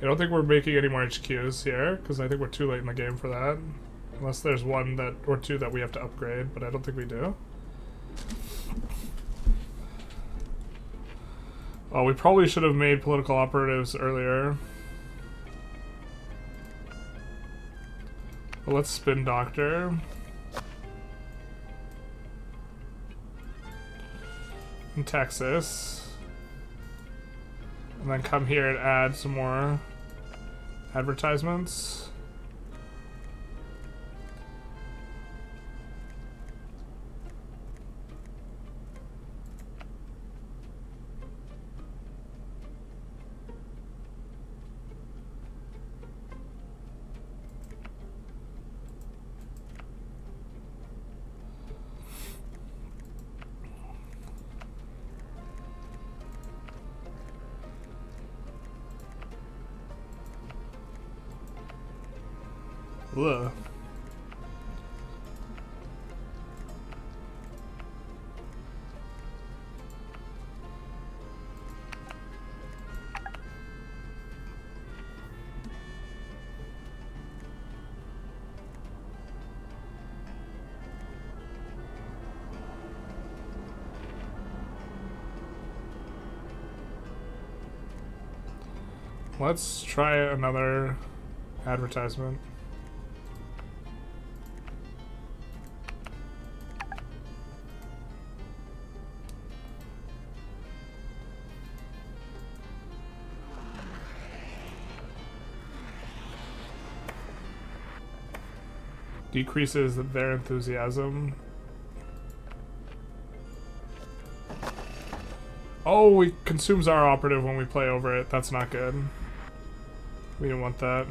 I don't think we're making any more HQs here, because I think we're too late in the game for that. Unless there's one that or two that we have to upgrade, but I don't think we do. Oh, we probably should have made political operatives earlier. Well, let's spin doctor. In Texas. And then come here and add some more advertisements. Ugh. Let's try another advertisement. Decreases their enthusiasm. Oh, it consumes our operative when we play over it. That's not good. We didn't want that.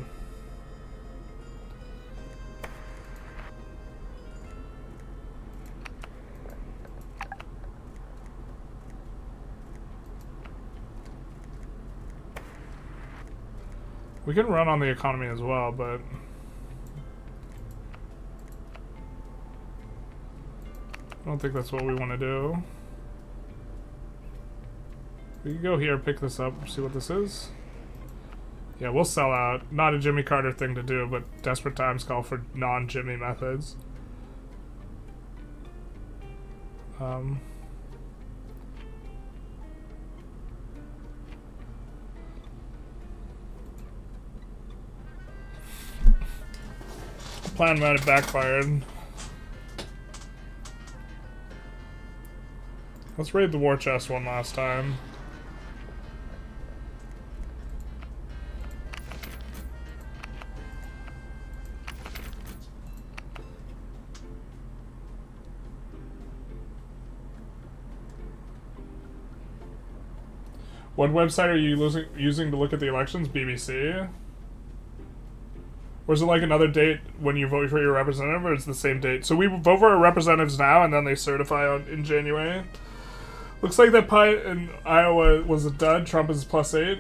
We can run on the economy as well, but I don't think that's what we want to do. We can go here, pick this up, see what this is. Yeah, we'll sell out. Not a Jimmy Carter thing to do, but desperate times call for non-Jimmy methods. Plan might have backfired. Let's raid the war chest one last time. What website are you using to look at the elections? BBC? Or is it like another date when you vote for your representative, or it's the same date? So we vote for our representatives now, and then they certify in January. Looks like that pie in Iowa was a dud. Trump is +8.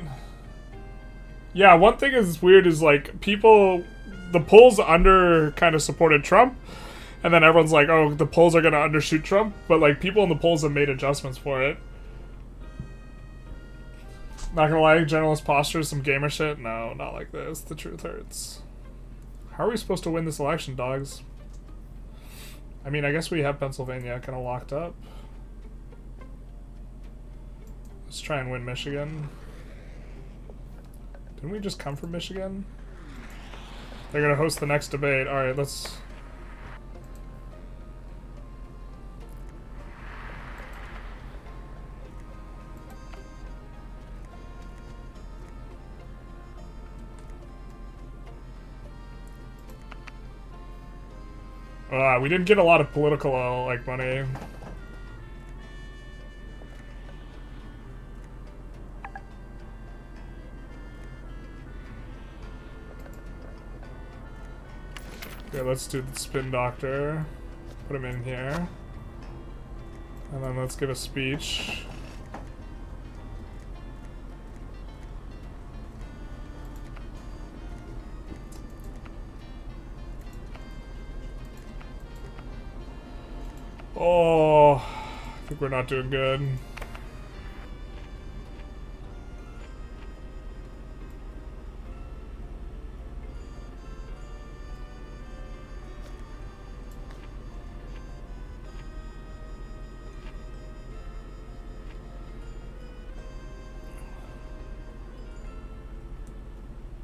Yeah, one thing is weird is like the polls under kind of supported Trump, and then everyone's like, oh, the polls are going to undershoot Trump, but like people in the polls have made adjustments for it. Not gonna lie, journalist Pastures, some gamer shit? No, not like this. The truth hurts. How are we supposed to win this election, dogs? I mean, I guess we have Pennsylvania kind of locked up. Let's try and win Michigan. Didn't we just come from Michigan? They're gonna host the next debate. Alright, let's... we didn't get a lot of political, like, money. Okay, let's do the spin doctor. Put him in here. And then let's give a speech. Oh, I think we're not doing good.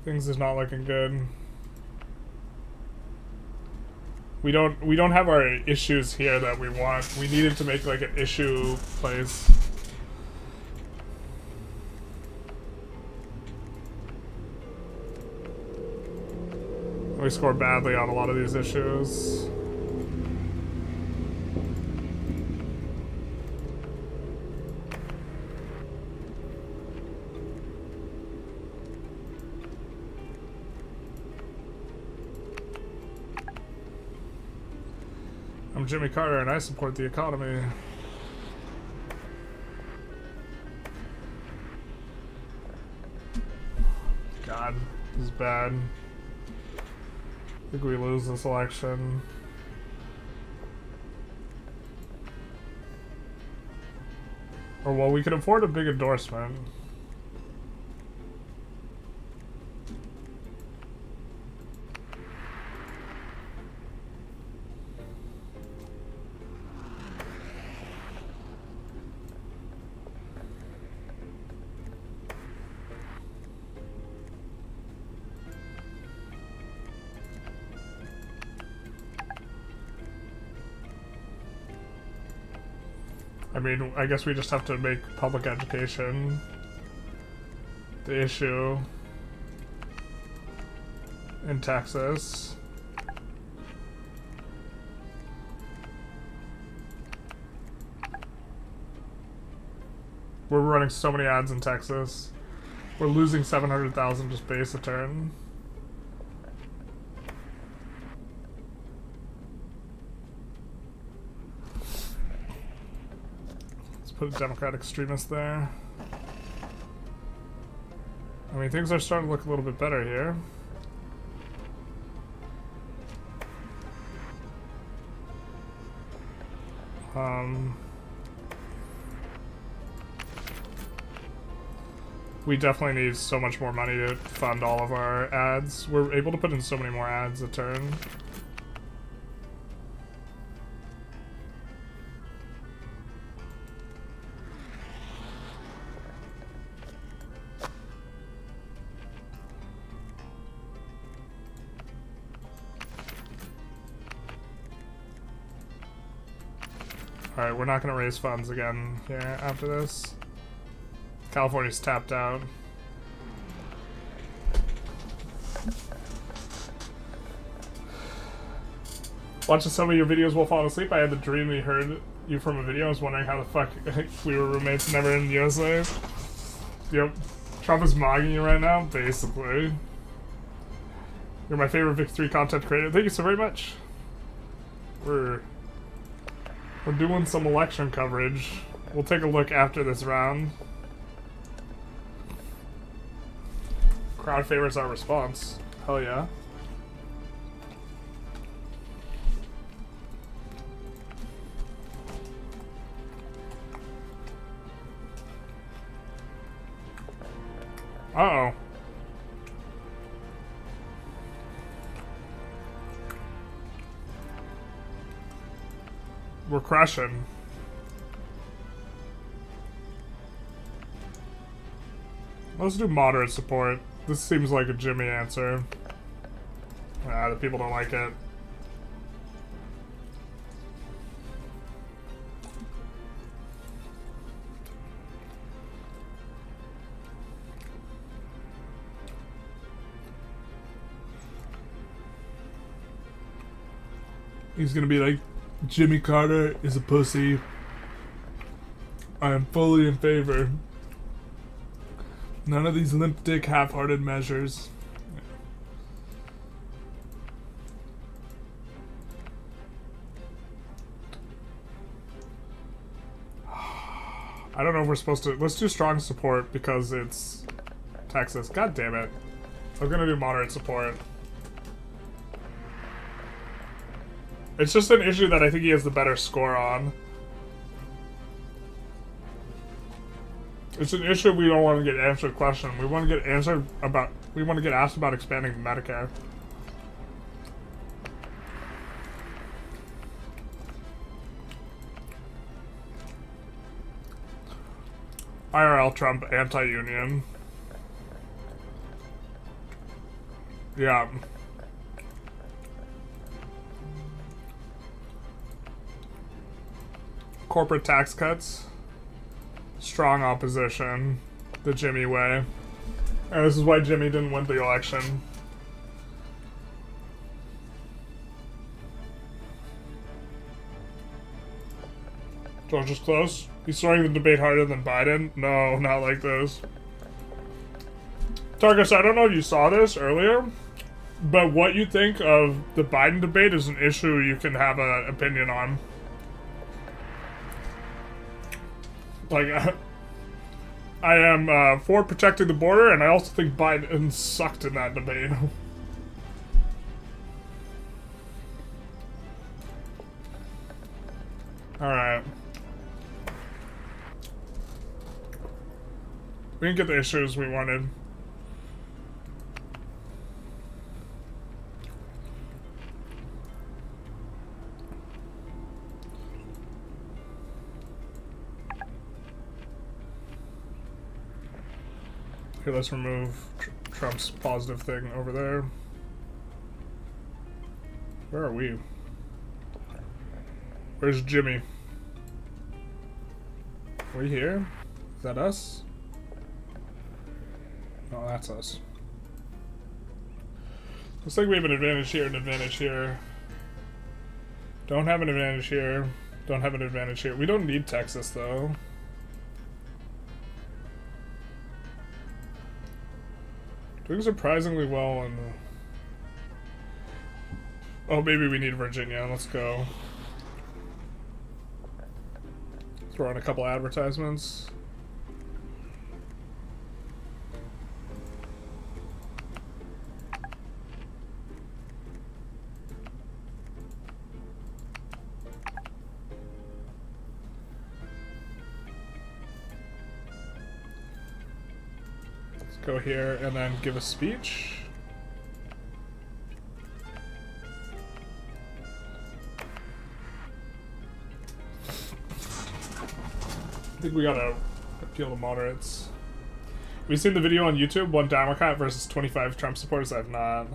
Things is not looking good. We don't have our issues here that we want. We needed to make like an issue place. We score badly on a lot of these issues. I'm Jimmy Carter and I support the economy. God, this is bad. I think we lose this election. Or well, we could afford a big endorsement. I mean, I guess we just have to make public education the issue in Texas. We're running so many ads in Texas. We're losing 700,000 just base a turn. Put a Democrat extremist there. And mean, things are starting to look a little bit better here. We definitely need so much more money to fund all of our ads. We're able to put in so many more ads a turn. Alright, we're not going to raise funds again here after this. California's tapped out. Watching some of your videos while falling asleep, I had the dream we heard you from a video. I was wondering how the fuck we were roommates never in the USA. Yep. Trump is mogging you right now, basically. You're my favorite Vic3 content creator. Thank you so very much. We're doing some election coverage. We'll take a look after this round. Crowd favors our response. Hell yeah. Uh-oh. We're crushing. Let's do moderate support. This seems like a Jimmy answer. Ah, the people don't like it. He's gonna be like, Jimmy Carter is a pussy. I am fully in favor. None of these limp dick half-hearted measures. I don't know if we're supposed to. Let's do strong support because it's Texas. God damn it. I'm gonna do moderate support. It's just an issue that I think he has the better score on. It's an issue we don't want to get answered question. We want to get answered about. We want to get asked about expanding Medicare. IRL Trump anti-union. Yeah. Corporate tax cuts. Strong opposition. The Jimmy way. And this is why Jimmy didn't win the election. George is close. He's throwing the debate harder than Biden? No, not like this. Targus, I don't know if you saw this earlier, but what you think of the Biden debate is an issue you can have an opinion on. Like, I am for protecting the border, and I also think Biden sucked in that debate. Alright. We didn't get the issues we wanted. Okay, let's remove Trump's positive thing over there. Where are we? Where's Jimmy? Are we here? Is that us? No, that's us. Looks like we have an advantage here, an advantage here. Don't have an advantage here. Don't have an advantage here. We don't need Texas, though. Doing surprisingly well in the... Oh, maybe we need Virginia. Let's go. Throw in a couple advertisements. go here and then give a speech. I think we gotta appeal to moderates. Have you seen the video on YouTube? 1 Democrat versus 25 Trump supporters? I have not.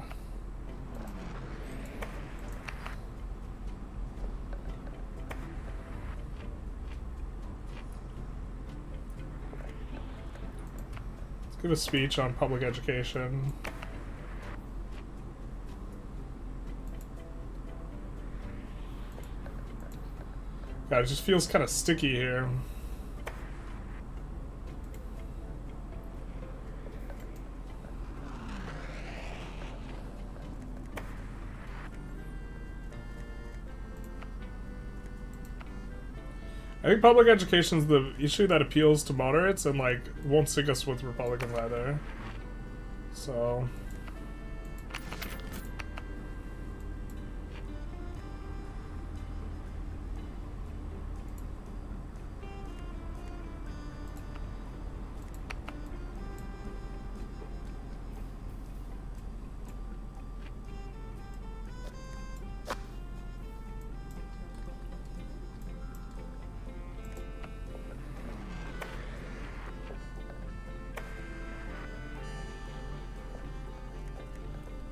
Let's give a speech on public education. God, it just feels kind of sticky here. I think public education is the issue that appeals to moderates and like won't stick us with Republicans either. So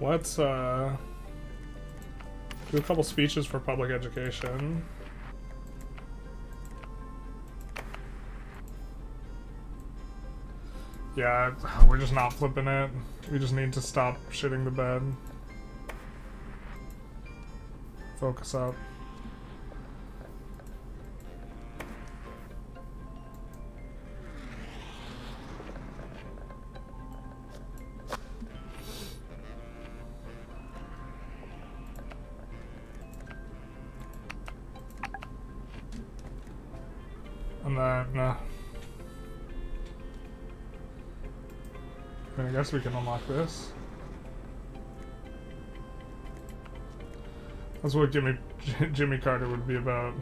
let's do a couple speeches for public education. Yeah, we're just not flipping it. We just need to stop shitting the bed. Focus up. And then, I guess we can unlock this. That's what Jimmy Carter would be about.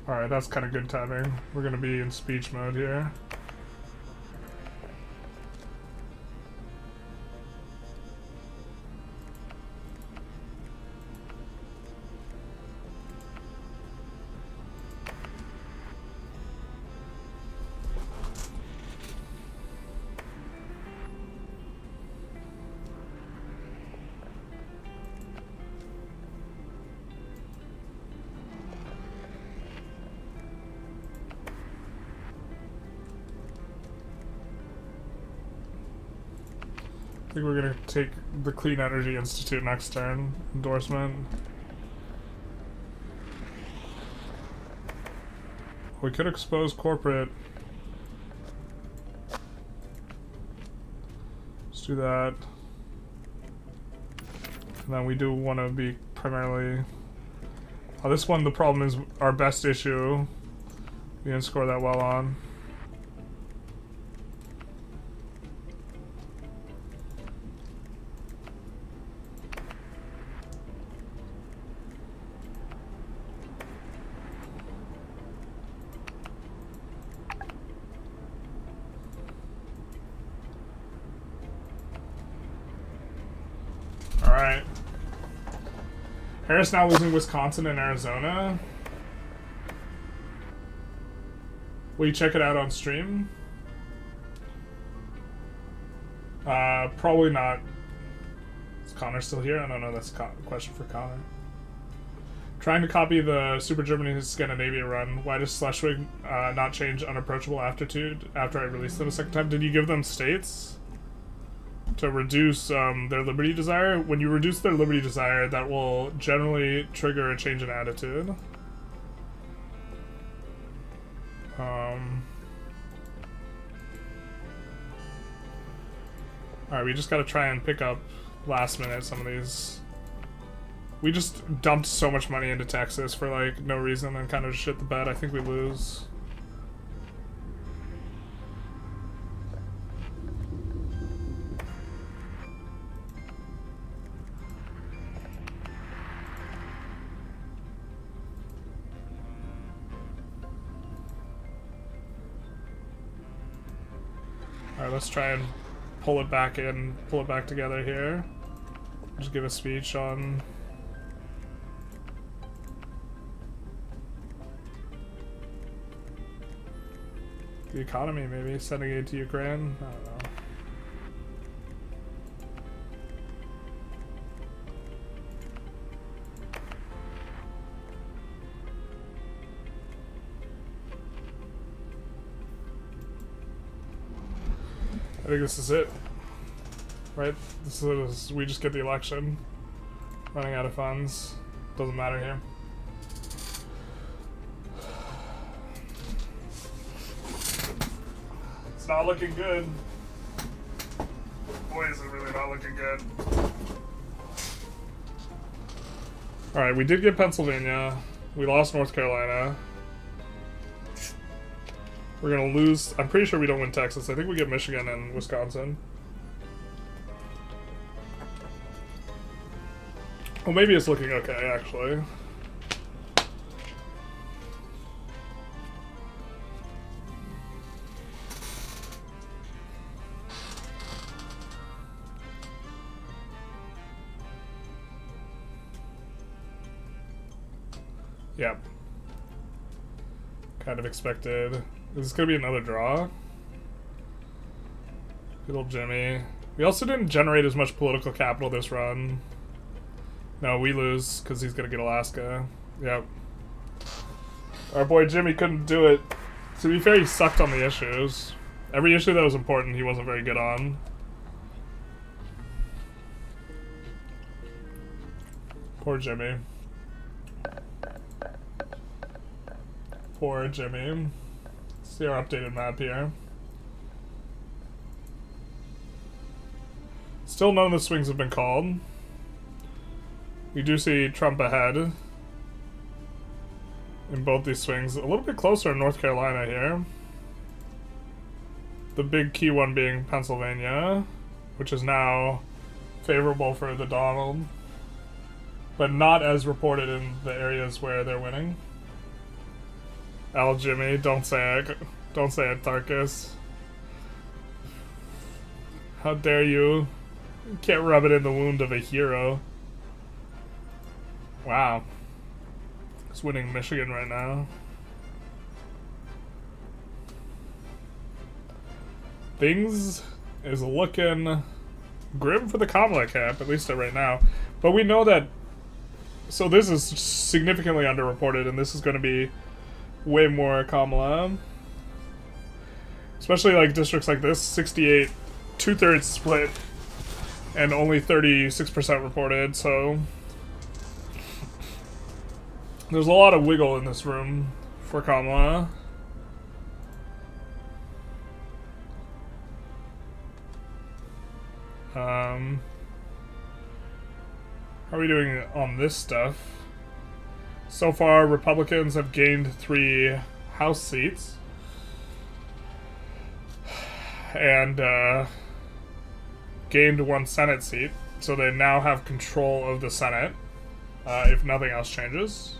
Alright, that's kind of good timing. We're gonna be in speech mode here. I think we're gonna take the Clean Energy Institute next turn. Endorsement. We could expose corporate. Let's do that. And then we do want to be primarily... Oh, this one, the problem is our best issue. We didn't score that well on. Alright. Harris now losing Wisconsin and Arizona. Will you check it out on stream? Probably not. Is Connor still here? I don't know, that's a question for Connor. Trying to copy the Super Germany Scandinavia run. Why does Schleswig not change unapproachable aptitude after I released them a second time? Did you give them states? To reduce their liberty desire. When you reduce their liberty desire, that will generally trigger a change in attitude. Alright, we just gotta try and pick up last minute some of these. We just dumped so much money into Texas for like no reason and kind of shit the bed. I think we lose. Alright, let's try and pull it back together here. Just give a speech on the economy, maybe sending aid to Ukraine. I don't know. I think this is it, right? We just get the election. Running out of funds. Doesn't matter here. It's not looking good. Boy, is it really not looking good. Alright, we did get Pennsylvania. We lost North Carolina. We're gonna lose. I'm pretty sure we don't win Texas. I think we get Michigan and Wisconsin. Well, maybe it's looking okay, actually. Yep. Kind of expected. Is this gonna be another draw? Good old Jimmy. We also didn't generate as much political capital this run. No, we lose because he's gonna get Alaska. Yep. Our boy Jimmy couldn't do it. To be fair, he sucked on the issues. Every issue that was important, he wasn't very good on. Poor Jimmy. Poor Jimmy. See our updated map here. Still none of the swings have been called. We do see Trump ahead in both these swings. A little bit closer in North Carolina here. The big key one being Pennsylvania, which is now favorable for the Donald, but not as reported in the areas where they're winning. Jimmy, don't say it. Don't say it, Tarkus. How dare you? You can't rub it in the wound of a hero. Wow. He's winning Michigan right now. Things is looking grim for the Kamala camp, at least right now. But we know that... So this is significantly underreported, and this is going to be way more Kamala. Especially like districts like this, 68, 2/3 split, and only 36% reported, so... There's a lot of wiggle in this room for Kamala. How are we doing on this stuff? So far, Republicans have gained 3 House seats. And gained 1 Senate seat. So they now have control of the Senate, if nothing else changes.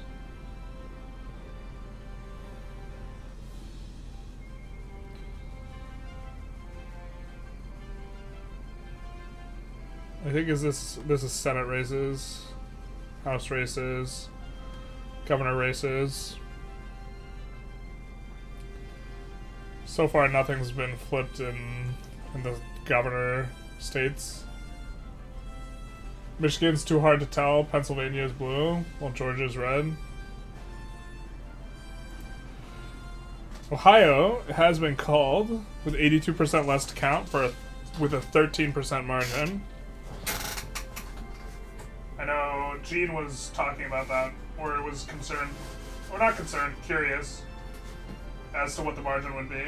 I think this is Senate races, House races, governor races. So far, nothing's been flipped in the governor states. Michigan's too hard to tell. Pennsylvania is blue, while Georgia's red. Ohio has been called with 82% less to count with a 13% margin. I know Gene was talking about that, or was concerned, or not concerned, curious as to what the margin would be.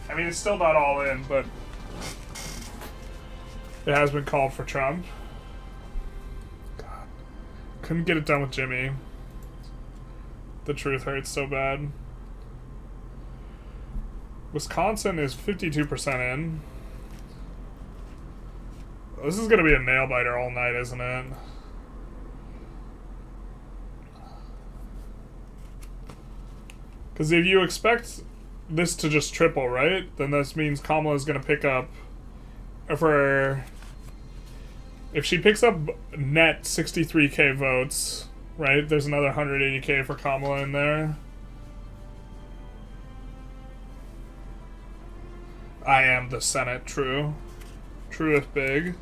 I mean, it's still not all in, but it has been called for Trump. God. Couldn't get it done with Jimmy. The truth hurts so bad. Wisconsin is 52% in. This is going to be a nail-biter all night, isn't it? Because if you expect this to just triple, right? Then this means Kamala is going to pick up, if she picks up net 63k votes, right? There's another 180k for Kamala in there. I am the Senate, true. Trueth big.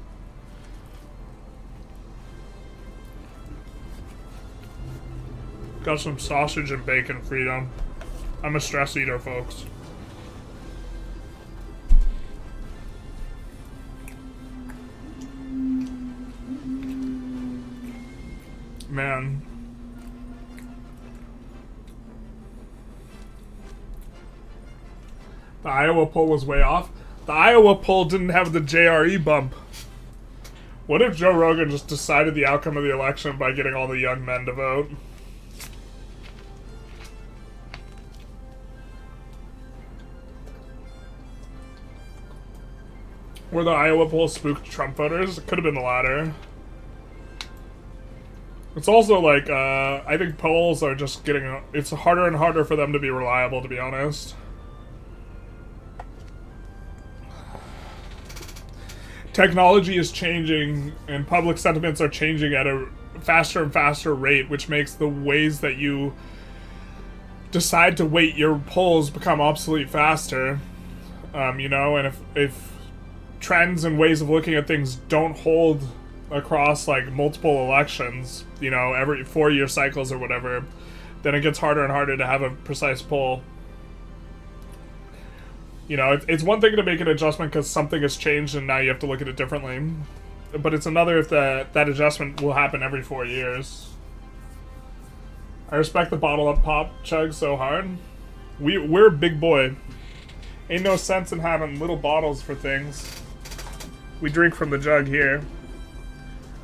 Got some sausage and bacon freedom. I'm a stress eater, folks. Man. The Iowa poll was way off. The Iowa poll didn't have the JRE bump. What if Joe Rogan just decided the outcome of the election by getting all the young men to vote? Were the Iowa poll spooked Trump voters? It could have been the latter. It's also like, I think polls are just getting... It's harder and harder for them to be reliable, to be honest. Technology is changing, and public sentiments are changing at a faster and faster rate, which makes the ways that you decide to weight your polls become obsolete faster. You know, and if trends and ways of looking at things don't hold across like multiple elections, you know, every 4-year cycles or whatever, then it gets harder and harder to have a precise poll. You know, it's one thing to make an adjustment because something has changed and now you have to look at it differently, but it's another if that adjustment will happen every 4 years. I respect the bottle up pop chug so hard. We're a big boy. Ain't no sense in having little bottles for things. We drink from the jug here.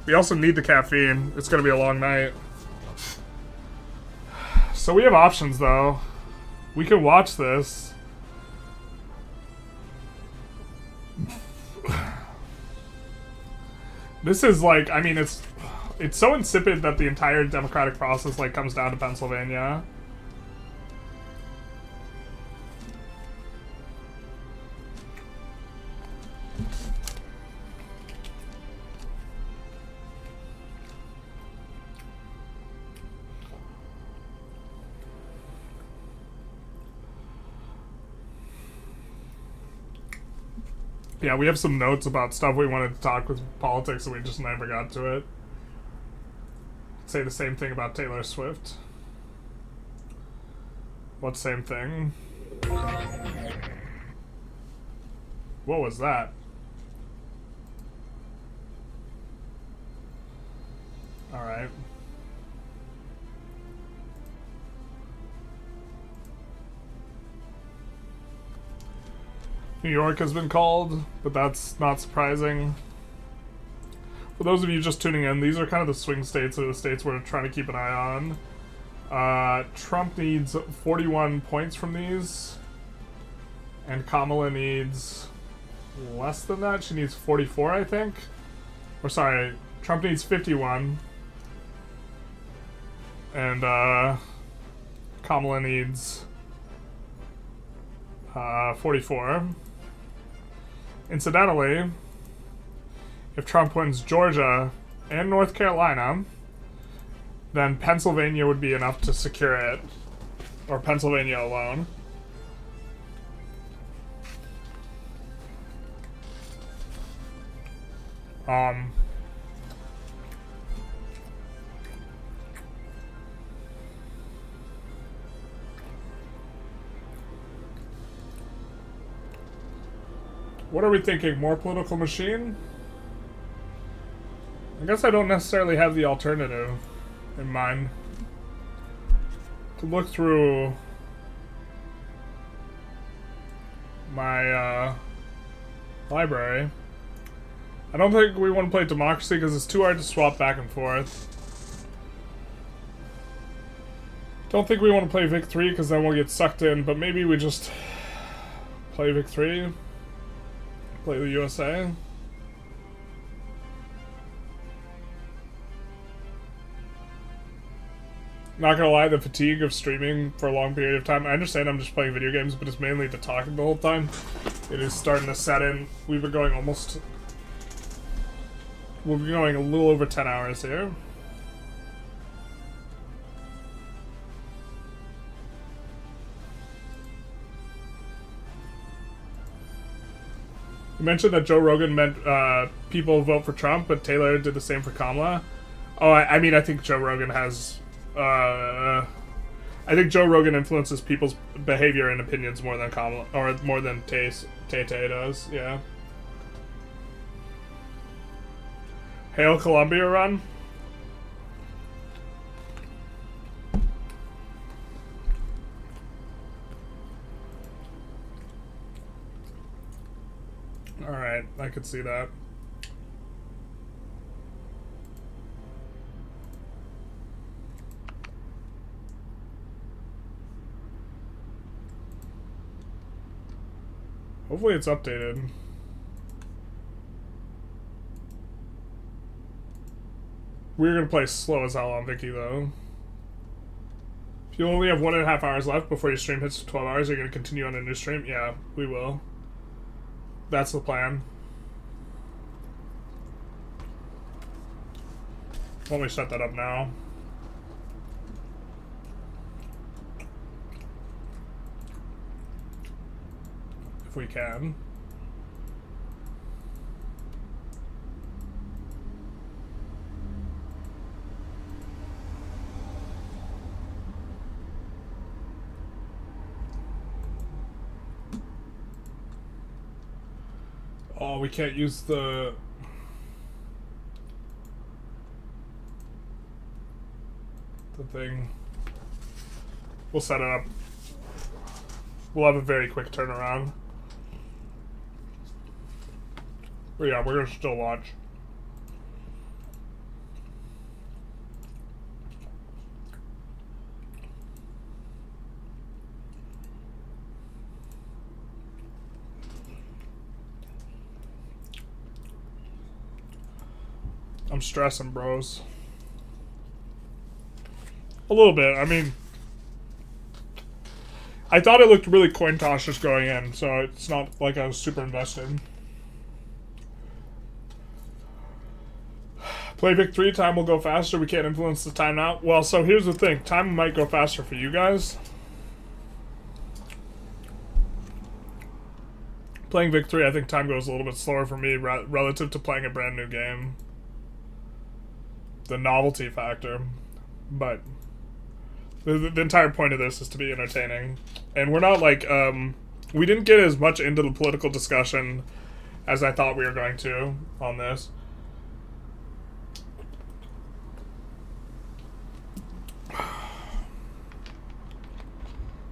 We also need the caffeine. It's gonna be a long night. So we have options though. We can watch this. This is like, I mean, it's so insipid that the entire democratic process like comes down to Pennsylvania. Yeah, we have some notes about stuff we wanted to talk with politics and we just never got to it. Say the same thing about Taylor Swift. What same thing? What was that? Alright. New York has been called, but that's not surprising. For those of you just tuning in, these are kind of the swing states, or the states we're trying to keep an eye on. Trump needs 41 points from these, and Kamala needs less than that. She needs 44, I think. Or sorry, Trump needs 51, and Kamala needs 44. Incidentally, if Trump wins Georgia and North Carolina, then Pennsylvania would be enough to secure it, or Pennsylvania alone. What are we thinking? More political machine? I guess I don't necessarily have the alternative in mind. To look through my library. I don't think we want to play democracy because it's too hard to swap back and forth. Don't think we want to play Vic 3 because then we'll get sucked in, but maybe we just play Vic 3. Play the USA. Not gonna lie, the fatigue of streaming for a long period of time. I understand I'm just playing video games, but it's mainly the talking the whole time. It is starting to set in. We've been going almost... We'll be going a little over 10 hours here. You mentioned that Joe Rogan meant people vote for Trump, but Taylor did the same for Kamala. Oh, I mean, I think Joe Rogan has... I think Joe Rogan influences people's behavior and opinions more than Kamala, or more than Tay does, yeah. Hail Columbia run? Alright, I could see that. Hopefully it's updated. We're gonna play slow as hell on Vicky though. If you only have 1.5 hours left before your stream hits 12 hours, you're gonna continue on a new stream? Yeah, we will. That's the plan. Let me set that up now. If we can. Oh, we can't use the thing. We'll set it up. We'll have a very quick turnaround. But yeah, we're gonna still watch. I'm stressing, bros. A little bit. I mean, I thought it looked really coin toss just going in, so it's not like I was super invested. Play Vic 3, time will go faster. We can't influence the time now. Well, so here's the thing. Time might go faster for you guys. Playing Vic 3, I think time goes a little bit slower for me relative to playing a brand new game. The novelty factor. But the entire point of this is to be entertaining. And we're not like, we didn't get as much into the political discussion as I thought we were going to on this.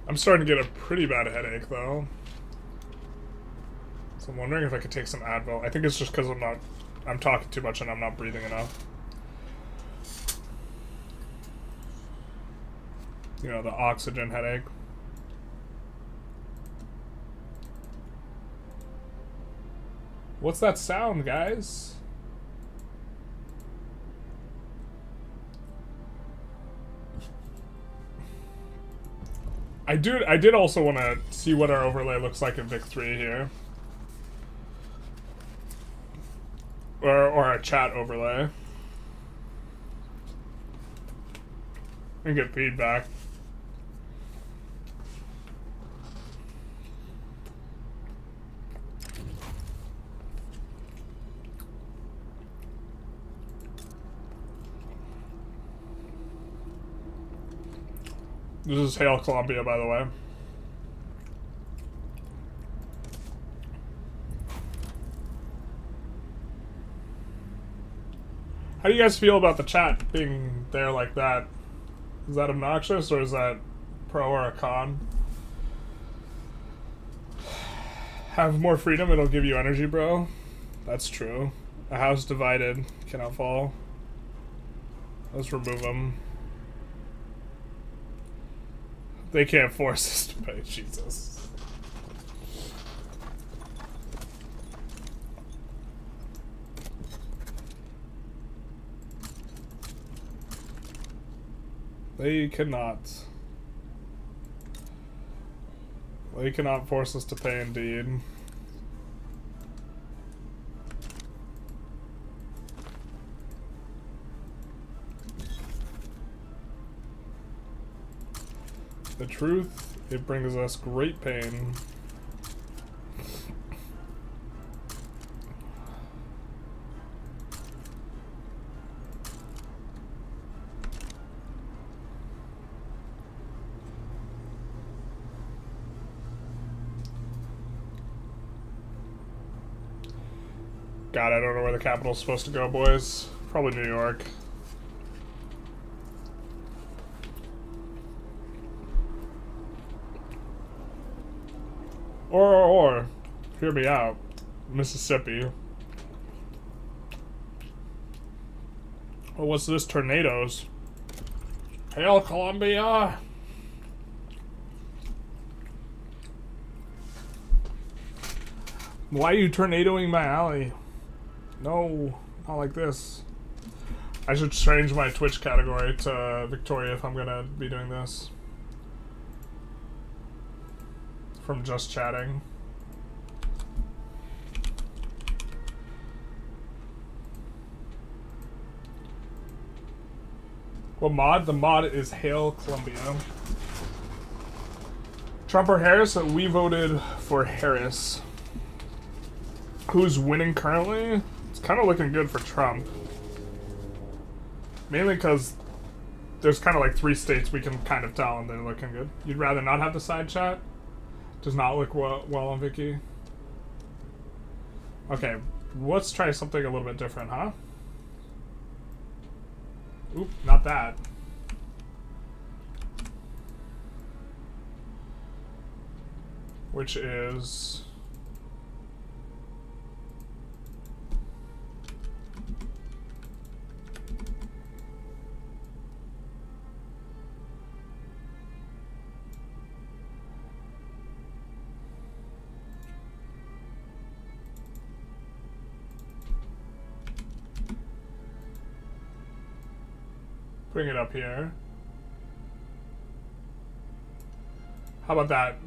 I'm starting to get a pretty bad headache, though. So I'm wondering if I could take some Advil. I think it's just because I'm talking too much and I'm not breathing enough. You know, the oxygen headache. What's that sound, guys? I did also want to see what our overlay looks like in Vic 3 here. Or a chat overlay. And get feedback. This is Hail Columbia, by the way. How do you guys feel about the chat being there like that? Is that obnoxious, or is that pro or a con? Have more freedom, it'll give you energy, bro. That's true. A house divided cannot fall. Let's remove them. They can't force us to pay. Jesus. They cannot. They cannot force us to pay, indeed. The truth, it brings us great pain. God, I don't know where the capital's supposed to go, boys. Probably New York. Or, hear me out, Mississippi. Oh, what's this? Tornadoes. Hail, Columbia! Why are you tornadoing my alley? No, not like this. I should change my Twitch category to Victoria if I'm gonna be doing this. From just chatting. What mod? The mod is Hail Columbia. Trump or Harris? We voted for Harris. Who's winning currently? It's kind of looking good for Trump. Mainly because there's kind of like 3 states we can kind of tell and they're looking good. You'd rather not have the side chat? Does not look well on Vicky. Okay, let's try something a little bit different, huh? Oop, not that. Which is... bring it up here. How about that?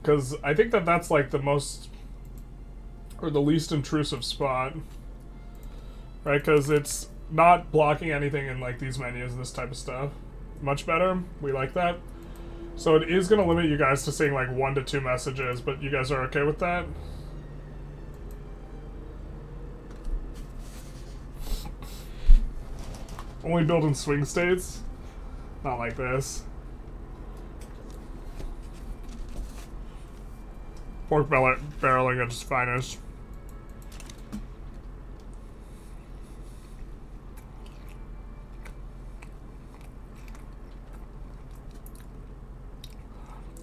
Because I think that that's like the most, or the least intrusive spot. Right? Because it's not blocking anything in like these menus, this type of stuff. Much better. We like that. So it is going to limit you guys to seeing like 1 to 2 messages, but you guys are okay with that? Only built in swing states? Not like this. Pork barreling at its finest.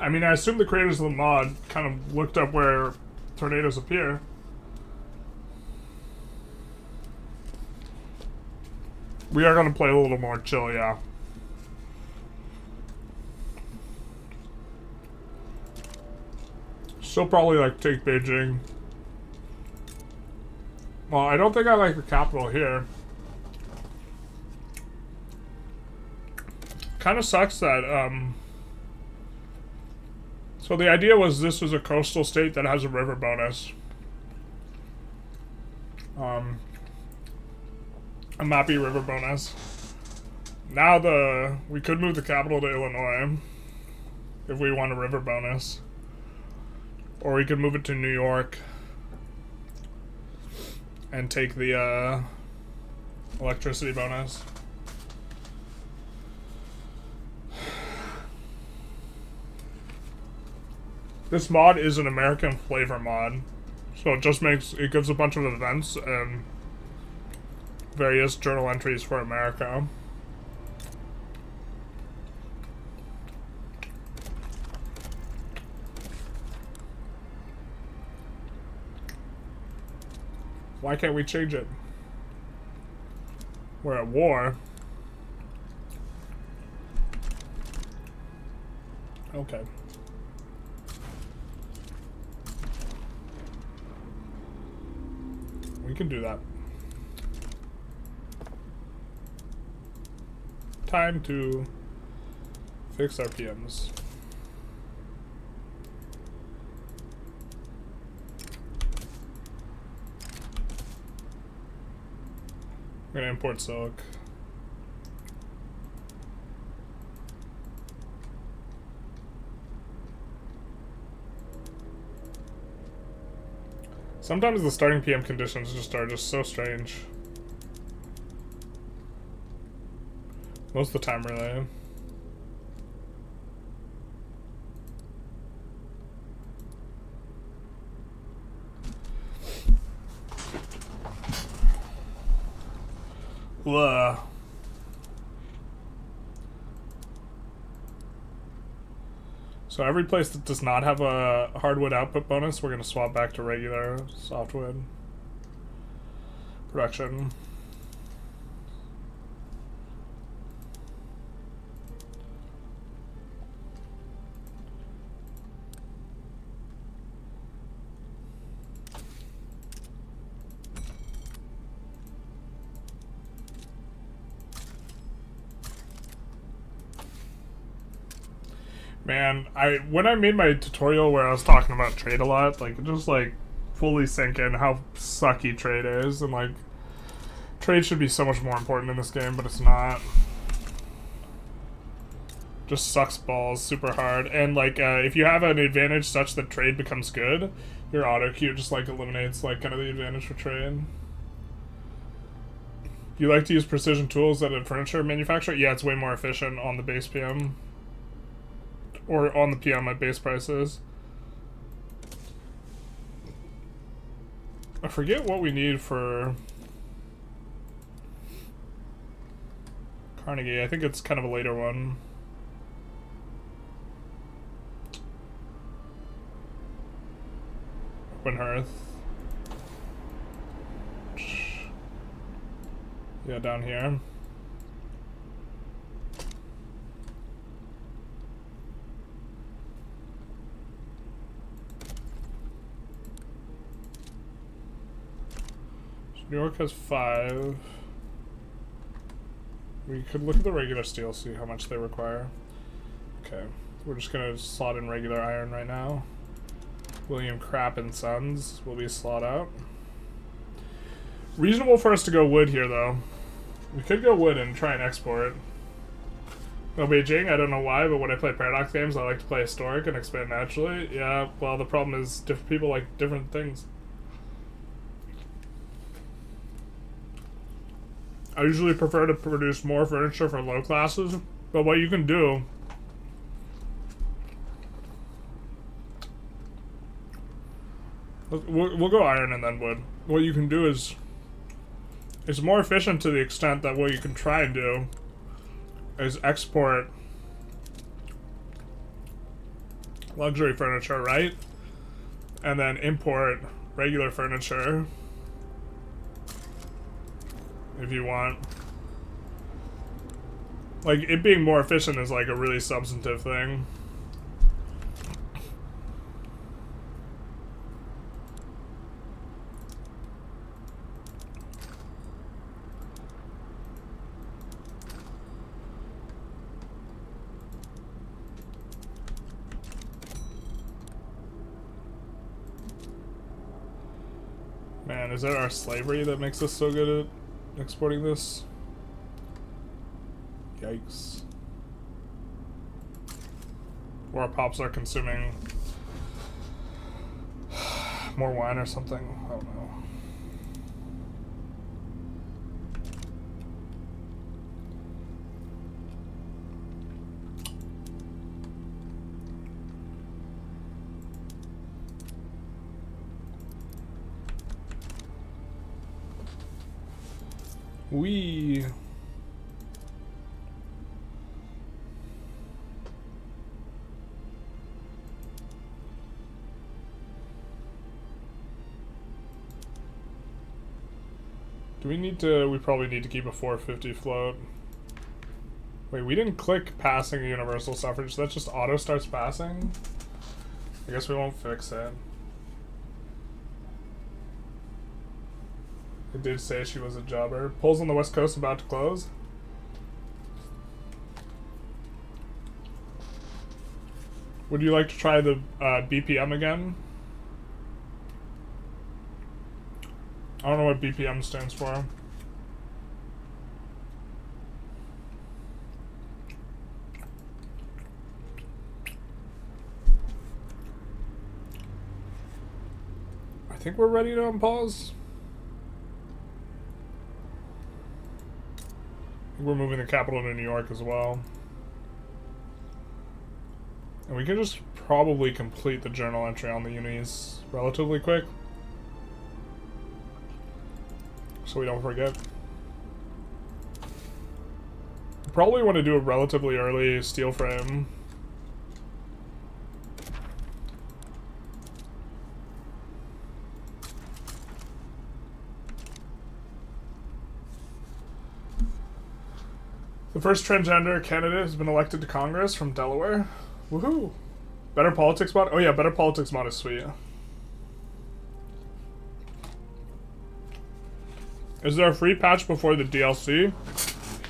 I mean, I assume the creators of the mod kind of looked up where tornadoes appear. We are going to play a little more chill, yeah. Still probably, like, take Beijing. Well, I don't think I like the capital here. Kind of sucks that, So the idea was this was a coastal state that has a river bonus. A Mappy River bonus. Now we could move the capital to Illinois if we want a river bonus. Or we could move it to New York and take the electricity bonus. This mod is an American flavor mod. So it gives a bunch of events and various journal entries for America. Why can't we change it? We're at war. Okay. We can do that. time to fix our PMs. We're gonna import silk. Sometimes the starting PM conditions are just so strange. Most of the time, really. Ugh. So every place that does not have a hardwood output bonus, we're going to swap back to regular softwood production. Man, when I made my tutorial where I was talking about trade a lot, like, it just, like, fully sank in how sucky trade is, and, like, trade should be so much more important in this game, but it's not. Just sucks balls super hard, and, like, if you have an advantage such that trade becomes good, your auto-queue just, like, eliminates, like, kind of the advantage for trade. Do you like to use precision tools at a furniture manufacturer? Yeah, it's way more efficient on the base PM. Or on the PM at base prices. I forget what we need for Carnegie. I think it's kind of a later one. Open Hearth. Yeah, down here. New York has 5. We could look at the regular steel, see how much they require. Okay, we're just gonna slot in regular iron right now. William Crap and Sons will be slot out. Reasonable for us to go wood here, though. We could go wood and try and export. No Beijing, I don't know why, but when I play Paradox games, I like to play historic and expand naturally. Yeah, well, the problem is different people like different things. I usually prefer to produce more furniture for low classes, but what you can do we'll go iron and then wood. What you can do is it's more efficient to the extent that what you can try and do is export luxury furniture, right? And then import regular furniture. If you want. Like, it being more efficient is like a really substantive thing. Man, is it our slavery that makes us so good at exporting this? Yikes. Or our pops are consuming more wine or something. I don't know. Do we need to, we probably need to keep a 450 float. Wait, we didn't click passing universal suffrage, that just auto starts passing? I guess we won't fix it. It did say she was a jobber. Polls on the west coast about to close. Would you like to try the BPM again? I don't know what BPM stands for. I think we're ready to unpause. We're moving the capital to New York as well. And we can just probably complete the journal entry on the unis relatively quick, so we don't forget. Probably want to do a relatively early steel frame. The first transgender candidate has been elected to Congress from Delaware. Woohoo! Better Politics mod? Oh yeah, Better Politics mod is sweet. Is there a free patch before the DLC?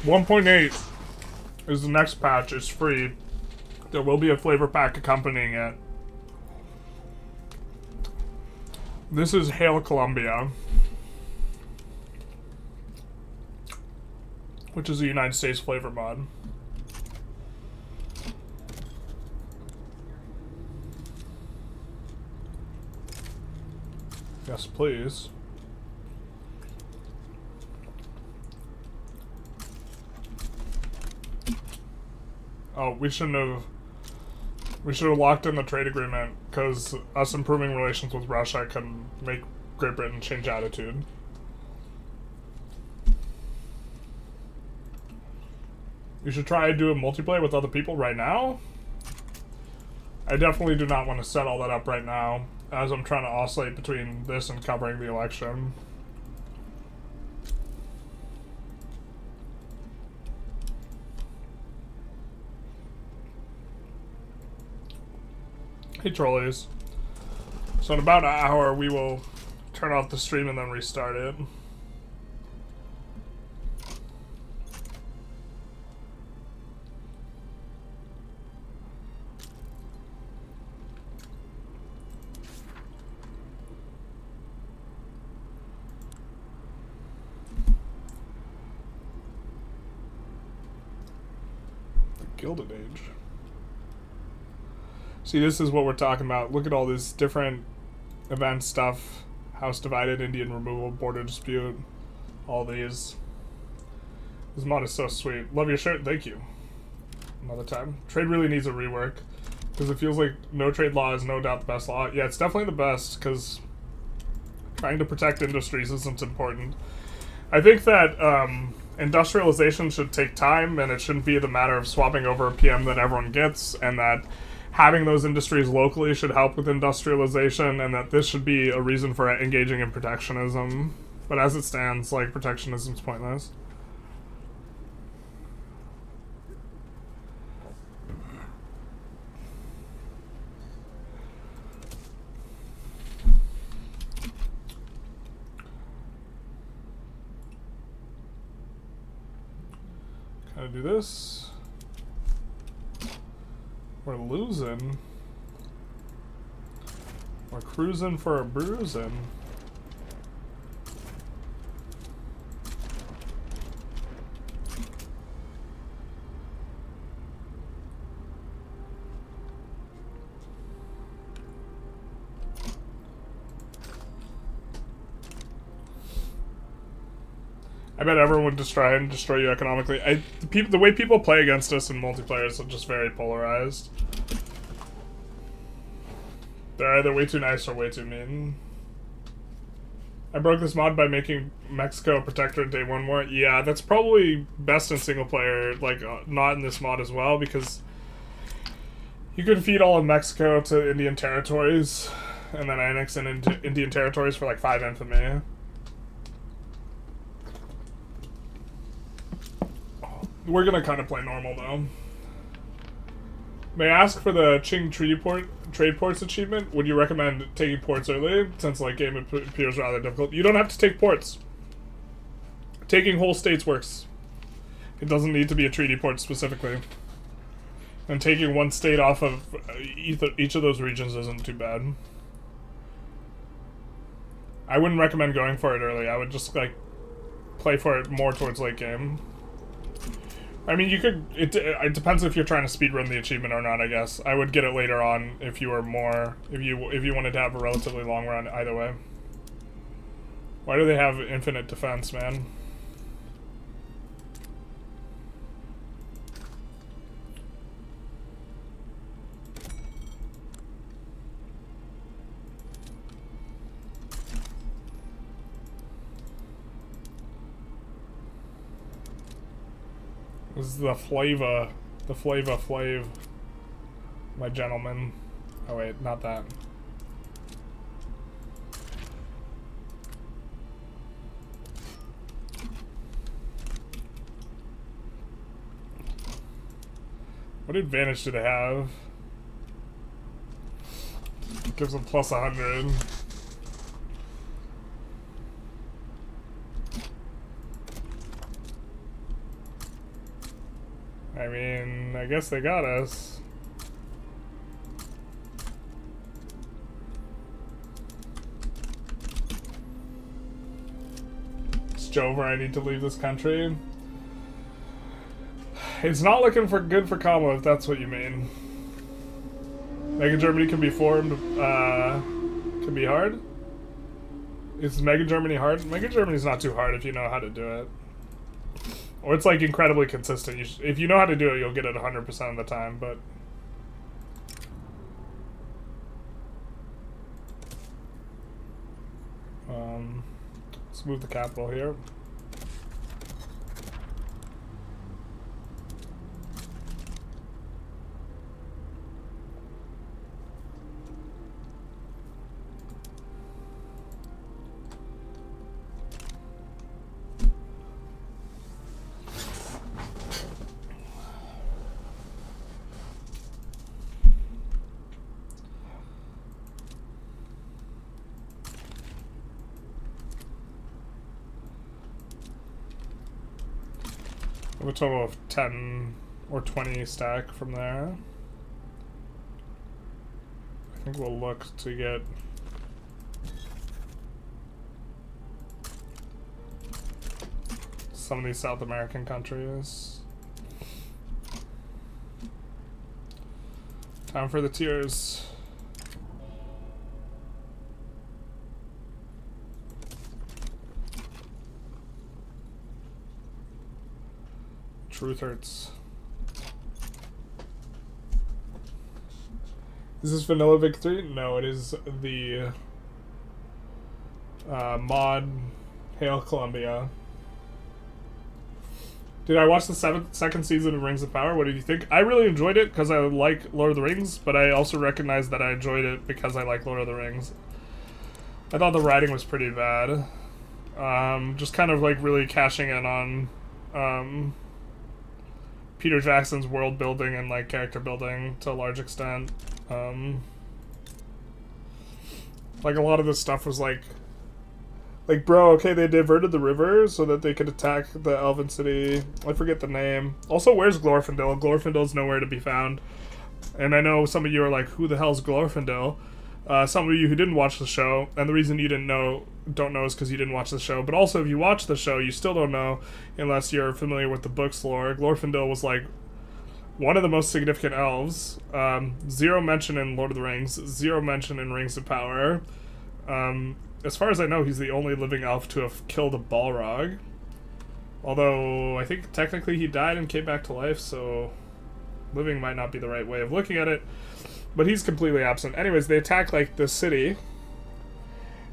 1.8 is the next patch. It's free. There will be a flavor pack accompanying it. This is Hail Columbia, which is a United States flavor mod. Yes, please. Oh, we shouldn't have... We should have locked in the trade agreement, because us improving relations with Russia can make Great Britain change attitude. You should try to do a multiplayer with other people right now? I definitely do not want to set all that up right now, as I'm trying to oscillate between this and covering the election. Hey trolleys. So in about an hour we will turn off the stream and then restart it. The Gilded Age. See, this is what we're talking about. Look at all this different event stuff. House divided, Indian removal, border dispute. All these. This mod is so sweet. Love your shirt. Thank you. Another time. Trade really needs a rework, because it feels like no trade law is no doubt the best law. Yeah, it's definitely the best, because trying to protect industries isn't important. I think that industrialization should take time, and it shouldn't be the matter of swapping over a PM that everyone gets, and that having those industries locally should help with industrialization, and that this should be a reason for engaging in protectionism. But as it stands, like, protectionism's pointless. Kind of do this. We're losing. We're cruising for a bruising. I bet everyone would just try and destroy you economically. The way people play against us in multiplayer is just very polarized. They're either way too nice or way too mean. I broke this mod by making Mexico a protectorate day one more. Yeah, that's probably best in single player, like not in this mod as well, because you can feed all of Mexico to Indian territories and then annex in Indian territories for like 5 infamy. We're gonna kind of play normal though. May I ask for the Qing trade ports achievement? Would you recommend taking ports early, since like game appears rather difficult? You don't have to take ports. Taking whole states works. It doesn't need to be a treaty port specifically. And taking one state off of each of those regions isn't too bad. I wouldn't recommend going for it early. I would just, like, play for it more towards late game. I mean, you could... It depends if you're trying to speedrun the achievement or not, I guess. I would get it later on if you were more... If you wanted to have a relatively long run, either way. Why do they have infinite defense, man? This is the Flava Flav, my gentleman. Oh wait, not that. What advantage do they have? It gives them plus 100. I mean, I guess they got us. It's Jover, I need to leave this country. It's not looking for good for Kama, if that's what you mean. Mega Germany can be formed, can be hard? Is Mega Germany hard? Mega Germany's not too hard if you know how to do it. Or it's like incredibly consistent. If you know how to do it, you'll get it 100% of the time, but... let's move the capital here. A total of 10 or 20 stack from there. I think we'll look to get some of these South American countries. Time for the tiers. Truth hurts. Is this Vanilla Victory? No, it is the mod Hail Columbia. Did I watch the second season of Rings of Power? What did you think? I really enjoyed it because I like Lord of the Rings, but I also recognize that I enjoyed it because I like Lord of the Rings. I thought the writing was pretty bad. Just kind of like really cashing in on Peter Jackson's world building and like character building to a large extent. Like a lot of this stuff was like bro, okay, they diverted the river so that they could attack the Elven city. I forget the name. Also, where's Glorfindel? Glorfindel's nowhere to be found. And I know some of you are like, who the hell's Glorfindel? Some of you who didn't watch the show, and the reason you don't know is because you didn't watch the show, but also if you watch the show, you still don't know unless you're familiar with the book's lore. Glorfindel was like one of the most significant elves. Zero mention in Lord of the Rings, zero mention in Rings of Power. As far as I know, he's the only living elf to have killed a Balrog. Although, I think technically he died and came back to life, so living might not be the right way of looking at it. But he's completely absent. Anyways, they attack, like, the city.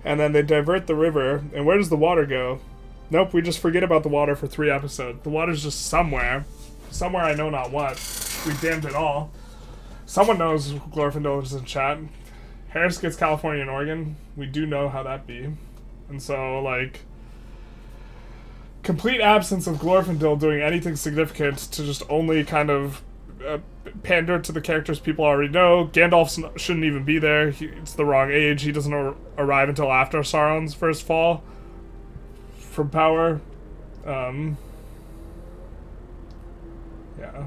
And then they divert the river. And where does the water go? Nope, we just forget about the water for 3 episodes. The water's just somewhere. Somewhere I know not what. We damned it all. Someone knows Glorfindel is in chat. Harris gets California and Oregon. We do know how that be. And so, like... complete absence of Glorfindel doing anything significant to just only kind of... pander to the characters people already know. Gandalf shouldn't even be there. It's the wrong age. He doesn't arrive until after Sauron's first fall from power. Yeah.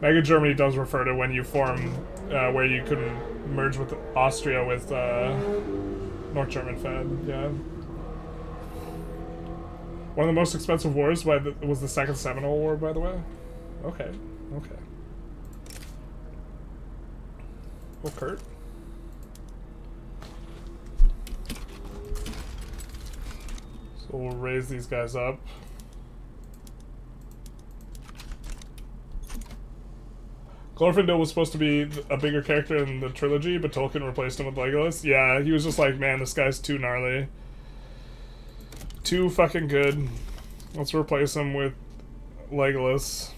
Mega Germany does refer to when you form, where you can merge with Austria with North German Fed, yeah. One of the most expensive wars was the Second Seminole War, by the way. Okay, okay. Well, Kurt. So we'll raise these guys up. Glorfindel was supposed to be a bigger character in the trilogy, but Tolkien replaced him with Legolas. Yeah, he was just like, man, this guy's too gnarly. Too fucking good. Let's replace him with Legolas.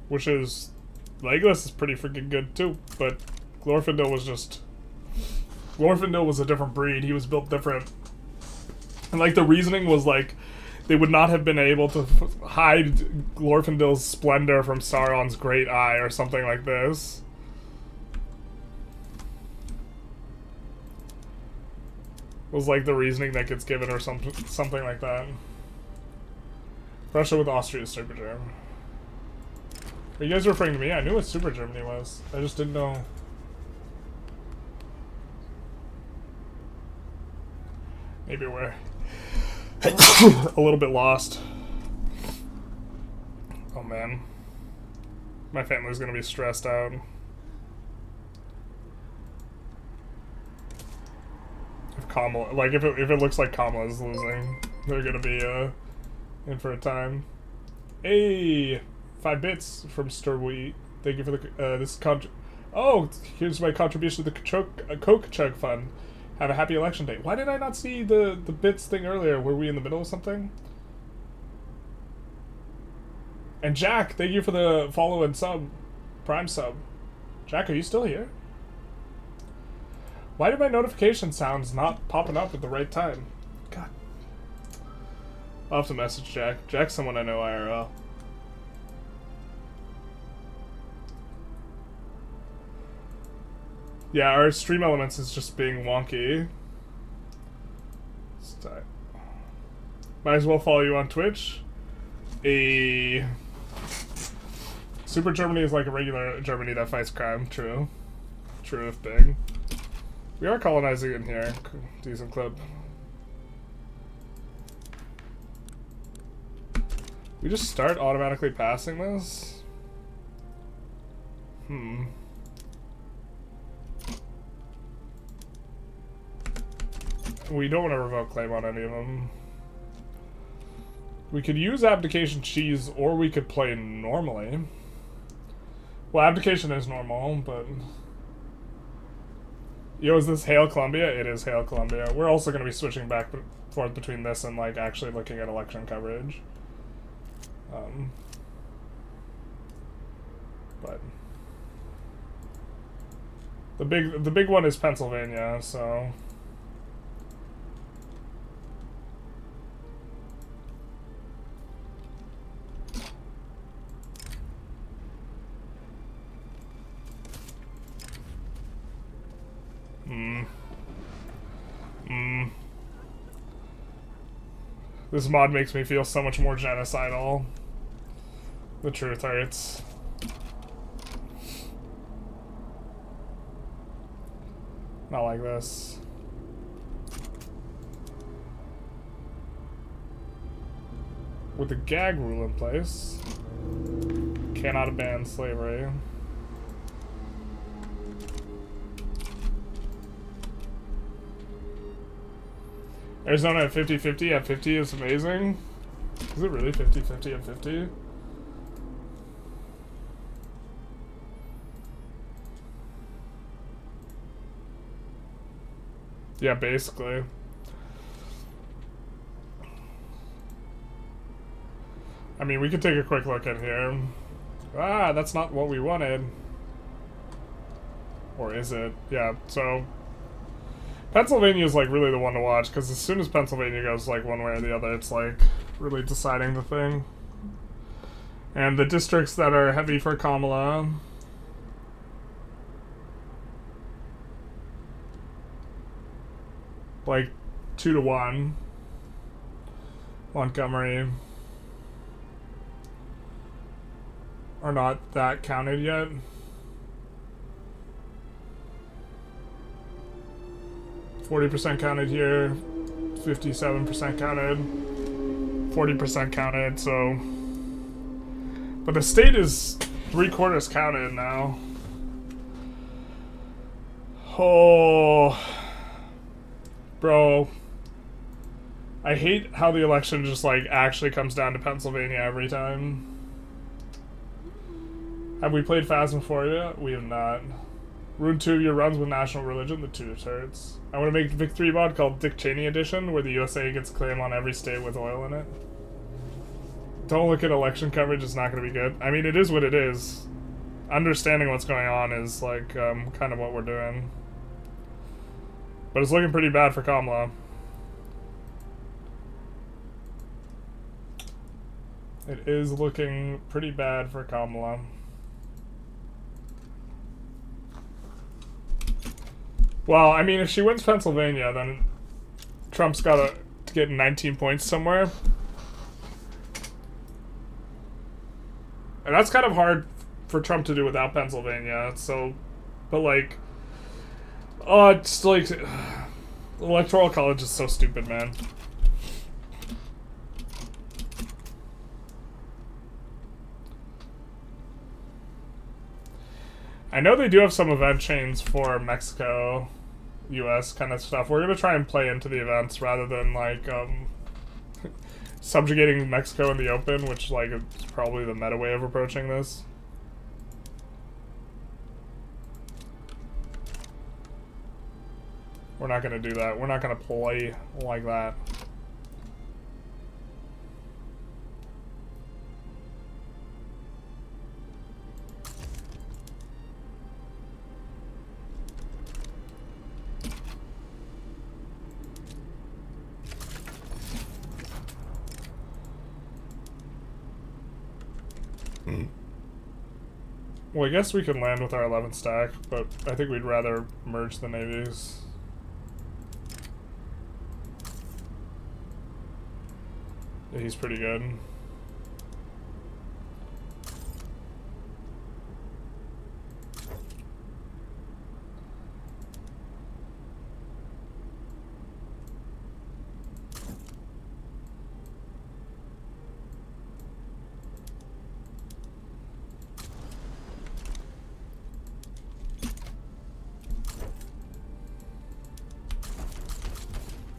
Which is... Legolas is pretty freaking good too, but Glorfindel was just... Glorfindel was a different breed. He was built different. And like the reasoning was like, they would not have been able to hide Glorfindel's splendor from Sauron's great eye or something like this. Was like the reasoning that gets given or something like that. Russia with Austria is Super German. Are you guys referring to me? I knew what Super Germany was. I just didn't know. Maybe we're a little bit lost. Oh man. My family's gonna be stressed out. If Kamala, like if it looks like Kamala's losing, they're gonna be in for a time. Hey, 5 bits from Sturwheat. Thank you for the this oh, here's my contribution to the Coke Chug Fund. Have a happy election day. Why did I not see the bits thing earlier? Were we in the middle of something? And Jack, thank you for the follow and sub. Prime sub. Jack, are you still here? Why did my notification sounds not popping up at the right time? God. I'll have to message Jack. Jack's someone I know IRL. Yeah, our stream elements is just being wonky. Might as well follow you on Twitch. Super Germany is like a regular Germany that fights crime. True. True if big. We are colonizing in here. Decent clip. We just start automatically passing this? We don't want to revoke claim on any of them. We could use abdication cheese, or we could play normally. Well, abdication is normal, but... Yo, is this Hail Columbia? It is Hail Columbia. We're also going to be switching back and forth between this and, like, actually looking at election coverage. But... The big one is Pennsylvania, so... This mod makes me feel so much more genocidal. The truth hurts. Not like this. With the gag rule in place, cannot ban slavery. Arizona at 50-50 at 50 is amazing. Is it really 50-50 at 50? Yeah, basically. I mean, we could take a quick look at here. Ah, that's not what we wanted. Or is it? Yeah, so... Pennsylvania is like really the one to watch, because as soon as Pennsylvania goes like one way or the other, it's like really deciding the thing. And the districts that are heavy for Kamala, like 2-1. Montgomery. are not that counted yet. %40 counted here, 57% counted, 40% counted, so... But the state is 3/4 counted now. Oh... Bro... I hate how the election just, like, actually comes down to Pennsylvania every time. Have we played Phasm before yet? We have not. Rune 2 of your runs with national religion, the two turds. I want to make Vic 3 mod called Dick Cheney Edition, where the USA gets claim on every state with oil in it. Don't look at election coverage, it's not going to be good. I mean, it is what it is. Understanding what's going on is, like, kind of what we're doing. But it's looking pretty bad for Kamala. It is looking pretty bad for Kamala. Well, I mean, if she wins Pennsylvania, then Trump's got to get 19 points somewhere. And that's kind of hard for Trump to do without Pennsylvania, so... But, like... Oh, it's like... The Electoral College is so stupid, man. I know they do have some event chains for Mexico, US kind of stuff. We're going to try and play into the events rather than, like, subjugating Mexico in the open, which, like, is probably the meta way of approaching this. We're not going to do that. We're not going to play like that. Well, I guess we can land with our 11th stack, but I think we'd rather merge the navies. Yeah, he's pretty good.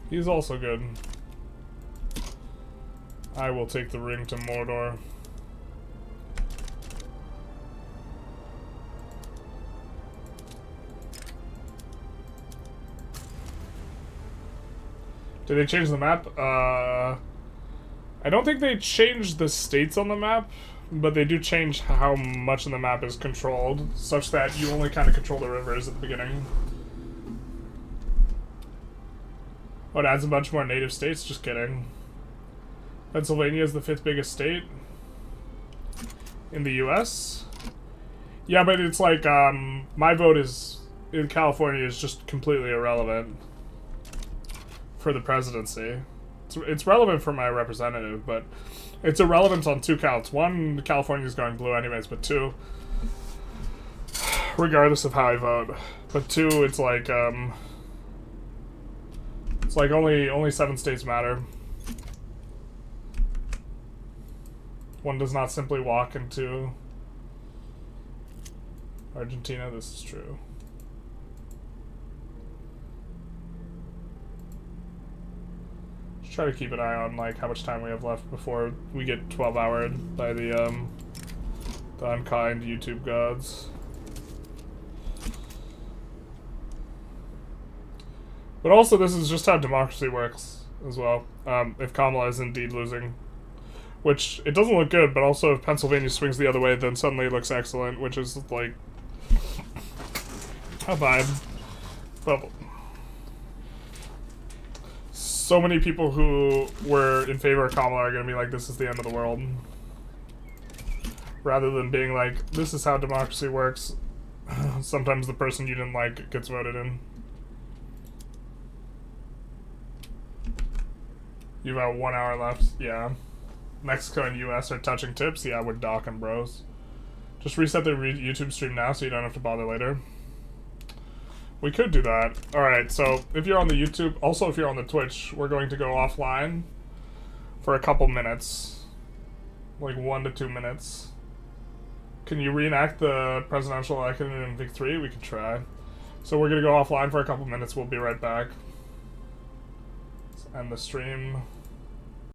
He's also good. I will take the ring to Mordor. Did they change the map? I don't think they changed the states on the map, but they do change how much of the map is controlled, such that you only kind of control the rivers at the beginning. Oh, it adds a bunch more native states? Just kidding. Pennsylvania is the 5th biggest state in the US. Yeah, but it's like, my vote is in California is just completely irrelevant for the presidency. It's relevant for my representative, but it's irrelevant on 2 counts. 1, California's going blue anyways, but 2, regardless of how I vote. But 2, it's like only 7 states matter. 1 does not simply walk into Argentina. This is true. Just try to keep an eye on, like, how much time we have left before we get 12-houred by the unkind YouTube gods. But also, this is just how democracy works as well. If Kamala is indeed losing, which it doesn't look good, but also if Pennsylvania swings the other way, then suddenly it looks excellent, which is like a vibe. But so many people who were in favor of Kamala are going to be like, this is the end of the world. Rather than being like, this is how democracy works. Sometimes the person you didn't like gets voted in. You've got 1 hour left. Yeah. Mexico and US are touching tips. Yeah, we're docking, bros. Just reset the YouTube stream now so you don't have to bother later. We could do that. Alright, so if you're on the YouTube, also if you're on the Twitch, we're going to go offline for a couple minutes. Like 1 to 2 minutes. Can you reenact the presidential election in Vic 3? We could try. So we're going to go offline for a couple minutes. We'll be right back. Let's end the stream.